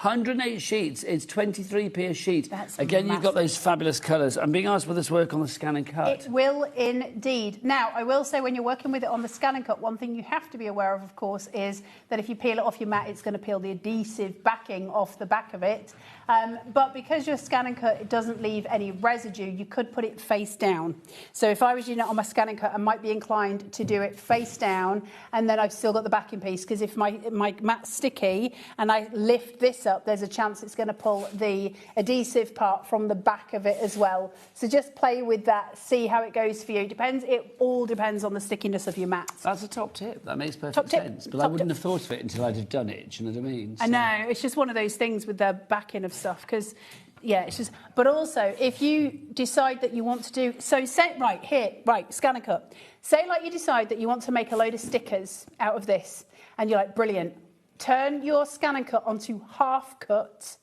108 sheets. It's 23p a sheet. That's Again, massive. you've got those fabulous colours. I'm being asked, will this work on the scan and cut? It will indeed. Now, I will say when you're working with it on the scan and cut, one thing you have to be aware of course, is that if you peel it off your mat, it's going to peel the adhesive backing off the back of it. But because your Scan and Cut, it doesn't leave any residue, you could put it face down. So if I was doing it on my Scan and Cut, I might be inclined to do it face down, and then I've still got the backing piece, because if my mat's sticky and I lift this up, there's a chance it's going to pull the adhesive part from the back of it as well. So just play with that, see how it goes for you. It all depends on the stickiness of your mat. That's a top tip. That makes perfect sense. But I wouldn't have thought of it until I'd have done it. Do you know what I mean? I know. It's just one of those things with the backing of stuff, because, yeah, it's just... But also, if you decide that you want to do... So, say, Scan and Cut. Say, like, you decide that you want to make a load of stickers out of this, and you're like, brilliant. Turn your Scan and Cut onto half cut,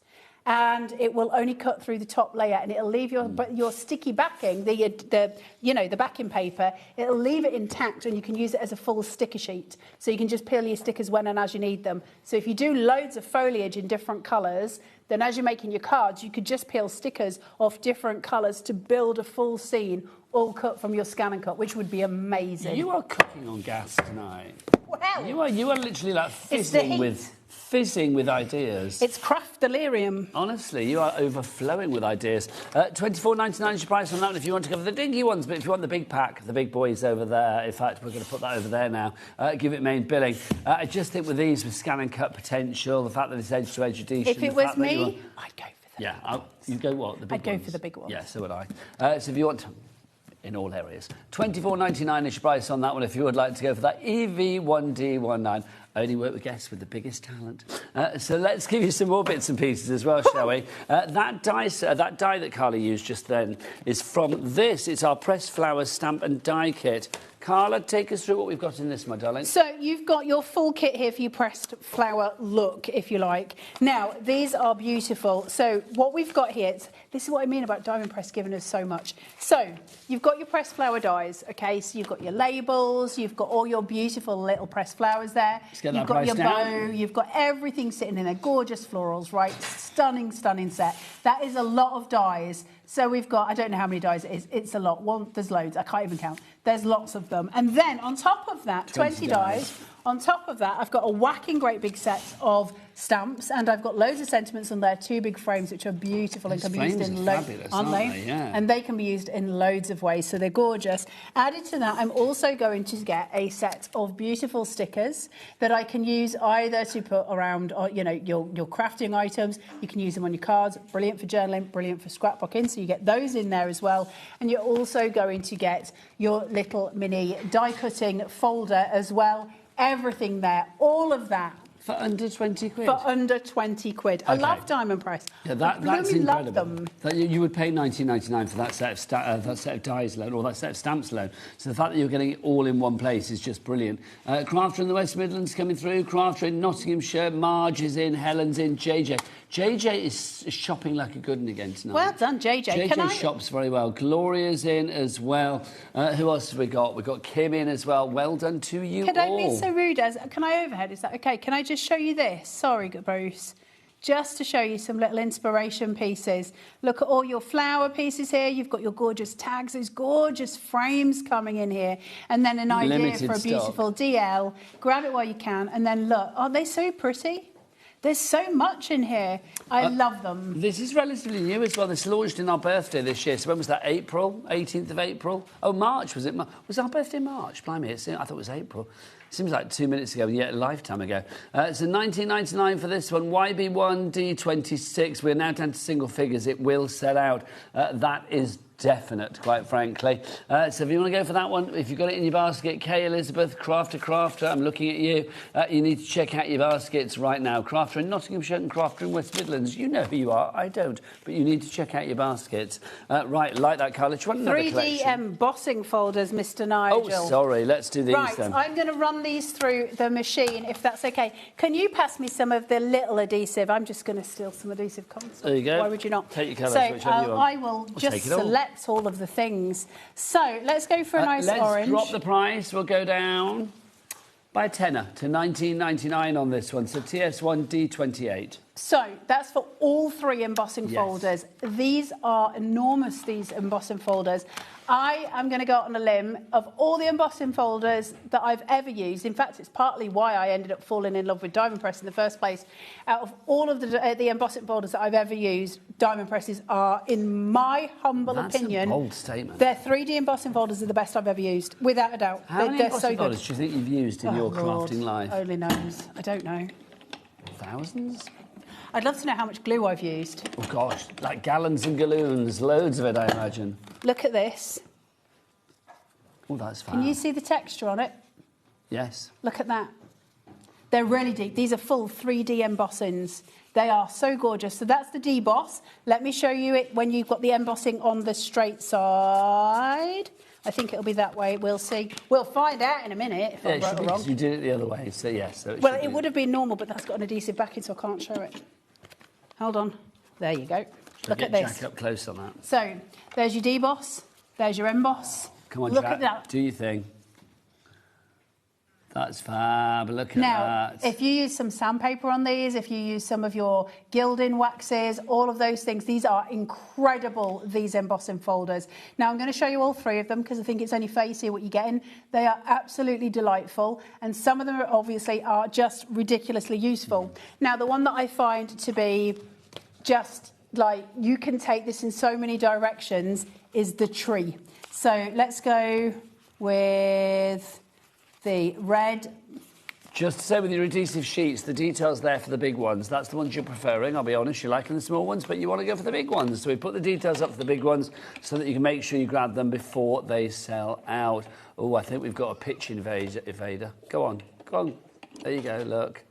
and it will only cut through the top layer, and it'll leave your sticky backing, the backing paper, it'll leave it intact, and you can use it as a full sticker sheet. So you can just peel your stickers when and as you need them. So if you do loads of foliage in different colours, then as you're making your cards, you could just peel stickers off different colours to build a full scene, all cut from your Scan and Cut, which would be amazing. You are cooking on gas tonight. Well, you are literally like fizzing with ideas. It's craft delirium. Honestly, you are overflowing with ideas. $24.99 is your price on that one if you want to cover the dingy ones, but if you want the big pack, the big boys over there, in fact, we're going to put that over there now, give it main billing. I just think with these, with Scan and Cut potential, the fact that it's edge-to-edge adhesion... If it was me, I'd go for them. Yeah, you'd go what? The big I'd ones? go for the big ones. Yeah, so would I. So if you want... in all areas. $24.99 is your price on that one if you would like to go for that EV1D19. Only work with guests with the biggest talent. So let's give you some more bits and pieces as well, shall we? That die that Carla used just then is from this. It's our pressed flowers stamp and die kit. Carla, take us through what we've got in this, my darling. So you've got your full kit here for your pressed flower look, if you like. Now, these are beautiful. So what we've got here, this is what I mean about Diamond Press giving us so much. So you've got your pressed flower dies, okay? So you've got your labels, you've got all your beautiful little pressed flowers there. You've got your bow, you've got everything sitting in there. Gorgeous florals, right? Stunning, stunning set. That is a lot of dies. So we've got, I don't know how many dies it is. It's a lot. There's loads. I can't even count. There's lots of them. And then on top of that, 20 dies. On top of that, I've got a whacking great big set of stamps, and I've got loads of sentiments on there, 2 big frames, which are beautiful and can be used in loads, aren't they? Yeah. And they can be used in loads of ways, so they're gorgeous. Added to that, I'm also going to get a set of beautiful stickers that I can use either to put around, your crafting items. You can use them on your cards. Brilliant for journaling, brilliant for scrapbooking. So you get those in there as well, and you're also going to get your little mini die cutting folder as well. Everything there, all of that. For under 20 quid? For under 20 quid. Okay. I love Diamond Press. Yeah, that's incredible. Love them. You would pay $19.99 for that set of dies alone, or that set of stamps alone. So the fact that you're getting it all in one place is just brilliant. Crafter in the West Midlands coming through. Crafter in Nottinghamshire. Marge is in. Helen's in. JJ. JJ is shopping like a good one again tonight. Well done, JJ. JJ shops very well. Gloria's in as well. Who else have we got? We've got Kim in as well. Well done to you Could all. I be so rude as... Can I overhead? Is that okay? Can I just show you this? Sorry, Bruce. Just to show you some little inspiration pieces. Look at all your flower pieces here. You've got your gorgeous tags, those gorgeous frames coming in here. And then an idea Limited for a beautiful stock. DL. Grab it while you can. And then look, aren't they so pretty? There's so much in here. I love them. This is relatively new as well. This launched in our birthday this year. So when was that? April? 18th of April? Oh, March, was it? Was our birthday March? Blimey, I thought it was April. Seems like 2 minutes ago, yet a lifetime ago. So $19.99 for this one. YB1D26. We're now down to single figures. It will sell out. That is definite, quite frankly. So if you want to go for that one, if you've got it in your basket, Kay Elizabeth, Crafter, I'm looking at you. You need to check out your baskets right now. Crafter in Nottinghamshire and Crafter in West Midlands. You know who you are. I don't. But you need to check out your baskets. Right, like that, Carla. Do you want another 3D collection? embossing folders, Mr. Nigel. Oh, sorry. Let's do these then. Right, I'm going to run these through the machine, if that's okay. Can you pass me some of the little adhesive? I'm just going to steal some adhesive constants. There you go. Why would you not? Take your colours, so whichever you want. I will just select all of the things. So let's go for a nice orange. Let's drop the price. We'll go down by a tenner to $19.99 on this one. So TS1D28. So that's for all 3 embossing folders. These are enormous, these embossing folders. I am going to go out on a limb of all the embossing folders that I've ever used. In fact, it's partly why I ended up falling in love with Diamond Press in the first place. Out of all of the embossing folders that I've ever used, Diamond Presses are, in my humble opinion, That's a bold statement. Their 3D embossing folders are the best I've ever used, without a doubt. How many They're embossing so folders good. do you think you've used in your Lord, crafting life? Only knows. I don't know. Thousands? I'd love to know how much glue I've used. Oh, gosh. Like gallons and galloons. Loads of it, I imagine. Look at this. Oh, that's fine. Can you see the texture on it? Yes. Look at that. They're really deep. These are full 3D embossings. They are so gorgeous. So that's the deboss. Let me show you it when you've got the embossing on the straight side. I think it'll be that way. We'll see. We'll find out in a minute if I'm right or wrong. You did it the other way, so yes. So Well, it would have been normal, but that's got an adhesive backing, so I can't show it. Hold on. There you go. Look at this. Jack up close on that. So there's your deboss. There's your emboss. Come on, Look Jack. at that. Do your thing. That's fab. Look at Now, that. if you use some sandpaper on these, if you use some of your gilding waxes, all of those things, these are incredible, these embossing folders. Now, I'm going to show you all 3 of them because I think it's only fair you see what you're getting. They are absolutely delightful, and some of them are obviously are just ridiculously useful. Now, the one that I find to be just like, you can take this in so many directions, is the tree. So let's go with the red. Just to say with your adhesive sheets, the details there for the big ones. That's the ones you're preferring, I'll be honest. You're liking the small ones, but you want to go for the big ones. So we put the details up for the big ones so that you can make sure you grab them before they sell out. Oh, I think we've got a pitch evader. Go on. There you go, look.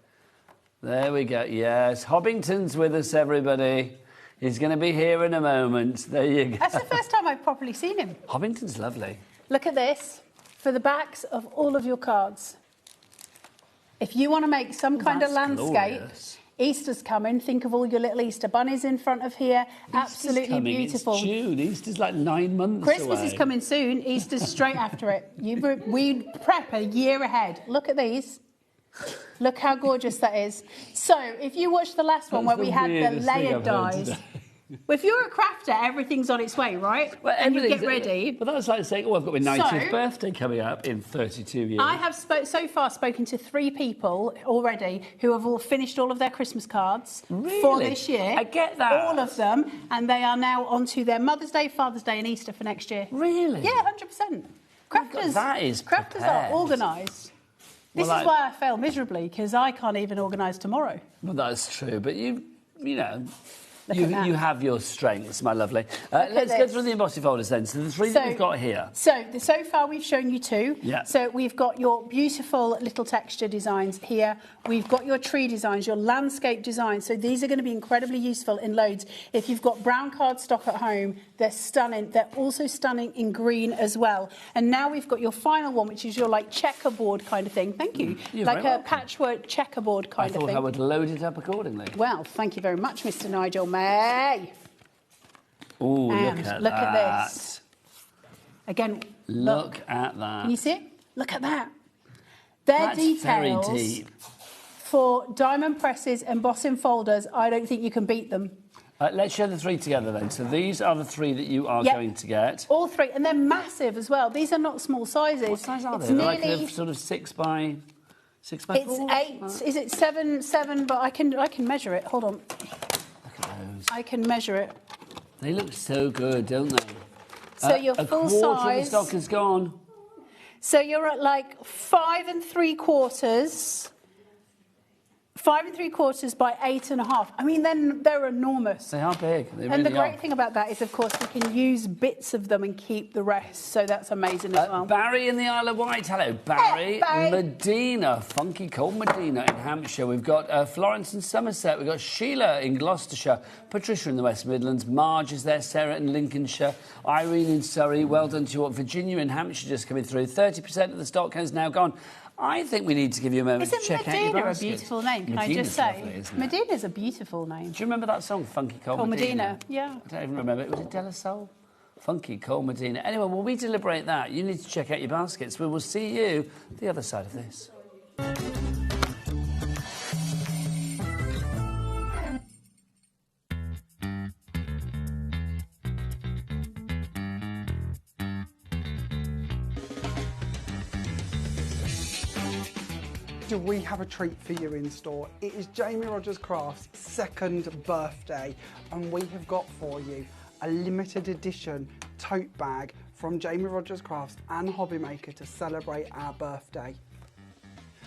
There we go. Yes, Hobbington's with us, everybody. He's going to be here in a moment. There you go. That's the first time I've properly seen him. Hobbington's lovely. Look at this. For the backs of all of your cards. If you want to make some kind of landscape, glorious. Easter's coming. Think of all your little Easter bunnies in front of here. Absolutely beautiful. It's June. Easter's like 9 months Christmas away. is coming soon. Easter's straight after it. We prep a year ahead. Look at these. Look how gorgeous that is. So, if you watched the last one where we had the layered dies. Well, if you're a crafter, everything's on its way, right? Well, and you get ready. But that was like saying, oh, I've got my 90th birthday coming up in 32 years. I have so far spoken to 3 people already who have all finished all of their Christmas cards for this year. I get that. All of them. And they are now on to their Mother's Day, Father's Day and Easter for next year. Really? Yeah, 100%. Crafters, that is crafters are organised. This Well, is why I fail miserably, because I can't even organise tomorrow. Well, that's true. But you know... Look You at that. have your strengths, my lovely. Let's go this. through the embossing folders then. So the 3 that we've got here. So far we've shown you 2. Yeah. So we've got your beautiful little texture designs here. We've got your tree designs, your landscape designs. So these are going to be incredibly useful in loads. If you've got brown cardstock at home, they're stunning. They're also stunning in green as well. And now we've got your final one, which is your like checkerboard kind of thing. Thank you. You're like very a patchwork checkerboard kind of I thought thing. I would load it up accordingly. Well, thank you very much, Mr. Nigel May. Oh, And look at look that. at this. Again, Look at that. Can you see it? Look at that. Their That's details very deep. for diamond presses, embossing folders, I don't think you can beat them. Let's share the 3 together then. So these are the 3 that you are Yep. going to get. All 3, and they're massive as well. These are not small sizes. What size are It's they? They're like nearly- a sort of 6 by 4? It's 8. Is it 7? But I can measure it. Hold on. Look at those. I can measure it. They look so good, don't they? So your a full quarter size. of the stock is gone. So you're at like 5 3/4. 5 3/4 by 8 1/2. I mean, then they're enormous. They are big. They And the really are. great thing about that is, of course, we can use bits of them and keep the rest. So that's amazing as well. Barry in the Isle of Wight. Hello, Barry. Barry. Medina, funky cold Medina in Hampshire. We've got Florence in Somerset. We've got Sheila in Gloucestershire. Patricia in the West Midlands. Marge is there. Sarah in Lincolnshire. Irene in Surrey. Well done to you. Virginia in Hampshire just coming through. 30% of the stock has now gone. I think we need to give you a moment to Isn't check out your Medina a basket. beautiful name? Can I Medina's just say? lovely, isn't it? Medina's a beautiful name. Do you remember that song, Funky Cold Cold Medina? Medina, yeah. I don't even remember. Was it De La Soul? Funky Cold Medina. Anyway, while we deliberate that, you need to check out your baskets. We will see you the other side of this. Do we have a treat for you in store? It is Jamie Rogers Crafts' 2nd birthday, and we have got for you a limited edition tote bag from Jamie Rogers Crafts and HobbyMaker to celebrate our birthday.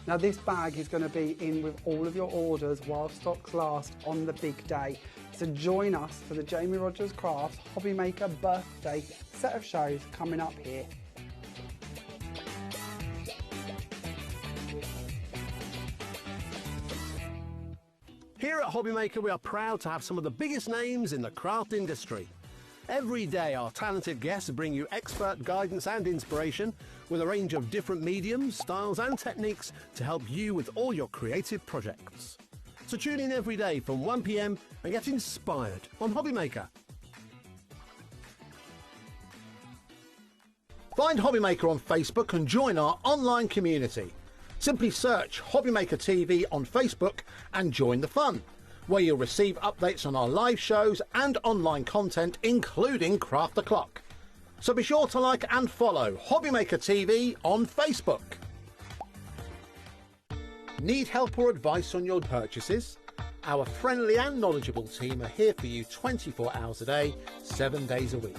Now this bag is going to be in with all of your orders while stocks last on the big day. So join us for the Jamie Rogers Crafts HobbyMaker birthday set of shows coming up here. Here at HobbyMaker, we are proud to have some of the biggest names in the craft industry. Every day, our talented guests bring you expert guidance and inspiration with a range of different mediums, styles and techniques to help you with all your creative projects. So tune in every day from 1 p.m. and get inspired on HobbyMaker. Find HobbyMaker on Facebook and join our online community. Simply search HobbyMaker TV on Facebook and join the fun, where you'll receive updates on our live shows and online content, including Craft the Clock. So be sure to like and follow HobbyMaker TV on Facebook. Need help or advice on your purchases? Our friendly and knowledgeable team are here for you 24 hours a day, 7 days a week.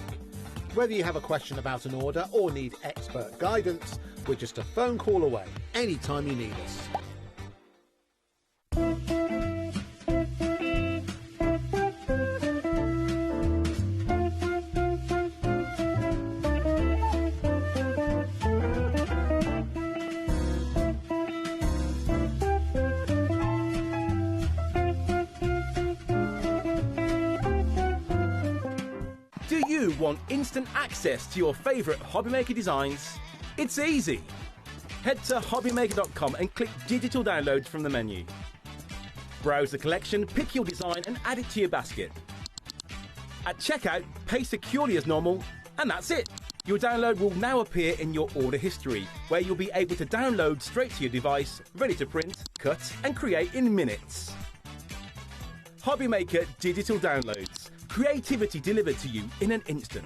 Whether you have a question about an order or need expert guidance, we're just a phone call away anytime you need us. Do you want instant access to your favourite HobbyMaker designs? It's easy. Head to HobbyMaker.com and click Digital Downloads from the menu. Browse the collection, pick your design and add it to your basket. At checkout, pay securely as normal, and that's it. Your download will now appear in your order history, where you'll be able to download straight to your device, ready to print, cut and create in minutes. HobbyMaker Digital Downloads. Creativity delivered to you in an instant.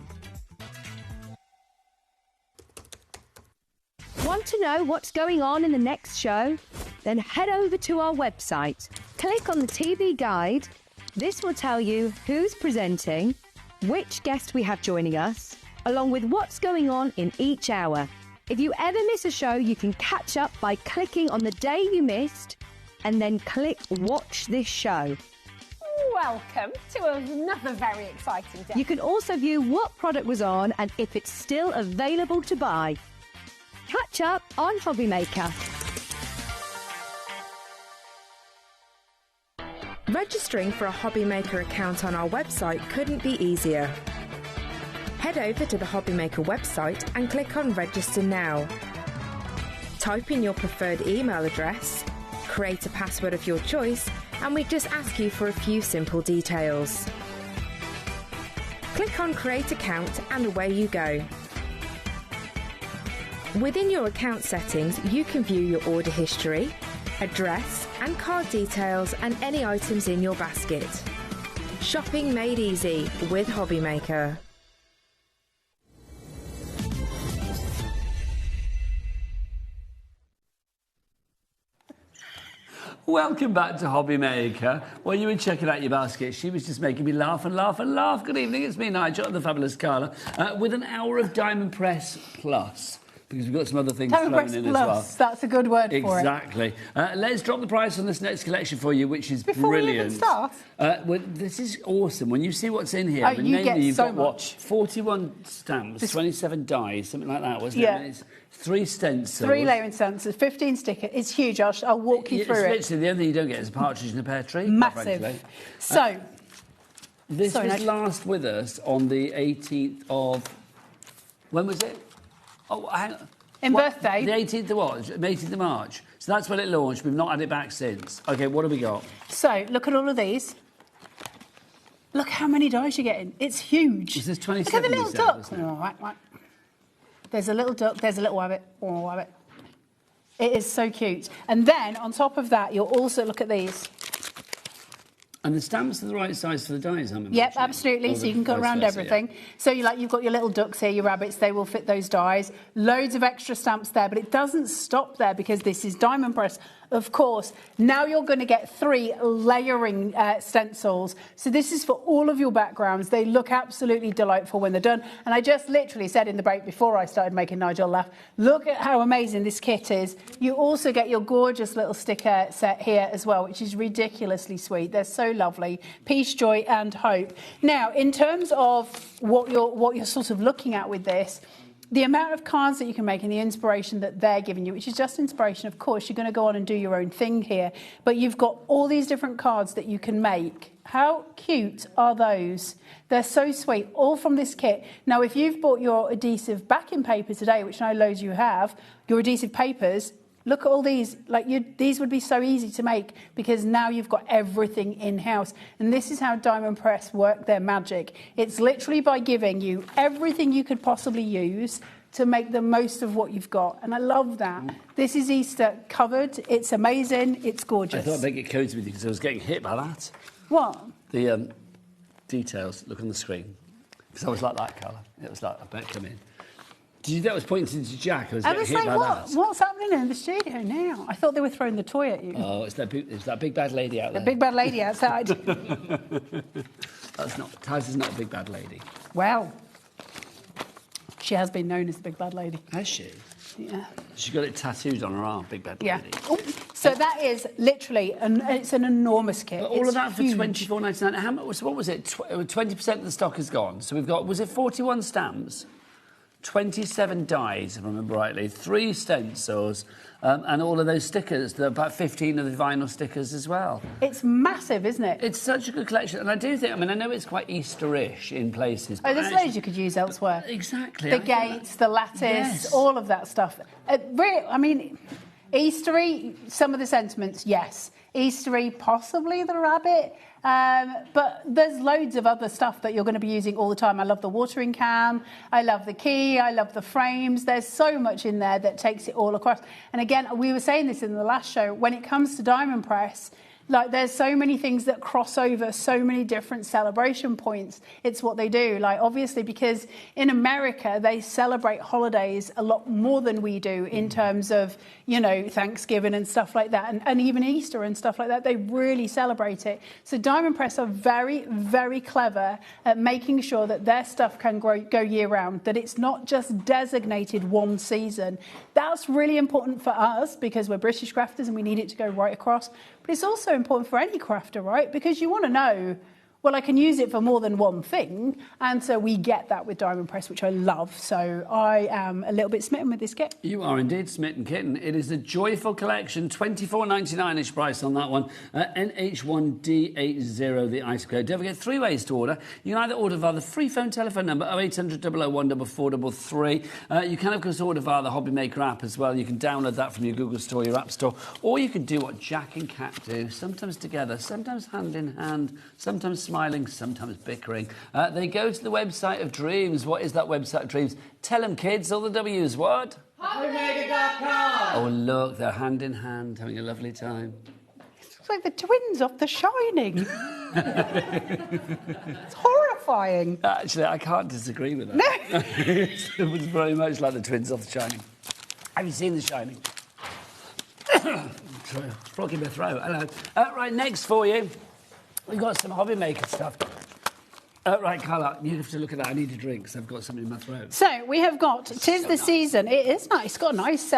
Want to know what's going on in the next show? Then head over to our website. Click on the TV guide. This will tell you who's presenting, which guest we have joining us, along with what's going on in each hour. If you ever miss a show, you can catch up by clicking on the day you missed and then click Watch This Show. Welcome to another very exciting day. You can also view what product was on and if it's still available to buy. Catch up on HobbyMaker. Registering for a HobbyMaker account on our website couldn't be easier. Head over to the HobbyMaker website and click on Register Now. Type in your preferred email address, create a password of your choice, and we just ask you for a few simple details. Click on Create Account and away you go. Within your account settings, you can view your order history, address and card details and any items in your basket. Shopping made easy with HobbyMaker. Welcome back to HobbyMaker. While you were checking out your basket, she was just making me laugh and laugh and laugh. Good evening, it's me, Nigel, and the fabulous Carla, with an hour of Diamond Press Plus, because we've got some other things thrown in as well. That's a good word for it. Exactly. Let's drop the price on this next collection for you, which is Before brilliant. we even start. Well, this is awesome. When you see what's in here, You get you've so got, much. what, 41 stamps, 27 dies, something like that, wasn't Yeah. it? It's 3 stencils. 3 layering stencils, 15 stickers. It's huge. I'll walk you through it. It's literally the only thing you don't get is a partridge in a pear tree. Massive. So, this was last with us on the 18th of... When was it? Oh, hang on. Birthday. The 18th of what? 18th of March. So that's when it launched. We've not had it back since. OK, what have we got? So, look at all of these. Look how many dies you're getting. It's huge. Is this 27? Look at the little duck. Oh, right. There's a little duck. There's a little rabbit. Oh, rabbit. It is so cute. And then, on top of that, you'll also look at these. And the stamps are the right size for the dies, I'm imagining. Yep, absolutely. So you can cut around everything. Yeah. So you've got your little ducks here, your rabbits, they will fit those dies. Loads of extra stamps there, but it doesn't stop there because this is diamond press. Of course, now you're going to get 3 layering stencils. So this is for all of your backgrounds. They look absolutely delightful when they're done. And I just literally said in the break before I started making Nigel laugh, look at how amazing this kit is. You also get your gorgeous little sticker set here as well, which is ridiculously sweet. They're so lovely. Peace, joy and hope. Now, in terms of what you're sort of looking at with this, the amount of cards that you can make and the inspiration that they're giving you, which is just inspiration, of course, you're going to go on and do your own thing here. But you've got all these different cards that you can make. How cute are those? They're so sweet, all from this kit. Now, if you've bought your adhesive backing paper today, which I know loads of you have, your adhesive papers, look at all these. These would be so easy to make because now you've got everything in-house. And this is how Diamond Press work their magic. It's literally by giving you everything you could possibly use to make the most of what you've got. And I love that. This is Easter covered. It's amazing. It's gorgeous. I thought I'd make it cozy with you because I was getting hit by that. What? The details. Look on the screen. Because I was like that, Carla. It was like, I better come in. Did you think I was pointing to Jack? I was getting hit by that. What's happening in the studio now? I thought they were throwing the toy at you. Oh, it's that big bad lady out there. The big bad lady outside. Taz is not a big bad lady. Well, she has been known as the big bad lady. Has she? Yeah. She got it tattooed on her arm, big bad lady. Oh, so that is literally, it's an enormous kit. But all of that for $24.99. How much? What was it? 20% of the stock is gone. So we've got, was it 41 stamps? 27 dies, if I remember rightly, 3 stencils, and all of those stickers. There are about 15 of the vinyl stickers as well. It's massive, isn't it? It's such a good collection. And I do think, I know it's quite Easter-ish in places. Oh, there's loads you could use elsewhere. Exactly. The gates, the lattice, all of that stuff. Eastery, some of the sentiments, yes. Eastery, possibly the rabbit. But there's loads of other stuff that you're going to be using all the time. I love the watering can. I love the key. I love the frames. There's so much in there that takes it all across. And again, we were saying this in the last show, when it comes to Diamond Press, there's so many things that cross over, so many different celebration points. It's what they do. Obviously, because in America, they celebrate holidays a lot more than we do in terms of, Thanksgiving and stuff like that. And even Easter and stuff like that. They really celebrate it. So Diamond Press are very, very clever at making sure that their stuff can go year round, that it's not just designated one season. That's really important for us because we're British crafters and we need it to go right across. But it's also important for any crafter, right? Because you want to know, well, I can use it for more than one thing. And so we get that with Diamond Press, which I love. So I am a little bit smitten with this kit. You are indeed smitten, kitten. It is a joyful collection. $24.99-ish price on that one. NH1D80, the item code. Don't forget, 3 ways to order. You can either order via the free phone telephone number 0800 001 4433. You can, of course, order via the HobbyMaker app as well. You can download that from your Google Store, your App Store. Or you can do what Jack and Kat do, sometimes together, sometimes hand in hand, sometimes smiling, sometimes bickering. They go to the website of dreams. What is that website of dreams? Tell them, kids, all the W's. What? HobbyMaker.com. Oh, look, they're hand in hand, having a lovely time. It's like the twins of The Shining. It's horrifying. Actually, I can't disagree with that. No. It was very much like the twins of The Shining. Have you seen The Shining? Sorry, frogging my throat. Hello. Right, next for you. We've got some HobbyMaker stuff. Right, Carla, you have to look at that. I need a drink because I've got something in my throat. So we have got, 'tis the season. It is nice. It's got a nice,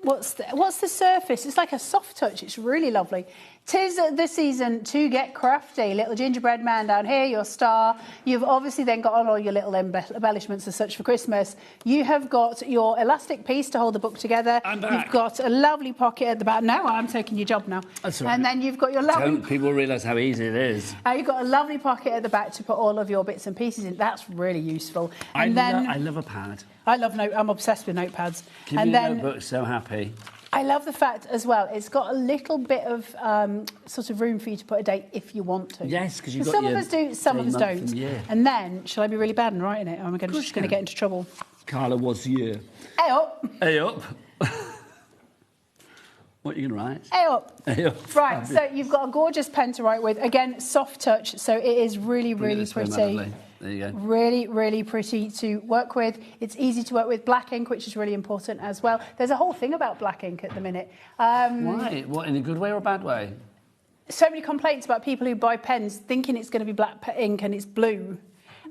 what's the surface? It's like a soft touch. It's really lovely. 'Tis the season to get crafty. Little gingerbread man down here, your star. You've obviously then got all your little embellishments as such for Christmas. You have got your elastic piece to hold the book together. I'm back. You've got a lovely pocket at the back. No, I'm taking your job now. That's all right. And then you've got your lovely... Don't people realise how easy it is? You've got a lovely pocket at the back to put all of your bits and pieces in. That's really useful. And I love a pad. I'm obsessed with notepads. Give me a notebook, so happy. I love the fact as well, it's got a little bit of sort of room for you to put a date if you want to. Yes, because you've got some of us do, some of us don't. And then, shall I be really bad and writing it? Or am I just going to get into trouble? Carla, what's the year? Hey up. Hey up. What are you going to write? Hey up. Hey up. Right, so you've got a gorgeous pen to write with. Again, soft touch, so it is really, really pretty. There you go. Really, really pretty to work with. It's easy to work with. Black ink, which is really important as well. There's a whole thing about black ink at the minute. Why? What, in a good way or a bad way? So many complaints about people who buy pens thinking it's going to be black ink and it's blue.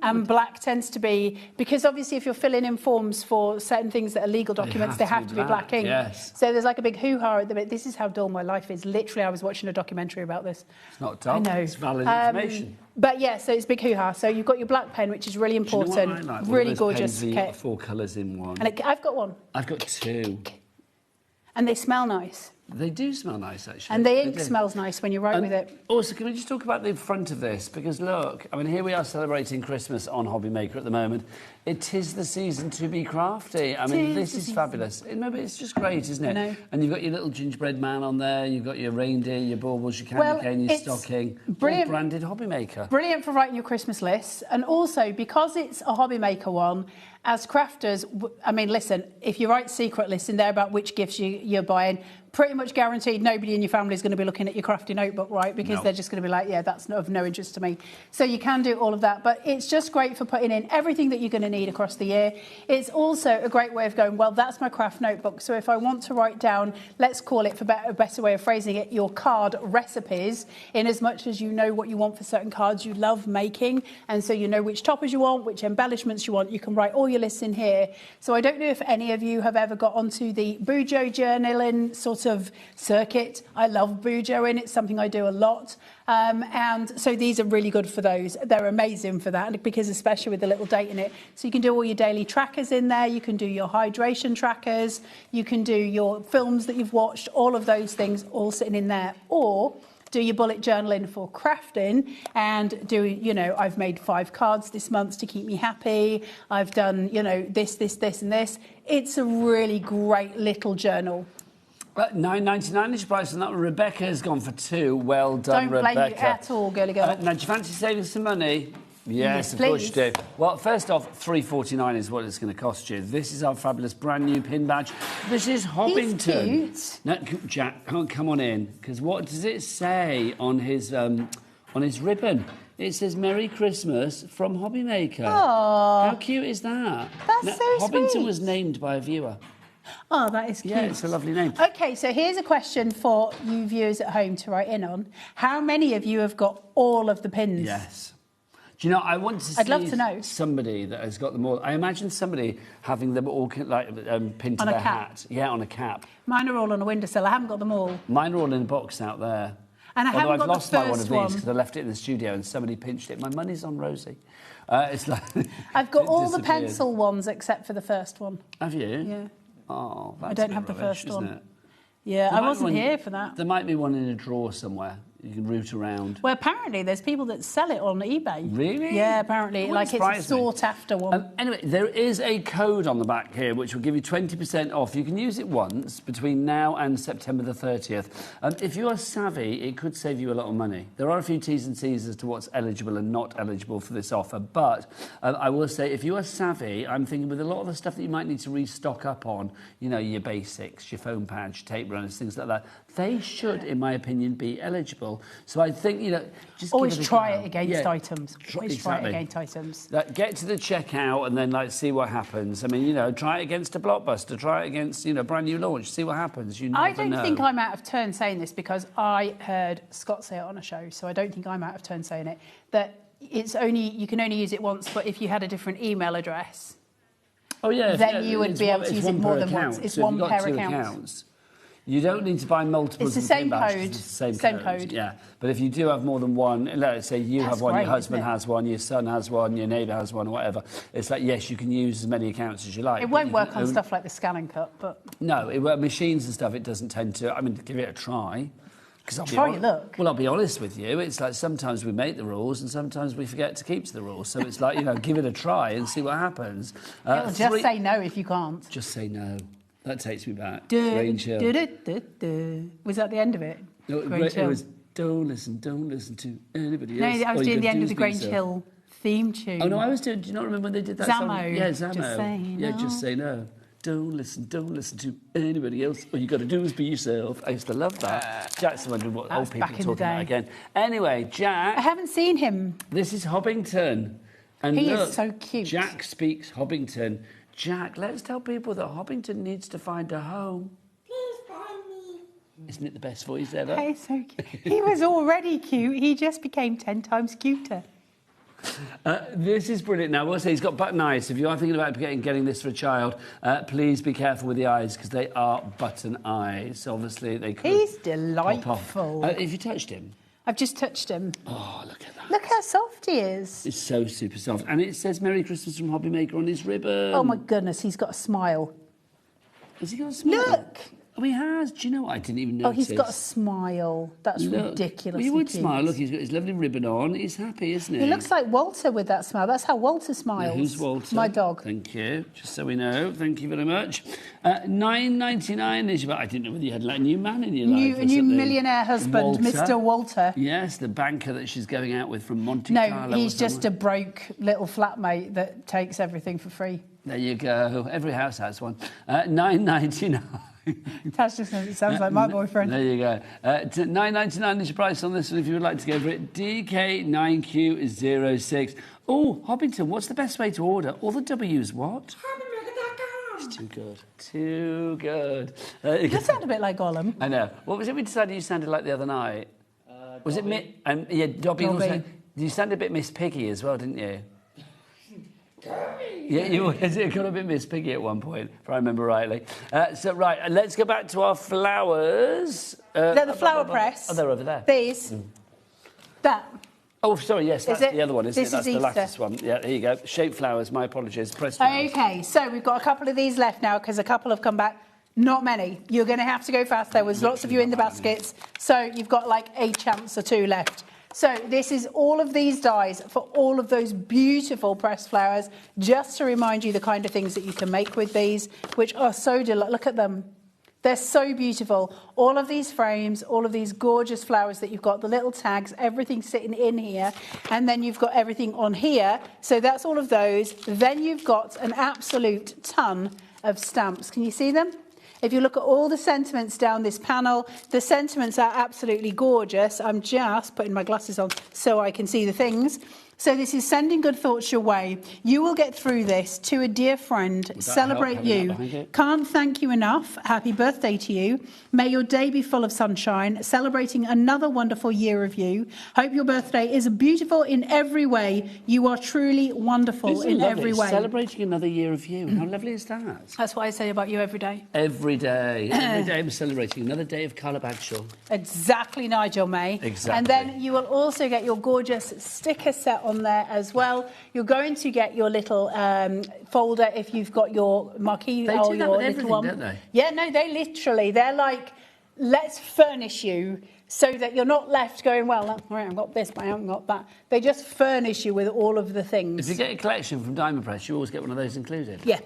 And black tends to be, because obviously if you're filling in forms for certain things that are legal documents, they have to be black ink. Yes. So there's like a big hoo-ha at the minute. This is how dull my life is. Literally, I was watching a documentary about this. It's not dull. I know. It's valid information. But yeah, so it's big hoo-ha. So you've got your black pen, which is really important. Do you know what I like? Really gorgeous. Pens, you've got 4 colours in one. And I've got one. I've got 2. And they smell nice. They do smell nice, actually. And the ink smells nice when you write with it. Also, can we just talk about the front of this? Because look, I mean, here we are celebrating Christmas on HobbyMaker at the moment. It is the season to be crafty. I mean, this is fabulous. No, but it's just great, isn't it? I know. And you've got your little gingerbread man on there. You've got your reindeer, your baubles, your candy cane, your stocking. Brilliant. All branded HobbyMaker. Brilliant for writing your Christmas lists. And also, because it's a HobbyMaker one, as crafters, I mean, listen, if you write secret lists in there about which gifts you're buying, pretty much guaranteed nobody in your family is going to be looking at your crafty notebook, right? Because they're just going to be like, yeah, that's of no interest to me. So you can do all of that. But it's just great for putting in everything that you're going to need across the year. It's also a great way of going, well, that's my craft notebook. So if I want to write down, let's call it, for a better way of phrasing it, your card recipes, in as much as you know what you want for certain cards you love making. And so you know which toppers you want, which embellishments you want. You can write all your lists in here. So I don't know if any of you have ever got onto the Bujo journaling sort of circuit. I love Bujoing. It's something I do a lot. And so these are really good for those. They're amazing for that, because especially with the little date in it. So you can do all your daily trackers in there. You can do your hydration trackers. You can do your films that you've watched, all of those things all sitting in there. Or do your bullet journaling for crafting and do, you know, I've made 5 cards this month to keep me happy. I've done, you know, this, and this. It's a really great little journal. $9.99 is your price on that one. Rebecca has gone for 2. Well done, Rebecca. Don't blame you at all, girly girl. Now, do you fancy saving some money? Yes, of please. course you do. Well, first off, $3.49 is what it's going to cost you. This is our fabulous brand new pin badge. This is Hobbington. He's cute. No, Jack, come on in, because what does it say on his ribbon? It says "Merry Christmas from HobbyMaker." Aww. How cute is that? That's so Hobbington sweet. was named by a viewer. Oh, that is cute. Yeah, it's a lovely name. OK, so here's a question for you viewers at home to write in on. How many of you have got all of the pins? Yes. Do you know, I want to see I'd love to know. somebody that has got them all. I imagine somebody having them all like pinned to On a their cap. hat. Yeah, on a cap. Mine are all on a windowsill. I haven't got them all. Mine are all in a box out there. And I Although haven't I've got lost the my one of first these one. because I left it in the studio and somebody pinched it. My money's on Rosie. It's like I've got it all the disappeared. pencil ones except for the first one. Have you? Yeah. Oh, that's I don't a bit have the rubbish, first one. isn't it? Yeah, There I might be wasn't one- here for that. There might be one in a drawer somewhere. You can root around. Well, apparently there's people that sell it on eBay. Really? Yeah, apparently. It Like wouldn't it's a surprise me. sought after one. Anyway, there is a code on the back here which will give you 20% off. You can use it once between now and September the 30th. If you are savvy, it could save you a lot of money. There are a few T's and C's as to what's eligible and not eligible for this offer. But I will say, if you are savvy, I'm thinking with a lot of the stuff that you might need to restock up on, you know, your basics, your foam pads, your tape runners, things like that, they should, in my opinion, be eligible. So I think, you know, just Always give it a try go. it against Yeah. items. Always try it Exactly. against items. Like, get to the checkout and then like see what happens. I mean, you know, try it against a blockbuster, try it against, you know, brand new launch, see what happens. You never I don't know. think I'm out of turn saying this because I heard Scott say it on a show, so I don't think I'm out of turn saying it. That it's only you can only use it once, but if you had a different email address, oh yeah, then you would it's be one- able to it's use one it more per than account. once. It's So if one you've got per two account. accounts, you don't need to buy multiples. It's the of same pin badges, code. it's the Same code. Yeah, but if you do have more than one, let's say you That's have one, great, your husband isn't it? has one, your son has one, your neighbour has one, or whatever. It's like yes, you can use as many accounts as you like. It but won't you work can on stuff like the scan and cut, but No, machines and stuff, it doesn't tend to. I mean, give it a try. 'Cause Try your luck. Well, I'll be honest with you. It's like sometimes we make the rules and sometimes we forget to keep to the rules. So it's like, you know, give it a try and see what happens. it'll just say no if you can't. Just say no. That takes me back. Du- Grange Hill. du- du- du- du. Was that the end of it? No, Grange it Hill. was don't listen to anybody No, else. I was All you doing the gotta end do of the is be Grange yourself. Hill theme tune. Oh, no, I was doing... Do you not remember when they did that Zammo. song? Yeah, Zammo. Just say Yeah, no. just say no. Don't listen to anybody else. All you got to do is be yourself. I used to love that. Jack's wondering what old people are talking about again. Anyway, Jack. I haven't seen him. This is Hobbington. And He look, is so cute. Jack speaks Hobbington. Jack, let's tell people that Hobbington needs to find a home. Please find me. Isn't it the best voice ever? That is so cute. He was already cute. He just became 10 times cuter. This is brilliant. Now, I will say he's got button eyes. If you are thinking about getting this for a child, please be careful with the eyes because they are button eyes. Obviously, they could He's pop delightful. off. Have you touched him? I've just touched him. Oh, look at that. Look how soft he is. It's so super soft. And it says Merry Christmas from HobbyMaker on his ribbon. Oh, my goodness, he's got a smile. Has he got a smile? Look. Oh, he has. Do you know what? I didn't even Oh, notice. he's got a smile. That's ridiculous. Well, you would smile. Look, he's got his lovely ribbon on. He's happy, isn't he? He looks like Walter with that smile. That's how Walter smiles. Now, who's Walter? My dog. Thank you. Just so we know. Thank you very much. $9.99 is about. I didn't know whether you had like a new man in your life. A new millionaire husband, Walter. Mr. Walter. Yes, the banker that she's going out with from Monte No, Carlo. he's just a broke little flatmate that takes everything for free. There you go. Every house has one. $9.99. That's just it sounds like my boyfriend. There you go. $9.99 is your price on this one if you would like to go for it. DK9Q06. Oh, Hobbington, what's the best way to order? All the W's, what? It's too good. Too good. You sound a bit like Gollum. I know. What was it we decided you sounded like the other night? Was it Dobby? Also, you sounded a bit Miss Piggy as well, didn't you? Yeah, you got a bit Miss Piggy at one point, if I remember rightly. Right, let's go back to our flowers. They're the flower press. Oh, they're over there. These. That. Oh, sorry, yes, that's the other one, isn't it? That's the Easter. lattice one. Yeah, there you go. Shaped flowers, my apologies. Pressed flowers. Okay, so we've got a couple of these left now because a couple have come back. Not many. You're going to have to go fast. There was lots of you in the baskets. So you've got like a chance or two left. So this is all of these dies for all of those beautiful pressed flowers, just to remind you the kind of things that you can make with these, which are so delightful. Look at them. They're so beautiful. All of these frames, all of these gorgeous flowers that you've got, the little tags, everything sitting in here, and then you've got everything on here. So that's all of those. Then you've got an absolute ton of stamps. Can you see them? If you look at all the sentiments down this panel, the sentiments are absolutely gorgeous. I'm just putting my glasses on so I can see the things. So this is sending good thoughts your way. You will get through this to a dear friend, celebrate you. Can't thank you enough. Happy birthday to you. May your day be full of sunshine, celebrating another wonderful year of you. Hope your birthday is beautiful in every way. You are truly wonderful in every way. Celebrating another year of you. How lovely is that? That's what I say about you every day. Every day. Every day I'm celebrating another day of Carla Bagshaw. Exactly, Nigel May. Exactly. And then you will also get your gorgeous sticker set on there as well. You're going to get your little folder if you've got your marquee They or do that your with little everything, one. don't they? Yeah, no, they're like, let's furnish you so that you're not left going, well, all right, I've got this, but I haven't got that. They just furnish you with all of the things. If you get a collection from Diamond Press, you always get one of those included. Yeah,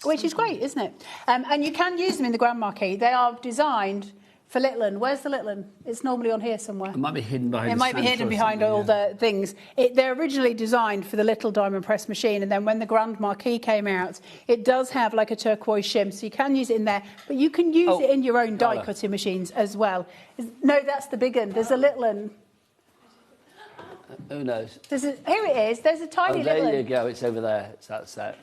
which is great, isn't it? And you can use them in the Grand Marquee. They are designed for little 'un. Where's the little 'un? It's normally on here somewhere. It might be hidden behind It might be hidden behind all the things. They're originally designed for the little diamond press machine, and then when the Grand Marquee came out, it does have like a turquoise shim, so you can use it in there, but you can use it in your own die cutting machines as well. No, that's the big 'un. There's a little 1. Who knows? Here it is. There's a tiny little 'un. There you go. It's over there. It's that set.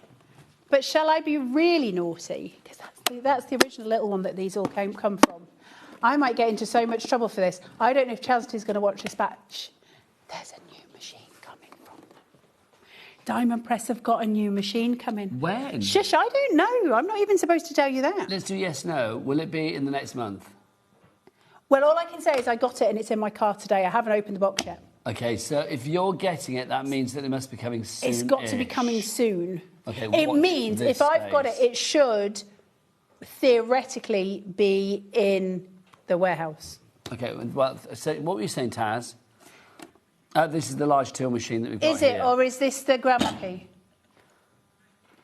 But shall I be really naughty? Because that's the original little one that these all come from. I might get into so much trouble for this. I don't know if Charity's going to watch this back. Shh. There's a new machine coming from them. Diamond Press have got a new machine coming. When? Shush, I don't know. I'm not even supposed to tell you that. Let's do yes, no. Will it be in the next month? Well, all I can say is I got it and it's in my car today. I haven't opened the box yet. Okay, so if you're getting it, that means that it must be coming soon. It's got to be coming soon. Okay, it means if I've got it, it should theoretically be in the warehouse. Okay, well, so what were you saying, Taz? This is the large till machine that we've got Is it, here. or is this the Grand Marquee?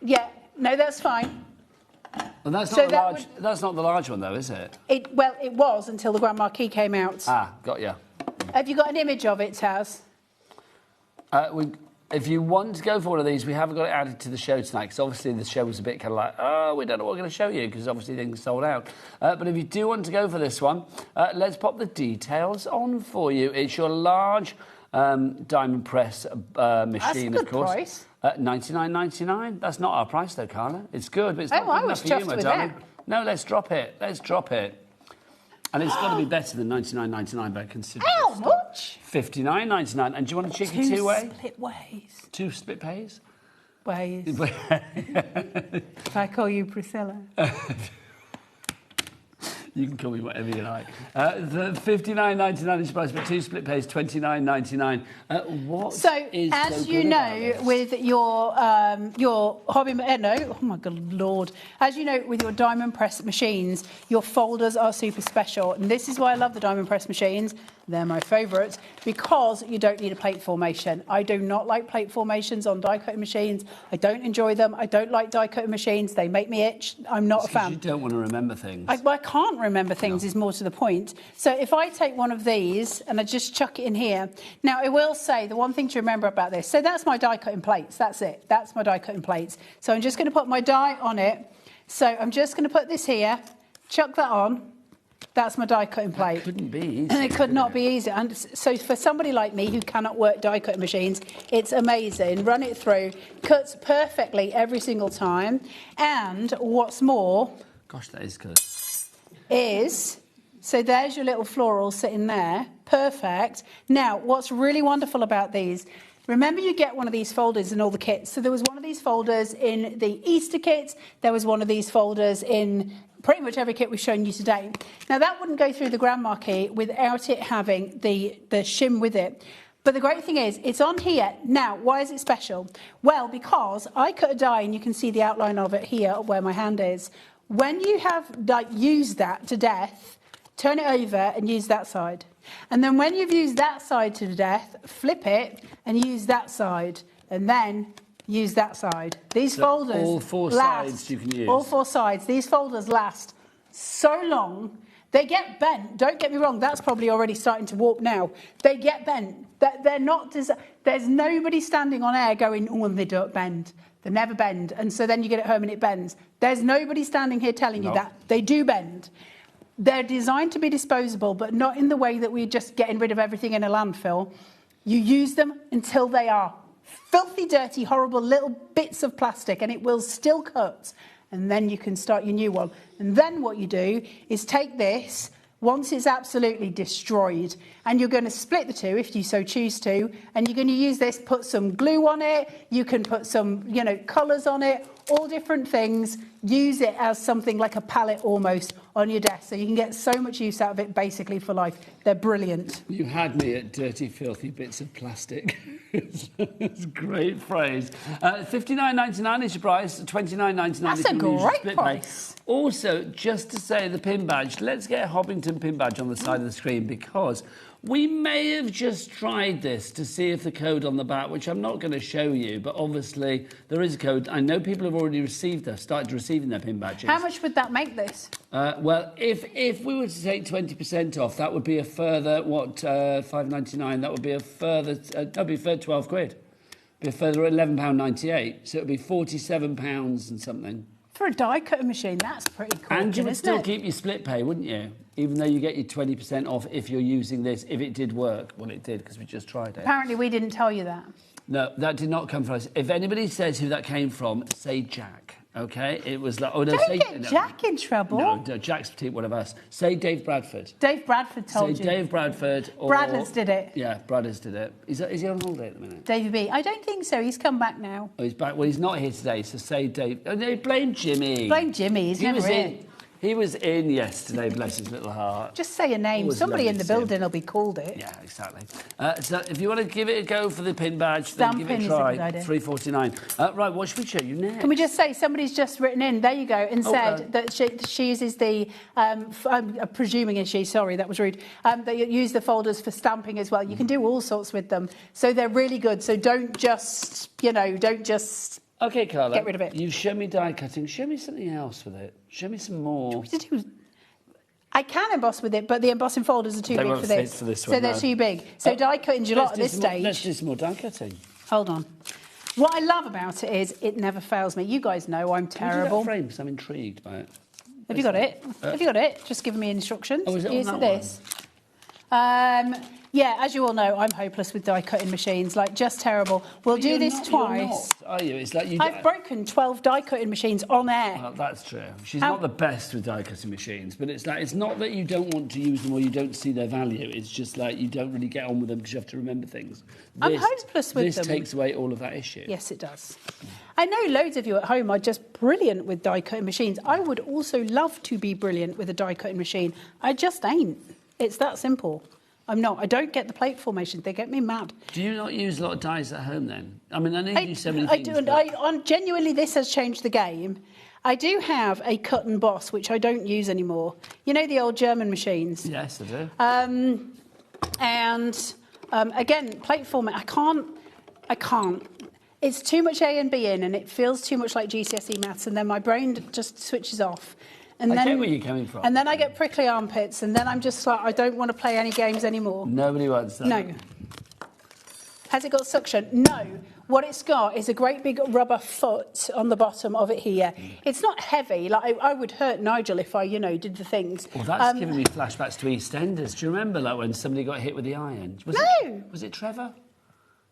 Yeah, no, that's fine. Well, that's So not, that that's not the large one, though, is it? It was until the Grand Marquee came out. Ah, got ya. Have you got an image of it, Taz? If you want to go for one of these, we haven't got it added to the show tonight because obviously the show was a bit kind of like, oh, we don't know what we're going to show you because obviously things sold out. But if you do want to go for this one, let's pop the details on for you. It's your large diamond press machine, That's a of course. price. $99.99. That's not our price though, Carla. It's good, but it's not I good was enough for you, chuffed my with darling. that. No, let's drop it. Let's drop it. And it's got to be better than $99.99 by considerable. How much? $59.99. And do you want a cheeky two-way? Split ways. 2 split pays? Ways. If I call you Priscilla. You can call me whatever you like. The $59.99 is price, but 2 split pays $29.99. What So, is as so you good about know, this? with your hobby, oh my good lord, as you know, with your diamond press machines, your folders are super special, and this is why I love the diamond press machines. They're my favourites because you don't need a plate formation. I do not like plate formations on die cutting machines. I don't enjoy them. I don't like die cutting machines. They make me itch. I'm not a fan. You don't want to remember things. I can't remember things is more to the point. So if I take one of these and I just chuck it in here. Now, I will say the one thing to remember about this. So that's my die cutting plates. That's it. That's my die cutting plates. So I'm just going to put my die on it. So I'm just going to put this here, chuck that on. That's my die cutting plate. It couldn't be easy. And it could not be easy. And so for somebody like me who cannot work die cutting machines, it's amazing. Run it through, cuts perfectly every single time. And what's more... Gosh, that is good. ...is... So there's your little floral sitting there. Perfect. Now, what's really wonderful about these... Remember, you get one of these folders in all the kits. So there was one of these folders in the Easter kits. There was one of these folders in pretty much every kit we've shown you today. Now, that wouldn't go through the Grand Marquee without it having the shim with it. But the great thing is, it's on here. Now, why is it special? Well, because I cut a die, and you can see the outline of it here where my hand is. When you have used that to death, turn it over and use that side. And then when you've used that side to death, flip it and use that side. And then use that side. These folders all 4 last, sides you can use. All 4 sides. These folders last so long. They get bent. Don't get me wrong. That's probably already starting to warp now. They get bent. They're not... There's nobody standing on air going, oh, and they don't bend. They never bend. And so then you get it home and it bends. There's nobody standing here telling you that. They do bend. They're designed to be disposable, but not in the way that we're just getting rid of everything in a landfill. You use them until they are filthy, dirty, horrible little bits of plastic, and it will still cut. And then you can start your new one. And then what you do is take this, once it's absolutely destroyed, and you're going to split the two if you so choose to, and you're going to use this, put some glue on it, you can put some, colours on it, all different things. Use it as something like a palette almost on your desk, so you can get so much use out of it basically for life. They're brilliant. You had me at dirty, filthy bits of plastic. It's a great phrase. $59.99 is your price. $29.99. That's a great price. Also, just to say the pin badge, let's get a Hobbington pin badge on the side of the screen because we may have just tried this to see if the code on the back, which I'm not going to show you, but obviously there is a code. I know people have already started receiving their pin badges. How much would that make this? Well, if we were to take 20% off, that would be a further, $5.99? That would be a further, that'd be a further 12 quid. It'd be a further £11.98. So it would be £47 and something. For a die cutting machine, that's pretty cool. And you would still keep your split pay, wouldn't you? Even though you get your 20% off if you're using this, if it did work. Well, it did, because we just tried it. Apparently, we didn't tell you that. No, that did not come from us. If anybody says who that came from, say Jack, OK? It was like... Oh, no, Don't get Jack in trouble. No, Jack's one of us. Say Dave Bradford. Dave Bradford told you. Say Dave Bradford or... Bradders did it. Yeah, Bradders did it. Is he on holiday at the minute? Davey B. I don't think so. He's come back now. Oh, he's back. Well, he's not here today, so say Dave... Oh, no, blame Jimmy. Blame Jimmy. He's never in. He was in yesterday, bless his little heart. Just say a name. Somebody in the building will be called it. Yeah, exactly. So if you want to give it a go for the pin badge, then give it a try. $3.49. Right, what should we show you next? Can we just say somebody's just written in, there you go, and said that she uses the, I'm presuming is she, sorry, that was rude, that you use the folders for stamping as well. You can do all sorts with them. So they're really good. So don't just, OK, Carla. Get rid of it. You've shown me die cutting. Show me something else with it. Show me some more. I can emboss with it, but the embossing folders are too big for this. For this so they're too big. So die cutting's a lot at this stage. Let's do some more die cutting. Hold on. What I love about it is it never fails me. You guys know I'm terrible. Can you do that frame? Because I'm intrigued by it. Have you got it? Have you got it? Just giving me instructions. Oh, is it on Here's that this. Yeah, as you all know, I'm hopeless with die cutting machines, like just terrible. We'll do this twice. You're not, are you? It's like you. I've broken 12 die cutting machines on air. Well, that's true. She's not the best with die cutting machines, but it's like it's not that you don't want to use them or you don't see their value. It's just like you don't really get on with them because you have to remember things. I'm hopeless with them. This takes away all of that issue. Yes, it does. I know loads of you at home are just brilliant with die cutting machines. I would also love to be brilliant with a die cutting machine. I just ain't. It's that simple. I'm not. I don't get the plate formation. They get me mad. Do you not use a lot of dies at home then? I mean, I know you do so many I things. do, and genuinely, this has changed the game. I do have a cut and boss, which I don't use anymore. You know the old German machines? Yes, I do. Again, plate format. I can't. It's too much A and B in, and it feels too much like GCSE maths, and then my brain just switches off. And I then, get where you're coming from. And then I get prickly armpits, and then I'm just like, I don't want to play any games anymore. Nobody wants that. No. Has it got suction? No. What it's got is a great big rubber foot on the bottom of it here. It's not heavy. Like I would hurt Nigel if I, did the things. Well, that's giving me flashbacks to EastEnders. Do you remember, like, when somebody got hit with the iron? Was it Trevor?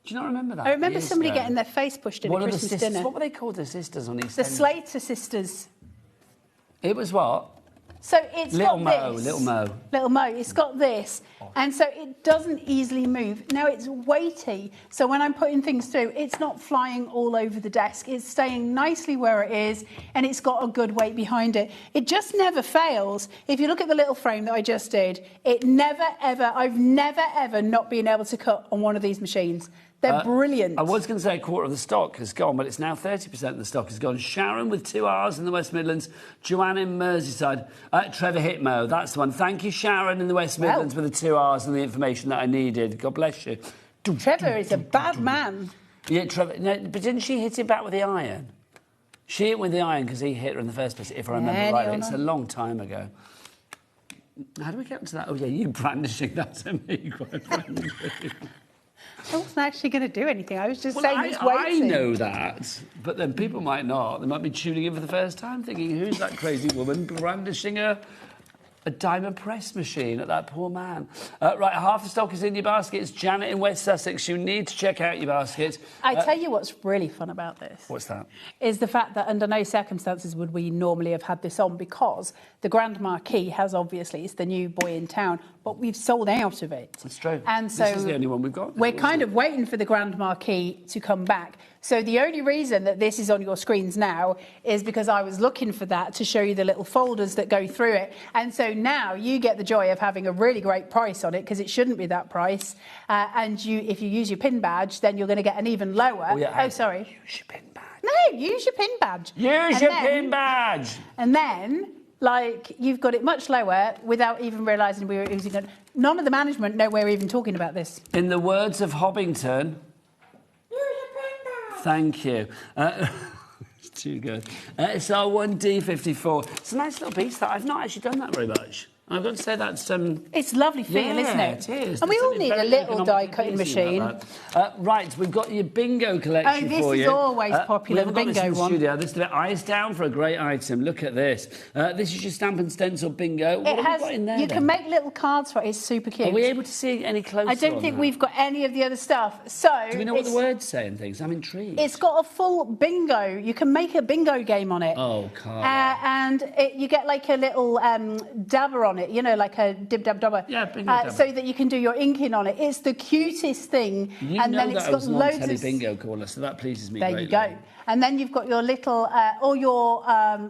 Do you not remember that? I remember somebody getting their face pushed in at Christmas dinner. What were they called, the sisters on EastEnders? The Slater sisters. It was what? So it's Little got this. Little Mo. Little Mo. It's got this. And so it doesn't easily move. Now it's weighty. So when I'm putting things through, it's not flying all over the desk. It's staying nicely where it is, and it's got a good weight behind it. It just never fails. If you look at the little frame that I just did, I've never, ever not been able to cut on one of these machines. They're brilliant. I was going to say a quarter of the stock has gone, but it's now 30% of the stock has gone. Sharon with 2 R's in the West Midlands. Joanne in Merseyside. Trevor Hitmo, that's the one. Thank you, Sharon in the West Midlands with the 2 R's and the information that I needed. God bless you. Trevor is a bad man. Yeah, Trevor. No, but didn't she hit him back with the iron? She hit with the iron because he hit her in the first place, if I remember rightly. It's a long time ago. How do we get to that? Oh, yeah, you brandishing that to me, quite frankly. I wasn't actually going to do anything. I was just saying it's waiting. I know that, but then people might not. They might be tuning in for the first time thinking, who's that crazy woman brandishing a diamond press machine at that poor man? Right, half the stock is in your basket. It's Janet in West Sussex. You need to check out your basket. I tell you what's really fun about this. What's that? Is the fact that under no circumstances would we normally have had this on, because the Grand Marquis has obviously, it's the new boy in town, but we've sold out of it. It's true. And so this is the only one we've got. We're kind of waiting for the Grand Marquis to come back. So the only reason that this is on your screens now is because I was looking for that to show you the little folders that go through it. And so now you get the joy of having a really great price on it, because it shouldn't be that price. And if you use your PIN badge, then you're going to get an even lower. Oh, sorry. Use your PIN badge. No, use your PIN badge. Use your PIN badge. And then, you've got it much lower without even realising we were using it. None of the management know we're even talking about this. In the words of Hobbington... Thank you. It's too good. It's our 1D54. It's a nice little piece that I've not actually done that very much. I've got to say that's... It's lovely feel, isn't it? It is. And we all need a little die-cutting machine. Right, we've got your bingo collection for you. This is always popular, the bingo one. Studio. This is the eyes down for a great item. Look at this. This is your stamp and stencil bingo. What have we got in there, You can make little cards for it. It's super cute. Are we able to see any closer? I don't think we've got any of the other stuff. So do we know what the words say and things? I'm intrigued. It's got a full bingo. You can make a bingo game on it. Oh, God. And you get like a little dabber on it, like a dib-dab-dobber. Yeah, bingo so that you can do your inking on it. It's the cutest thing. And then it's got loads of bingo caller, so that pleases me greatly. There you go. And then you've got your little, all your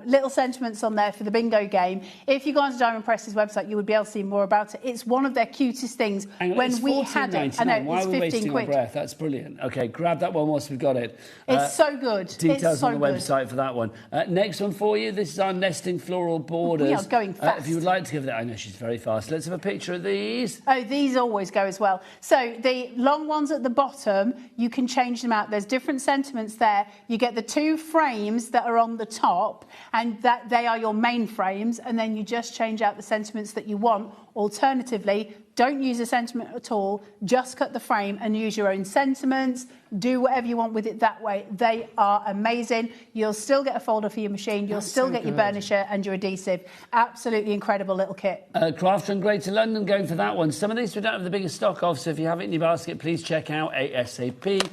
little sentiments on there for the bingo game. If you go onto Diamond Press's website, you would be able to see more about it. It's one of their cutest things. When we had it, I know, why it's are we 15 wasting quid. our breath? That's brilliant. Okay, grab that one whilst we've got it. It's so good. Details on the website for that one. Next one for you. This is our nesting floral borders. We are going fast. If you would like to give that, I know she's very fast. Let's have a picture of these. Oh, these always go as well. So the long ones at the bottom, you can change them out. There's different sentiments there. You get the 2 frames that are on the top, and that they are your main frames, and then you just change out the sentiments that you want. Alternatively, don't use a sentiment at all. Just cut the frame and use your own sentiments. Do whatever you want with it that way. They are amazing. You'll still get a folder for your machine. You'll still get your burnisher and your adhesive. Absolutely incredible little kit. Craft from Greater London going for that one. Some of these we don't have the biggest stock of, so if you have it in your basket, please check out ASAP.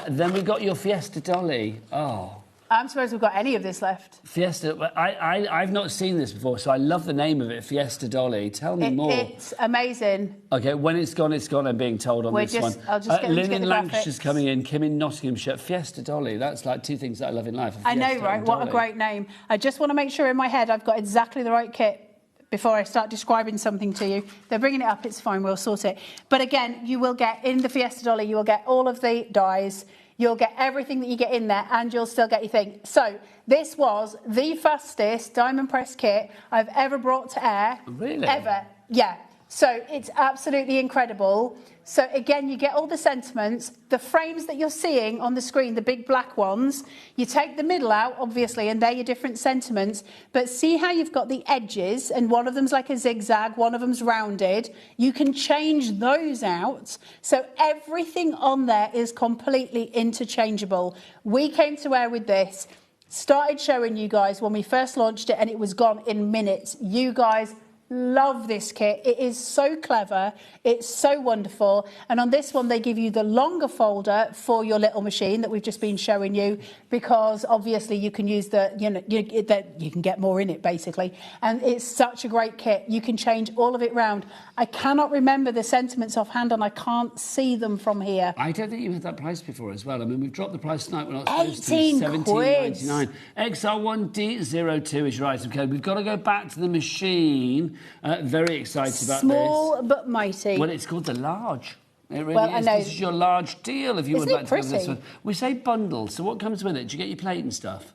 Then we've got your Fiesta Dolly. Oh. I'm surprised we've got any of this left. Fiesta, I've not seen this before, so I love the name of it, Fiesta Dolly. Tell me more. It's amazing. Okay, when it's gone, I'm being told on this one. I'll just get Lynn the in graphics. Lancashire's coming in, Kim in Nottinghamshire. Fiesta Dolly, that's like two things that I love in life. I know, right? What a great name. I just want to make sure in my head I've got exactly the right kit before I start describing something to you. They're bringing it up, it's fine, we'll sort it. But again, you will get, in the Fiesta Dolly, you will get all of the dies, you'll get everything that you get in there, and you'll still get your thing. So, this was the fastest diamond press kit I've ever brought to air. Really? Ever. Yeah. So, it's absolutely incredible. So, again, you get all the sentiments. The frames that you're seeing on the screen, the big black ones, you take the middle out, obviously, and they're your different sentiments. But see how you've got the edges, and one of them's like a zigzag, one of them's rounded. You can change those out. So everything on there is completely interchangeable. We came to air with this, started showing you guys when we first launched it, and it was gone in minutes. You guys love this kit. It is so clever. It's so wonderful. And on this one, they give you the longer folder for your little machine that we've just been showing you, because obviously you can use you can get more in it basically. And it's such a great kit. You can change all of it round. I cannot remember the sentiments offhand, and I can't see them from here. I don't think you had that price before as well. I mean, we've dropped the price tonight. We're not supposed to. 18 quid. $17.99. XR1D02 is your item code. We've got to go back to the machine. Very excited about this. Small but mighty. Well, it's called the large. It really Well, I is. know. This is your large deal if you Isn't would like it to have this pretty? one. We say bundle, so what comes with it? Do you get your plate and stuff?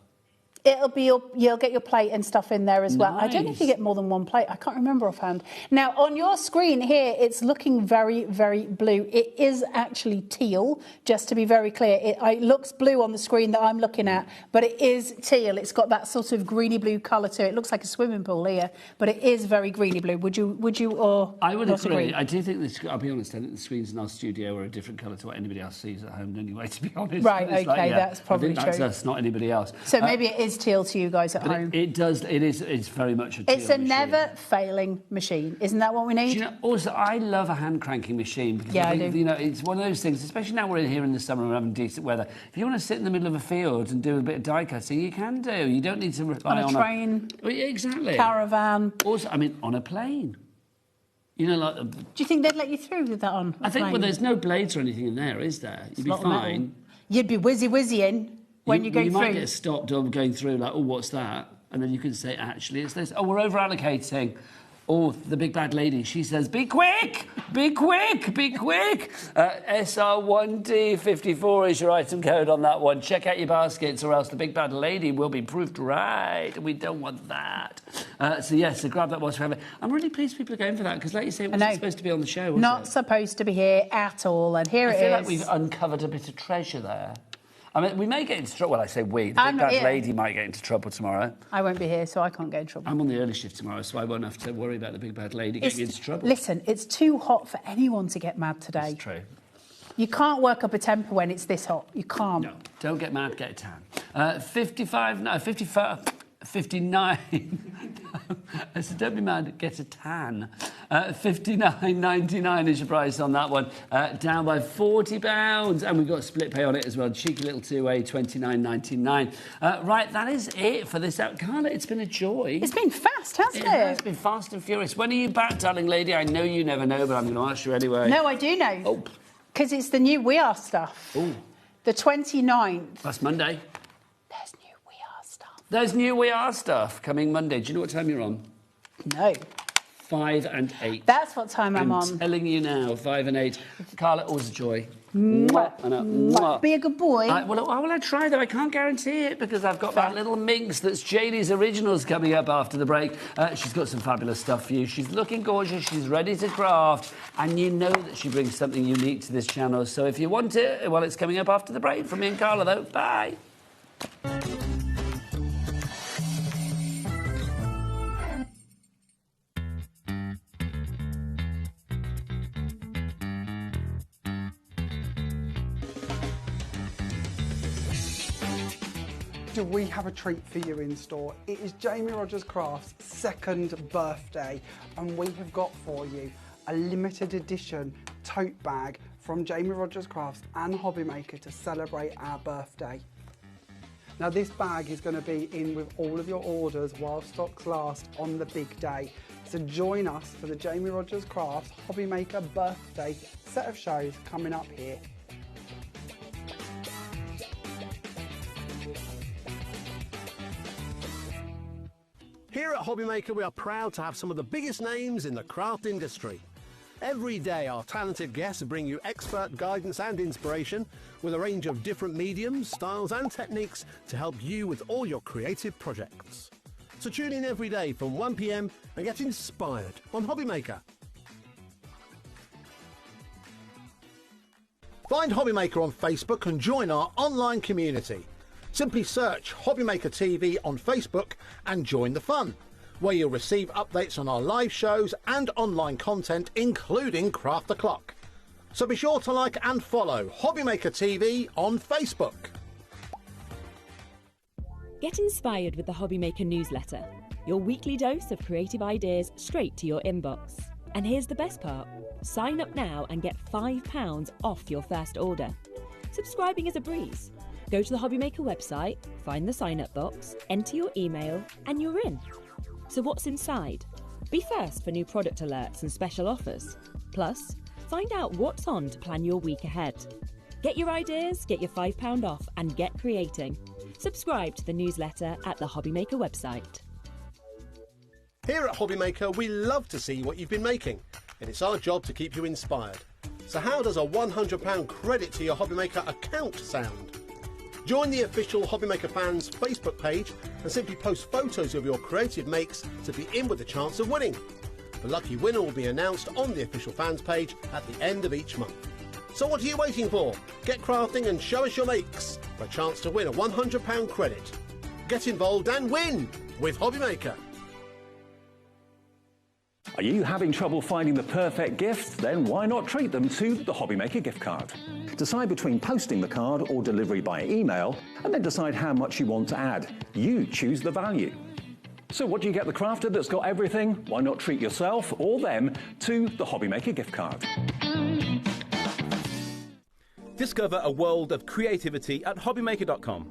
It'll be you'll get your plate and stuff in there as well. I don't know if Nice. you get more than one plate. I can't remember offhand. Now, on your screen here, it's looking very, very blue. It is actually teal, just to be very clear. It looks blue on the screen that I'm looking at, but it is teal. It's got that sort of greeny blue colour to it. It looks like a swimming pool here, but it is very greeny blue. Would you or I would not agree. agree? I do think I'll be honest, I think the screens in our studio are a different colour to what anybody else sees at home anyway, to be honest. Right, It's okay, that's probably I think that's true. us, not anybody else. So maybe it is teal to you guys at But home. it's very much a teal It's a machine. never failing machine. Isn't that what we need? Do you know, also, I love a hand cranking machine because Yeah, I I think, do. you know, it's one of those things, especially now we're here in the summer and we're having decent weather. If you want to sit in the middle of a field and do a bit of die cutting, you can do. You don't need to rely On a train. Well, yeah, exactly. Caravan. Also, I mean, on a plane. You know, like. Do you think they'd let you through with that on? I think, well, there's no blades or anything in there, is there? You'd be lot of metal. fine. You'd be whizzy-whizzying when you go You through. might get stopped or going through, like, oh, what's that? And then you can say, actually, it's this. Oh, we're over-allocating. Oh, the big bad lady, she says, be quick, be quick, be quick. SR1D54 is your item code on that one. Check out your baskets or else the big bad lady will be proved right. We don't want that. So, yes, so grab that whilst we have it. I'm really pleased people are going for that because, like you say, it wasn't supposed to be on the show, was Not it? supposed to be here at all, and here I it feel is. like we've uncovered a bit of treasure there. I mean, we may get into trouble. Well, I say we. The I'm big not bad here. lady might get into trouble tomorrow. I won't be here, so I can't get in trouble. I'm on the early shift tomorrow, so I won't have to worry about the big bad lady getting into trouble. Listen, it's too hot for anyone to get mad today. That's true. You can't work up a temper when it's this hot. You can't. No, don't get mad, get a tan. 59. I said, don't be mad, get a tan. 59.99 is your price on that one. Down by £40. And we've got split pay on it as well. Cheeky little two-way, £29.99. Right, that is it for this out. Carla, it's been a joy. It's been fast, hasn't it? It has been fast and furious. When are you back, darling lady? I know you never know, but I'm going to ask you anyway. No, I do know. Because it's the new We Are stuff. Oh. The 29th. That's Monday. There's new We Are stuff coming Monday. Do you know what time you're on? No. 5 and 8. That's what time I'm on. Telling you now, 5 and 8. Carla, always a joy. Mwah. And a Mwah. mwah. Be a good boy. Well, how will I try though? I can't guarantee it because I've got that little minx that's Janie's Originals coming up after the break. She's got some fabulous stuff for you. She's looking gorgeous. She's ready to craft. And you know that she brings something unique to this channel. So if you want it, well, it's coming up after the break. From me and Carla, though. Bye. do we have a treat for you in store? It is Jamie Rogers Crafts' 2nd birthday, and we have got for you a limited edition tote bag from Jamie Rogers Crafts and HobbyMaker to celebrate our birthday. Now this bag is going to be in with all of your orders while stocks last on the big day. So join us for the Jamie Rogers Crafts HobbyMaker birthday set of shows coming up here. Here at HobbyMaker, we are proud to have some of the biggest names in the craft industry. Every day, our talented guests bring you expert guidance and inspiration with a range of different mediums, styles and techniques to help you with all your creative projects. So tune in every day from 1 p.m. and get inspired on HobbyMaker. Find HobbyMaker on Facebook and join our online community. Simply search HobbyMaker TV on Facebook and join the fun, where you'll receive updates on our live shows and online content, including Craft the Clock. So be sure to like and follow HobbyMaker TV on Facebook. Get inspired with the HobbyMaker newsletter, your weekly dose of creative ideas straight to your inbox. And here's the best part. Sign up now and get £5 off your first order. Subscribing is a breeze. Go to the HobbyMaker website, find the sign-up box, enter your email, and you're in. So what's inside? Be first for new product alerts and special offers. Plus, find out what's on to plan your week ahead. Get your ideas, get your £5 off, and get creating. Subscribe to the newsletter at the HobbyMaker website. Here at HobbyMaker, we love to see what you've been making, and it's our job to keep you inspired. So how does a £100 credit to your HobbyMaker account sound? Join the official HobbyMaker fans Facebook page and simply post photos of your creative makes to be in with a chance of winning. The lucky winner will be announced on the official fans page at the end of each month. So what are you waiting for? Get crafting and show us your makes for a chance to win a £100 credit. Get involved and win with HobbyMaker. Are you having trouble finding the perfect gift? Then why not treat them to the HobbyMaker gift card? Decide between posting the card or delivery by email, and then decide how much you want to add. You choose the value. So what do you get the crafter that's got everything? Why not treat yourself or them to the HobbyMaker gift card? Discover a world of creativity at HobbyMaker.com.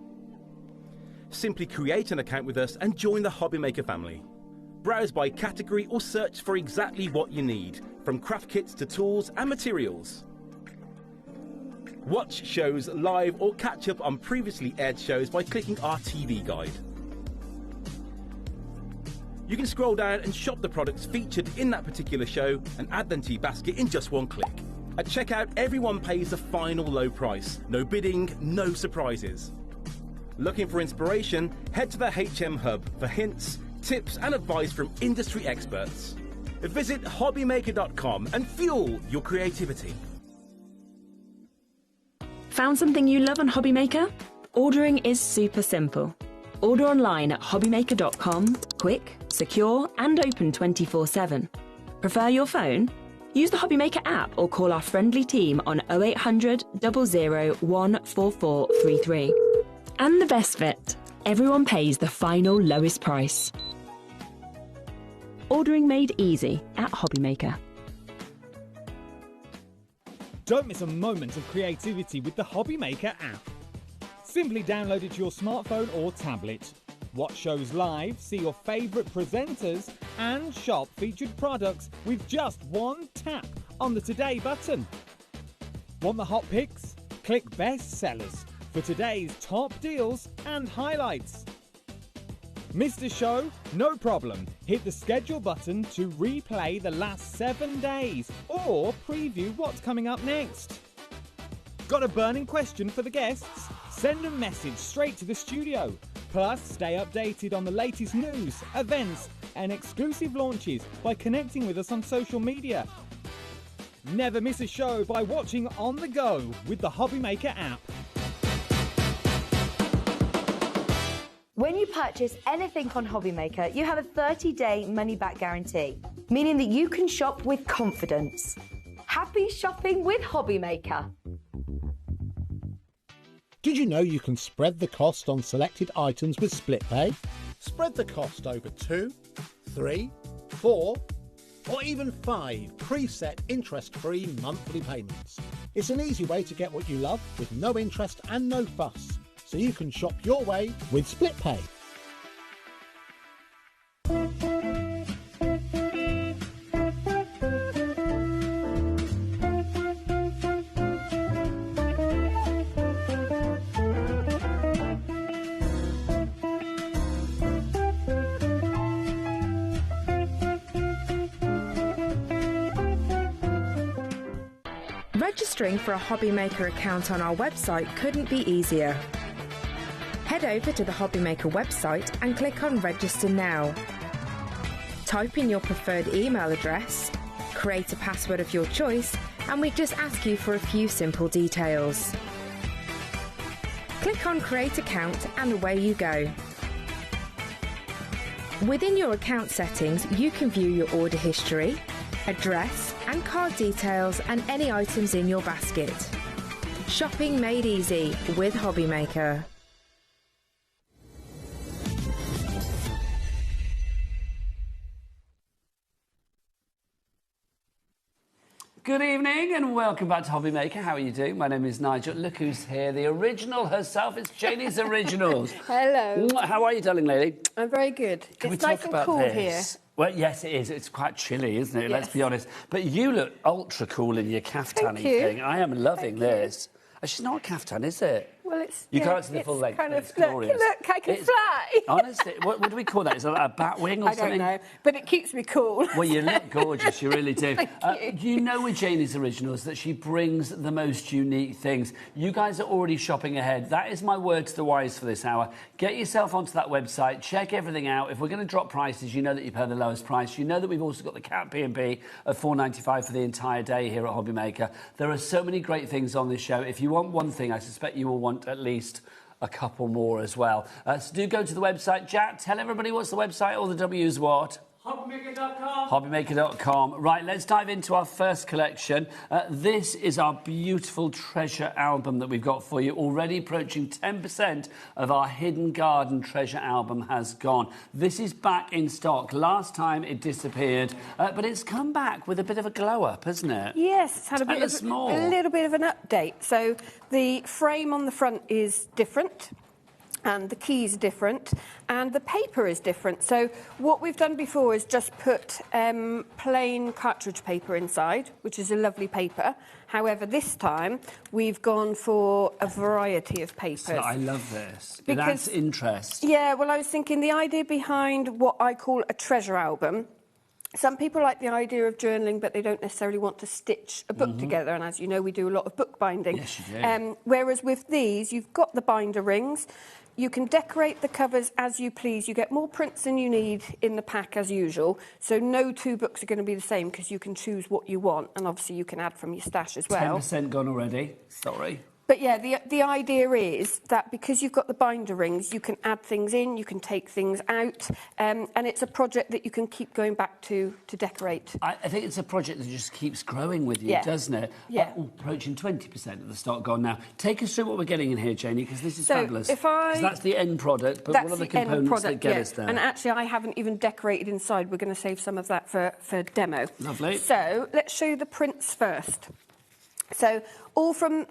Simply create an account with us and join the HobbyMaker family. Browse by category or search for exactly what you need, from craft kits to tools and materials. Watch shows live or catch up on previously aired shows by clicking our TV guide. You can scroll down and shop the products featured in that particular show and add them to your basket in just one click. At checkout, everyone pays the final low price. No bidding, no surprises. Looking for inspiration? Head to the HM Hub for hints, tips and advice from industry experts. Visit HobbyMaker.com and fuel your creativity. Found something you love on HobbyMaker? Ordering is super simple. Order online at HobbyMaker.com, quick, secure and open 24/7. Prefer your phone? Use the HobbyMaker app or call our friendly team on 0800 00 14433. And the best bit, everyone pays the final lowest price. Ordering made easy at HobbyMaker. Don't miss a moment of creativity with the HobbyMaker app. Simply download it to your smartphone or tablet. Watch shows live, see your favourite presenters, and shop featured products with just one tap on the Today button. Want the hot picks? Click Best Sellers for today's top deals and highlights. Missed a show? No problem. Hit the schedule button to replay the last 7 days or preview what's coming up next. Got a burning question for the guests? Send a message straight to the studio. Plus, stay updated on the latest news, events, and exclusive launches by connecting with us on social media. Never miss a show by watching on the go with the HobbyMaker app. When you purchase anything on HobbyMaker, you have a 30-day money-back guarantee, meaning that you can shop with confidence. Happy shopping with HobbyMaker. Did you know you can spread the cost on selected items with split pay? Spread the cost over 2, 3, 4, or even 5 preset interest-free monthly payments. It's an easy way to get what you love with no interest and no fuss, so you can shop your way with split pay. Registering for a HobbyMaker account on our website couldn't be easier. Head over to the HobbyMaker website and click on Register Now. Type in your preferred email address, create a password of your choice, and we just ask you for a few simple details. Click on Create Account and away you go. Within your account settings, you can view your order history, address and card details and any items in your basket. Shopping made easy with HobbyMaker. Good evening and welcome back to HobbyMaker. How are you doing? My name is Nigel. Look who's here, the original herself. It's Janie's Originals. Hello. How are you, darling lady? I'm very good. Can It's we nice talk and about cool this? here. Well, yes, it is. It's quite chilly, isn't it? Let's Yes. be honest. But you look ultra cool in your kaftani Thank you. thing. I am loving Thank this. It's not a kaftan, is it? Well, it's You yeah, can't see the it's full length. Kind but of, it's look, glorious. look, I can It's- fly. Honestly, what do we call that? Is that a bat wing or I something? don't know, but it keeps me cool. Well, you look gorgeous, you really do. Thank You know with Janie's Originals that she brings the most unique things. You guys are already shopping ahead. That is my word to the wise for this hour. Get yourself onto that website, check everything out. If we're going to drop prices, you know that you pay the lowest price. You know that we've also got the Cat B&B at $4.95 for the entire day here at HobbyMaker. There are so many great things on this show. If you want one thing, I suspect you will want at least a couple more as well. So do go to the website. Jack, tell everybody what's the website. All the W's what? HobbyMaker.com. HobbyMaker.com. Right, let's dive into our first collection. This is our beautiful treasure album that we've got for you. Already approaching 10% of our Hidden Garden treasure album has gone. This is back in stock. Last time it disappeared, but it's come back with a bit of a glow up, hasn't it? Yes, it's had a little bit of an update. So the frame on the front is different. And the key's different, and the paper is different. So what we've done before is just put plain cartridge paper inside, which is a lovely paper. However, this time we've gone for a variety of papers. So I love this. Because- That's interest. Yeah, well, I was thinking the idea behind what I call a treasure album. Some people like the idea of journaling, but they don't necessarily want to stitch a book together. And as you know, we do a lot of bookbinding. Yes, you do. Whereas with these, you've got the binder rings. You can decorate the covers as you please. You get more prints than you need in the pack as usual. So no two books are going to be the same because you can choose what you want. And obviously you can add from your stash as well. 10% gone already. Sorry. But yeah, the idea is that because you've got the binder rings, you can add things in, you can take things out, and it's a project that you can keep going back to decorate. I think it's a project that just keeps growing with you, Yeah. doesn't it? Yeah. Approaching 20% of the stock gone now. Take us through what we're getting in here, Janie, because this is So fabulous. if I- 'Cause that's the end product, but what are the components that get us there? And actually, I haven't even decorated inside. We're going to save some of that for demo. Lovely. So let's show you the prints first. So all from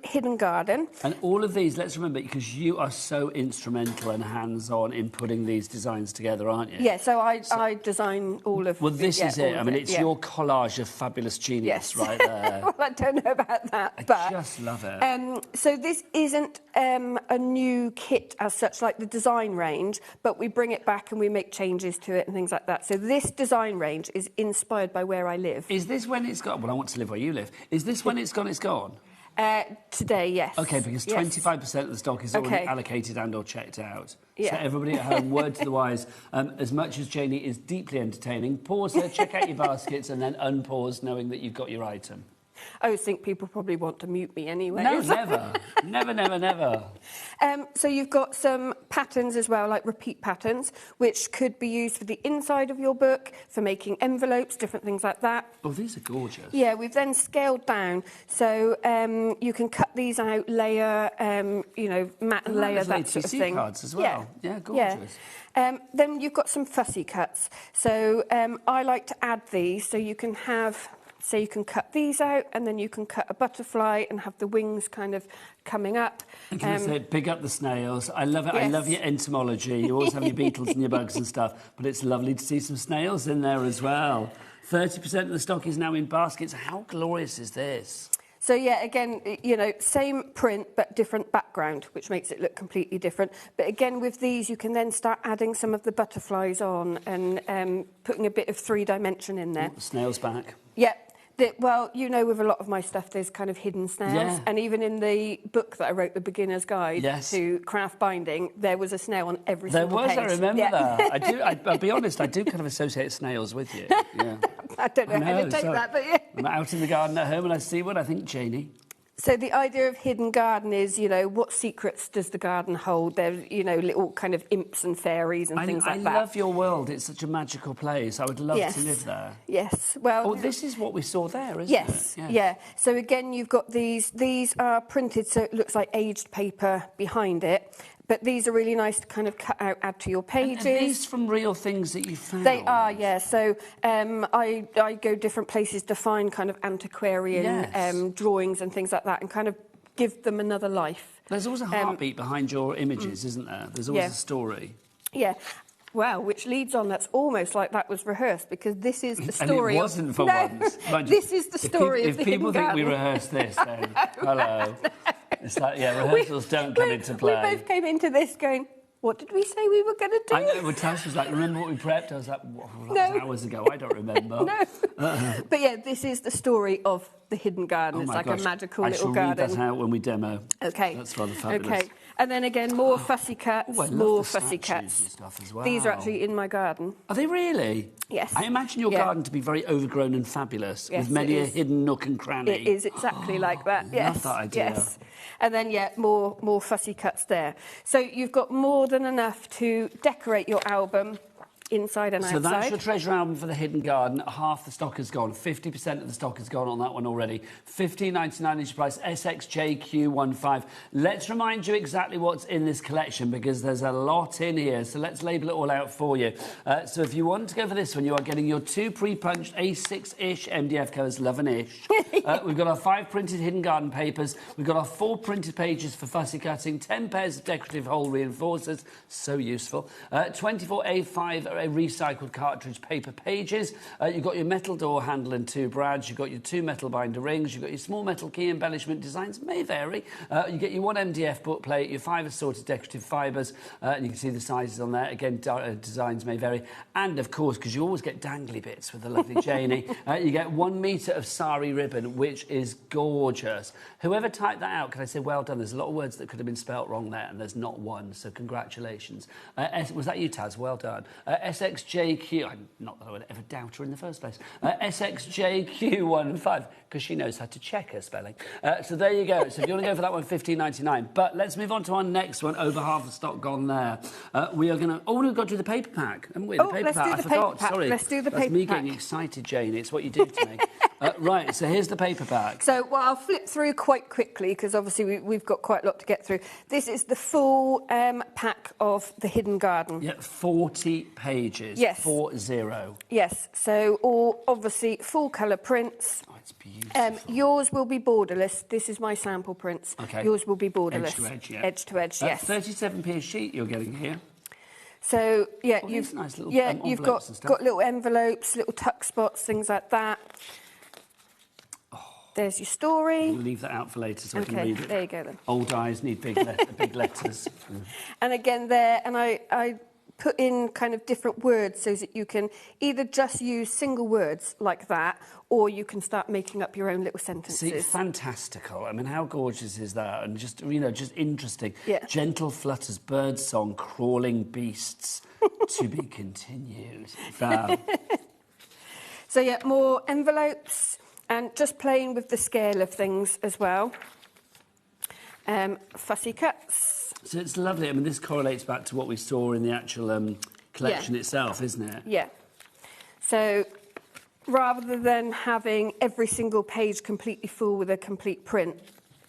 Hidden Garden. And all of these, let's remember, because you are so instrumental and hands-on in putting these designs together, aren't you? Yeah, so I design all of. Well, this is all it. I of mean, it's yeah. your collage of fabulous genius Yes. right there. Well, I don't know about that, I but just love it. so this isn't a new kit as such, like the design range, but we bring it back and we make changes to it and things like that. So this design range is inspired by where I live. Is this when it's got... Well, I want to live where you live. Is this when it's gone, it's gone? Today, yes. OK, because Yes. 25% of the stock is already Okay. allocated and or checked out. Yeah. So everybody at home, word to the wise, as much as Janie is deeply entertaining, pause her, check out your baskets and then unpause knowing that you've got your item. I always think people probably want to mute me anyway. No, never. Never. So you've got some patterns as well, like repeat patterns, which could be used for the inside of your book, for making envelopes, different things like that. Oh, these are gorgeous. Yeah, we've then scaled down. So you can cut these out, layer, mat and layer, that sort of thing. Cards as well. Yeah, gorgeous. Yeah. Then you've got some fussy cuts. So I like to add these, so you can have... So you can cut these out, and then you can cut a butterfly and have the wings kind of coming up. And can I say, big up the snails. I love it. Yes. I love your entomology. You always have your beetles and your bugs and stuff, but it's lovely to see some snails in there as well. 30% of the stock is now in baskets. How glorious is this? So, yeah, again, same print but different background, which makes it look completely different. But again, with these, you can then start adding some of the butterflies on and putting a bit of 3-dimension in there. The snail's back. Yeah. Well, with a lot of my stuff, there's kind of hidden snails. Yeah. And even in the book that I wrote, The Beginner's Guide to Craft Binding, there was a snail on every single page. There was, I remember that. I'll be honest, I do kind of associate snails with you. Yeah. I don't know how to take that, but yeah. I'm out in the garden at home and I see one, I think Janie. So the idea of hidden garden is, what secrets does the garden hold? There's, little kind of imps and fairies and things like that. I love your world. It's such a magical place. I would love to live there. Yes. Well. Oh, this is what we saw there, isn't it? Yes. Yeah. So again, you've got these. These are printed, so it looks like aged paper behind it. But these are really nice to kind of cut out, add to your pages. And are these from real things that you found? They are, yeah. So I go different places to find kind of antiquarian drawings and things like that and kind of give them another life. There's always a heartbeat behind your images, isn't there? There's always a story. Yeah. Well, which leads on, that's almost like that was rehearsed, because this is the story. And it wasn't for once. This is the story of the hidden people think we rehearsed this, then hello. It's like, rehearsals don't come into play. We both came into this going, what did we say we were going to do? I know, when Tash was like, remember what we prepped? I was like, that was hours ago, I don't remember. No. But yeah, this is the story of the hidden garden. It's like a magical little garden. I shall read that out when we demo. Okay. That's rather fabulous. Okay. And then again, more fussy cuts, more fussy cuts. And stuff as well. These are actually in my garden. Are they really? Yes. I imagine your garden to be very overgrown and fabulous, with many a hidden nook and cranny. It is exactly like that. Yes. Love that idea. Yes. And then, more fussy cuts there. So you've got more than enough to decorate your album inside and outside. So that's your treasure album for the hidden garden. Half the stock has gone. 50% of the stock has gone on that one already. $15.99 each price. SXJQ15. Let's remind you exactly what's in this collection, because there's a lot in here. So let's label it all out for you. So if you want to go for this one, you are getting your 2 pre-punched A6-ish MDF covers. Love an ish. We've got our 5 printed hidden garden papers. We've got our 4 printed pages for fussy cutting. 10 pairs of decorative hole reinforcers. So useful. 24 A5 recycled cartridge paper pages. You've got your metal door handle and 2 brads. You've got your 2 metal binder rings. You've got your small metal key embellishment. Designs may vary. You get your 1 MDF book plate, your 5 assorted decorative fibres, and you can see the sizes on there. Again, designs may vary. And of course, because you always get dangly bits with the lovely Janie, you get 1 metre of sari ribbon, which is gorgeous. Whoever typed that out, can I say well done? There's a lot of words that could have been spelt wrong there, and there's not one, so congratulations. Was that you, Taz? Well done. SXJQ, not that I would ever doubt her in the first place, SXJQ15, because she knows how to check her spelling. So there you go. So if you want to go for that one, $15.99. But let's move on to our next one. Over half the stock gone there. We are going to... Oh, we've got to do the paper pack, haven't we? The paper pack. I forgot. Sorry. Let's do the paper pack. That's me pack. getting excited, Jane. It's what you do to me. Right, so here's the paper pack. So, I'll flip through quite quickly, because obviously we've got quite a lot to get through. This is the full pack of the hidden garden. Yeah, 40 pages. Yes. 40. Yes, so all obviously full colour prints. Oh, it's beautiful. Yours will be borderless. This is my sample prints. Okay. Yours will be borderless. Edge to edge, yeah. Edge to edge, yes. 37p a sheet you're getting here. So, yeah, you've nice little you've got little envelopes, little tuck spots, things like that. There's your story. We'll leave that out for later so I can read it. There you go then. Old eyes need big letters. And again there, and I put in kind of different words so that you can either just use single words like that, or you can start making up your own little sentences. See, fantastical. I mean, how gorgeous is that? And just, just interesting. Yeah. Gentle flutters, bird song, crawling beasts, to be continued. Fab. So, yeah, more envelopes. And just playing with the scale of things as well. Fussy cuts. So it's lovely. I mean, this correlates back to what we saw in the actual collection itself, isn't it? Yeah. So rather than having every single page completely full with a complete print,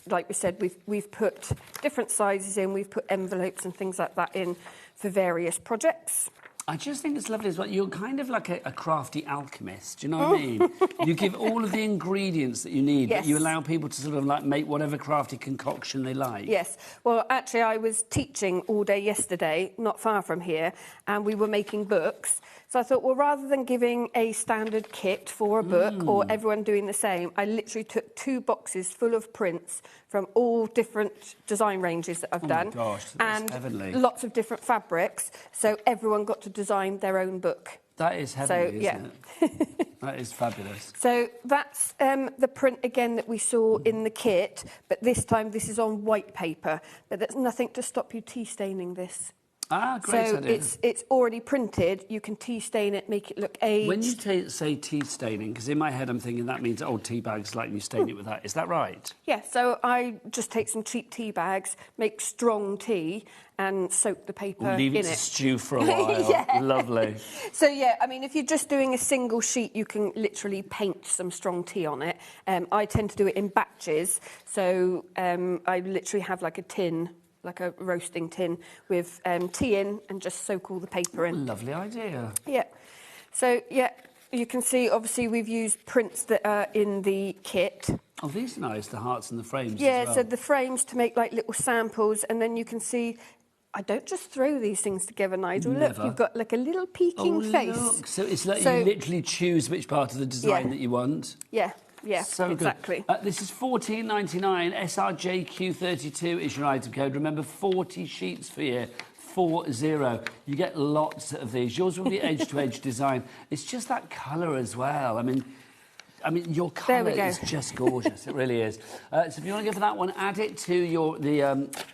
like we said, we've put different sizes in, we've put envelopes and things like that in for various projects. I just think it's lovely as well. You're kind of like a crafty alchemist, do you know what I mean? You give all of the ingredients that you need, but you allow people to sort of like make whatever crafty concoction they like. Yes. Well, actually, I was teaching all day yesterday, not far from here, and we were making books. So I thought, well, rather than giving a standard kit for a book or everyone doing the same, I literally took 2 boxes full of prints from all different design ranges that I've done. Oh, my gosh, that's heavenly. Lots of different fabrics, so everyone got to design their own book. That is heavenly, isn't it? That is fabulous. So that's the print again that we saw in the kit, but this time this is on white paper. But there's nothing to stop you tea staining this. Ah, great so idea. it's already printed. You can tea stain it, make it look aged. When you say tea staining, because in my head I'm thinking that means old tea bags, like you stain it with that. Is that right? Yeah, so I just take some cheap tea bags, make strong tea, and soak the paper Leave it in to stew for a while. Yeah. Lovely. So, yeah, I mean, if you're just doing a single sheet, you can literally paint some strong tea on it. I tend to do it in batches, so I literally have like a tin, like a roasting tin with tea in and just soak all the paper in. Lovely idea. Yeah. So, yeah, you can see, obviously, we've used prints that are in the kit. Oh, these are nice, the hearts and the frames Yeah, as well. so the frames to make, like, little samples, and then you can see... I don't just throw these things together, Nigel. Never. Look, you've got, like, a little peeking face. Look. So it's like you literally choose which part of the design that you want. Yeah. Yeah, so exactly. Good. This is $14.99. SRJQ32 is your item code. Remember, 40 sheets for you. 40. You get lots of these. Yours will be edge-to-edge design. It's just that colour as well. I mean, your colour is just gorgeous. It really is. So if you want to go for that one, add it to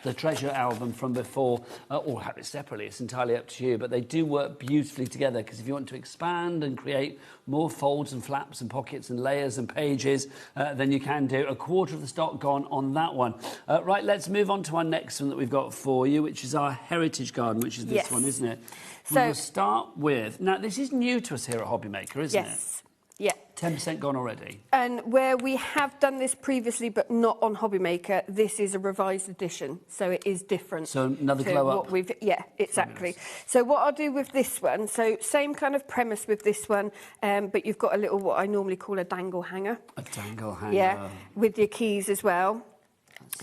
the treasure album from before, or have it separately. It's entirely up to you. But they do work beautifully together, because if you want to expand and create more folds and flaps and pockets and layers and pages, then you can do. A quarter of the stock gone on that one. Right, let's move on to our next one that we've got for you, which is our Heritage Garden, which is this one, isn't it? So we'll start with... Now, this is new to us here at HobbyMaker, isn't it? Yes. Yeah. 10% gone already. And where we have done this previously, but not on HobbyMaker, this is a revised edition, so it is different. So another glow up. Yeah, exactly. So what I'll do with this one, so same kind of premise with this one, but you've got a little, what I normally call a dangle hanger. A dangle hanger. Yeah, with your keys as well.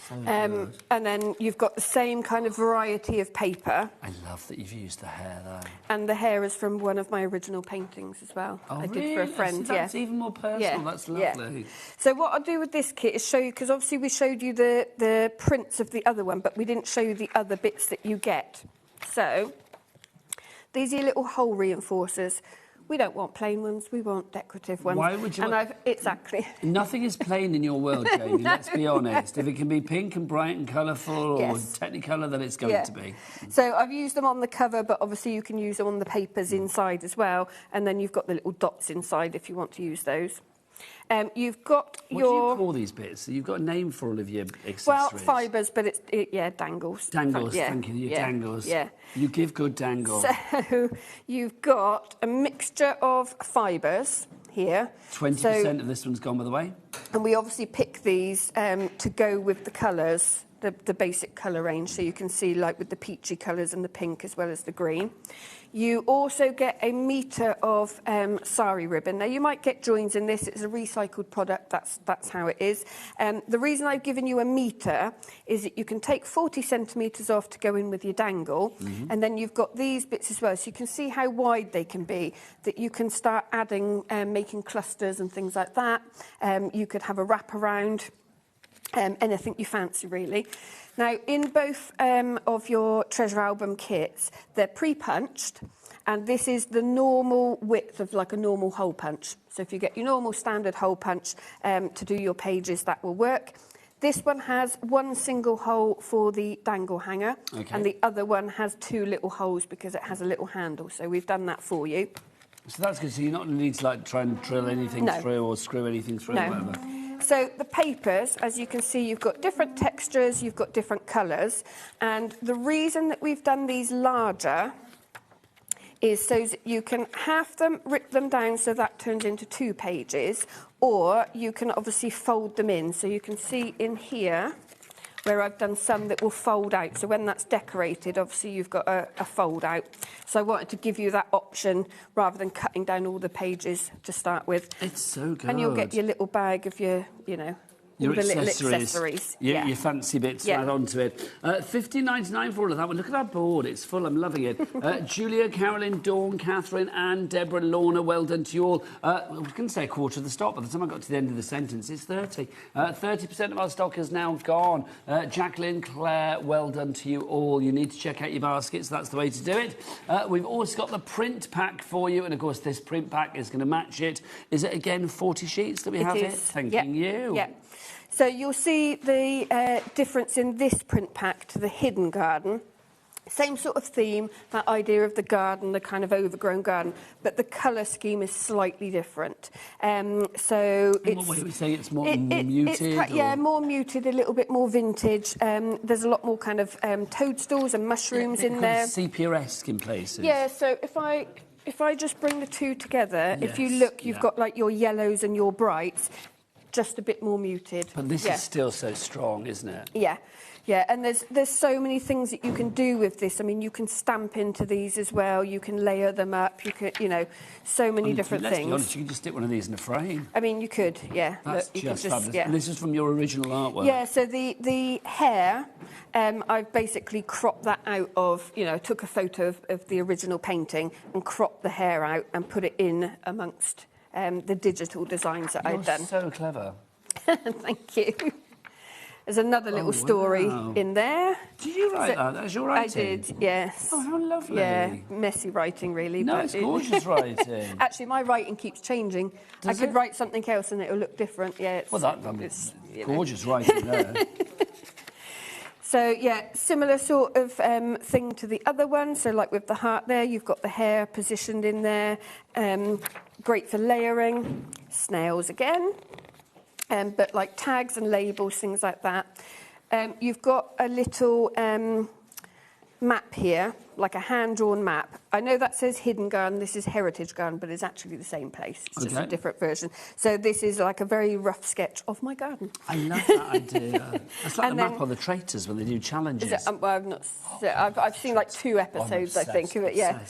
So and then you've got the same kind of variety of paper. I love that you've used the hair, though. And the hair is from one of my original paintings as well. Oh, I did for a friend. See, that's even more personal. Yeah. That's lovely. Yeah. So what I'll do with this kit is show you, because obviously we showed you the prints of the other one, but we didn't show you the other bits that you get. So these are your little hole reinforcers. We don't want plain ones, we want decorative ones. Why would you exactly. Nothing is plain in your world, Jamie, let's be honest. If it can be pink and bright and colourful or Technicolor, then it's going to be. So I've used them on the cover, but obviously you can use them on the papers inside as well. And then you've got the little dots inside if you want to use those. You've got what do you call these bits? You've got a name for all of your accessories. Well, fibres, but it's dangles. Dangles, thank you. Dangles. Yeah. You give good dangles. So you've got a mixture of fibres here. 20% of this one's gone, by the way. And we obviously pick these to go with the colours, the basic colour range. So you can see, like, with the peachy colours and the pink as well as the green. You also get a metre of sari ribbon. Now, you might get joins in this. It's a recycled product. That's how it is. The reason I've given you a metre is that you can take 40 centimetres off to go in with your dangle. And then you've got these bits as well. So you can see how wide they can be, that you can start adding, making clusters and things like that. You could have a wrap around. Anything you fancy, really. Now, in both of your treasure album kits, they're pre-punched, and this is the normal width of, like, a normal hole punch. So if you get your normal standard hole punch to do your pages, that will work. This one has one single hole for the dangle hanger, and the other one has 2 little holes because it has a little handle. So we've done that for you. So that's good. So you're not need to like try and drill anything No. through or screw anything through. No. Or whatever. So the papers, as you can see, you've got different textures, you've got different colours, and the reason that we've done these larger is so that you can half them, rip them down so that turns into 2 pages, or you can obviously fold them in. So you can see in here where I've done some that will fold out. So when that's decorated, obviously you've got a fold out. So I wanted to give you that option rather than cutting down all the pages to start with. It's so good. And you'll get your little bag of your, you know, all the little accessories. Your fancy bits to add onto it. $15.99 for all of that one. Look at our board. It's full. I'm loving it. Julia, Carolyn, Dawn, Catherine, Anne, Deborah, Lorna, well done to you all. I was going to say a quarter of the stock. By the time I got to the end of the sentence, it's 30. 30% of our stock is now gone. Jacqueline, Claire, well done to you all. You need to check out your baskets. That's the way to do it. We've also got the print pack for you. And, of course, this print pack is going to match it. Is it, again, 40 sheets that we have here? Thanking you. Yeah. So you'll see the difference in this print pack to the hidden garden. Same sort of theme, that idea of the garden, the kind of overgrown garden, but the colour scheme is slightly different. So in what way are we saying it's more muted? Yeah, more muted, a little bit more vintage. There's a lot more kind of toadstools and mushrooms in there. Sepia-esque in places. Yeah, so if I just bring the two together, if you look, you've got like your yellows and your brights, just a bit more muted. But this is still so strong, isn't it? Yeah. Yeah, and there's so many things that you can do with this. I mean, you can stamp into these as well. You can layer them up. You can, you know, so many different things. Let's be honest, you can just stick one of these in a frame. I mean, you could, yeah. That's Look, just fabulous. And this is from your original artwork. Yeah, so the hair, I've basically cropped that out of, you know, took a photo of the original painting and cropped the hair out and put it in amongst the digital designs that I've done. You're so clever. Thank you. There's another little story in there. Did you write that? That's your writing? I did, yes. Oh, how lovely. Yeah, messy writing, really. No, but it's gorgeous writing. Actually, my writing keeps changing. I could write something else and it'll look different. Yeah, it's, well, it's gorgeous writing there. So, yeah, similar sort of thing to the other one. So, like with the heart there, you've got the hair positioned in there. Great for layering. Snails again. But like tags and labels, things like that. You've got a little map here, like a hand-drawn map. I know that says Hidden Garden, this is Heritage Garden, but it's actually the same place. It's just a different version. So this is like a very rough sketch of my garden. I love that idea. It's like the map on the Traitors when they do challenges. Well, I've seen like 2 episodes, I think, of it, yeah.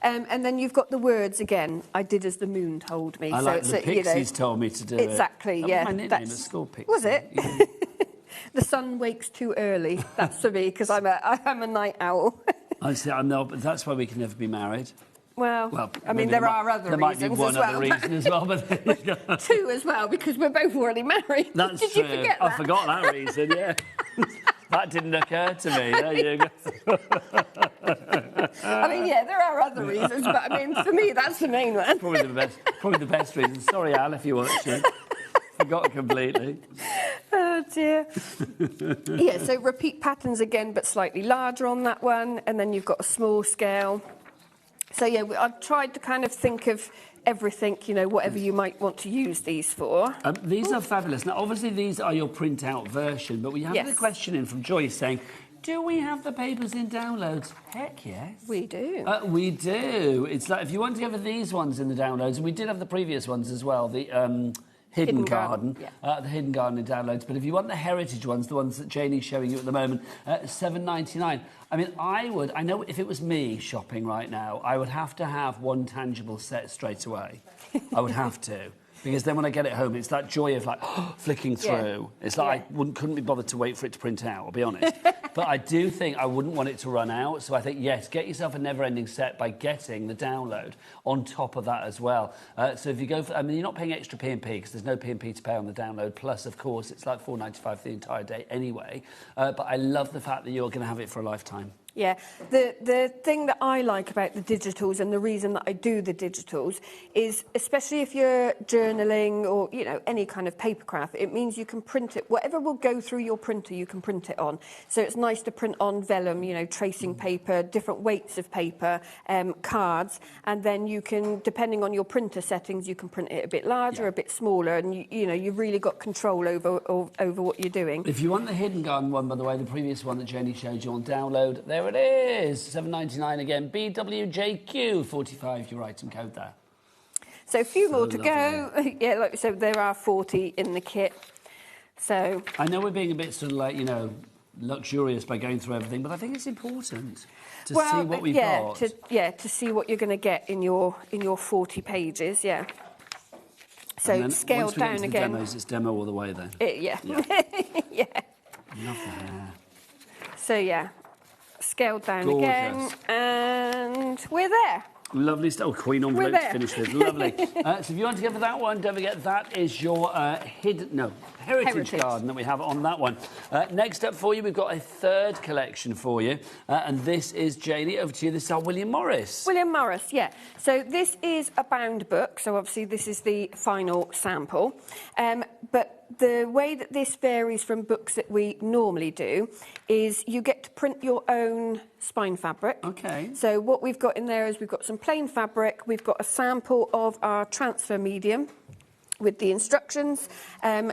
And then you've got the words again. I did as the moon told me. I like the Pixies told me to do it. Exactly, That was my nickname at school, Pixies. Was it? Yeah. The sun wakes too early. That's for me, because I'm a night owl. I see, I'm not, but that's why we can never be married. Well, I mean, there are other reasons as well. There might be one other reason as well, but there you go. 2 as well, because we're both already married. That's Did true. you forget that? I forgot that reason, yeah. That didn't occur to me. There you go. I mean, yeah, there are other reasons, but I mean, for me, that's the main one. Probably the best reason. Sorry, Al, if you watch it. Forgot completely. Oh, dear. Yeah, so repeat patterns again, but slightly larger on that one. And then you've got a small scale. So, yeah, I've tried to kind of think of everything, you know, whatever you might want to use these for. These are fabulous. Now, obviously, these are your print-out version, but we have a question in from Joyce saying, do we have the papers in downloads? Heck yes. We do. We do. It's like, if you want to go for these ones in the downloads, and we did have the previous ones as well, the Hidden Garden, the Hidden Garden in downloads. But if you want the heritage ones, the ones that Janie's showing you at the moment, $7.99. I mean, I know if it was me shopping right now, I would have to have one tangible set straight away. I would have to. Because then when I get it home, it's that joy of like flicking through. Yeah. It's like I couldn't be bothered to wait for it to print out, I'll be honest. But I do think I wouldn't want it to run out. So I think, yes, get yourself a never-ending set by getting the download on top of that as well. So if you go for, I mean, you're not paying extra P&P because there's no P&P to pay on the download. Plus, of course, it's like $4.95 for the entire day anyway. But I love the fact that you're going to have it for a lifetime. Yeah, the thing that I like about the digitals and the reason that I do the digitals is, especially if you're journaling or, you know, any kind of paper craft, it means you can print it. Whatever will go through your printer, you can print it on. So it's nice to print on vellum, you know, tracing paper, different weights of paper, cards, and then you can, depending on your printer settings, you can print it a bit larger, a bit smaller, and, you know, you've really got control over what you're doing. If you want the hidden garden one, by the way, the previous one that Jenny showed you on download, there it is, $7.99 again, BWJQ, 45, your item code there. So a few more to lovely. go. Yeah, like so there are 40 in the kit. So I know we're being a bit sort of like, you know, luxurious by going through everything, but I think it's important to see what we've got. To see what you're going to get in your 40 pages, yeah. So scaled down once we get again. the demos, it's demo all the way then. Yeah. Love the hair. So yeah, scaled down Gorgeous. again, and we're there. Lovely stuff. Oh, Queen on We're Blokes there. finished with. Lovely. So if you want to go for that one, don't forget that is your heritage garden that we have on that one. Next up for you, we've got a third collection for you. And this is, Janie, over to you. This is our William Morris. William Morris, yeah. So this is a bound book. So obviously this is the final sample. But the way that this varies from books that we normally do is you get to print your own spine fabric. Okay. So what we've got in there is we've got some plain fabric, we've got a sample of our transfer medium with the instructions.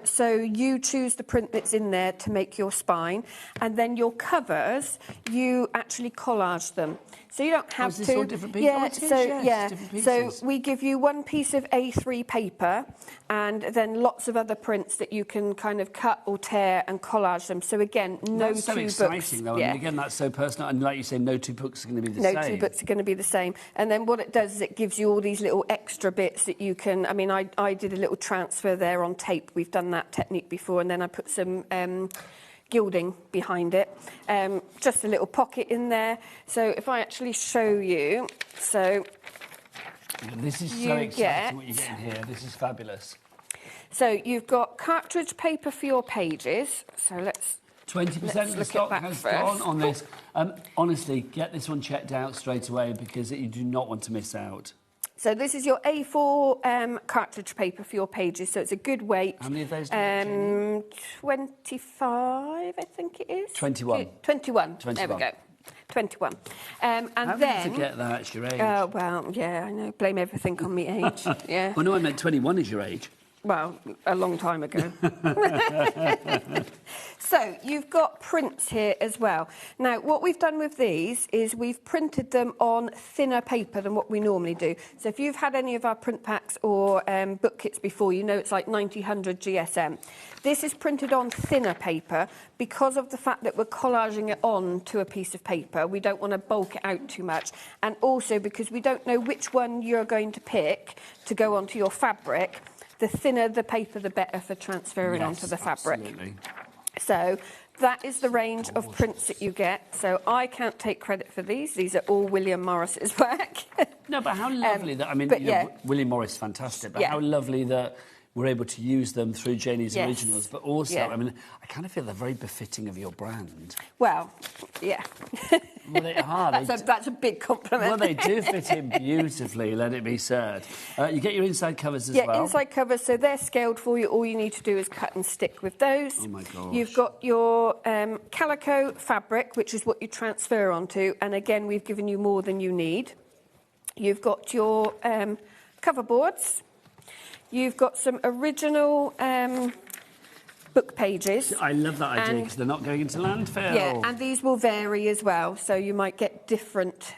So you choose the print that's in there to make your spine, and then your covers, you actually collage them. So you don't have is this to. all different pieces? Oh, it is, yes, different So pieces. we give you one piece of A3 paper and then lots of other prints that you can kind of cut or tear and collage them. So again, no That's so two exciting, books. though. I mean, again, that's so personal. And like you say, no two books are going to be the same. No two books are going to be the same. And then what it does is it gives you all these little extra bits that you can... I mean, I did a little transfer there on tape. We've done that technique before. And then I put some... gilding behind it, just a little pocket in there. So if I actually show you, so this is so exciting what you get in here. This is fabulous. So you've got cartridge paper for your pages. So let's 20% of the stock has gone on this. Honestly, get this one checked out straight away because you do not want to miss out. So this is your A4 cartridge paper for your pages, so it's a good weight. How many of those do you have, 25, I think it is. 21. 21. There we go. 21. And How then... did you get that? It's your age. Well, yeah, I know. Blame everything on me age. Yeah. Well, no, I meant 21 is your age. Well, a long time ago. So you've got prints here as well. Now, what we've done with these is we've printed them on thinner paper than what we normally do. So if you've had any of our print packs or book kits before, you know it's like 90-100 GSM. This is printed on thinner paper because of the fact that we're collaging it on to a piece of paper. We don't want to bulk it out too much. And also because we don't know which one you're going to pick to go onto your fabric. The thinner the paper, the better for transferring onto the fabric. Absolutely. So that is the range of prints that you get. So I can't take credit for these. These are all William Morris's work. No, but how lovely that... I mean, William Morris, fantastic. But how lovely that we're able to use them through Janie's originals. But also, I mean, I kind of feel they're very befitting of your brand. Well, yeah. Well, they are. That's a big compliment. Well, they do fit in beautifully, let it be said. You get your inside covers as well. Yeah, inside covers, so they're scaled for you. All you need to do is cut and stick with those. Oh, my gosh. You've got your calico fabric, which is what you transfer onto. And again, we've given you more than you need. You've got your cover boards. You've got some original book pages. I love that idea because they're not going into landfill. Yeah, and these will vary as well. So you might get different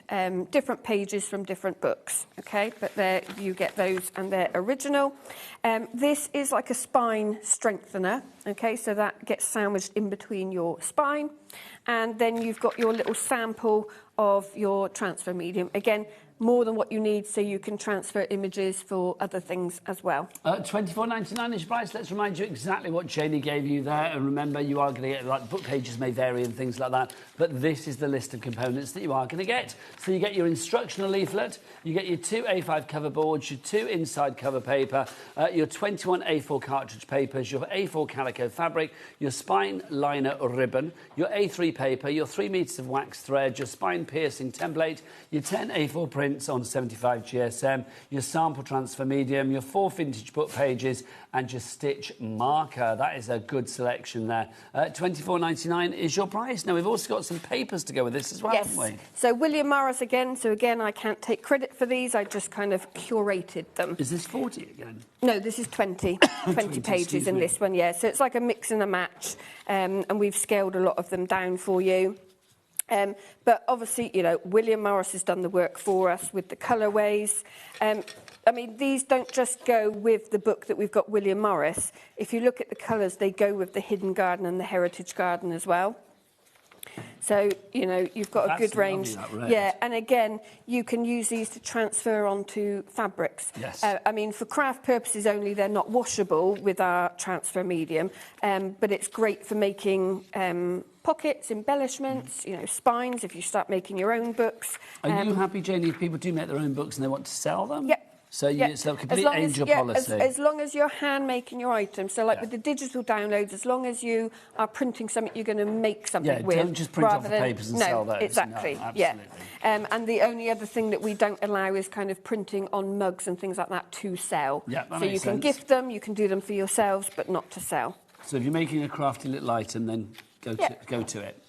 pages from different books, okay? But there you get those and they're original. This is like a spine strengthener, okay? So that gets sandwiched in between your spine. And then you've got your little sample of your transfer medium. Again, more than what you need, so you can transfer images for other things as well. $24.99 is your price. Let's remind you exactly what Janie gave you there. And remember, you are going to get, like, book pages may vary and things like that, but this is the list of components that you are going to get. So you get your instructional leaflet, you get your 2 A5 cover boards, your 2 inside cover paper, your 21 A4 cartridge papers, your A4 calico fabric, your spine liner ribbon, your A3 paper, your 3 metres of wax thread, your spine piercing template, your 10 A4 prints on 75 GSM, your sample transfer medium, your 4 vintage book pages, and your stitch marker. That is a good selection there. $24.99 is your price. Now, we've also got some papers to go with this as well, haven't we? So William Morris again. So again, I can't take credit for these. I just kind of curated them. Is this 40 again? No, this is 20. 20 pages in this one, yeah. So it's like a mix and a match, and we've scaled a lot of them down for you. But obviously, you know, William Morris has done the work for us with the colourways. I mean, these don't just go with the book that we've got, William Morris. If you look at the colours, they go with the Hidden Garden and the Heritage Garden as well. So, you know, you've got a good range. Yeah, and again, you can use these to transfer onto fabrics. Yes. I mean, for craft purposes only, they're not washable with our transfer medium, but it's great for making pockets, embellishments, you know, spines, if you start making your own books. Are you happy, Janie, if people do make their own books and they want to sell them? Yep. So it's a complete angel policy. As long as you're hand making your items. So, like with the digital downloads, as long as you are printing something, you're going to make something with. Yeah, don't just print off the papers and sell those. Exactly. No, yeah. And the only other thing that we don't allow is kind of printing on mugs and things like that to sell. Yeah, that so makes you can sense. gift them, you can do them for yourselves, but not to sell. So if you're making a crafty little item, then go to it.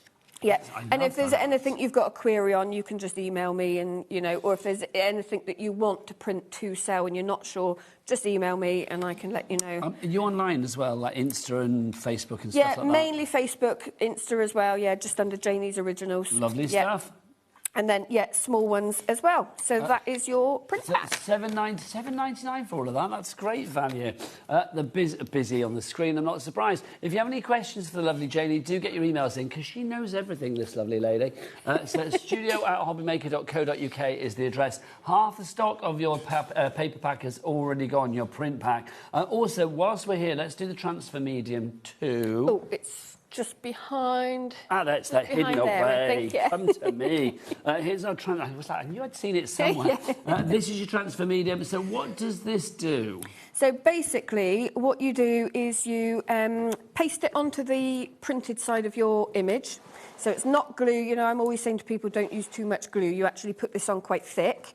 Yeah, and if there's anything you've got a query on, you can just email me, and you know, or if there's anything that you want to print to sell and you're not sure, just email me and I can let you know. Are you online as well, like Insta and Facebook and stuff like that? Yeah, mainly Facebook, Insta as well. Yeah, just under Janie's Originals. Lovely stuff. And then, small ones as well. So that is your print pack. $7.99 for all of that. That's great value. The busy on the screen, I'm not surprised. If you have any questions for the lovely Janie, do get your emails in, because she knows everything, this lovely lady. So studio@hobbymaker.co.uk is the address. Half the stock of your paper pack has already gone, your print pack. Also, whilst we're here, let's do the transfer medium too. Oh, it's just behind. That's that hidden there, away. I think, yeah. Come to me. Here's our transfer. I was like, I knew I'd seen it somewhere. This is your transfer medium. So what does this do? So basically, what you do is you paste it onto the printed side of your image. So it's not glue. You know, I'm always saying to people, don't use too much glue. You actually put this on quite thick.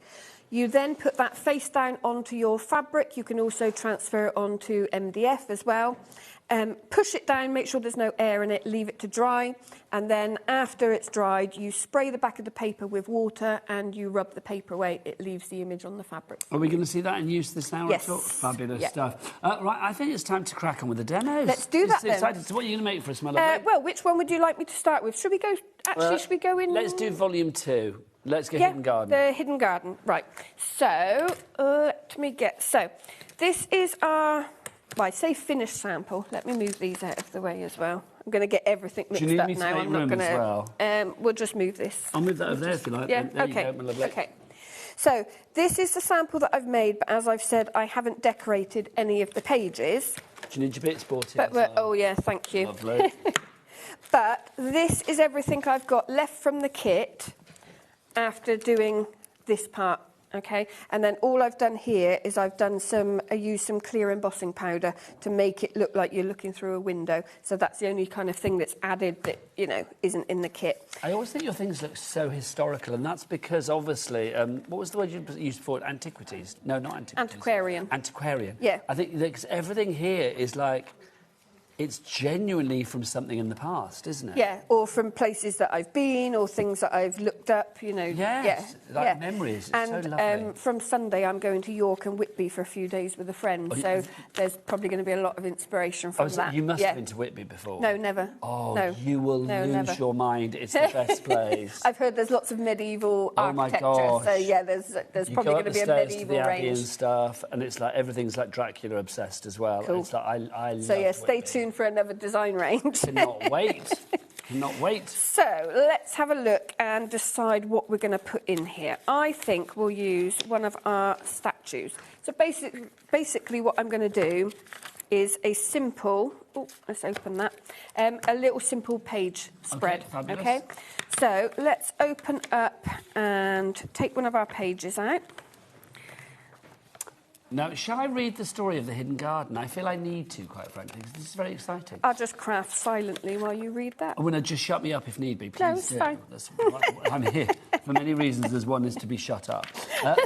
You then put that face down onto your fabric. You can also transfer it onto MDF as well. Push it down, make sure there's no air in it, leave it to dry, and then after it's dried, you spray the back of the paper with water and you rub the paper away. It leaves the image on the fabric. Are we going to see that and use this now? Yes. Fabulous stuff. Right, I think it's time to crack on with the demos. Let's do that then. Excited. So what are you going to make for us, my lovely? Well, which one would you like me to start with? Should we go, should we go in? Let's do volume 2. Let's get Hidden Garden. The Hidden Garden, right. So, let me get... So, this is our... Well, I say finished sample. Let me move these out of the way as well. I'm going to get everything mixed up now. Do you need me to make room as well? We'll just move this. I'll move that over there if you like. Yeah, There you go, my lovely. Okay. So, this is the sample that I've made, but as I've said, I haven't decorated any of the pages. Do you need your bits bought in? Oh, yeah, thank you. Lovely. But this is everything I've got left from the kit after doing this part. Okay, and then all I've done here is I used some clear embossing powder to make it look like you're looking through a window. So that's the only kind of thing that's added that, you know, isn't in the kit. I always think your things look so historical, and that's because, obviously, what was the word you used for it? Antiquities? No, not antiquities. Antiquarian. Antiquarian. Yeah. I think that everything here is like... It's genuinely from something in the past, isn't it? Yeah, or from places that I've been or things that I've looked up, you know. Yes, memories. It's so lovely. From Sunday, I'm going to York and Whitby for a few days with a friend, so there's probably going to be a lot of inspiration from that. You must have been to Whitby before. No, never. Oh, no. You will lose your mind. It's the best place. I've heard there's lots of medieval architecture, my gosh. So yeah, there's probably going to be a medieval range. And stuff, and it's like everything's like Dracula obsessed as well. Cool. It's like I love So yeah, stay Whitby. tuned for another design range. Cannot wait. Cannot wait. So let's have a look and decide what we're going to put in here. I think we'll use one of our statues. So basically what I'm going to do is a simple, let's open that, a little simple page spread. Okay, so let's open up and take one of our pages out. Now, shall I read the story of the hidden garden? I feel I need to, quite frankly, because this is very exciting. I'll just craft silently while you read that. I'm going to just shut me up if need be, please. No, it's fine. I'm here for many reasons. There's one is to be shut up.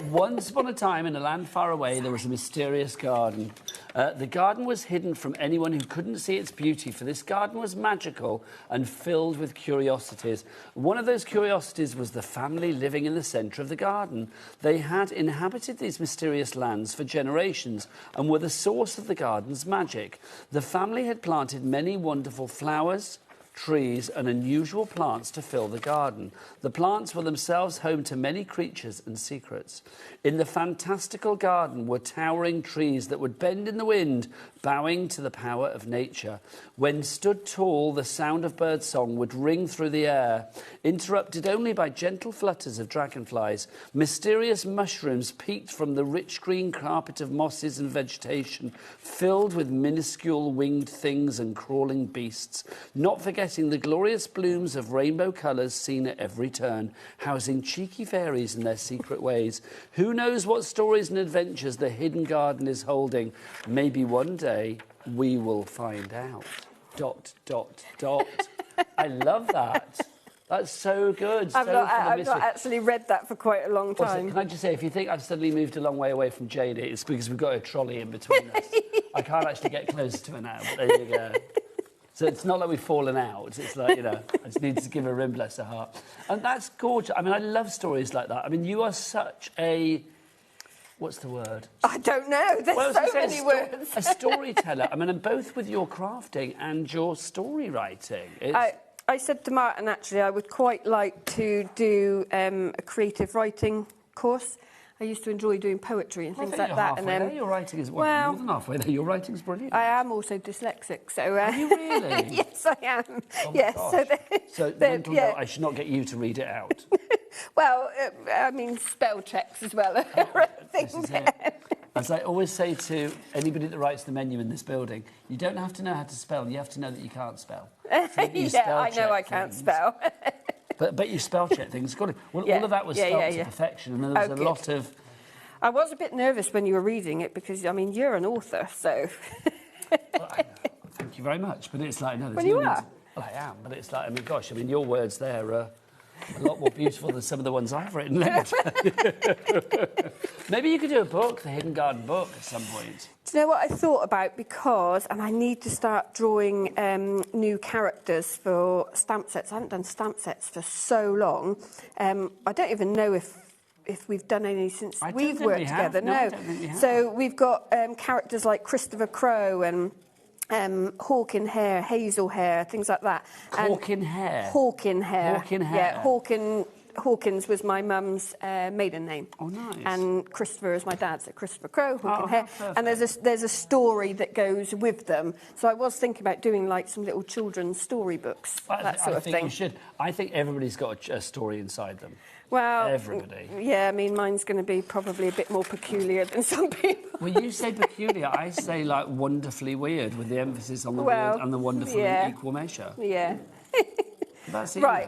Once upon a time, in a land far away, there was a mysterious garden. The garden was hidden from anyone who couldn't see its beauty, for this garden was magical and filled with curiosities. One of those curiosities was the family living in the centre of the garden. They had inhabited these mysterious lands for generations and were the source of the garden's magic. The family had planted many wonderful flowers, trees and unusual plants to fill the garden. The plants were themselves home to many creatures and secrets. In the fantastical garden were towering trees that would bend in the wind, bowing to the power of nature. When stood tall, the sound of birdsong would ring through the air, interrupted only by gentle flutters of dragonflies. Mysterious mushrooms peeked from the rich green carpet of mosses and vegetation, filled with minuscule winged things and crawling beasts, not forgetting the glorious blooms of rainbow colours seen at every turn, housing cheeky fairies in their secret ways. Who knows what stories and adventures the hidden garden is holding? Maybe one day we will find out. ... I love that. That's so good. I've not actually read that for quite a long time. Can I just say, if you think I've suddenly moved a long way away from Jade, it's because we've got a trolley in between us. I can't actually get closer to her now, but there you go. So it's not like we've fallen out. It's like, I just need to give her a ring, bless her heart. And that's gorgeous. I mean, I love stories like that. I mean, you are such a... What's the word? I don't know. There's so many words. A storyteller. I mean, and both with your crafting and your story writing. I said to Martin, actually, I would quite like to do a creative writing course. I used to enjoy doing poetry and things like that. And then your writing is more than halfway there. Your writing's brilliant. I am also dyslexic, so. Are you really? Yes, I am. Oh yes. So mental note, I should not get you to read it out. Well, I mean, spell checks as well. This is it. As I always say to anybody that writes the menu in this building, you don't have to know how to spell. You have to know that you can't spell. So I know I can't spell. But you spell check things. All of that was spelled to perfection, and there was a lot of... I was a bit nervous when you were reading it because, I mean, you're an author, so... Thank you very much, but it's like... No, well, you are. Well, I am, but it's like, I mean, gosh, I mean, your words there are a lot more beautiful than some of the ones I've written. Maybe you could do a book, the Hidden Garden book, at some point. Do you know what I thought about? Because, and I need to start drawing new characters for stamp sets. I haven't done stamp sets for so long. I don't even know if we've done any since we've worked together. No. I don't think we have. So we've got characters like Christopher Crowe and hawk in hair, hazel hair, things like that. Hawk in hair? Hawk in hair. Hawk in hair. Yeah, Hawkins was my mum's maiden name. Oh, nice. And Christopher is my dad's, so Christopher Crowe, Hawk in hair. Perfect. And there's a story that goes with them. So I was thinking about doing like some little children's storybooks, that sort of thing. I think you should. I think everybody's got a story inside them. Well, everybody. Yeah, I mean, mine's going to be probably a bit more peculiar than some people. Well, you say peculiar, I say like wonderfully weird, with the emphasis on the word and the wonderful in equal measure. Yeah. That's it. Right.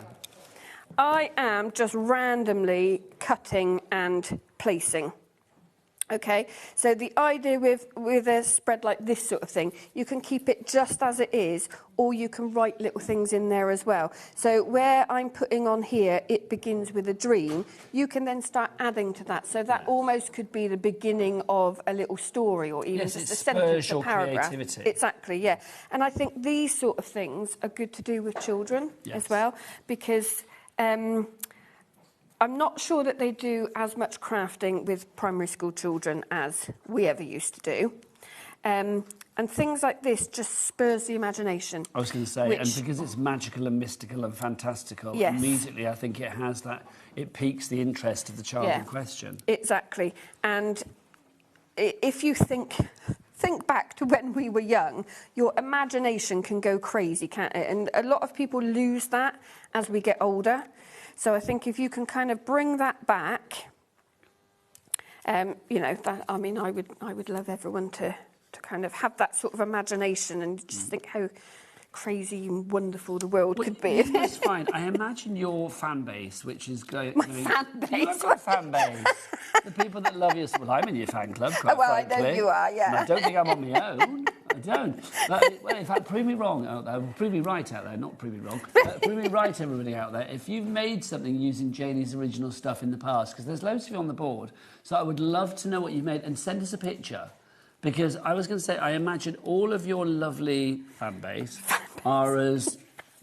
I am just randomly cutting and placing. Okay, so the idea with a spread like this sort of thing, you can keep it just as it is, or you can write little things in there as well. So where I'm putting on here, it begins with a dream, you can then start adding to that. So that almost could be the beginning of a little story, or even just a sentence, a paragraph. Creativity. Exactly, yeah. And I think these sort of things are good to do with children as well, because... I'm not sure that they do as much crafting with primary school children as we ever used to do. And things like this just spurs the imagination. I was going to say, and because it's magical and mystical and fantastical, immediately I think it has that, it piques the interest of the child in question. Exactly. And if you think think back to when we were young, your imagination can go crazy, can't it? And a lot of people lose that as we get older. So I think if you can kind of bring that back, you know, that, I mean, I would love everyone to kind of have that sort of imagination and just think how crazy and wonderful the world could be. That's fine. I imagine your fan base, which is going... My fan base? You have got a fan base. The people that love you. Well, I'm in your fan club, quite frankly. I know you are, yeah. And I don't think I'm on my own. I don't. Well, in fact, prove me wrong out there. Prove me right out there, not prove me wrong. Prove me right, everybody out there. If you've made something using Janie's original stuff in the past, because there's loads of you on the board, so I would love to know what you've made, and send us a picture. Because I was going to say, I imagine all of your lovely fan base are as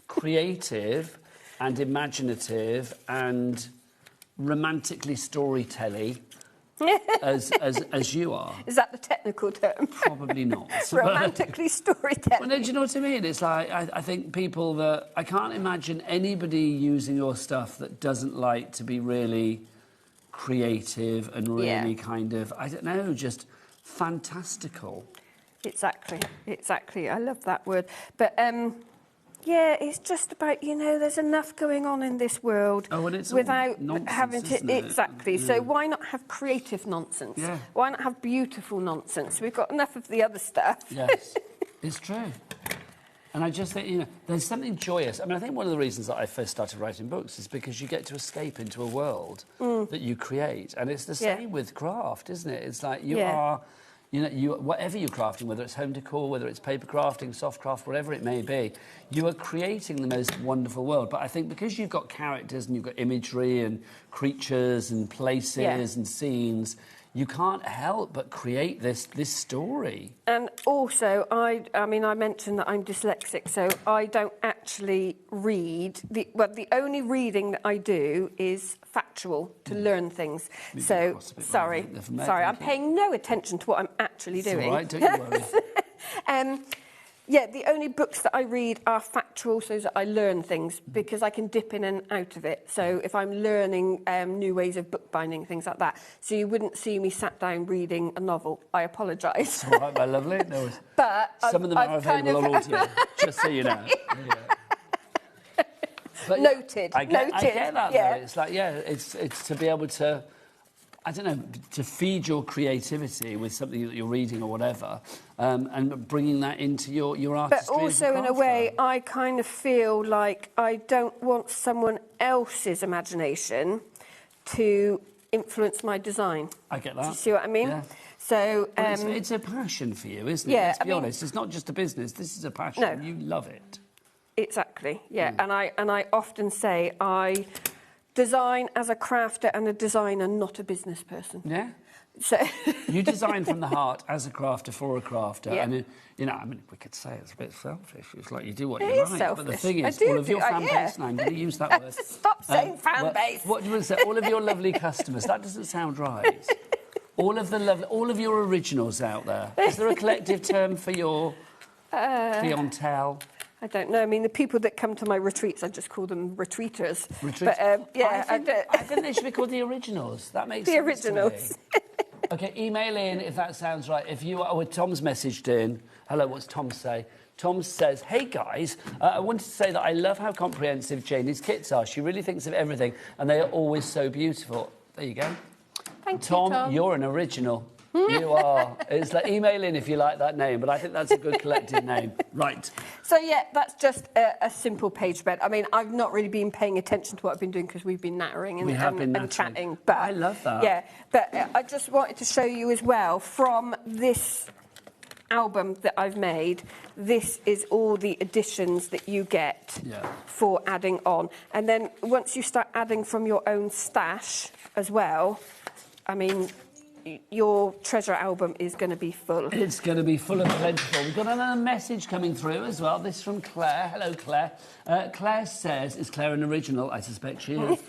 creative and imaginative and romantically storytelling as you are. Is that the technical term? Probably not. Romantically storytelling. Well, no, do you know what I mean? It's like, I think people that... I can't imagine anybody using your stuff that doesn't like to be really creative and really kind of, I don't know, just... fantastical. Exactly. I love that word. But, yeah, it's just about, you know, there's enough going on in this world without having to... Exactly. Yeah. So why not have creative nonsense? Yeah. Why not have beautiful nonsense? We've got enough of the other stuff. Yes, it's true. And I just think, you know, there's something joyous. I mean, I think one of the reasons that I first started writing books is because you get to escape into a world that you create. And it's the same with craft, isn't it? It's like you are... You know, whatever you're crafting, whether it's home decor, whether it's paper crafting, soft craft, whatever it may be, you are creating the most wonderful world. But I think because you've got characters and you've got imagery and creatures and places and scenes, you can't help but create this story. And also, I mean, I mentioned that I'm dyslexic, so I don't actually read. The only reading that I do is factual, to learn things. So, sorry, I'm paying no attention to what I'm actually doing. All right, don't you worry. Yeah, the only books that I read are factual so that I learn things because I can dip in and out of it. So if I'm learning new ways of bookbinding, things like that. So you wouldn't see me sat down reading a novel. I apologise. All right, my lovely. No, but some of them are available on audio, just so you know. But noted. I get that, though. It's like, it's to be able to... I don't know, to feed your creativity with something that you're reading or whatever, and bringing that into your artistry. But also, in a way, I kind of feel like I don't want someone else's imagination to influence my design. I get that. Do you see what I mean? Yeah. So it's a passion for you, isn't it? Yeah, Let's be honest. It's not just a business. This is a passion. No. You love it. Exactly. Yeah. And I often say I design as a crafter and a designer, not a business person. Yeah. So you design from the heart as a crafter for a crafter, and you know, I mean, we could say it's a bit selfish. It's like you do what you like, selfish. But the thing is, all of your fan base. Now I'm going to use that word. Stop saying fan base. What do you want to say? All of your lovely customers. That doesn't sound right. all of your originals out there. Is there a collective term for your clientele? I don't know. I mean, the people that come to my retreats, I just call them retreaters. Retreats? But, yeah, I think they should be called the originals. That makes the sense originals. To me. OK, email in if that sounds right. If you are... Tom's messaged in. Hello, what's Tom say? Tom says, hey, guys, I wanted to say that I love how comprehensive Janie's kits are. She really thinks of everything, and they are always so beautiful. There you go. Thank you, Tom, you're an original. You are. It's like, email in if you like that name, but I think that's a good collective name. Right. So, yeah, that's just a simple page spread. I mean, I've not really been paying attention to what I've been doing because we've been nattering and chatting. But I love that. Yeah, but I just wanted to show you as well, from this album that I've made, this is all the additions that you get for adding on. And then once you start adding from your own stash as well, I mean... your treasure album is going to be full. It's going to be full and plentiful. We've got another message coming through as well. This is from Claire. Hello, Claire. Claire says, is Claire an original? I suspect she is.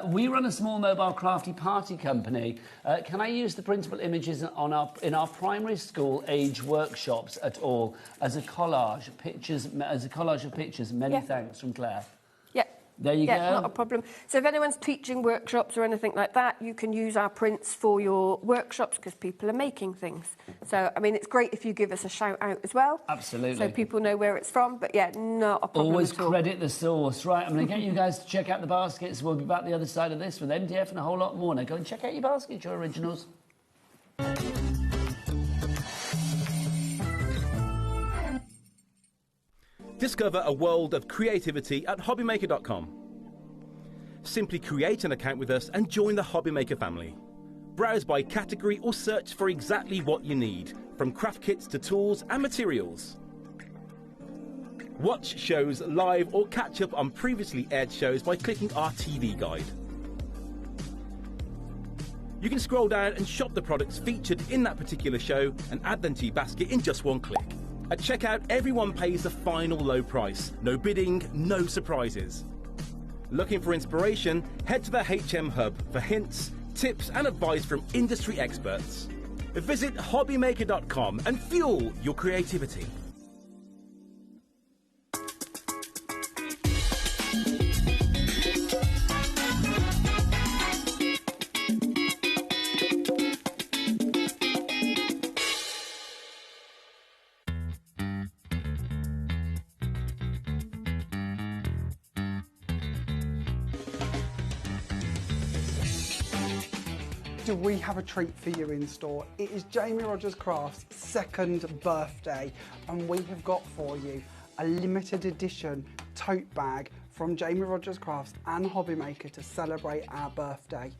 We run a small mobile crafty party company. Can I use the printable images in our primary school age workshops at all as a collage of pictures? Many thanks from Claire. Yeah. There you Yeah, go. not a problem. So if anyone's teaching workshops or anything like that, you can use our prints for your workshops because people are making things. So, I mean, it's great if you give us a shout out as well. Absolutely. So people know where it's from. But yeah, not a problem Always at all. credit the source. Right, I'm going to get you guys to check out the baskets. We'll be back the other side of this with MDF and a whole lot more. Now go and check out your baskets, your originals. Discover a world of creativity at HobbyMaker.com. Simply create an account with us and join the HobbyMaker family. Browse by category or search for exactly what you need, from craft kits to tools and materials. Watch shows live or catch up on previously aired shows by clicking our TV guide. You can scroll down and shop the products featured in that particular show and add them to your basket in just one click. At checkout, everyone pays the final low price. No bidding, no surprises. Looking for inspiration? Head to the HM Hub for hints, tips and advice from industry experts. Visit HobbyMaker.com and fuel your creativity. Do we have a treat for you in store? It is Jamie Rogers Crafts' 2nd birthday, and we have got for you a limited edition tote bag from Jamie Rogers Crafts and HobbyMaker to celebrate our birthday.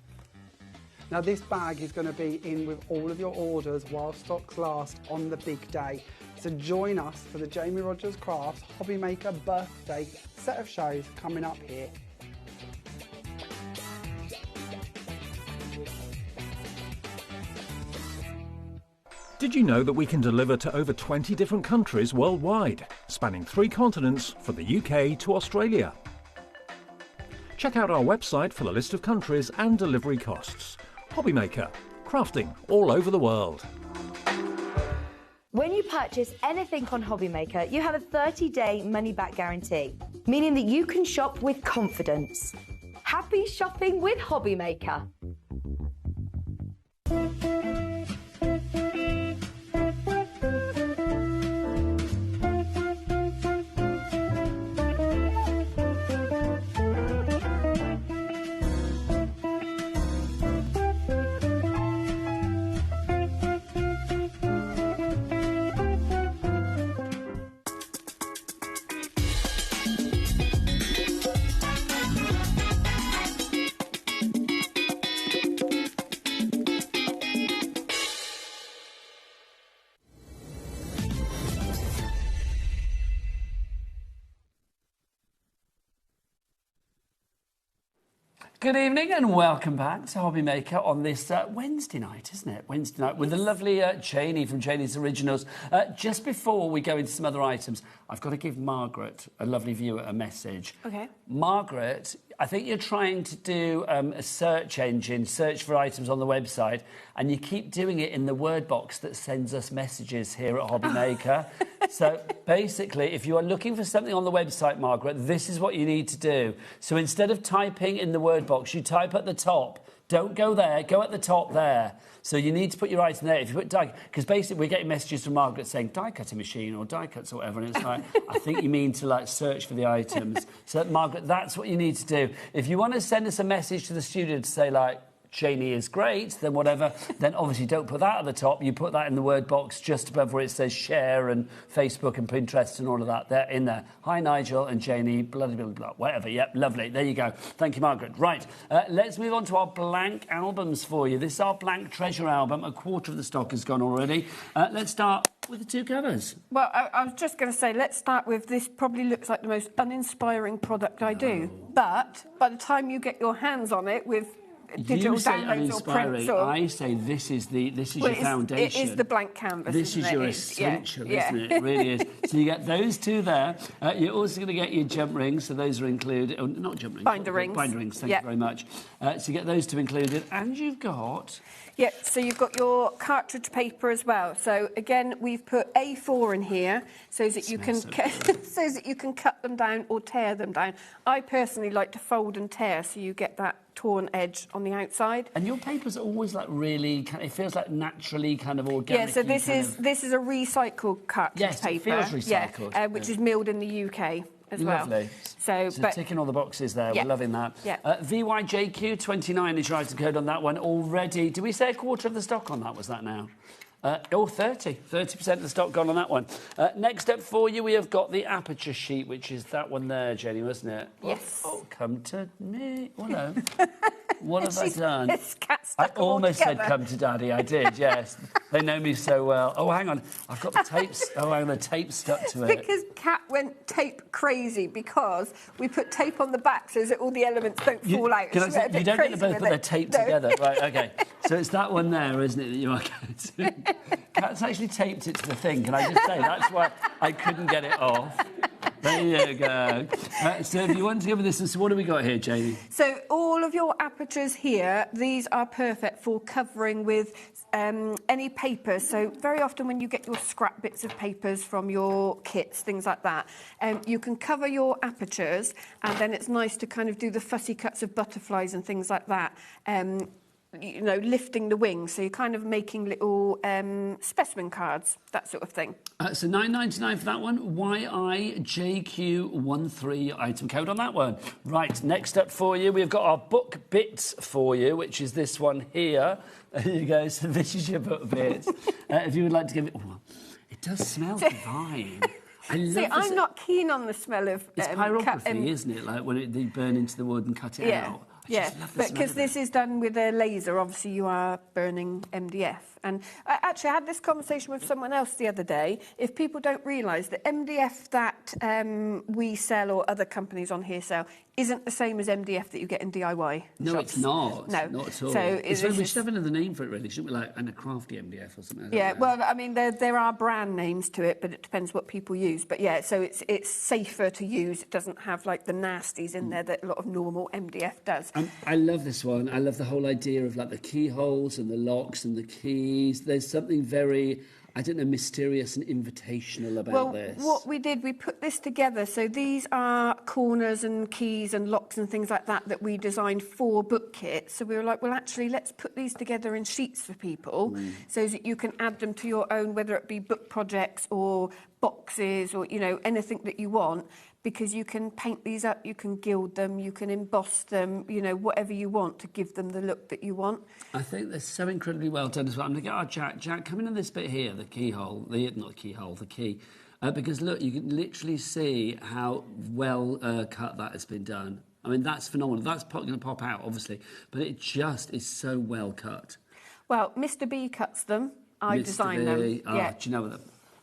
Now this bag is going to be in with all of your orders while stocks last on the big day. So join us for the Jamie Rogers Crafts HobbyMaker birthday set of shows coming up here. Did you know that we can deliver to over 20 different countries worldwide, spanning 3 continents from the UK to Australia? Check out our website for the list of countries and delivery costs. HobbyMaker, crafting all over the world. When you purchase anything on HobbyMaker, you have a 30-day money-back guarantee, meaning that you can shop with confidence. Happy shopping with HobbyMaker. Good evening and welcome back to HobbyMaker on this Wednesday night, isn't it? Wednesday night with the lovely Janie from Janie's Originals. Just before we go into some other items, I've got to give Margaret, a lovely viewer, a message. Okay. Margaret, I think you're trying to do a search engine, search for items on the website, and you keep doing it in the word box that sends us messages here at HobbyMaker. So basically, if you are looking for something on the website, Margaret, this is what you need to do. So instead of typing in the word box, you type at the top. Don't go there, go at the top there. So you need to put your item there. If you put die, because basically we're getting messages from Margaret saying die cutting machine or die cuts or whatever, and it's like, I think you mean to like search for the items. So Margaret, that's what you need to do. If you want to send us a message to the studio to say like, Janie is great, then whatever, then obviously don't put that at the top. You put that in the word box just above where it says share and Facebook and Pinterest and all of that. They're in there. Hi, Nigel and Janie, blah, blah, blah, whatever. Yep, lovely. There you go. Thank you, Margaret. Right, let's move on to our blank albums for you. This is our blank treasure album. A quarter of the stock has gone already. Let's start with the 2 covers. Well, I was just going to say, let's start with this. Probably looks like the most uninspiring product I do. But by the time you get your hands on it with digital you say downloads or uninspiring. prints. Or... I say this is your It foundation. is the blank canvas. This is your essential, isn't it? It really is. So you get those two there. You're also going to get your jump rings. So those are included. Oh, not jump rings. Binder rings. Binder rings. Thank you very much. So you get those two included, and you've got. Yep, so you've got your cartridge paper as well. So again, we've put A4 in here so that you can so that you can cut them down or tear them down. I personally like to fold and tear so you get that torn edge on the outside. And your paper's always like really, it feels like naturally kind of organic. Yeah, so this is a recycled cartridge paper. Yes, it feels recycled. Yeah, which is milled in the UK. As Lovely. Well. So ticking all the boxes there. Yeah. We're loving that. Yeah. VYJQ29 is your item code on that one already. Did we say a quarter of the stock on that? Was that now? 30% of the stock gone on that one. Next up for you, we have got the aperture sheet, which is that one there, Jenny, wasn't it? Yes. Oh, come to me. Oh, no. What have I done? I almost said come to daddy. I did, yes. They know me so well. Oh, hang on. I've got the tapes. Oh, hang on. The tape stuck to it. Because Kat went tape crazy because we put tape on the back so that all the elements don't fall out. Can I say, you don't get them both put their tape together. Right, OK. So it's that one there, isn't it, that you are going to... Kat's actually taped it to the thing. Can I just say? That's why I couldn't get it off. There you go. So if you want to give me this, so what do we got here, Jamie? So all of your apertures here, these are perfect for covering with any papers. So very often when you get your scrap bits of papers from your kits, things like that, you can cover your apertures, and then it's nice to kind of do the fussy cuts of butterflies and things like that. You know, lifting the wings, so you're kind of making little specimen cards, that sort of thing. So $9.99 for that one. YIJQ13 item code on that one. Right, next up for you, we've got our book bits for you, which is this one here. There you go. So this is your book bits. If you would like to give it... Oh, it does smell divine. I love See, I'm not keen on the smell of... It's pyrography, isn't it? Like when they burn into the wood and cut it out. Yeah, but because this is done with a laser, obviously you are burning MDF. And I actually had this conversation with someone else the other day. If people don't realise that MDF that we sell or other companies on here sell isn't the same as MDF that you get in DIY No, shops. it's not. No. Not at all. So we should have another name for it, really, shouldn't we? Like a crafty MDF or something. Yeah, well, I mean, there are brand names to it, but it depends what people use. But yeah, so it's safer to use. It doesn't have like the nasties in there that a lot of normal MDF does. I love this one. I love the whole idea of like the keyholes and the locks and the keys. There's something very, I don't know, mysterious and invitational about this. Well, what we did, we put this together. So these are corners and keys and locks and things like that we designed for book kits. So we were like, well, actually, let's put these together in sheets for people so that you can add them to your own, whether it be book projects or boxes or, you know, anything that you want. Because you can paint these up, you can gild them, you can emboss them, you know, whatever you want to give them the look that you want. I think they're so incredibly well done as well. I'm going to get our Jack, come in on this bit here, the keyhole, not the keyhole, the key. Because look, you can literally see how well cut that has been done. I mean, that's phenomenal. That's going to pop out, obviously, but it just is so well cut. Well, Mr. B cuts them. I design them. Yeah. Do you know what?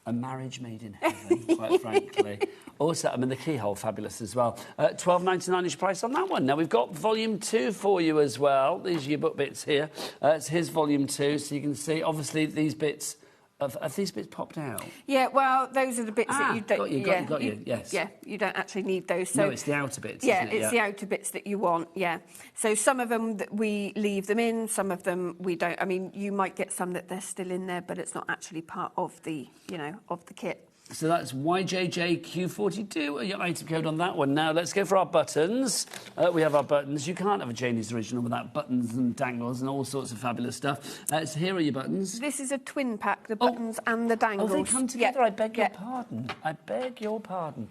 A marriage made in heaven, quite frankly. Also, I mean, the keyhole, fabulous as well. $12.99 is your price on that one. Now, we've got volume 2 for you as well. These are your book bits here. It's his volume 2, so you can see, obviously, these bits... Have these bits popped out? Yeah, well, those are the bits that you don't... Got you, yes. Yeah, you don't actually need those. So, no, it's the outer bits, yeah, isn't it? It's the outer bits that you want, yeah. So some of them, that we leave them in, some of them we don't. I mean, you might get some that they're still in there, but it's not actually part of the, you know, of the kit. So that's YJJQ42, your item code on that one. Now, let's go for our buttons. We have our buttons. You can't have a Janie's Original without buttons and dangles and all sorts of fabulous stuff. So here are your buttons. This is a twin pack, the buttons and the dangles. Oh, they come together. Yeah. I beg your pardon. I beg your pardon.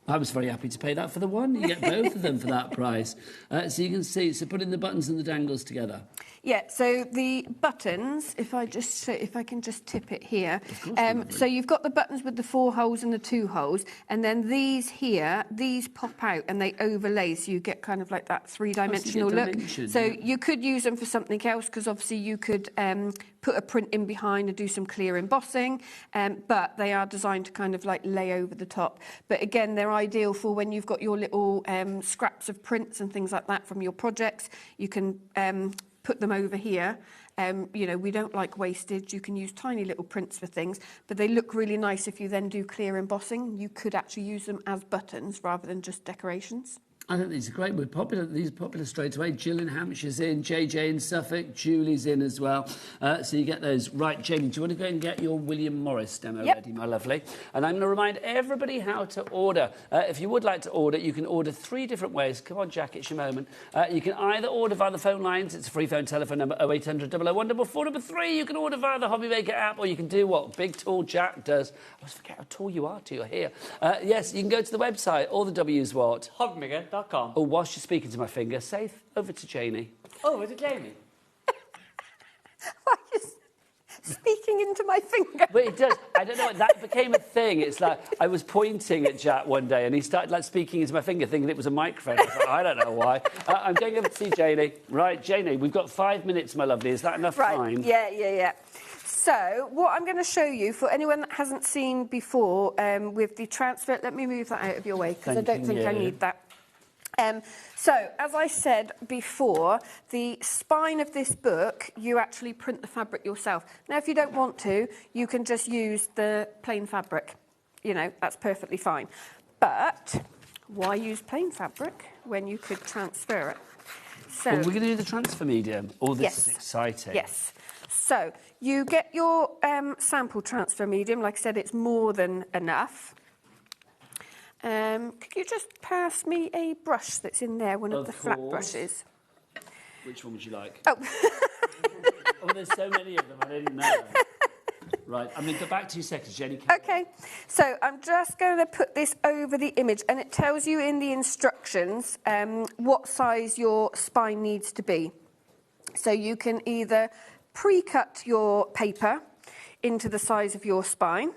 I was very happy to pay that for the one. You get both of them for that price. So you can see, so putting the buttons and the dangles together. Yeah, so the buttons, if I can just tip it here. So you've got the buttons with the 4 holes and the 2 holes, and then these here, these pop out and they overlay, so you get kind of like that 3-dimensional look. So you could use them for something else, because obviously you could put a print in behind and do some clear embossing, but they are designed to kind of like lay over the top. But again, they're ideal for when you've got your little scraps of prints and things like that from your projects. You can put them over here. You know, we don't like wastage. You can use tiny little prints for things, but they look really nice if you then do clear embossing. You could actually use them as buttons rather than just decorations. I think these are great. These are popular straight away. Jill in Hampshire's in, JJ in Suffolk, Julie's in as well. So you get those. Right, Jamie, do you want to go and get your William Morris demo ready, my lovely? And I'm going to remind everybody how to order. If you would like to order, you can order 3 different ways. Come on, Jack, it's your moment. You can either order via the phone lines. It's a free phone telephone number 0800 001 443. You can order via the HobbyMaker app, or you can do what big, tall Jack does. I always forget how tall you are till you're here. Yes, you can go to the website. All the W's what? HobbyMaker.com. Oh, whilst you're speaking to my finger, say over to Janie. Over to Jamie. Why are you speaking into my finger? But it does. I don't know. That became a thing. It's like I was pointing at Jack one day and he started like speaking into my finger, thinking it was a microphone. I was like, I don't know why. I'm going over to see Janie. Right, Janie, we've got 5 minutes, my lovely. Is that enough time? Yeah. So what I'm going to show you, for anyone that hasn't seen before, with the transfer, let me move that out of your way, because I don't think I need that. So, as I said before, the spine of this book, you actually print the fabric yourself. Now, if you don't want to, you can just use the plain fabric. You know, that's perfectly fine. But why use plain fabric when you could transfer it? So, well, we're going to do the transfer medium. Oh, this is exciting. Yes. So, you get your sample transfer medium. Like I said, it's more than enough. Could you just pass me a brush that's in there, one of the flat brushes? Which one would you like? Oh. Oh, there's so many of them, I didn't know. Right, I'm going to go back 2 seconds, Jenny. Okay, so I'm just going to put this over the image, and it tells you in the instructions what size your spine needs to be. So you can either pre-cut your paper into the size of your spine.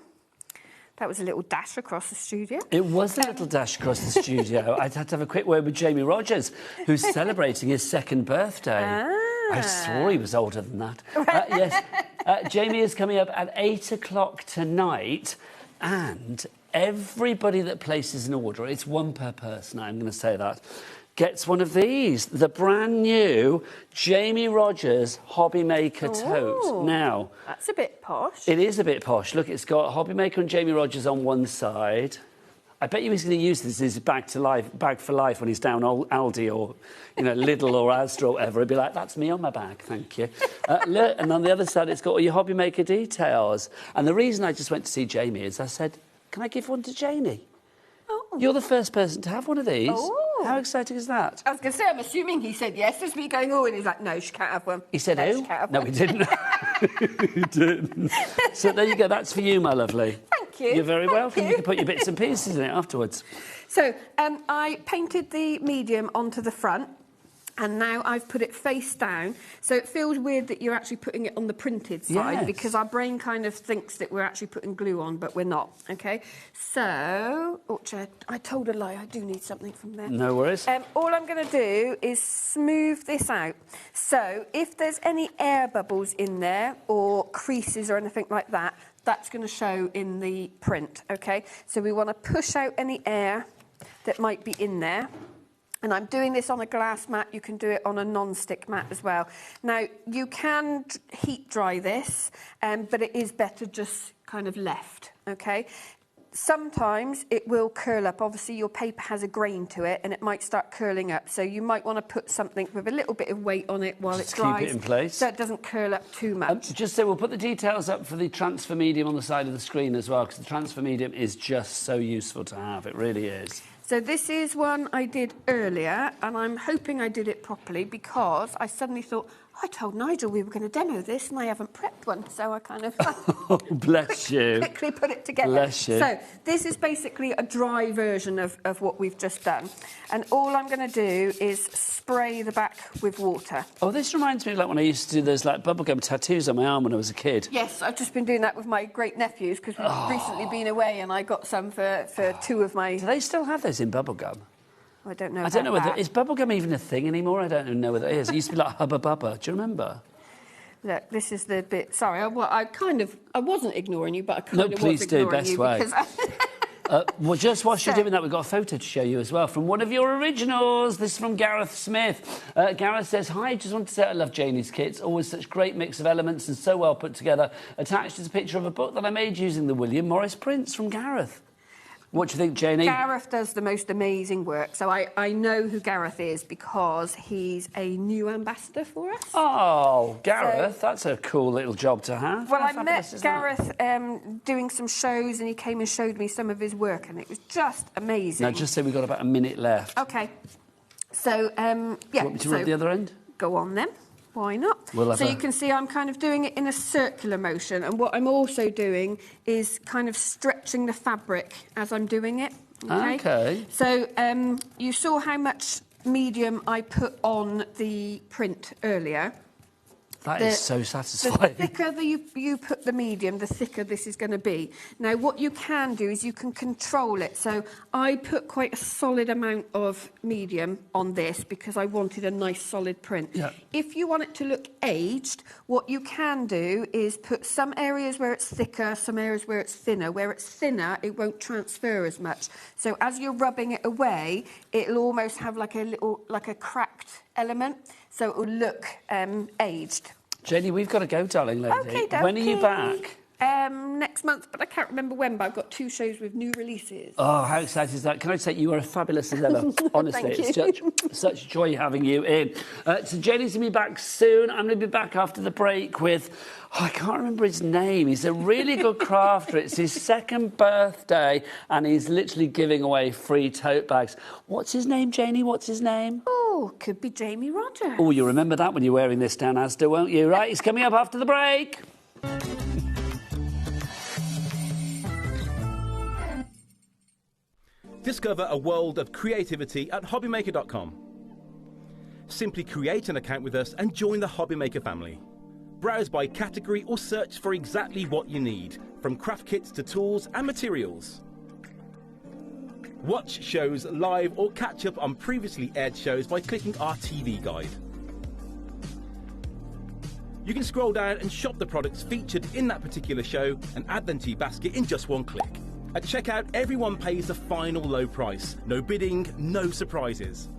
That was a little dash across the studio. It was a little dash across the studio. I'd had to have a quick word with Jamie Rogers, who's celebrating his 2nd birthday. I swore he was older than that. Yes, Jamie is coming up at 8 o'clock tonight, and everybody that places an order, it's 1 per person, I'm going to say that, gets one of these, the brand new Jamie Rogers HobbyMaker tote. Now, that's a bit posh. It is a bit posh. Look, it's got HobbyMaker and Jamie Rogers on one side. I bet you he's going to use this as his bag for life when he's down Aldi or, you know, Lidl or Asda or whatever. He'll be like, that's me on my bag, thank you. Look, and on the other side, it's got all your HobbyMaker details. And the reason I just went to see Jamie is I said, can I give one to Janie? Oh. You're the first person to have one of these. Oh. How exciting is that? I was going to say, I'm assuming he said yes. There's me going, oh, and he's like, no, she can't have one. He said no, who? She can't have No, one. he didn't. He didn't. So there you go. That's for you, my lovely. Thank you. You're very welcome. You. You can put your bits and pieces in it afterwards. So I painted the medium onto the front, and now I've put it face down. So it feels weird that you're actually putting it on the printed side, because our brain kind of thinks that we're actually putting glue on, but we're not, OK? So, I told a lie, I do need something from there. No worries. All I'm going to do is smooth this out. So if there's any air bubbles in there or creases or anything like that, that's going to show in the print, OK? So we want to push out any air that might be in there. And I'm doing this on a glass mat. You can do it on a non-stick mat as well. Now, you can heat dry this, but it is better just kind of left, OK? Sometimes it will curl up. Obviously, your paper has a grain to it, and it might start curling up. So you might want to put something with a little bit of weight on it while it dries. Keep it in place. So it doesn't curl up too much. Just so we'll put the details up for the transfer medium on the side of the screen as well, because the transfer medium is just so useful to have. It really is. So So this is one I did earlier, and I'm hoping I did it properly because I suddenly thought, I told Nigel we were going to demo this and I haven't prepped one, so I kind of Bless you. quickly put it together. Bless you. So this is basically a dry version of what we've just done. And all I'm going to do is spray the back with water. Oh, this reminds me of like when I used to do those like bubblegum tattoos on my arm when I was a kid. Yes, I've just been doing that with my great nephews because we've recently been away and I got some for two of my... Do they still have those in bubblegum? I don't know. I don't know whether... Is bubblegum even a thing anymore? I don't know whether it is. It used to be like Hubba Bubba. Do you remember? Look, this is the bit... Sorry, I wasn't ignoring you, but I kind of was please do, ignoring best you way. because... Well, just whilst you're doing that, we've got a photo to show you as well from one of your originals. This is from Gareth Smith. Gareth says, hi, just wanted to say I love Janie's kits. Always such great mix of elements and so well put together. Attached is a picture of a book that I made using the William Morris prints from Gareth. What do you think, Janie? Gareth does the most amazing work. So I know who Gareth is because he's a new ambassador for us. Oh, Gareth, that's a cool little job to have. Well, How I fabulous met is that? Gareth doing some shows and he came and showed me some of his work and it was just amazing. Now, just say we've got about a minute left. OK. So, yeah. Do you want me to rub the other end? Go on, then. Why not? So you can see I'm kind of doing it in a circular motion, and what I'm also doing is kind of stretching the fabric as I'm doing it. Okay. So you saw how much medium I put on the print earlier. That is so satisfying. The thicker you put the medium, the thicker this is going to be. Now, what you can do is you can control it. So I put quite a solid amount of medium on this because I wanted a nice solid print. Yeah. If you want it to look aged, what you can do is put some areas where it's thicker, some areas where it's thinner. Where it's thinner, it won't transfer as much. So as you're rubbing it away, it'll almost have like a cracked element. So it will look aged. Janie, we've got to go, darling lady. Okay, when are you back? Next month, but I can't remember when, but I've got 2 shows with new releases. Oh, how exciting is that? Can I say you are fabulous as ever? Honestly, Thank it's such a joy having you in. So Jenny's going to be back soon. I'm going to be back after the break with, I can't remember his name. He's a really good crafter. It's his 2nd birthday and he's literally giving away free tote bags. What's his name, Janie? What's his name? Oh, could be Jamie Rogers. Oh, you remember that when you're wearing this down Asda, won't you? Right, he's coming up after the break. Discover a world of creativity at HobbyMaker.com. Simply create an account with us and join the HobbyMaker family. Browse by category or search for exactly what you need, from craft kits to tools and materials. Watch shows live or catch up on previously aired shows by clicking our TV guide. You can scroll down and shop the products featured in that particular show and add them to your basket in just one click. At checkout, everyone pays the final low price. No bidding, no surprises.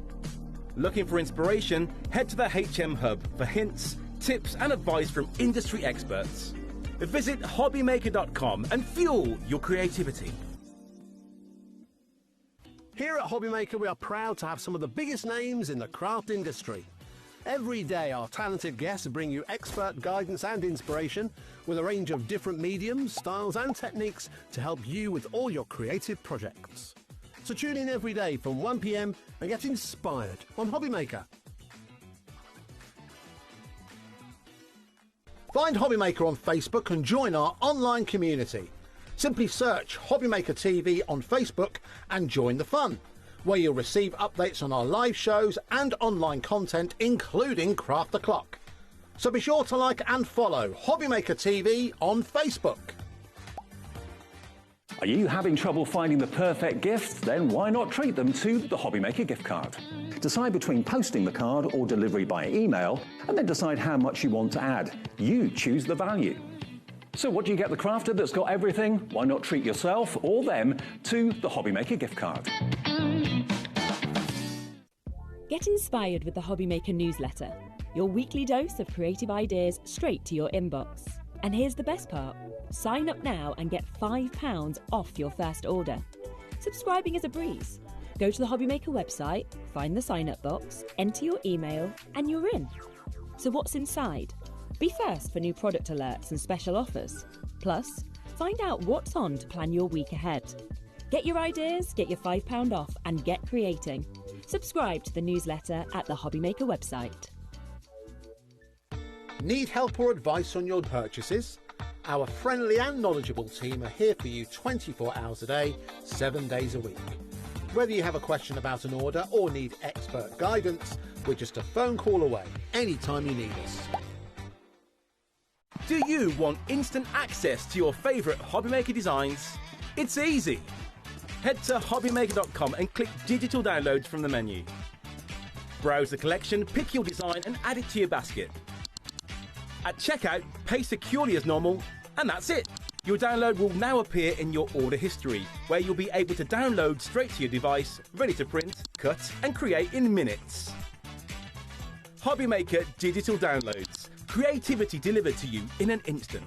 Looking for inspiration? Head to the HM Hub for hints, tips and advice from industry experts. Visit HobbyMaker.com and fuel your creativity. Here at HobbyMaker, we are proud to have some of the biggest names in the craft industry. Every day, our talented guests bring you expert guidance and inspiration with a range of different mediums, styles and techniques to help you with all your creative projects. So tune in every day from 1 p.m. and get inspired on HobbyMaker. Find HobbyMaker on Facebook and join our online community. Simply search HobbyMaker TV on Facebook and join the fun, where you'll receive updates on our live shows and online content, including Craft the Clock. So be sure to like and follow HobbyMaker TV on Facebook. Are you having trouble finding the perfect gift? Then why not treat them to the HobbyMaker gift card? Decide between posting the card or delivery by email, and then decide how much you want to add. You choose the value. So what do you get the crafter that's got everything? Why not treat yourself or them to the HobbyMaker gift card? Get inspired with the HobbyMaker newsletter, your weekly dose of creative ideas straight to your inbox. And here's the best part. Sign up now and get £5 off your first order. Subscribing is a breeze. Go to the HobbyMaker website, find the sign-up box, enter your email, and you're in. So what's inside? Be first for new product alerts and special offers. Plus, find out what's on to plan your week ahead. Get your ideas, get your £5 off, and get creating. Subscribe to the newsletter at the HobbyMaker website. Need help or advice on your purchases? Our friendly and knowledgeable team are here for you 24 hours a day, 7 days a week. Whether you have a question about an order or need expert guidance, we're just a phone call away anytime you need us. Do you want instant access to your favourite HobbyMaker designs? It's easy. Head to HobbyMaker.com and click digital downloads from the menu. Browse the collection, pick your design and add it to your basket. At checkout, pay securely as normal, and that's it. Your download will now appear in your order history, where you'll be able to download straight to your device, ready to print, cut and create in minutes. HobbyMaker Digital Downloads. Creativity delivered to you in an instant.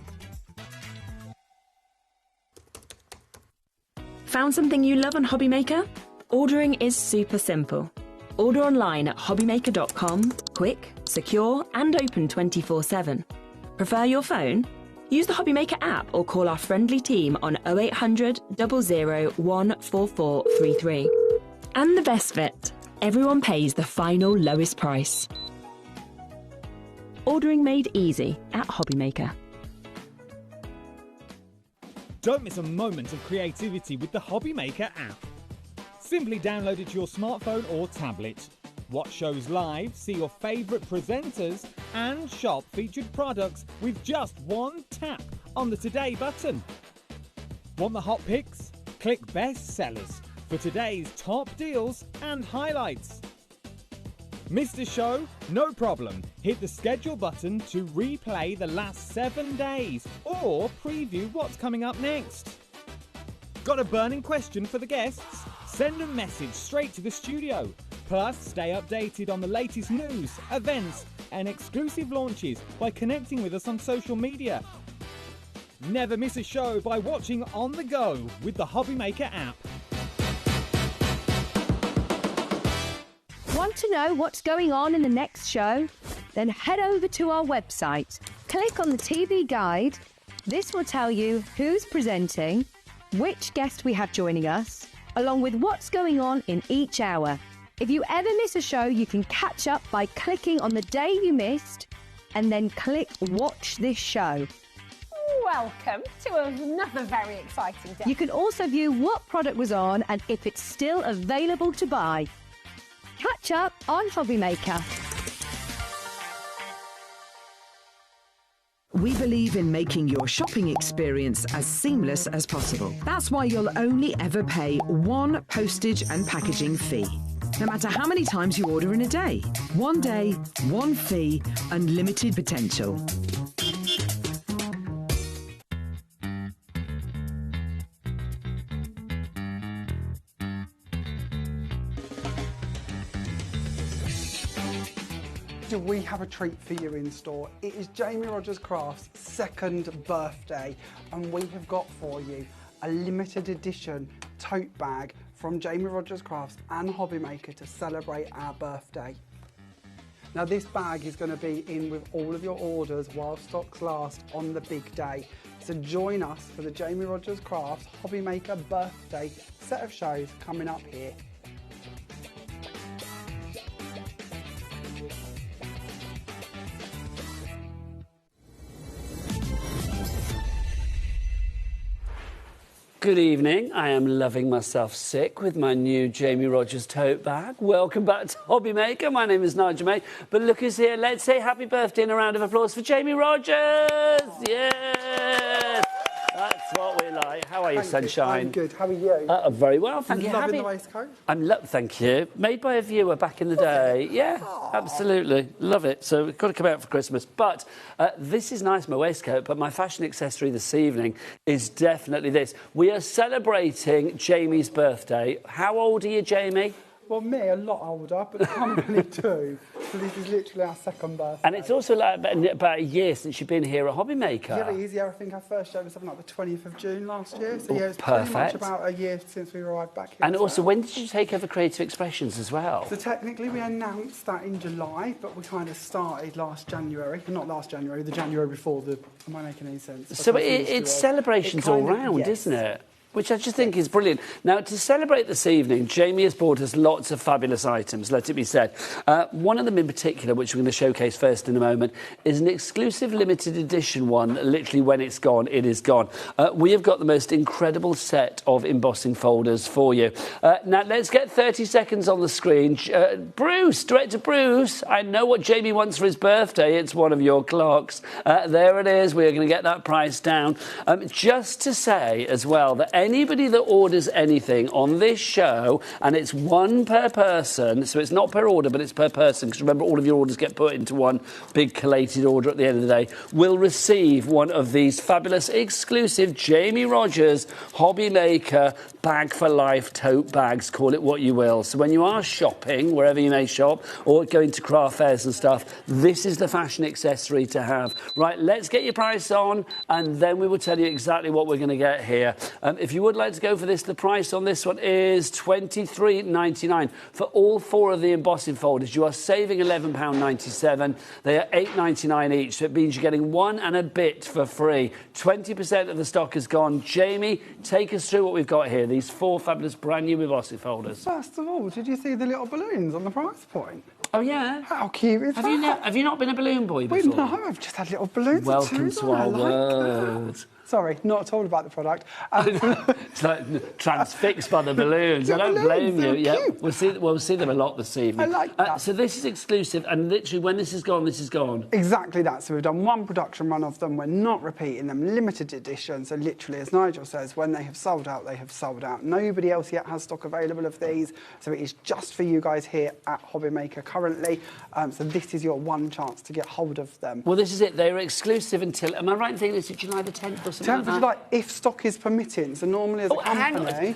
Found something you love on HobbyMaker? Ordering is super simple. Order online at hobbymaker.com, quick, secure and open 24/7. Prefer your phone? Use the HobbyMaker app or call our friendly team on 0800 00 14433. And the best bit, everyone pays the final lowest price. Ordering made easy at HobbyMaker. Don't miss a moment of creativity with the HobbyMaker app. Simply download it to your smartphone or tablet. Watch shows live, see your favourite presenters, and shop featured products with just one tap on the Today button. Want the hot picks? Click Best Sellers for today's top deals and highlights. Missed a show? No problem. Hit the schedule button to replay the last 7 days or preview what's coming up next. Got a burning question for the guests? Send a message straight to the studio. Plus, stay updated on the latest news, events, and exclusive launches by connecting with us on social media. Never miss a show by watching on the go with the HobbyMaker app. Want to know what's going on in the next show? Then head over to our website. Click on the TV guide. This will tell you who's presenting, which guest we have joining us, along with what's going on in each hour. If you ever miss a show, you can catch up by clicking on the day you missed and then click Watch This Show. Welcome to another very exciting day. You can also view what product was on and if it's still available to buy. Catch up on HobbyMaker. We believe in making your shopping experience as seamless as possible. That's why you'll only ever pay one postage and packaging fee. No matter how many times you order in a day. One day, one fee, unlimited potential. Do we have a treat for you in store? It is Jamie Rogers Crafts' 2nd birthday, and we have got for you a limited edition tote bag from Jamie Rogers Crafts and HobbyMaker to celebrate our birthday. Now this bag is going to be in with all of your orders while stocks last on the big day. So join us for the Jamie Rogers Crafts HobbyMaker birthday set of shows coming up here. Good evening. I am loving myself sick with my new Jamie Rogers tote bag. Welcome back to HobbyMaker. My name is Nigel May. But look who's here. Let's say happy birthday and a round of applause for Jamie Rogers. Yes. That's what we like. How are you, sunshine? I'm good. How are you? Very well, thank you. Loving the waistcoat? Thank you. Made by a viewer back in the day. Yeah, absolutely. Love it. So we've got to come out for Christmas. But this is nice, my waistcoat, but my fashion accessory this evening is definitely this. We are celebrating Jamie's birthday. How old are you, Jamie? Well, me, a lot older, but I'm only 2. So this is literally our 2nd birthday. And it's also like about a year since you've been here at HobbyMaker. Yeah, it is. Yeah, I think our first show was something like the 20th of June last year. So yeah, it's perfect. pretty much about a year since we arrived back here. And also, when did you take over Creative Expressions as well? So technically we announced that in July, but we kind of started last January. Not last January, the January before. Am I making any sense? So it's celebrations all round, isn't it? which I just think is brilliant. Now, to celebrate this evening, Jamie has brought us lots of fabulous items, let it be said. One of them in particular, which we're going to showcase first in a moment, is an exclusive limited edition one. Literally, when it's gone, it is gone. We have got the most incredible set of embossing folders for you. Now, let's get 30 seconds on the screen. Bruce, Director Bruce, I know what Jamie wants for his birthday. It's one of your clocks. There it is. We are going to get that price down. Just to say as well that anybody that orders anything on this show, and it's one per person, so it's not per order, but it's per person, because remember, all of your orders get put into one big collated order at the end of the day, will receive one of these fabulous, exclusive Jamie Rogers HobbyMaker bag for life tote bags, call it what you will. So when you are shopping, wherever you may shop, or going to craft fairs and stuff, this is the fashion accessory to have. Right, let's get your price on, and then we will tell you exactly what we're going to get here. If you would like to go for this, the price on this one is £23.99. For all 4 of the embossing folders, you are saving £11.97. They are £8.99 each, so it means you're getting 1 and a bit for free. 20% of the stock has gone. Jamie, take us through what we've got here, these 4 fabulous brand new embossing folders. First of all, did you see the little balloons on the price point? Oh, yeah? How cute is that? Have you not been a balloon boy before? No, I've just had little balloons. Welcome to our world. Sorry, not at all about the product. It's like transfixed by the balloons. I don't blame you. Yeah, we'll see them a lot this evening. I like that. So this is exclusive, and literally when this is gone, this is gone. Exactly that. So we've done 1 production run of them. We're not repeating them. Limited edition. So literally, as Nigel says, when they have sold out, they have sold out. Nobody else yet has stock available of these. So it is just for you guys here at HobbyMaker currently. So this is your one chance to get hold of them. Well, this is it. They're exclusive until, am I right in thinking it's July the 10th or something? 10th of July, if stock is permitting. So normally as a company...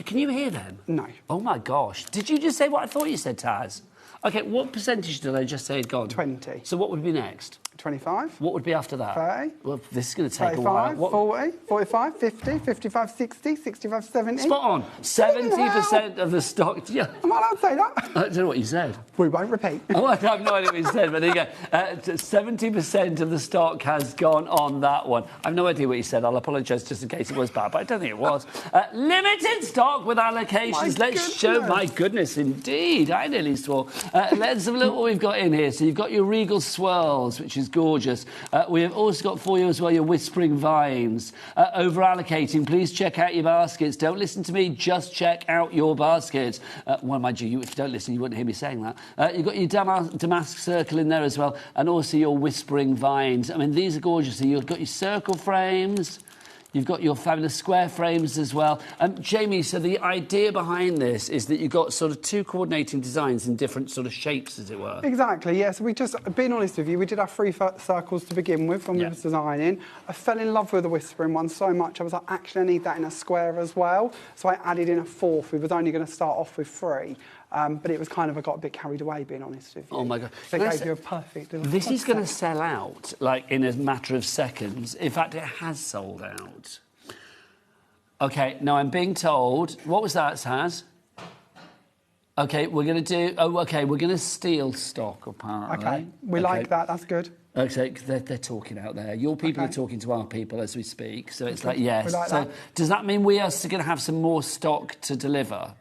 Can you hear them? No. Oh, my gosh. Did you just say what I thought you said, Taz? OK, what percentage did I just say had gone? 20. So what would be next? 25. What would be after that? 30. Well, this is going to take 35, a while. What? 40, 45, 50, 55, 60, 65, 70. Spot on. 70% of the stock. Yeah. Am I allowed to say that? I don't know what you said. We won't repeat. Oh, I have no idea what you said, but there you go. 70% of the stock has gone on that one. I have no idea what you said. I'll apologise just in case it was bad, but I don't think it was. Limited stock with allocations. Let's show. My goodness, indeed. I nearly swore. Let's have a look what we've got in here. So you've got your Regal Swirls, which is gorgeous. We have also got for you as well your Whispering Vines. Over allocating, please check out your baskets. Don't listen to me, just check out your baskets. Well, mind you, if you don't listen, you wouldn't hear me saying that. You've got your Damask Circle in there as well, and also your Whispering Vines. I mean, these are gorgeous. So you've got your circle frames. You've got your fabulous square frames as well. Jamie, so the idea behind this is that you've got sort of 2 coordinating designs in different sort of shapes, as it were. Exactly, yes. We just, being honest with you, we did our 3 circles to begin with when we was designing. I fell in love with the Whispering one so much, I was like, actually, I need that in a square as well. So I added in a 4th. We was only going to start off with 3. But it was kind of, I got a bit carried away, being honest with you. Oh, my God. So it gave you a perfect little This is going to sell out, like, in a matter of seconds. In fact, it has sold out. OK, now I'm being told... What was that, Saz? OK, we're going to do... Oh, OK, we're going to steal stock, apparently. OK, we like that. That's good. OK, they're talking out there. Your people are talking to our people as we speak. So it's like, yes. We like so that. does that mean we are going to have some more stock to deliver?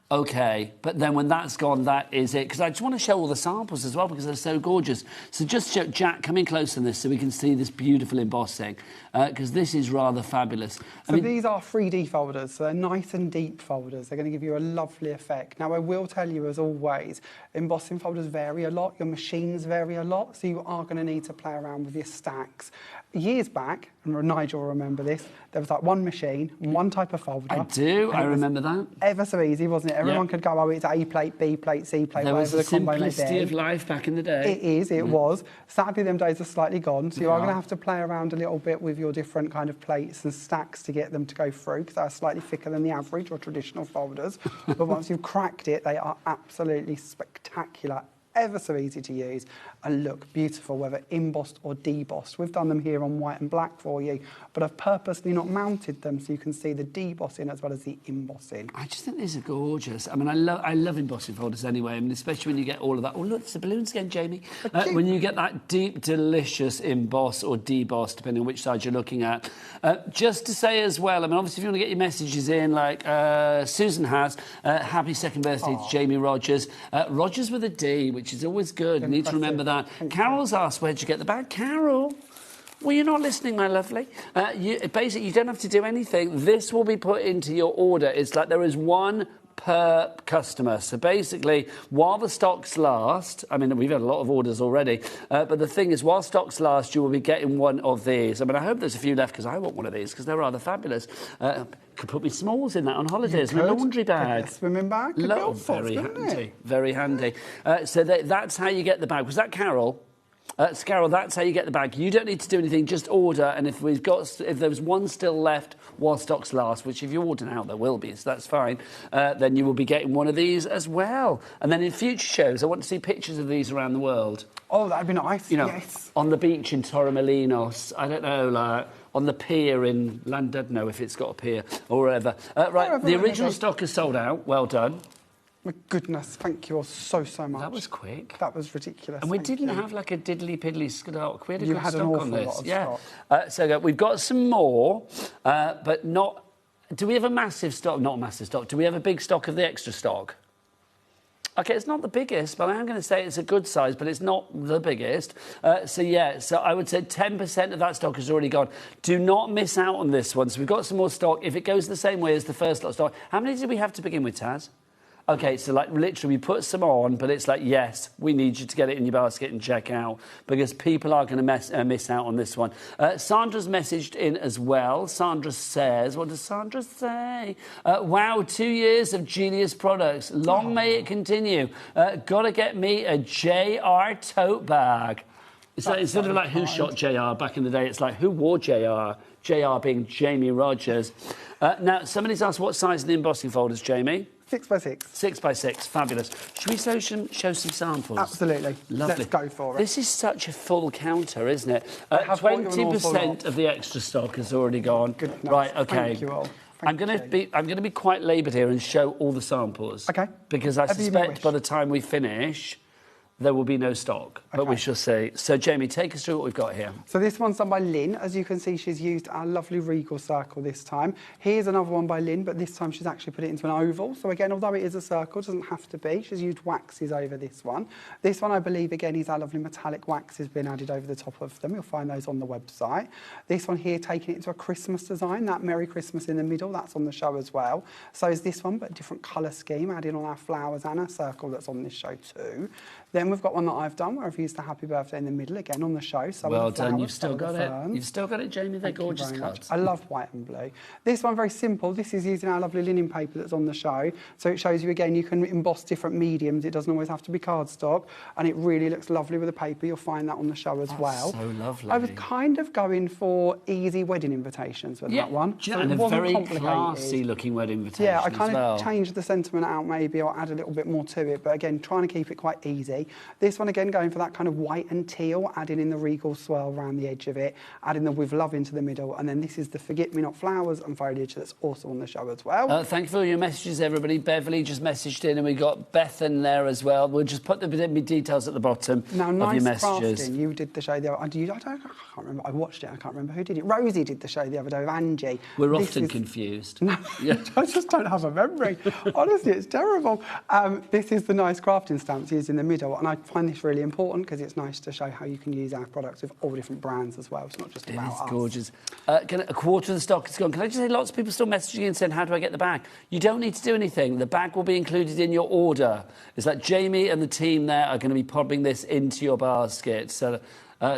OK, but then when that's gone, that is it. Because I just want to show all the samples as well, because they're so gorgeous. So just show, Jack, come in close on this so we can see this beautiful embossing, because this is rather fabulous. So these are 3D folders, so they're nice and deep folders. They're going to give you a lovely effect. Now, I will tell you, as always, embossing folders vary a lot, your machines vary a lot, so you are going to need to play around with your stacks. Years back, and Nigel will remember this, there was like one machine, one type of folder. I do, I remember that. Ever so easy, wasn't it? Everyone could go, oh, it's A plate, B plate, C plate, there whatever was the combo may be. simplicity of life back in the day. It is, it was. Sadly, them days are slightly gone, so you are going to have to play around a little bit with your different kind of plates and stacks to get them to go through, because they're slightly thicker than the average or traditional folders. But once you've cracked it, they are absolutely spectacular. ever so easy to use and look beautiful, whether embossed or debossed. We've done them here on white and black for you, but I've purposely not mounted them so you can see the debossing as well as the embossing. I just think these are gorgeous. I mean, I love embossing folders anyway. I mean, especially when you get all of that. Oh, look, it's the balloons again, Jamie. When you get that deep, delicious emboss or deboss, depending on which side you're looking at. Just to say as well, I mean, obviously, if you want to get your messages in, like Susan has, happy second birthday to Jamie Rogers. Rogers with a D, which is always good. You need to remember that. Carol's asked, where'd you get the bag? Carol? Well, you're not listening, my lovely. Basically, you don't have to do anything. This will be put into your order. It's like there is one per customer. So basically, while the stocks last, I mean, we've had a lot of orders already, but the thing is, while stocks last, you will be getting one of these. I mean, I hope there's a few left because I want one of these because they're rather fabulous. Could put me smalls in that on holidays. My laundry bag. Swimming bag. Very handy. Very handy. So that's how you get the bag. Was that Carol? Carol, that's how you get the bag. You don't need to do anything, just order. And if there's one still left while stocks last, which if you order now there will be, so that's fine, then you will be getting one of these as well. And then in future shows, I want to see pictures of these around the world. Oh, that'd be nice. You know, yes. On the beach in Torremolinos. I don't know, like on the pier in Llandudno, if it's got a pier or wherever. Right, the original stock is sold out. Well done. My goodness, thank you all so much. That was quick. That was ridiculous. And we didn't have like a diddly piddly stock. We had a You good had an stock awful on this. lot of Yeah. stock. So we've got some more, but not. Do we have a massive stock? Not a massive stock. Do we have a big stock of the extra stock? Okay, it's not the biggest, but I am going to say it's a good size, but it's not the biggest. So I would say 10% of that stock has already gone. Do not miss out on this one. So we've got some more stock. If it goes the same way as the first lot of stock, how many did we have to begin with, Taz? Okay, so like literally we put some on, but it's like, yes, we need you to get it in your basket and check out because people are going to miss out on this one. Sandra's messaged in as well. Sandra says, what does Sandra say? Wow, 2 years of genius products. Long may it continue. Gotta get me a JR tote bag. It's like, instead of like who shot JR back in the day, it's like who wore JR? JR being Jamie Rogers. Now, somebody's asked what size are the embossing folders, Jamie? 6x6. 6x6, fabulous. Should we show some samples? Absolutely. Lovely. Let's go for it. This is such a full counter, isn't it? 20% of the extra stock has already gone. Goodness. Right, okay. Thank you all. I'm going to be quite laboured here and show all the samples. Okay. Because I suspect by the time we finish, there will be no stock, but we shall see. So, Jamie, take us through what we've got here. So this one's done by Lynn. As you can see, she's used our lovely regal circle this time. Here's another one by Lynn, but this time she's actually put it into an oval. So again, although it is a circle, it doesn't have to be. She's used waxes over this one. This one, I believe, again, is our lovely metallic waxes being added over the top of them. You'll find those on the website. This one here, taking it into a Christmas design. That Merry Christmas in the middle, that's on the show as well. So is this one, but a different colour scheme, adding on our flowers and our circle that's on this show too. Then we've got one that I've done where I've used the happy birthday in the middle again on the show. So well done, you've still got it. You've still got it, Jamie. They're gorgeous cards. I love white and blue. This one, very simple. This is using our lovely linen paper that's on the show. So it shows you again, you can emboss different mediums. It doesn't always have to be cardstock. And it really looks lovely with the paper. You'll find that on the show as well. So lovely. I was kind of going for easy wedding invitations with that one. So and a very classy looking wedding invitation. Yeah, I kind of changed the sentiment out maybe or add a little bit more to it. But again, trying to keep it quite easy. This one again, going for that kind of white and teal, adding in the regal swirl around the edge of it, adding the with love into the middle, and then this is the forget-me-not flowers and foliage that's also on the show as well. Thank you for your messages, everybody. Beverly just messaged in, and we got Beth in there as well. We'll just put the details at the bottom of your messages. Crafting. You did the show the other day. I can't remember. I watched it. I can't remember who did it. Rosie did the show the other day with Angie. We're often confused. No, I just don't have a memory. Honestly, it's terrible. This is the nice crafting stamps used in the middle, and I find this really important because it's nice to show how you can use our products with all different brands as well. It's not just about us. It's gorgeous. A quarter of the stock is gone. Can I just say, lots of people still messaging in saying, how do I get the bag? You don't need to do anything. The bag will be included in your order. It's like Jamie and the team there are going to be popping this into your basket. So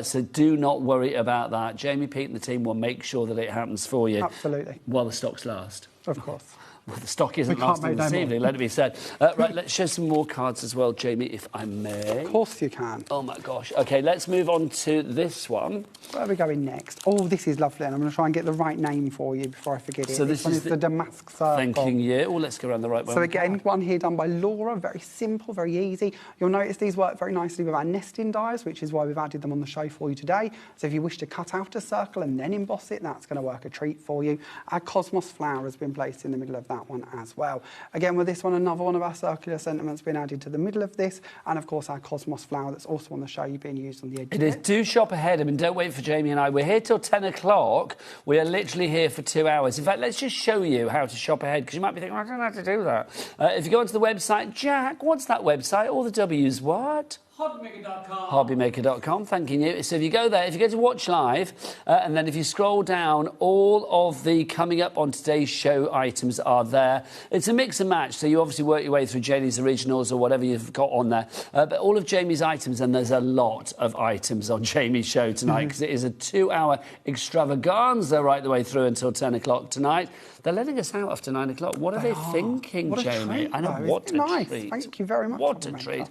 So do not worry about that. Jamie, Pete and the team will make sure that it happens for you. Absolutely. While the stocks last. Of course. Well, the stock isn't lasting this evening, let it be said. Right, let's show some more cards as well, Jamie, if I may. Of course you can. Oh, my gosh. OK, let's move on to this one. Where are we going next? Oh, this is lovely, and I'm going to try and get the right name for you before I forget it. So this one is is the Damask Circle. Thanking you. Oh, let's go around the right one. So again, one here done by Laura, very simple, very easy. You'll notice these work very nicely with our nesting dies, which is why we've added them on the show for you today. So if you wish to cut out a circle and then emboss it, that's going to work a treat for you. Our Cosmos flower has been placed in the middle of that one as well. Again, with this one, another one of our circular sentiments being added to the middle of this, and of course our Cosmos flower that's also on the show being used on the edge It of is. Do shop ahead. I mean, don't wait for Jamie and I. We're here till 10 o'clock. We are literally here for 2 hours. In fact, let's just show you how to shop ahead, because you might be thinking, I don't know how to do that. If you go onto the website, Jack, what's that website? All the W's, what? HobbyMaker.com. HobbyMaker.com, thanking you. So if you go there, if you go to watch live, and then if you scroll down, all of the coming up on today's show items are there. It's a mix and match, so you obviously work your way through Jamie's originals or whatever you've got on there. But all of Jamie's items, and there's a lot of items on Jamie's show tonight, because it is a 2-hour extravaganza right the way through until 10 o'clock tonight. They're letting us out after 9 o'clock. What are they thinking, what a Jamie? treat, I know, though. what a Nice. treat. Thank you very much. What a treat.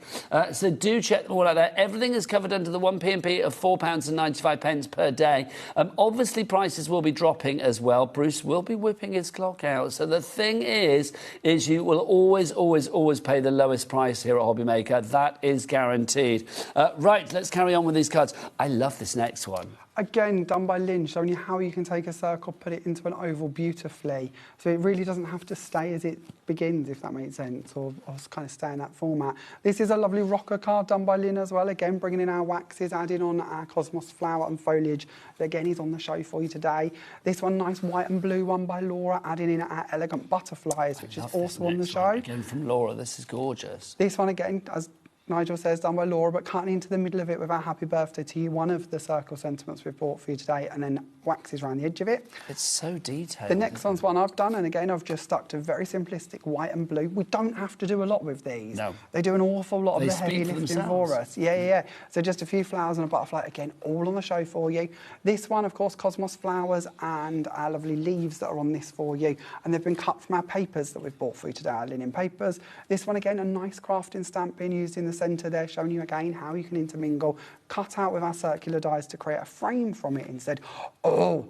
So do check them all out there. Everything is covered under the 1p&p of £4.95 per day. Obviously, prices will be dropping as well. Bruce will be whipping his clock out. So the thing is you will always, always, always pay the lowest price here at HobbyMaker. That is guaranteed. Right, let's carry on with these cards. I love this next one. Again, done by Lynn, showing you how you can take a circle, put it into an oval beautifully. So it really doesn't have to stay as it begins, if that makes sense, or kind of stay in that format. This is a lovely rocker card done by Lynn as well. Again, bringing in our waxes, adding on our Cosmos flower and foliage. That again is on the show for you today. This one, nice white and blue one by Laura, adding in our elegant butterflies, which is also on the show. Again from Laura, this is gorgeous. This one again, as Nigel says, done by Laura, but cutting into the middle of it with our happy birthday to you, one of the circle sentiments we've brought for you today, and then waxes around the edge of it. It's so detailed. The next one's one I've done, and again, I've just stuck to very simplistic white and blue. We don't have to do a lot with these. No. They do an awful lot of They the heavy speak for lifting themselves. for us. Yeah. So just a few flowers and a butterfly, again, all on the show for you. This one, of course, Cosmos flowers and our lovely leaves that are on this for you. And they've been cut from our papers that we've bought for you today, our linen papers. This one, again, a nice crafting stamp being used in the centre there, showing you again how you can intermingle, cut out with our circular dies to create a frame from it instead. Oh,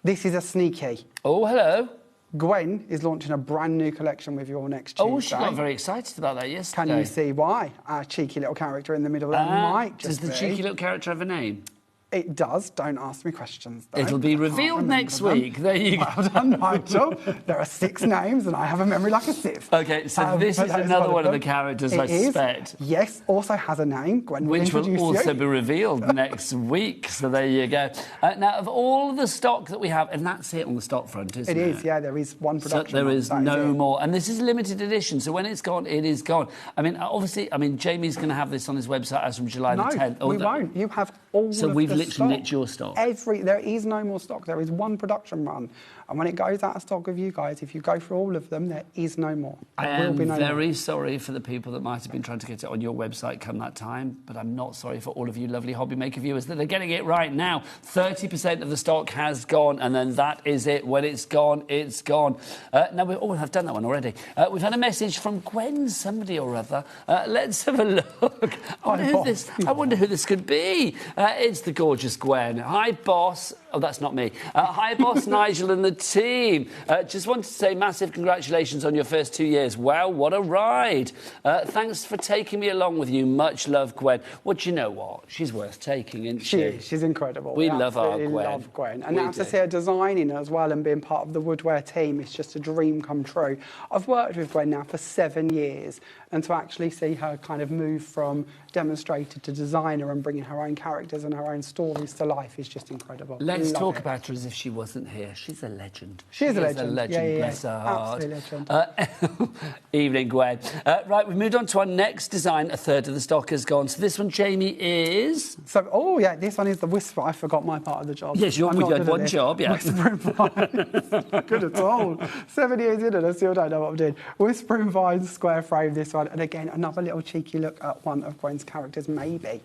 this is a sneaky. Oh, hello. Gwen is launching a brand new collection with your next Tuesday. Oh, she got very excited about that yesterday. Can you see why? Our cheeky little character in the middle there might just Does the cheeky little character have a name? It does. Don't ask me questions, though. It'll be revealed next week. There you go. Well done, Nigel. There are 6 names, and I have a memory like a sieve. OK, so this is another one of the characters, I suspect. Yes, also has a name. Gwen Which will also be revealed next week. So there you go. Now, of all the stock that we have, and that's it on the stock front, isn't it? It is, yeah. There is one production. So there is that no it. more. And this is limited edition, so when it's gone, it is gone. I mean, obviously, Jamie's going to have this on his website as from July the 10th. No, we won't. You have all So of we've the literally stock. nicked your stock. There is no more stock. There is one production run. And when it goes out of stock with you guys, if you go through all of them, there is no more. I There will am be no very more. sorry for the people that might have been trying to get it on your website come that time, but I'm not sorry for all of you lovely HobbyMaker viewers that are getting it right now. 30% of the stock has gone, and then that is it. When it's gone, it's gone. Now, I've done that one already. We've had a message from Gwen, somebody or other. Let's have a look. I wonder who this could be. It's the gorgeous Gwen. Hi, boss. Oh, that's not me. Hi, boss Nigel and the team. Just wanted to say massive congratulations on your first 2 years. Wow, what a ride. Thanks for taking me along with you. Much love, Gwen. Well, do you know what? She's worth taking, isn't she? She is. She's incredible. We love our absolutely Gwen. love Gwen. And We now to do. see her designing as well and being part of the woodwear team, it's just a dream come true. I've worked with Gwen now for 7 years, and to actually see her kind of move from demonstrator to designer and bringing her own characters and her own stories to life is just incredible. Let's Love talk it. about her as if she wasn't here. She's a legend. She is a a legend. legend, Yeah. bless her heart. Absolute legend. Evening, Gwen. Right, we've moved on to our next design. A third of the stock has gone. So this one, Jamie, is... So, this one is the Whisper. I forgot my part of the job. Yes, you I'm not had good at one this. job, yeah. Whispering Vines. Not good at all. 7 years in and I still don't know what I'm doing. Whispering Vines, square frame, this one. And again, another little cheeky look at one of Gwen's characters, maybe.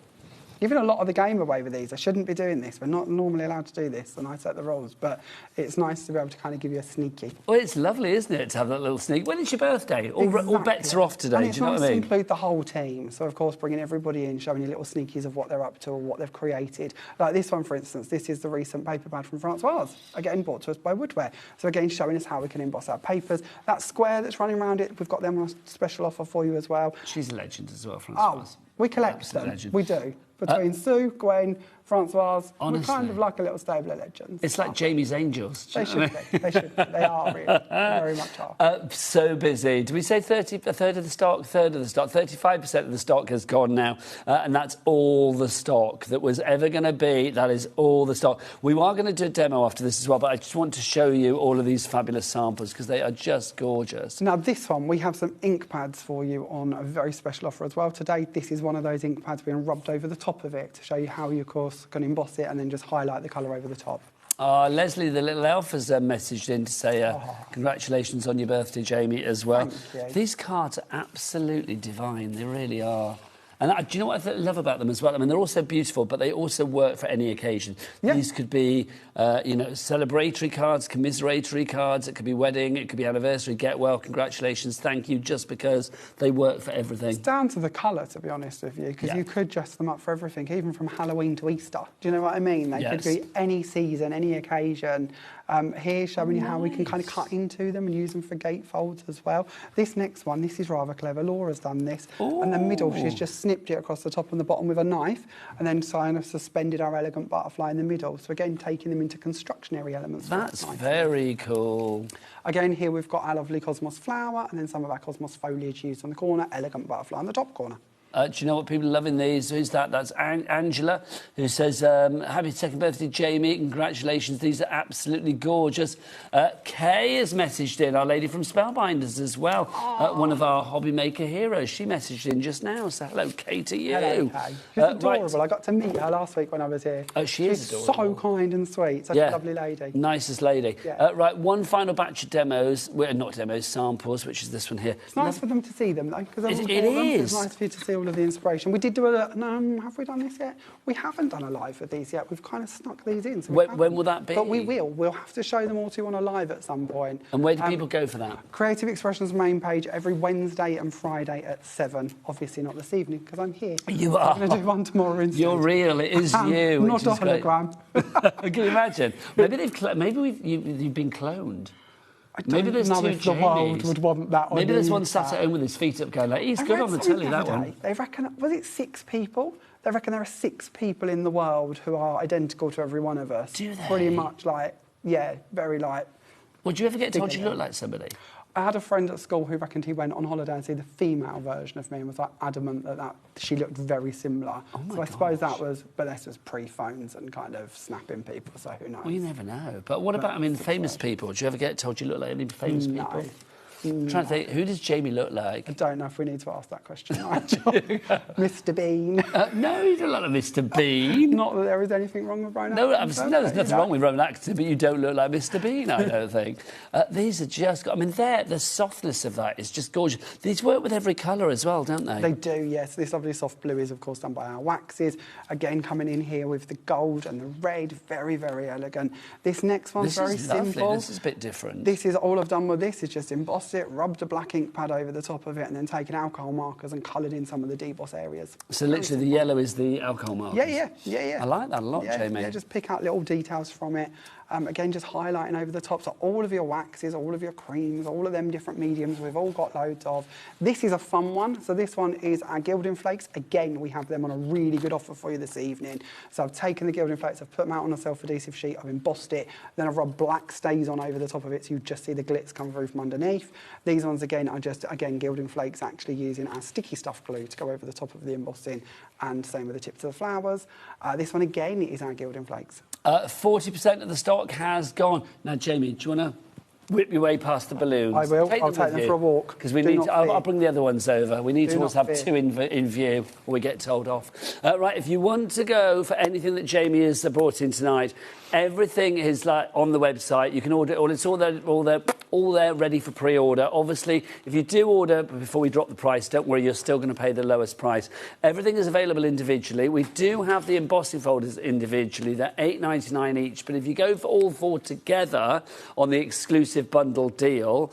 giving a lot of the game away with these. I shouldn't be doing this. We're not normally allowed to do this, and I set the rules. But it's nice to be able to kind of give you a sneaky. Well, it's lovely, isn't it, to have that little sneak? When is your birthday? All bets are off today, And do it's you know nice what I to mean? include the whole team. So, of course, bringing everybody in, showing you little sneakies of what they're up to or what they've created. Like this one, for instance, this is the recent paper pad from Francoise, again brought to us by Woodware. So again, showing us how we can emboss our papers. That square that's running around it, we've got them on a special offer for you as well. She's a legend as well, Francoise. Oh, we collect Absolute them. legend. We do. Between Sue, Gwen, Francoise, we're kind Honestly. of like a little stable of legends. It's like Jamie's Angels. do They you know should what I mean? be. They should be. They are really. They very much are. So busy. Do we say a third of the stock? 35% of the stock has gone now, and that's all the stock that was ever going to be. That is all the stock. We are going to do a demo after this as well, but I just want to show you all of these fabulous samples because they are just gorgeous. Now, this one, we have some ink pads for you on a very special offer as well today. This is one of those ink pads being rubbed over the top of it to show you how you, of course, can emboss it and then just highlight the colour over the top. Leslie, the little elf, has messaged in to say congratulations on your birthday, Jamie, as well. Thank you. These cards are absolutely divine. They really are. And do you know what I love about them as well? I mean, they're also beautiful, but they also work for any occasion. Yeah. These could be, celebratory cards, commiseratory cards. It could be wedding. It could be anniversary. Get well. Congratulations. Thank you. Just because they work for everything. It's down to the colour, to be honest with you, because you could dress them up for everything, even from Halloween to Easter. Do you know what I mean? They could be any season, any occasion. Here, showing you how we can kind of cut into them and use them for gatefolds as well. This next one, this is rather clever. Laura's done this. Ooh. And the middle, she's just snipped it across the top and the bottom with a knife, and then kind of suspended our elegant butterfly in the middle. So again, taking them into constructionary elements. That's very cool. Again, here we've got our lovely Cosmos flower, and then some of our Cosmos foliage used on the corner, elegant butterfly on the top corner. Do you know what people are loving these? Who's that? That's Angela, who says, happy second birthday, Jamie. Congratulations. These are absolutely gorgeous. Kay has messaged in, our lady from Spellbinders as well. One of our HobbyMaker heroes. She messaged in just now. So hello, Kay, to you. Hello, Kay. She's adorable. I got to meet her last week when I was here. Oh, she's so adorable. kind and sweet. Such a lovely lady. Nicest lady. Yeah. Right, one final batch of demos. Well, not demos, samples, which is this one here. It's nice for them to see them, though, because it is. It's nice for you to see all of the inspiration. We did do have we done this yet? We haven't done a live with these yet. We've kind of snuck these in. So when will that be? But we will. We'll have to show them all to you on a live at some point. And where do people go for that? Creative Expressions main page every Wednesday and Friday at 7. Obviously not this evening because I'm here. You are. I'm going to do one tomorrow instead. You're real. It is you. Not a hologram. Can you imagine? Maybe you've been cloned. Maybe there's two if the Jamies. world would want that. Maybe there's one sat at home with his feet up going like, he's good on the telly, that one. They reckon, was it 6 people? They reckon there are 6 people in the world who are identical to every one of us. Do they? Pretty much like, very like... Would you ever get told you look like somebody? I had a friend at school who reckoned he went on holiday and see the female version of me and was like adamant that she looked very similar. So I suppose that was, but this was pre-phones and kind of snapping people, so who knows? Well, you never know. But what about, famous people? Do you ever get told you look like any famous people? I'm trying to think, who does Jamie look like? I don't know if we need to ask that question, Nigel. Mr. Bean. No, you don't look like Mr. Bean. Not that there is anything wrong with Rowan No, Atkinson. there's nothing wrong with Rowan Atkinson, but you don't look like Mr. Bean, I don't think. These are just, the softness of that is just gorgeous. These work with every colour as well, don't they? They do, yes. This lovely soft blue is, of course, done by our waxes. Again, coming in here with the gold and the red, very, very elegant. This next one's very simple. This is a bit different. This is, all I've done with this is just embossed it, rubbed a black ink pad over the top of it, and then taken alcohol markers and coloured in some of the deboss areas. So literally the yellow is the alcohol markers? Yeah. I like that a lot, Jamie. Yeah, just pick out little details from it. Again, just highlighting over the top. So all of your waxes, all of your creams, all of them different mediums, we've all got loads of. This is a fun one. So this one is our Gilding Flakes. Again, we have them on a really good offer for you this evening. So I've taken the Gilding Flakes, I've put them out on a self-adhesive sheet, I've embossed it, then I've rubbed black stays on over the top of it so you just see the glitz come through from underneath. These ones, again, are just, Gilding Flakes actually using our sticky stuff glue to go over the top of the embossing, and same with the tips of the flowers. This one, again, is our Gilding Flakes. 40% of the stock has gone. Now, Jamie, do you want to whip your way past the balloons. I will. I'll take them for a walk. Because we Do need. not I'll fear. bring the other ones over. We need Do to also not have fear. two in view, or we get told off. Right, if you want to go for anything that Jamie has brought in tonight, everything is like on the website. You can order it all. It's all there ready for pre-order. Obviously, if you do order before we drop the price, don't worry, you're still going to pay the lowest price. Everything is available individually. We do have the embossing folders individually. They're $8.99 each. But if you go for all four together on the exclusive bundle deal,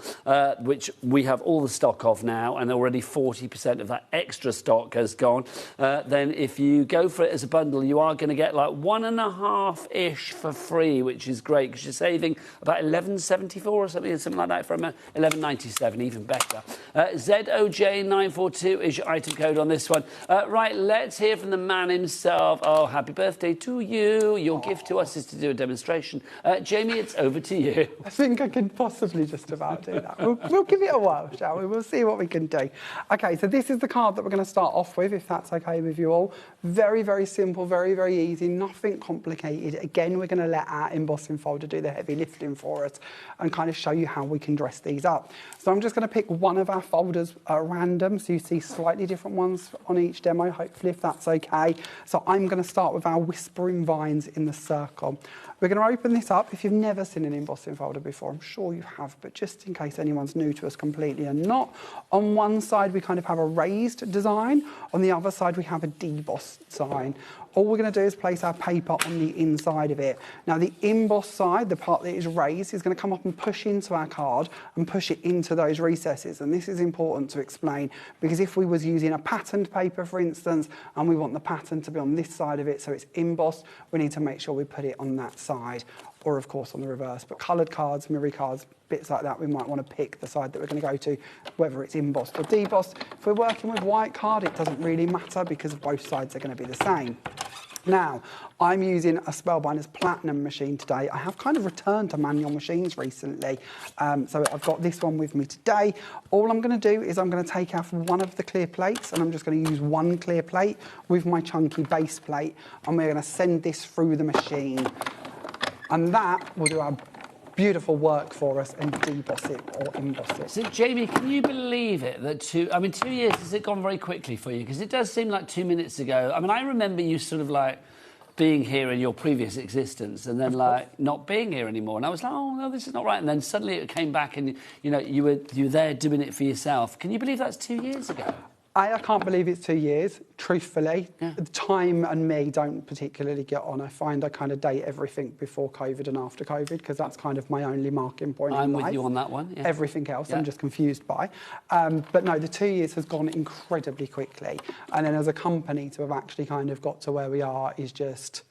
which we have all the stock of now, and already 40% of that extra stock has gone, then if you go for it as a bundle, you are going to get like 1.5-ish for free, which is great because you're saving about $11.74 or something like that from $11.97, even better. ZOJ942 is your item code on this one. Right, let's hear from the man himself. Oh, happy birthday to you. Your gift to us is to do a demonstration. Jamie, it's over to you. I think I can possibly just about do that. We'll give it a whirl, shall we? We'll see what we can do. Okay, so this is the card that we're going to start off with, if that's okay with you all. Very, very simple, very, very easy, nothing complicated. Again, we're going to let our embossing folder do the heavy lifting for us and kind of show you how we can dress these up. So I'm just going to pick one of our folders at random, so you see slightly different ones on each demo, hopefully, if that's okay. So I'm going to start with our Whispering Vines in the circle. We're going to open this up. If you've never seen an embossing folder before, I'm sure you have, but just in case anyone's new to us completely and not, on one side we kind of have a raised design, on the other side we have a debossed design. All we're going to do is place our paper on the inside of it. Now the embossed side, the part that is raised, is going to come up and push into our card and push it into those recesses. And this is important to explain because if we was using a patterned paper, for instance, and we want the pattern to be on this side of it so it's embossed, we need to make sure we put it on that side, or of course on the reverse. But coloured cards, mirror cards, bits like that, we might want to pick the side that we're going to go to, whether it's embossed or debossed. If we're working with white card, it doesn't really matter because both sides are going to be the same. Now, I'm using a Spellbinders Platinum machine today. I have kind of returned to manual machines recently, so I've got this one with me today. All I'm going to do is I'm going to take off one of the clear plates, and I'm just going to use one clear plate with my chunky base plate, and we're going to send this through the machine. And that will do our beautiful work for us and deboss it or emboss it. So, Jamie, can you believe it that 2 years, has it gone very quickly for you? Because it does seem like 2 minutes ago. I mean, I remember you sort of like being here in your previous existence and then like not being here anymore. And I was like, oh, no, this is not right. And then suddenly it came back and, you were there doing it for yourself. Can you believe that's 2 years ago? I can't believe it's 2 years, truthfully. Yeah. Time and me don't particularly get on. I find I kind of date everything before COVID and after COVID because that's kind of my only marking point in life. I'm with you on that one. Yeah. Everything else I'm just confused by. But no, the 2 years has gone incredibly quickly. And then as a company to have actually kind of got to where we are is just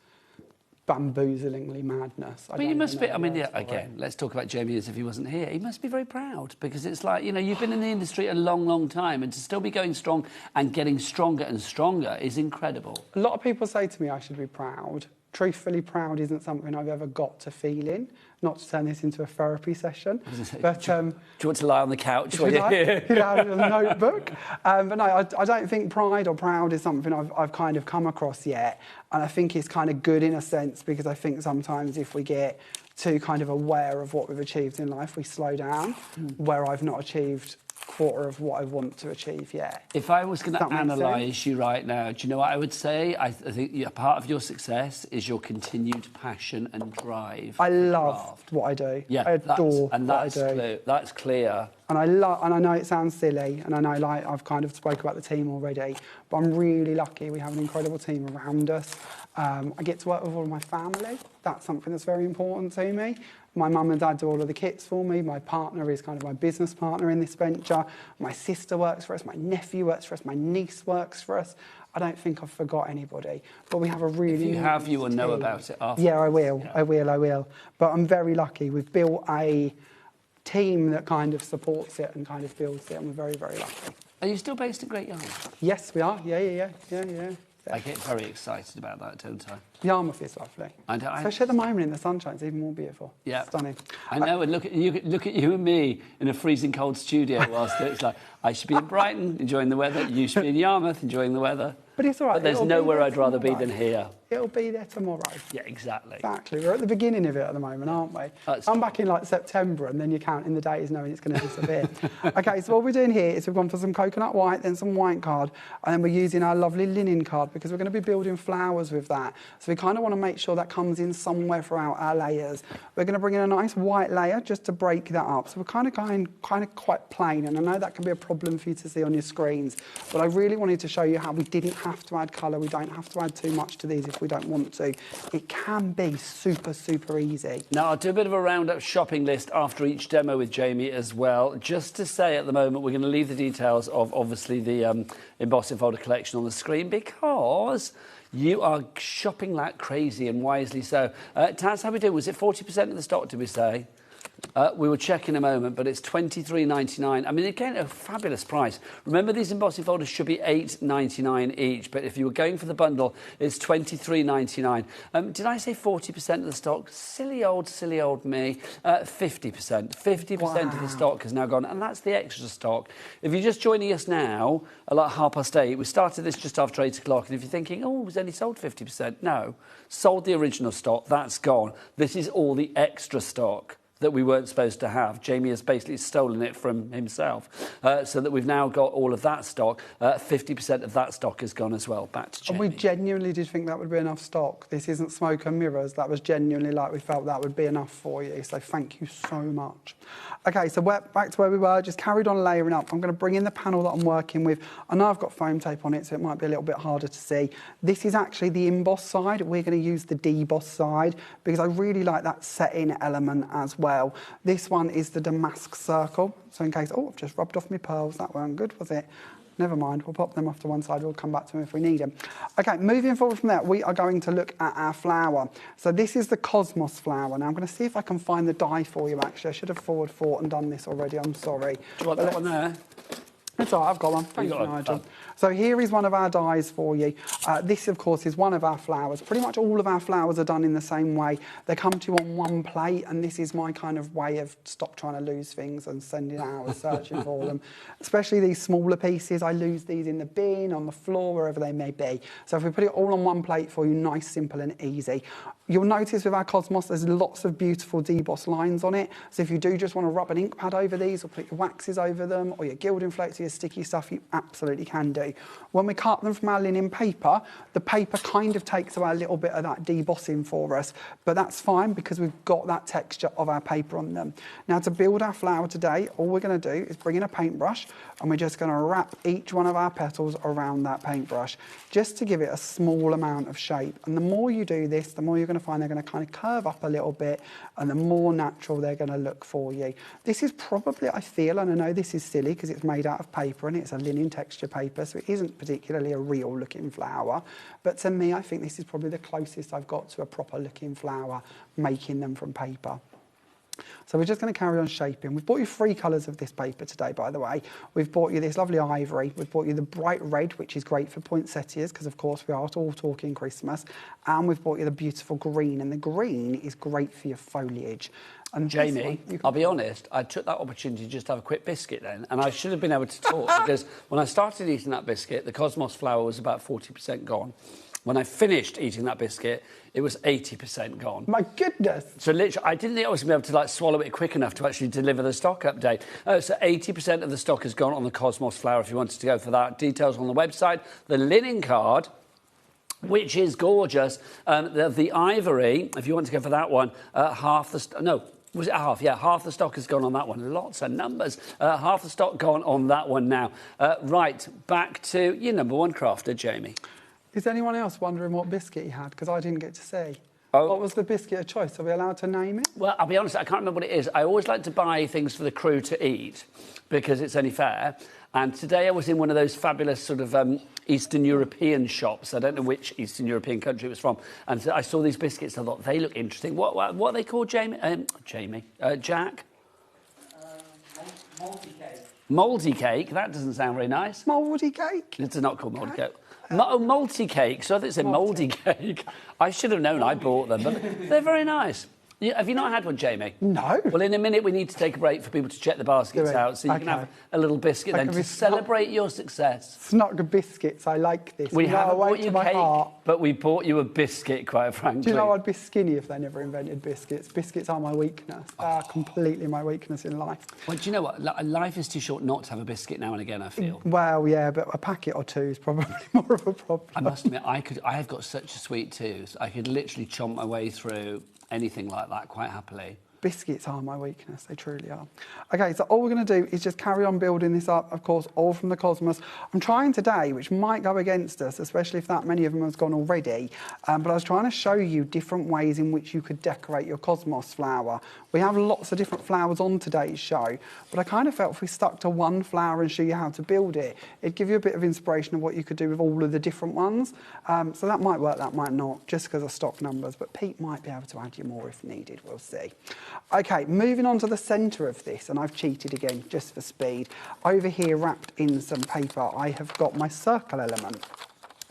bamboozlingly madness. But you must be, again, let's talk about Jamie as if he wasn't here. He must be very proud because it's like, you've been in the industry a long, long time and to still be going strong and getting stronger and stronger is incredible. A lot of people say to me I should be proud. Truthfully, proud isn't something I've ever got to feel in. Not to turn this into a therapy session. But, do you want to lie on the couch? Should I? Out of a notebook. But no, I don't think pride or proud is something I've kind of come across yet. And I think it's kind of good in a sense because I think sometimes if we get too kind of aware of what we've achieved in life, we slow down, where I've not achieved quarter of what I want to achieve yet. If I was going to analyse you right now, do you know what I would say? I think part of your success is your continued passion and drive. I love what I do. Yeah, I adore what I do. That's clear. And I know it sounds silly, and I know like I've kind of spoke about the team already, but I'm really lucky. We have an incredible team around us. I get to work with all of my family. That's something that's very important to me. My mum and dad do all of the kits for me. My partner is kind of my business partner in this venture. My sister works for us. My nephew works for us. My niece works for us. I don't think I've forgot anybody, but we have a really... If you have, you will know about it after. Yeah, I will. Yeah. I will. But I'm very lucky. We've built a team that kind of supports it and kind of builds it, and we're very, very lucky. Are you still based in Great Yarmouth? Yes, we are. Yeah. I get very excited about that, don't I? Yarmouth is lovely. Especially at the moment in the sunshine, it's even more beautiful. Yeah. Stunning. I know, and look at you and me in a freezing cold studio whilst it's like, I should be in Brighton enjoying the weather, you should be in Yarmouth enjoying the weather. But it's all right. But there's nowhere I'd rather be than here. it'll be there tomorrow. Yeah, exactly. Exactly. We're at the beginning of it at the moment, aren't we? I'm back in like September, and then you're counting the days knowing it's going to disappear. Okay, so what we're doing here is we've gone for some coconut white, then some white card, and then we're using our lovely linen card because we're going to be building flowers with that. So we kind of want to make sure that comes in somewhere throughout our layers. We're going to bring in a nice white layer just to break that up. So we're kind of going quite plain, and I know that can be a problem for you to see on your screens, but I really wanted to show you how we didn't have to add colour. We don't have to add too much to these if we don't want to. It can be super, super easy. Now, I'll do a bit of a roundup shopping list after each demo with Jamie as well. Just to say at the moment, we're going to leave the details of, obviously, the embossing folder collection on the screen because you are shopping like crazy, and wisely so. Taz, how we doing? Was it 40% of the stock, did we say? We will check in a moment, but it's $23.99. I mean, again, a fabulous price. Remember, these embossing folders should be $8.99 each, but if you were going for the bundle, it's $23.99. Did I say 40% of the stock? Silly old me. 50%. 50% of the stock has now gone, and that's the extra stock. If you're just joining us now, at like 8:30, we started this just after 8 o'clock, and if you're thinking, oh, it was only sold 50%, no. Sold the original stock, that's gone. This is all the extra stock that we weren't supposed to have. Jamie has basically stolen it from himself, so that we've now got all of that stock. 50% of that stock has gone as well. Back to Jamie. And we genuinely did think that would be enough stock. This isn't smoke and mirrors. That was genuinely like we felt that would be enough for you. So thank you so much. Okay, so we're back to where we were. Just carried on layering up. I'm going to bring in the panel that I'm working with. I know I've got foam tape on it, so it might be a little bit harder to see. This is actually the emboss side. We're going to use the deboss side because I really like that setting element as well. This one is the damask circle. So in case, I've just rubbed off my pearls. That weren't good, was it? Never mind, we'll pop them off to one side. We'll come back to them if we need them. Okay, moving forward from there, we are going to look at our flower. So this is the Cosmos flower. Now I'm going to see if I can find the die for you, actually. I should have forward thought and done this already. I'm sorry. Do you want that one there? It's all right, I've got one. Thank you, Nigel. So here is one of our dies for you. This, of course, is one of our flowers. Pretty much all of our flowers are done in the same way. They come to you on one plate, and this is my kind of way of stop trying to lose things and spending hours searching for them. Especially these smaller pieces, I lose these in the bin, on the floor, wherever they may be. So if we put it all on one plate for you, nice, simple and easy. You'll notice with our Cosmos, there's lots of beautiful deboss lines on it. So if you do just want to rub an ink pad over these or put your waxes over them or your gilding flakes or your sticky stuff, you absolutely can do. When we cut them from our linen paper, the paper kind of takes away a little bit of that debossing for us, but that's fine because we've got that texture of our paper on them. Now to build our flower today, all we're going to do is bring in a paintbrush and we're just going to wrap each one of our petals around that paintbrush just to give it a small amount of shape. And the more you do this, the more you're going to find they're going to kind of curve up a little bit and the more natural they're going to look for you. This is probably, I feel, and I know this is silly because it's made out of paper and it's a linen texture paper, so it isn't particularly a real looking flower, but to me I think this is probably the closest I've got to a proper looking flower, making them from paper. So we're just going to carry on shaping. We've bought you 3 colours of this paper today, by the way. We've bought you this lovely ivory. We've bought you the bright red, which is great for poinsettias, because of course we are all talking Christmas. And we've bought you the beautiful green, and the green is great for your foliage. And Jamie, I'll be honest, I took that opportunity to just have a quick biscuit then, and I should have been able to talk because when I started eating that biscuit, the Cosmos flower was about 40% gone. When I finished eating that biscuit, it was 80% gone. My goodness! So literally, I didn't think I was going to be able to swallow it quick enough to actually deliver the stock update. So 80% of the stock has gone on the Cosmos flower if you wanted to go for that. Details on the website. The linen card, which is gorgeous. The ivory, if you want to go for that one, half the... No. Was it half? Yeah, half the stock has gone on that one. Lots of numbers. Half the stock gone on that one now. Right, back to your number one crafter, Jamie. Is anyone else wondering what biscuit he had? Because I didn't get to see. What was the biscuit of choice? Are we allowed to name it? Well, I'll be honest, I can't remember what it is. I always like to buy things for the crew to eat because it's only fair. And today I was in one of those fabulous sort of Eastern European shops. I don't know which Eastern European country it was from. And so I saw these biscuits. I thought, they look interesting. What are they called, Jamie? Jack? Mouldy cake. Mouldy cake? That doesn't sound very nice. Mouldy cake? It's not called mouldy cake. Multi cake. So I thought it said mouldy cake. I should have known. I bought them, but they're very nice. Have you not had one, Jamie? No. Well, in a minute we need to take a break for people to check the baskets out, so you can have a little biscuit then to celebrate your success. Snug biscuits, I like this. We haven't away bought to you my cake, heart. but we bought you a biscuit, quite frankly. Do you know I'd be skinny if they never invented biscuits? Biscuits are my weakness. They are completely my weakness in life. Well, do you know what? Life is too short not to have a biscuit now and again, I feel. Well, yeah, but a packet or two is probably more of a problem. I must admit, I have got such a sweet tooth. I could literally chomp my way through anything like that quite happily. Biscuits are my weakness, they truly are. Okay, so all we're going to do is just carry on building this up, of course, all from the Cosmos. I'm trying today, which might go against us, especially if that many of them has gone already, but I was trying to show you different ways in which you could decorate your Cosmos flower. We have lots of different flowers on today's show, but I kind of felt if we stuck to one flower and show you how to build it, it'd give you a bit of inspiration of what you could do with all of the different ones. So that might work, that might not, just because of stock numbers, but Pete might be able to add you more if needed, we'll see. Okay, moving on to the centre of this, and I've cheated again, just for speed. Over here, wrapped in some paper, I have got my circle element.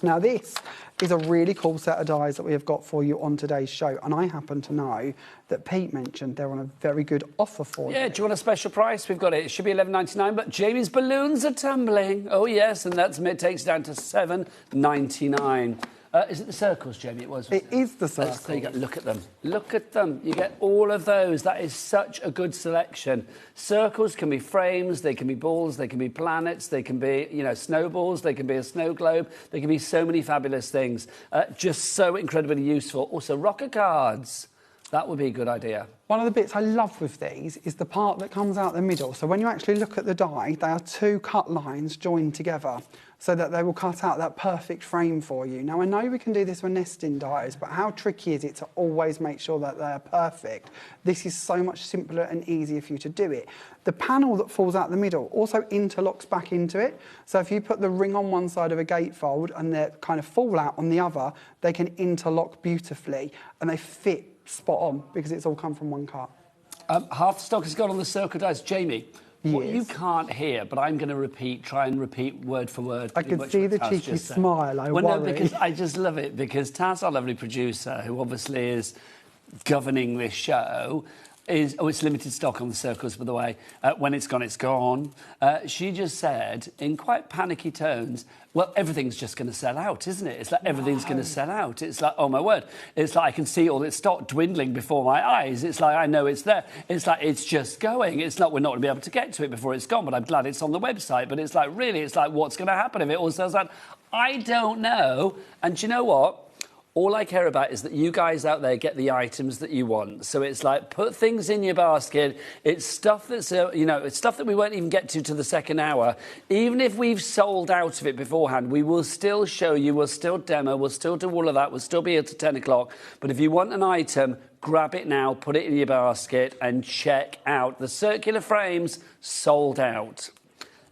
Now, this is a really cool set of dies that we have got for you on today's show, and I happen to know that Pete mentioned they're on a very good offer for you. Yeah, do you want a special price? We've got it. It should be $11.99, but Jamie's balloons are tumbling. Oh, yes, and it takes it down to $7.99. Is it the circles, Jamie? It was. It is the circles. There you go. Look at them. Look at them. You get all of those. That is such a good selection. Circles can be frames, they can be balls, they can be planets, they can be, snowballs, they can be a snow globe. They can be so many fabulous things. Just so incredibly useful. Also, rocker cards. That would be a good idea. One of the bits I love with these is the part that comes out the middle. So when you actually look at the die, they are two cut lines joined together so that they will cut out that perfect frame for you. Now, I know we can do this with nesting dies, but how tricky is it to always make sure that they're perfect? This is so much simpler and easier for you to do it. The panel that falls out the middle also interlocks back into it. So if you put the ring on one side of a gatefold and they kind of fall out on the other, they can interlock beautifully and they fit spot on because it's all come from one cut. Half the stock has gone on the circle dies. Jamie, what Yes. you can't hear, but I'm going to try and repeat word for word. I can see the cheeky smile, I No, worry. because I just love it, because Taz, our lovely producer, who obviously is governing this show, it's limited stock on the circles, by the way. When it's gone, it's gone. She just said, in quite panicky tones, well, everything's just going to sell out, isn't it? It's like everything's going to sell out. It's like, oh, my word. It's like I can see all this stock dwindling before my eyes. It's like I know it's there. It's like it's just going. It's not, we're not going to be able to get to it before it's gone, but I'm glad it's on the website. But it's like, really, it's like, what's going to happen if it all sells out? I don't know. And do you know what? All I care about is that you guys out there get the items that you want. So it's like, put things in your basket. It's stuff that's, it's stuff that we won't even get to the second hour. Even if we've sold out of it beforehand, we will still show you, we'll still demo, we'll still do all of that. We'll still be here till 10 o'clock. But if you want an item, grab it now, put it in your basket and check out. The circular frames sold out.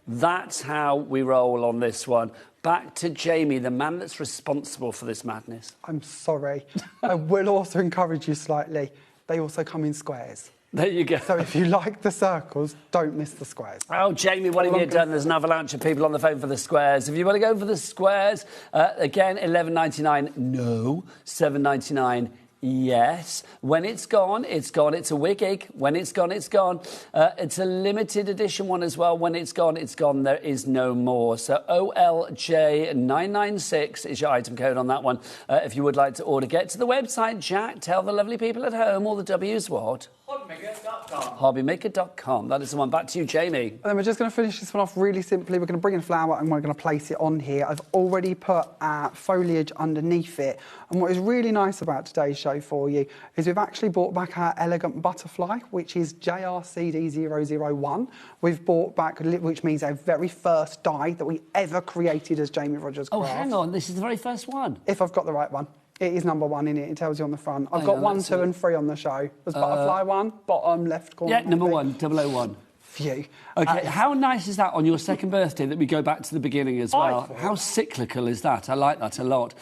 That's how we roll on this one. Back to Jamie, the man that's responsible for this madness. I'm sorry. I will also encourage you slightly. They also come in squares. There you go. So if you like the circles, don't miss the squares. Oh, Jamie, what have you done? There's an avalanche of people on the phone for the squares. If you want to go for the squares, again, $11.99, no. $7.99, yes. When it's gone, it's gone. It's a wig. When it's gone, it's gone. It's a limited edition one as well. When it's gone, it's gone. There is no more. So OLJ996 is your item code on that one. If you would like to order, get to the website, Jack. Tell the lovely people at home all the W's what? HobbyMaker.com. HobbyMaker.com. That is the one. Back to you, Jamie. And then we're just going to finish this one off really simply. We're going to bring in flour and we're going to place it on here. I've already put foliage underneath it. And what is really nice about today's show for you is we've actually brought back our elegant butterfly, which is JRCD001. We've brought back, which means our very first die that we ever created as Jamie Rogers Craft. Oh, hang on. This is the very first one. If I've got the right one. It is number one in it. It tells you on the front. I've got 1, 2 and 3 on the show. Was butterfly one, bottom left corner. Yeah, number 1, 001. Phew. OK, how nice is that on your second birthday that we go back to the beginning as well? How cyclical is that? I like that a lot.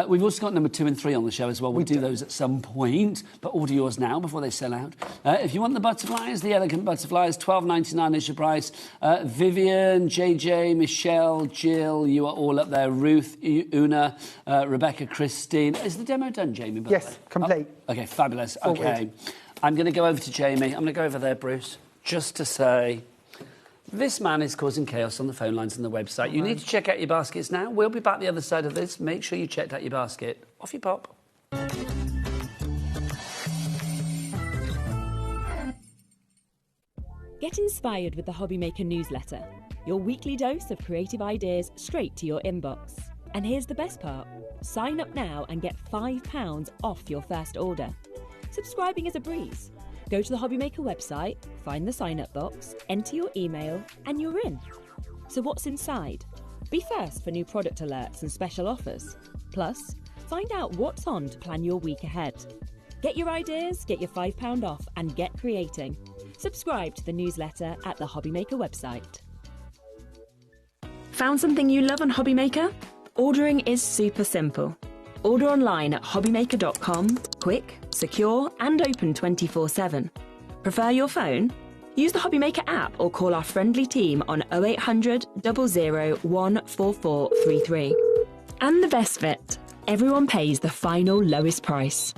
We've also got number 2 and 3 on the show as well. We'll do those at some point, but order yours now before they sell out. If you want the butterflies, the elegant butterflies, $12.99 is your price. Vivian, JJ, Michelle, Jill, you are all up there. Ruth, Una, Rebecca, Christine. Is the demo done, Jamie? Yes, complete. Oh, OK, fabulous. OK. I'm going to go over to Jamie. I'm going to go over there, Bruce, just to say this man is causing chaos on the phone lines and the website. You need to check out your baskets now. We'll be back the other side of this. Make sure you checked out your basket. Off you pop. Get inspired with the HobbyMaker newsletter, your weekly dose of creative ideas straight to your inbox. And here's the best part. Sign up now and get £5 off your first order. Subscribing is a breeze. Go to the HobbyMaker website, find the sign-up box, enter your email, and you're in. So what's inside? Be first for new product alerts and special offers. Plus, find out what's on to plan your week ahead. Get your ideas, get your £5 off, and get creating. Subscribe to the newsletter at the HobbyMaker website. Found something you love on HobbyMaker? Ordering is super simple. Order online at hobbymaker.com, quick, secure, and open 24/7. Prefer your phone? Use the HobbyMaker app or call our friendly team on 0800 00 14433. And the best bit, everyone pays the final lowest price.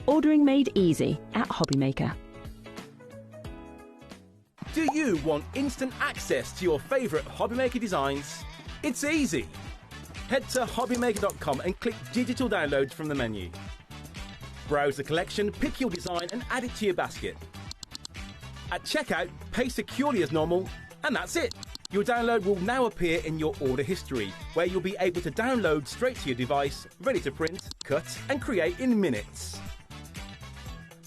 Ordering made easy at HobbyMaker. Do you want instant access to your favourite HobbyMaker designs? It's easy. Head to HobbyMaker.com and click Digital Downloads from the menu. Browse the collection, pick your design and add it to your basket. At checkout, pay securely as normal, and that's it. Your download will now appear in your order history, where you'll be able to download straight to your device, ready to print, cut and create in minutes.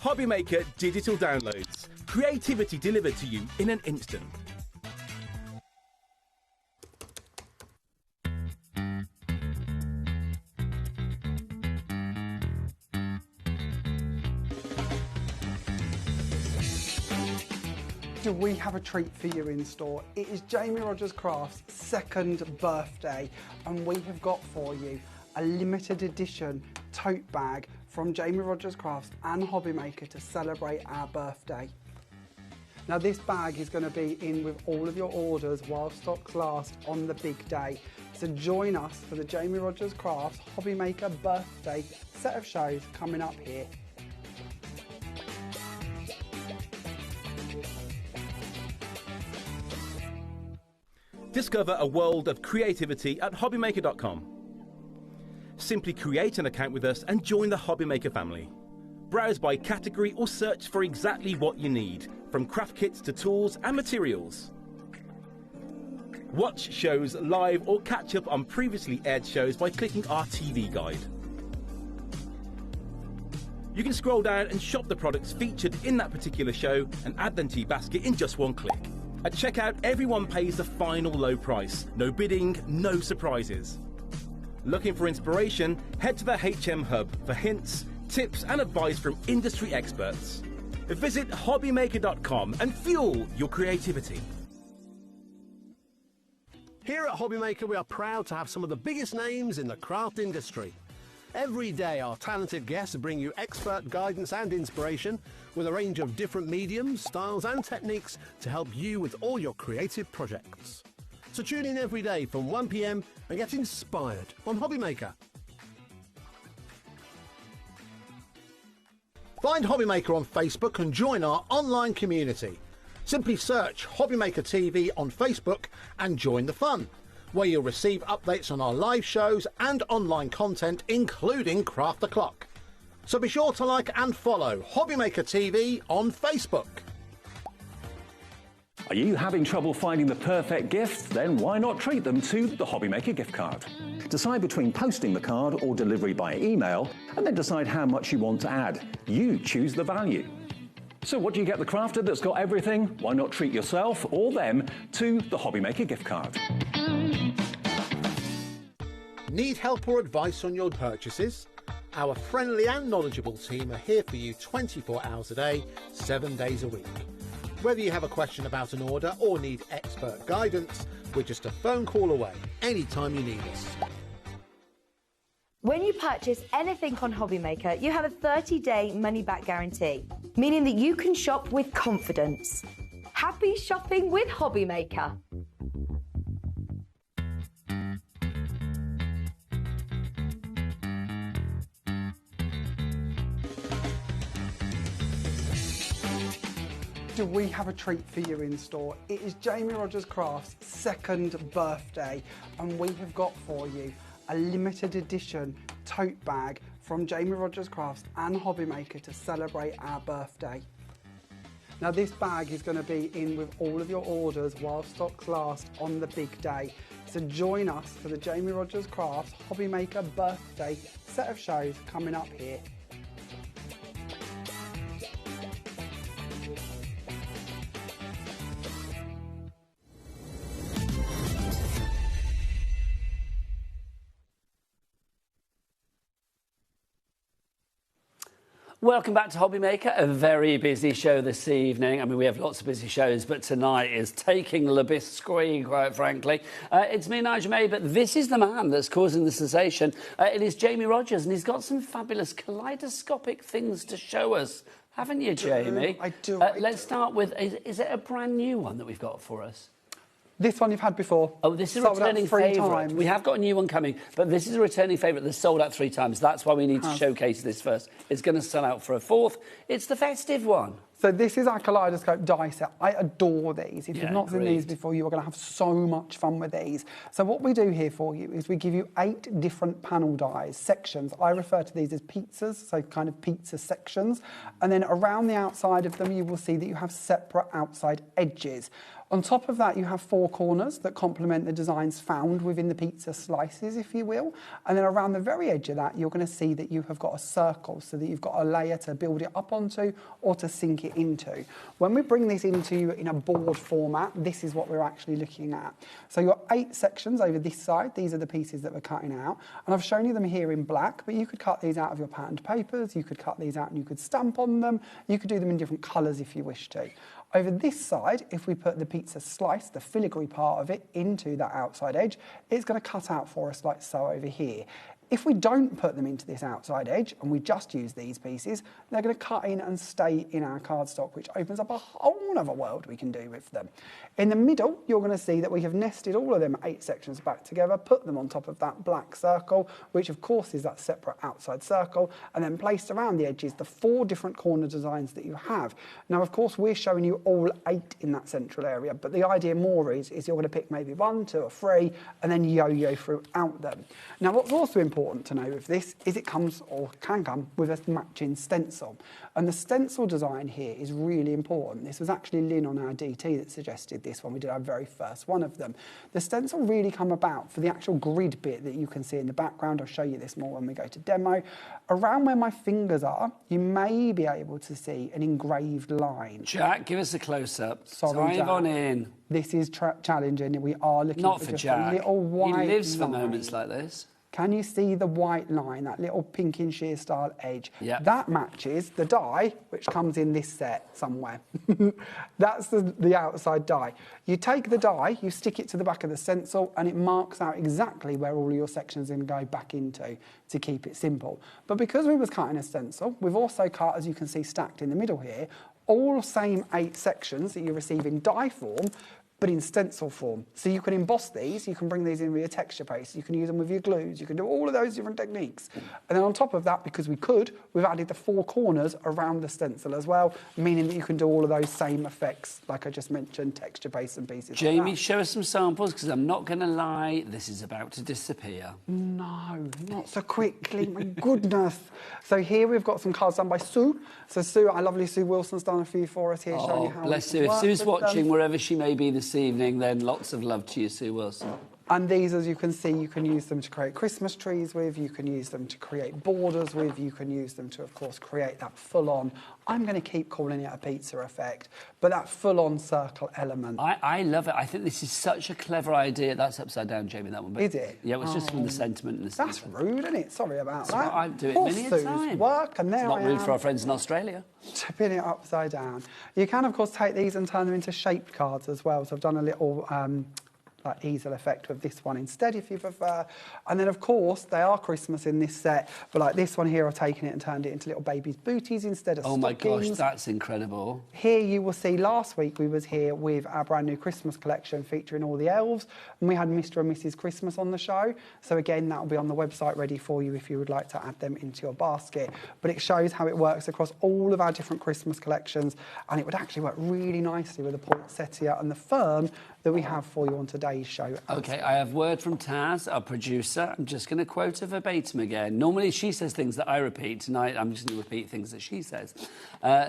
HobbyMaker Digital Downloads. Creativity delivered to you in an instant. Do we have a treat for you in store? It is Jamie Rogers Crafts' 2nd birthday, and we have got for you a limited edition tote bag from Jamie Rogers Crafts and HobbyMaker to celebrate our birthday. Now this bag is going to be in with all of your orders while stocks last on the big day. So join us for the Jamie Rogers Crafts HobbyMaker birthday set of shows coming up here. Discover a world of creativity at hobbymaker.com. Simply create an account with us and join the HobbyMaker family. Browse by category or search for exactly what you need, from craft kits to tools and materials. Watch shows live or catch up on previously aired shows by clicking our TV guide. You can scroll down and shop the products featured in that particular show and add them to your basket in just one click. At checkout, everyone pays the final low price. No bidding, no surprises. Looking for inspiration? Head to the HM Hub for hints, tips and advice from industry experts. Visit hobbymaker.com and fuel your creativity. Here at HobbyMaker, we are proud to have some of the biggest names in the craft industry. Every day, our talented guests bring you expert guidance and inspiration with a range of different mediums, styles and techniques to help you with all your creative projects. So tune in every day from 1 p.m. and get inspired on HobbyMaker. Find HobbyMaker on Facebook and join our online community. Simply search HobbyMaker TV on Facebook and join the fun, where you'll receive updates on our live shows and online content, including Craft the Clock. So be sure to like and follow HobbyMaker TV on Facebook. Are you having trouble finding the perfect gift? Then why not treat them to the HobbyMaker gift card? Decide between posting the card or delivery by email, and then decide how much you want to add. You choose the value. So what do you get the crafter that's got everything? Why not treat yourself or them to the HobbyMaker gift card? Need help or advice on your purchases? Our friendly and knowledgeable team are here for you 24 hours a day, 7 days a week. Whether you have a question about an order or need expert guidance, we're just a phone call away anytime you need us. When you purchase anything on HobbyMaker, you have a 30-day money-back guarantee, meaning that you can shop with confidence. Happy shopping with HobbyMaker. do we have a treat for you in store? It is Jamie Rogers Crafts' 2nd birthday, and we have got for you a limited edition tote bag from Jamie Rogers Crafts and HobbyMaker to celebrate our birthday. Now this bag is going to be in with all of your orders while stocks last on the big day. So join us for the Jamie Rogers Crafts HobbyMaker birthday set of shows coming up here. Welcome back to HobbyMaker, a very busy show this evening. I mean, we have lots of busy shows, but tonight is taking the biscuit, quite frankly. It's me, Nigel May, but this is the man that's causing the sensation. It is Jamie Rogers, and he's got some fabulous kaleidoscopic things to show us. Haven't you, Jamie? I do. Let's start with, is it a brand new one that we've got for us? This one you've had before. Oh, this is a Sold out returning 3 favourite. times. We have got a new one coming, but this is a returning favourite that's sold out 3 times. That's why we need to showcase this first. It's going to sell out for a 4th. It's the festive one. So this is our kaleidoscope die set. I adore these. If you've not seen these before, you are going to have so much fun with these. So what we do here for you is we give you 8 different panel dies, sections. I refer to these as pizzas, so kind of pizza sections. And then around the outside of them, you will see that you have separate outside edges. On top of that, you have 4 corners that complement the designs found within the pizza slices, if you will. And then around the very edge of that, you're going to see that you have got a circle, so that you've got a layer to build it up onto or to sink it into. When we bring this into you in a board format, this is what we're actually looking at. So you've got 8 sections over this side. These are the pieces that we're cutting out. And I've shown you them here in black, but you could cut these out of your patterned papers. You could cut these out and you could stamp on them. You could do them in different colours if you wish to. Over this side, if we put the pizza slice, the filigree part of it, into that outside edge, it's going to cut out for us like so over here. If we don't put them into this outside edge and we just use these pieces, they're going to cut in and stay in our cardstock, which opens up a whole other world we can do with them. In the middle, you're going to see that we have nested all of them 8 sections back together, put them on top of that black circle, which of course is that separate outside circle, and then placed around the edges the 4 different corner designs that you have. Now, of course, we're showing you all 8 in that central area, but the idea more is you're going to pick maybe 1, 2 or 3, and then yo-yo throughout them. Now, what's also important to know with this is it comes, or can come, with a matching stencil. And the stencil design here is really important. This was actually Lynn on our DT that suggested this one. We did our very first one of them. The stencil really come about for the actual grid bit that you can see in the background. I'll show you this more when we go to demo. Around where my fingers are, you may be able to see an engraved line. Jack, give us a close-up. Sorry, Dive on in. This is challenging. We are looking Not for for just Jack. a little white He lives for line. moments like this. Can you see the white line, that little pink and sheer style edge? Yeah. That matches the die, which comes in this set somewhere. That's the outside die. You take the die, you stick it to the back of the stencil, and it marks out exactly where all of your sections are going to go back into to keep it simple. But because we was cutting a stencil, we've also cut, as you can see stacked in the middle here, all same 8 sections that you receive in die form, but in stencil form. So you can emboss these, you can bring these in with your texture paste, you can use them with your glues, you can do all of those different techniques. And then on top of that, because we could, we've added the 4 corners around the stencil as well, meaning that you can do all of those same effects, like I just mentioned, texture paste and pieces Jamie, like that. show us some samples, because I'm not going to lie, this is about to disappear. No, not so quickly, my goodness. So here we've got some cards done by Sue. So Sue, our lovely Sue Wilson's done a few for us here, showing you how bless we her. If work Sue's with watching, them. wherever she may be this evening, then lots of love to you, Sue Wilson. And these, as you can see, you can use them to create Christmas trees with, you can use them to create borders with, you can use them to, of course, create that full-on, I'm going to keep calling it a pizza effect, but that full-on circle element. I love it. I think this is such a clever idea. That's upside down, Jamie, that one. But Is it? Yeah, it was just from the sentiment. And the That's rude, isn't it? Sorry about That's that. what I do it Poor many a Sue's time. work, and there It's not I rude am, for our friends in Australia. tipping it upside down. You can, of course, take these and turn them into shaped cards as well. So I've done a little like easel effect with this one instead if you prefer. And then of course they are Christmas in this set, but like this one here, I've taken it and turned it into little babies' booties instead of stockings. Oh my gosh, that's incredible. Here you will see last week we was here with our brand new Christmas collection featuring all the elves, and we had Mr. and Mrs. Christmas on the show. So again, that will be on the website ready for you if you would like to add them into your basket. But it shows how it works across all of our different Christmas collections, and it would actually work really nicely with the poinsettia and the fern that we have for you on today's show. Okay, I have word from Taz, our producer. I'm just going to quote her verbatim again. Normally she says things that I repeat. Tonight I'm just going to repeat things that she says.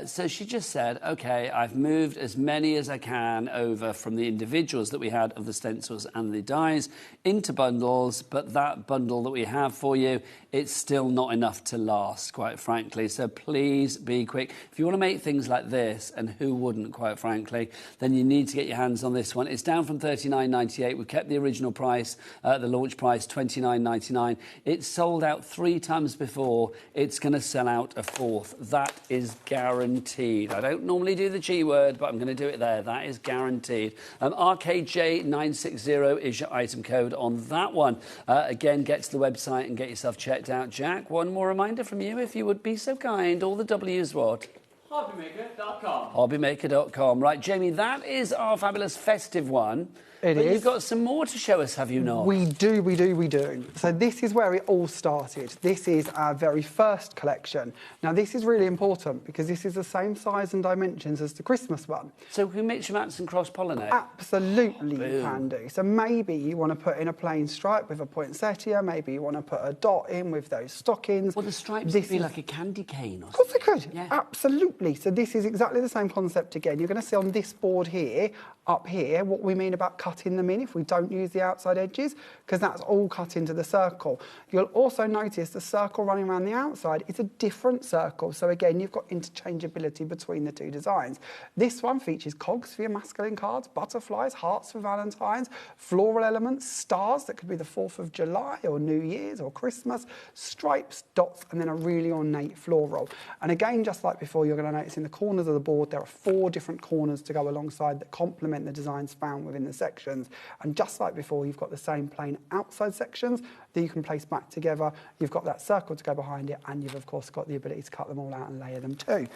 So she just said, OK, I've moved as many as I can over from the individuals that we had of the stencils and the dies into bundles, but that bundle that we have for you, it's still not enough to last, quite frankly. So please be quick. If you want to make things like this, and who wouldn't, quite frankly, then you need to get your hands on this one. It's down from $39.98. We've kept the original price, the launch price, $29.99. It's sold out 3 times before. It's going to sell out a 4th. That is guaranteed. I don't normally do the G word, but I'm going to do it there. That is guaranteed. RKJ960 is your item code on that one. Again, get to the website and get yourself checked out. Jack, one more reminder from you, if you would be so kind. All the W's what? HobbyMaker.com. HobbyMaker.com. Right, Jamie, that is our fabulous festive one. It but is. You've got some more to show us, have you not? We do. So this is where it all started. This is our very first collection. Now, this is really important because this is the same size and dimensions as the Christmas one. So can we mix and match and cross-pollinate? Absolutely, Boom. you can do. So maybe you want to put in a plain stripe with a poinsettia. Maybe you want to put a dot in with those stockings. Well, the stripes would be like a candy cane or something. Of course they could. Yeah. Absolutely. So this is exactly the same concept again. You're going to see on this board here, up here, what we mean about cutting them in if we don't use the outside edges, because that's all cut into the circle. You'll also notice the circle running around the outside is a different circle. So again, you've got interchangeability between the two designs. This one features cogs for your masculine cards, butterflies, hearts for Valentine's, floral elements, stars that could be the 4th of July or New Year's or Christmas, stripes, dots, and then a really ornate floral. And again, just like before, you're going to notice in the corners of the board, there are 4 different corners to go alongside that complement the designs found within the sections. And just like before, you've got the same plain outside sections that you can place back together. You've got that circle to go behind it, and you've of course got the ability to cut them all out and layer them too.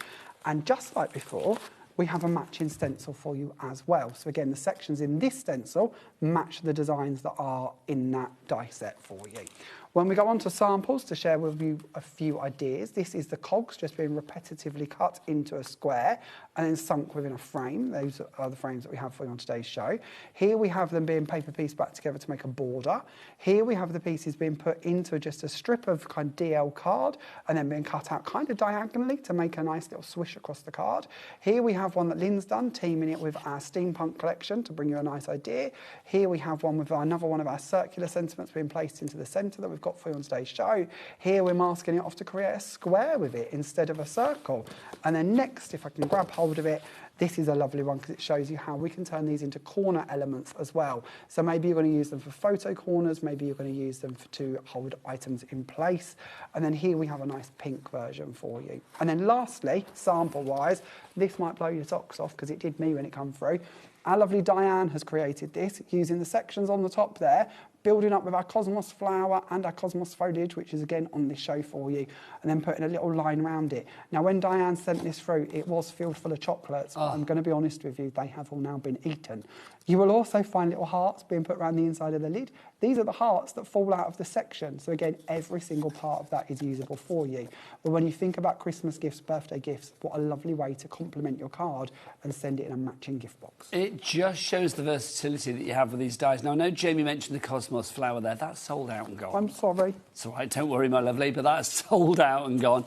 And just like before, we have a matching stencil for you as well. So again, the sections in this stencil match the designs that are in that die set for you. When we go on to samples to share with you a few ideas, this is the cogs just being repetitively cut into a square and then sunk within a frame. Those are the frames that we have for you on today's show. Here we have them being paper pieced back together to make a border. Here we have the pieces being put into just a strip of kind of DL card and then being cut out kind of diagonally to make a nice little swish across the card. Here we have one that Lynn's done, teaming it with our steampunk collection to bring you a nice idea. Here we have one with another one of our circular sentiments being placed into the centre that we've got for you on today's show. Here we're masking it off to create a square with it instead of a circle. And then next, if I can grab hold of it, this is a lovely one because it shows you how we can turn these into corner elements as well. So maybe you're going to use them for photo corners, maybe you're going to use them to hold items in place. And then here we have a nice pink version for you. And then lastly, sample-wise, this might blow your socks off because it did me when it came through. Our lovely Diane has created this using the sections on the top there, building up with our cosmos flower and our cosmos foliage, which is again on this show for you, and then putting a little line around it. Now, when Diane sent this through, it was filled full of chocolates, but I'm going to be honest with you, they have all now been eaten. You will also find little hearts being put around the inside of the lid. These are the hearts that fall out of the section. So again, every single part of that is usable for you. But when you think about Christmas gifts, birthday gifts, what a lovely way to complement your card and send it in a matching gift box. It just shows the versatility that you have with these dies. Now, I know Jamie mentioned the cosmos flower there. That's sold out and gone. I'm sorry. It's all right, don't worry, my lovely, but that's sold out and gone.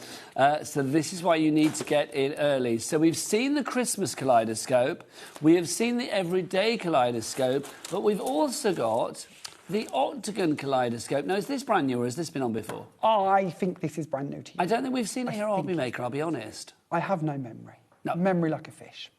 So this is why you need to get in early. So we've seen the Christmas kaleidoscope. We have seen the everyday kaleidoscope, but we've also got the octagon kaleidoscope. Now, is this brand new or has this been on before? I think this is brand new to you. I don't think we've seen it here at HobbyMaker, I'll be honest. I have no memory. No. Memory like a fish.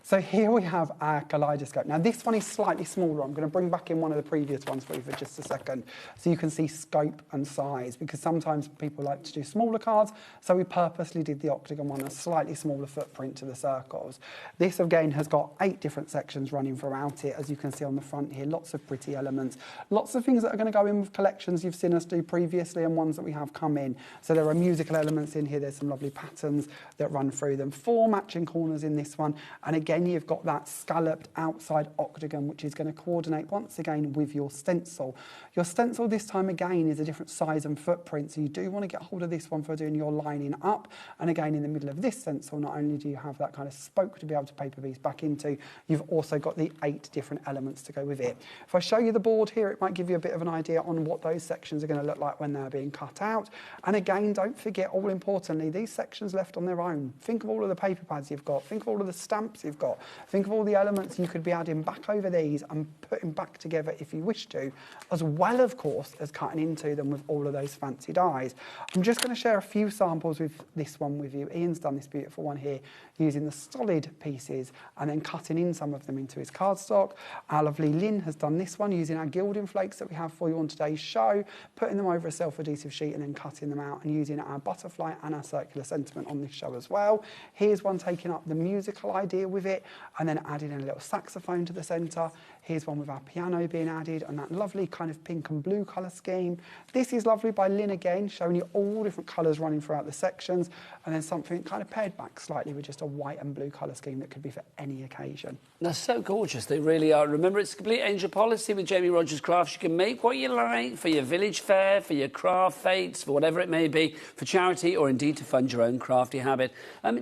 So here we have our kaleidoscope. Now this one is slightly smaller. I'm going to bring back in one of the previous ones for you for just a second so you can see scope and size, because sometimes people like to do smaller cards, so we purposely did the octagon one, a slightly smaller footprint to the circles. This again has got 8 different sections running throughout it, as you can see on the front here. Lots of pretty elements, lots of things that are going to go in with collections you've seen us do previously and ones that we have come in. So there are musical elements in here, there's some lovely patterns that run through them. 4 matching corners in this one, and again you've got that scalloped outside octagon, which is going to coordinate once again with your stencil. Your stencil this time again is a different size and footprint, so you do want to get hold of this one for doing your lining up. And again, in the middle of this stencil, not only do you have that kind of spoke to be able to paper these back into, you've also got the 8 different elements to go with it. If I show you the board here, it might give you a bit of an idea on what those sections are going to look like when they're being cut out. And again, don't forget, all importantly, these sections left on their own. Think of all of the paper pads you've got, think of all of the stamps you've got, think of all the elements you could be adding back over these and putting back together if you wish to, as well, of course, as cutting into them with all of those fancy dies. I'm just going to share a few samples with this one with you. Ian's done this beautiful one here using the solid pieces and then cutting in some of them into his cardstock. Our lovely Lynn has done this one using our gilding flakes that we have for you on today's show, putting them over a self-adhesive sheet and then cutting them out, and using our butterfly and our circular sentiment on this show as well. Here's one taking up the musical idea with it and then adding in a little saxophone to the centre. Here's one with our piano being added and that lovely kind of pink and blue colour scheme. This is lovely by Lynn again, showing you all different colours running throughout the sections, and then something kind of pared back slightly with just a white and blue colour scheme that could be for any occasion. They're so gorgeous, they really are. Remember, it's complete angel policy with Jamie Rogers Crafts. You can make what you like for your village fair, for your craft fates, for whatever it may be, for charity or indeed to fund your own crafty habit.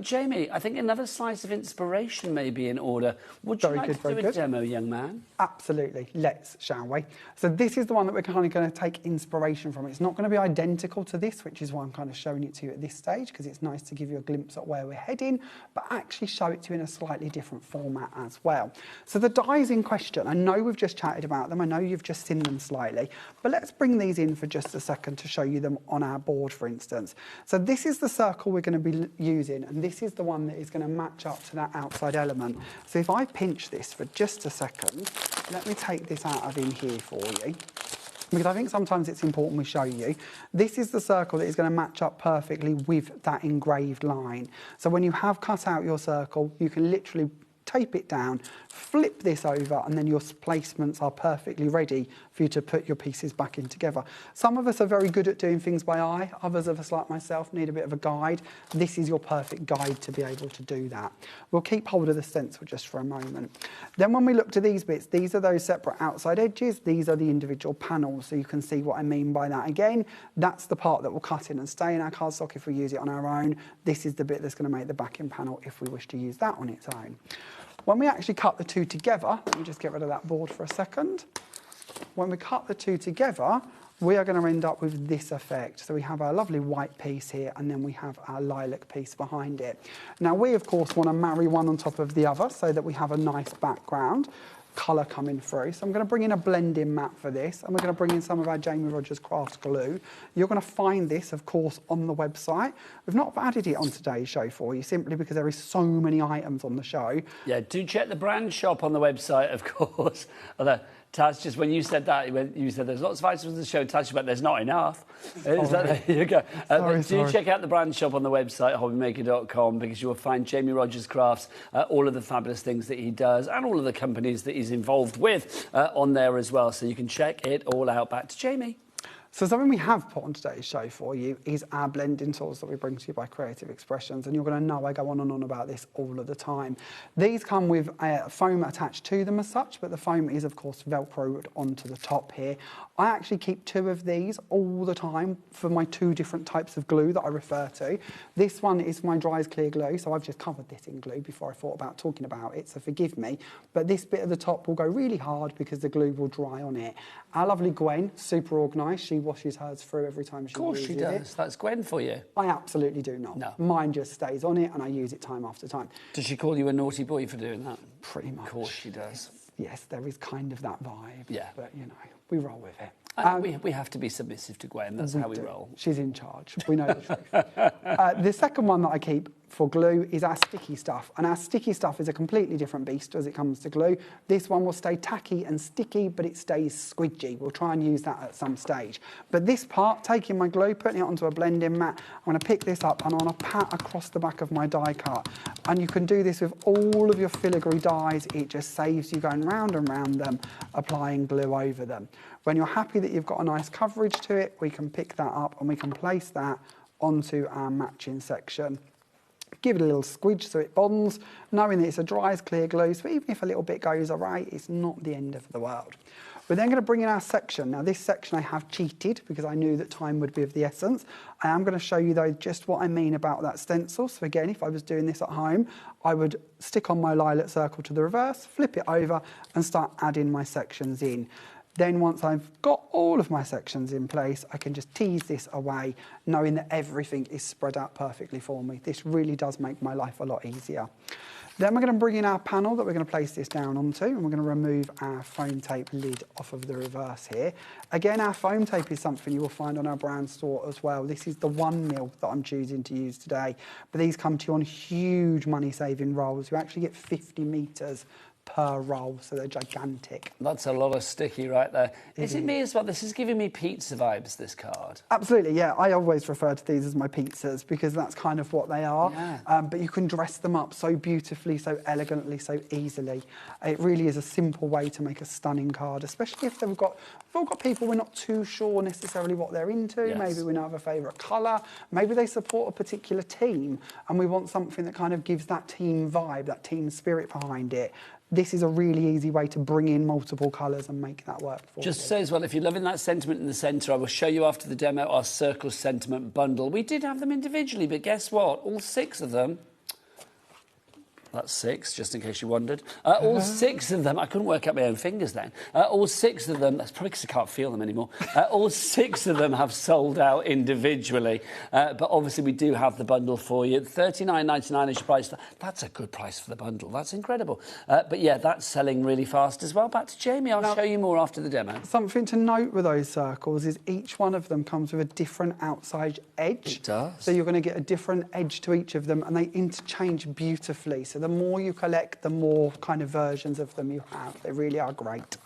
Jamie, I think another slice of inspiration may be in order. Would you like to do a demo, young man? Absolutely. Let's, shall we? So this is the one that we're kind of going to take inspiration from. It's not going to be identical to this, which is why I'm kind of showing it to you at this stage, because it's nice to give you a glimpse at where we're heading, but actually show it to you in a slightly different format as well. So the dies in question, I know we've just chatted about them, I know you've just seen them slightly, but let's bring these in for just a second to show you them on our board, for instance. So this is the circle we're going to be using, and this is the one that is going to match up to that outside element. So if I pinch this for just a second, let me take this out of in here for you, because I think sometimes it's important we show you. This is the circle that is going to match up perfectly with that engraved line. So when you have cut out your circle, you can literally tape it down, flip this over, and then your placements are perfectly ready for you to put your pieces back in together. Some of us are very good at doing things by eye. Others of us, like myself, need a bit of a guide. This is your perfect guide to be able to do that. We'll keep hold of the stencil just for a moment. Then when we look to these bits, these are those separate outside edges. These are the individual panels, so you can see what I mean by that. Again, that's the part that will cut in and stay in our cardstock if we use it on our own. This is the bit that's going to make the backing panel if we wish to use that on its own. When we actually cut the two together, let me just get rid of that board for a second. When we cut the two together, we are going to end up with this effect. So we have our lovely white piece here, and then we have our lilac piece behind it. Now we, of course, want to marry one on top of the other so that we have a nice background colour coming through. So I'm going to bring in a blending mat for this, and we're going to bring in some of our Jamie Rogers Crafts glue. You're going to find this, of course, on the website. We've not added it on today's show for you, simply because there is so many items on the show. Yeah, do check the brand shop on the website, of course. Although, Taz, just when you said that, you said there's lots of items on the show, Taz, but there's not enough. There you go. Do check out the brand shop on the website, HobbyMaker.com, because you will find Jamie Rogers Crafts, all of the fabulous things that he does, and all of the companies that he's involved with on there as well. So you can check it all out. Back to Jamie. So something we have put on today's show for you is our blending tools that we bring to you by Creative Expressions, and you're going to know I go on and on about this all of the time. These come with foam attached to them as such, but the foam is of course velcroed onto the top here. I actually keep 2 of these all the time for my 2 different types of glue that I refer to. This one is my dry as clear glue, so I've just covered this in glue before I thought about talking about it, so forgive me. But this bit at the top will go really hard because the glue will dry on it. Our lovely Gwen, super organised, she washes hers through every time she uses it. Of course she does. That's Gwen for you. I absolutely do not. No. Mine just stays on it and I use it time after time. Does she call you a naughty boy for doing that? Pretty much. Of course she does. Yes, there is kind of that vibe. Yeah. But, you know, we roll with it. We have to be submissive to Gwen. That's how we roll. She's in charge. We know the truth. The second one that I keep for glue is our sticky stuff. And our sticky stuff is a completely different beast as it comes to glue. This one will stay tacky and sticky, but it stays squidgy. We'll try and use that at some stage. But this part, taking my glue, putting it onto a blending mat, I'm going to pick this up and I'm going to pat across the back of my die cut. And you can do this with all of your filigree dies. It just saves you going round and round them, applying glue over them. When you're happy that you've got a nice coverage to it, we can pick that up and we can place that onto our matching section. Give it a little squidge so it bonds, knowing that it's a dry as clear glue, so even if a little bit goes away, it's not the end of the world. We're then going to bring in our section. Now this section I have cheated because I knew that time would be of the essence. I am going to show you though just what I mean about that stencil. So again, if I was doing this at home, I would stick on my lilac circle to the reverse, flip it over and start adding my sections in. Then once I've got all of my sections in place, I can just tease this away, knowing that everything is spread out perfectly for me. This really does make my life a lot easier. Then we're going to bring in our panel that we're going to place this down onto, and we're going to remove our foam tape lid off of the reverse here. Again, our foam tape is something you will find on our brand store as well. This is the 1 mil that I'm choosing to use today, but these come to you on huge money-saving rolls. You actually get 50 metres per roll, so they're gigantic. That's a lot of sticky right there. Is it me as well? This is giving me pizza vibes, this card. Absolutely, yeah. I always refer to these as my pizzas because that's kind of what they are. Yeah. But you can dress them up so beautifully, so elegantly, so easily. It really is a simple way to make a stunning card, especially if we've got people we're not too sure necessarily what they're into. Yes. Maybe we don't have a favourite colour. Maybe they support a particular team and we want something that kind of gives that team vibe, that team spirit behind it. This is a really easy way to bring in multiple colours and make that work for you. Just to say as well, if you're loving that sentiment in the centre, I will show you after the demo our Circle Sentiment bundle. We did have them individually, but guess what? All 6 of them... That's 6, just in case you wondered. All 6 of them, I couldn't work out my own fingers then. All 6 of them, that's probably because I can't feel them anymore. All 6 of them have sold out individually. But obviously we do have the bundle for you. $39.99 is your price. That's a good price for the bundle. That's incredible. But yeah, that's selling really fast as well. Back to Jamie, I'll show you more after the demo. Something to note with those circles is each one of them comes with a different outside edge. It does. So you're going to get a different edge to each of them and they interchange beautifully. So the more you collect, the more kind of versions of them you have. They really are great.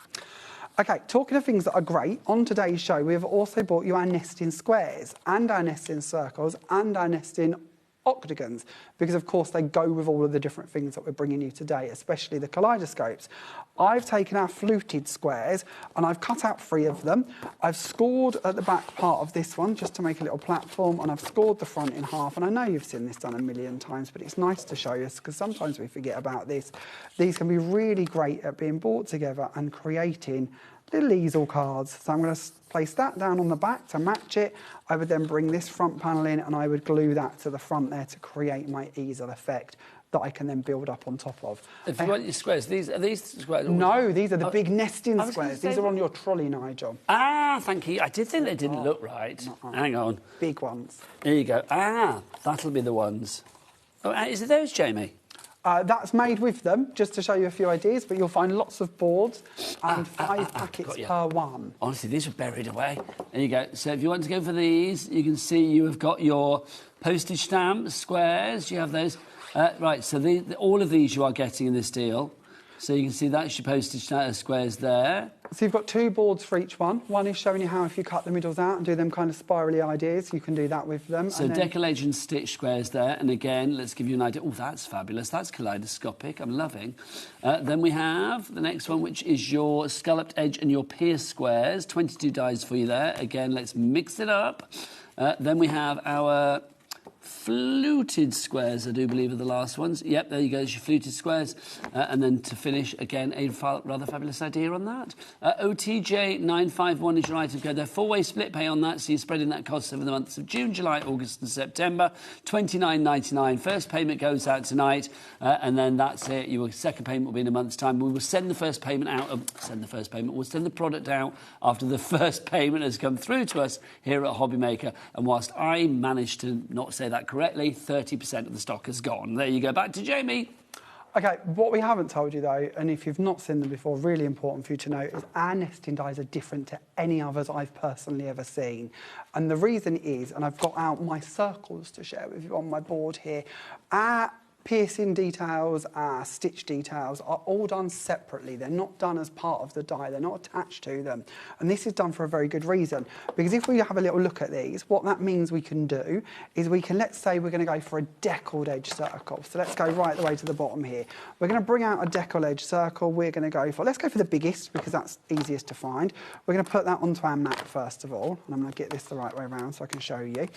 Okay, talking of things that are great, on today's show we have also brought you our nesting squares and our nesting circles and our nesting octagons, because of course they go with all of the different things that we're bringing you today, especially the kaleidoscopes. I've taken our fluted squares and I've cut out 3 of them. I've scored at the back part of this one just to make a little platform, and I've scored the front in half. And I know you've seen this done a million times, but it's nice to show you because sometimes we forget about this. These can be really great at being brought together and creating little easel cards. So I'm going to place that down on the back to match it. I would then bring this front panel in and I would glue that to the front there to create my easel effect that I can then build up on top of. If you want your squares, are these squares? No, these are the big nesting squares. These are on your trolley, Nigel. Ah, thank you. I did think they didn't look right. Hang on. Big ones. There you go. Ah, that'll be the ones. Oh, is it those, Jamie? That's made with them, just to show you a few ideas, but you'll find lots of boards and 5 packets per one. Honestly, these are buried away. There you go. So if you want to go for these, you can see you have got your postage stamps, squares, you have those. Right, so all of these you are getting in this deal. So you can see that's your postage squares there. So you've got 2 boards for each one. One is showing you how if you cut the middles out and do them kind of spirally ideas, you can do that with them. So decollage and stitch squares there. And again, let's give you an idea. Oh, that's fabulous. That's kaleidoscopic. I'm loving. Then we have the next one, which is your scalloped edge and your pierce squares. 22 dies for you there. Again, let's mix it up. Then we have our fluted squares, I do believe, are the last ones. Yep, there you go, your fluted squares. And then to finish, again, a rather fabulous idea on that. OTJ 951 is your item code. They're 4-way split pay on that, so you're spreading that cost over the months of June, July, August and September. $29.99. First payment goes out tonight, and then that's it. Your second payment will be in a month's time. We will send the first payment out. We'll send the product out after the first payment has come through to us here at HobbyMaker. And whilst I managed to not say that correctly, 30% of the stock has gone. There you go. Back to Jamie. Okay, what we haven't told you though, and if you've not seen them before, really important for you to know, is our nesting dies are different to any others I've personally ever seen. And the reason is, and I've got out my circles to share with you on my board here, our piercing details, our stitch details are all done separately. They're not done as part of the die. They're not attached to them. And this is done for a very good reason. Because if we have a little look at these, what that means we can do is we can, let's say we're going to go for a deckled edge circle. So let's go right the way to the bottom here. We're going to bring out a deckled edge circle. We're going to go for, let's go for the biggest because that's easiest to find. We're going to put that onto our mat first of all. And I'm going to get this the right way around so I can show you.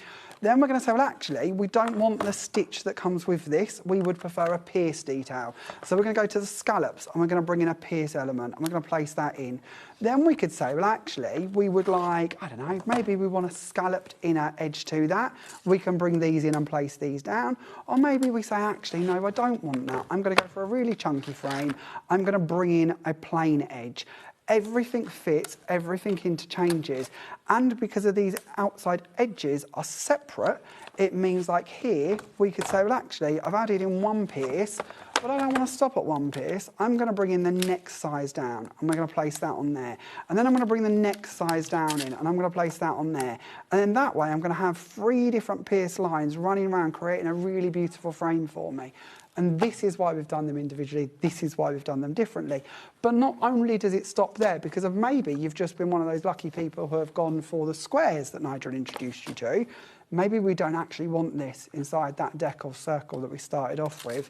Then we're going to say, well, actually, we don't want the stitch that comes with this. We would prefer a pierce detail. So we're going to go to the scallops and we're going to bring in a pierce element and we're going to place that in. Then we could say, well, actually, we would like, I don't know, maybe we want a scalloped inner edge to that. We can bring these in and place these down. Or maybe we say, actually, no, I don't want that. I'm going to go for a really chunky frame. I'm going to bring in a plain edge. Everything fits, everything interchanges. And because of these outside edges are separate, it means like here, we could say, well, actually, I've added in one pierce, but I don't want to stop at one pierce. I'm going to bring in the next size down, and we're going to place that on there. And then I'm going to bring the next size down in, and I'm going to place that on there. And then that way, I'm going to have 3 different pierce lines running around, creating a really beautiful frame for me. And this is why we've done them individually. This is why we've done them differently. But not only does it stop there, because of maybe you've just been one of those lucky people who have gone for the squares that Nigel introduced you to. Maybe we don't actually want this inside that decal circle that we started off with.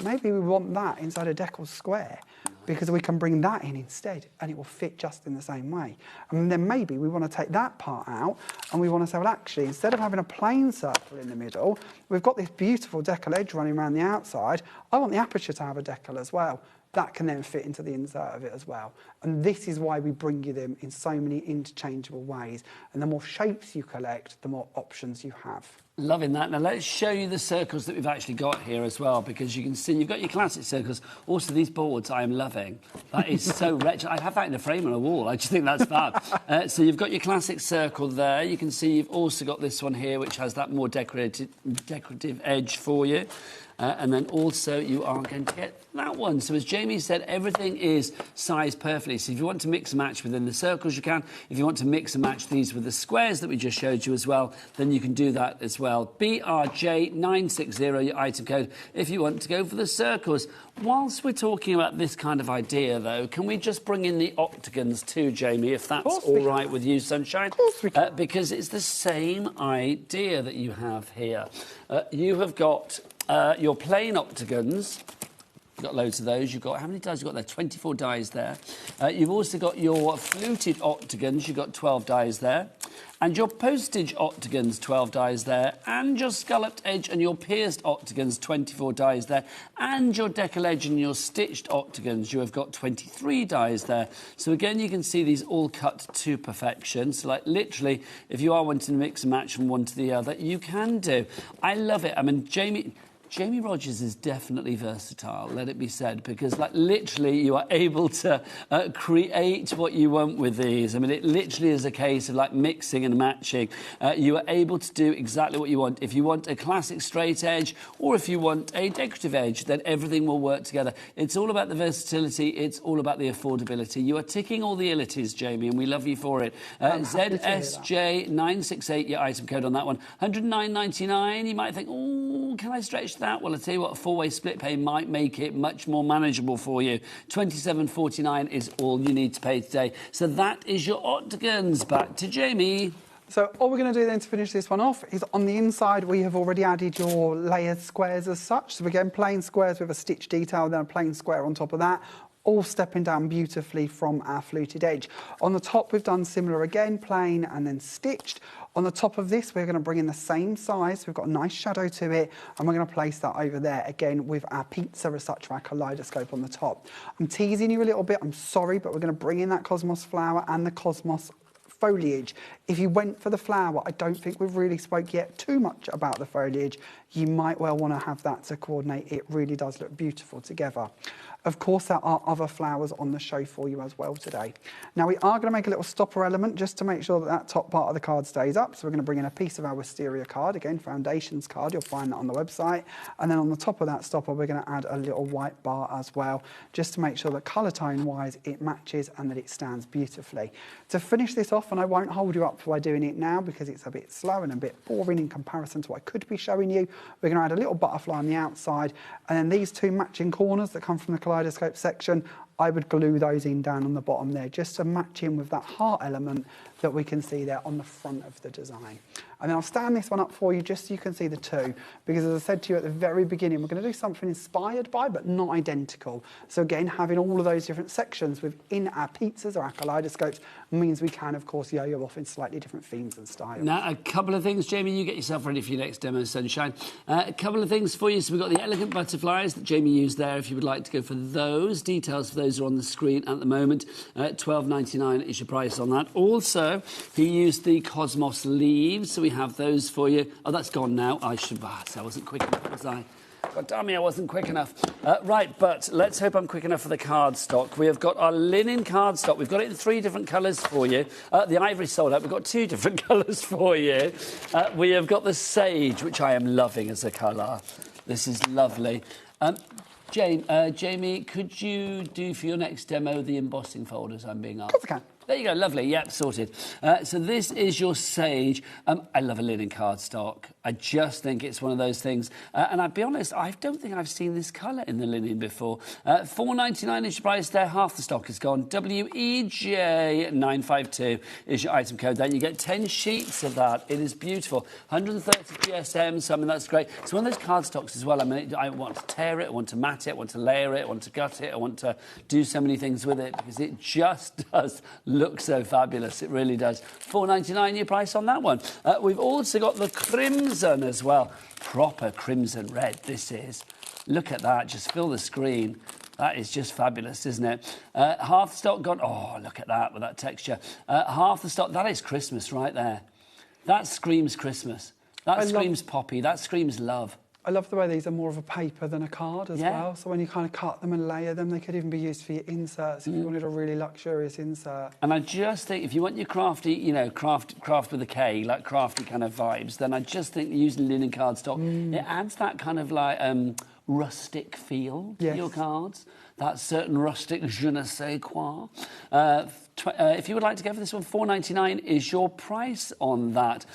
Maybe we want that inside a decal square because we can bring that in instead and it will fit just in the same way. And then maybe we want to take that part out and we want to say, well, actually, instead of having a plain circle in the middle, we've got this beautiful decal edge running around the outside. I want the aperture to have a decal as well. That can then fit into the insert of it as well. And this is why we bring you them in so many interchangeable ways. And the more shapes you collect, the more options you have. Loving that. Now let's show you the circles that we've actually got here as well, because you can see you've got your classic circles. Also these boards I am loving. That is so rich. I'd have that in a frame on a wall. I just think that's fab. So you've got your classic circle there. You can see you've also got this one here, which has that more decorative edge for you. And then also you are going to get that one. So as Jamie said, everything is sized perfectly. So if you want to mix and match within the circles, you can. If you want to mix and match these with the squares that we just showed you as well, then you can do that as well. BRJ960, your item code, if you want to go for the circles. Whilst we're talking about this kind of idea, though, can we just bring in the octagons too, Jamie, if that's all right with you, Sunshine? Of course we can. Because it's the same idea that you have here. You have got your plain octagons. You've got loads of those. You've got, how many dies? You've got there, 24 dies there. You've also got your fluted octagons. You've got 12 dies there. And your postage octagons, 12 dies there. And your scalloped edge and your pierced octagons, 24 dies there. And your decal edge and your stitched octagons, you have got 23 dies there. So again, you can see these all cut to perfection. So like literally, if you are wanting to mix and match from one to the other, you can do. I love it. I mean, Jamie Rogers is definitely versatile, let it be said, because like literally you are able to create what you want with these. I mean, it literally is a case of like mixing and matching. You are able to do exactly what you want. If you want a classic straight edge or if you want a decorative edge, then everything will work together. It's all about the versatility. It's all about the affordability. You are ticking all the illities, Jamie, and we love you for it. ZSJ968, your item code on that one. $109.99. You might think, oh, can I stretch that? Well, I'll tell you what, a 4-way split pay might make it much more manageable for you. $27.49 is all you need to pay today. So that is your octagons. Back to Jamie. So all we're going to do then to finish this one off is on the inside we have already added your layered squares as such. So we're getting plain squares with a stitch detail, then a plain square on top of that, all stepping down beautifully from our fluted edge. On the top we've done similar again, plain and then stitched. On the top of this, we're going to bring in the same size. We've got a nice shadow to it, and we're going to place that over there, again, with our pizza as such, our kaleidoscope on the top. I'm teasing you a little bit, I'm sorry, but we're going to bring in that cosmos flower and the cosmos foliage. If you went for the flower, I don't think we've really spoke yet too much about the foliage. You might well want to have that to coordinate. It really does look beautiful together. Of course, there are other flowers on the show for you as well today. Now, we are going to make a little stopper element just to make sure that that top part of the card stays up. So we're going to bring in a piece of our wisteria card, again, foundations card. You'll find that on the website. And then on the top of that stopper, we're going to add a little white bar as well, just to make sure that colour tone-wise it matches and that it stands beautifully. To finish this off, and I won't hold you up by doing it now because it's a bit slow and a bit boring in comparison to what I could be showing you, we're going to add a little butterfly on the outside, and then these two matching corners that come from the kaleidoscope section, I would glue those in down on the bottom there just to match in with that heart element that we can see there on the front of the design. And then I'll stand this one up for you just so you can see the two, because as I said to you at the very beginning, we're going to do something inspired by but not identical. So again, having all of those different sections within our pizzas or our kaleidoscopes means we can, of course, yo-yo off in slightly different themes and styles. Now, a couple of things, Jamie, you get yourself ready for your next demo, Sunshine. A couple of things for you. So we've got the elegant butterflies that Jamie used there, if you would like to go for those. Details for those are on the screen at the moment. $12.99 is your price on that. Also, he used the Cosmos leaves, so we have those for you. Oh, that's gone now. I wasn't quick enough, was I? God damn me, I wasn't quick enough. Right, but let's hope I'm quick enough for the cardstock. We have got our linen cardstock. We've got it in 3 different colours for you. The ivory sold out. We've got 2 different colours for you. We have got the sage, which I am loving as a colour. This is lovely. Jamie, could you do for your next demo the embossing folders I'm being asked? Of course I can. There you go, lovely, yep, sorted. So this is your sage. I love a linen cardstock. I just think it's one of those things. And I'll be honest, I don't think I've seen this colour in the linen before. $4.99 is your price there, half the stock is gone. WEJ952 is your item code. Then you get 10 sheets of that. It is beautiful. 130 GSM, so I mean, that's great. It's one of those cardstocks as well. I mean, I want to tear it, I want to mat it, I want to layer it, I want to gut it, I want to do so many things with it because it just does look so fabulous. It really does. $4.99 your price on that one. We've also got the crimson as well. Proper crimson red this is. Look at that. Just fill the screen. That is just fabulous, isn't it? Half the stock gone. Oh, look at that with that texture. Half the stock. That is Christmas right there. That screams Christmas. That screams poppy. That screams love. I love the way these are more of a paper than a card as well. So when you kind of cut them and layer them, they could even be used for your inserts if you wanted a really luxurious insert. And I just think if you want your crafty, you know, craft with a K, like crafty kind of vibes, then I just think using linen cardstock, it adds that kind of like rustic feel to your cards. That certain rustic je ne sais quoi. If you would like to go for this one, $4.99 is your price on that.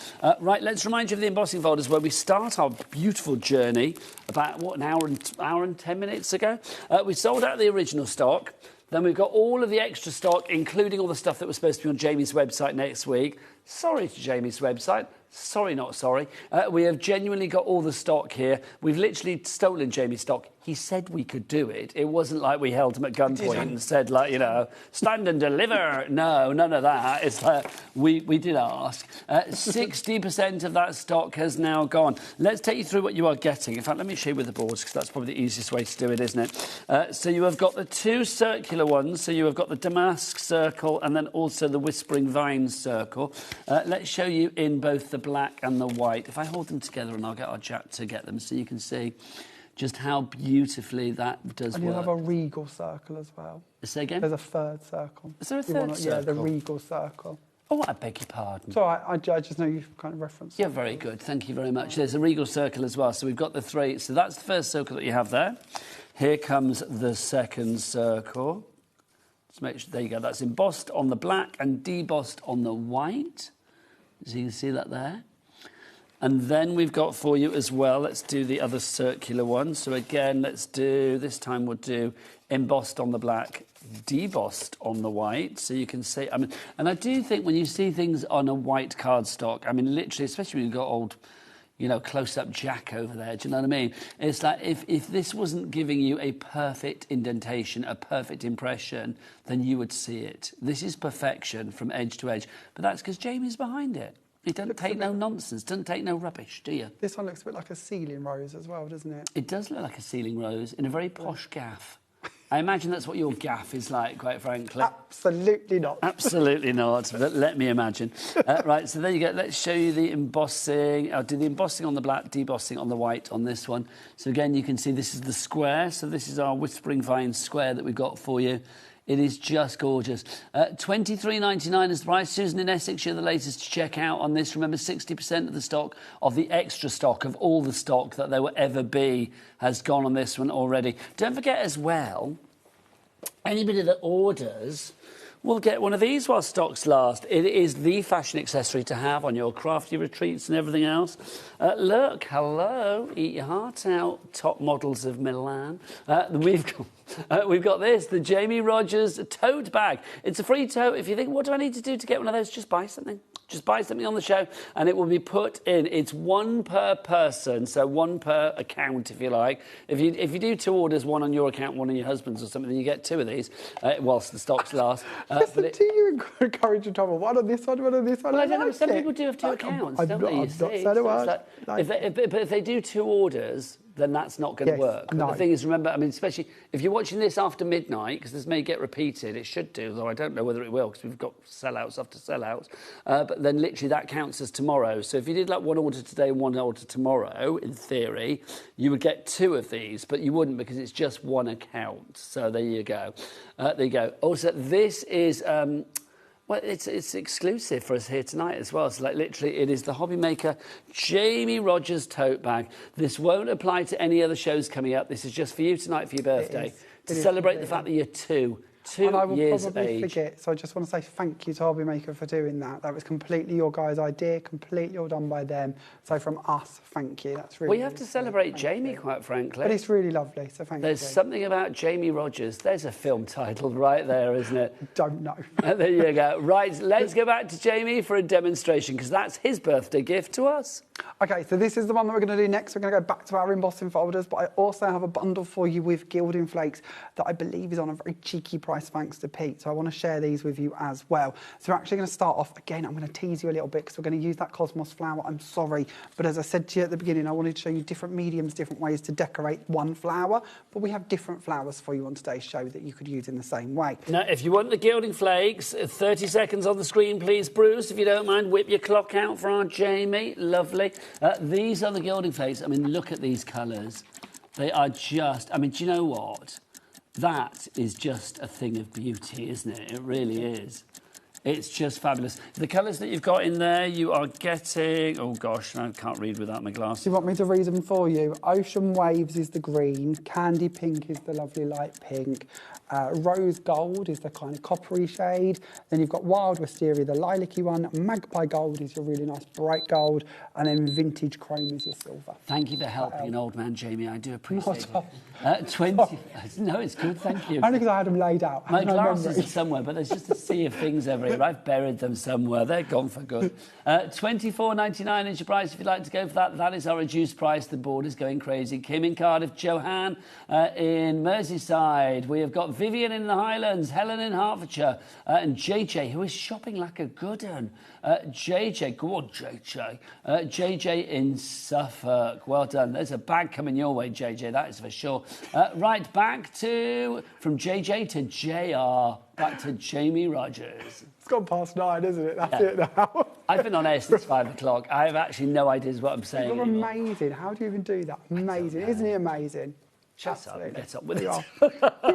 Right, let's remind you of the embossing folders where we start our beautiful journey about, an hour and 10 minutes ago. We sold out the original stock. Then we've got all of the extra stock, including all the stuff that was supposed to be on Jamie's website next week. Sorry to Jamie's website. Sorry, not sorry. We have genuinely got all the stock here. We've literally stolen Jamie's stock. He said we could do it. It wasn't like we held him at gunpoint and said, like, you know, stand and deliver. No, none of that. It's like we did ask. 60% of that stock has now gone. Let's take you through what you are getting. In fact, let me show you with the boards because that's probably the easiest way to do it, isn't it? So you have got the 2 circular ones. So you have got the damask circle and then also the whispering vines circle. Let's show you in both the black and the white. If I hold them together, and I'll get our chat to get them so you can see just how beautifully that does and work. And you have a regal circle as well. Say again? There's a 3rd circle. Is there a 3rd circle? Yeah, the regal circle. Oh, I beg your pardon. So I just know you've kind of referenced. Yeah, very good. Thank you very much. There's a regal circle as well. So we've got the 3. So that's the 1st circle that you have there. Here comes the 2nd circle. Let's make sure, there you go. That's embossed on the black and debossed on the white. So you can see that there. And then we've got for you as well, let's do the other circular one. So again, this time we'll do embossed on the black, debossed on the white. So you can see, I mean, and I do think when you see things on a white cardstock, I mean, literally, especially when you've got old, you know, close-up Jack over there, do you know what I mean? It's like if this wasn't giving you a perfect indentation, a perfect impression, then you would see it. This is perfection from edge to edge. But that's because Jamie's behind it. He doesn't take no nonsense, doesn't take no rubbish, do you? This one looks a bit like a ceiling rose as well, doesn't it? It does look like a ceiling rose in a very posh gaff. I imagine that's what your gaff is like, quite frankly. Absolutely not. Absolutely not, but let me imagine. Right, so there you go. Let's show you the embossing. I'll do the embossing on the black, debossing on the white on this one. So again, you can see this is the square. So this is our Whispering Vines square that we've got for you. It is just gorgeous. $23.99 is the price. Susan in Essex, you're the latest to check out on this. Remember, 60% of the stock, of the extra stock, of all the stock that there will ever be, has gone on this one already. Don't forget as well, anybody that orders will get one of these while stocks last. It is the fashion accessory to have on your crafty retreats and everything else. Look, hello, eat your heart out, top models of Milan. We've got this, the Jamie Rogers tote bag. It's a free tote. If you think, what do I need to do to get one of those? Just buy something. Just buy something on the show and it will be put in. It's one per person, so one per account, if you like. If you do 2 orders, one on your account, one on your husband's or something, then you get 2 of these whilst the stocks last. Listen to you encourage trouble. One on this one, one on this one. Well, I don't know. Some people do have 2 accounts, don't they? I've not said a word. If they do 2 orders, then that's not going to work. But the thing is, remember, I mean, especially if you're watching this after midnight, because this may get repeated, it should do, though I don't know whether it will, because we've got sellouts after sellouts. But then literally that counts as tomorrow. So if you did like 1 order today and 1 order tomorrow, in theory, you would get 2 of these, but you wouldn't because it's just 1 account. So there you go. There you go. Also, this is... well, it's exclusive for us here tonight as well. So, like, literally, it is the HobbyMaker Jamie Rogers tote bag. This won't apply to any other shows coming up. This is just for you tonight for your birthday to celebrate the fact that you're 2 and I will years of probably age. forget, so I just want to say thank you to HobbyMaker for doing that. That was completely your guys' idea, completely all done by them. So from us, thank you. That's really. We have to celebrate Jamie, quite frankly. But it's really lovely, so thank you. There's something about Jamie Rogers. There's a film title right there, isn't it? Don't know. There you go. Right, let's go back to Jamie for a demonstration, because that's his birthday gift to us. Okay, so this is the one that we're going to do next. We're going to go back to our embossing folders, but I also have a bundle for you with gilding flakes that I believe is on a very cheeky price thanks to Pete. So I want to share these with you as well. So we're actually going to start off, again, I'm going to tease you a little bit because we're going to use that Cosmos flower. I'm sorry, but as I said to you at the beginning, I wanted to show you different mediums, different ways to decorate one flower, but we have different flowers for you on today's show that you could use in the same way. Now, if you want the gilding flakes, 30 seconds on the screen, please, Bruce. If you don't mind, whip your clock out for our Jamie. Lovely. These are the gilding flakes. I mean, look at these colours. They are just... I mean, do you know what? That is just a thing of beauty, isn't it? It really is. It's just fabulous. The colours that you've got in there, you are getting... Oh, gosh, I can't read without my glasses. Do you want me to read them for you? Ocean Waves is the green, Candy Pink is the lovely light pink, Rose Gold is the kind of coppery shade, then you've got Wild Wisteria, the lilac-y one, Magpie Gold is your really nice bright gold, and then Vintage Chrome is your silver. Thank you for helping old man Jamie. I do appreciate it. 20... No, it's good, thank you. Only because I had them laid out. My glasses are somewhere, but there's just a sea of things everywhere. I've buried them somewhere. They're gone for good. $24.99 is your price if you'd like to go for that. That is our reduced price. The board is going crazy. Kim in Cardiff, Johan in Merseyside. We have got Vivian in the Highlands, Helen in Hertfordshire, and JJ, who is shopping like a good one. JJ, go on, JJ. JJ in Suffolk. Well done. There's a bag coming your way, JJ, that is for sure. Right, back to, from JJ to JR, back to Jamie Rogers. It's gone past 9, isn't it? That's it now. I've been on air since 5 o'clock. I have actually no idea what I'm saying. You're amazing. How do you even do that? Amazing. Isn't it amazing? Shut up and get up with it. You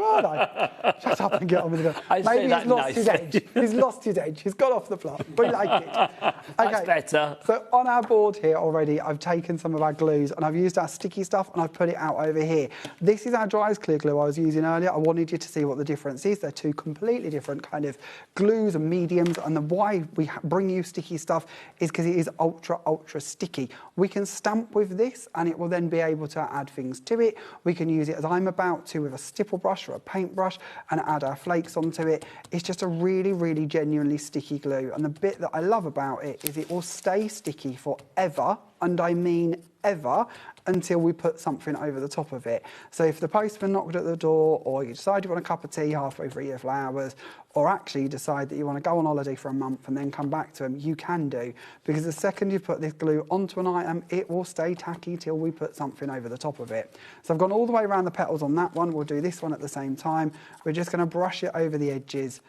are, though. Shut up and get on with it. Maybe he's lost his edge. He's lost his edge. He's got off the plot. We like it. Okay. That's better. So on our board here already, I've taken some of our glues and I've used our sticky stuff and I've put it out over here. This is our dries clear glue I was using earlier. I wanted you to see what the difference is. They're 2 completely different kind of glues and mediums, and the why we bring you sticky stuff is because it is ultra, ultra sticky. We can stamp with this and it will then be able to add things to it. We can use it as I'm about to with a stipple brush or a paintbrush and add our flakes onto it. It's just a really, really genuinely sticky glue. And the bit that I love about it is it will stay sticky forever and I mean ever, until we put something over the top of it. So if the postman knocked at the door, or you decide you want a cup of tea halfway through your flowers, or actually you decide that you want to go on holiday for a month and then come back to them, you can do. Because the second you put this glue onto an item, it will stay tacky till we put something over the top of it. So I've gone all the way around the petals on that one. We'll do this one at the same time. We're just going to brush it over the edges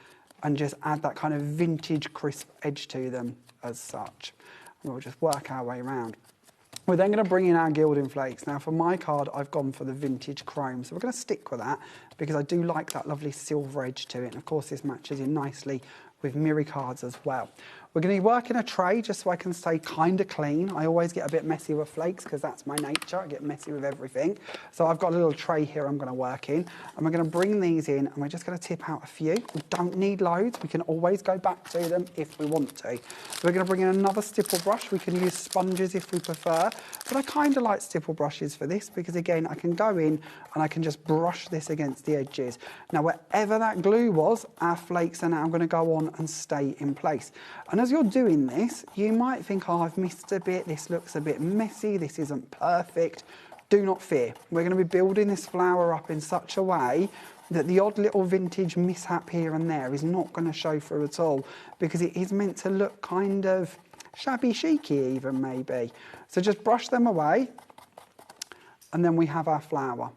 and just add that kind of vintage crisp edge to them as such. And we'll just work our way around. We're then going to bring in our gilding flakes. Now for my card, I've gone for the vintage chrome. So we're going to stick with that because I do like that lovely silver edge to it. And of course this matches in nicely with mirror cards as well. We're going to be working a tray just so I can stay kind of clean. I always get a bit messy with flakes because that's my nature. I get messy with everything. So I've got a little tray here I'm going to work in. And we're going to bring these in and we're just going to tip out a few. We don't need loads. We can always go back to them if we want to. So we're going to bring in another stipple brush. We can use sponges if we prefer. But I kind of like stipple brushes for this because, again, I can go in and I can just brush this against the edges. Now, wherever that glue was, our flakes are now going to go on and stay in place. And as you're doing this, you might think, oh, I've missed a bit, this looks a bit messy, this isn't perfect. Do not fear. We're going to be building this flower up in such a way that the odd little vintage mishap here and there is not going to show through at all, because it is meant to look kind of shabby chicy even, maybe. So just brush them away, and then we have our flower.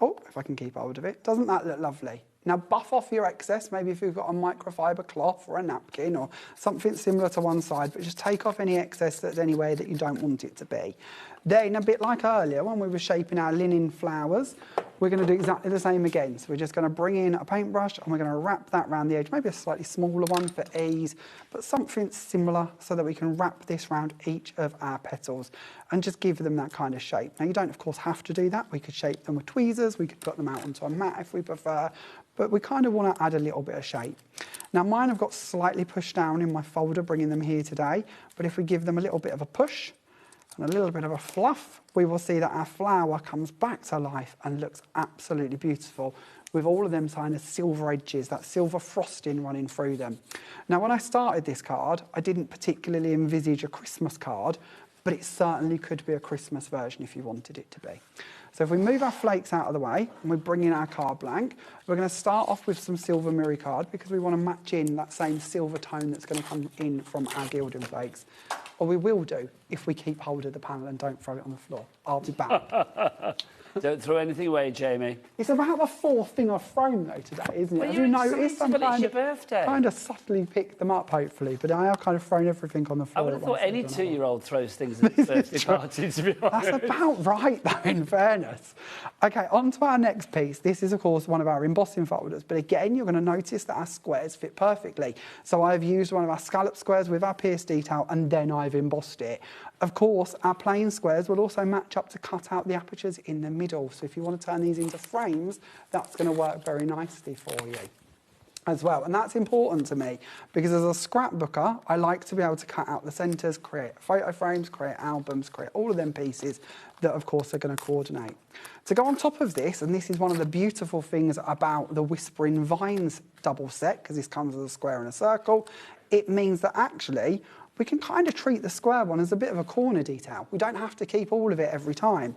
Oh, if I can keep hold of it. Doesn't that look lovely? Now buff off your excess, maybe if you've got a microfiber cloth or a napkin or something similar to one side, but just take off any excess that's anywhere that you don't want it to be. Then, a bit like earlier when we were shaping our linen flowers, we're going to do exactly the same again. So we're just going to bring in a paintbrush and we're going to wrap that around the edge, maybe a slightly smaller one for ease, but something similar so that we can wrap this around each of our petals and just give them that kind of shape. Now you don't of course have to do that. We could shape them with tweezers, we could put them out onto a mat if we prefer, but we kind of want to add a little bit of shape. Now mine have got slightly pushed down in my folder, bringing them here today, but if we give them a little bit of a push and a little bit of a fluff, we will see that our flower comes back to life and looks absolutely beautiful with all of them kind of silver edges, that silver frosting running through them. Now, when I started this card, I didn't particularly envisage a Christmas card, but it certainly could be a Christmas version if you wanted it to be. So if we move our flakes out of the way and we bring in our card blank, we're going to start off with some silver mirror card because we want to match in that same silver tone that's going to come in from our gilding flakes. Or we will do if we keep hold of the panel and don't throw it on the floor. I'll be back. Don't throw anything away, Jamie. It's about the fourth thing I've thrown though today, isn't it? Well, Have you noticed? But it's your birthday. Kind of subtly picked them up, hopefully, but I have kind of thrown everything on the floor. I would have thought any 2-year-old throws things at the birthday party, to be honest. That's about right, though, in fairness. OK, on to our next piece. This is, of course, one of our embossing folders, but again, you're going to notice that our squares fit perfectly. So I've used one of our scallop squares with our pierced detail, and then I've embossed it. Of course, our plain squares will also match up to cut out the apertures in the middle. So if you want to turn these into frames, that's going to work very nicely for you as well. And that's important to me because as a scrapbooker, I like to be able to cut out the centres, create photo frames, create albums, create all of them pieces that, of course, are going to coordinate. To go on top of this, and this is one of the beautiful things about the Whispering Vines double set, because this comes as a square and a circle, it means that actually we can kind of treat the square one as a bit of a corner detail. We don't have to keep all of it every time.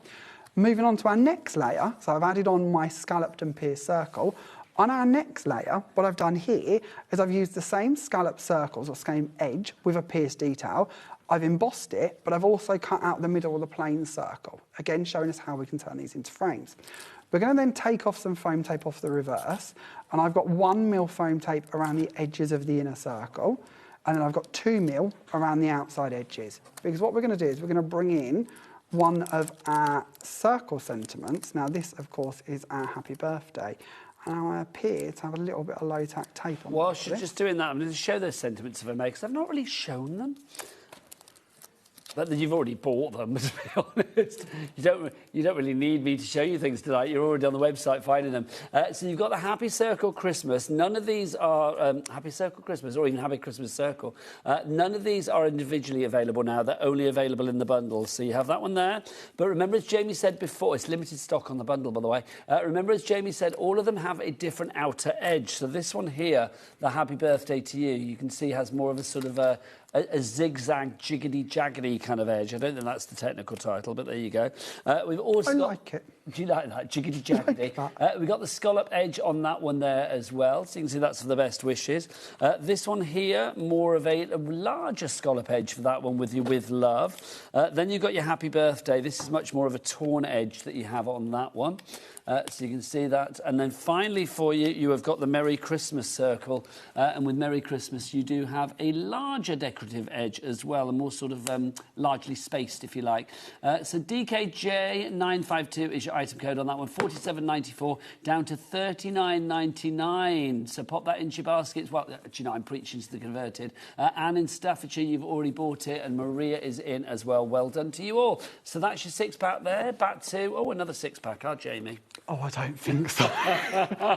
Moving on to our next layer, so I've added on my scalloped and pierced circle. On our next layer, what I've done here is I've used the same scallop circles or same edge with a pierced detail. I've embossed it, but I've also cut out the middle of the plain circle, again showing us how we can turn these into frames. We're going to then take off some foam tape off the reverse, and I've got 1 mil foam tape around the edges of the inner circle, and then I've got 2 mil around the outside edges. Because what we're going to do is we're going to bring in one of our circle sentiments. Now this, of course, is our happy birthday. And I appear to have a little bit of low-tack tape on. Whilst you're just doing that, I'm going to show those sentiments if I may, because I've not really shown them. But you've already bought them, to be honest. You don't really need me to show you things tonight. You're already on the website finding them. So you've got the Happy Circle Christmas. None of these are Happy Circle Christmas or even Happy Christmas Circle. None of these are individually available now. They're only available in the bundles. So you have that one there. But remember, as Jamie said before, it's limited stock on the bundle, by the way. Remember, as Jamie said, all of them have a different outer edge. So this one here, the Happy Birthday to You, you can see has more of a sort of a a zigzag, jiggity-jaggedy kind of edge. I don't think that's the technical title, but there you go. We've also got... like it. Do you like that? Jiggity-jaggedy. We've got the scallop edge on that one there as well. So you can see that's for the best wishes. This one here, more of a larger scallop edge for that one with you with love. Then you've got your happy birthday. This is much more of a torn edge that you have on that one. So you can see that. And then finally for you, you have got the Merry Christmas circle. And with Merry Christmas, you do have a larger decorative edge as well, and more sort of largely spaced, if you like. So DKJ952 is your item code on that one. 47.94 down to 39.99. So pop that into your baskets. Well, do you know, I'm preaching to the converted. Anne in Staffordshire, you've already bought it, and Maria is in as well. Well done to you all. So that's your six-pack there. Back to, another six-pack, Jamie? Oh, I don't think so.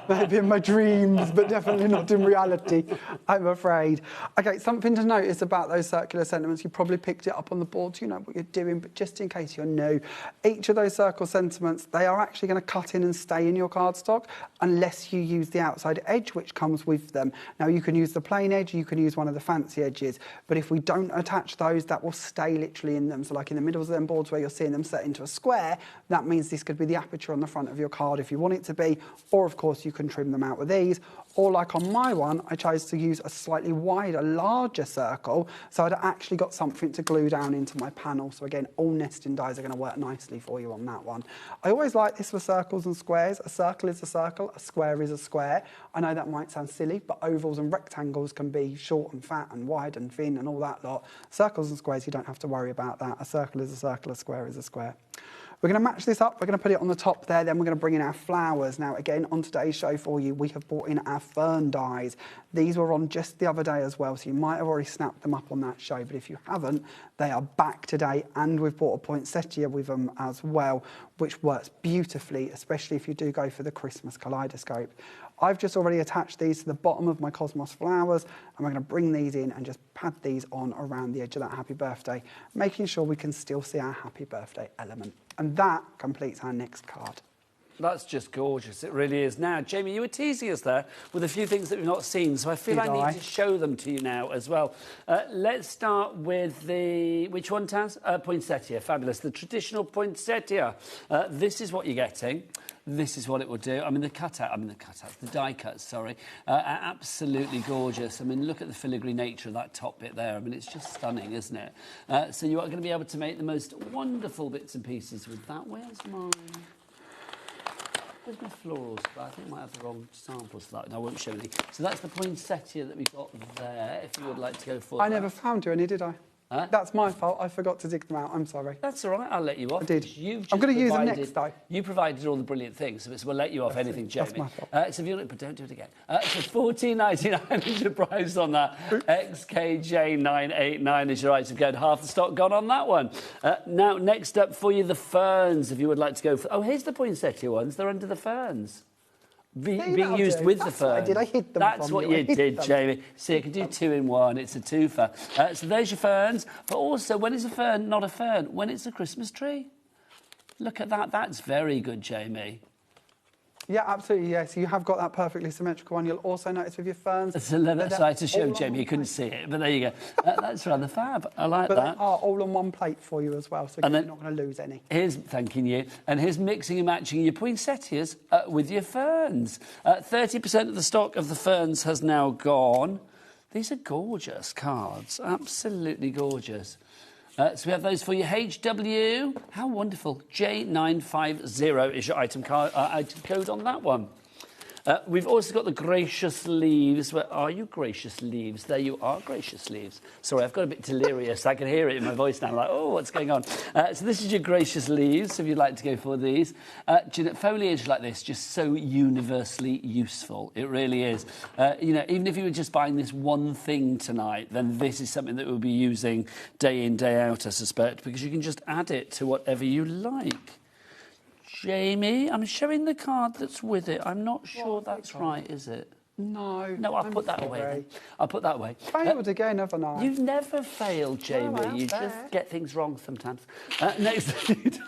Maybe in my dreams, but definitely not in reality, I'm afraid. OK, something to notice about those circular sentiments. You probably picked it up on the board, you know what you're doing, but just in case you're new, each of those circle sentiments, they are actually going to cut in and stay in your cardstock unless you use the outside edge, which comes with them. Now, you can use the plain edge, you can use one of the fancy edges, but if we don't attach those, that will stay literally in them. So like in the middle of them boards where you're seeing them set into a square, that means this could be the aperture on the front of your card if you want it to be, or of course you can trim them out with these, or like on my one, I chose to use a slightly wider, larger circle, so I'd actually got something to glue down into my panel. So again, all nesting dies are going to work nicely for you on that one. I always like this for circles and squares. A circle is a circle, a square is a square. I know that might sound silly, but ovals and rectangles can be short and fat and wide and thin and all that lot. Circles and squares, you don't have to worry about that. A circle is a circle, a square is a square. We're going to match this up, we're going to put it on the top there, then we're going to bring in our flowers. Now again, on today's show for you, we have brought in our fern dies. These were on just the other day as well, so you might have already snapped them up on that show, but if you haven't, they are back today, and we've brought a poinsettia with them as well, which works beautifully, especially if you do go for the Christmas kaleidoscope. I've just already attached these to the bottom of my Cosmos flowers, and we're going to bring these in and just pad these on around the edge of that happy birthday, making sure we can still see our happy birthday element. And that completes our next card. That's just gorgeous, it really is. Now, Jamie, you were teasing us there with a few things that we've not seen, so I feel I need to show them to you now as well. Let's start with the... Which one, Taz? Poinsettia, fabulous. The traditional poinsettia. This is what you're getting. This is what it will do. The die cuts, sorry, are absolutely gorgeous. Look at the filigree nature of that top bit there. It's just stunning, isn't it? So you are going to be able to make the most wonderful bits and pieces with that. Where's my florals? I think I might have the wrong samples for that, and I won't show any. So that's the poinsettia that we got there, if you would like to go for I never found you any, did I? Huh? That's my fault. I forgot to dig them out. I'm sorry. That's all right. I'll let you off. I did. I'm going to use them next, though. You provided all the brilliant things, so we'll let you off anything, Jamie. That's my fault. So if you look, but don't do it again. So $14.99 is your price on that. XKJ989 is your item code. Half the stock gone on that one. Now, next up for you, the ferns, if you would like to go for... Oh, here's the poinsettia ones. They're under the ferns. Being used with the fern. What I did. I hid them. That's what you did, Jamie. See, you can do two in one. It's a twofer. So there's your ferns. But also, when is a fern not a fern? When it's a Christmas tree. Look at that. That's very good, Jamie. Yeah, absolutely, yes. You have got that perfectly symmetrical one. You'll also notice with your ferns... That's right to show, Jamie. You couldn't see it, but there you go. That's rather fab. I like that. But they are all on one plate for you as well, so you're not going to lose any. Here's thanking you. And here's mixing and matching your poinsettias with your ferns. 30% of the stock of the ferns has now gone. These are gorgeous cards. Absolutely gorgeous. So we have those for you. HW, how wonderful. J950 is your item code on that one. We've also got the gracious leaves. Where are you, gracious leaves? There you are, gracious leaves. Sorry, I've got a bit delirious. I can hear it in my voice now. I'm like, oh, what's going on? So this is your gracious leaves, if you'd like to go for these. Foliage like this, just so universally useful. It really is. Even if you were just buying this one thing tonight, then this is something that we'll be using day in, day out, I suspect, because you can just add it to whatever you like. Jamie, I'm showing the card that's with it. I'm not sure that's right, is it? No. No, I'll put that away then. I'll put that away. Failed again, haven't I? You've never failed, Jamie. No, you just get things wrong sometimes. Next. It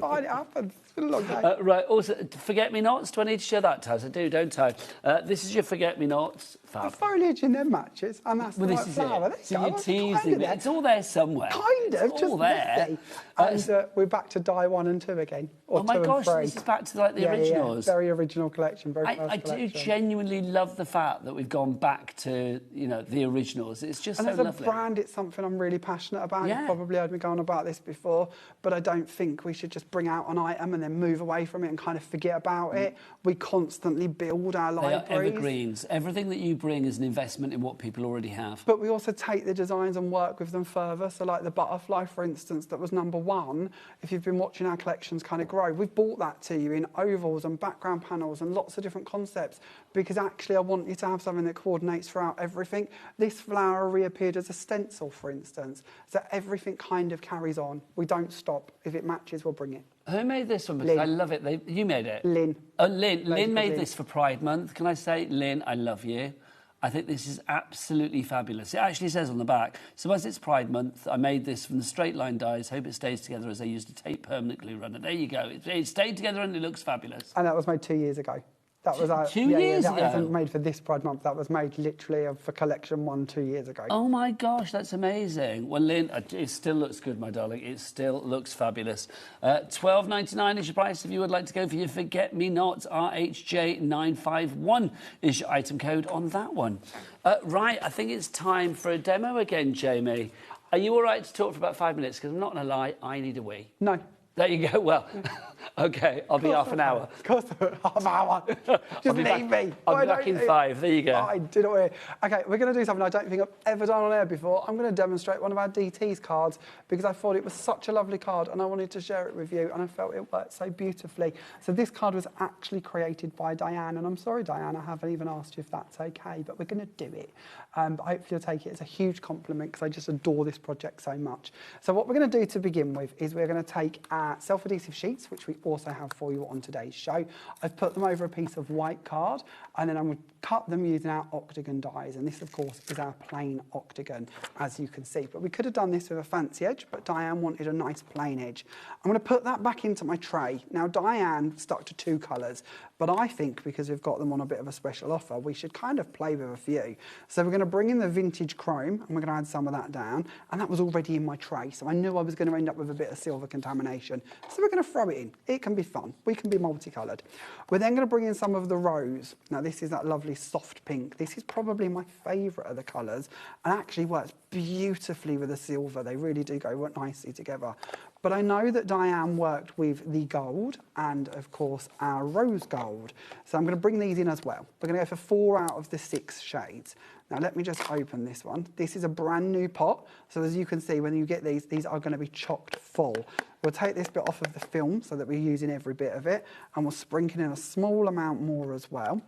happens. It's been a long day. Right, also, forget-me-nots. Do I need to show that, Taz? I do, don't I? This is your forget-me-nots. The foliage in them matches, and that's the right flower. There So you you're go. teasing me. It's all there somewhere. Kind of, it's just all there. messy. And we're back to die 1 and 2 again. Or oh my 2 and gosh, 3. this is back to like the originals. Yeah, very original collection, very first I collection. do genuinely love the fact that we've gone back to, you know, the originals. It's just and so as lovely. a brand, it's something I'm really passionate about. Yeah. You've probably heard me go on about this before, but I don't think we should just bring out an item and then move away from it and kind of forget about it. We constantly build our They libraries. are evergreens. Everything that you bring is an investment in what people already have. But we also take the designs and work with them further. So like the butterfly, for instance, that was #1. If you've been watching our collections kind of grow, we've brought that to you in ovals and background panels and lots of different concepts, because actually I want you to have something that coordinates throughout everything. This flower reappeared as a stencil, for instance. So everything kind of carries on. We don't stop. If it matches, we'll bring it. Who made this one? Because Lynn. I love it. You made it? Lynn. Oh, Lynn. Lady Lynn made Lynn. this for Pride Month. Can I say, Lynn, I love you. I think this is absolutely fabulous. It actually says on the back, so as it's Pride Month, I made this from the straight line dies. Hope it stays together as I used a tape permanent glue runner. There you go. It stayed together and it looks fabulous. And that was made 2 years ago. That was Two years that ago? wasn't made for this Pride Month. That was made literally for collection 1, 2 years ago. Oh my gosh, that's amazing. Well, Lynn, it still looks good, my darling. It still looks fabulous. $12.99 is your price if you would like to go for your Forget Me Not. RHJ951 is your item code on that one. Right, I think it's time for a demo again, Jamie. Are you all right to talk for about 5 minutes? Because I'm not going to lie, I need a wee. No. There you go. Well, okay, I'll be half an hour. Of course, half an hour. Just leave me. I'll be back in 5. There you go. I do not worry. Okay, we're going to do something I don't think I've ever done on air before. I'm going to demonstrate one of our DT's cards because I thought it was such a lovely card and I wanted to share it with you, and I felt it worked so beautifully. So this card was actually created by Diane, and I'm sorry, Diane, I haven't even asked you if that's okay, but we're going to do it. But hopefully you'll take it as a huge compliment because I just adore this project so much. So what we're going to do to begin with is we're going to take our self-adhesive sheets, which we also have for you on today's show. I've put them over a piece of white card, and then I'm going to cut them using our octagon dies, and this of course is our plain octagon, as you can see. But we could have done this with a fancy edge, but Diane wanted a nice plain edge. I'm going to put that back into my tray. Now Diane stuck to 2 colours, but I think because we've got them on a bit of a special offer, we should kind of play with a few. So we're going to bring in the vintage chrome, and we're going to add some of that down, and that was already in my tray, so I knew I was going to end up with a bit of silver contamination. So we're going to throw it in. It can be fun. We can be multicoloured. We're then going to bring in some of the rose. Now this is that lovely soft pink. This is probably my favourite of the colours, and actually works beautifully with the silver. They really do go nicely together. But I know that Diane worked with the gold and, of course, our rose gold. So I'm going to bring these in as well. We're going to go for 4 out of the 6 shades. Now, let me just open this one. This is a brand new pot. So as you can see, when you get these are going to be chocked full. We'll take this bit off of the film so that we're using every bit of it, and we'll sprinkle in a small amount more as well.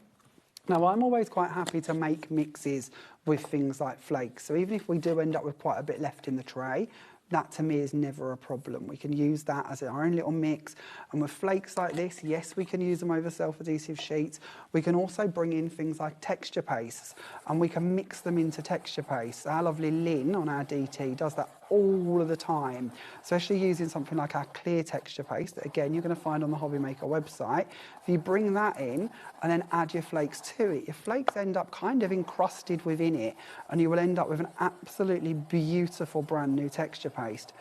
Now, I'm always quite happy to make mixes with things like flakes. So even if we do end up with quite a bit left in the tray, that to me is never a problem. We can use that as our own little mix. And with flakes like this, yes, we can use them over self-adhesive sheets. We can also bring in things like texture pastes, and we can mix them into texture pastes. Our lovely Lynn on our DT does that all of the time, especially using something like our clear texture paste that again you're going to find on the HobbyMaker website. If you bring that in and then add your flakes to it, your flakes end up kind of encrusted within it, and you will end up with an absolutely beautiful brand new texture paste.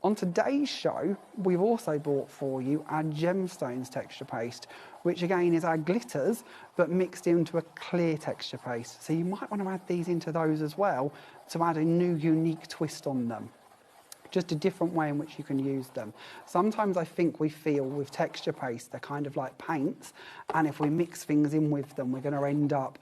On today's show, we've also brought for you our gemstones texture paste, which again is our glitters, but mixed into a clear texture paste. So you might want to add these into those as well to add a new unique twist on them. Just a different way in which you can use them. Sometimes I think we feel with texture paste, they're kind of like paints, and if we mix things in with them, we're going to end up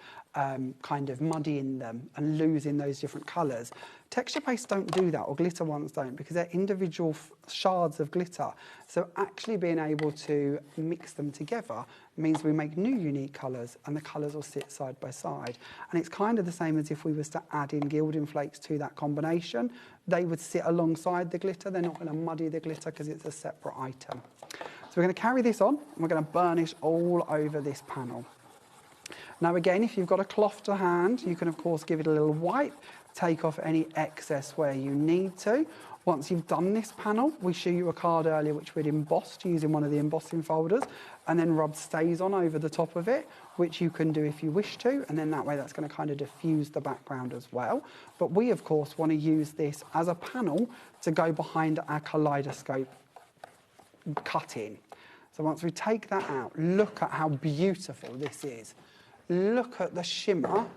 kind of muddying them and losing those different colours. Texture pastes don't do that, or glitter ones don't, because they're individual shards of glitter. So actually being able to mix them together means we make new unique colours, and the colours will sit side by side. And it's kind of the same as if we was to add in gilding flakes to that combination. They would sit alongside the glitter. They're not going to muddy the glitter because it's a separate item. So we're going to carry this on, and we're going to burnish all over this panel. Now again, if you've got a cloth to hand, you can of course give it a little wipe, take off any excess where you need to. Once you've done this panel, we show you a card earlier which we'd embossed using one of the embossing folders and then rub stays on over the top of it, which you can do if you wish to, and then that way that's going to kind of diffuse the background as well. But we of course want to use this as a panel to go behind our kaleidoscope cut-in. So once we take that out, look at how beautiful this is. Look at the shimmer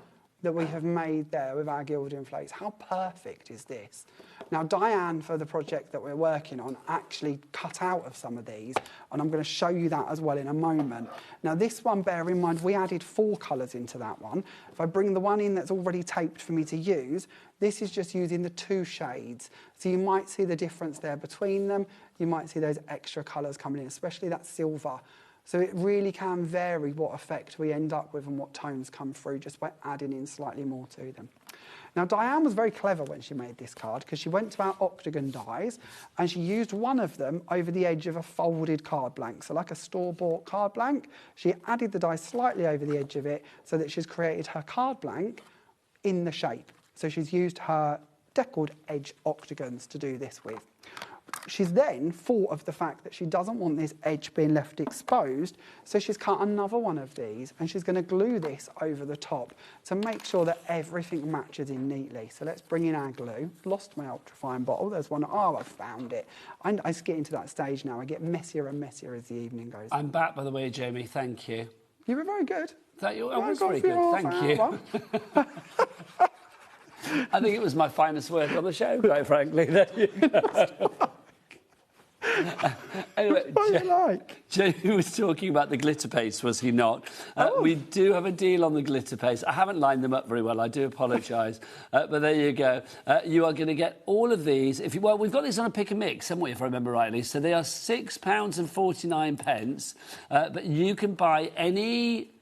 that we have made there with our gilding flakes. How perfect is this? Now, Diane, for the project that we're working on, actually cut out of some of these, and I'm going to show you that as well in a moment. Now, this one, bear in mind, we added 4 colours into that one. If I bring the one in that's already taped for me to use, this is just using the 2 shades. So you might see the difference there between them. You might see those extra colours coming in, especially that silver. So it really can vary what effect we end up with and what tones come through just by adding in slightly more to them. Now, Diane was very clever when she made this card because she went to our octagon dies and she used one of them over the edge of a folded card blank. So like a store-bought card blank, she added the die slightly over the edge of it so that she's created her card blank in the shape. So she's used her deckled edge octagons to do this with. She's then thought of the fact that she doesn't want this edge being left exposed, so she's cut another one of these and she's going to glue this over the top to make sure that everything matches in neatly. So let's bring in our glue. Lost my ultrafine bottle. There's one. Oh, I found it. I just get into that stage now. I get messier and messier as the evening goes. I'm back, by the way, Jamie. Thank you. You were very good. I was very good. Thank you. I think it was my finest work on the show, quite frankly. Anyway, Jamie was talking about the glitter paste, was he not? We do have a deal on the glitter paste. I haven't lined them up very well, I do apologise. But there you go. You are going to get all of these. Well, we've got these on a pick and mix, haven't we, if I remember rightly? So they are £6.49. But you can buy any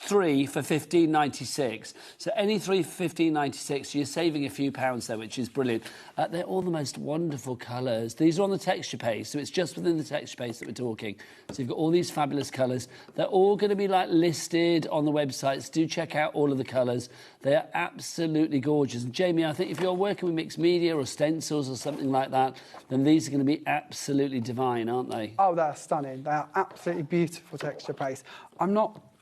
3 for £15.96. So any 3 for £15.96, you're saving a few pounds there, which is brilliant. They're all the most wonderful colours. These are on the texture paste, so it's just within the texture paste that we're talking. So you've got all these fabulous colours. They're all going to be listed on the websites. Do check out all of the colours. They are absolutely gorgeous. And Jamie, I think if you're working with mixed media or stencils or something like that, then these are going to be absolutely divine, aren't they? Oh, they're stunning. They are absolutely beautiful texture paste.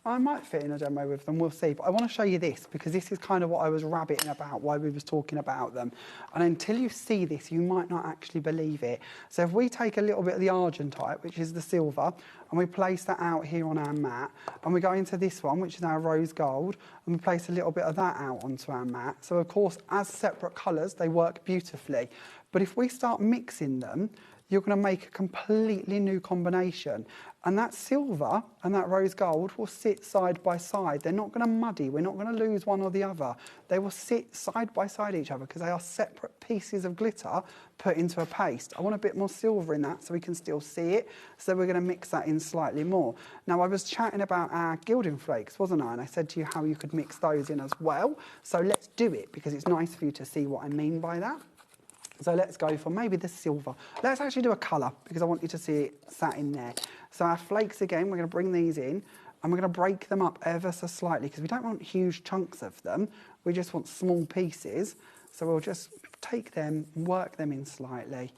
I might fit in a demo with them, we'll see. But I want to show you this because this is kind of what I was rabbiting about while we was talking about them. And until you see this, you might not actually believe it. So if we take a little bit of the argentite, which is the silver, and we place that out here on our mat, and we go into this one, which is our rose gold, and we place a little bit of that out onto our mat. So of course, as separate colours, they work beautifully. But if we start mixing them, you're going to make a completely new combination. And that silver and that rose gold will sit side by side. They're not going to muddy. We're not going to lose one or the other. They will sit side by side each other because they are separate pieces of glitter put into a paste. I want a bit more silver in that so we can still see it. So we're going to mix that in slightly more. Now, I was chatting about our gilding flakes, wasn't I? And I said to you how you could mix those in as well. So let's do it because it's nice for you to see what I mean by that. So let's go for maybe the silver. Let's actually do a colour because I want you to see it sat in there. So our flakes again, we're going to bring these in and we're going to break them up ever so slightly because we don't want huge chunks of them. We just want small pieces. So we'll just take them and work them in slightly.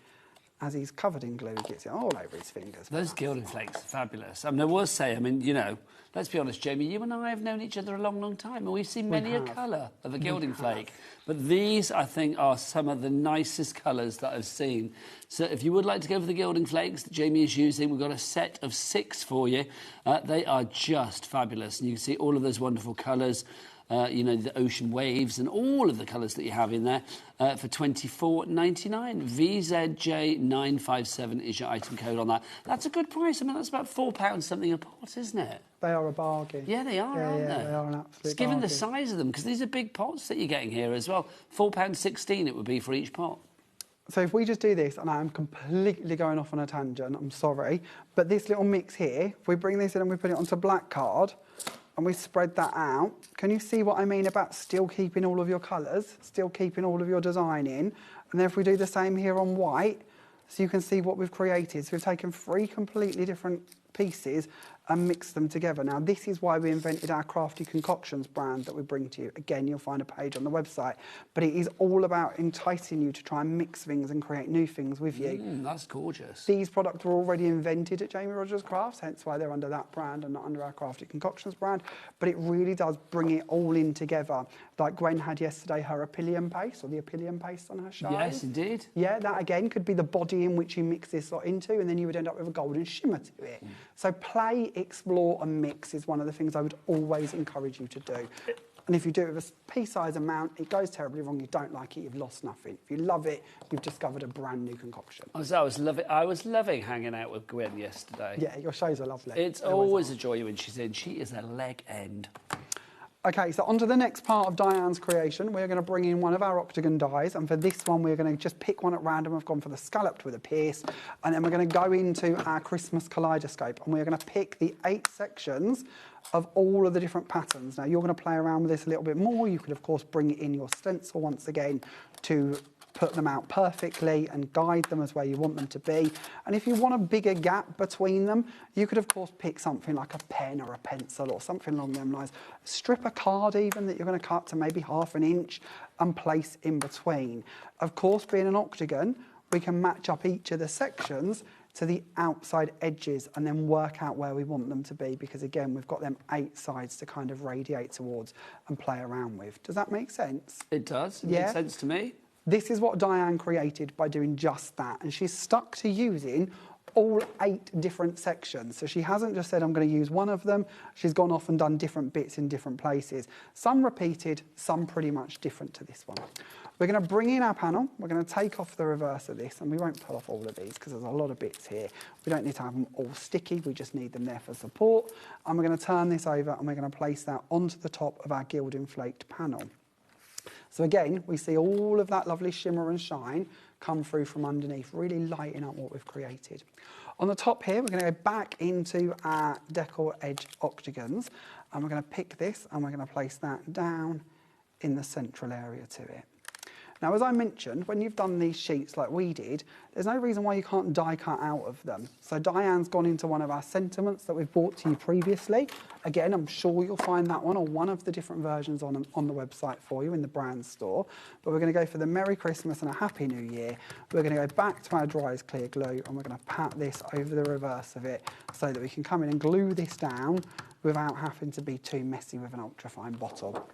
As he's covered in glue, he gets it all over his fingers. Those gilding flakes are fabulous. I mean, I will say, you know, let's be honest, Jamie, you and I have known each other a long, long time, and we've seen many a colour of a gilding flake. But these, I think, are some of the nicest colours that I've seen. So if you would like to go for the gilding flakes that Jamie is using, we've got a set of 6 for you. They are just fabulous, and you can see all of those wonderful colours. You know, the ocean waves and all of the colours that you have in there for $24.99. VZJ957 is your item code on that. That's a good price. I mean, that's about £4 something a pot, isn't it? They are a bargain. Yeah, they are, aren't they? They are an absolute It's given the bargain. size of them, because these are big pots that you're getting here as well. £4.16 it would be for each pot. So if we just do this, and I'm completely going off on a tangent, I'm sorry, but this little mix here, if we bring this in and we put it onto black card, and we spread that out, can you see what I mean about still keeping all of your colours, still keeping all of your design in? And then if we do the same here on white, so you can see what we've created. So we've taken 3 completely different pieces and mix them together. Now, this is why we invented our Crafty Concoctions brand that we bring to you. Again, you'll find a page on the website, but it is all about enticing you to try and mix things and create new things with you. That's gorgeous. These products were already invented at Jamie Rogers Crafts, hence why they're under that brand and not under our Crafty Concoctions brand, but it really does bring it all in together. Like Gwen had yesterday her Apillium paste, or the Apillium paste on her show. Yes, indeed. Yeah, that again could be the body in which you mix this lot into, and then you would end up with a golden shimmer to it. So play, explore and mix is one of the things I would always encourage you to do. And if you do it with a pea-sized amount, it goes terribly wrong, you don't like it, you've lost nothing. If you love it, you've discovered a brand new concoction. I was loving hanging out with Gwen yesterday. Yeah, your shows are lovely. It's always a joy when she's in. She is a leg end. Okay, so on to the next part of Diane's creation. We're going to bring in one of our octagon dies, and for this one we're going to just pick one at random. I've gone for the scalloped with a pierce, and then we're going to go into our Christmas kaleidoscope, and we're going to pick the 8 sections of all of the different patterns. Now, you're going to play around with this a little bit more. You could, of course, bring it in your stencil once again to put them out perfectly and guide them as where you want them to be. And if you want a bigger gap between them, you could of course pick something like a pen or a pencil or something along them lines. Strip a card even that you're going to cut to maybe 1/2 inch and place in between. Of course, being an octagon, we can match up each of the sections to the outside edges and then work out where we want them to be, because again, we've got them 8 sides to kind of radiate towards and play around with. Does that make sense? It does. It Yeah? makes sense to me. This is what Diane created by doing just that, and she's stuck to using all 8 different sections. So she hasn't just said, I'm going to use one of them. She's gone off and done different bits in different places. Some repeated, some pretty much different to this one. We're going to bring in our panel. We're going to take off the reverse of this, and we won't pull off all of these because there's a lot of bits here. We don't need to have them all sticky. We just need them there for support. And we're going to turn this over, and we're going to place that onto the top of our gilt inflate panel. So again, we see all of that lovely shimmer and shine come through from underneath, really lighting up what we've created. On the top here, we're going to go back into our decor edge octagons, and we're going to pick this and we're going to place that down in the central area to it. Now, as I mentioned, when you've done these sheets like we did, there's no reason why you can't die cut out of them. So Diane's gone into one of our sentiments that we've brought to you previously. Again, I'm sure you'll find that one or one of the different versions on the website for you in the brand store. But we're going to go for the Merry Christmas and a Happy New Year. We're going to go back to our dry as clear glue, and we're going to pat this over the reverse of it so that we can come in and glue this down without having to be too messy with an ultrafine bottle.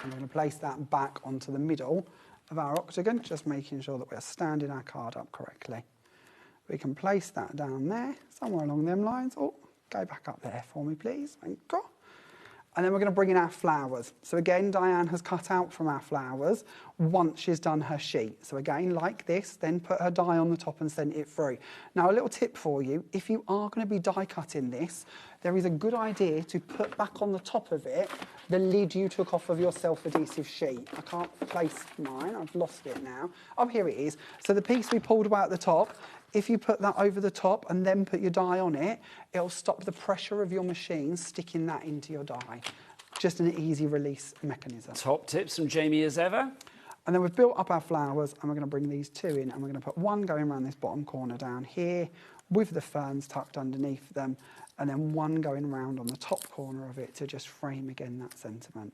I'm going to place that back onto the middle of our octagon, just making sure that we're standing our card up correctly. We can place that down there, somewhere along them lines. Oh, go back up there for me, please. Thank you. And then we're going to bring in our flowers. So again, Diane has cut out from our flowers once she's done her sheet. So again, like this, then put her die on the top and send it through. Now, a little tip for you, if you are going to be die cutting this, there is a good idea to put back on the top of it the lid you took off of your self-adhesive sheet. I can't place mine, I've lost it now. Oh, here it is. So the piece we pulled away at the top, if you put that over the top and then put your die on it, it'll stop the pressure of your machine sticking that into your die. Just an easy release mechanism. Top tips from Jamie as ever. And then we've built up our flowers, and we're going to bring these 2 in, and we're going to put one going around this bottom corner down here with the ferns tucked underneath them, and then one going around on the top corner of it to just frame again that sentiment.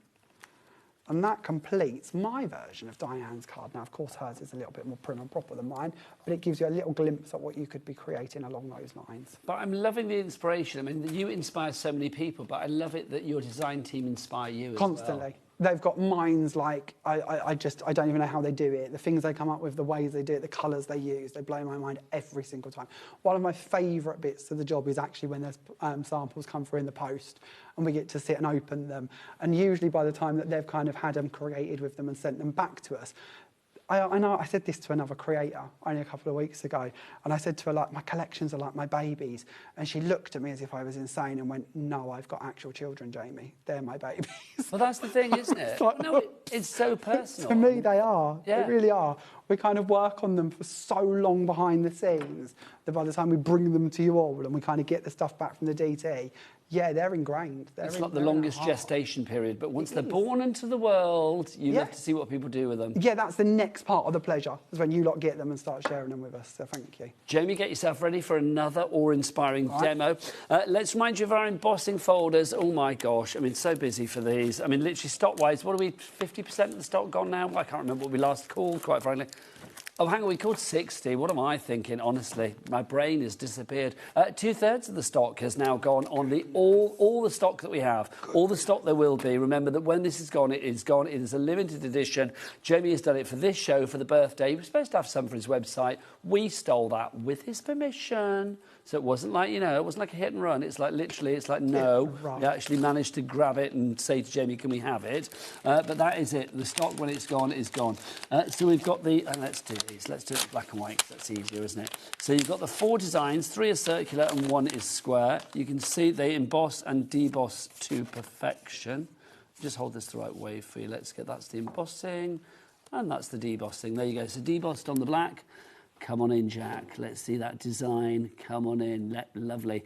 And that completes my version of Diane's card. Now, of course, hers is a little bit more prim and proper than mine, but it gives you a little glimpse at what you could be creating along those lines. But I'm loving the inspiration. I mean, you inspire so many people, but I love it that your design team inspire you as Constantly. well. They've got minds like, I don't even know how they do it. The things they come up with, the ways they do it, the colours they use, they blow my mind every single time. One of my favourite bits of the job is actually when there's samples come through in the post and we get to sit and open them. And usually by the time that they've kind of had them created with them and sent them back to us, I know I said this to another creator only a couple of weeks ago, and I said to her, like, my collections are like my babies. And she looked at me as if I was insane and went, no, I've got actual children, Jamie. They're my babies. Well, that's the thing, isn't it? No, it's so personal. To me, they are. Yeah. They really are. We kind of work on them for so long behind the scenes that by the time we bring them to you all and we kind of get the stuff back from the DT, Yeah, they're ingrained. It's like the longest gestation period, but once they're born into the world, you have to see what people do with them. Yeah, that's the next part of the pleasure, is when you lot get them and start sharing them with us, so thank you. Jamie, get yourself ready for another awe-inspiring demo. Let's remind you of our embossing folders. Oh my gosh, I mean, so busy for these. I mean, literally stock-wise, what are we, 50% of the stock gone now? I can't remember what we last called, quite frankly. Oh, hang on, we called 60. What am I thinking, honestly? My brain has disappeared. 2/3 of the stock has now gone on all the stock that we have, all the stock there will be. Remember that when this is gone, it is gone. It is a limited edition. Jamie has done it for this show, for the birthday. He was supposed to have some for his website. We stole that with his permission. So it wasn't like, you know, it wasn't like a hit and run. It's like literally, it's like, no. We actually managed to grab it and say to Jamie, can we have it? But that is it. The stock, when it's gone, is gone. So we've got the, and let's do these. Let's do it black and white, 'cause that's easier, isn't it? So you've got the 4 designs. 3 are circular and 1 is square. You can see they emboss and deboss to perfection. Just hold this the right way for you. Let's get, that's the embossing, and that's the debossing. There you go. So debossed on the black. Come on in, Jack. Let's see that design. Come on in. Lovely.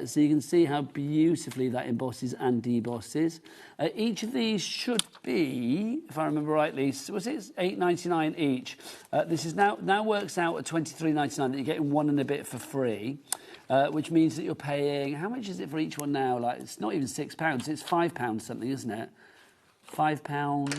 So you can see how beautifully that embosses and debosses. Each of these should be, if I remember rightly, was it $8.99 each? This is now works out at $23.99 that you're getting 1 and a bit for free. Which means that you're paying, how much is it for each one now? Like, it's not even £6, it's £5 something, isn't it? £5,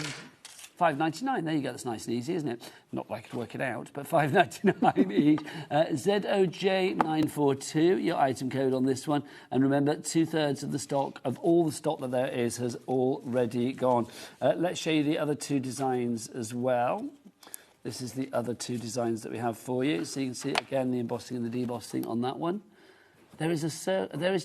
$5.99. There you go. That's nice and easy, isn't it? Not that I could work it out, but $5.99 each. ZOJ942, your item code on this one. And remember, 2/3 of the stock, of all the stock that there is, has already gone. Let's show you the other 2 designs as well. This is the other 2 designs that we have for you. So you can see, again, the embossing and the debossing on that one. There is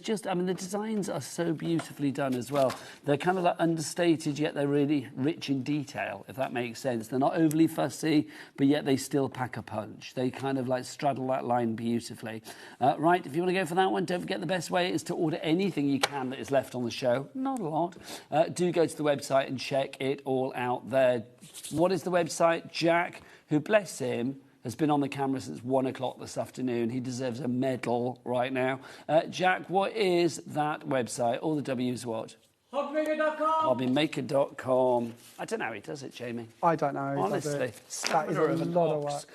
just, I mean, the designs are so beautifully done as well. They're kind of like understated, yet they're really rich in detail, if that makes sense. They're not overly fussy, but yet they still pack a punch. They kind of like straddle that line beautifully. Right, if you want to go for that one, don't forget the best way is to order anything you can that is left on the show. Not a lot. Do go to the website and check it all out there. What is the website? Jack, who, bless him, has been on the camera since 1 o'clock this afternoon. He deserves a medal right now. Jack, what is that website? All the W's what? HobbyMaker.com. HobbyMaker.com. I don't know how he does it, Jamie. I don't know. Honestly. That is a lot of work.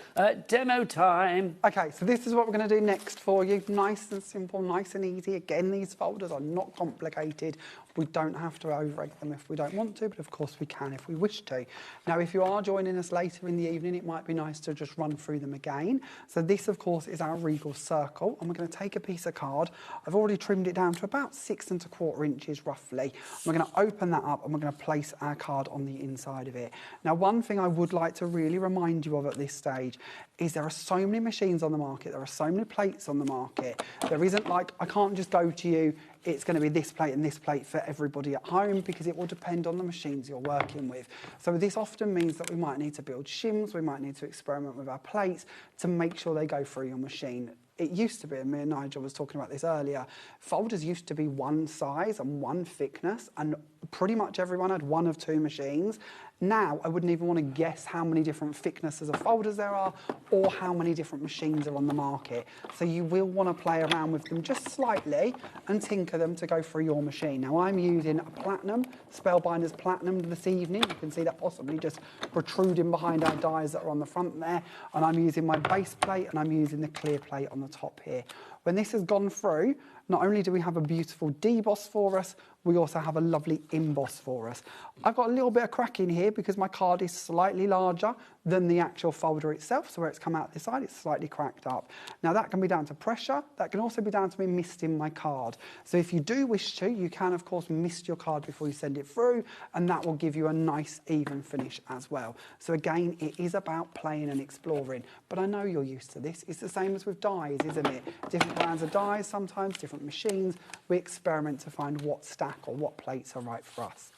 Demo time. Okay, so this is what we're going to do next for you. Nice and simple, nice and easy. Again, these folders are not complicated. We don't have to overrate them if we don't want to, but of course we can if we wish to. Now, if you are joining us later in the evening, it might be nice to just run through them again. So this, of course, is our regal circle, and we're going to take a piece of card. I've already trimmed it down to about 6 1/4 inches, roughly. We're going to open that up, and we're going to place our card on the inside of it. Now, one thing I would like to really remind you of at this stage is there are so many machines on the market, there are so many plates on the market. There isn't like, I can't just go to you, it's going to be this plate and this plate for everybody at home, because it will depend on the machines you're working with. So this often means that we might need to build shims, we might need to experiment with our plates to make sure they go through your machine. It used to be, and me and Nigel was talking about this earlier, folders used to be one size and one thickness, and pretty much everyone had 1 of 2 machines. Now, I wouldn't even want to guess how many different thicknesses of folders there are or how many different machines are on the market. So you will want to play around with them just slightly and tinker them to go through your machine. Now, I'm using a Platinum, Spellbinders Platinum this evening. You can see that possibly just protruding behind our dies that are on the front there. And I'm using my base plate and I'm using the clear plate on the top here. When this has gone through, not only do we have a beautiful deboss for us, we also have a lovely emboss for us. I've got a little bit of cracking here because my card is slightly larger than the actual folder itself, so where it's come out this side, it's slightly cracked up. Now that can be down to pressure, that can also be down to me misting my card. So if you do wish to, you can of course mist your card before you send it through, and that will give you a nice even finish as well. So again, it is about playing and exploring, but I know you're used to this. It's the same as with dies, isn't it? Different brands of dies, sometimes different machines, we experiment to find what stack or what plates are right for us.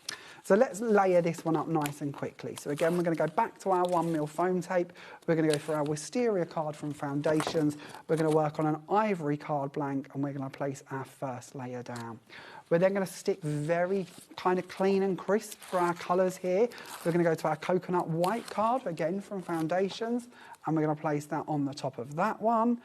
So let's layer this one up nice and quickly. So again, we're going to go back to our 1mm foam tape. We're going to go for our wisteria card from Foundations. We're going to work on an ivory card blank, and we're going to place our first layer down. We're then going to stick very kind of clean and crisp for our colours here. We're going to go to our coconut white card, again from Foundations, and we're going to place that on the top of that one.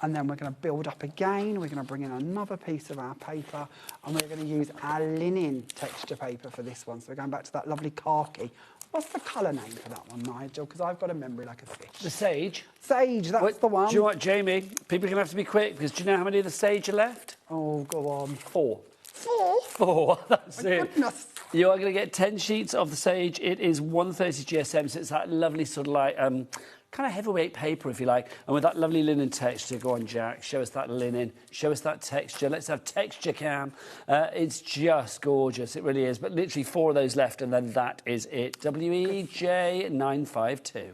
And then we're going to build up again. We're going to bring in another piece of our paper, and we're going to use our linen texture paper for this one. So we're going back to that lovely khaki. What's the colour name for that one, Nigel? Because I've got a memory like a fish. The sage. Sage, that's the one. Do you know what, Jamie? People are going to have to be quick, because do you know how many of the sage are left? Oh, go on. 4. 4? 4, that's My it. goodness. You are going to get 10 sheets of the sage. It is 130 GSM, so it's that lovely sort of like kind of heavyweight paper, if you like, and with that lovely linen texture. Go on, Jack, show us that linen, show us that texture. Let's have texture cam. It's just gorgeous, it really is. But literally 4 of those left, and then that is it. WEJ952.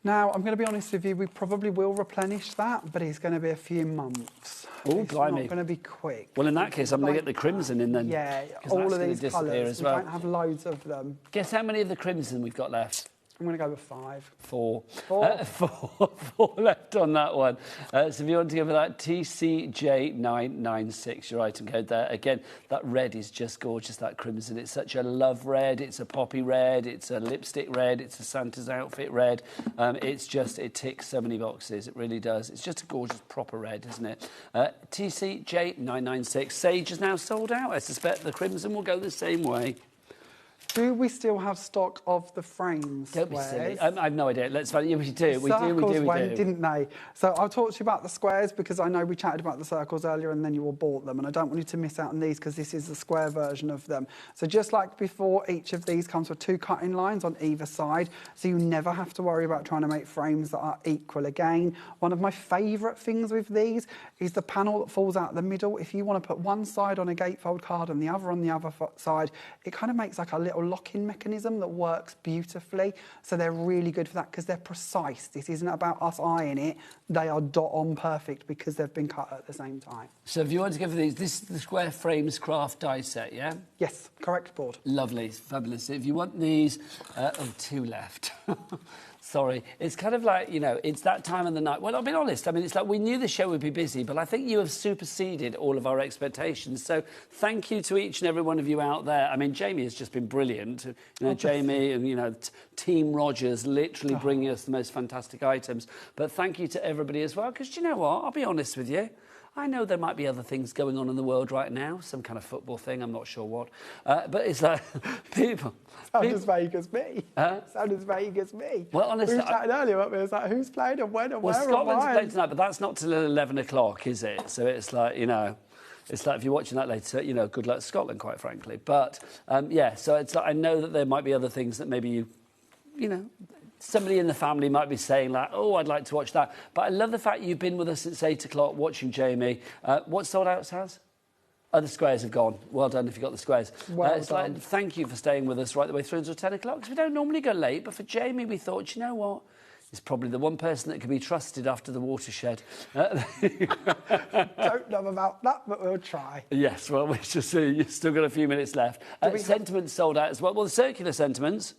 Now, I'm going to be honest with you, we probably will replenish that, but it's going to be a few months. Oh, it's blimey. not going to be quick. Well, in that case, I'm going to get the crimson in then. Yeah, 'cause all that's of gonna these disappear colours. as well. We don't have loads of them. Guess how many of the crimson we've got left? I'm going to go with 5. 4. 4. 4 left on that one. So if you want to go for that, TCJ996, your item code there. Again, that red is just gorgeous, that crimson. It's such a love red. It's a poppy red. It's a lipstick red. It's a Santa's outfit red. It ticks so many boxes. It really does. It's just a gorgeous, proper red, isn't it? TCJ996. Sage is now sold out. I suspect the crimson will go the same way. Do we still have stock of the frames? Don't be squares? silly. I have no idea. Let's find it. Yeah, we do. We Circles went, do. didn't they? So I'll talk to you about the squares, because I know we chatted about the circles earlier and then you all bought them, and I don't want you to miss out on these because this is the square version of them. So just like before, each of these comes with 2 cutting lines on either side, so you never have to worry about trying to make frames that are equal again. One of my favourite things with these is the panel that falls out the middle. If you want to put one side on a gatefold card and the other on the other side, it kind of makes like a little lock-in mechanism that works beautifully. So they're really good for that because they're precise. This isn't about us eyeing it. They are dot on perfect because they've been cut at the same time. So if you want to go for these, this is the Square Frames Craft die set, yeah? Yes, correct board. Lovely, fabulous. If you want these, 2 left. Sorry. It's kind of like, you know, it's that time of the night. Well, I'll be honest. I mean, it's like we knew the show would be busy, but I think you have superseded all of our expectations. So thank you to each and every one of you out there. I mean, Jamie has just been brilliant. You know, Jamie and, you know, Team Rogers literally bringing us the most fantastic items. But thank you to everybody as well, because do you know what? I'll be honest with you. I know there might be other things going on in the world right now, some kind of football thing, I'm not sure what. But it's like, people... Sound as vague as me. Sound as vague as me. Well, honestly... We were chatting earlier, weren't we? It was like, who's playing and when and where Scotland's and why? playing tonight, but that's not till 11 o'clock, is it? So it's like, you know... It's like if you're watching that later, you know, good luck to Scotland, quite frankly. But, yeah, so it's like, I know that there might be other things that maybe you know... Somebody in the family might be saying, like, oh, I'd like to watch that. But I love the fact you've been with us since 8 o'clock watching Jamie. What sold out, Saz? Oh, the squares have gone. Well done if you got the squares. Well done. Like, thank you for staying with us right the way through until 10 o'clock, because we don't normally go late. But for Jamie, we thought, you know what? He's probably the one person that can be trusted after the watershed. Don't know about that, but we'll try. Yes, well, we just see. You've still got a few minutes left. Sentiments sold out as well. Well, the circular sentiments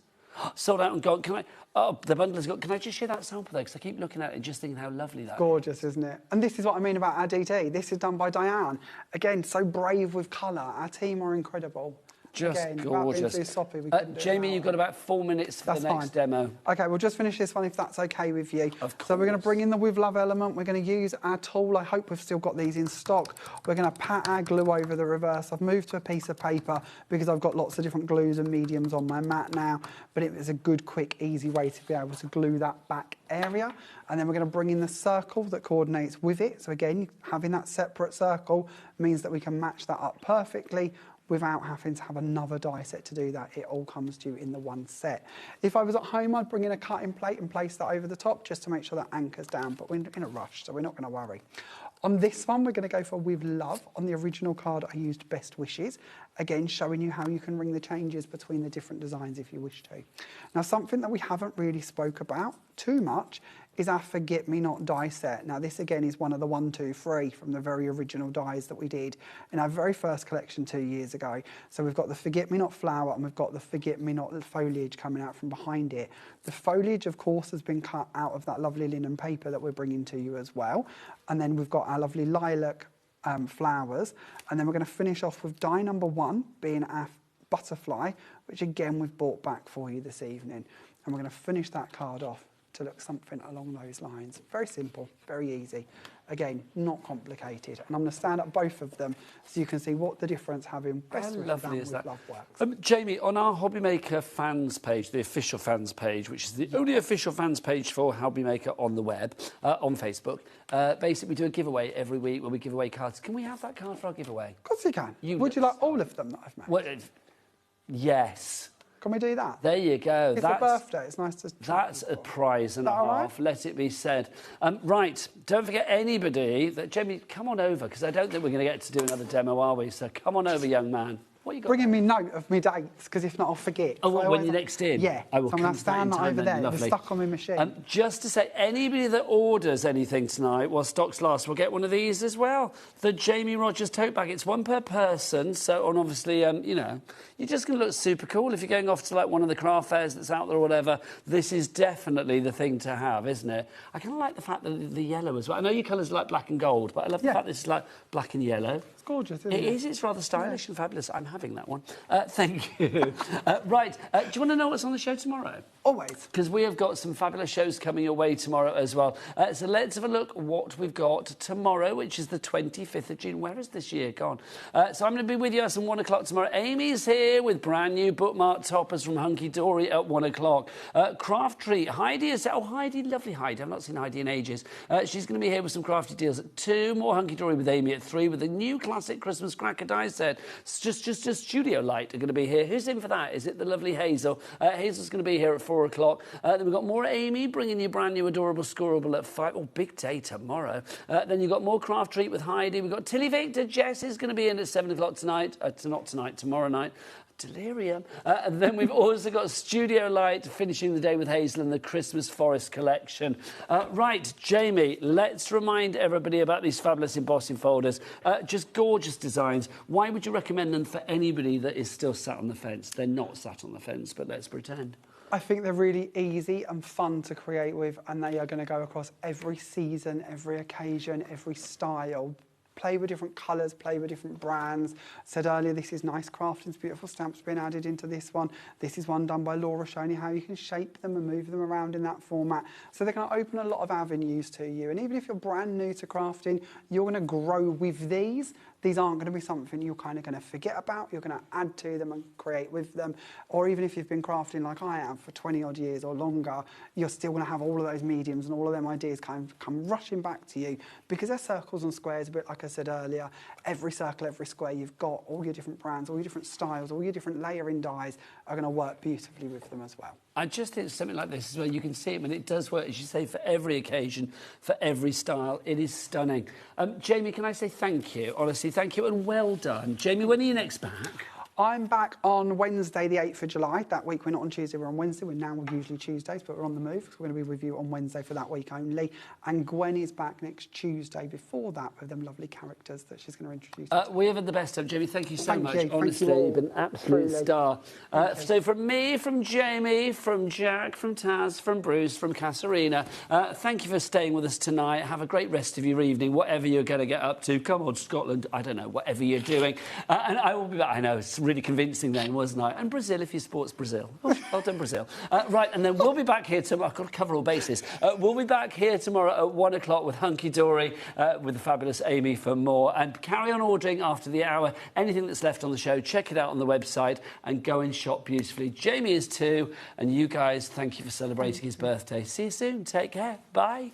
sold out and gone. Can I... Oh, the bundle has got... Can I just share that sample, though? Because I keep looking at it and just thinking how lovely that is. Gorgeous, isn't it? And this is what I mean about our DT. This is done by Diane. Again, so brave with colour. Our team are incredible. Just Again, gorgeous. Soppy, Jamie, you've got about 4 minutes for the next demo. OK, we'll just finish this one if that's OK with you. Of course. So we're going to bring in the With Love element. We're going to use our tool. I hope we've still got these in stock. We're going to pat our glue over the reverse. I've moved to a piece of paper because I've got lots of different glues and mediums on my mat now. But it was a good, quick, easy way to be able to glue that back area. And then we're going to bring in the circle that coordinates with it. So again, having that separate circle means that we can match that up perfectly without having to have another die set to do that. It all comes to you in the one set. If I was at home, I'd bring in a cutting plate and place that over the top just to make sure that anchors down, but we're in a rush, so we're not going to worry. On this one, we're going to go for With Love. On the original card, I used Best Wishes. Again, showing you how you can ring the changes between the different designs if you wish to. Now, something that we haven't really spoke about too much is our Forget Me Not die set. Now, this again is one of the 1, 2, 3 from the very original dies that we did in our very first collection 2 years ago. So we've got the Forget Me Not flower and we've got the Forget Me Not foliage coming out from behind it. The foliage, of course, has been cut out of that lovely linen paper that we're bringing to you as well. And then we've got our lovely lilac flowers. And then we're going to finish off with die number 1, being our butterfly, which again we've brought back for you this evening. And we're going to finish that card off to look something along those lines. Very simple, very easy. Again, not complicated. And I'm going to stand up both of them so you can see what the difference having best with lovely is with that? love works. Jamie, on our HobbyMaker fans page, the official fans page, which is the only official fans page for HobbyMaker on the web, on Facebook, basically we do a giveaway every week where we give away cards. Can we have that card for our giveaway? Of course you can. Would you like all of them that I've made? Well, yes. Can we do that? There you go. It's a birthday. It's nice to... That's a prize and a half, let it be said. Right, don't forget anybody that... Jamie, come on over, because I don't think we're going to get to do another demo, are we? So come on over, young man. What you got? Bringing me note of my dates, because if not, I'll forget. Oh, when you're next in? Yeah. I will so I'm going to stand that over there. It's stuck on my machine. Just to say, anybody that orders anything tonight while stocks last will get one of these as well. The Jamie Rogers tote bag. It's one per person. So, and obviously, you know, you're just going to look super cool. If you're going off to, like, one of the craft fairs that's out there or whatever, this is definitely the thing to have, isn't it? I kind of like the fact that the yellow as well. I know your colours are like black and gold, but I love the fact this is like black and yellow. It's gorgeous, isn't it? It is. It's rather stylish and fabulous. I'm having that one. Thank you. Right, do you want to know what's on the show tomorrow? Always. Because we have got some fabulous shows coming your way tomorrow as well. So let's have a look what we've got tomorrow, which is the 25th of June. Where is this year gone? So I'm going to be with you at 1 o'clock tomorrow. Amy's here with brand new bookmark toppers from Hunky Dory at 1 o'clock. Craft Treat. Heidi is... Oh, Heidi, lovely Heidi. I've not seen Heidi in ages. She's going to be here with some crafty deals at 2. More Hunky Dory with Amy at 3 with a new classic Christmas cracker die set. It's just Studio Light are going to be here. Who's in for that? Is it the lovely Hazel? Hazel's going to be here at 4 o'clock. Then we've got more Amy bringing you brand new adorable scoreable at 5. Oh, big day tomorrow. Then you've got more Craft Treat with Heidi. We've got Tilly Victor. Jess is going to be in at 7 o'clock tonight. Not tonight, tomorrow night. Delirium. And then we've also got Studio Light finishing the day with Hazel and the Christmas Forest collection. Right, Jamie, let's remind everybody about these fabulous embossing folders. Just gorgeous designs. Why would you recommend them for anybody that is still sat on the fence? They're not sat on the fence, but let's pretend. I think they're really easy and fun to create with, and they are going to go across every season, every occasion, every style. Play with different colours, play with different brands. Said earlier, this is nice crafting, beautiful stamps being added into this one. This is one done by Laura, showing you how you can shape them and move them around in that format. So they're going to open a lot of avenues to you. And even if you're brand new to crafting, you're going to grow with these. These aren't going to be something you're kind of going to forget about. You're going to add to them and create with them. Or even if you've been crafting like I have for 20 odd years or longer, you're still going to have all of those mediums and all of them ideas kind of come rushing back to you, because they're circles and squares, a bit like I said earlier. Every circle, every square, you've got all your different brands, all your different styles, all your different layering dies are going to work beautifully with them as well. I just think something like this as well, you can see it when it does work, as you say, for every occasion, for every style. It is stunning. Jamie, can I say thank you? Honestly, thank you and well done. Jamie, when are you next back? I'm back on Wednesday, the 8th of July. That week, we're not on Tuesday, we're on Wednesday. We're now usually Tuesdays, but we're on the move. So we're going to be with you on Wednesday for that week only. And Gwen is back next Tuesday before that with them lovely characters that she's going to introduce. We have had the best time, Jamie. Thank you so much. You. Honestly, you've been an absolute star. So from me, from Jamie, from Jack, from Taz, from Bruce, from Kasarina, thank you for staying with us tonight. Have a great rest of your evening, whatever you're going to get up to. Come on, Scotland. I don't know, whatever you're doing. And I will be back. I know, it's really convincing then, wasn't I? And Brazil, if you sports Brazil. Oh, well done, Brazil. Right, and then we'll be back here tomorrow. I've got to cover all bases. We'll be back here tomorrow at 1 o'clock with Hunky Dory, with the fabulous Amy for more. And carry on ordering after the hour. Anything that's left on the show, check it out on the website and go and shop beautifully. Jamie is too. And you guys, thank you for celebrating his birthday. See you soon. Take care. Bye.